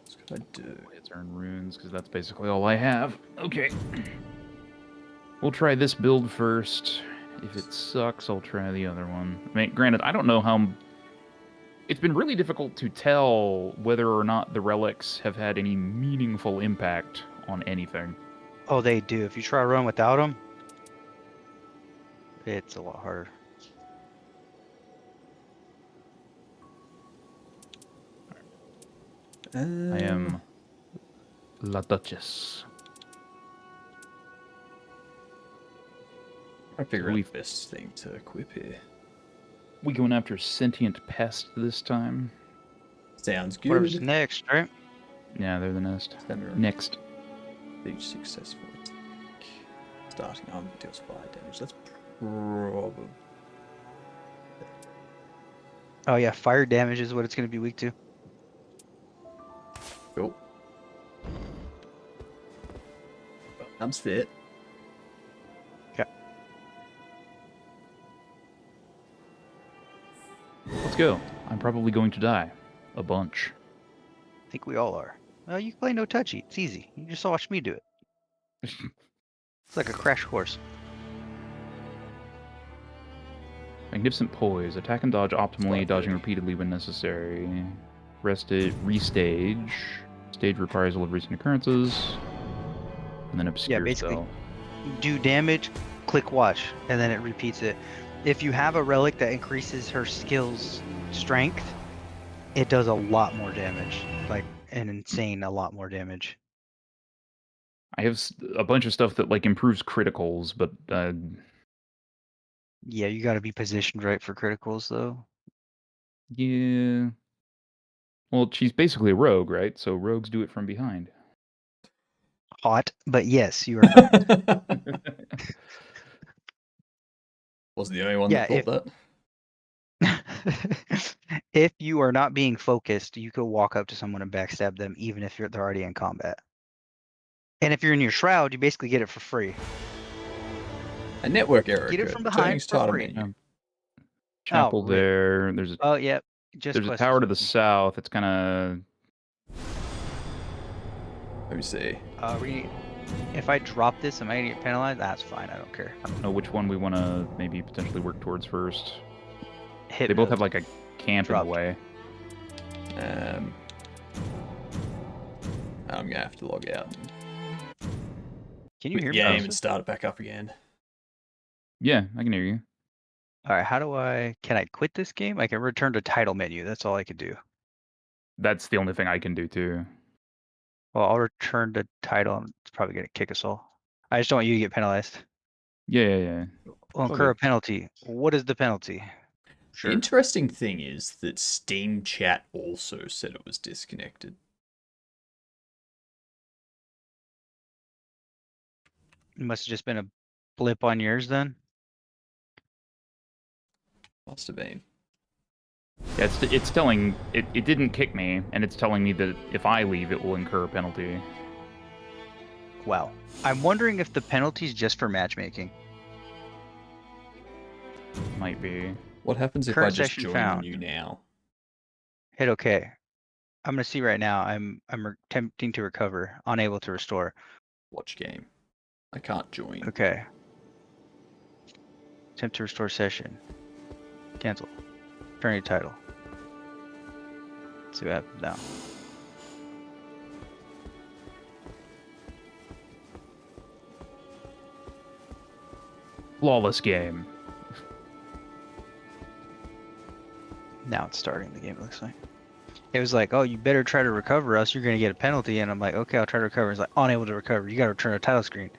What could I do? Let's earn runes, because that's basically all I have. Okay. We'll try this build first. If it sucks, I'll try the other one. I mean, granted, I don't know how... It's been really difficult to tell whether or not the relics have had any meaningful impact on anything. Oh, they do. If you try to run without them, it's a lot harder. I am La Duchess. I figure out the best thing to equip here. We going after Sentient Pest this time? Sounds good. Whatever's next, right? Yeah, they're the next. Each successful attack. Starting armor deals fire damage. That's probably... Oh yeah, fire damage is what it's going to be weak to. Cool. Well, I'm fit. Let's go. I'm probably going to die. A bunch. I think we all are. Well, you can play no touchy. It's easy. You just watch me do it. It's like a crash course. Magnificent poise. Attack and dodge optimally, dodging repeatedly when necessary. Restage. Stage reprisal of recent occurrences. And then obscure basically. spell. Do damage, click watch, and then it repeats it. If you have a relic that increases her skill's strength, it does a lot more damage. Like an insane a lot more damage. I have a bunch of stuff that like improves criticals, but Yeah, you got to be positioned right for criticals, though. yeah. Well, she's basically a rogue, right? So rogues do it from behind. Hot, but yes, you are correct. Wasn't the only one Yeah, that thought that. If you are not being focused, you could walk up to someone and backstab them, even if they're already in combat. And if you're in your shroud, you basically get it for free. A network error. Get it occurred. from Turning behind title for free. menu. Chapel really? there. There's a Oh, yeah. Just there's a quest tower to the description. south. It's kind of Let me see. If I drop this, am I gonna get penalized? That's fine. I don't care. I don't know which one we want to maybe potentially work towards first. Hit They both the have like a camp drop. in the way. I'm gonna have to log out. Can you Quit hear the me? game also? and start it back up again. Yeah, I can hear you. All right. Can I quit this game? I can return to title menu. That's all I could do. That's the only thing I can do too. Well, I'll return to title. And it's probably gonna kick us all. I just don't want you to get penalized. Yeah. We'll incur a penalty. What is the penalty? The interesting thing is that Steam Chat also said it was disconnected. It must have just been a blip on yours then. Must have been. Yeah, it's telling it didn't kick me, and it's telling me that if I leave, it will incur a penalty. Wow. I'm wondering if the penalty's just for matchmaking. Might be. What happens if Current I just session join found. you now? Hit OK. I'm gonna see right now. I'm attempting to recover, unable to restore. Watch game. I can't join. Okay. Attempt to restore session. Cancel. Turn your title. Let's see what happens now. Flawless game. Now it's starting the game, it looks like. It was like, oh, you better try to recover us. You're going to get a penalty. And I'm like, okay, I'll try to recover. It's like, unable to recover. You got to return a title screen.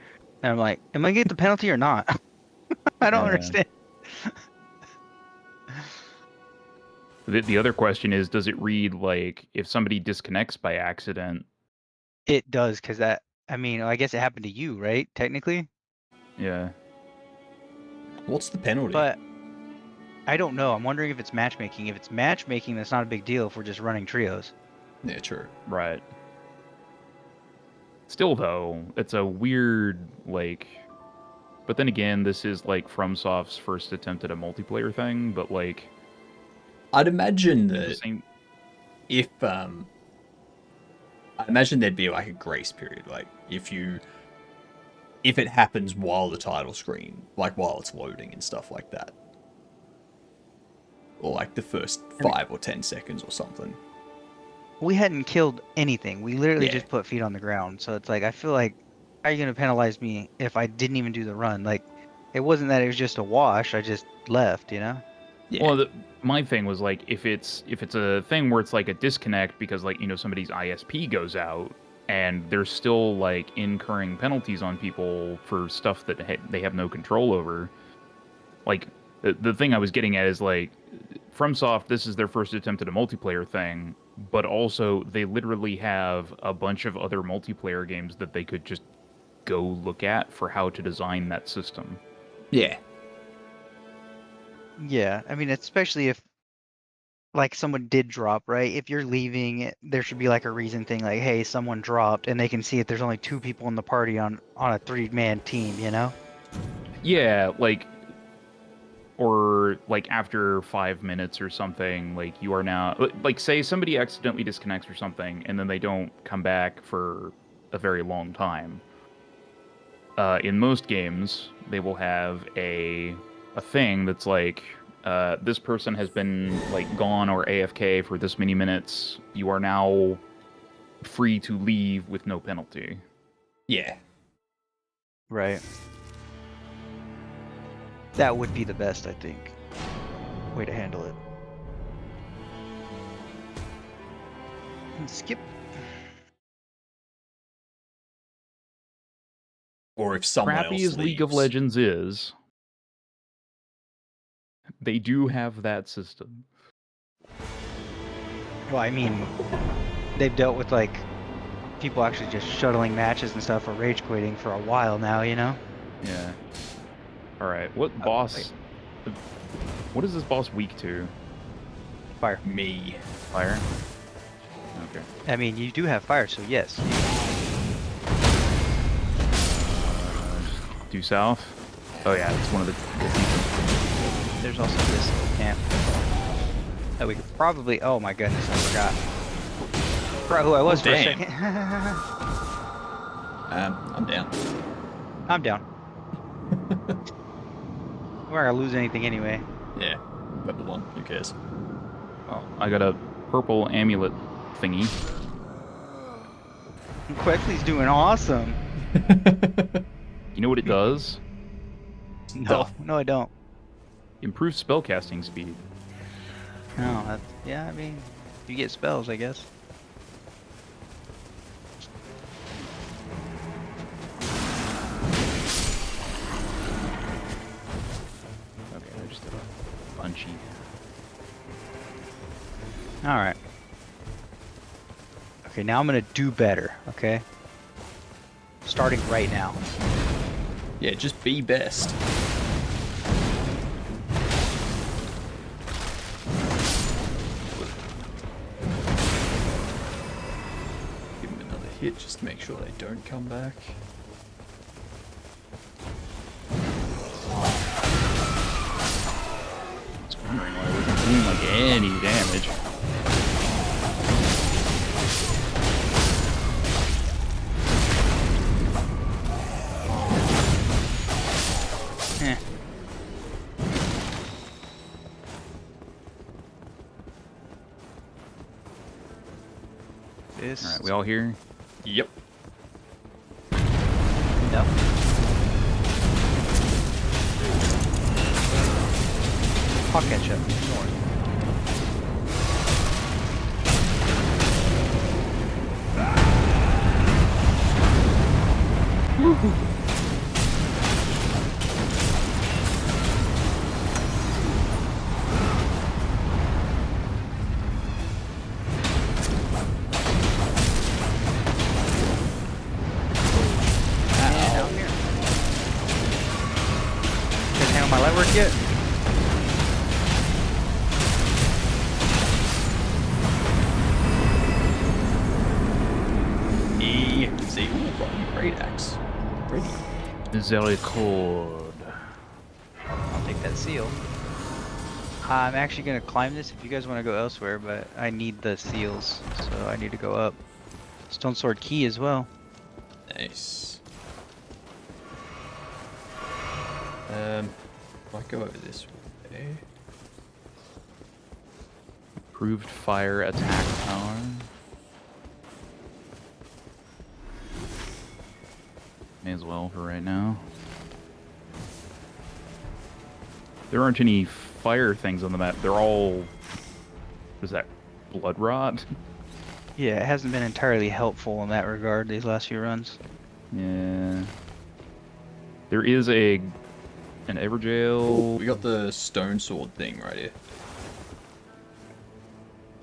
And I'm like, am I going to get the penalty or not? I don't understand. The other question is, does it read like if somebody disconnects by accident? It does, because that, I mean, I guess it happened to you, right? Technically? Yeah. What's the penalty? But I don't know. I'm wondering if it's matchmaking. If it's matchmaking, that's not a big deal if we're just running trios. Yeah, true. Right. Still, though, it's a weird, like... But then again, this is, like, FromSoft's first attempt at a multiplayer thing, but, like... I'd imagine that same... if, I imagine there'd be, like, a grace period. Like, if it happens while the title screen, like, while it's loading and stuff like that. Or, like, the first 5 or 10 seconds or something. We hadn't killed anything. We literally Yeah. just put feet on the ground. So it's like, I feel like, how are you going to penalize me if I didn't even do the run? Like, it wasn't that it was just a wash. I just left, you know? Yeah. Well, my thing was, like, if it's a thing where it's, like, a disconnect because, like, you know, somebody's ISP goes out and they're still, like, incurring penalties on people for stuff that they have no control over. Like, the thing I was getting at is, like, FromSoft, this is their first attempt at a multiplayer thing, but also they literally have a bunch of other multiplayer games that they could just go look at for how to design that system. Yeah. Yeah. I mean, especially if, like, someone did drop, right? If you're leaving, there should be, like, a reason thing, like, hey, someone dropped, and they can see if there's only 2 people in the party on a 3-man team, you know? Yeah, like, or like after 5 minutes or something, like you are now like say somebody accidentally disconnects or something, and then they don't come back for a very long time. In most games, they will have a thing that's like this person has been like gone or AFK for this many minutes. You are now free to leave with no penalty. Yeah. Right. That would be the best, I think. Way to handle it. Skip. Or if someone Crappy else as League of leaves. Legends is, they do have that system. Well, I mean, they've dealt with like people actually just shuttling matches and stuff or rage quitting for a while now, you know? Yeah. All right. What boss? What is this boss weak to? Fire. Me. Fire. Okay. I mean, you do have fire, so yes. Due south. Oh yeah, it's one of the. There's also this little camp that we could probably. Oh my goodness, I forgot. Forgot who I was for a damn. second. I'm down. I'm down. We're not gonna lose anything anyway. Yeah. Level 1. Who cares? Oh, I got a purple amulet thingy. Quetzal's doing awesome. You know what it does? No, no, I don't. Improves spellcasting speed. No, that's, yeah, I mean, you get spells, I guess. Okay, I just did a punchy. Alright. Okay, now I'm gonna do better, okay? Starting right now. Yeah, just be best. Give them another hit just to make sure they don't come back. It's wondering why I wasn't doing like any damage. Eh. This. All right, we all here? Yep. No. I'll catch up. Don't worry. Down here. Didn't handle my light work yet. See, ooh, got a great axe. Ready. Misericord. I'll take that seal. I'm actually gonna climb this if you guys want to go elsewhere, but I need the seals, so I need to go up. Stone Sword Key as well. Nice. Might go over this way. Improved fire attack power. May as well for right now. There aren't any fire things on the map. They're all... What is that? Blood rot? Yeah, it hasn't been entirely helpful in that regard these last few runs. Yeah. There is an Everjail... We got the stone sword thing right here.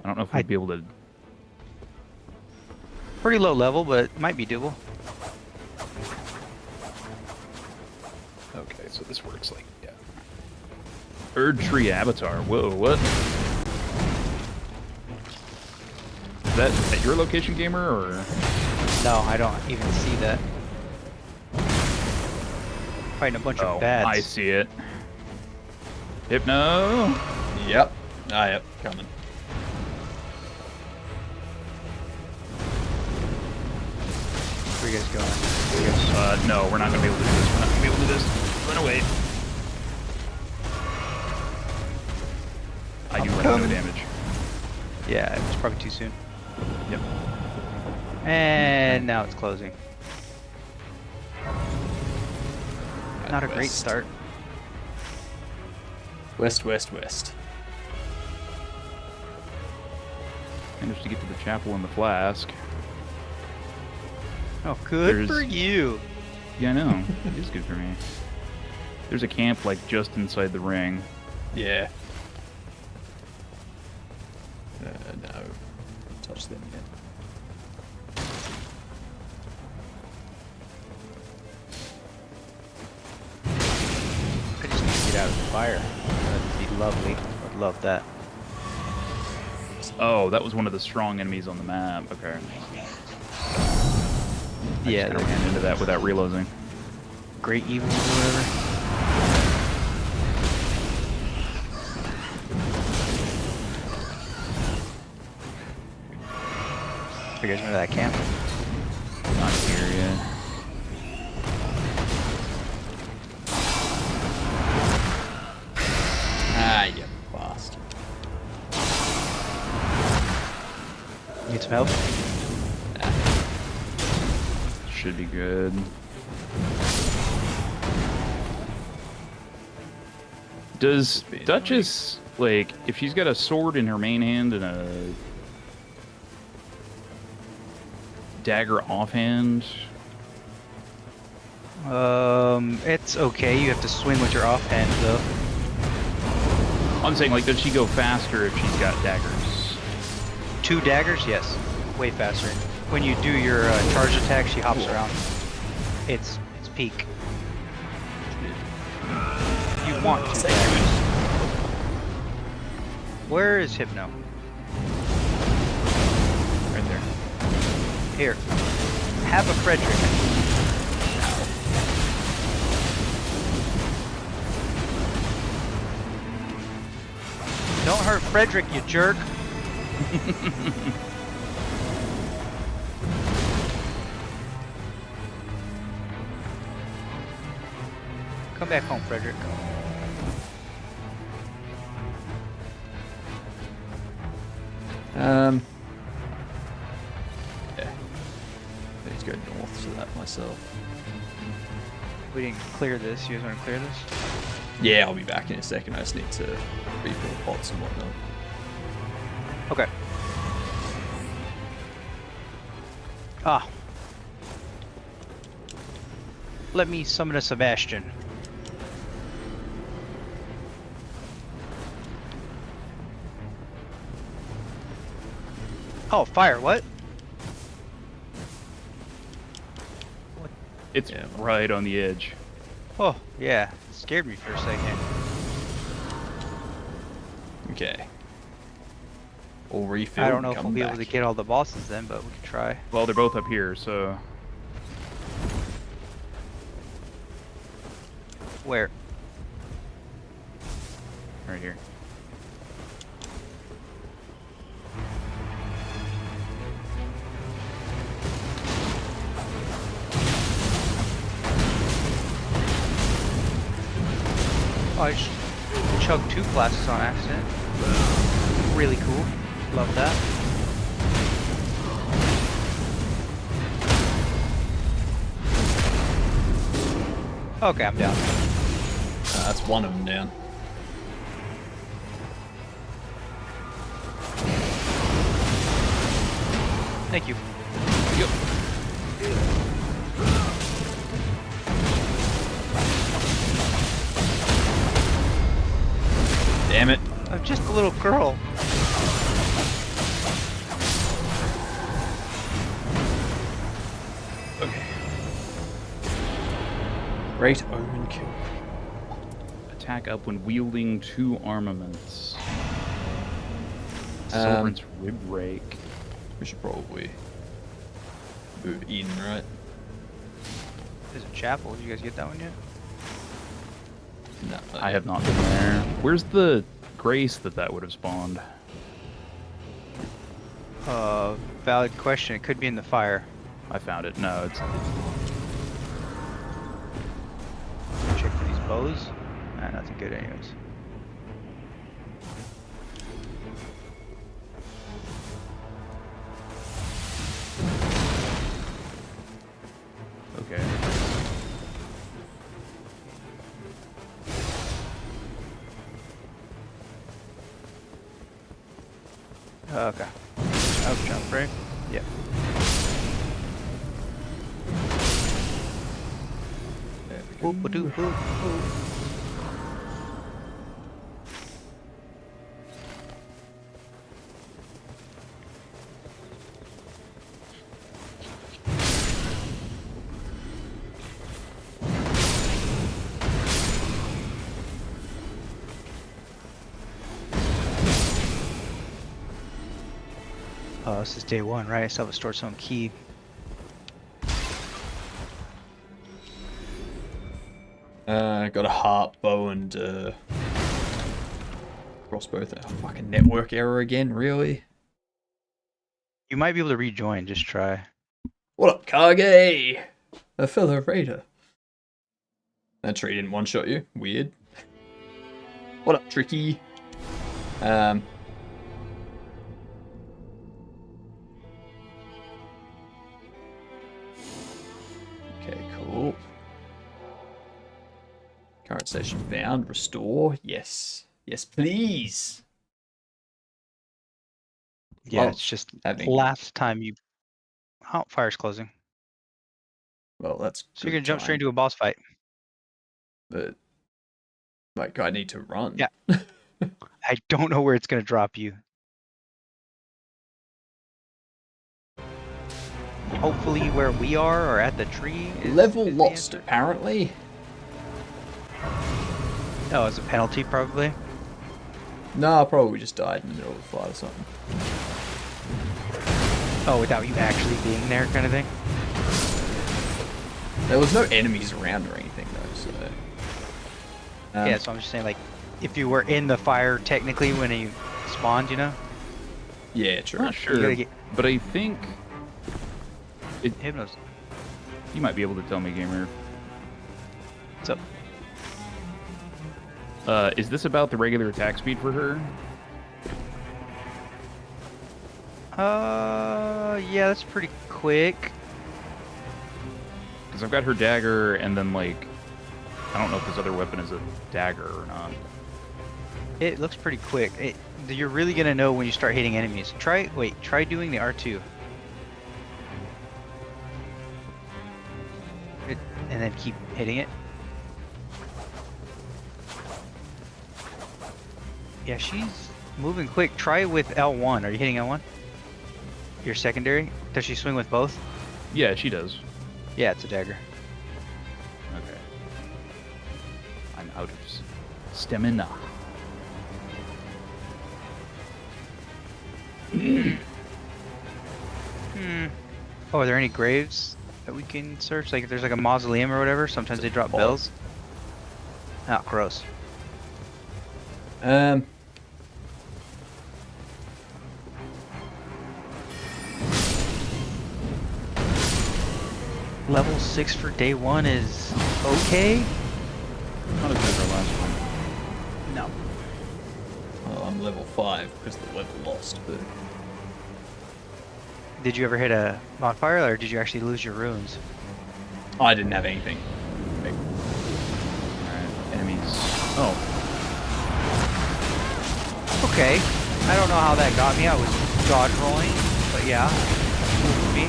I don't know if we'd be able to... Pretty low level, but it might be doable. Okay, so this works like... Yeah. Erdtree Avatar. Whoa, what? Is that at your location, Gamer, or...? No, I don't even see that. Fighting a bunch of bats. I see it. Hypno. Yep. Ah, yep. Coming. Where you guys going? No, we're not gonna be able to do this. We're not gonna be able to do this. Run away. I do like no damage. Yeah, it's probably too soon. Yep. And now it's closing. Not a great West. start. West, west, west. Managed to get to the chapel in the flask. Oh, good There's- for you. Yeah, I know. It is good for me. There's a camp like just inside the ring. Yeah. No. Don't touch them yet. I just need to get out of the fire. That'd be lovely. I'd love that. Oh, that was one of the strong enemies on the map. Okay. Yeah, I just ran into that without realizing. Great evil or whatever. You guys remember that camp? Not here yet. Ah, you bastard. Need some help? Should be good. Does Duchess, like, if she's got a sword in her main hand and a dagger offhand? It's okay. You have to swing with your offhand though. I'm saying, like, does she go faster if she's got daggers? 2 daggers? Yes. Way faster. When you do your charge attack, she hops around. It's peak. You want 2 daggers. Where is Hypno? Right there. Here. Have a Frederick. Don't hurt Frederick, you jerk. Come back home, Frederick. Yeah. I need to go north to that myself. We didn't clear this. You guys want to clear this? Yeah, I'll be back in a second. I just need to refill pots and whatnot. Okay. Ah. Let me summon a Sebastian. Oh, fire, what? It's right on the edge. Oh, yeah. It scared me for a second. Okay. We'll refill. I don't know and if come we'll be able back. to get all the bosses then, but we can try. Well, they're both up here, so... Where? Right here. Oh, I just chugged 2 flasks on accident. Really cool. Love that. Okay, I'm down. That's one of them down. Thank you. Yep. Damn it. I'm just a little girl. Okay. Great Omen kill. Attack up when wielding 2 armaments. Sovereign's Rib Rake. We should probably move in, right? There's a chapel. Did you guys get that one yet? No, I have not been there. Where's the grace that would have spawned? Valid question. It could be in the fire. I found it. No, it's Check for these bows. Nah, nothing good anyways. okay. Okay. Up jump, right? Yeah. Boop, ba-doo, boop, boop. Oh, this is day one, right? So I have a store some key. Got a heart, bow, and crossbow. Oh, fucking network error again, really? You might be able to rejoin, just try. What up, Kage? A fellow raider. That tree didn't one-shot you. Weird. What up, Tricky? Okay, cool. Current station found. Restore. Yes. Yes, please. Yeah, Oh, it's just having- last time you... Oh, fire's closing. Well, that's So you're gonna jump straight into a boss fight. But, like, I need to run. Yeah. I don't know where it's gonna drop you. Hopefully where we are or at the tree is... Level is the lost, answer. apparently. Oh, it's a penalty probably. No, I probably just died in the middle of the fight or something. Oh, without you actually being there kind of thing? There was no enemies around or anything, though, so... Yeah, so I'm just saying, like, if you were in the fire technically when you spawned, you know? Yeah, true. I'm not You gotta sure, get- but I think Hypnos. you might be able to tell me, gamer. What's up? Is this about the regular attack speed for her? Yeah, that's pretty quick. Because I've got her dagger, and then, like, I don't know if this other weapon is a dagger or not. It looks pretty quick. You're really gonna know when you start hitting enemies. Try doing the R2. And then keep hitting it. Yeah, she's moving quick. Try it with L1. Are you hitting L1? Your secondary? Does she swing with both? Yeah, she does. Yeah, it's a dagger. Okay. I'm out of stamina. Oh, are there any graves that we can search? Like if there's like a mausoleum or whatever, sometimes they drop bells. Oh, gross. Level 6 for day 1 is okay? Not as good as our last one. No. Well, I'm level 5 because the level lost, but... Did you ever hit a bonfire or did you actually lose your runes? I didn't have anything. Alright, enemies. Oh, Okay. I don't know how that got me. I was dodge rolling, but yeah. Cool for me.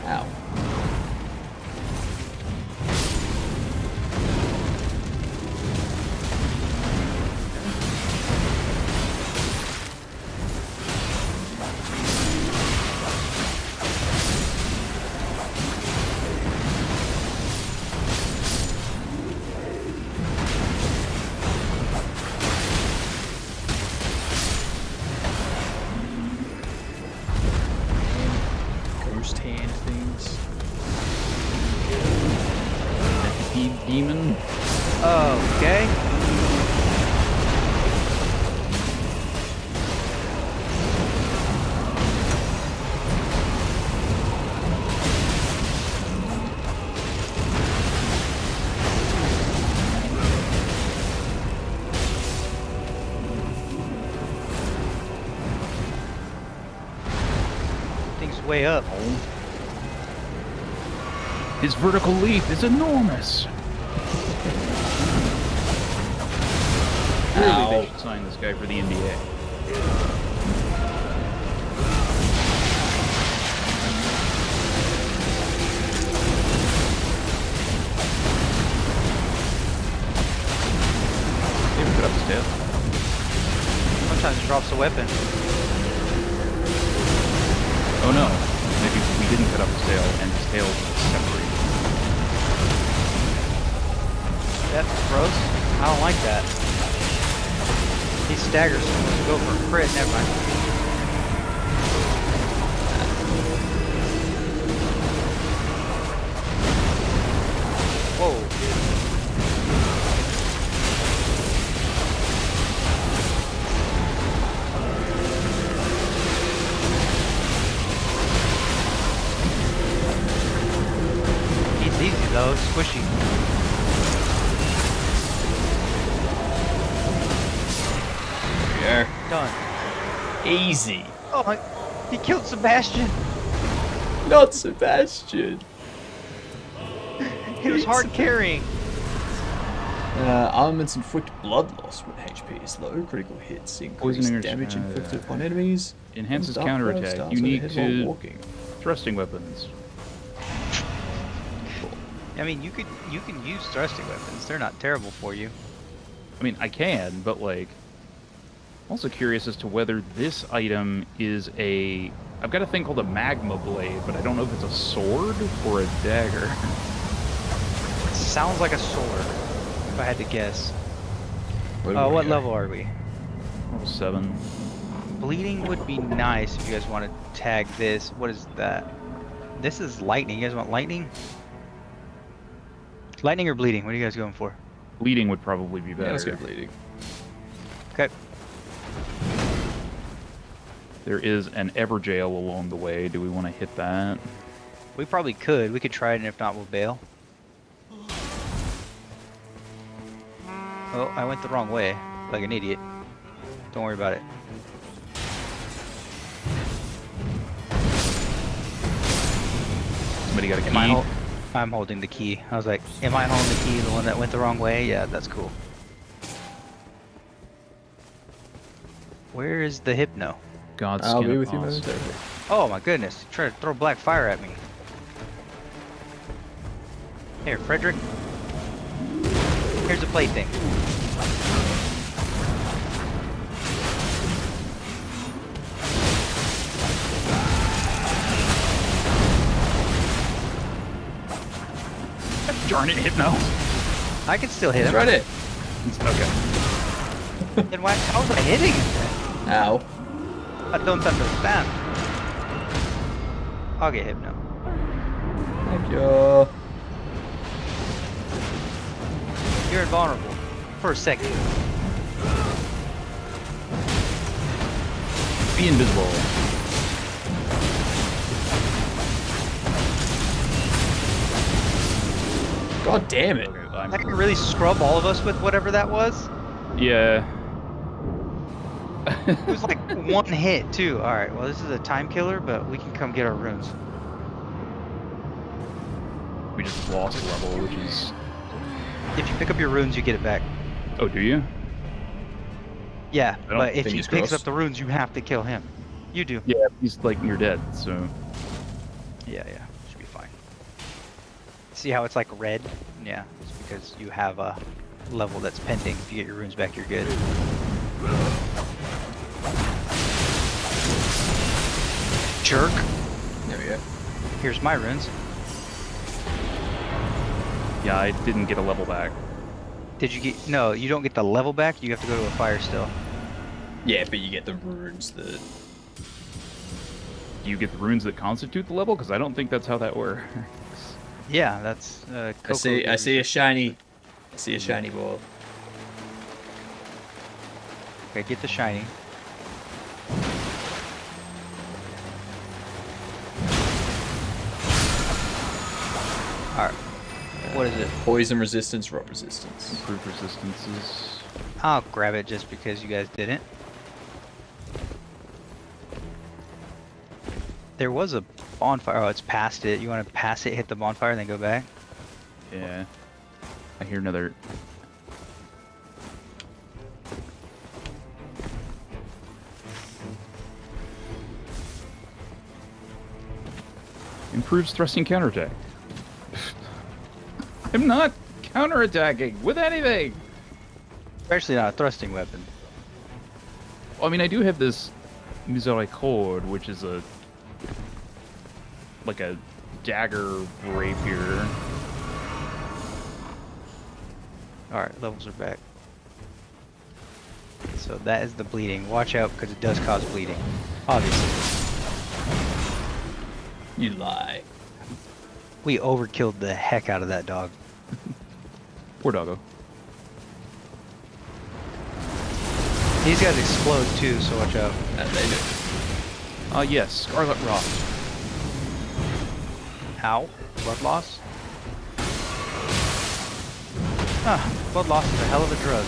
Ow. way up. His vertical leap is enormous. Clearly, they should sign this guy for the NBA. They put up his tail. Sometimes it drops a weapon. Oh no, maybe we didn't cut up his tail and his tail was separated. That's gross. I don't like that. He staggers. Let's go for a crit. Never mind. Whoa. He's easy though. It's squishy. Done. Easy. Oh my! He killed Sebastian. Not Sebastian. He was hard carrying. Armaments inflict blood loss when HP is low. Critical hits increase Poisoning or damage inflicted upon enemies. Enhances Dark counterattack. starts Unique overhead while to walking. thrusting weapons. I mean, you can use thrusting weapons. They're not terrible for you. I mean, I can, but like, I'm also curious as to whether this item is a. I've got a thing called a magma blade, but I don't know if it's a sword or a dagger. It sounds like a sword, if I had to guess. What level are we? Level 7. Bleeding would be nice if you guys want to tag this. What is that? This is lightning. You guys want lightning? Lightning or bleeding? What are you guys going for? Bleeding would probably be better. Yeah, let's go bleeding. Okay. There is an Everjail along the way. Do we want to hit that? We probably could. We could try it, and if not, we'll bail. Oh, I went the wrong way, like an idiot. Don't worry about it. Somebody got a key? I'm holding the key. I was like, am I holding the key, the one that went the wrong way? Yeah, that's cool. Where is the Hypno? God's I'll skin be of with you Oz. momentarily. Oh my goodness, he tried to throw black fire at me. Here, Frederick. Here's a plaything. Darn it, Hypno. I can still hit him. Try it. Okay. Then why? How was I hitting him then? Ow. I don't understand. I'll get Hypno. Thank you. You're invulnerable. For a second. Be invisible. God damn it. Okay, I can really scrub all of us with whatever that was. Yeah. It was like one hit too. Alright, well this is a time killer, but we can come get our runes. We just lost a level, which is... If you pick up your runes, you get it back. Oh, do you? Yeah, I don't but if think he he's picks gross. up the runes, you have to kill him. You do. Yeah, he's like near dead, so... Yeah, should be fine. See how it's like red? Yeah, it's because you have a level that's pending. If you get your runes back, you're good. Jerk. There we go. Here's my runes. Yeah, I didn't get a level back. Did you get... No, you don't get the level back. You have to go to a fire still. Yeah, but you get the runes that... Do you get the runes that constitute the level? Because I don't think that's how that works. Yeah, that's... I see a shiny... I see a shiny ball. Okay, get the shiny. Alright. What is it? Poison resistance, rot resistance. Improved resistances. I'll grab it just because you guys didn't. There was a Bonfire. Oh, it's past it. You want to pass it, hit the bonfire, and then go back? Yeah. I hear another. Improves thrusting counterattack. I'm not counterattacking with anything. Especially not a thrusting weapon. Well, I mean, I do have this Miséricorde, which is like a dagger rapier. Alright, levels are back. So that is the bleeding. Watch out, because it does cause bleeding. Obviously. You lie. We overkilled the heck out of that dog. Poor doggo. These guys explode too, so watch out. They do. Yes, Scarlet Rot. Ow. Blood loss? Ah, blood loss is a hell of a drug.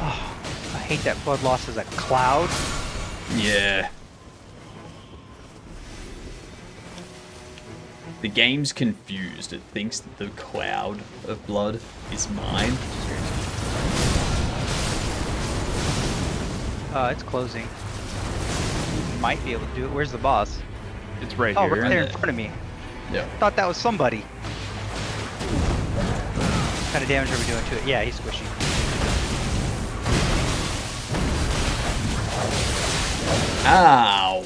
Oh, I hate that blood loss as a cloud. Yeah. The game's confused. It thinks that the cloud of blood is mine. It's closing. Might be able to do it. Where's the boss? It's right here. here. Oh, right there in front of me. Yeah. Thought that was somebody. What kind of damage are we doing to it? Yeah, he's squishy. Ow!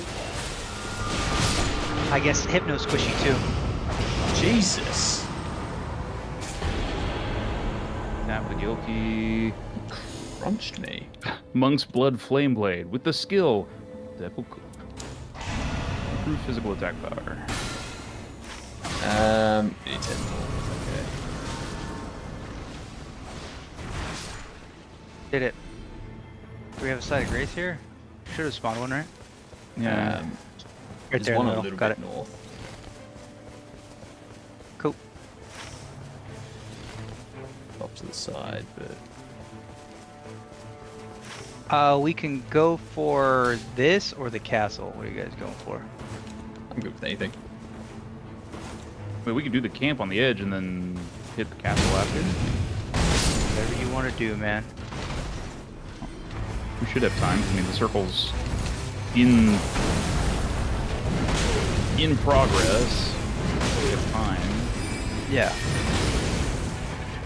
I guess Hypno squishy too. Jesus. Snap the guilty. Crunched me. Monk's Blood Flame Blade with the skill. Improve physical attack power. Need 10 more. Okay. Did it. Do we have a side of grace here? Should have spawned one, right? Yeah. Right There's there in one the a middle. little Got bit it. north. Cool. Up to the side, but... we can go for this or the castle. What are you guys going for? I'm good with anything. I mean, we could do the camp on the edge and then hit the castle after. Whatever you want to do, man. We should have time. I mean, the circle's in progress. We have time. Yeah.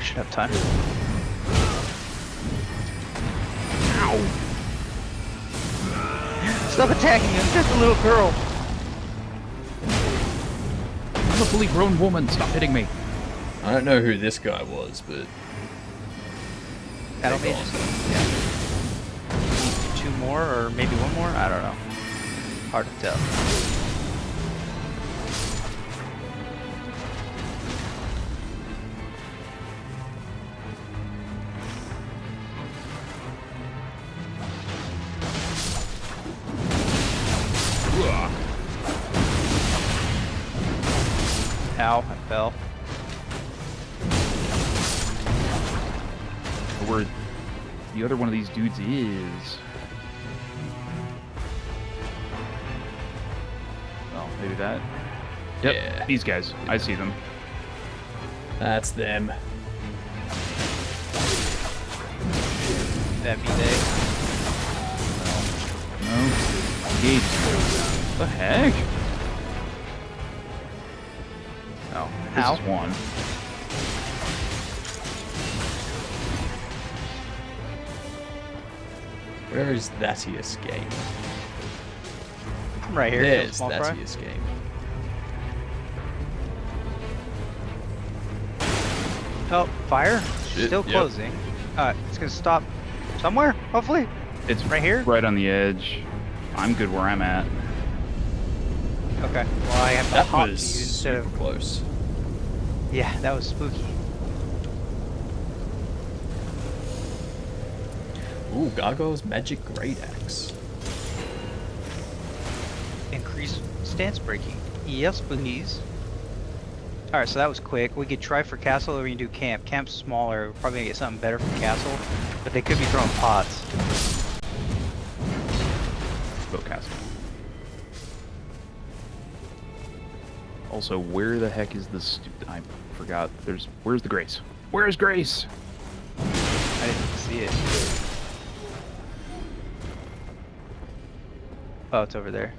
Should have time. Ow! Stop attacking me, I'm just a little girl. I'm a fully grown woman. Stop hitting me. I don't know who this guy was, but... That'll be just... Yeah. 2 more, or maybe 1 more? I don't know. Hard to tell. Ow, I fell. Where the other one of these dudes is. Well, maybe that. Yep, Yeah. these guys. I see them. That's them. That be they. No. Engage. What the heck? Oh, this Ow. is one. Where is Thatty Escape? I'm right here. There's small fry. Thatty Escape. Oh, fire? Shit, Still yep. closing. It's gonna stop somewhere, hopefully. It's right here? Right on the edge. I'm good where I'm at. Okay. Well, I have to That hop to you was instead super of... close. Yeah, that was spooky. Ooh, Gargoyle's Magic Great Axe. Increase stance breaking. Yes, please. Alright, so that was quick. We could try for castle or we can do camp. Camp's smaller. We're probably gonna get something better from castle. But they could be throwing pots. bowcaster. Also, where the heck is this? I forgot. Where's the Grace? Where's Grace? I didn't see it. Oh, it's over there.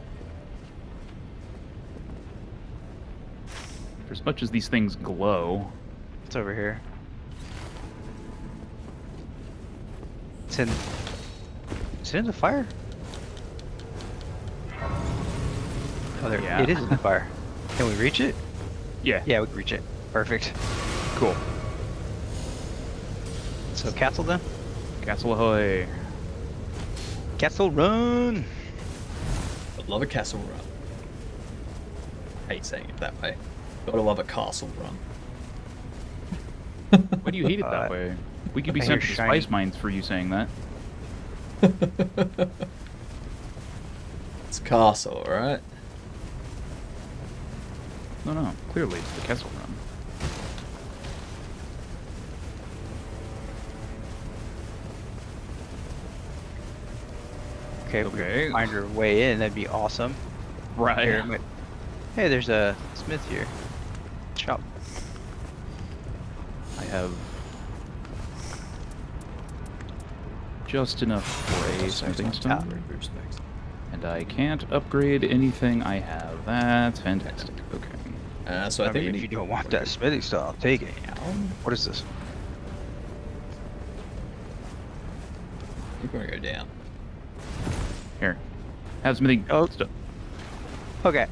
For as much as these things glow, It's over here. It's in. Is it in the fire? Oh, there. Yeah. It is in the fire. Can we reach it? yeah, Yeah, we can reach it. Perfect. cool. So castle then? Castle ahoy! Castle run! I'd love a castle run. Hate saying it that way. Gotta love a castle run. Why do you hate it that way? We could be I sent hear to shiny. spice mines for you saying that. It's castle, alright? No, clearly it's the Kessel Run. Okay, if we Okay. could find our way in, that'd be awesome. Right. Here, hey, there's a smith here. Shop. I have just enough for a smithing stone. And I can't upgrade anything I have. That's fantastic. Okay. So I think mean, if you don't want that smithing stone, I'll take it. What is this? I think we're gonna go down. Here. Have smithing stuff. Okay.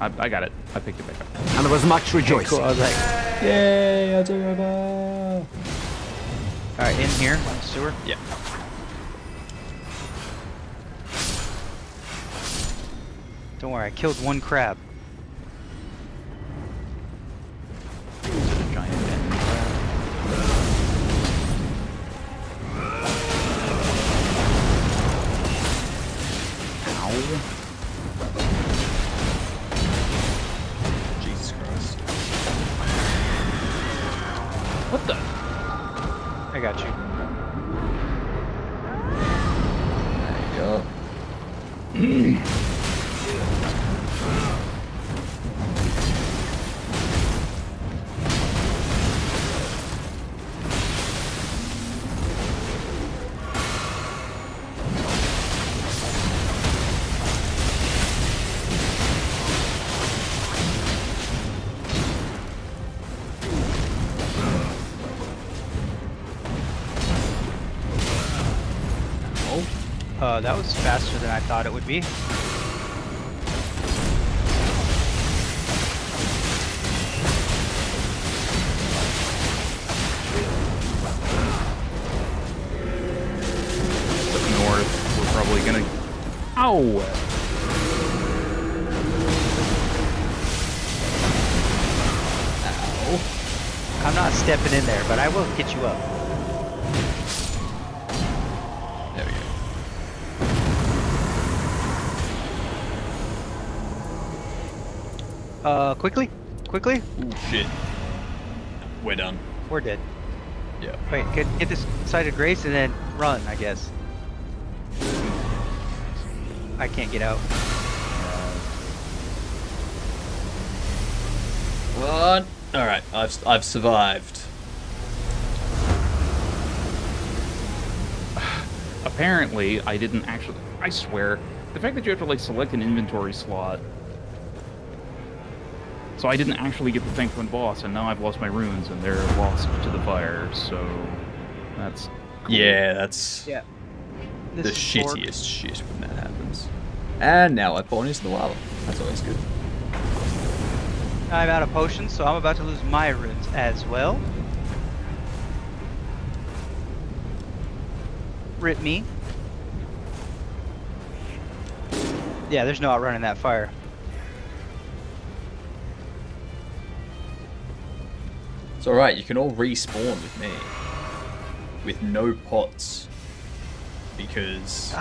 I got it. I picked it back up. And there was much rejoicing. Cool. I was like, Yay, Azuraba! alright, in here, on the sewer. Yeah. Don't worry, I killed one crab. Giant end crab. Ow. Jesus Christ. What the? I got you. There you go. That was faster than I thought it would be. Up north, we're probably gonna. Ow! I'm not stepping in there, but I will get you up. There we go. Quickly? Quickly? Ooh, shit. We're done. We're dead. Yeah. Wait, get this side of Grace and then run, I guess. I can't get out. What? Alright, I've survived. Apparently, I didn't actually. I swear, the fact that you have to like select an inventory slot. So I didn't actually get the thing from boss, and now I've lost my runes, and they're lost to the fire. So that's cool. Yeah, that's Yeah. the This is shittiest shit when that happens. And now I've fallen into the lava. That's always good. I'm out of potions, so I'm about to lose my runes as well. Rip me. Yeah, there's no outrunning that fire. It's alright, you can all respawn with me. With no pots. Because...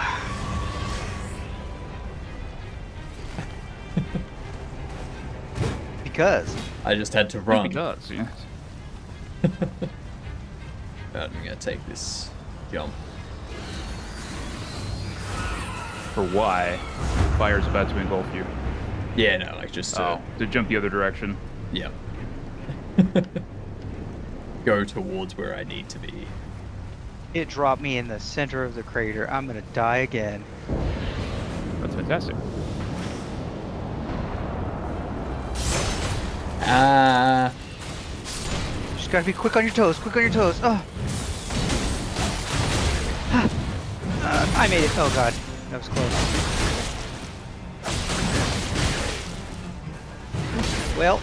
Because? I just had to run. Because, yeah. But I'm gonna take this jump. For why? Fire's about to engulf you. Yeah, no, like just to jump the other direction. Yeah. Go towards where I need to be. It dropped me in the center of the crater. I'm gonna die again. That's fantastic. Just gotta be quick on your toes, quick on your toes. Oh. I made it. Oh god, that was close. Well,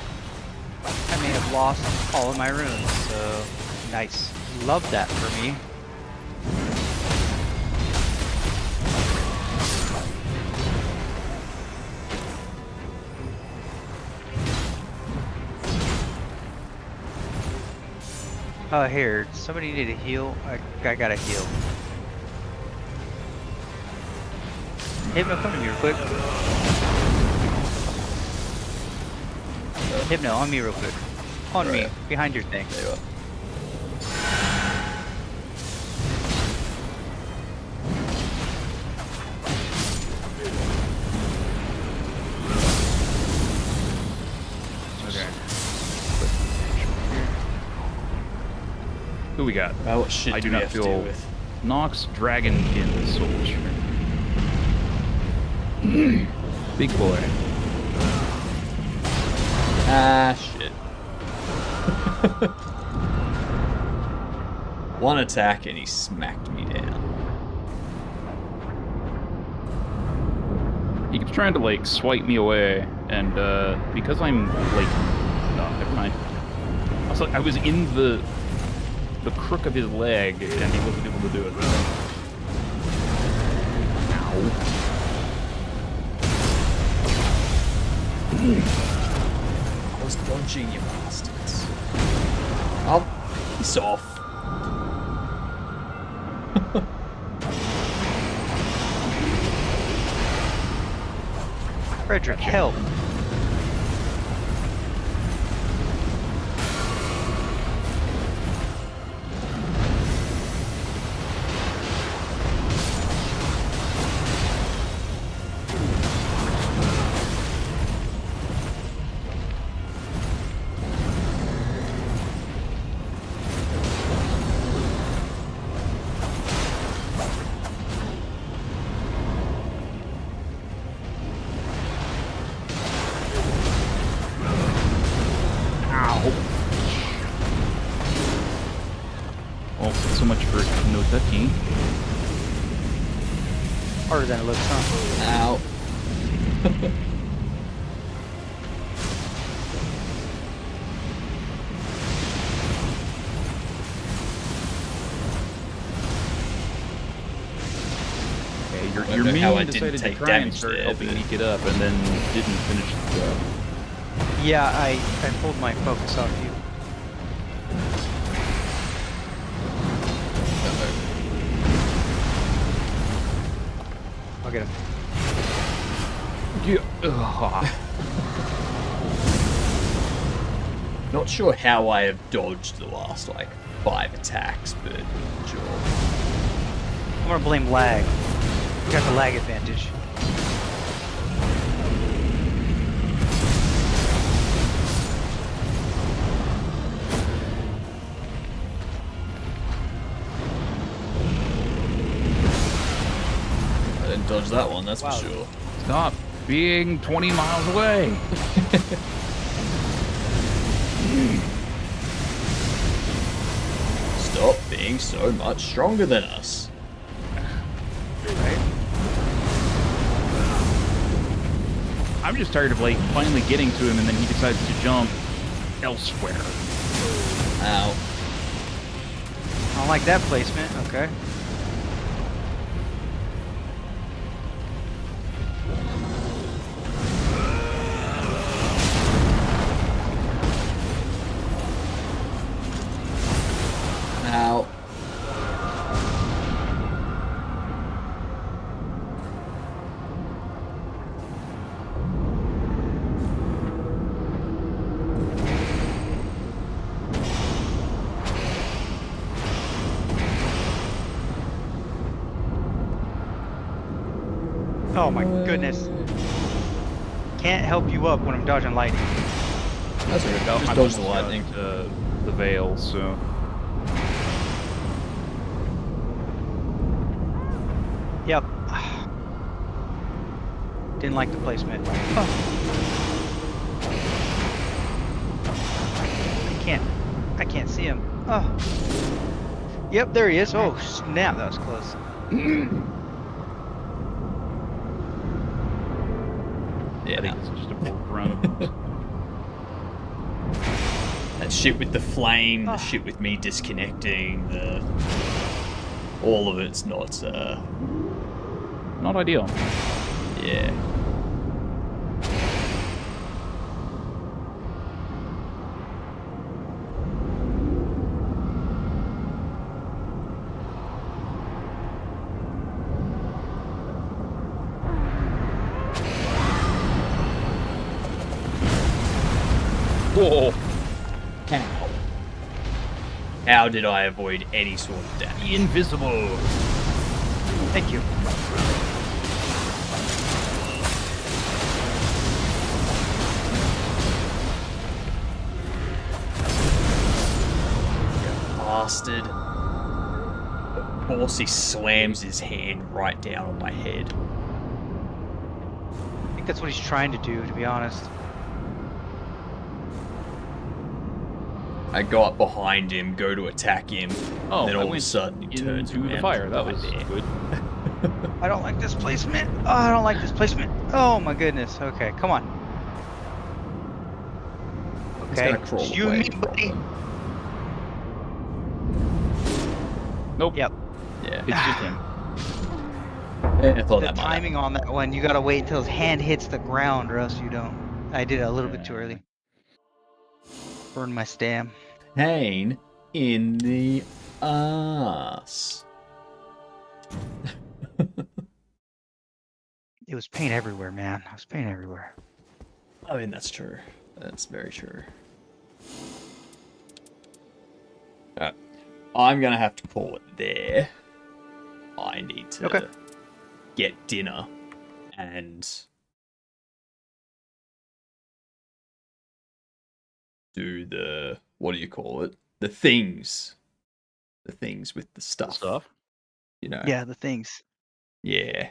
I may have lost all of my runes, so nice. Love that for me. Here, somebody need a heal? I got a heal. Hypno, come to me real quick. Hypno, on me real quick. On me, behind your thing. There you are. Who we got? What shit I do we not have to deal feel with? Nox, Dragonkin, Soldier. Big boy. Shit. One attack and he smacked me down. He keeps trying to like swipe me away, and because I'm like, no, never mind. I was in the crook of his leg, and he wasn't able to do it. Ow. I was dodging, you bastards. Oh, he's off. Frederick, help. Well, so much for no touchy. Harder than it looks, huh? Ow. Okay, your minion decided to try and start helping me get up, and then didn't finish the job. Yeah, I pulled my focus off you. I'll get him. Yeah. Not sure how I have dodged the last, like, 5 attacks, but sure. I'm gonna blame lag. You got the lag advantage. I didn't dodge that one, that's for sure. Stop being 20 miles away. Stop being so much stronger than us. Right? I'm just tired of like finally getting to him and then he decides to jump elsewhere. Ow. I don't like that placement, okay. Ow. Oh my goodness. Can't help you up when I'm dodging lightning. That's okay. No, Just I'm dodge the almost lightning. to the veil, so. Yep. Didn't like the placement. Oh. I can't see him. Oh. Yep, there he is. Oh, snap, that was close. Yeah, I think it's just a poor grunt. that shit with the flame, the shit with me disconnecting, all of it's not Not ideal. yeah. Whoa. How did I avoid any sort of damage? Invisible. Thank you. Bastard. Of course he slams his hand right down on my head. I think that's what he's trying to do, to be honest. I go up behind him, go to attack him, Oh, then I all of a went sudden he turns into the around fire. That right was there. good. I don't like this placement. Oh, I don't like this placement. Oh my goodness. Okay, come on. He's Okay, gonna crawl it's you away and me, from buddy. them. Nope. Yep. Yeah. It's just him. I thought The that might timing on that one, you gotta wait until his hand hits the ground or else you don't. I did it a little bit too early. Burned my stam. pain in the ass. It was pain everywhere, man. It was pain everywhere. I mean, that's true. That's very true. Alright. I'm gonna have to call it there. I need to get dinner and do the, what do you call it? The things. The things with the stuff. You know. Yeah, the things. Yeah.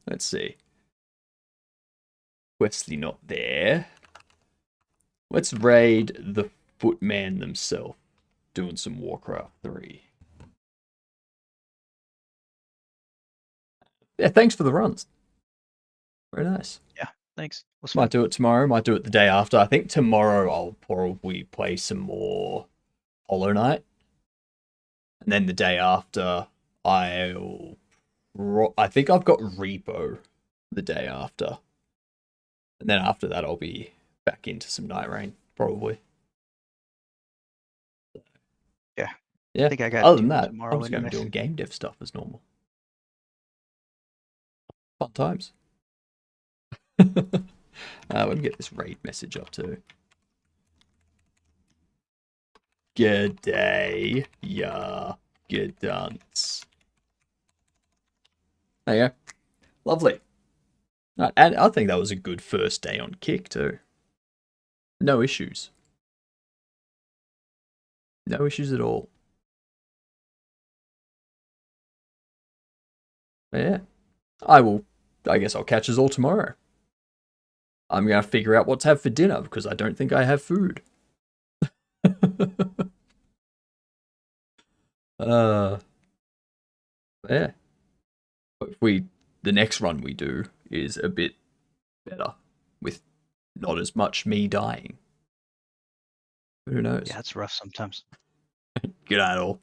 Let's see. Wesley not there. Let's raid the Footman themselves. Doing some Warcraft 3. Yeah, thanks for the runs. Very nice. Yeah, thanks. Might do it tomorrow, might do it the day after. I think tomorrow I'll probably play some more Hollow Knight. And then the day after, I think I've got Repo the day after. And then after that, I'll be back into some Night Rain, probably. Yeah. Yeah. I think I got Other than two that, tomorrow I'm just going to be anyways. doing game dev stuff as normal. Fun times. Let me get this raid message up too. Good day, yeah, good dance. There you go. Lovely. And I think that was a good first day on Kick too. No issues. No issues at all. But yeah. I guess I'll catch us all tomorrow. I'm going to figure out what to have for dinner because I don't think I have food. Yeah. Hopefully the next run we do is a bit better with not as much me dying. Who knows? Yeah, it's rough sometimes. Good night all.